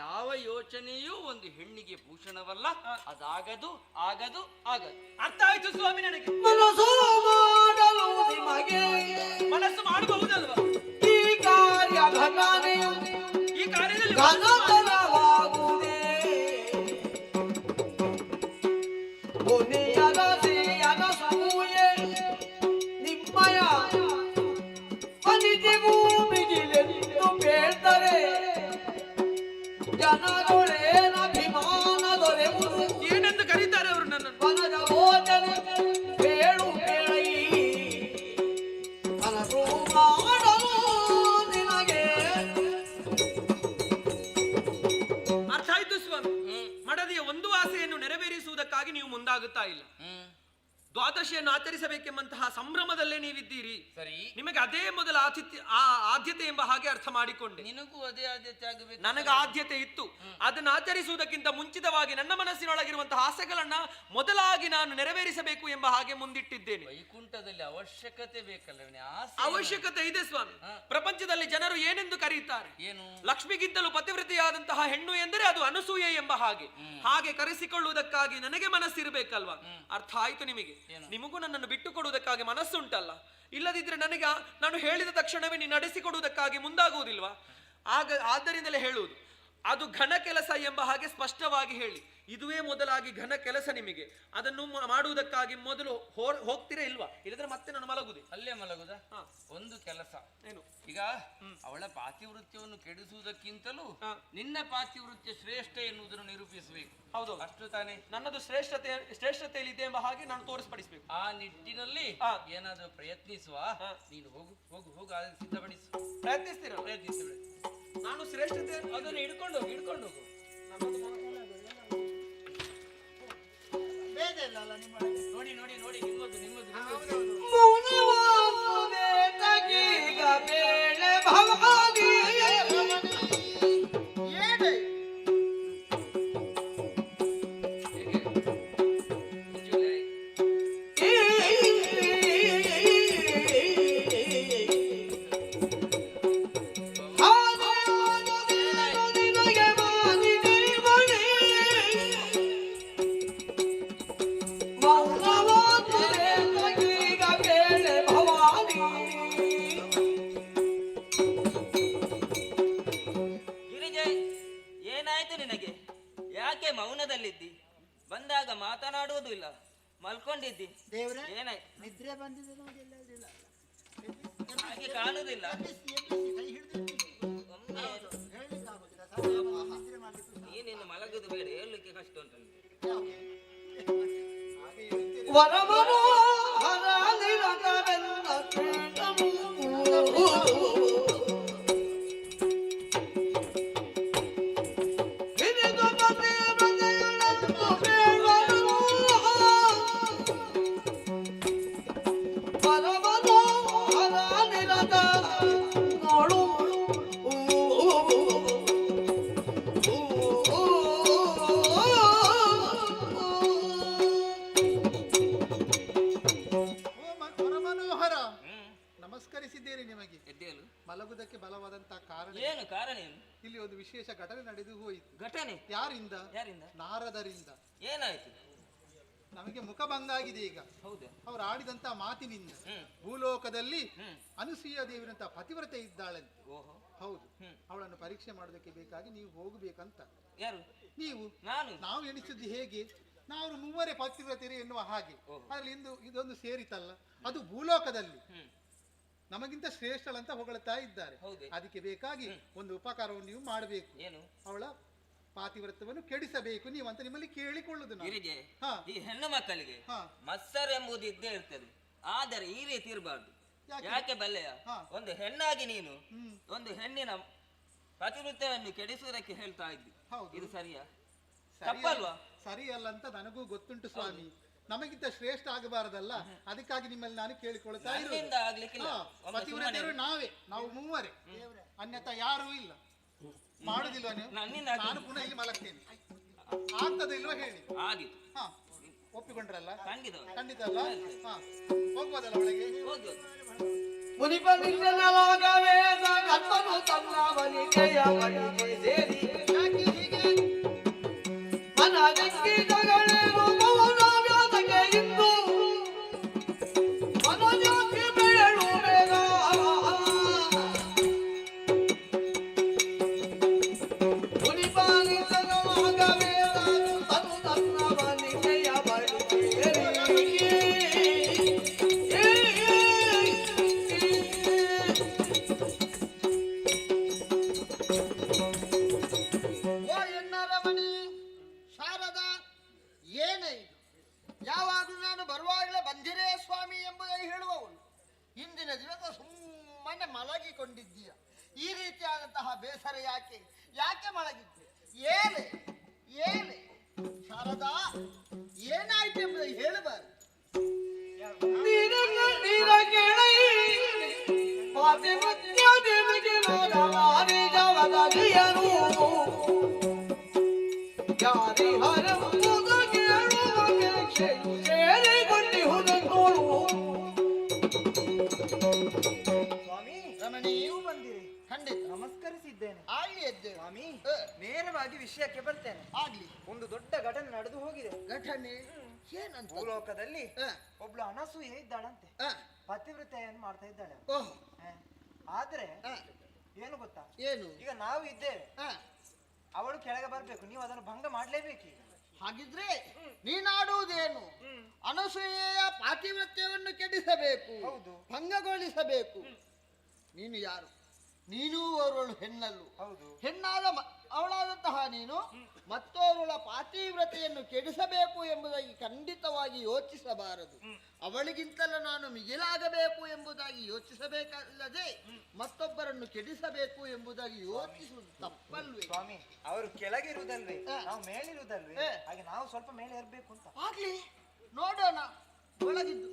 ಯಾವ ಯೋಚನೆಯೂ ಒಂದು ಹೆಣ್ಣಿಗೆ ಭೂಷಣವಲ್ಲ. ಅದಾಗದು, ಆಗದು, ಆಗದು. ಅರ್ಥ ಆಯ್ತು ಸ್ವಾಮಿ ನನಗೆ. ಮನಸ್ಸು ಮಾಡಲು ನಿಮಗೆ ಮನಸ್ಸು ಮಾಡಬಹುದಲ್ವಾ? ಈ ಕಾರ್ಯ ಘಟನೆಯು ಈ ಕಾರ್ಯದಲ್ಲಿ ಘನತರವಾಗುವುದೇ. ಮುನಿಯರ ಸಿರಿಯರ ಸಮೂಹೆ ನಿಮ್ಮಯ ಅನಿತಿಗೂ ಮಿಗಿಲೆಂದು ಬೇಡ್ತಾರೆ. ಜನರೊಳೇನ ಅಭಿಮಾನ ದೊರೆಯುವುದು. ಏನೆಂದು ಕರೀತಾರೆ ಅವರು ನನ್ನನ್ನು? ವನದ ಭೋಜನ ಬೇಡು ಬೇಡೈ ಮನಸ್ಸು ಮಾಡಲು ನಿನಗೆ. ಅರ್ಥ ಆಯ್ತು ಸ್ವಾಮಿ. ಮಡದಿಯ ಒಂದು ಆಸೆಯನ್ನು ನೆರವೇರಿಸುವುದಕ್ಕಾಗಿ ನೀವು ಮುಂದಾಗುತ್ತಾ ಇಲ್ಲ. ದ್ವಾದಶಿಯನ್ನು ಆಚರಿಸಬೇಕೆಂಬಂತಹ ಸಂಭ್ರಮದಲ್ಲೇ ನೀವಿದ್ದೀರಿ. ಸರಿ, ನಿಮಗೆ ಅದೇ ಮೊದಲ ಆದ್ಯತೆ ಎಂಬ ಹಾಗೆ ಅರ್ಥ ಮಾಡಿಕೊಂಡೆ. ನಿನಗೂ ಅದೇ ಆದ್ಯತೆ ಆಗಬೇಕು. ನನಗೆ ಆದ್ಯತೆ ಇತ್ತು. ಅದನ್ನು ಆಚರಿಸುವುದಕ್ಕಿಂತ ಮುಂಚಿತವಾಗಿ ನನ್ನ ಮನಸ್ಸಿನೊಳಗಿರುವಂತಹ ಆಸೆಗಳನ್ನ ಮೊದಲಾಗಿ ನಾನು ನೆರವೇರಿಸಬೇಕು ಎಂಬ ಹಾಗೆ ಮುಂದಿಟ್ಟಿದ್ದೇನೆ. ವೈಕುಂಠದಲ್ಲಿ ಅವಶ್ಯಕತೆ ಬೇಕಲ್ಲ, ಅವಶ್ಯಕತೆ ಇದೆ ಸ್ವಾಮಿ. ಪ್ರಪಂಚದಲ್ಲಿ ಜನರು ಏನೆಂದು ಕರೆಯುತ್ತಾರೆ? ಏನು? ಲಕ್ಷ್ಮಿಗಿಂತಲೂ ಪತಿವ್ರತೆಯಾದಂತಹ ಹೆಣ್ಣು ಎಂದರೆ ಅದು ಅನಸೂಯೆ ಎಂಬ ಹಾಗೆ. ಹಾಗೆ ಕರೆಸಿಕೊಳ್ಳುವುದಕ್ಕಾಗಿ ನನಗೆ ಮನಸ್ಸಿರಬೇಕಲ್ವಾ? ಅರ್ಥ ಆಯ್ತು ನಿಮಗೆ? ನಿಮಗೂ ನನ್ನನ್ನು ಬಿಟ್ಟು ಕೊಡುವುದಕ್ಕಾಗಿ ಮನಸ್ಸುಂಟಲ್ಲ. ಇಲ್ಲದಿದ್ರೆ ನನಗೆ ನಾನು ಹೇಳಿದ ತಕ್ಷಣವೇ ನೀನು ನಡೆಸಿಕೊಡುವುದಕ್ಕಾಗಿ ಮುಂದಾಗುವುದಿಲ್ವಾ? ಆದ್ದರಿಂದಲೇ ಹೇಳುವುದು, ಅದು ಘನ ಕೆಲಸ ಎಂಬ ಹಾಗೆ ಸ್ಪಷ್ಟವಾಗಿ ಹೇಳಿ. ಇದುವೇ ಮೊದಲಾಗಿ ಘನ ಕೆಲಸ ನಿಮಗೆ. ಅದನ್ನು ಮಾಡುವುದಕ್ಕಾಗಿ ಮೊದಲು ಹೋಗ್ತೀರಾ ಇಲ್ವಾ? ಇಲ್ಲದ್ರೆ ಮತ್ತೆ ನಾನು ಮಲಗುದೆ. ಅಲ್ಲೇ ಮಲಗುದ? ಒಂದು ಕೆಲಸ ಏನು? ಈಗ ಅವಳ ಪಾತಿವೃತ್ಯವನ್ನು ಕೆಡಿಸುವುದಕ್ಕಿಂತಲೂ ನಿನ್ನ ಪಾತಿವೃತ್ಯ ಶ್ರೇಷ್ಠ ಎನ್ನುವುದನ್ನು ನಿರೂಪಿಸಬೇಕು. ಹೌದು, ಅಷ್ಟು ತಾನೇ. ನನ್ನದು ಶ್ರೇಷ್ಠತೆಯಲ್ಲಿ ಇದೆ ಎಂಬ ಹಾಗೆ ನಾನು ತೋರಿಸ್ಪಡಿಸಬೇಕು. ಆ ನಿಟ್ಟಿನಲ್ಲಿ ಏನಾದರೂ ಪ್ರಯತ್ನಿಸುವ. ನೀನು ಹೋಗು ಹೋಗು ಹೋಗು, ಅದನ್ನು ಸಿದ್ಧಪಡಿಸು. ಪ್ರಯತ್ನಿಸ್ತೀರ? ಪ್ರಯತ್ನಿಸಿ. ನಾನು ಶ್ರೇಷ್ಠತೆ ಅದನ್ನು ಹಿಡ್ಕೊಂಡು ಹೋಗು, ಹಿಡ್ಕೊಂಡು ಹೋಗು. ಭೇದ ಇಲ್ಲ ಅಲ್ಲ ನಿಮ್ಮ ನೋಡಿ ನೋಡಿ ನೋಡಿ, ನಿಮ್ಮದು ನಿಮ್ಮದು ಮೌನವಾಗುವುದೇ ತಗೀಗ ಬೇಳೆ ಭವಾನಿ. ಏನೇ ಮೌನವಾಗುವುದೇ ತಗೀಗ ಬೇಳೆ ಭವಾನಿ. ಏನಾಯ್ತು ನಿನಗೆ? ಯಾಕೆ ಮೌನದಲ್ಲಿದ್ದಿ? ಬಂದಾಗ ಮಾತನಾಡುವುದೂ ಇಲ್ಲ, ಮಲ್ಕೊಂಡಿದ್ದಿ. ದೇವ್ರೆ ಏನಾಯ್ತು? ನಿದ್ರೆ ಬಂದಿದೆ ನೋಡಿ, ಎಲ್ಲದಿಲ್ಲ. ಹಾಗೆ ಕಾಣುವುದಿಲ್ಲ. ಎಬ್ಬಿಸಿ, ಎಬ್ಬಿಸಿ, ಕೈ ಹಿಡಿದು ಒಮ್ಮೆ ಹೇಳಲಿಕ್ಕಾಗುದಿಲ್ಲ. ನಿದ್ರೆ ಮಾಡ್ಲಿಕ್ಕೆ ನೀನಿನ್ನು ಮಲಗುದು ಬೇಡ, ಹೇಳಲಿಕ್ಕೆ ಕಷ್ಟ ಉಂಟು. ನಮಸ್ಕರಿಸಿದ್ದೇನೆ ನಿಮಗೆ. ಎದ್ದೇಳು. ಮಲಗುವುದಕ್ಕೆ ಬಲವಾದಂತಹ ಕಾರಣ ಏನು? ಕಾರಣ ಏನು? ಇಲ್ಲಿ ಒಂದು ವಿಶೇಷ ಘಟನೆ ನಡೆದು ಹೋಯಿತು. ಘಟನೆ? ಯಾರಿಂದ? ಯಾರಿಂದ? ನಾರದರಿಂದ. ಏನಾಯ್ತು? ನಮಗೆ ಮುಖಭಂಗ ಆಗಿದೆ ಈಗ. ಹೌದು. ಅವರು ಆಡಿದಂತಹ ಮಾತಿನಿಂದ ಭೂಲೋಕದಲ್ಲಿ ಅನುಸೂಯ ದೇವಿನಂತ ಪತಿವ್ರತೆ ಇದ್ದಾಳಂತೆ. ಹೌದು. ಅವಳನ್ನು ಪರೀಕ್ಷೆ ಮಾಡೋದಕ್ಕೆ ಬೇಕಾಗಿ ನೀವು ಹೋಗಬೇಕಂತ. ಯಾರು? ನೀವು. ನಾನು. ನಾವು ಎಣಿಸಿದ್ದು ಹೇಗೆ, ನಾವು ಮೂವರೇ ಪತಿವ್ರತೆಯರು ಎನ್ನುವ ಹಾಗೆ. ಅದ್ರಲ್ಲಿ ಇದೊಂದು ಸೇರಿತಲ್ಲ, ಅದು ಭೂಲೋಕದಲ್ಲಿ ನಮಗಿಂತ ಶ್ರೇಷ್ಠಳಂತ ಹೊಗಳ್ತಾ ಇದ್ದಾರೆ. ಅದಕ್ಕೆ ಬೇಕಾಗಿ ಒಂದು ಉಪಕಾರವನ್ನು ನೀವು ಮಾಡಬೇಕು. ಏನು? ಅವಳ ಪಾತಿವ್ರತ್ಯವನ್ನು ಕೆಡಿಸಬೇಕು ನೀವು ಅಂತ ನಿಮ್ಮಲ್ಲಿ ಕೇಳಿಕೊಳ್ಳುದು. ಈ ಹೆಣ್ಣು ಮಕ್ಕಳಿಗೆ ಮತ್ಸರ ಎಂಬುದು ಇದ್ದೇ ಇರ್ತದೆ, ಆದರೆ ಈ ರೀತಿ ಇರಬಾರ್ದು. ಯಾಕೆ ಬಲ್ಲೆಯ? ಒಂದು ಹೆಣ್ಣಾಗಿ ನೀನು ಒಂದು ಹೆಣ್ಣಿನ ಪಾತಿವ್ರತ್ಯವನ್ನು ಕೆಡಿಸುವುದಕ್ಕೆ ಹೇಳ್ತಾ ಇದ್ದಿ. ಇದು ಸರಿಯಾ? ತಪ್ಪಲ್ವಾ? ಸರಿಯಲ್ಲ ಅಂತ ನನಗೂ ಗೊತ್ತುಂಟು ಸ್ವಾಮಿ. ನಮಗಿಂತ ಶ್ರೇಷ್ಠ ಆಗಬಾರದಲ್ಲ, ಅದಕ್ಕಾಗಿ ನಿಮ್ಮಲ್ಲಿ ನಾನು ಕೇಳಿಕೊಳ್ತಾ ಇರೋದು. ಪತಿವ್ರತೆಯರು ನಾವೇ, ನಾವು ಮೂವರೇ, ಅನ್ಯತಾ ಯಾರೂ ಇಲ್ಲ. ಮಾಡುದಿಲ್ವ ನೀವು? ನಾನು ಪುನಃ ಇಲ್ಲಿ ಮಲಗ್ತೇನೆ. ಆಗ್ತದ ಇಲ್ವಾ ಹೇಳಿ? ಒಪ್ಪಿಕೊಂಡ್ರಲ್ಲ? ಖಂಡಿತ ಅಲ್ಲ? ಹೋಗ್ಬೋದಲ್ಲ ಒಳಗೆ? ಯಾವಾಗಲೂ ನಾನು ಬರುವಾಗಲೇ ಬಂದಿರೇ ಸ್ವಾಮಿ ಎಂಬುದಾಗಿ ಹೇಳುವವನು. ಇಂದಿನ ದಿವಸ ಸುಮ್ಮನೆ ಮಲಗಿಕೊಂಡಿದ್ದೀಯ. ಈ ರೀತಿಯಾದಂತಹ ಬೇಸರ ಯಾಕೆ? ಯಾಕೆ ಮಲಗಿದ್ದೆ? ಏನೆ ಏನೆ ಶಾರದಾ, ಏನಾಯ್ತು ಎಂಬುದಾಗಿ ಹೇಳಬಾರದು. ಸ್ವಾಮಿ, ನೀವು ಬಂದಿರಿ. ಖಂಡಿತ ನಮಸ್ಕರಿಸಿದ್ದೇನೆ. ಆಗ್ಲಿ ಎದ್ದೆ ಸ್ವಾಮಿ, ನೇರವಾಗಿ ವಿಷಯಕ್ಕೆ ಬರ್ತೇನೆ. ಆಗ್ಲಿ. ಒಂದು ದೊಡ್ಡ ಘಟನೆ ನಡೆದು ಹೋಗಿದೆ. ಘಟನೆ ಏನಂತ? ಭೂಲೋಕದಲ್ಲಿ ಒಬ್ಳು ಅನಸೂಯೆ ಇದ್ದಾಳಂತೆ, ಪತಿವ್ರತೆಯನ್ನು ಮಾಡ್ತಾ ಇದ್ದಾಳೆ. ಆದ್ರೆ ಏನು ಗೊತ್ತಾ? ಏನು? ಈಗ ನಾವು ಇದ್ದೇವೆ, ಅವಳು ಕೆಳಗೆ ಬರ್ಬೇಕು, ನೀವು ಅದನ್ನು ಭಂಗ ಮಾಡ್ಲೇಬೇಕು. ಹಾಗಿದ್ರೆ ನೀನಾಡುವುದೇನು? ಅನಸೂಯೆಯ ಪಾತಿವ್ರತ್ಯವನ್ನು ಕೆಡಿಸಬೇಕು, ಭಂಗಗೊಳಿಸಬೇಕು. ನೀನು ಯಾರು? ನೀನು ಅವರವಳು ಹೆಣ್ಣಲ್ಲು. ಹೆಣ್ಣಾದ ಅವಳಾದಂತಹ ನೀನು ಮತ್ತೋರ್ವಳ ಪಾತಿವ್ರತೆಯನ್ನು ಕೆಡಿಸಬೇಕು ಎಂಬುದಾಗಿ ಖಂಡಿತವಾಗಿ ಯೋಚಿಸಬಾರದು. ಅವಳಿಗಿಂತಲೂ ನಾನು ಮಿಗಿಲಾಗಬೇಕು ಎಂಬುದಾಗಿ ಯೋಚಿಸಬೇಕಲ್ಲದೆ ಮತ್ತೊಬ್ಬರನ್ನು ಕೆಡಿಸಬೇಕು ಎಂಬುದಾಗಿ ಯೋಚಿಸುವುದು ತಪ್ಪಲ್ವೇ? ಸ್ವಾಮಿ, ಅವರು ಕೆಳಗಿರುವುದಲ್ವೇ, ನಾವು ಮೇಲಿರುವುದಲ್ವೇ? ಹಾಗೆ ನಾವು ಸ್ವಲ್ಪ ಮೇಲೆ ಇರಬೇಕು ಅಂತ. ಆಗ್ಲಿ, ನೋಡೋಣ. ಒಳಗಿದ್ದು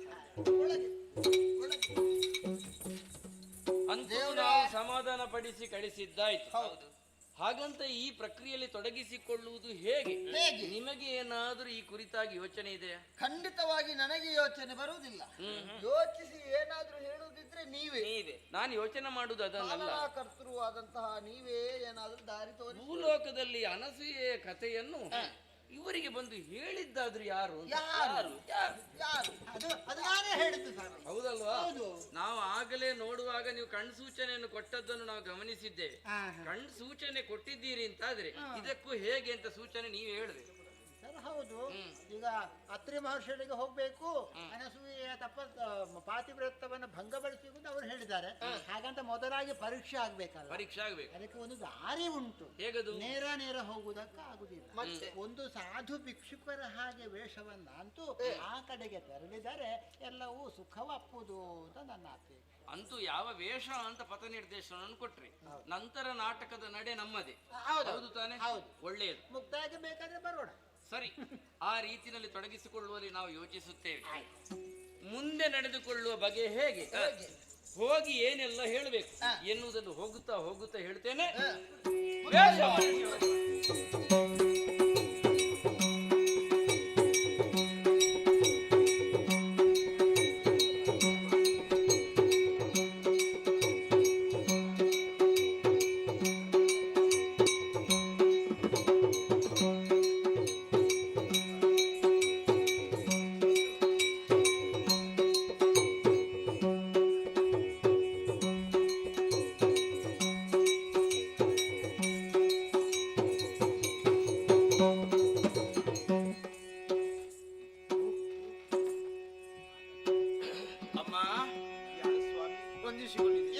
ಅಂತೂ ನಾವು ಸಮಾಧಾನ ಪಡಿಸಿ ಕಳಿಸಿದ್ದಾಯ್ತು. ಹೌದು. ಹಾಗಂತ ಈ ಪ್ರಕ್ರಿಯೆಯಲ್ಲಿ ತೊಡಗಿಸಿಕೊಳ್ಳುವುದು ಹೇಗೆ? ನಿಮಗೆ ಏನಾದರೂ ಈ ಕುರಿತಾಗಿ ಯೋಚನೆ ಇದೆಯಾ? ಖಂಡಿತವಾಗಿ ನನಗೆ ಯೋಚನೆ ಬರುವುದಿಲ್ಲ. ಯೋಚಿಸಿ ಏನಾದ್ರೂ ಹೇಳುವುದಿದ್ರೆ ನೀವೇ. ನಾನು ಯೋಚನೆ ಮಾಡುವುದು ಅದನ್ನಲ್ಲ. ಕರ್ತೃ ಆದಂತಹ ನೀವೇ ಏನಾದ್ರೂ ದಾರಿ ತೋರಿಸಿ. ಭೂಲೋಕದಲ್ಲಿ ಅನಸೂಯೆಯ ಕಥೆಯನ್ನು ಇವರಿಗೆ ಬಂದು ಹೇಳಿದ್ದಾದ್ರೂ ಯಾರು ಅಂತ? ಯಾರು? ಯಾರು? ಯಾರು? ಅದು ನಾನೇ ಹೇಳಿದ್ದು ಸ್ವಾಮಿ. ಹೌದಲ್ವಾ? ಹೌದು. ನಾವು ಆಗಲೇ ನೋಡುವಾಗ ನೀವು ಕಣ್ಣು ಸೂಚನೆಯನ್ನು ಕೊಟ್ಟದ್ದನ್ನು ನಾವು ಗಮನಿಸಿದ್ದೇವೆ. ಕಣ್ಣು ಸೂಚನೆ ಕೊಟ್ಟಿದ್ದೀರಿ ಅಂತಾದ್ರೆ ಇದಕ್ಕೂ ಹೇಗೆ ಅಂತ ಸೂಚನೆ ನೀವು ಹೇಳಿದೆ. ಸರ್ ಹೌದು. ಈಗ ಅತ್ರಿ ಮಹರ್ಷಿಗಳಿಗೆ ಹೋಗ್ಬೇಕು, ಅನಸೂಯೆಯ ಪಾತಿವ್ರತ್ಯವನ್ನು ಭಂಗಪಡಿಸುವುದು ಅವರು ಹೇಳಿದ್ದಾರೆ. ಹಾಗಂತ ಮೊದಲಾಗಿ ಪರೀಕ್ಷೆ ಆಗ್ಬೇಕಲ್ಲ. ಪರೀಕ್ಷೆ ಆಗ್ಬೇಕು. ಅದಕ್ಕೆ ಒಂದು ದಾರಿ ಉಂಟು. ಹೇಗದು? ನೇರ ಹೋಗುವುದಕ್ಕೆ ಆಗುದಿಲ್ಲ. ಒಂದು ಸಾಧು ಭಿಕ್ಷುಕರ ಹಾಗೆ ವೇಷವನ್ನ ಅಂತೂ ಆ ಕಡೆಗೆ ತೆರಳಿದರೆ ಎಲ್ಲವೂ ಸುಖವಪ್ಪುದು ಅಂತ ನನ್ನ ಅಪೇಕ್ಷೆ. ಅಂತೂ ಯಾವ ವೇಷ ಅಂತ ಪಥ ನಿರ್ದೇಶನವನ್ನು ಕೊಟ್ರಿ, ನಂತರ ನಾಟಕದ ನಡೆ ನಮ್ಮದೇ. ಹೌದು ತಾನೆ? ಹೌದು. ಒಳ್ಳೆಯದು. ಮುಕ್ತಾಯಕ್ಕೆ ಬೇಕಾದ್ರೆ ಬರೋಣ. ಸರಿ, ಆ ರೀತಿಯಲ್ಲಿ ತೊಡಗಿಸಿಕೊಳ್ಳುವಲ್ಲಿ ನಾವು ಯೋಚಿಸುತ್ತೇವೆ. ಮುಂದೆ ನಡೆದುಕೊಳ್ಳುವ ಬಗೆ ಹೇಗೆ, ಹೋಗಿ ಏನೆಲ್ಲ ಹೇಳಬೇಕು ಎನ್ನುವುದನ್ನು ಹೋಗುತ್ತಾ ಹೋಗುತ್ತಾ ಹೇಳ್ತೇನೆ.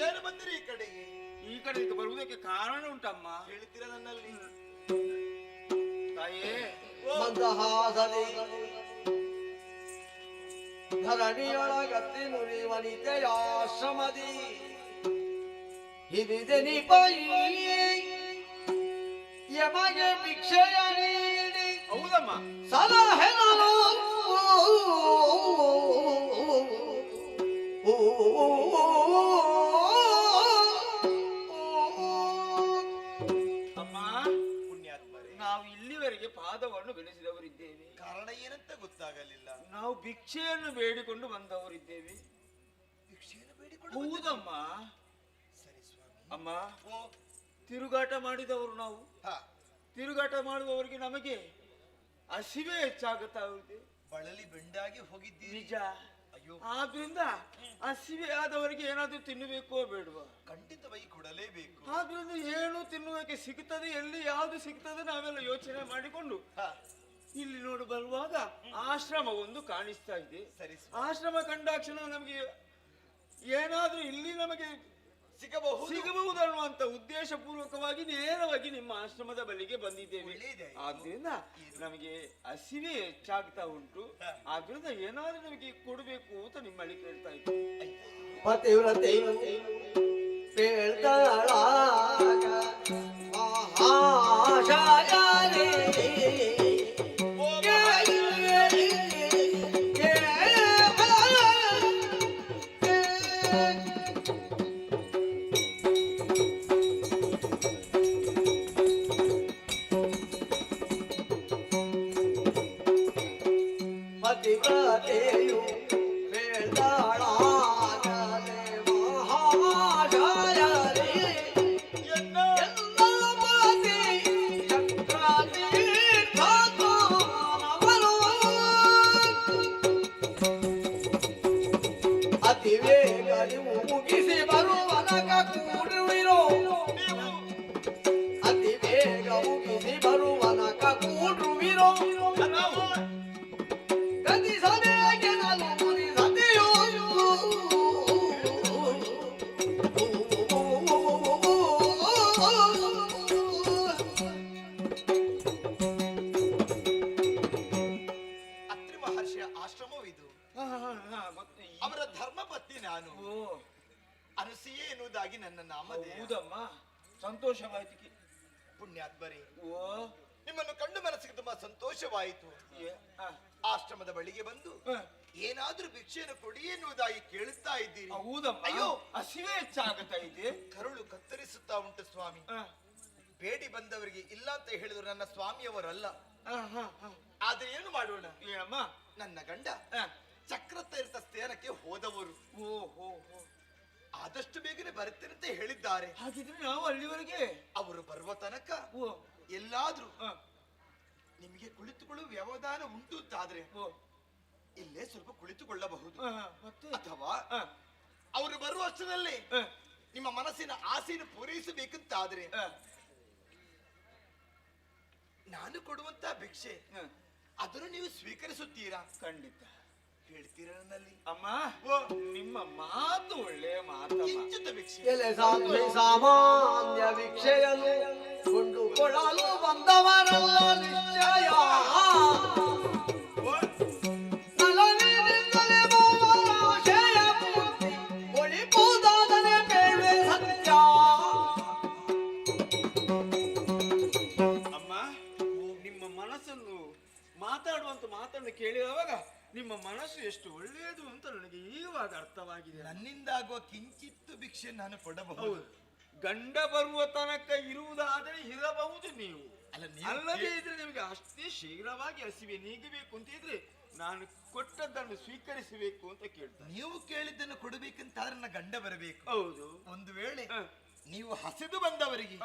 ಏನು ಬಂದಿರಿ ಈ ಕಡೆಗೆ? ಈ ಕಡೆಗೆ ಬರುವುದಕ್ಕೆ ಕಾರಣ ಉಂಟಮ್ಮ. ಹೇಳ್ತೀರಾ ನನ್ನಲ್ಲಿ? ತಾಯೇ, ಮಂದಹಾಸದಿ ಧರಣಿಯೊಳಗತ್ತಿ ನುಡಿ ವನಿತೆಯಾಶ್ರಮದಿ ಹಿರಿದೆ ನಿಪೈ ಯಮಗೆ ಭಿಕ್ಷೆಯ ನೀಡಿ. ಹೌದಮ್ಮ. ಸಲಹೆ ನಾನು ಅಮ್ಮ, ನಾವು ಇಲ್ಲಿವರೆಗೆ ಪಾದವನ್ನು ಬೆಳೆಸಿದವರಿದ್ದೇವೆ. ಕಾರಣ ಏನಂತ ಗೊತ್ತಾಗಲಿಲ್ಲ. ನಾವು ಭಿಕ್ಷೆಯನ್ನು ಬೇಡಿಕೊಂಡು ಬಂದವರಿದ್ದೇವೆ. ಭಿಕ್ಷೆಯನ್ನು ಬೇಡಿಕೊಂಡು ಹೌದಮ್ಮ. ಸರಿ ಸ್ವಾಮಿ. ಅಮ್ಮ, ತಿರುಗಾಟ ಮಾಡಿದವರು ನಾವು. ತಿರುಗಾಟ ಮಾಡುವವರಿಗೆ ನಮಗೆ ಹಸಿವೆ ಹೆಚ್ಚಾಗುತ್ತಾ ಇದೆ. ಬಳಲಿ ಬೆಂಡಾಗಿ ಹೋಗಿದ್ದೀರಿ. ನಿಜ. ಅಯ್ಯೋ, ಆದ್ರಿಂದ ಹಸಿವೆ ಆದವರಿಗೆ ಏನಾದ್ರೂ ತಿನ್ನಬೇಕೋ ಬೇಡವಾ? ಖಂಡಿತವಾಗಿ ಕೊಡಲೇಬೇಕು. ಆದ್ರಿಂದ ಏನು ತಿನ್ನುವುದಕ್ಕೆ ಸಿಗುತ್ತದೆ, ಎಲ್ಲಿ ಯಾವುದು ಸಿಗ್ತದೆ ನಾವೆಲ್ಲ ಯೋಚನೆ ಮಾಡಿಕೊಂಡು ಇಲ್ಲಿ ನೋಡಿ ಬರುವಾಗ ಆಶ್ರಮ ಒಂದು ಕಾಣಿಸ್ತಾ ಇದೆ. ಸರಿ. ಆಶ್ರಮ ಕಂಡಾಕ್ಷಣ ನಮಗೆ ಏನಾದ್ರೂ ಇಲ್ಲಿ ನಮಗೆ ಸಿಗಬಹುದು ಅನ್ನುವಂತ ಉದ್ದೇಶ ಪೂರ್ವಕವಾಗಿ ನೇರವಾಗಿ ನಿಮ್ಮ ಆಶ್ರಮದ ಬಳಿಗೆ ಬಂದಿದ್ದೇವೆ. ಆದ್ರಿಂದ ನಮಗೆ ಹಸಿವೆ ಹೆಚ್ಚಾಗ್ತಾ ಉಂಟು. ಆದ್ರಿಂದ ಏನಾದ್ರೂ ನಮಗೆ ಕೊಡಬೇಕು ಅಂತ ನಿಮ್ಮಲ್ಲಿ ಕೇಳ್ತಾ ಇದ್ದೀವಿ. ಪತಿವ್ರತೆ ಪೇಳ್ತಾಳಾಗ ಮಹಾಶಾಯನೇ ಪತಿವ್ರತೆಯು ಪೇಳ್ತಾಳಾಗಲೇ ಮಹಾಶಾಯನೇ ಅತಿವೇಗದಿ ಮುಗಿಸಿ ಬರುವನಕ ಕೂಡುವಿರೋ. ಅತಿವೇಗ ಮುಗಿಸಿ ಬರುವನಕ ಕೂಡುವಿರೋ. ಗತಿ ಸಭೆಗೆ ನಾನು ಮುನಿ ಸತಿಯೋ. ಅತ್ರಿ ಮಹರ್ಷಿಯ ಆಶ್ರಮವಿದು. ಅವರ ಧರ್ಮಪತ್ನಿ ನಾನು. ಅನಸೂಯೆ ಎನ್ನುವುದಾಗಿ ನನ್ನ ನಾಮಧೇಯ. ಹೌದಮ್ಮ, ಸಂತೋಷವಾಯ್ತು. ಪುಣ್ಯಾತ್ಮರೇ, ಓ, ನಿಮ್ಮನ್ನು ಕಂಡು ಮನಸ್ಸಿಗೆ ತುಂಬಾ ಸಂತೋಷವಾಯಿತು. ಆಶ್ರಮದ ಬಳಿಗೆ ಬಂದು ಏನಾದ್ರೂ ಭಿಕ್ಷೆಯನ್ನು ಕೊಡಿ ಎನ್ನುವುದಾಗಿ ಕೇಳುತ್ತಾ ಇದ್ದೀರಿ. ಹೌದಮ್ಮ. ಅಯ್ಯೋ, ಹಸಿವೆ ಹೆಚ್ಚಾಗುತ್ತಾ ಇದೆ. ಕರುಳು ಕತ್ತರಿಸುತ್ತಾ ಉಂಟು ಸ್ವಾಮಿ. ಬೇಡಿ ಬಂದವರಿಗೆ ಇಲ್ಲ ಅಂತ ಹೇಳಿದ್ರು ನನ್ನ ಸ್ವಾಮಿಯವರಲ್ಲ. ಆದ್ರೆ ಏನು ಮಾಡೋಣ? ಏನಮ್ಮ? ನನ್ನ ಗಂಡ ಚಕ್ರತೀರ್ಥ ಸ್ಥಾನಕ್ಕೆ ಹೋದವರು. ಆದಷ್ಟು ಬೇಗನೆ ಬರುತ್ತೇನೆ ಅಂತ ಹೇಳಿದ್ದಾರೆ. ಹಾಗಿದ್ರೆ ನಾವು ಅಲ್ಲಿವರೆಗೆ ಅವರು ಬರುವ ತನಕ ಎಲ್ಲಾದ್ರೂ ನಿಮಗೆ ಕುಳಿತುಕೊಳ್ಳುವ ವ್ಯವಧಾನ ಉಂಟು ಅಂತಾದ್ರೆ ಇಲ್ಲೇ ಸ್ವಲ್ಪ ಕುಳಿತುಕೊಳ್ಳಬಹುದು. ಅಥವಾ ಅವರು ಬರುವ ಅಷ್ಟರಲ್ಲಿ ನಿಮ್ಮ ಮನಸ್ಸಿನ ಆಸೆಯನ್ನು ಪೂರೈಸಬೇಕಂತಾದ್ರೆ ನಾನು ಕೊಡುವಂತ ಭಿಕ್ಷೆ ಅದನ್ನು ನೀವು ಸ್ವೀಕರಿಸುತ್ತೀರಾ? ಖಂಡಿತ ಹೇಳ್ತೀರಾ ನನ್ನಲ್ಲಿ? ಅಮ್ಮ, ನಿಮ್ಮ ಮಾತು ಒಳ್ಳೆಯ ಮಾತು. ಕಿಂಚಿತ ಭಿಕ್ಷೆ ಸಾಮಾನ್ಯ ಭಿಕ್ಷೆಯನ್ನು ಕೊಂಡುಕೊಳ್ಳಲು ಬಂದವರಲ್ಲ ನಿಶ್ಚಯ. ನಲವಿನಿಂದಲೇ ಬಹುವರ ಆಶಯ ಪೂರ್ತಿ ಒಳಿಪುದಾದರೆ ಬೇಡವೆ ಸತ್ಯ. ಅಮ್ಮ, ನಿಮ್ಮ ಮನಸ್ಸನ್ನು ಮಾತಾಡುವಂತ ಮಾತನ್ನು ಕೇಳಿದವಾಗ ನಿಮ್ಮ ಮನಸ್ಸು ಎಷ್ಟು ಒಳ್ಳೆಯದು ಅಂತ ನನಗೆ ಈವಾಗ ಅರ್ಥವಾಗಿದೆ. ನನ್ನಿಂದಾಗುವ ಕಿಂಚಿತ್ತು ಭಿಕ್ಷೆ ನಾನು ಕೊಡಬಹುದು. ಗಂಡ ಬರುವ ತನಕ ಇರುವುದಾದರೆ ಇರಬಹುದು ನೀವು. ಅಲ್ಲ, ಅಲ್ಲದೆ ಇದ್ರೆ ನಿಮಗೆ ಅಷ್ಟೇ ಶೀಘ್ರವಾಗಿ ಹಸಿವೆ ನೀಗಬೇಕು ಅಂತ ಇದ್ರೆ ನಾನು ಕೊಟ್ಟದ್ದನ್ನು ಸ್ವೀಕರಿಸಬೇಕು ಅಂತ ಕೇಳ್ತಾರೆ. ನೀವು ಕೇಳಿದ್ದನ್ನು ಕೊಡಬೇಕಂತಾದ್ರೆ ನನ್ನ ಗಂಡ ಬರಬೇಕು. ಹೌದು. ಒಂದು ವೇಳೆ ನೀವು ಹಸಿದು ಬಂದವರಿಗೆ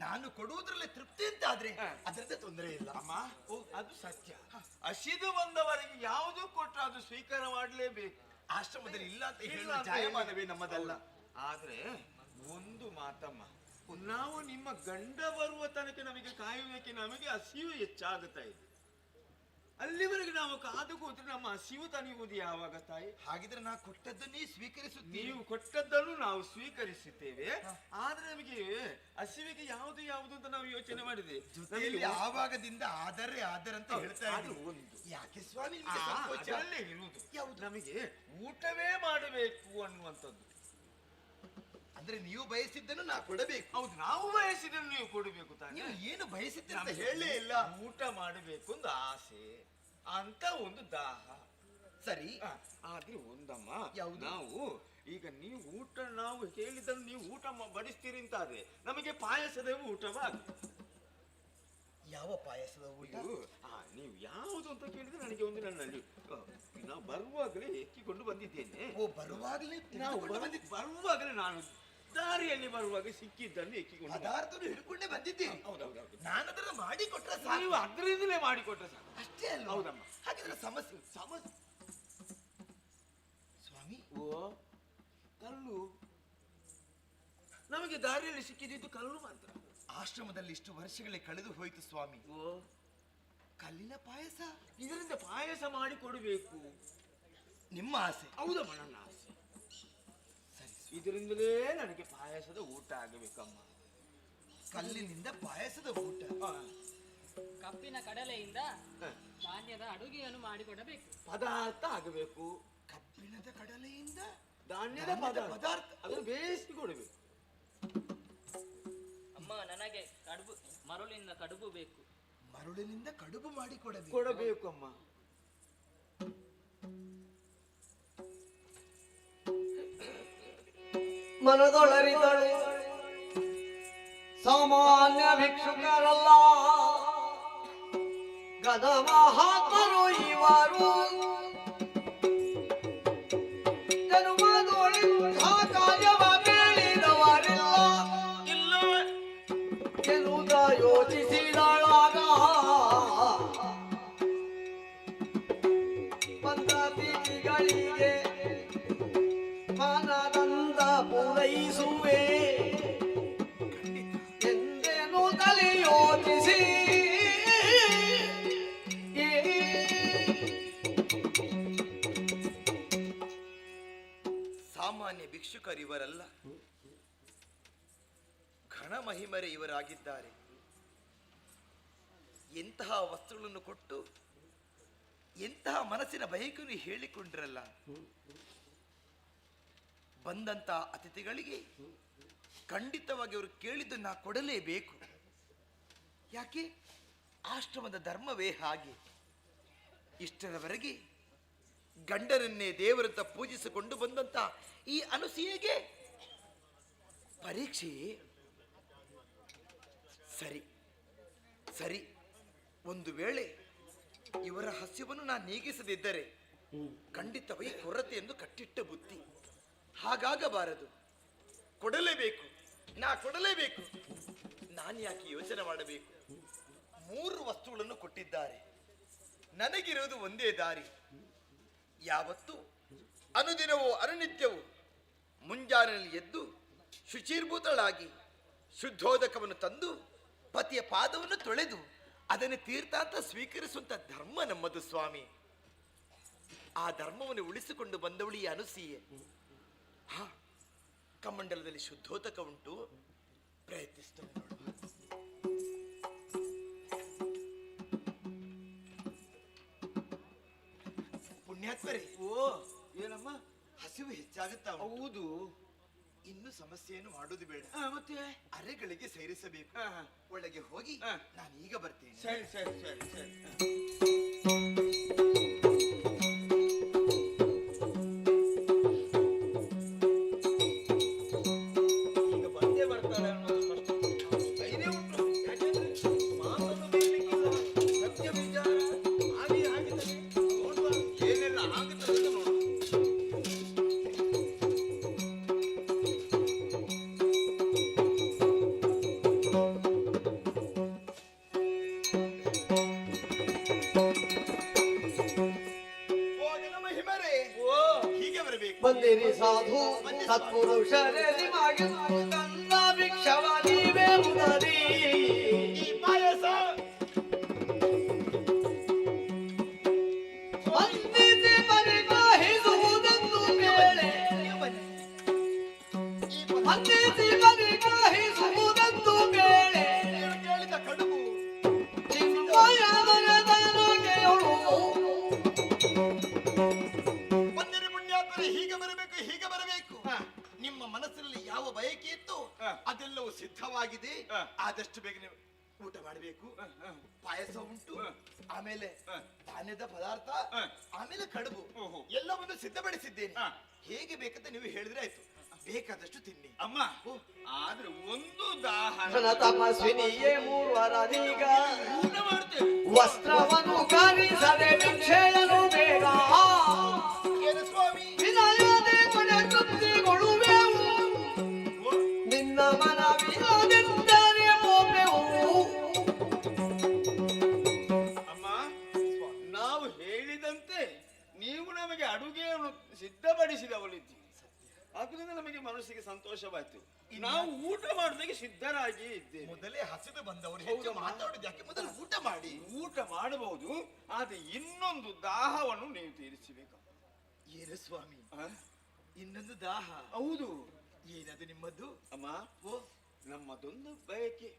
ನಾನು ಕೊಡುವುದ್ರಲ್ಲಿ ತೃಪ್ತಿ ಅಂತಾದ್ರೆ ಅದರಿಂದ ತೊಂದರೆ ಇಲ್ಲ. ಅಮ್ಮ, ಅದು ಸತ್ಯ. ಹಸಿದು ಬಂದವರಿಗೆ ಯಾವುದು ಕೊಟ್ಟರು ಅದು ಸ್ವೀಕಾರ ಮಾಡಲೇಬೇಕು. ಆಶ್ರಮದಲ್ಲಿ ಇಲ್ಲ ಅಂತ ಹೇಳುವ ಜಾಯಮಾನವೇ ನಮ್ಮದಲ್ಲ. ಆದ್ರೆ ಒಂದು ಮಾತಮ್ಮ, ನಾವು ನಿಮ್ಮ ಗಂಡ ಬರುವ ತನಕ ನಮಗೆ ಕಾಯುವುದಕ್ಕೆ ನಮಗೆ ಹಸಿವು ಹೆಚ್ಚಾಗುತ್ತಾ ಇದೆ. ಅಲ್ಲಿವರೆಗೆ ನಾವು ಕಾದು ಕೂತ್ರೆ ನಮ್ಮ ಹಸಿವು ತನಿಯುವುದು ಯಾವಾಗ ತಾಯಿ? ಹಾಗಿದ್ರೆ ನಾ ಕೊಟ್ಟದ್ದನ್ನೇ ಸ್ವೀಕರಿಸುತ್ತೀವಿ. ನೀವು ಕೊಟ್ಟದ್ದನ್ನು ನಾವು ಸ್ವೀಕರಿಸುತ್ತೇವೆ. ಆದ್ರೆ ನಮಗೆ ಹಸಿವಿಗೆ ಯಾವುದು ಯಾವುದು ಅಂತ ನಾವು ಯೋಚನೆ ಮಾಡಿದೆ. ಆವಾಗದಿಂದ ಆದರೆ ಅಂತ ಹೇಳ್ತಾ ಇದ್ದೀವಿ. ಯಾಕೆ ಸ್ವಾಮಿ ಅದರಲ್ಲೇ ಇರುವುದು ನಮಗೆ ಊಟವೇ ಮಾಡಬೇಕು ಅನ್ನುವಂಥದ್ದು. ಅಂದ್ರೆ ನೀವು ಬಯಸಿದ್ದನ್ನು ನಾ ಕೊಡಬೇಕು. ಹೌದು, ನಾವು ಬಯಸಿದ್ದನ್ನು ನೀವು ಕೊಡಬೇಕು ತಾನೆ. ನೀವು ಏನು ಬಯಸಿದ್ದೀರ ಅಂತ ಹೇಳಲೇ ಇಲ್ಲ. ಊಟ ಮಾಡಬೇಕು ಒಂದು ಆಸೆ ಅಂತ ಒಂದು ದಾಹ. ಸರಿ, ಆದ್ರೆ ಒಂದಮ್ಮ, ಯಾವುದು? ನಾವು ಈಗ ನೀವು ಊಟ ನಾವು ಹೇಳಿದ್ದನ್ನು ನೀವು ಊಟ ಬಡಿಸ್ತೀರಿ ಅಂತಾದ್ರೆ ನಮಗೆ ಪಾಯಸದ ಊಟವಾಗ. ಯಾವ ಪಾಯಸದ ಊಟ? ನೀವು ಯಾವುದು ಅಂತ ಕೇಳಿದ್ರೆ ನನಗೆ ಒಂದು ನನ್ನಲ್ಲಿ ನಾವು ಬರುವಾಗಲೇ ಎಕ್ಕಿಕೊಂಡು ಬಂದಿದ್ದೇನೆ. ಬರುವಾಗಲೇ ಬರುವಾಗಲೇ ನಾನು ದಾರಿಯಲ್ಲಿ ಬರುವಾಗ ಸಿಕ್ಕಿದ್ದನ್ನು ಎಕ್ಕಿಕೊಂಡು ಪದಾರ್ಥವನ್ನು ಹಿಡ್ಕೊಂಡೇ ಬಂದಿದ್ದೀನಿ. ಹೌದೌದು. ನಾನು ಅದನ್ನ ಮಾಡಿ ಕೊಟ್ರೆ ನೀವು ಅದರಿಂದಲೇ ಮಾಡಿಕೊಟ್ರೆ ಸಾಕು. ಅಷ್ಟೇ ಅಲ್ಲ? ಹೌದಮ್ಮ. ಹಾಗಿದ್ರೆ ಸಮಸ್ಯೆ ಸ್ವಾಮಿ. ಕಲ್ಲು ನಮಗೆ ದಾರಿಯಲ್ಲಿ ಸಿಕ್ಕಿದ್ದು ಕಲ್ಲು ಮಾತ್ರ. ಆಶ್ರಮದಲ್ಲಿ ಇಷ್ಟು ವರ್ಷಗಳೇ ಕಳೆದು ಹೋಯಿತು ಸ್ವಾಮಿ. ಕಲ್ಲಿನ ಪಾಯಸ, ಇದರಿಂದ ಪಾಯಸ ಮಾಡಿ ಕೊಡಬೇಕು ನಿಮ್ಮ ಆಸೆ? ಹೌದಮ್ಮ, ನನ್ನ ಆಸೆ. ಇದರಿಂದಲೇ ನನಗೆ ಪಾಯಸದ ಊಟ ಆಗಬೇಕಮ್ಮ. ಕಲ್ಲಿನಿಂದ ಪಾಯಸದ ಊಟ? ಕಪ್ಪಿನ ಕಡಲೆಯಿಂದ ಧಾನ್ಯದ ಅಡುಗೆಯನ್ನು ಮಾಡಿಕೊಡಬೇಕು. ಪದಾರ್ಥ ಆಗಬೇಕು. ಕಬ್ಬಿಣದ ಕಡಲೆಯಿಂದ ಧಾನ್ಯದ ಪದಾರ್ಥ ಅದನ್ನು ಬೇಯಿಸಿ ಕೊಡಬೇಕು. ಅಮ್ಮ, ನನಗೆ ಕಡುಬು, ಮರುಳಿಂದ ಕಡುಬು ಬೇಕು. ಮರುಳಿನಿಂದ ಕಡುಬು ಮಾಡಿ ಕೊಡಬೇಕು ಅಮ್ಮ. ಮನದೊಳರಿದಳು ಸಾಮಾನ್ಯ ಭಿಕ್ಷುಕರಲ್ಲ, ಗದ ಮಹಾತ್ಮರು ಇವರು. ಜನ್ಮದೊಳಿಂಥ ಕಾರ್ಯವ ಬೇಳಿದವರಿಲ್ಲ ಎನ್ನುವುದ ಯೋಚಿಸಿದಳಾಗ ಬಂದ ತಿಥಿಗಳಿಗೆ ಮನದಂದ ಪೂರೈಸುವೆ ಎಂದೇನು ತಲೆ ಯೋಚಿಸಿ ಸಾಮಾನ್ಯ ಭಿಕ್ಷುಕರಿವರಲ್ಲ, ಘನ ಮಹಿಮರೆ ಇವರಾಗಿದ್ದಾರೆ. ಎಂತಹ ವಸ್ತುಗಳನ್ನು ಕೊಟ್ಟು ಎಂತಹ ಮನಸ್ಸಿನ ಬಯಕೆಯನ್ನು ಹೇಳಿಕೊಂಡ್ರಲ್ಲ. ಬಂದಂತ ಅತಿಥಿಗಳಿಗೆ ಖಂಡಿತವಾಗಿ ಅವರು ಕೇಳಿದ್ದು ನಾ ಕೊಡಲೇಬೇಕು. ಯಾಕೆ? ಆಶ್ರಮದ ಧರ್ಮವೇ ಹಾಗೆ. ಇಷ್ಟರವರೆಗೆ ಗಂಡನನ್ನೇ ದೇವರಂತ ಪೂಜಿಸಿಕೊಂಡು ಬಂದಂತ ಈ ಅನುಸೂಯೆಗೆ ಪರೀಕ್ಷೆಯೇ? ಸರಿ ಸರಿ, ಒಂದು ವೇಳೆ ಇವರ ಹಸಿವನ್ನು ನಾನು ನೀಗಿಸದಿದ್ದರೆ ಖಂಡಿತವಾಗಿ ಕೊರತೆಯನ್ನು ಕಟ್ಟಿಟ್ಟ ಬುದ್ಧಿ. ಹಾಗಾಗಬಾರದು. ಕೊಡಲೇಬೇಕು, ನಾ ಕೊಡಲೇಬೇಕು. ನಾನು ಯಾಕೆ ಯೋಚನೆ ಮಾಡಬೇಕು? 3 ವಸ್ತುಗಳನ್ನು ಕೊಟ್ಟಿದ್ದಾರೆ. ನನಗಿರುವುದು ಒಂದೇ ದಾರಿ. ಯಾವತ್ತು ಅನುದಿನವೂ ಅನುನಿತ್ಯವೂ ಮುಂಜಾನೆಯಲ್ಲಿ ಎದ್ದು ಶುಚಿರ್ಭೂತಳಾಗಿ ಶುದ್ಧೋದಕವನ್ನು ತಂದು ಪತಿಯ ಪಾದವನ್ನು ತೊಳೆದು ಅದನ್ನು ತೀರ್ಥ ಅಂತ ಸ್ವೀಕರಿಸುವಂತ ಧರ್ಮ ನಮ್ಮದು ಸ್ವಾಮಿ. ಆ ಧರ್ಮವನ್ನು ಉಳಿಸಿಕೊಂಡು ಬಂದವಳು ಈ ಅನುಸೂಯೆ. ಕಮಂಡಲದಲ್ಲಿ ಶುದ್ಧೋದಕ ಉಂಟು, ಪ್ರಯತ್ನಿಸ್ತೇನೆ ನೋಡುವ. ಪುಣ್ಯಾತ್ಮರೇ, ಏನಮ್ಮ ಹಸಿವು ಹೆಚ್ಚಾಗುತ್ತಾ ಉಂಟು. ಹೌದು. ಇನ್ನು ಸಮಸ್ಯೆಯನ್ನು ಮಾಡುವುದು ಬೇಡ. ಮತ್ತೆ ಅರೆಗಳಿಗೆ ಸೇರಿಸಬೇಕು. ಒಳಗೆ ಹೋಗಿ ನಾನು ಈಗ ಬರ್ತೇನೆ. ಸರಿ ಸರಿ ಸರಿ ಸರಿ. ಈಗ ಬಂದೇ ಬರ್ತಾರೆ ಅನ್ನೋದು ಸ್ಪಷ್ಟ. ಧೈರ್ಯ ಉಂಟು. ಯಾಕೆಂದ್ರೆ ಮಾತನ್ನು ಮೀರಲಿಕ್ಕಿಲ್ಲ. ಸತ್ಯ ವಿಚಾರ ಹಾಗೆ ಆಗುತ್ತದೆ. ನೋಡುವ ಏನೆಲ್ಲ ಆಗುತ್ತದೆ ಅಂತ ನೋಡುವ. ಹೀಗೆ ಬರಬೇಕು. ಬಂದಿರಿ ಸಾಧು ಸತ್ಪುರುಷರೇ ನಿಮಗೆ ತಂದ ಭಿಕ್ಷವ ನೀವೇ ಉದರಿ. ಈ ಪಾಯಸ ವಂದಿಸಿ ಪರಿಗ್ರಹಿಸುವುದೆಂದು ಬೇಳೆ. ವಂದಿಸಿ ಪರಿಗ್ರಹಿಸುವುದೆಂದು ಬೇಳೆ. ಕೇಳಿದ ಕಡುಬು ಚಿನ್ಮಯ ಮನದನಗೆಯೊಳು. ಬಂದಿರಿ ಪುಣ್ಯಾತ್ಮರೇ, ಹೀಗೆ ಬರಬೇಕು, ಹೀಗೆ ಬರಬೇಕು. ನಿಮ್ಮ ಮನಸ್ಸಿನಲ್ಲಿ ಯಾವ ಬಯಕೆ ಇತ್ತು ಅದೆಲ್ಲವೂ ಸಿದ್ಧವಾಗಿದೆ. ಆದಷ್ಟು ಬೇಗ ನೀವು ಊಟ ಮಾಡಬೇಕು. ಪಾಯಸ ಉಂಟು, ಆಮೇಲೆ ಧಾನ್ಯದ ಪದಾರ್ಥ, ಆಮೇಲೆ ಕಡುಬು ಎಲ್ಲವನ್ನು ಸಿದ್ಧಪಡಿಸಿದ್ದೇನೆ. ಹೇಗೆ ಬೇಕಂತ ನೀವು ಹೇಳಿದ್ರೆ ಆಯ್ತು. ಬೇಕಾದಷ್ಟು ತಿನ್ನಿ. ಅಮ್ಮ ಆದ್ರೆ ಒಂದು ದಾಹ. ಘನ ತಪಸ್ವಿನಿಯೇ ಮೂರ್ವರನೀಗ ಊಟ ಮಾಡ್ತೇವೆ. ವಸ್ತ್ರವನ್ನು ಕಾರಿಸದೆ ಭಿಕ್ಷೆಯನ್ನು ಬೇಗ. ಏನು ಸ್ವಾಮಿ? ವಿನಯದೆ ಕೊನೆ ತೃಪ್ತಿಗೊಳ್ಳುವೆವು. ನಿನ್ನ ಮನವಿಲ್ಲದೆಂದರೆ ಮೋಪೆವು. ಅಮ್ಮ ನಾವು ಹೇಳಿದಂತೆ ನೀವು ನಮಗೆ ಅಡುಗೆಯನ್ನು ಸಿದ್ಧಪಡಿಸಿದವಳಿದ್ದೀವಿ. ಅದರಿಂದ ನಮಗೆ ಮನಸ್ಸಿಗೆ ಸಂತೋಷವಾಯ್ತು. ನಾವು ಊಟ ಮಾಡೋದಕ್ಕೆ ಸಿದ್ಧರಾಗಿ ಇದ್ದೇವೆ. ಮೊದಲೇ ಹಸಿದು ಬಂದವರು ಹೆಚ್ಚು ಮಾತಾಡೋದು ಯಾಕೆ? ಮೊದಲು ಊಟ ಮಾಡಿ. ಊಟ ಮಾಡಬಹುದು, ಆದ್ರೆ ಇನ್ನೊಂದು ದಾಹವನ್ನು ನೀವು ತೀರಿಸಬೇಕು. ಏನು ಸ್ವಾಮಿ? ಇನ್ನೊಂದು ದಾಹ? ಹೌದು. ಏನದು ನಿಮ್ಮದು? ಅಮ್ಮ ನಮ್ಮದೊಂದು ಬಯಕೆ.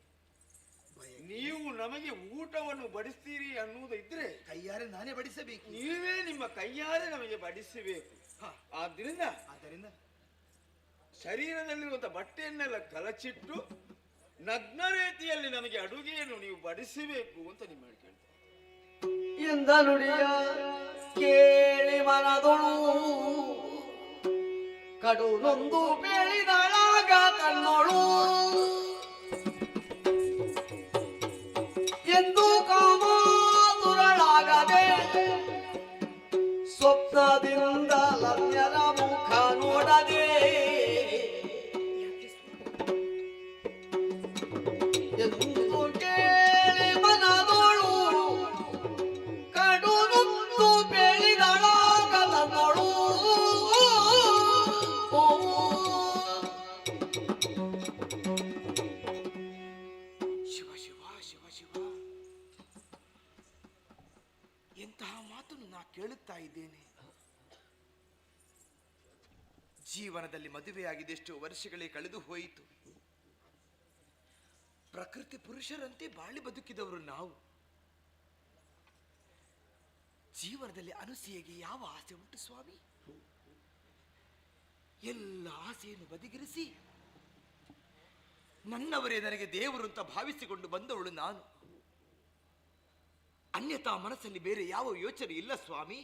ನೀವು ನಮಗೆ ಊಟವನ್ನು ಬಡಿಸ್ತೀರಿ ಅನ್ನುವುದು ಇದ್ರೆ ಕೈಯಾರೆ ನಾನೇ ಬಡಿಸಬೇಕು. ನೀವೇ ನಿಮ್ಮ ಕೈಯಾರೆ ನಮಗೆ ಬಡಿಸಬೇಕು. ಆದ್ದರಿಂದ ಶರೀರದಲ್ಲಿರುವಂತ ಬಟ್ಟೆಯನ್ನೆಲ್ಲ ಕಲಚಿಟ್ಟು ನಗ್ನ ರೀತಿಯಲ್ಲಿ ನಮಗೆ ಅಡುಗೆಯನ್ನು ನೀವು ಬಡಿಸಬೇಕು ಅಂತ ನಿಮ್ಮ ಕೇಳ್ತಾರೆ. ಎಂದ ನುಡಿಯ ಕೇಳಿ ಮನದೊಳು ಕಡು ನೊಂದು ಬೆಳಿದಳಾಗ ಕಣ್ಣೊಳು. ಎಂದು ಕಾಮಾತುರಳಾಗದೆ ಸ್ವಪ್ನದಿಂದ ಲಭ್ಯರ ಮುಖ ನೋಡದೆ. ಎಂದು ಕೇಳಿ ಮನದೊಳು ಕಡು ನೊಂದು ಬೆಳಿದಳಾಗ ಕಣ್ಣೊಳು. ಶಿವ ಶಿವ ಶಿವ ಶಿವ, ಎಂತಹ ಮಾತನ್ನು ನಾ ಕೇಳುತ್ತಾ ಇದ್ದೇನೆ. ಜೀವನದಲ್ಲಿ ಮದುವೆಯಾಗಿದೆ, ಎಷ್ಟು ವರ್ಷಗಳೇ ಕಳೆದು ಹೋಯಿತು. ಪ್ರಕೃತಿ ಪುರುಷರಂತೆ ಬಾಳಿ ಬದುಕಿದವರು ನಾವು. ಜೀವನದಲ್ಲಿ ಅನುಸೂಯೆಗೆ ಯಾವ ಆಸೆ ಉಂಟು ಸ್ವಾಮಿ? ಎಲ್ಲ ಆಸೆಯನ್ನು ಬದಿಗಿರಿಸಿ ನನ್ನವರೇ ನನಗೆ ದೇವರು ಅಂತ ಭಾವಿಸಿಕೊಂಡು ಬಂದವಳು ನಾನು. ಅನ್ಯತಾ ಮನಸ್ಸಲ್ಲಿ ಬೇರೆ ಯಾವ ಯೋಚನೆ ಇಲ್ಲ ಸ್ವಾಮಿ.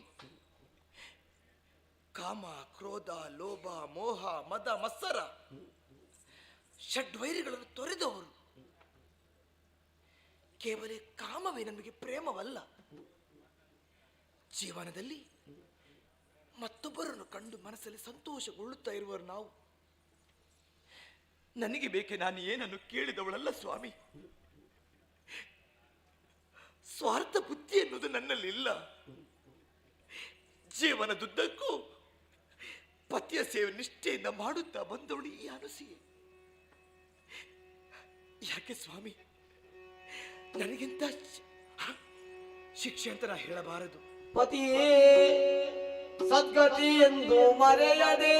ಕಾಮ, ಕ್ರೋಧ, ಲೋಭ, ಮೋಹ, ಮದ, ಮತ್ಸರ ಷಡ್ವೈರಿಗಳನ್ನು ತೊರೆದವರು. ಕೇವಲ ಕಾಮವೇ ನಮಗೆ ಪ್ರೇಮವಲ್ಲ. ಜೀವನದಲ್ಲಿ ಮತ್ತೊಬ್ಬರನ್ನು ಕಂಡು ಮನಸ್ಸಲ್ಲಿ ಸಂತೋಷಗೊಳ್ಳುತ್ತಾ ಇರುವರು ನಾವು. ನನಗೆ ಬೇಕೆ, ನಾನು ಏನನ್ನು ಕೇಳಿದವಳಲ್ಲ ಸ್ವಾಮಿ. ಸ್ವಾರ್ಥ ಬುದ್ಧಿ ಎನ್ನುವುದು ನನ್ನಲ್ಲಿ ಇಲ್ಲ. ಜೀವನದುದ್ದಕ್ಕೂ ಪತಿಯ ಸೇವೆ ನಿಷ್ಠೆಯಿಂದ ಮಾಡುತ್ತಾ ಬಂದವಳು ಈ ಅನುಸೂಯೆ. ಯಾಕೆ ಸ್ವಾಮಿ ನನಗಿಂತ ಶಿಕ್ಷೆ ಅಂತ ನಾ ಹೇಳಬಾರದು? ಪತಿಯೇ ಸದ್ಗತಿ ಎಂದು ಮರೆಯದೆ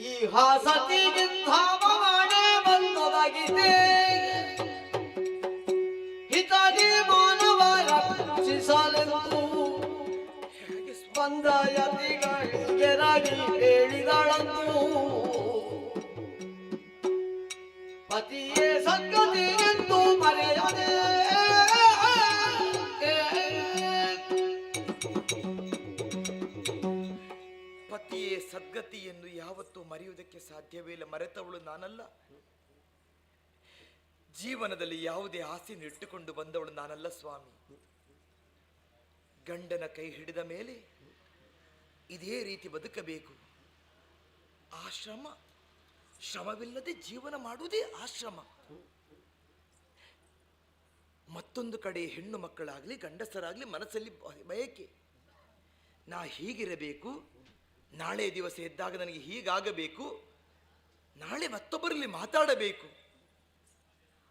ಈ ಹಾಸತಿಗಿಂತ ಮಾಡೇ ಬಂದೊದಗಿದೆ. ಹಿತಾಗಿ ಮಾನವ ರಕ್ಷಿಸಲೆಂದು ಬಂದ ಯತಿಗಳಿಗೆರಾಗಿ ಹೇಳಿದಳಂದು ಪತಿಯೇ ಸದ್ಗತಿ ಎಂದು ಮರೆಯದೆ ಪತಿಯೇ ಸದ್ಗತಿಯನ್ನು ಯಾವತ್ತೂ ಮರೆಯುವುದಕ್ಕೆ ಸಾಧ್ಯವೇ ಇಲ್ಲ. ಮರೆತವಳು ನಾನಲ್ಲ. ಜೀವನದಲ್ಲಿ ಯಾವುದೇ ಆಸೆಯನ್ನು ಇಟ್ಟುಕೊಂಡು ಬಂದವಳು ನಾನಲ್ಲ ಸ್ವಾಮಿ. ಗಂಡನ ಕೈ ಹಿಡಿದ ಮೇಲೆ ಇದೇ ರೀತಿ ಬದುಕಬೇಕು. ಶ್ರಮವಿಲ್ಲದೆ ಜೀವನ ಮಾಡುವುದೇ ಆಶ್ರಮ. ಮತ್ತೊಂದು ಕಡೆ ಹೆಣ್ಣು ಮಕ್ಕಳಾಗಲಿ ಗಂಡಸರಾಗಲಿ ಮನಸ್ಸಲ್ಲಿ ಬಯಕೆ, ನಾ ಹೀಗಿರಬೇಕು, ನಾಳೆ ದಿವಸ ಎದ್ದಾಗ ನನಗೆ ಹೀಗಾಗಬೇಕು, ನಾಳೆ ಮತ್ತೊಬ್ಬರಲ್ಲಿ ಮಾತಾಡಬೇಕು.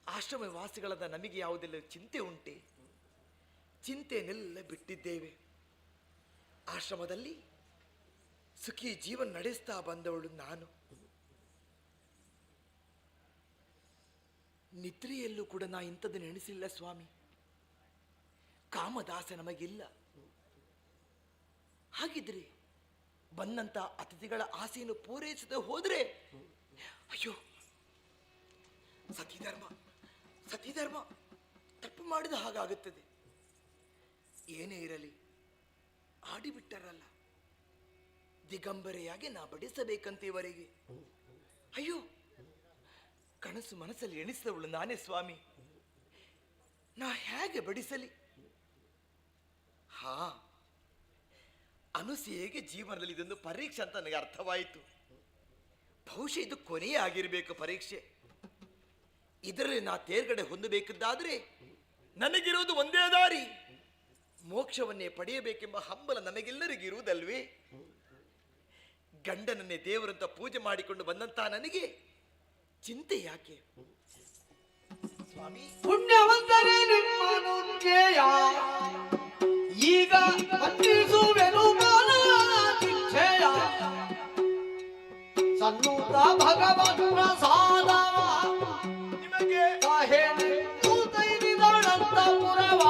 ಆಶ್ರಮ ವಾಸಿಗಳಾದ ನಮಗೆ ಯಾವುದೆಲ್ಲ ಚಿಂತೆ ಉಂಟೆ? ಚಿಂತೆಯನ್ನೆಲ್ಲ ಬಿಟ್ಟಿದ್ದೇವೆ. ಆಶ್ರಮದಲ್ಲಿ ಸುಖಿ ಜೀವನ ನಡೆಸ್ತಾ ಬಂದವಳು ನಾನು. ನಿದ್ರೆಯಲ್ಲೂ ಕೂಡ ನಾ ಇಂಥದ್ದನ್ನು ಎಣಿಸಿಲ್ಲ ಸ್ವಾಮಿ. ಕಾಮದಾಸ ನಮಗಿಲ್ಲ. ಹಾಗಿದ್ರೆ ಬಂದಂತ ಅತಿಥಿಗಳ ಆಸೆಯನ್ನು ಪೂರೈಸದೆ ಹೋದ್ರೆ ಅಯ್ಯೋ ಸತಿಧರ್ಮ ತಪ್ಪು ಮಾಡಿದ ಹಾಗಾಗುತ್ತದೆ. ಏನೇ ಇರಲಿ, ಆಡಿಬಿಟ್ಟರಲ್ಲ, ದಿಗಂಬರೆಯಾಗಿ ನಾ ಬಡಿಸಬೇಕಂತ ಇವರಿಗೆ. ಅಯ್ಯೋ, ಕನಸು ಮನಸ್ಸಲ್ಲಿ ಎಣಿಸಿದವಳು ನಾನೇ ಸ್ವಾಮಿ. ನಾ ಹೇಗೆ ಬಡಿಸಲಿ? ಅನುಸೂಯೆಗೆ ಜೀವನದಲ್ಲಿ ಇದೊಂದು ಪರೀಕ್ಷೆ ಅಂತ ನನಗೆ ಅರ್ಥವಾಯಿತು. ಬಹುಶಃ ಇದು ಕೊನೆಯೇ ಆಗಿರಬೇಕು ಪರೀಕ್ಷೆ. ಇದರಲ್ಲಿ ನಾ ತೇರ್ಗಡೆ ಹೊಂದಬೇಕಿದ್ದಾದ್ರೆ ನನಗಿರುವುದು ಒಂದೇ ದಾರಿ, ಮೋಕ್ಷವನ್ನೇ ಪಡೆಯಬೇಕೆಂಬ ಹಂಬಲ ನಮಗೆಲ್ಲರಿಗಿರುವುದಲ್ವೇ? ಗಂಡನನ್ನೇ ದೇವರಂತ ಪೂಜೆ ಮಾಡಿಕೊಂಡು ಬಂದಂತ ನನಗೆ ಚಿಂತೆ ಯಾಕೆ ಸ್ವಾಮಿ? ಪುಣ್ಯವಂತರೇ ನಿಮ್ಮನು ಧ್ಯೇಯ ಈಗ ಮನ್ನಿಸುವೆನು ಮಾನದಿಚ್ಛೆಯ ಸನ್ನೂತ ಭಗವತ್ ಪ್ರಸಾದವ ನಿಮಗೆ ಕಹೇನೆ ತೈದಿದಳಂತ ಪುರವ.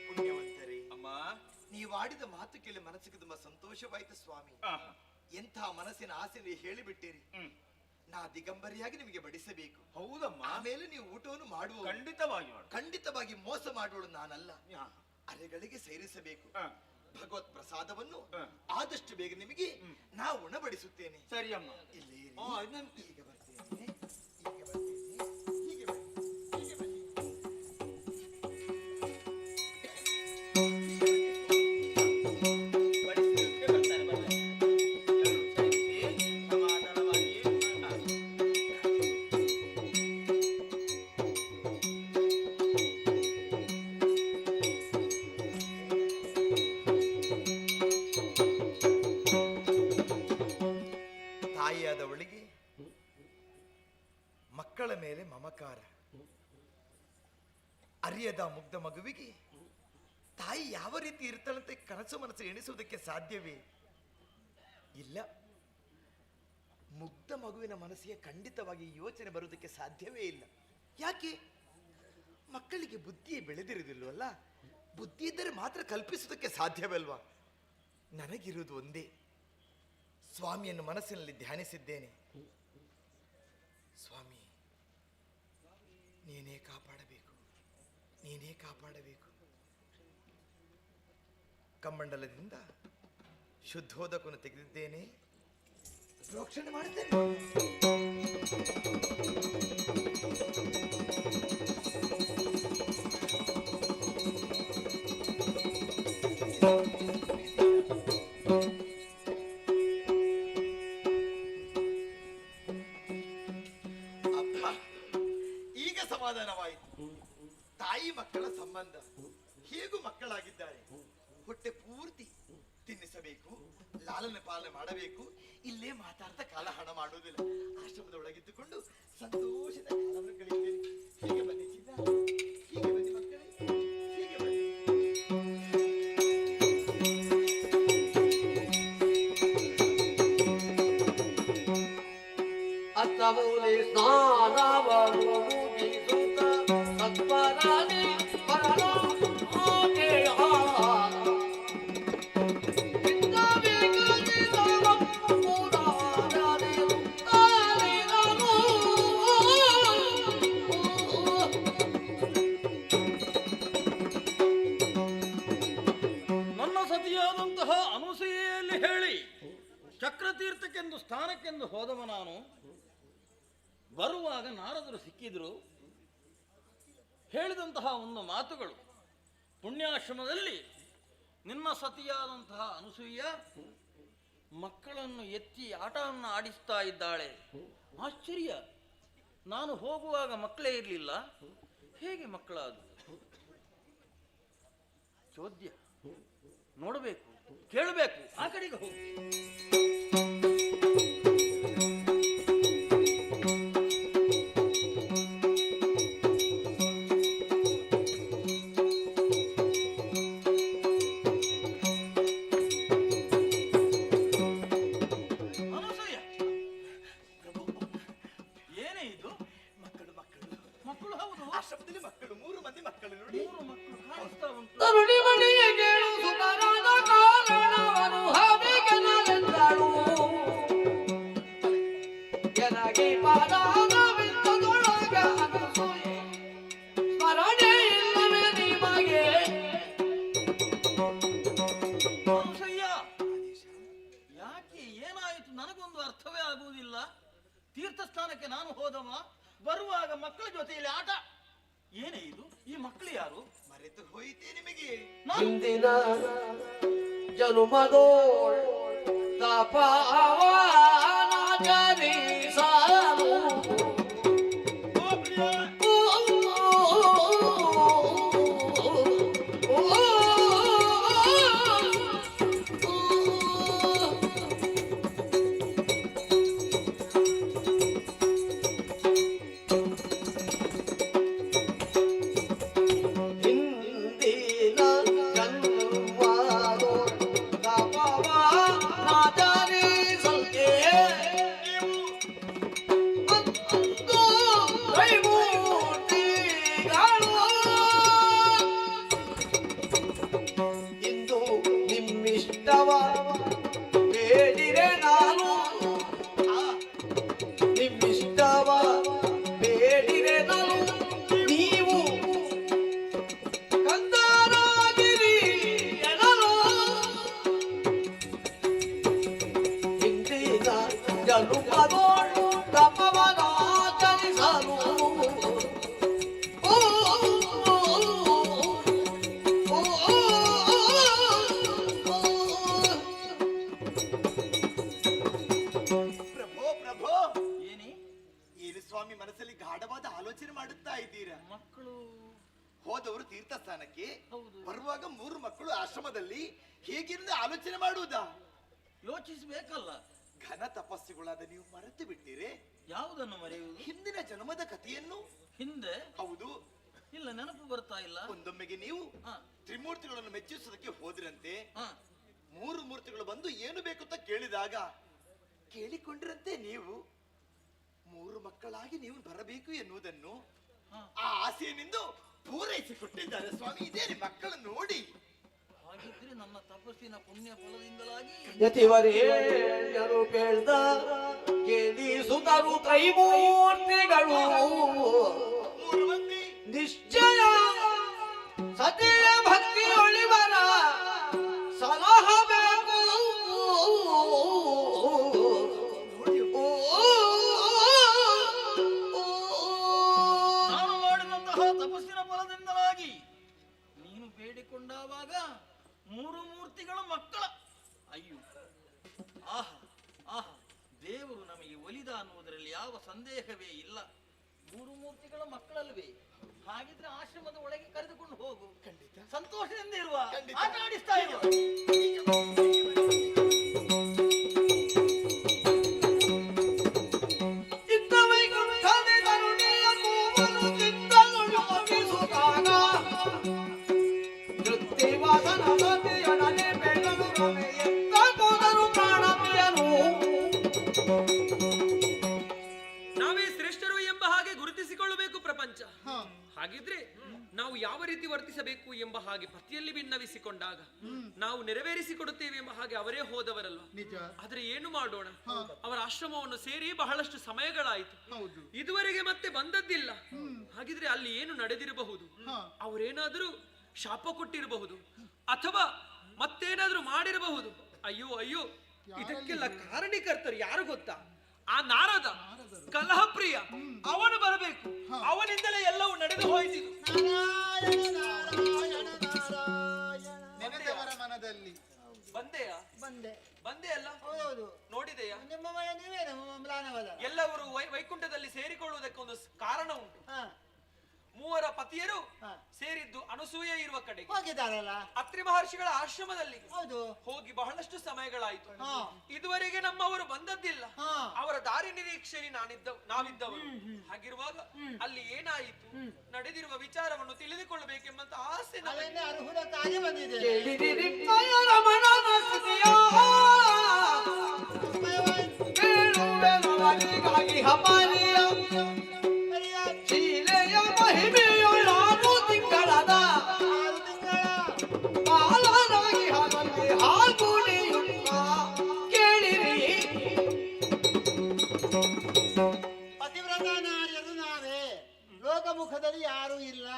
ಪುಣ್ಯವಂತರೇ, ಅಮ್ಮ ನೀವಾಡಿದ ಮಾತು ಕೇಳಿ ಮನಸ್ಸಿಗೆ ತುಂಬಾ ಸಂತೋಷವಾಯಿತು ಸ್ವಾಮಿ. ಎಂಥ ಮನಸ್ಸಿನ ಆಸೆ ಹೇಳಿಬಿಟ್ಟಿರಿ. ನಾ ದಿಗಂಬರಿಯಾಗಿ ನಿಮಗೆ ಬಡಿಸಬೇಕು. ಹೌದಮ್ಮ. ಆಮೇಲೆ ನೀವು ಊಟವನ್ನು ಮಾಡುವ. ಖಂಡಿತವಾಗಿ ಮೋಸ ಮಾಡುವಳು ನಾನಲ್ಲ. ಅರೆಗಳಿಗೆ ಸೇರಿಸಬೇಕು. ಭಗವತ್ ಪ್ರಸಾದವನ್ನು ಆದಷ್ಟು ಬೇಗ ನಿಮಗೆ ನಾ ಉಣಬಡಿಸುತ್ತೇನೆ. ಸರಿ ಅಮ್ಮ. ಇಲ್ಲಿ ಈಗ ಬರ್ತೇನೆ. ತಾಯಿಯಾದವಳಿಗೆ ಮಕ್ಕಳ ಮೇಲೆ ಮಮಕಾರ. ಅರಿಯದ ಮುಗ್ಧ ಮಗುವಿಗೆ ತಾಯಿ ಯಾವ ರೀತಿ ಇರ್ತಾಳಂತೆ ಕನಸು ಮನಸ್ಸು ಎಣಿಸುವುದಕ್ಕೆ ಸಾಧ್ಯವೇ ಇಲ್ಲ. ಮುಗ್ಧ ಮಗುವಿನ ಮನಸ್ಸಿಗೆ ಖಂಡಿತವಾಗಿ ಯೋಚನೆ ಬರುವುದಕ್ಕೆ ಸಾಧ್ಯವೇ ಇಲ್ಲ. ಯಾಕೆ? ಮಕ್ಕಳಿಗೆ ಬುದ್ಧಿಯೇ ಬೆಳೆದಿರುವುದಿಲ್ವಲ್ಲ. ಬುದ್ಧಿ ಇದ್ದರೆ ಮಾತ್ರ ಕಲ್ಪಿಸುವುದಕ್ಕೆ ಸಾಧ್ಯವಲ್ವಾ? ನನಗಿರುವುದು ಒಂದೇ, ಸ್ವಾಮಿಯನ್ನು ಮನಸ್ಸಿನಲ್ಲಿ ಧ್ಯಾನಿಸಿದ್ದೇನೆ. ಸ್ವಾಮಿ, ನೀನೇ ಕಾಪಾಡಬೇಕು, ನೀನೇ ಕಾಪಾಡಬೇಕು. ಕಮ್ಮಂಡಲದಿಂದ ಶುದ್ಧೋದಕವನ್ನು ತೆಗೆದಿದ್ದೇನೆ, ಪ್ರೋಕ್ಷಣೆ ಮಾಡುತ್ತೇನೆ. ಸಮಾಧಾನವಾಯಿತು. ತಾಯಿ ಮಕ್ಕಳ ಸಂಬಂಧ ಹೇಗೂ ಮಕ್ಕಳಾಗಿದ್ದಾರೆ, ಹೊಟ್ಟೆ ಪೂರ್ತಿ ತಿನ್ನಿಸಬೇಕು, ಲಾಲನೆ ಪಾಲನೆ ಮಾಡಬೇಕು. ಇಲ್ಲೇ ಮಾತಾಡ್ತಾ ಕಾಲ ಹಣ ಮಾಡುವುದಿಲ್ಲ, ಆಶ್ರಮದೊಳಗಿದ್ದುಕೊಂಡು ಸಂತೋಷದ ಕಾಲವನ್ನು ಕಳೆಯುತ್ತೇನೆ. ಹೀಗೆ ಬನ್ನಿ ಚಿನ್ನ, ಹೀಗೆ ಬನ್ನಿ ಮಕ್ಕಳೇ, ಹೀಗೆ ಬನ್ನಿ. ಅತ್ತಮೂಲೆ ಸ್ನಾನವನ್ನು ಮುಗಿಸುತ್ತ ಸತ್ವರಾಣಿ ಬರಲು ಆಕೆಯ ನನ್ನ ಸತಿಯಾದಂತಹ ಅನುಸೂಯೆಯಲ್ಲಿ ಹೇಳಿ ಚಕ್ರತೀರ್ಥಕ್ಕೆಂದು ಸ್ಥಾನಕ್ಕೆಂದು ಹೋದವ ನಾನು. ಬರುವಾಗ ನಾರದರು ಸಿಕ್ಕಿದ್ರು. ಹೇಳಿದಂತಹ ಒಂದು ಮಾತುಗಳು, ಪುಣ್ಯಾಶ್ರಮದಲ್ಲಿ ನಿನ್ನ ಸತಿಯಾದಂತಹ ಅನುಸೂಯ ಮಕ್ಕಳನ್ನು ಎತ್ತಿ ಆಟವನ್ನು ಆಡಿಸ್ತಾ ಇದ್ದಾಳೆ. ಆಶ್ಚರ್ಯ, ನಾನು ಹೋಗುವಾಗ ಮಕ್ಕಳೇ ಇರಲಿಲ್ಲ, ಹೇಗೆ ಮಕ್ಕಳಾದ? ಚೋದ್ಯ ನೋಡಬೇಕು, ಕೇಳಬೇಕು, ಆ ಕಡೆಗೆ ಹೋಗಿ. ತರುಣಿ ಮಣಿಯ ಕೇಳು ಸುತರಾದ ಕಾರಣವನ್ನು ಹಾಬೇಕೆನಲೆಂದಳು. ಎನಗೆ ಪಾದಾಗವಿದ್ದದೊಳಗ ಅನಸೂಯೆ ಸ್ಮರಣೆ ಇಲ್ಲವೇ ನಿಮಗೆ. ಯಾಕೆ, ಏನಾಯಿತು? ನನಗೊಂದು ಅರ್ಥವೇ ಆಗುವುದಿಲ್ಲ. ತೀರ್ಥಸ್ಥಾನಕ್ಕೆ ನಾನು ಹೋದವ, ಬರುವಾಗ ಮಕ್ಕಳ ಜೊತೆಯಲ್ಲಿ ಆಟ. ಏನೇ ಇದು? ಈ ಮಕ್ಕಳು ಯಾರು? ಮರೆತು ಹೋಯಿತೆ ನಿಮಗೆ. ಹಿಂದಿನ ಜನುಮದೋ ತಪವಾನಾಚರಿಸಲು ಬೇಡಿರೆ ನಾನು ನಿಮ್ಮಿಷ್ಟವ ಬೇಡಿರೆ ನಾನು ನೀವು ಕಂದರಾಗಿರಿ ಎನಲು. ಹಿಂದಿನ ಜನುಮದೋಳು ತಪವನಾಚರಿಸಲು ಮನಸ್ಸಲ್ಲಿ ಗಾಢವಾದ ಆಲೋಚನೆ ಮಾಡುತ್ತಾ ಇದ್ದೀರಾ? ಮಕ್ಕಳು ಹೋದವರು ತೀರ್ಥಸ್ಥಾನಕ್ಕೆ, ಬರುವಾಗ 3 ಮಕ್ಕಳು ಆಶ್ರಮದಲ್ಲಿ, ಹೇಗಿருந்து ಆಲೋಚನೆ ಮಾಡುವುದಾ? ಯೋಚಿಸಬೇಕಲ್ಲ. ಘನ ತಪಸ್ಸುಗಳಾದ ನೀವು ಮರೆತು ಬಿಟ್ಟಿರೆ. ಯಾವುದನ್ನು ಮರೆಯುವುದು? ಹಿಂದಿನ ಜನ್ಮದ ಕಥೆಯನ್ನು. ಹಿಂದೆ? ಹೌದು. ಇಲ್ಲ, ನೆನಪು ಬರ್ತಾ ಇಲ್ಲ. ಒಂದೊಮ್ಮೆಗೆ ನೀವು ತ್ರಿಮೂರ್ತಿಗಳನ್ನು ಮೆಚ್ಚಿಸುವುದಕ್ಕೆ ಹೋದ್ರಂತೆ. 3 ಮೂರ್ತಿಗಳು ಬಂದು ಏನು ಬೇಕು ಅಂತ ಕೇಳಿದಾಗ ಕೇಳಿಕೊಂಡಿರಂತೆ ನೀವು 3 ಮಕ್ಕಳಾಗಿ ನೀವು ಬರಬೇಕು ಎನ್ನುವುದನ್ನು ಆ ಆಸೆಯನ್ನಿಂದ ಪೂರೈಸಿಕೊಟ್ಟಿದ್ದಾರೆ ಸ್ವಾಮಿ. ಇದೇನೆ ಮಕ್ಕಳನ್ನು ನೋಡಿ. ಹಾಗಿದ್ರೆ ನನ್ನ ತಪಸ್ಸಿನ ಪುಣ್ಯ ಫಲದಿಂದಲಾಗಿ ಯತಿವರೇಣ್ಯರು ಕೇಳ್ದ ಕೇಳಿಸುತ್ತರು ತ್ರೈಮೂರ್ತಿಗಳು ನಿಶ್ಚಯ ಸತಿಯ ಭಕ್ತಿಯೊಳಿವರ ಸಲಹಬೇಕು. ನಾನು ಮಾಡಿದಂತಹ ತಪಸ್ಸಿನ ಫಲದಿಂದಲಾಗಿ ನೀನು ಬೇಡಿಕೊಂಡಾಗ 3 ಮೂರ್ತಿಗಳ ಮಕ್ಕಳ. ಅಯ್ಯೋ, ಆಹಾ ಆಹಾ, ದೇವರು ನಮಗೆ ಒಲಿದ ಅನ್ನುವುದರಲ್ಲಿ ಯಾವ ಸಂದೇಹವೇ ಇಲ್ಲ. ಮೂರು ಮೂರ್ತಿಗಳ ಮಕ್ಕಳಲ್ವೇ? ಹಾಗಿದ್ರೆ ಆಶ್ರಮದ ಒಳಗೆ ಕರೆದುಕೊಂಡು ಹೋಗು. ಖಂಡಿತ ಸಂತೋಷದಿಂದ ಇರುವ, ಆಟ ಆಡಿಸ್ತಾ ಇರುವ. ನಾವೇ ಶ್ರೇಷ್ಠರು ಎಂಬ ಹಾಗೆ ಗುರುತಿಸಿಕೊಳ್ಳಬೇಕು ಪ್ರಪಂಚ. ಹಾಗಿದ್ರೆ ನಾವು ಯಾವ ರೀತಿ ವರ್ತಿಸಬೇಕು ಎಂಬ ಹಾಗೆ ಪತಿಯಲ್ಲಿ ಭಿನ್ನವಿಸಿಕೊಂಡಾಗ ನಾವು ನೆರವೇರಿಸಿಕೊಡುತ್ತೇವೆ ಎಂಬ ಹಾಗೆ ಅವರೇ ಹೋದವರಲ್ಲ. ಆದ್ರೆ ಏನು ಮಾಡೋಣ, ಅವರ ಆಶ್ರಮವನ್ನು ಸೇರಿ ಬಹಳಷ್ಟು ಸಮಯಗಳಾಯಿತು, ಇದುವರೆಗೆ ಮತ್ತೆ ಬಂದದ್ದಿಲ್ಲ. ಹಾಗಿದ್ರೆ ಅಲ್ಲಿ ಏನು ನಡೆದಿರಬಹುದು? ಅವರೇನಾದರೂ ಶಾಪ ಕೊಟ್ಟಿರಬಹುದು, ಅಥವಾ ಮತ್ತೇನಾದ್ರೂ ಮಾಡಿರಬಹುದು. ಅಯ್ಯೋ ಅಯ್ಯೋ, ಇದಕ್ಕೆಲ್ಲ ಕಾರಣೀಕರ್ತರು ಯಾರು ಗೊತ್ತಾ? ಆ ನಾರದ, ಕಲಹಪ್ರಿಯ, ಅವನು ಬರಬೇಕು. ಅವನಿಂದಲೇ ಎಲ್ಲವೂ ನಡೆದು ಹೋಯಿತು. ನೆನೆದವರ ಮನದಲ್ಲಿ ಬಂದೆ ಅಲ್ಲ? ಹೌದು. ನೋಡಿದೆಯಾ? ನಿಮ್ಮ ಮನೆ ನೀವೇನು ಮ್ಲಾನವಲ್ಲ. ಎಲ್ಲವರು ವೈಕುಂಠದಲ್ಲಿ ಸೇರಿಕೊಳ್ಳುವುದಕ್ಕೆ ಒಂದು ಕಾರಣ ಉಂಟು. ಮೂವರ ಪತಿಯರು ಸೇರಿದ್ದು ಅನಸೂಯ ಇರುವ ಕಡೆಗೆ ಹೋಗಿದ್ದಾರಲ್ಲ, ಅತ್ರಿ ಮಹರ್ಷಿಗಳ ಆಶ್ರಮದಲ್ಲಿ. ಹೌದು, ಹೋಗಿ ಬಹಳಷ್ಟು ಸಮಯಗಳಾಯಿತು, ಇದುವರೆಗೆ ನಮ್ಮವರು ಬಂದದ್ದಿಲ್ಲ. ಅವರ ದಾರಿ ನಿರೀಕ್ಷೆಯಲ್ಲಿ ನಾವಿದ್ದವರು. ಹಾಗಿರುವಾಗ ಅಲ್ಲಿ ಏನಾಯಿತು, ನಡೆದಿರುವ ವಿಚಾರವನ್ನು ತಿಳಿದುಕೊಳ್ಳಬೇಕೆಂಬಂತ ಆಸೆ ಅರ್ಹುದಕ್ಕಾಗಿ ಬಂದಿದೆ. ಪತಿವ್ರತ ನಾರ್ಯರು ನಾವೇ, ಲೋಕಮುಖದಲ್ಲಿ ಯಾರೂ ಇಲ್ಲ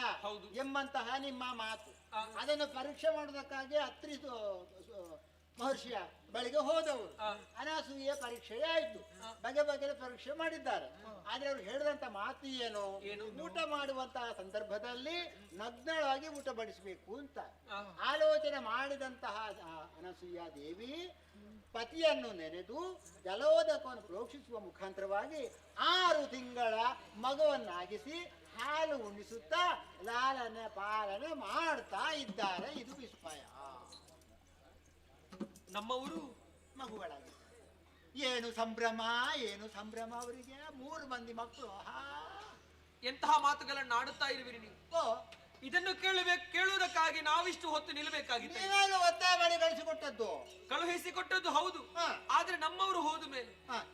ಎಂಬಂತಹ ನಿಮ್ಮ ಮಾತು. ಅದನ್ನು ಪರೀಕ್ಷೆ ಮಾಡುವುದಕ್ಕಾಗಿ ಅತ್ರಿ ಮಹರ್ಷಿಯ ಬಳಿಗೆ ಹೋದವರು. ಅನಸೂಯೆ ಪರೀಕ್ಷೆ ಆಯ್ತು, ಬಗೆ ಬಗೆಯ ಪರೀಕ್ಷೆ ಮಾಡಿದ್ದಾರೆ. ಆದ್ರೆ ಅವ್ರು ಹೇಳಿದಂತ ಮಾತು ಏನು, ಊಟ ಮಾಡುವಂತಹ ಸಂದರ್ಭದಲ್ಲಿ ನಗ್ನಳಾಗಿ ಊಟ ಬಡಿಸಬೇಕು ಅಂತ ಆಲೋಚನೆ ಮಾಡಿದಂತಹ ಅನಸೂಯ ದೇವಿ ಪತಿಯನ್ನು ನೆನೆದು ಜಲೋದಕವನ್ನು ಪ್ರೋಕ್ಷಿಸುವ ಮುಖಾಂತರವಾಗಿ 6 ತಿಂಗಳ ಮಗುವನ್ನಾಗಿಸಿ ಹಾಲು ಉಣಿಸುತ್ತಾ ಲಾಲನೆ ಪಾಲನೆ ಮಾಡ್ತಾ ಇದ್ದಾರೆ. ಇದು ವಿಸ್ಮಯ. ನಮ್ಮವರು ಮಗುಗಳಾಗಿ ಏನು ಸಂಭ್ರಮ, ಏನು ಸಂಭ್ರಮ ಅವರಿಗೆ. 3 ಮಂದಿ ಮಕ್ಕಳು. ಎಂತಹ ಮಾತುಗಳನ್ನು ಆಡುತ್ತಾ ಇರುವಿರಿ ನೀವು. ಇದನ್ನು ಕೇಳುವುದಕ್ಕಾಗಿ ನಾವಿಷ್ಟು ಹೊತ್ತು ನಿಲ್ಲಬೇಕಾಗಿತ್ತು. ಒತ್ತಾಯ ಮಾಡಿ ಕಳಿಸಿಕೊಟ್ಟದ್ದು, ಕಳುಹಿಸಿಕೊಟ್ಟದ್ದು ಹೌದು. ಆದ್ರೆ ನಮ್ಮವರು ಹೋದ ಮೇಲೆ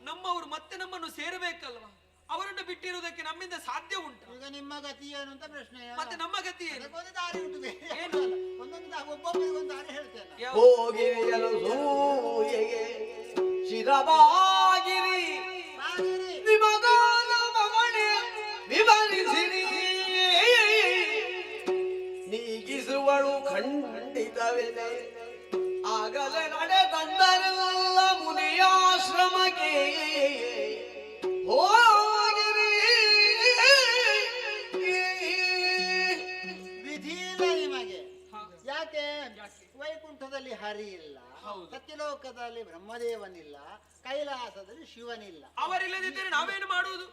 ನಮ್ಮವರು ಮತ್ತೆ ನಮ್ಮನ್ನು ಸೇರಬೇಕಲ್ವಾ? ಅವರನ್ನು ಬಿಟ್ಟಿರುವುದಕ್ಕೆ ನಮ್ಮಿಂದ ಸಾಧ್ಯ ಉಂಟು? ಈಗ ನಿಮ್ಮ ಗತಿ ಏನು ಅಂತ ಪ್ರಶ್ನೆ. ಮತ್ತೆ ನಮ್ಮ ಗತಿ ಏನು? ಒಂದು ದಾರಿ ಉಂಟು, ಏನು ಒಂದೊಂದು ಒಬ್ಬೊಬ್ಬರಿಗೆ ಒಂದು ದಾರಿ ಹೇಳ್ತೇನೆ. ಹೋಗಿ ಸೂಯೆಗೆ ಶಿರವಾಗಿರಿ ನಿಮಗಾದ ಮಗಣೆ ವಿವರಿಸಿರಿ, ನೀಗಿಸುವಳು ಖಂಡಿತವಿದೆ. ಆಗಲೇ ನಡೆ ತಂದರೆಲ್ಲ ಮುನಿಯಾಶ್ರಮಕ್ಕೆ ಹೋಗಿರಿ. ವಿಧಿ ಇಲ್ಲ ನಿಮಗೆ. ಯಾಕೆ? ವೈಕುಂಠದಲ್ಲಿ ಹರಿ ಇಲ್ಲ, ಸತ್ಯಲೋಕದಲ್ಲಿ ಬ್ರಹ್ಮದೇವನಿಲ್ಲ, ಕೈಲಾಸದಲ್ಲಿ ಶಿವನಿಲ್ಲ. ಅವರಿಲ್ಲದಿದ್ದರೆ ನಾವೇನು ಮಾಡುವುದು?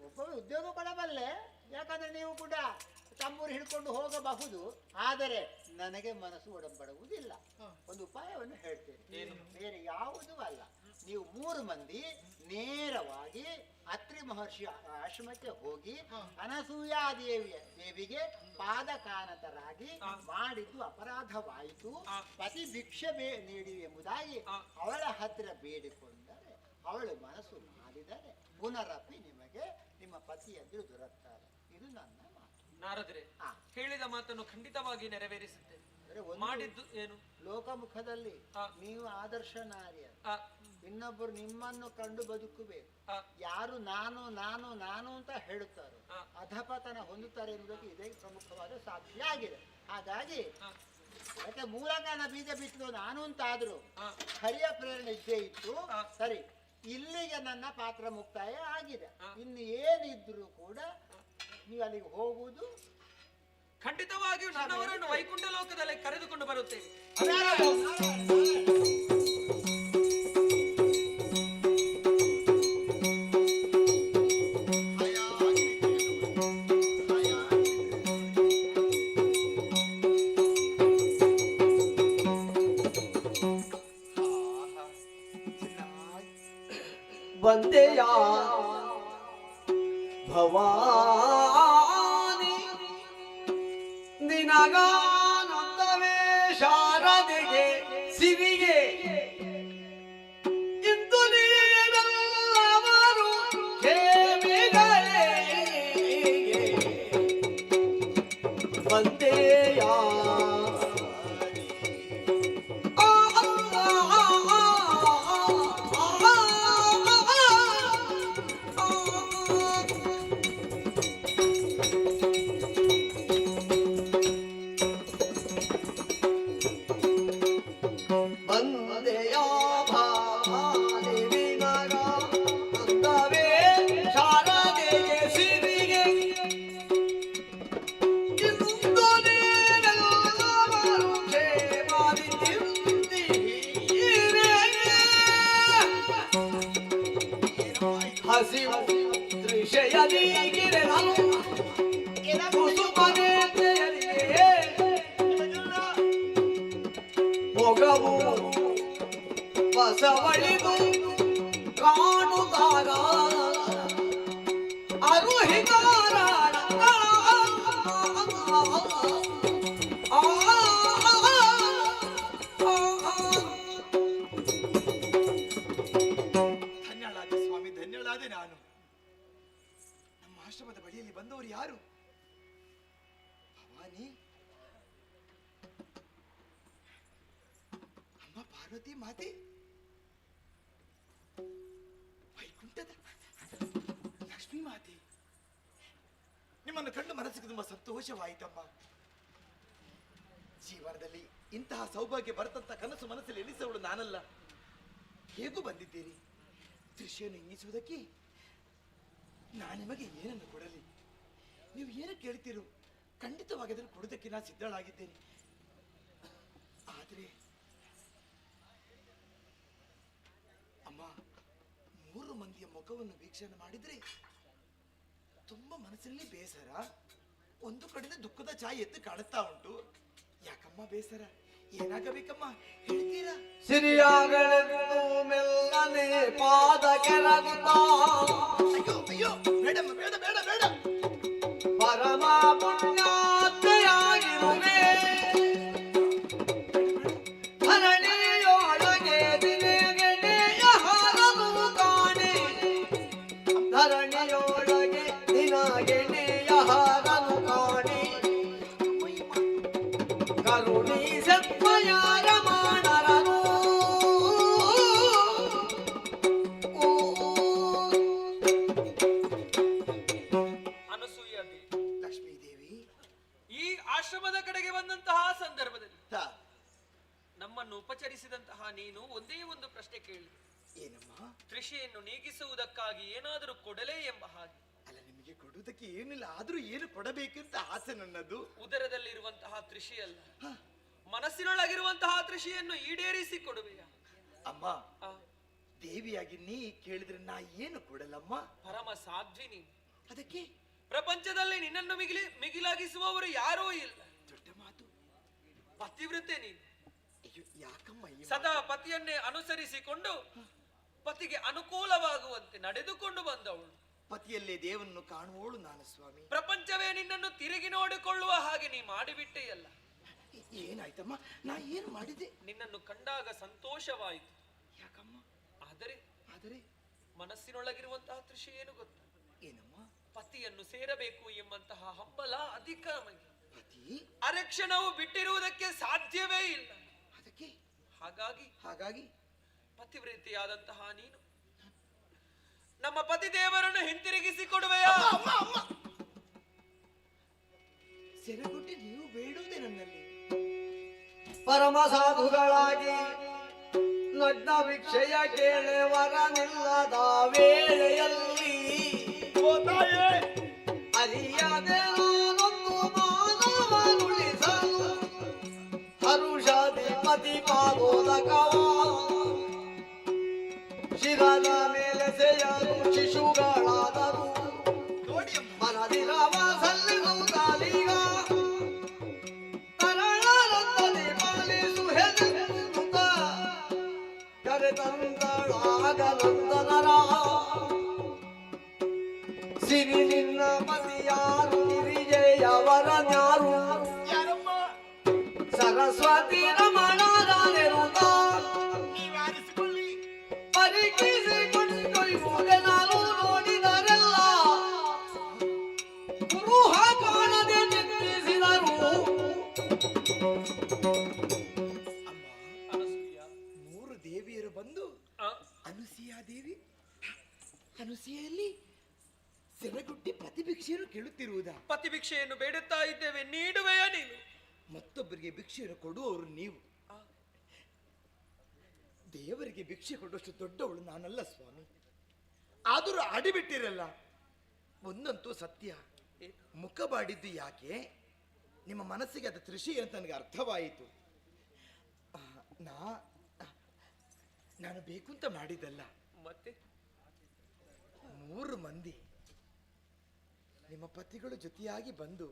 ಒಬ್ಬ ಉದ್ಯೋಗ ಕೊಡಬಲ್ಲೆ, ಯಾಕಂದ್ರೆ ನೀವು ಕೂಡ ತಂಬೂರು ಹಿಡ್ಕೊಂಡು ಹೋಗಬಹುದು. ಆದರೆ ನನಗೆ ಮನಸ್ಸು ಒಡಂಬಡುವುದಿಲ್ಲ. ಒಂದು ಉಪಾಯವನ್ನು ಹೇಳ್ತೇನೆ, ಬೇರೆ ಯಾವುದೂ ಅಲ್ಲ. ನೀವು 3 ಮಂದಿ ನೇರವಾಗಿ ಅತ್ರಿ ಮಹರ್ಷಿ ಆಶ್ರಮಕ್ಕೆ ಹೋಗಿ ಅನಸೂಯಾ ದೇವಿಗೆ ಪಾದಕಾನತರಾಗಿ ಮಾಡಿದ್ದು ಅಪರಾಧವಾಯಿತು, ಪತಿ ಭಿಕ್ಷೆ ನೀಡಿ ಎಂಬುದಾಗಿ ಅವಳ ಹತ್ತಿರ ಬೇಡಿಕೊಂಡರೆ, ಅವಳು ಮನಸ್ಸು ಮಾಡಿದರೆ ಪುನರಪಿ ನಿಮಗೆ ನಿಮ್ಮ ಪತಿ ಎದುರು ದೊರಕ್ತಾರೆ. ಇದು ನನ್ನ ಮಾತು. ನಾರದ್ರೆ, ಹೇಳಿದ ಮಾತನ್ನು ಖಂಡಿತವಾಗಿ ನೆರವೇರಿಸುತ್ತೇನೆ. ಮಾಡಿದ್ದು ಏನು? ಲೋಕಮುಖದಲ್ಲಿ ನೀವು ಆದರ್ಶ ನಾರಿಯ, ಇನ್ನೊಬ್ಬರು ನಿಮ್ಮನ್ನು ಕಂಡು ಬದುಕಬೇಕು. ಯಾರು ನಾನು ನಾನು ನಾನು ಅಂತ ಹೇಳುತ್ತಾರೋ ಅಧಪತನ ಹೊಂದುತ್ತಾರೆ ಎನ್ನುವುದಕ್ಕೆ ಇದೇ ಪ್ರಮುಖವಾದ ಸಾಕ್ಷಿ ಆಗಿದೆ. ಹಾಗಾಗಿ ಯಾಕೆ ಮೂಲಕನ ಬೀಜ ಬಿಟ್ಟು ನಾನು ಅಂತಾದ್ರೂ ಹರಿಯ ಪ್ರೇರಣೆ ಇದ್ದೇ ಇತ್ತು. ಸರಿ, ಇಲ್ಲಿಗೆ ನನ್ನ ಪಾತ್ರ ಮುಕ್ತಾಯ ಆಗಿದೆ. ಇನ್ನು ಏನಿದ್ರು ಕೂಡ ನೀವು ಅಲ್ಲಿಗೆ ಹೋಗುವುದು ಖಂಡಿತವಾಗಿಯೂ ನನ್ನವರನ್ನು ವೈಕುಂಠ ಲೋಕದಲ್ಲಿ ಕರೆದುಕೊಂಡು ಬರುತ್ತೇವೆ. ಬಂದೆಯ ಭವಾನಿ ನಿನಗಾನಂದವೇ ಶಾರದೆಗೆ ಸಿರಿಗೆ ಇಂದು ನೀವೆಲ್ಲವರು ಕೇಮಿಗಳೇ ಬಂದೆಯ ಹಸಿವು ದೃಶ್ಯಯದೀಗಿರೆ ನಾನು ಕುಸುಮನೆ ಮೊಗವು ಬಸವಳಿದು ಕಾಣುತ್ತಾಗ ಅರುಹಿತಾರ ಧನ್ಯಳಾದೆ ಸ್ವಾಮಿ, ಧನ್ಯಳಾದೆ. ನಾನು ನಮ್ಮ ಆಶ್ರಮದ ಬಳಿಯಲ್ಲಿ ಬಂದವರು ಯಾರು? ಭವಾನಿ, ಅಮ್ಮ ಪಾರ್ವತಿ ಮಾತೆ, ವೈಕುಂಠದ ಲಕ್ಷ್ಮೀ ಮಾತೆ, ನಿಮ್ಮನ್ನು ಕಂಡು ಮನಸ್ಸಿಗೆ ತುಂಬಾ ಸಂತೋಷವಾಯಿತಮ್ಮ. ಜೀವನದಲ್ಲಿ ಇಂತಹ ಸೌಭಾಗ್ಯ ಬರತಂತ ಕನಸು ಮನಸ್ಸಲ್ಲಿ ಎನಿಸುವಳು ನಾನಲ್ಲ. ಹೇಗೂ ಬಂದಿದ್ದೀರಿ. ದೃಶ್ಯವನ್ನು ಇಂಗಿಸುವುದಕ್ಕೆ ನಾನು ನಿಮಗೆ ಏನನ್ನು ಕೊಡಲಿ? ನೀವು ಏನು ಕೇಳ್ತೀರೋ ಖಂಡಿತವಾಗಿ ಅದನ್ನು ಕೊಡುವುದಕ್ಕೆ ನಾನು ಸಿದ್ಧಳಾಗಿದ್ದೇನೆ. ಆದರೆ ಅಮ್ಮ, 3 ಮಂದಿಯ ಮುಖವನ್ನು ವೀಕ್ಷಣೆ ಮಾಡಿದ್ರೆ ತುಂಬಾ ಮನಸ್ಸಿನಲ್ಲಿ ಬೇಸರ, ಒಂದು ಕಡೆಯಿಂದ ದುಃಖದ ಛಾಯೆ ಎದ್ದು ಕಾಣುತ್ತಾ ಉಂಟು. ಯಾಕಮ್ಮ ಬೇಸರ? ಏನಾಗಬೇಕಮ್ಮ, ಹೇಳ್ತೀರಾ? ಸಿರಿಯಾಗಳೆಂದು ಮೆಲ್ಲನೆ ಪಾದ ಕೆಳಗುತ್ತಾ, ಅಯ್ಯೋ ಅಯ್ಯೋ, ಬೇಡಮ್ಮ, ಬೇಡ ಬೇಡ ಬೇಡ. ಪರಮ ಪುಣ್ಯಾತ್ಮೆಯಾಗಿರುವೆ ಧರಣಿಯೊಳಗೆ ದಿನಗೆಣೆಯ ಹಾರಲು ಕಾಣೆ, ಧರಣಿಯೊಳಗೆ ದಿನಗೆಣೆಯ ಹಾರಲು ಕಾಣೆ, ಕರುಣಿ ಸತ್ಮಯಾರ ಮಾಡರನು ಅನಸೂಯ ದೇವಿ, ಲಕ್ಷ್ಮೀ ದೇವಿ, ಈ ಆಶ್ರಮದ ಕಡೆಗೆ ಬಂದಂತಹ ಸಂದರ್ಭದಲ್ಲಿ ನಮ್ಮನ್ನು ಉಪಚರಿಸಿದಂತಹ ನೀನು ಒಂದೇ ಒಂದು ಪ್ರಶ್ನೆ ಕೇಳಿ. ಏನಮ್ಮ? ತೃಷೆಯನ್ನು ನೀಗಿಸುವುದಕ್ಕಾಗಿ ಏನಾದರೂ ಕೊಡಲೇ ಎಂಬ ಹಾಗೆ. ಅಲ್ಲ, ನಿಮಗೆ ಕೊಡುವುದಕ್ಕೆ ಏನಿಲ್ಲ, ಆದ್ರೂ ಏನು ಕೊಡಬೇಕಂತ ಆಸೆ ನನ್ನದು. ಉದರದಲ್ಲಿರುವಂತಹ ತೃಷೆಯಲ್ಲ, ಮನಸ್ಸಿನೊಳಗಿರುವಂತಹ ತೃಷೆಯನ್ನು ಈಡೇರಿಸಿ ಕೊಡುವೆಯಾ? ಅಮ್ಮ, ದೇವಿಯಾಗಿ ನೀ ಕೇಳಿದ್ರೆ ನಾ ಏನು ಕೊಡಲಮ್ಮ? ಪರಮ ಸಾಧ್ವಿ ನೀನು. ಅದಕ್ಕೆ ಪ್ರಪಂಚದಲ್ಲಿ ನಿನ್ನನ್ನು ಮಿಗಿಲಾಗಿಸುವವರು ಯಾರೂ ಇಲ್ಲ. ದೊಡ್ಡ ಮಾತು. ಪತಿವ್ರತೆ ನೀನು. ಅಯ್ಯೋ, ಯಾಕಮ್ಮ ಈ ಸದಾ ಪತಿಯನ್ನೇ ಅನುಸರಿಸಿಕೊಂಡು ಪತಿಗೆ ಅನುಕೂಲವಾಗುವಂತೆ ನಡೆದುಕೊಂಡು ಬಂದವಳು. ಪತಿಯಲ್ಲೇ ದೇವರನ್ನು ಕಾಣುವವಳು ನಾನು ಸ್ವಾಮಿ. ಪ್ರಪಂಚವೇ ನಿನ್ನನ್ನು ತಿರುಗಿ ನೋಡಿಕೊಳ್ಳುವ ಹಾಗೆ ನೀ ಮಾಡಿಬಿಟ್ಟೆಯಲ್ಲ. ಏನಾಯ್ತಮ್ಮ? ನಾ ಏನು ಮಾಡಿದೆ? ನಿನ್ನನ್ನು ಕಂಡಾಗ ಸಂತೋಷವಾಯಿತು. ಯಾಕಮ್ಮ? ಆದರೆ ಆದರೆ ಮನಸ್ಸಿನೊಳಗಿರುವಂತಹ ತೃಷೆ ಏನು ಗೊತ್ತಾ? ಏನಮ್ಮ? ಪತಿಯನ್ನು ಸೇರಬೇಕು ಎಂಬಂತಹ ಹಂಬಲ ಅಧಿಕ ನಮಗೆ. ಪತಿ ಅರೆಕ್ಷಣವು ಬಿಟ್ಟಿರುವುದಕ್ಕೆ ಸಾಧ್ಯವೇ ಇಲ್ಲ. ಅದಕ್ಕೆ ಹಾಗಾಗಿ ಪತಿವ್ರತೆಯಾದಂತಹ ನೀನು ನಮ್ಮ ಪತಿ ದೇವರನ್ನು ಹಿಂತಿರುಗಿಸಿ ಕೊಡುವೆಯಾ? ಸೆರೆಗುಟ್ಟಿ ನೀವು ಬೇಡುವುದೇ ನನ್ನಲ್ಲಿ. ಪರಮ ಸಾಧುಗಳಾಗಿ ನಗ್ನ ಭಿಕ್ಷೆಯ ಕೇಳುವರನಿಲ್ಲದ ವೇಳೆಯಲ್ಲಿ ಅರಿಯದೆ ನಾನೊಂದು ಮಾನವನುಳಿಸಲು ಹರುಷಾಧಿಪತಿ ಪಾದೋದಕವ ಶಿರದ ಮೇಲೆ ಸೆಯಲು ಶಿಶುಗಳಾದರು ಮನದಿರವ ಸಲ್ಲಿಸುತ್ತಾಲೀಗ ತರಳರಂತದೆ ಪಾಲಿಸು ಹೆದರುತ್ತ ಕರೆತಂದಳಾಗ ನಂದನರ ಇಲ್ಲಿ ನಿನ್ನ ಪತಿಯಾರು ಗಿರಿಜೆಯವರನ್ಯಾರು ಸರಸ್ವತಿ ರಮಣನೆರುತ ಪರಿಕಿಸಿಕೊಂಡೊಯ್ಯುವುದೇ ನಾನು ನೋಡಿದರೆಲ್ಲ ಗುರುಹ ಕಾಣದೆ ಚಿಂತಿಸಿದರು. ಮೂರು ದೇವಿಯರು ಬಂದು ಅನುಸೂಯ ದೇವಿ ಅನುಸೂಯಲ್ಲಿ ಸೆರಗುಟ್ಟಿ ಪ್ರತಿಭಿಕ್ಷೆಯನ್ನು ಕೇಳುತ್ತಿರುವುದಾ? ಪ್ರತಿಭಿಕ್ಷೆಯನ್ನು ಬೇಡುತ್ತಾ ಇದ್ದೇವೆ, ನೀಡುವೆಯಾ ನೀನು? ಮತ್ತೊಬ್ಬರಿಗೆ ಭಿಕ್ಷೆಯನ್ನು ಕೊಡುವವರು ನೀವು. ದೇವರಿಗೆ ಭಿಕ್ಷೆ ಕೊಡುವಷ್ಟು ದೊಡ್ಡವಳು ನಾನಲ್ಲ ಸ್ವಾಮಿ. ಆದರೂ ಆಡಿಬಿಟ್ಟಿರಲ್ಲ. ಒಂದಂತೂ ಸತ್ಯ, ಮುಖ ಬಾಡಿದ್ದು ಯಾಕೆ? ನಿಮ್ಮ ಮನಸ್ಸಿಗೆ ಅದು ತೃಷಿ ಅಂತ ನನಗೆ ಅರ್ಥವಾಯಿತು. ನಾನು ಬೇಕು ಅಂತ ಮಾಡಿದ್ದಲ್ಲ. ಮತ್ತೆ 3 ಮಂದಿ ನಿಮ್ಮ ಪತಿಗಳು ಜೊತೆಯಾಗಿ ಬಂದು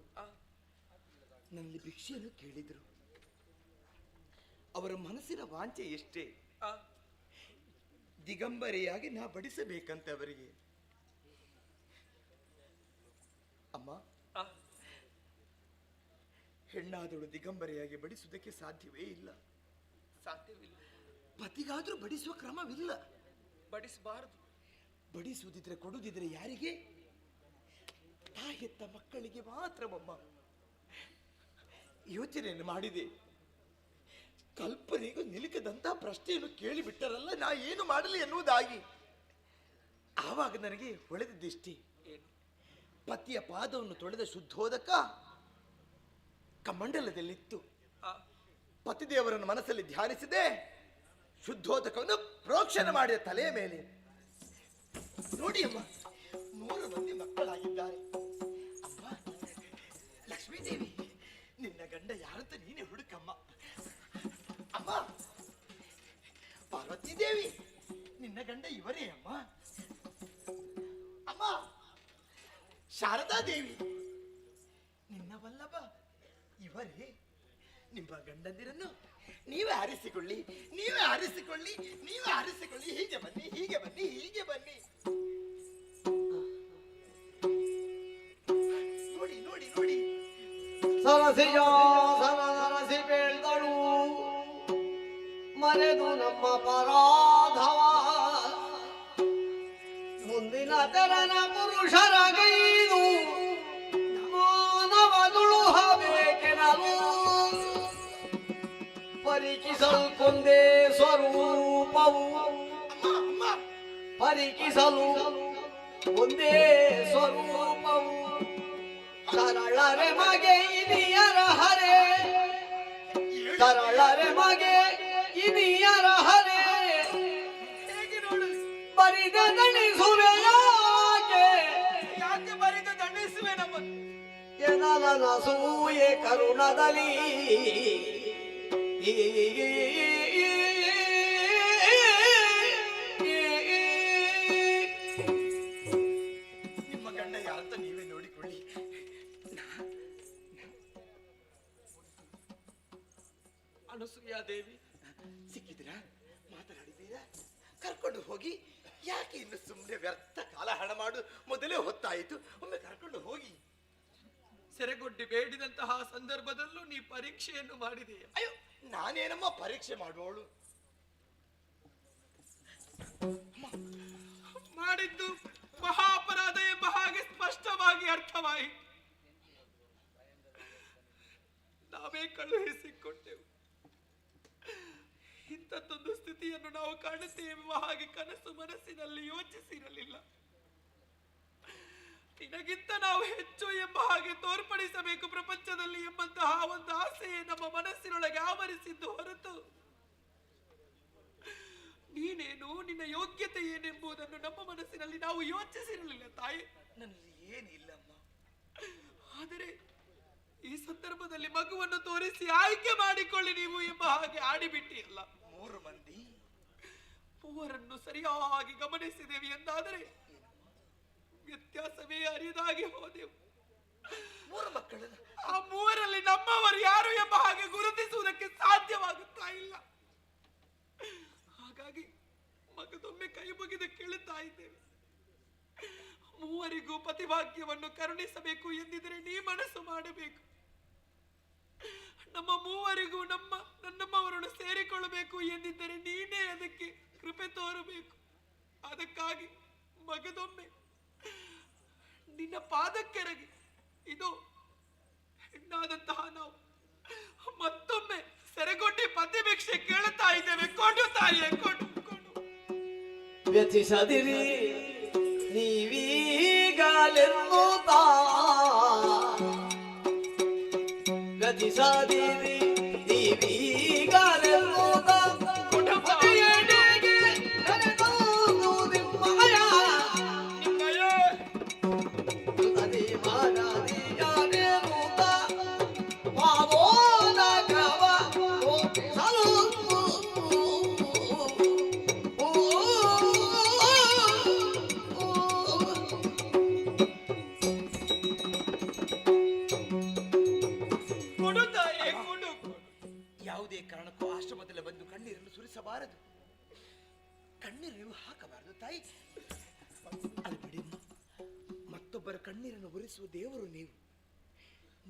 ನನ್ನಲ್ಲಿ ಭಿಕ್ಷೆಯನ್ನು ಕೇಳಿದರು. ಅವರ ಮನಸ್ಸಿನ ವಾಂಚೆ ಎಷ್ಟೇ, ದಿಗಂಬರೆಯಾಗಿ ನಾ ಬಡಿಸಬೇಕಂತ ಅವರಿಗೆ. ಅಮ್ಮ, ಹೆಣ್ಣಾದಳು ದಿಗಂಬರೆಯಾಗಿ ಬಡಿಸುವುದಕ್ಕೆ ಸಾಧ್ಯವೇ ಇಲ್ಲ. ಸಾಧ್ಯವಿಲ್ಲ. ಪತಿಗಾದ್ರೂ ಬಡಿಸುವ ಕ್ರಮವಿಲ್ಲ. ಬಡಿಸಬಾರದು. ಬಡಿಸುವುದಿದ್ರೆ ಕೊಡುವುದಿದ್ರೆ ಯಾರಿಗೆ? ತಾಯೆತ್ತ ಮಕ್ಕಳಿಗೆ ಮಾತ್ರವಮ್ಮ. ಯೋಚನೆಯನ್ನು ಮಾಡಿದೆ. ಕಲ್ಪನೆಗೂ ನಿಲುಕದಂತ ಪ್ರಶ್ನೆಯನ್ನು ಕೇಳಿಬಿಟ್ಟರಲ್ಲ, ನಾ ಏನು ಮಾಡಲಿ ಎನ್ನುವುದಾಗಿ. ಆವಾಗ ನನಗೆ ಹೊಳೆದಿದ್ದೆಷ್ಟೇ, ಪತಿಯ ಪಾದವನ್ನು ತೊಳೆದ ಶುದ್ಧೋದಕ ಕಮಂಡಲದಲ್ಲಿತ್ತು. ಪತಿದೇವರನ್ನು ಮನಸ್ಸಲ್ಲಿ ಧ್ಯಾನಿಸಿದೆ, ಶುದ್ಧೋದಕವನ್ನು ಪ್ರೋಕ್ಷಣ ಮಾಡಿದ ತಲೆಯ ಮೇಲೆ. ನೋಡಿ ಅಮ್ಮ, 3 ಮಂದಿ ಮಕ್ಕಳಾಗಿದ್ದಾರೆ. ಅಮ್ಮ ಲಕ್ಷ್ಮೀದೇವಿ, ನಿನ್ನ ಗಂಡ ಯಾರಂತ ನೀನೇ ಹುಡುಕಮ್ಮ. ಅಮ್ಮ ಪಾರ್ವತಿ ದೇವಿ, ನಿನ್ನ ಗಂಡ ಇವರೇ ಅಮ್ಮ. ಅಮ್ಮ ಶಾರದಾ ದೇವಿ, ನಿನ್ನ ವಲ್ಲಭ ಇವರೇ. ನಿಮ್ಮ ಗಂಡಂದಿರನ್ನು ನೀವೇ ಆರಿಸಿಕೊಳ್ಳಿ, ನೀವೇ ಆರಿಸಿಕೊಳ್ಳಿ, ನೀವೇ ಆರಿಸಿಕೊಳ್ಳಿ. ಹೀಗೆ ಬನ್ನಿ, ಹೀಗೆ ಬನ್ನಿ, ಹೀಗೆ ಬನ್ನಿ. ನೋಡಿ ನೋಡಿ ನೋಡಿ. ಸರಸಿಯ ಸರಸಿ ಬೇಳ್ದಳು ಮರೆದು ನಮ್ಮ ಪರಾಧವ ಮುಂದಿನ ತೆರನ ಪುರುಷರ ಗೈದು ಮಾನವದುಳು ಹಬೇಕೆನಲು ಪರಿಕಿಸಲ್ಕೊಂದೇ ಸ್ವರೂಪವು ಪರಿಕಿಸಲು ಒಂದೇ ಸ್ವರೂಪವು ಸರಳರೆ ಮಗೆ ಇನಿಯರ ಹರೆ ಸರಳರೆ ಮಗೆ ಇನಿಯರ ಹರೆ ಬರಿದ ದಣಿಸುವೆ ಯಾಕೆ ಯಾಕೆ ಬರಿದ ದಂಡಿಸುವೆ ನಮ್ಮ ಎನಲನ ಸೂಯೆ ಕರುಣದಲ್ಲಿ ನಿಮ್ಮ ಗಂಡ ಯಾರಂತ ನೀವೇ ನೋಡಿಕೊಳ್ಳಿ. ಅನಸೂಯ ದೇವಿ ಸಿಕ್ಕಿದ್ದೀರಾ? ಮಾತನಾಡಿದ್ದೀರಾ? ಕರ್ಕೊಂಡು ಹೋಗಿ. ಯಾಕೆ ಇನ್ನು ಸುಮ್ಮನೆ ವ್ಯರ್ಥ ಕಾಲ ಹಣ ಮಾಡು? ಮೊದಲೇ ಹೊತ್ತಾಯಿತು, ಒಮ್ಮೆ ಕರ್ಕೊಂಡು ಹೋಗಿ. ಸೆರೆಗೊಡ್ಡಿ ಬೇಡಿದಂತಹ ಸಂದರ್ಭದಲ್ಲೂ ನೀ ಪರೀಕ್ಷೆಯನ್ನು ಮಾಡಿದೆಯಾ? ಅಯ್ಯೋ, ನಾನೇನಮ್ಮ ಪರೀಕ್ಷೆ ಮಾಡುವವಳು? ಮಾಡಿದ್ದು ಮಹಾ ಅಪರಾಧ ಎಂಬ ಹಾಗೆ ಸ್ಪಷ್ಟವಾಗಿ ಅರ್ಥವಾಯಿತು. ನಾವೇ ಕಳುಹಿಸಿಕೊಟ್ಟೆವು. ಇಂಥದ್ದೊಂದು ಸ್ಥಿತಿಯನ್ನು ನಾವು ಕಾಣುತ್ತೇವೆ ಎಂಬ ಹಾಗೆ ಕನಸು ಮನಸ್ಸಿನಲ್ಲಿ ಯೋಚಿಸಿರಲಿಲ್ಲ. ನಿನಗಿಂತ ನಾವು ಹೆಚ್ಚು ಎಂಬ ಹಾಗೆ ತೋರ್ಪಡಿಸಬೇಕು ಪ್ರಪಂಚದಲ್ಲಿ ಎಂಬಂತಹ ಒಂದು ಆಸೆಯೇ ನಮ್ಮ ಮನಸ್ಸಿನೊಳಗೆ ಆವರಿಸಿದ್ದು ಹೊರತು ನೀನೇನು, ನಿನ್ನ ಯೋಗ್ಯತೆ ಏನೆಂಬುದನ್ನು ನಮ್ಮ ಮನಸ್ಸಿನಲ್ಲಿ ನಾವು ಯೋಚಿಸಿರಲಿಲ್ಲ ತಾಯಿ. ನನ್ನಲ್ಲಿ ಏನಿಲ್ಲಮ್ಮ. ಆದರೆ ಈ ಸಂದರ್ಭದಲ್ಲಿ ಮಗುವನ್ನು ತೋರಿಸಿ ಆಯ್ಕೆ ಮಾಡಿಕೊಳ್ಳಿ ನೀವು ಎಂಬ ಹಾಗೆ ಆಡಿಬಿಟ್ಟಿಯಲ್ಲ. 3 ಮಂದಿ, ಮೂವರನ್ನು ಸರಿಯಾಗಿ ಗಮನಿಸಿದೆವು ಎಂದಾದರೆ ವ್ಯತ್ಯಾಸವೇ ಅರಿದಾಗಿ ಹೋದೆವು. 3 ಮಕ್ಕಳನ್ನು ಆ ಮೂವರಲ್ಲಿ ನಮ್ಮವರು ಯಾರು ಎಂಬ ಹಾಗೆ ಗುರುತಿಸುವುದಕ್ಕೆ ಸಾಧ್ಯವಾಗುತ್ತಾ ಇಲ್ಲ. ಹಾಗಾಗಿ ಮಗದೊಮ್ಮೆ ಕೈ ಮುಗಿದು ಕೇಳುತ್ತಾ ಇದ್ದೇವೆ, ಮೂವರಿಗೂ ಪತಿಭಾಗ್ಯವನ್ನು ಕರುಣಿಸಬೇಕು ಎಂದಿದ್ರೆ ನೀ ಮನಸ್ಸು ಮಾಡಬೇಕು. ನಮ್ಮ ಮೂವರಿಗೂ ನನ್ನಮ್ಮವರನ್ನು ಸೇರಿಕೊಳ್ಳಬೇಕು ಎಂದಿದ್ದರೆ ನೀನೇ ಅದಕ್ಕೆ ಕೃಪೆ ತೋರಬೇಕು. ಅದಕ್ಕಾಗಿ ಮಗದೊಮ್ಮೆ ನಿನ್ನ ಪಾದಕ್ಕೆರಗಿ ಇದು ಹೆಣ್ಣಾದಂತಹ ನಾವು ಮತ್ತೊಮ್ಮೆ ಸೆರೆಗೊಡ್ಡಿ ಪತಿಭಿಕ್ಷೆ ಕೇಳುತ್ತಾ ಇದ್ದೇವೆ. ಕೊಡು ತಾಯಿಯೇ, ಕೊಡು ಕೊಡು. ವ್ಯಥಿಸದಿರಿ ನೀವೀಗಲೆನ್ನುತ್ತಾ, ವ್ಯಥಿಸದಿರಿ ನೀವೀಗಲೆನ್ನುತ್ತಾ, ಯಾವುದೇ ಕಾರಣಕ್ಕೂ ಆಶ್ರಮದಲ್ಲಿ ಬಂದು ಕಣ್ಣೀರನ್ನು ಸುರಿಸಬಾರದು, ಕಣ್ಣೀರು ಹಾಕಬಾರದು ತಾಯಿ. ಅದು ಬಿಡಿಮ್ಮ, ಮತ್ತೊಬ್ಬರ ಕಣ್ಣೀರನ್ನು ಒರೆಸುವ ದೇವರು ನೀವು.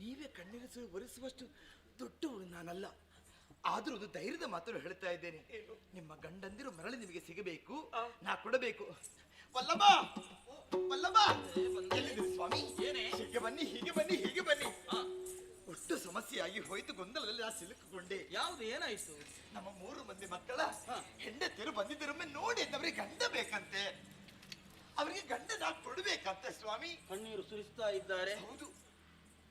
ನೀವೇ ಕಣ್ಣೀರು ಒರೆಸುವಷ್ಟು ದೊಡ್ಡವಳು ನಾನಲ್ಲ. ಆದ್ರೂ ಒಂದು ಧೈರ್ಯದ ಮಾತನ್ನು ಹೇಳ್ತಾ ಇದ್ದೇನೆ. ನಿಮ್ಮ ಗಂಡಂದಿರು ಮರಳಿ ನಿಮಗೆ ಸಿಗಬೇಕು, ನಾ ಕೊಡಬೇಕು. ವಲ್ಲಭ, ವಲ್ಲಭ, ಎಲ್ಲಿದ್ದೀರಿ ಸ್ವಾಮಿ? ಹೀಗೆ ಬನ್ನಿ, ಹೀಗೆ ಬನ್ನಿ, ಹೀಗೆ ಬನ್ನಿ. ಒಟ್ಟು ಸಮಸ್ಯೆಯಾಗಿ ಹೋಯ್ತು, ಗೊಂದಲದಲ್ಲಿ ನಾ ಸಿಲುಕಿಕೊಂಡೆ. ಯಾವ್ದು ಏನಾಯ್ತು? ನಮ್ಮ 3 ಮಂದಿ ಮಕ್ಕಳ ಹೆಂಡತಿಯರು ಬಂದಿದ್ದರೊಮ್ಮೆ ನೋಡಿ ಅವರಿಗೆ ಗಂಡ ಬೇಕಂತೆ, ಅವರಿಗೆ ಗಂಡ ನಾ ಕೊಡ್ಬೇಕಂತೆ ಸ್ವಾಮಿ. ಕಣ್ಣೀರು ಸುರಿಸ್ತಾ ಇದ್ದಾರೆ. ಹೌದು,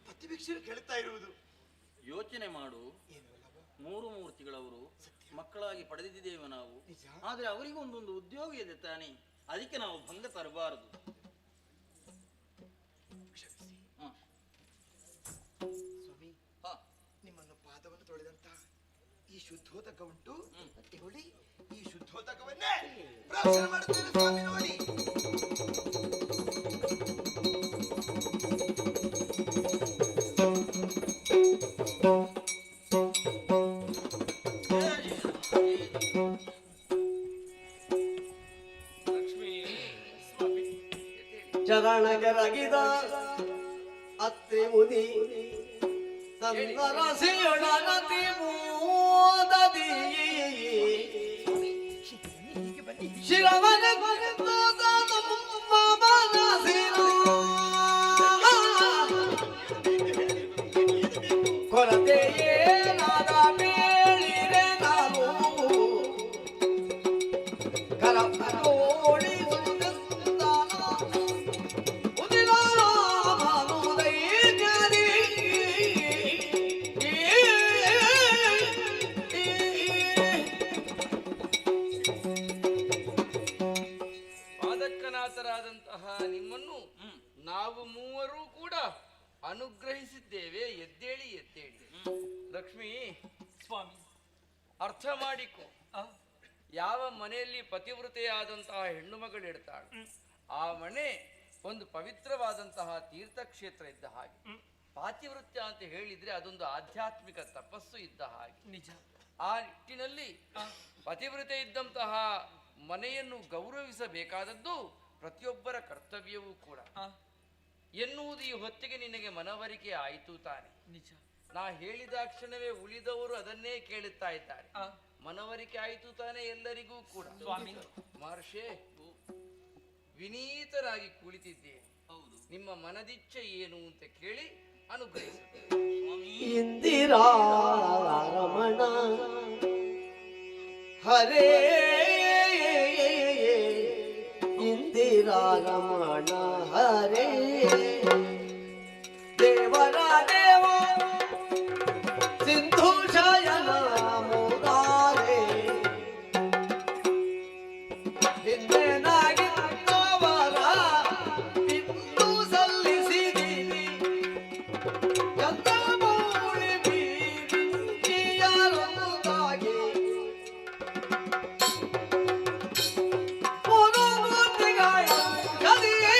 ಪತಿಭಿಕ್ಷೆ ಕೇಳ್ತಾ ಇರುವುದು. ಯೋಚನೆ ಮಾಡು. 3 ಮೂರ್ತಿಗಳವರು ಮಕ್ಕಳಾಗಿ ಪಡೆದಿದ್ದೇವೆ ನಾವು. ಆದ್ರೆ ಅವರಿಗೂ ಒಂದೊಂದು ಉದ್ಯೋಗ ಇದೆ ತಾನೆ, ಅದಕ್ಕೆ ನಾವು ಭಂಗ ತರಬಾರದು. ಸ್ವಾಮಿ, ನಿಮ್ಮನ್ನು ಪಾದವನ್ನು ತೊಳೆದಂತ ಈ ಶುದ್ಧೋದಕ ಉಂಟು ನೋಡಿ, ಈ ಶುದ್ಧೋದಕವನ್ನೇ ಪ್ರಾರ್ಥನೆ ಮಾಡುತ್ತೇನೆ ಸ್ವಾಮಿ. ನೋಡಿ, ಚರಣಗರಗಿದ ಅತ್ತಿ ಮುದಿ ಸಂದರಸಿಯೊಡನತಿ ಮೋದದಿ ಶಿರವನ ಕೊರತೆಯೇನಾದ ಬೇಳಿರೆ ನಾವು ಕರಪೋಡಿ ನಿಮ್ಮನ್ನು ನಾವು ಮೂವರು ಕೂಡ ಅನುಗ್ರಹಿಸಿದ್ದೇವೆ. ಎದ್ದೇಳಿ ಎದ್ದೇಳಿ. ಲಕ್ಷ್ಮಿ ಸ್ವಾಮಿ, ಅರ್ಥ ಮಾಡಿಕೊ. ಯಾವ ಮನೆಯಲ್ಲಿ ಪತಿವ್ರತೆಯಾದಂತಹ ಹೆಣ್ಣು ಮಗಳಿರ್ತಾಳೆ, ಆ ಮನೆ ಒಂದು ಪವಿತ್ರವಾದಂತಹ ತೀರ್ಥಕ್ಷೇತ್ರ ಇದ್ದ ಹಾಗೆ. ಪಾತಿವೃತ್ಯ ಅಂತ ಹೇಳಿದ್ರೆ ಅದೊಂದು ಆಧ್ಯಾತ್ಮಿಕ ತಪಸ್ಸು ಇದ್ದ ಹಾಗೆ. ನಿಜ. ಆ ನಿಟ್ಟಿನಲ್ಲಿ ಪತಿವ್ರತೆ ಇದ್ದಂತಹ ಮನೆಯನ್ನು ಗೌರವಿಸಬೇಕಾದದ್ದು ಪ್ರತಿಯೊಬ್ಬರ ಕರ್ತವ್ಯವೂ ಕೂಡ ಎನ್ನುವುದು ಈ ಹೊತ್ತಿಗೆ ನಿನಗೆ ಮನವರಿಕೆ ಆಯಿತು ತಾನೆ? ನಿಜ. ನಾ ಹೇಳಿದ ಕ್ಷಣವೇ ಉಳಿದವರು ಅದನ್ನೇ ಕೇಳುತ್ತಾ ಇದ್ದಾರೆ. ಮನವರಿಕೆ ಆಯಿತು ತಾನೆ ಎಲ್ಲರಿಗೂ ಕೂಡ? ಸ್ವಾಮಿ, ಮಹರ್ಷೇ, ವಿನೀತರಾಗಿ ಕುಳಿತಿದ್ದೇನೆ. ನಿಮ್ಮ ಮನದಿಚ್ಛೆ ಏನು ಅಂತ ಕೇಳಿ ಅನುಗ್ರಹಿಸುತ್ತೇನೆ. ಇಂದಿರಾ ರಮಣ ಹರೇ, ಇಂದಿರಾ ರಮಣ ಹರೇ, ದೇವರ ದೇವ ಸಿಂಧು ಶಯನ ಮುರಾರೇ, ಹಿಂದೆನಾಗಿದ್ದವರ ಇಂದು ಸಲ್ಲಿಸಿದಿರಿ, ಚಂದ್ರಮೌಳಿ ಬೀರಿಯಾಗಿ ಮುರುಮೂರ್ತಿಗಾಯ ಗದಿಯೇ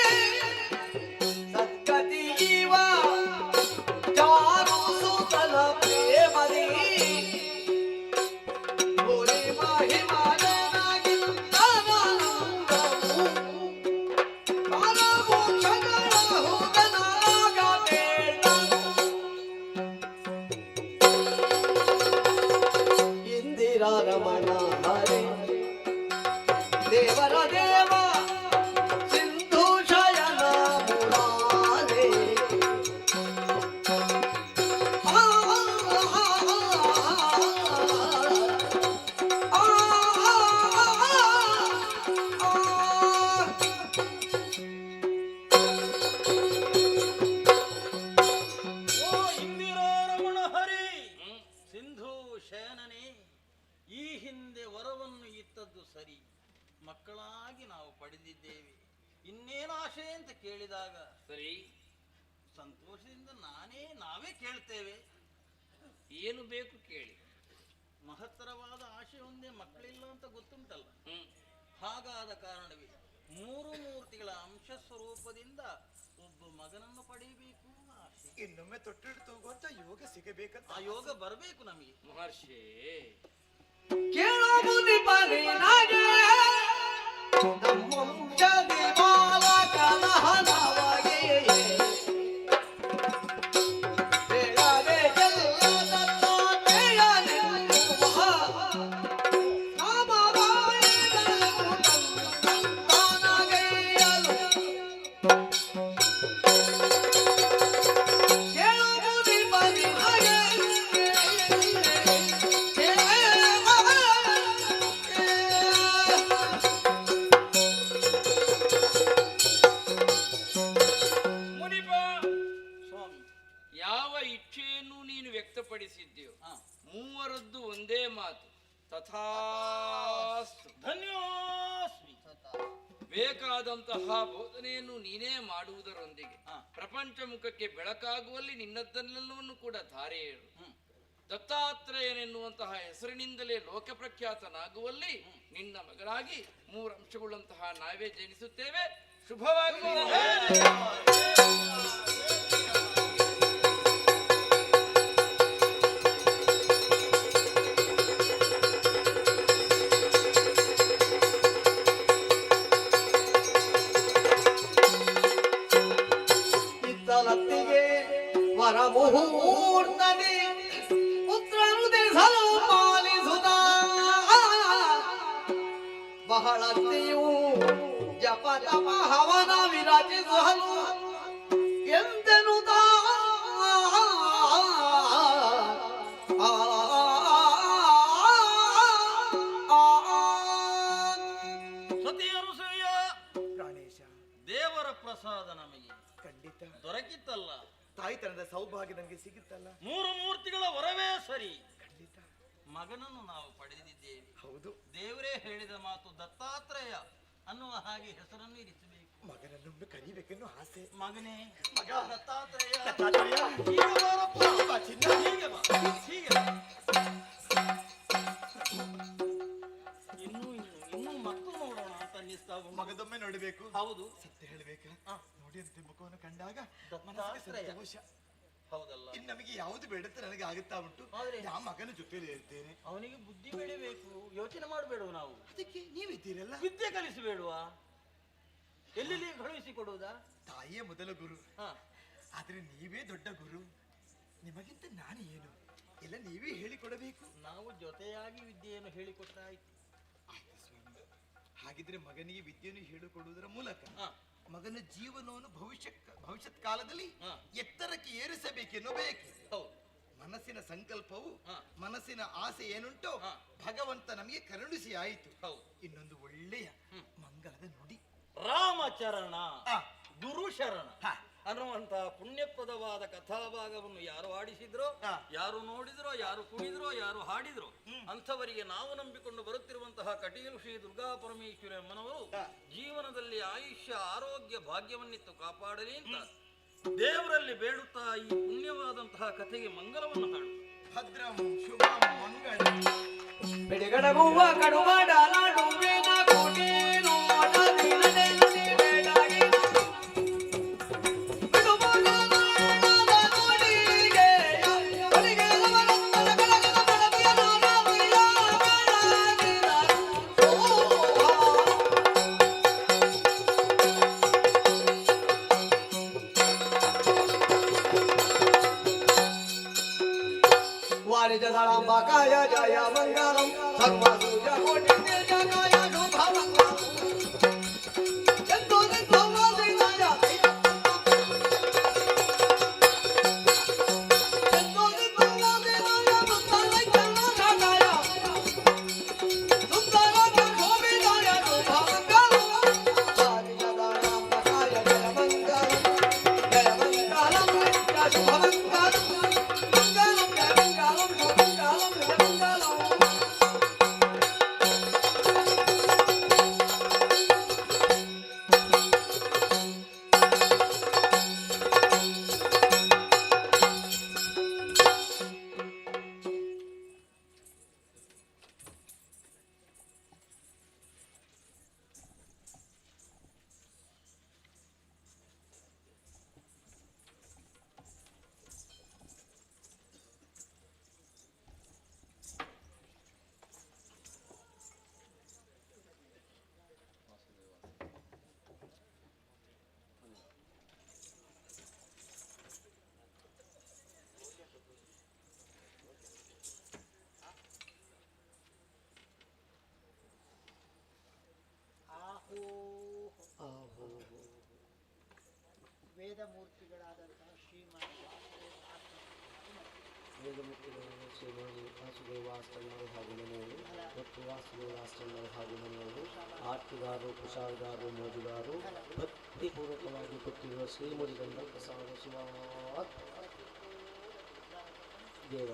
ಏನೇ ಕೇಳ್ತೇವೆ. ಏನು ಬೇಕು ಕೇಳಿ. ಮಹತ್ತರವಾದ ಆಶೆ ಒಂದೇ, ಮಕ್ಕಳಿಲ್ಲ ಅಂತ ಗೊತ್ತುಂಟಲ್ಲ. ಹಾಗಾದ ಕಾರಣವೇ 3 ಮೂರ್ತಿಗಳ ಅಂಶ ಸ್ವರೂಪದಿಂದ ಒಬ್ಬ ಮಗನನ್ನು ಪಡೆಯಬೇಕು ಆಸೆ. ಇನ್ನೊಮ್ಮೆ ತೊಟ್ಟಿಟ್ಟು ತೂಗುವಂತ ಯೋಗ ಸಿಗಬೇಕಂತ. ಆ ಯೋಗ ಬರಬೇಕು ನಮಗೆ. ಮಹರ್ಷಿ ಕೇಳೋ ಬುದ್ಧಿ ಬಲಿನಾಗೆ ನಮ್ಮಂಶದಿ ಬಾಲಕನ ಹಣವಾಗಿ ಬೇಡದೆ ಗೆಲ್ಲದನ್ನ ಬೇಯನೆನ್ನುವ ಕಾಮವಾಯಿದನು ತಾನಗೈಯಲು. ಕೇಳೋ ಬುದ್ಧಿ ಬಲಿನಾಗೆ ಮುನಿಪ, ಸ್ವಾಮಿ, ಯಾವ ಇಚ್ಛೆಯನ್ನು ನೀನು ವ್ಯಕ್ತಪಡಿಸಿದ್ಯೋ ಮೂವರದ್ದು ಒಂದೇ ಮಾತು, ತಥಾಸ್ತು. ಧನ್ಯೋಸ್ಮಿ. ಬೇಕಾದಂತಹ ಬೋಧನೆಯನ್ನು ನೀನೇ ಮಾಡುವುದರೊಂದಿಗೆ ಪ್ರಪಂಚ ಮುಖಕ್ಕೆ ಬೆಳಕಾಗುವಲ್ಲಿ ನಿನ್ನದ್ದನ್ನೆಲ್ಲವನ್ನು ಕೂಡ ಧಾರೆ ಏಳು. ದತ್ತಾತ್ರೇಯನೆನ್ನುವಂತಹ ಹೆಸರಿನಿಂದಲೇ ಲೋಕಪ್ರಖ್ಯಾತನಾಗುವಲ್ಲಿ ನಿನ್ನ ಮಗನಾಗಿ 3 ಅಂಶಗಳುಂತಹ ನಾವೇ ಜನಿಸುತ್ತೇವೆ. ಶುಭವಾಗಲಿ. ಇತ್ತಲತ್ತಿಗೆ ವರ ಮುಹೂರ್ತನೆ ಪುತ್ರನು ತಿಳಿಸಲು ಪಾಲಿಸುತ್ತ ಬಹಳತ್ತೆಯೂ ಜಪ ತಪ ಹವನ ವಿರಚಿಸಲು ಎಂದೆನು ಸತಿಯರು ಸವಿಯ ಪ್ರಾಣೇಶ, ದೇವರ ಪ್ರಸಾದ ನಮಗೆ ಖಂಡಿತ ದೊರಕಿತ್ತಲ್ಲ. ತಾಯ್ತನದ ಸೌಭಾಗ್ಯ ನನಗೆ ಸಿಗುತ್ತಲ್ಲ. 3 ಮೂರ್ತಿಗಳ ವರವೇ ಸರಿ. ಖಂಡಿತ ಮಗನನ್ನು ನಾವು ಪಡೆದಿದ್ದೇವೆ. ಹೌದು. ದೇವರೇ ಹೇಳಿದ ಮಾತು ದತ್ತಾತ್ರೇಯ ಅನ್ನುವ ಹಾಗೆ ಹೆಸರನ್ನು ಇರಿಸಬೇಕು. ಮಗನನ್ನೊಮ್ಮೆ ಕರಿಬೇಕೆನ್ನೋ ಆಸೆ. ಮಗನೇ, ಮಗ ದತ್ತಾತ್ರೇಯ, ದತ್ತಾತ್ರೇಯ, ಹೀಗೆ ಬಾರಪ್ಪ. ಬಾ ಚಿನ್ನ. ಹೀಗೆ ಬಾ, ಹೀಗೆ ಬಾ. ಇನ್ನೂ ಮಕ್ಕಳು ನೋಡೋಣ ಅಂತ ಅನ್ನಿಸ್ತಾ ಉಂಟು. ಮಗದೊಮ್ಮೆ ನೋಡಬೇಕು. ಹೌದು. ಸತ್ಯ ಹೇಳಬೇಕಾ? ನೋಡಿ ಅಂತ ಮುಖವನ್ನು ಕಂಡಾಗ ದತ್ತಾತ್ರೇಯ. ಸಂತೋಷ. ಹೌದಲ್ಲ. ಇನ್ನು ನಮಗೆ ಯಾವುದು ಬೇಡ ಅಂತ ನನಗೆ ಆಗುತ್ತಾ ಉಂಟು. ಆ ಮಗನ ಜೊತೆಲಿ ಇರ್ತೇನೆ. ಅವನಿಗೆ ಬುದ್ಧಿ ಬೆಳಿಬೇಕು. ಯೋಚನೆ ಮಾಡಬೇಡುವ ನಾವು. ಅದಕ್ಕೆ ನೀವಿದ್ದೀರಲ್ಲ. ವಿದ್ಯೆ ಕಲಿಸಬೇಡುವ. ಎಲ್ಲಿ ಕಳುಹಿಸಿಕೊಡುವುದಾ? ತಾಯಿಯೇ ಮೊದಲ ಗುರು. ಆದ್ರೆ ನೀವೇ ದೊಡ್ಡ ಗುರು. ನಿಮಗಿಂತ ನಾನು ಏನು ಎಲ್ಲ ನೀವೇ ಹೇಳಿಕೊಡಬೇಕು. ನಾವು ಜೊತೆಯಾಗಿ ವಿದ್ಯೆಯನ್ನು ಹೇಳಿಕೊಟ್ಟಾಯ್ತು. ಹಾಗಿದ್ರೆ ಮಗನಿಗೆ ವಿದ್ಯೆಯನ್ನು ಹೇಳಿಕೊಡುವುದರ ಮೂಲಕ ಮಗನ ಜೀವನವನ್ನು ಭವಿಷ್ಯತ್ ಕಾಲದಲ್ಲಿ ಎತ್ತರಕ್ಕೆ ಏರಿಸಬೇಕೆನ್ನೋ ಬೇಕು. ಮನಸ್ಸಿನ ಸಂಕಲ್ಪವು, ಮನಸ್ಸಿನ ಆಸೆ ಏನುಂಟೋ ಭಗವಂತ ನಮಗೆ ಕರುಣಿಸಿ ಆಯಿತು. ಇನ್ನೊಂದು ಒಳ್ಳೆಯ ಮಂಗಲದ ನುಡಿ, ರಾಮಚರಣ ಗುರು ಶರಣ ಅನ್ನುವಂತಹ ಪುಣ್ಯಪ್ರದವಾದ ಕಥಾಭಾಗವನ್ನು ಯಾರು ಆಡಿಸಿದ್ರೋ, ಯಾರು ನೋಡಿದ್ರೋ, ಯಾರು ಕುಣಿದ್ರೋ, ಯಾರು ಹಾಡಿದ್ರೋ ಅಂಥವರಿಗೆ ನಾವು ನಂಬಿಕೊಂಡು ಬರುತ್ತಿರುವಂತಹ ಕಟೀಲು ಶ್ರೀ ದುರ್ಗಾ ಪರಮೇಶ್ವರಿ ಅಮ್ಮನವರು ಜೀವನದಲ್ಲಿ ಆಯುಷ್ಯ ಆರೋಗ್ಯ ಭಾಗ್ಯವನ್ನಿತ್ತು ಕಾಪಾಡಲಿ ಅಂತ ದೇವರಲ್ಲಿ ಬೇಡುತ್ತಾ ಈ ಪುಣ್ಯವಾದಂತಹ ಕಥೆಗೆ ಮಂಗಲವನ್ನು ಹಾಡು. ಭದ್ರಂ ಶುಭಂ ಮಂಗಳಂ. ಬಿಡುಗಡಗುವ ಕಡುಬಡ ನಡುವಿನ ಕೋಟಿ ನೋಡದಿ ನಡೆಯುತ್ತಿ ಬೇಡಾಗಿ ಬಿಡುಬಡ ನಾಡದ ನುಡಿಗೆ ಒಲಿಗೆ ಲವಲಂಬನ ಕಳಗದ ಮಡದಿಯ ನಾನವಿಯ ಬೆಳಗಿದ ವಾರಿಜ ದಳಂಬಕಾಯ ಜಯ ಮಂಗಲಂ ಸರ್ವಸೂಜ ಕೋಟಿ ತೇಜಕಾಯ ಶುಭಮಂಗಲಂ ಎಂದೋ ನಿತ್ಯವಾಸಿನಾಯ ಎಂದೋ ನಿತ್ಯವಾಸಿನಾಯ ಮುತ್ತಲೈಕನಾಯ ಸುಂದರ ಶೋಭಿತಾಯ ಶುಭಮಂಗಲಂ ವಾರಿಜ ದಳಂಬಕಾಯ ಜಯ ಮಂಗಲಂ ನಿತ್ಯ ಶುಭಮಂಗಲಂ ಮೂರ್ತಿಗಳಾದಂತಹ ಶ್ರೀಮನ್ ವೇದಮುಕ್ತಿಗಳನ್ನು ಶ್ರೀಮಾನಿ ವಾಸುದೇವಾಷ್ಟಮರು ಹಾಗೂ ಮನೆಯವರು ಮತ್ತು ವಾಸುದೇವಾಷ್ಟಮರು ಹಾಗೂ ಮನೆಯವರು ಆರ್ತಿಗಾರರು ಕುಶಾಲಗಾರರು ಮೋಜುಗಾರರು ಭಕ್ತಿಪೂರ್ವಕವಾಗಿ ಕೊಟ್ಟಿರುವ ಶ್ರೀಮುಡಿಗಂಧ ಪ್ರಸಾದ ಶಿವಾತ್ ದೇವ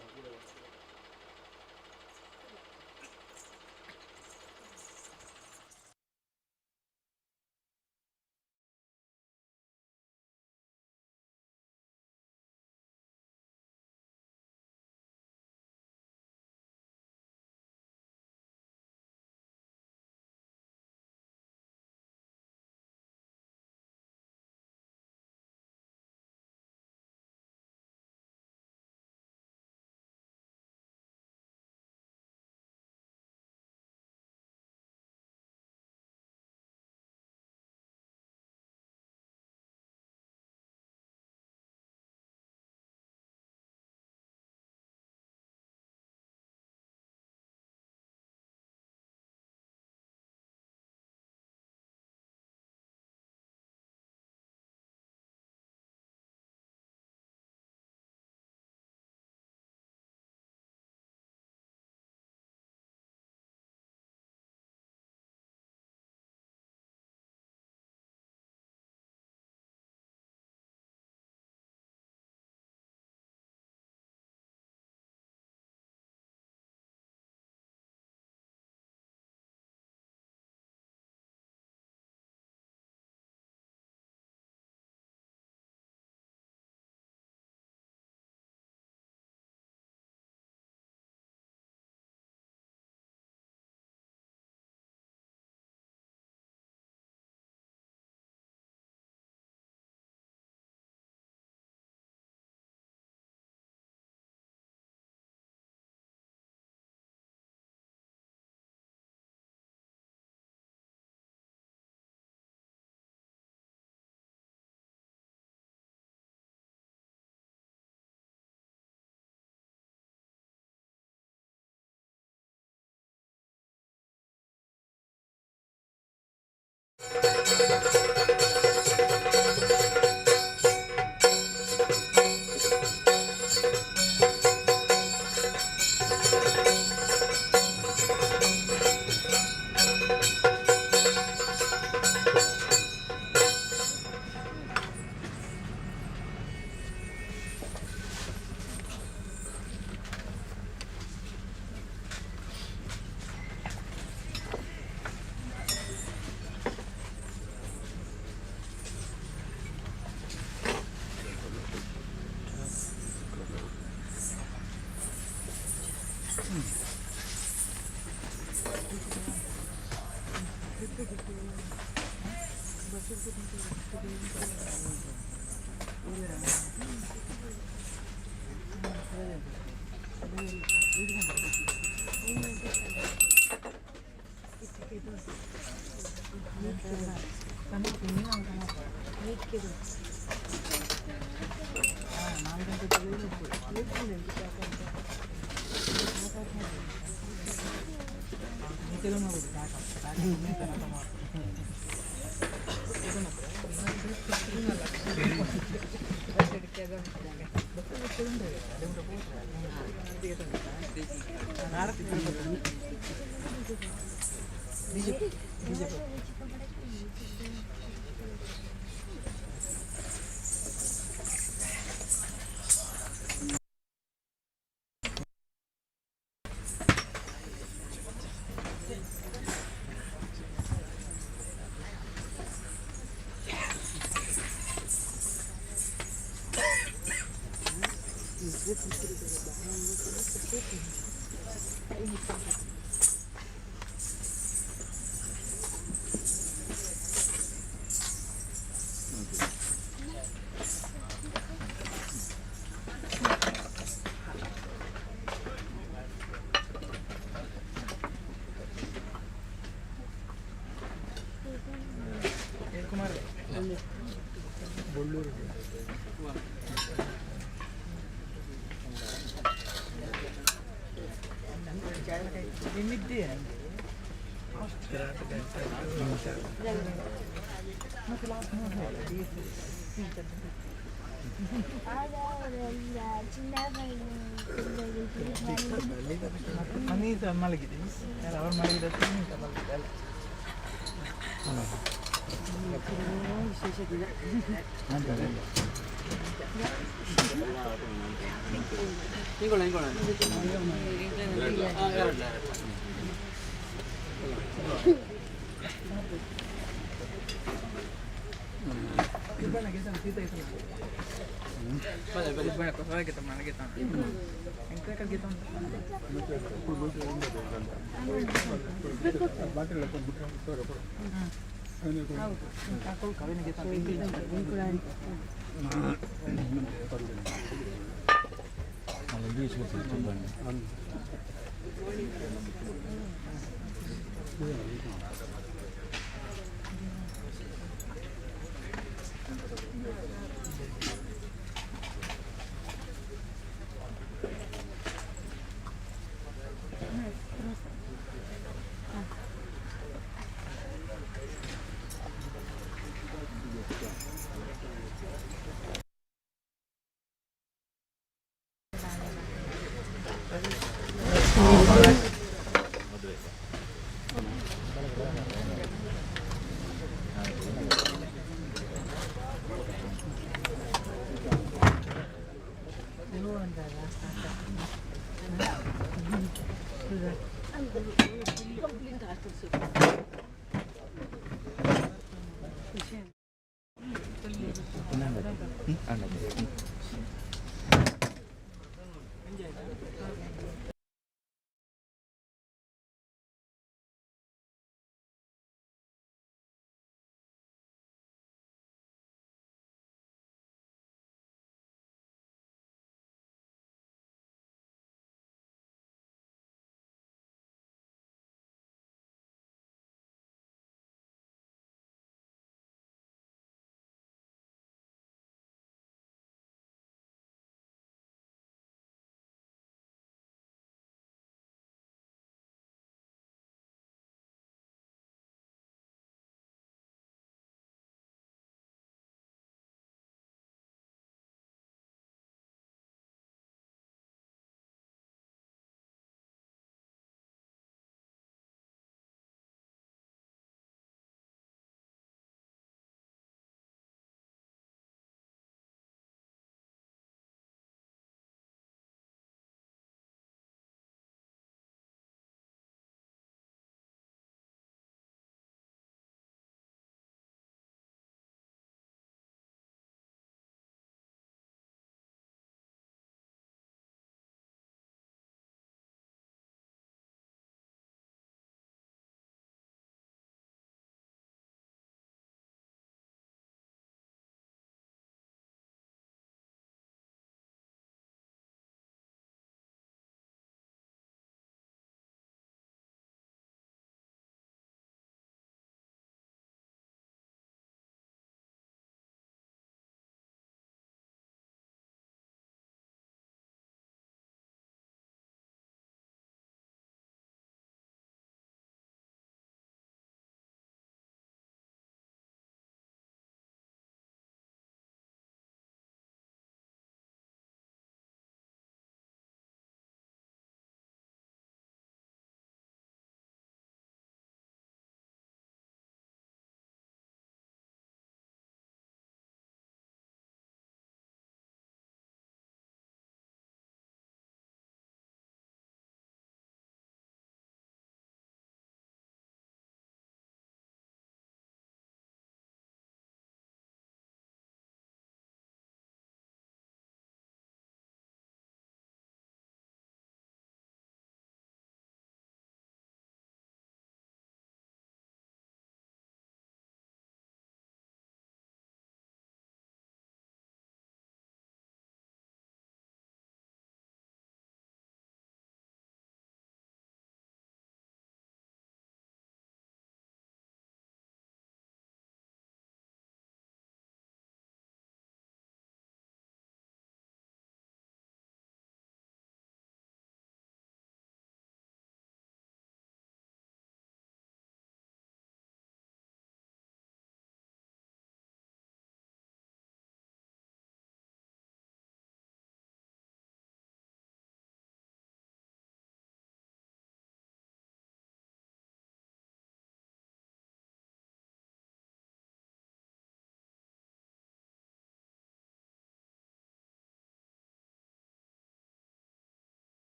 ಮಲಗಿದೆ ಅವ್ರು ಮಲಗಿದ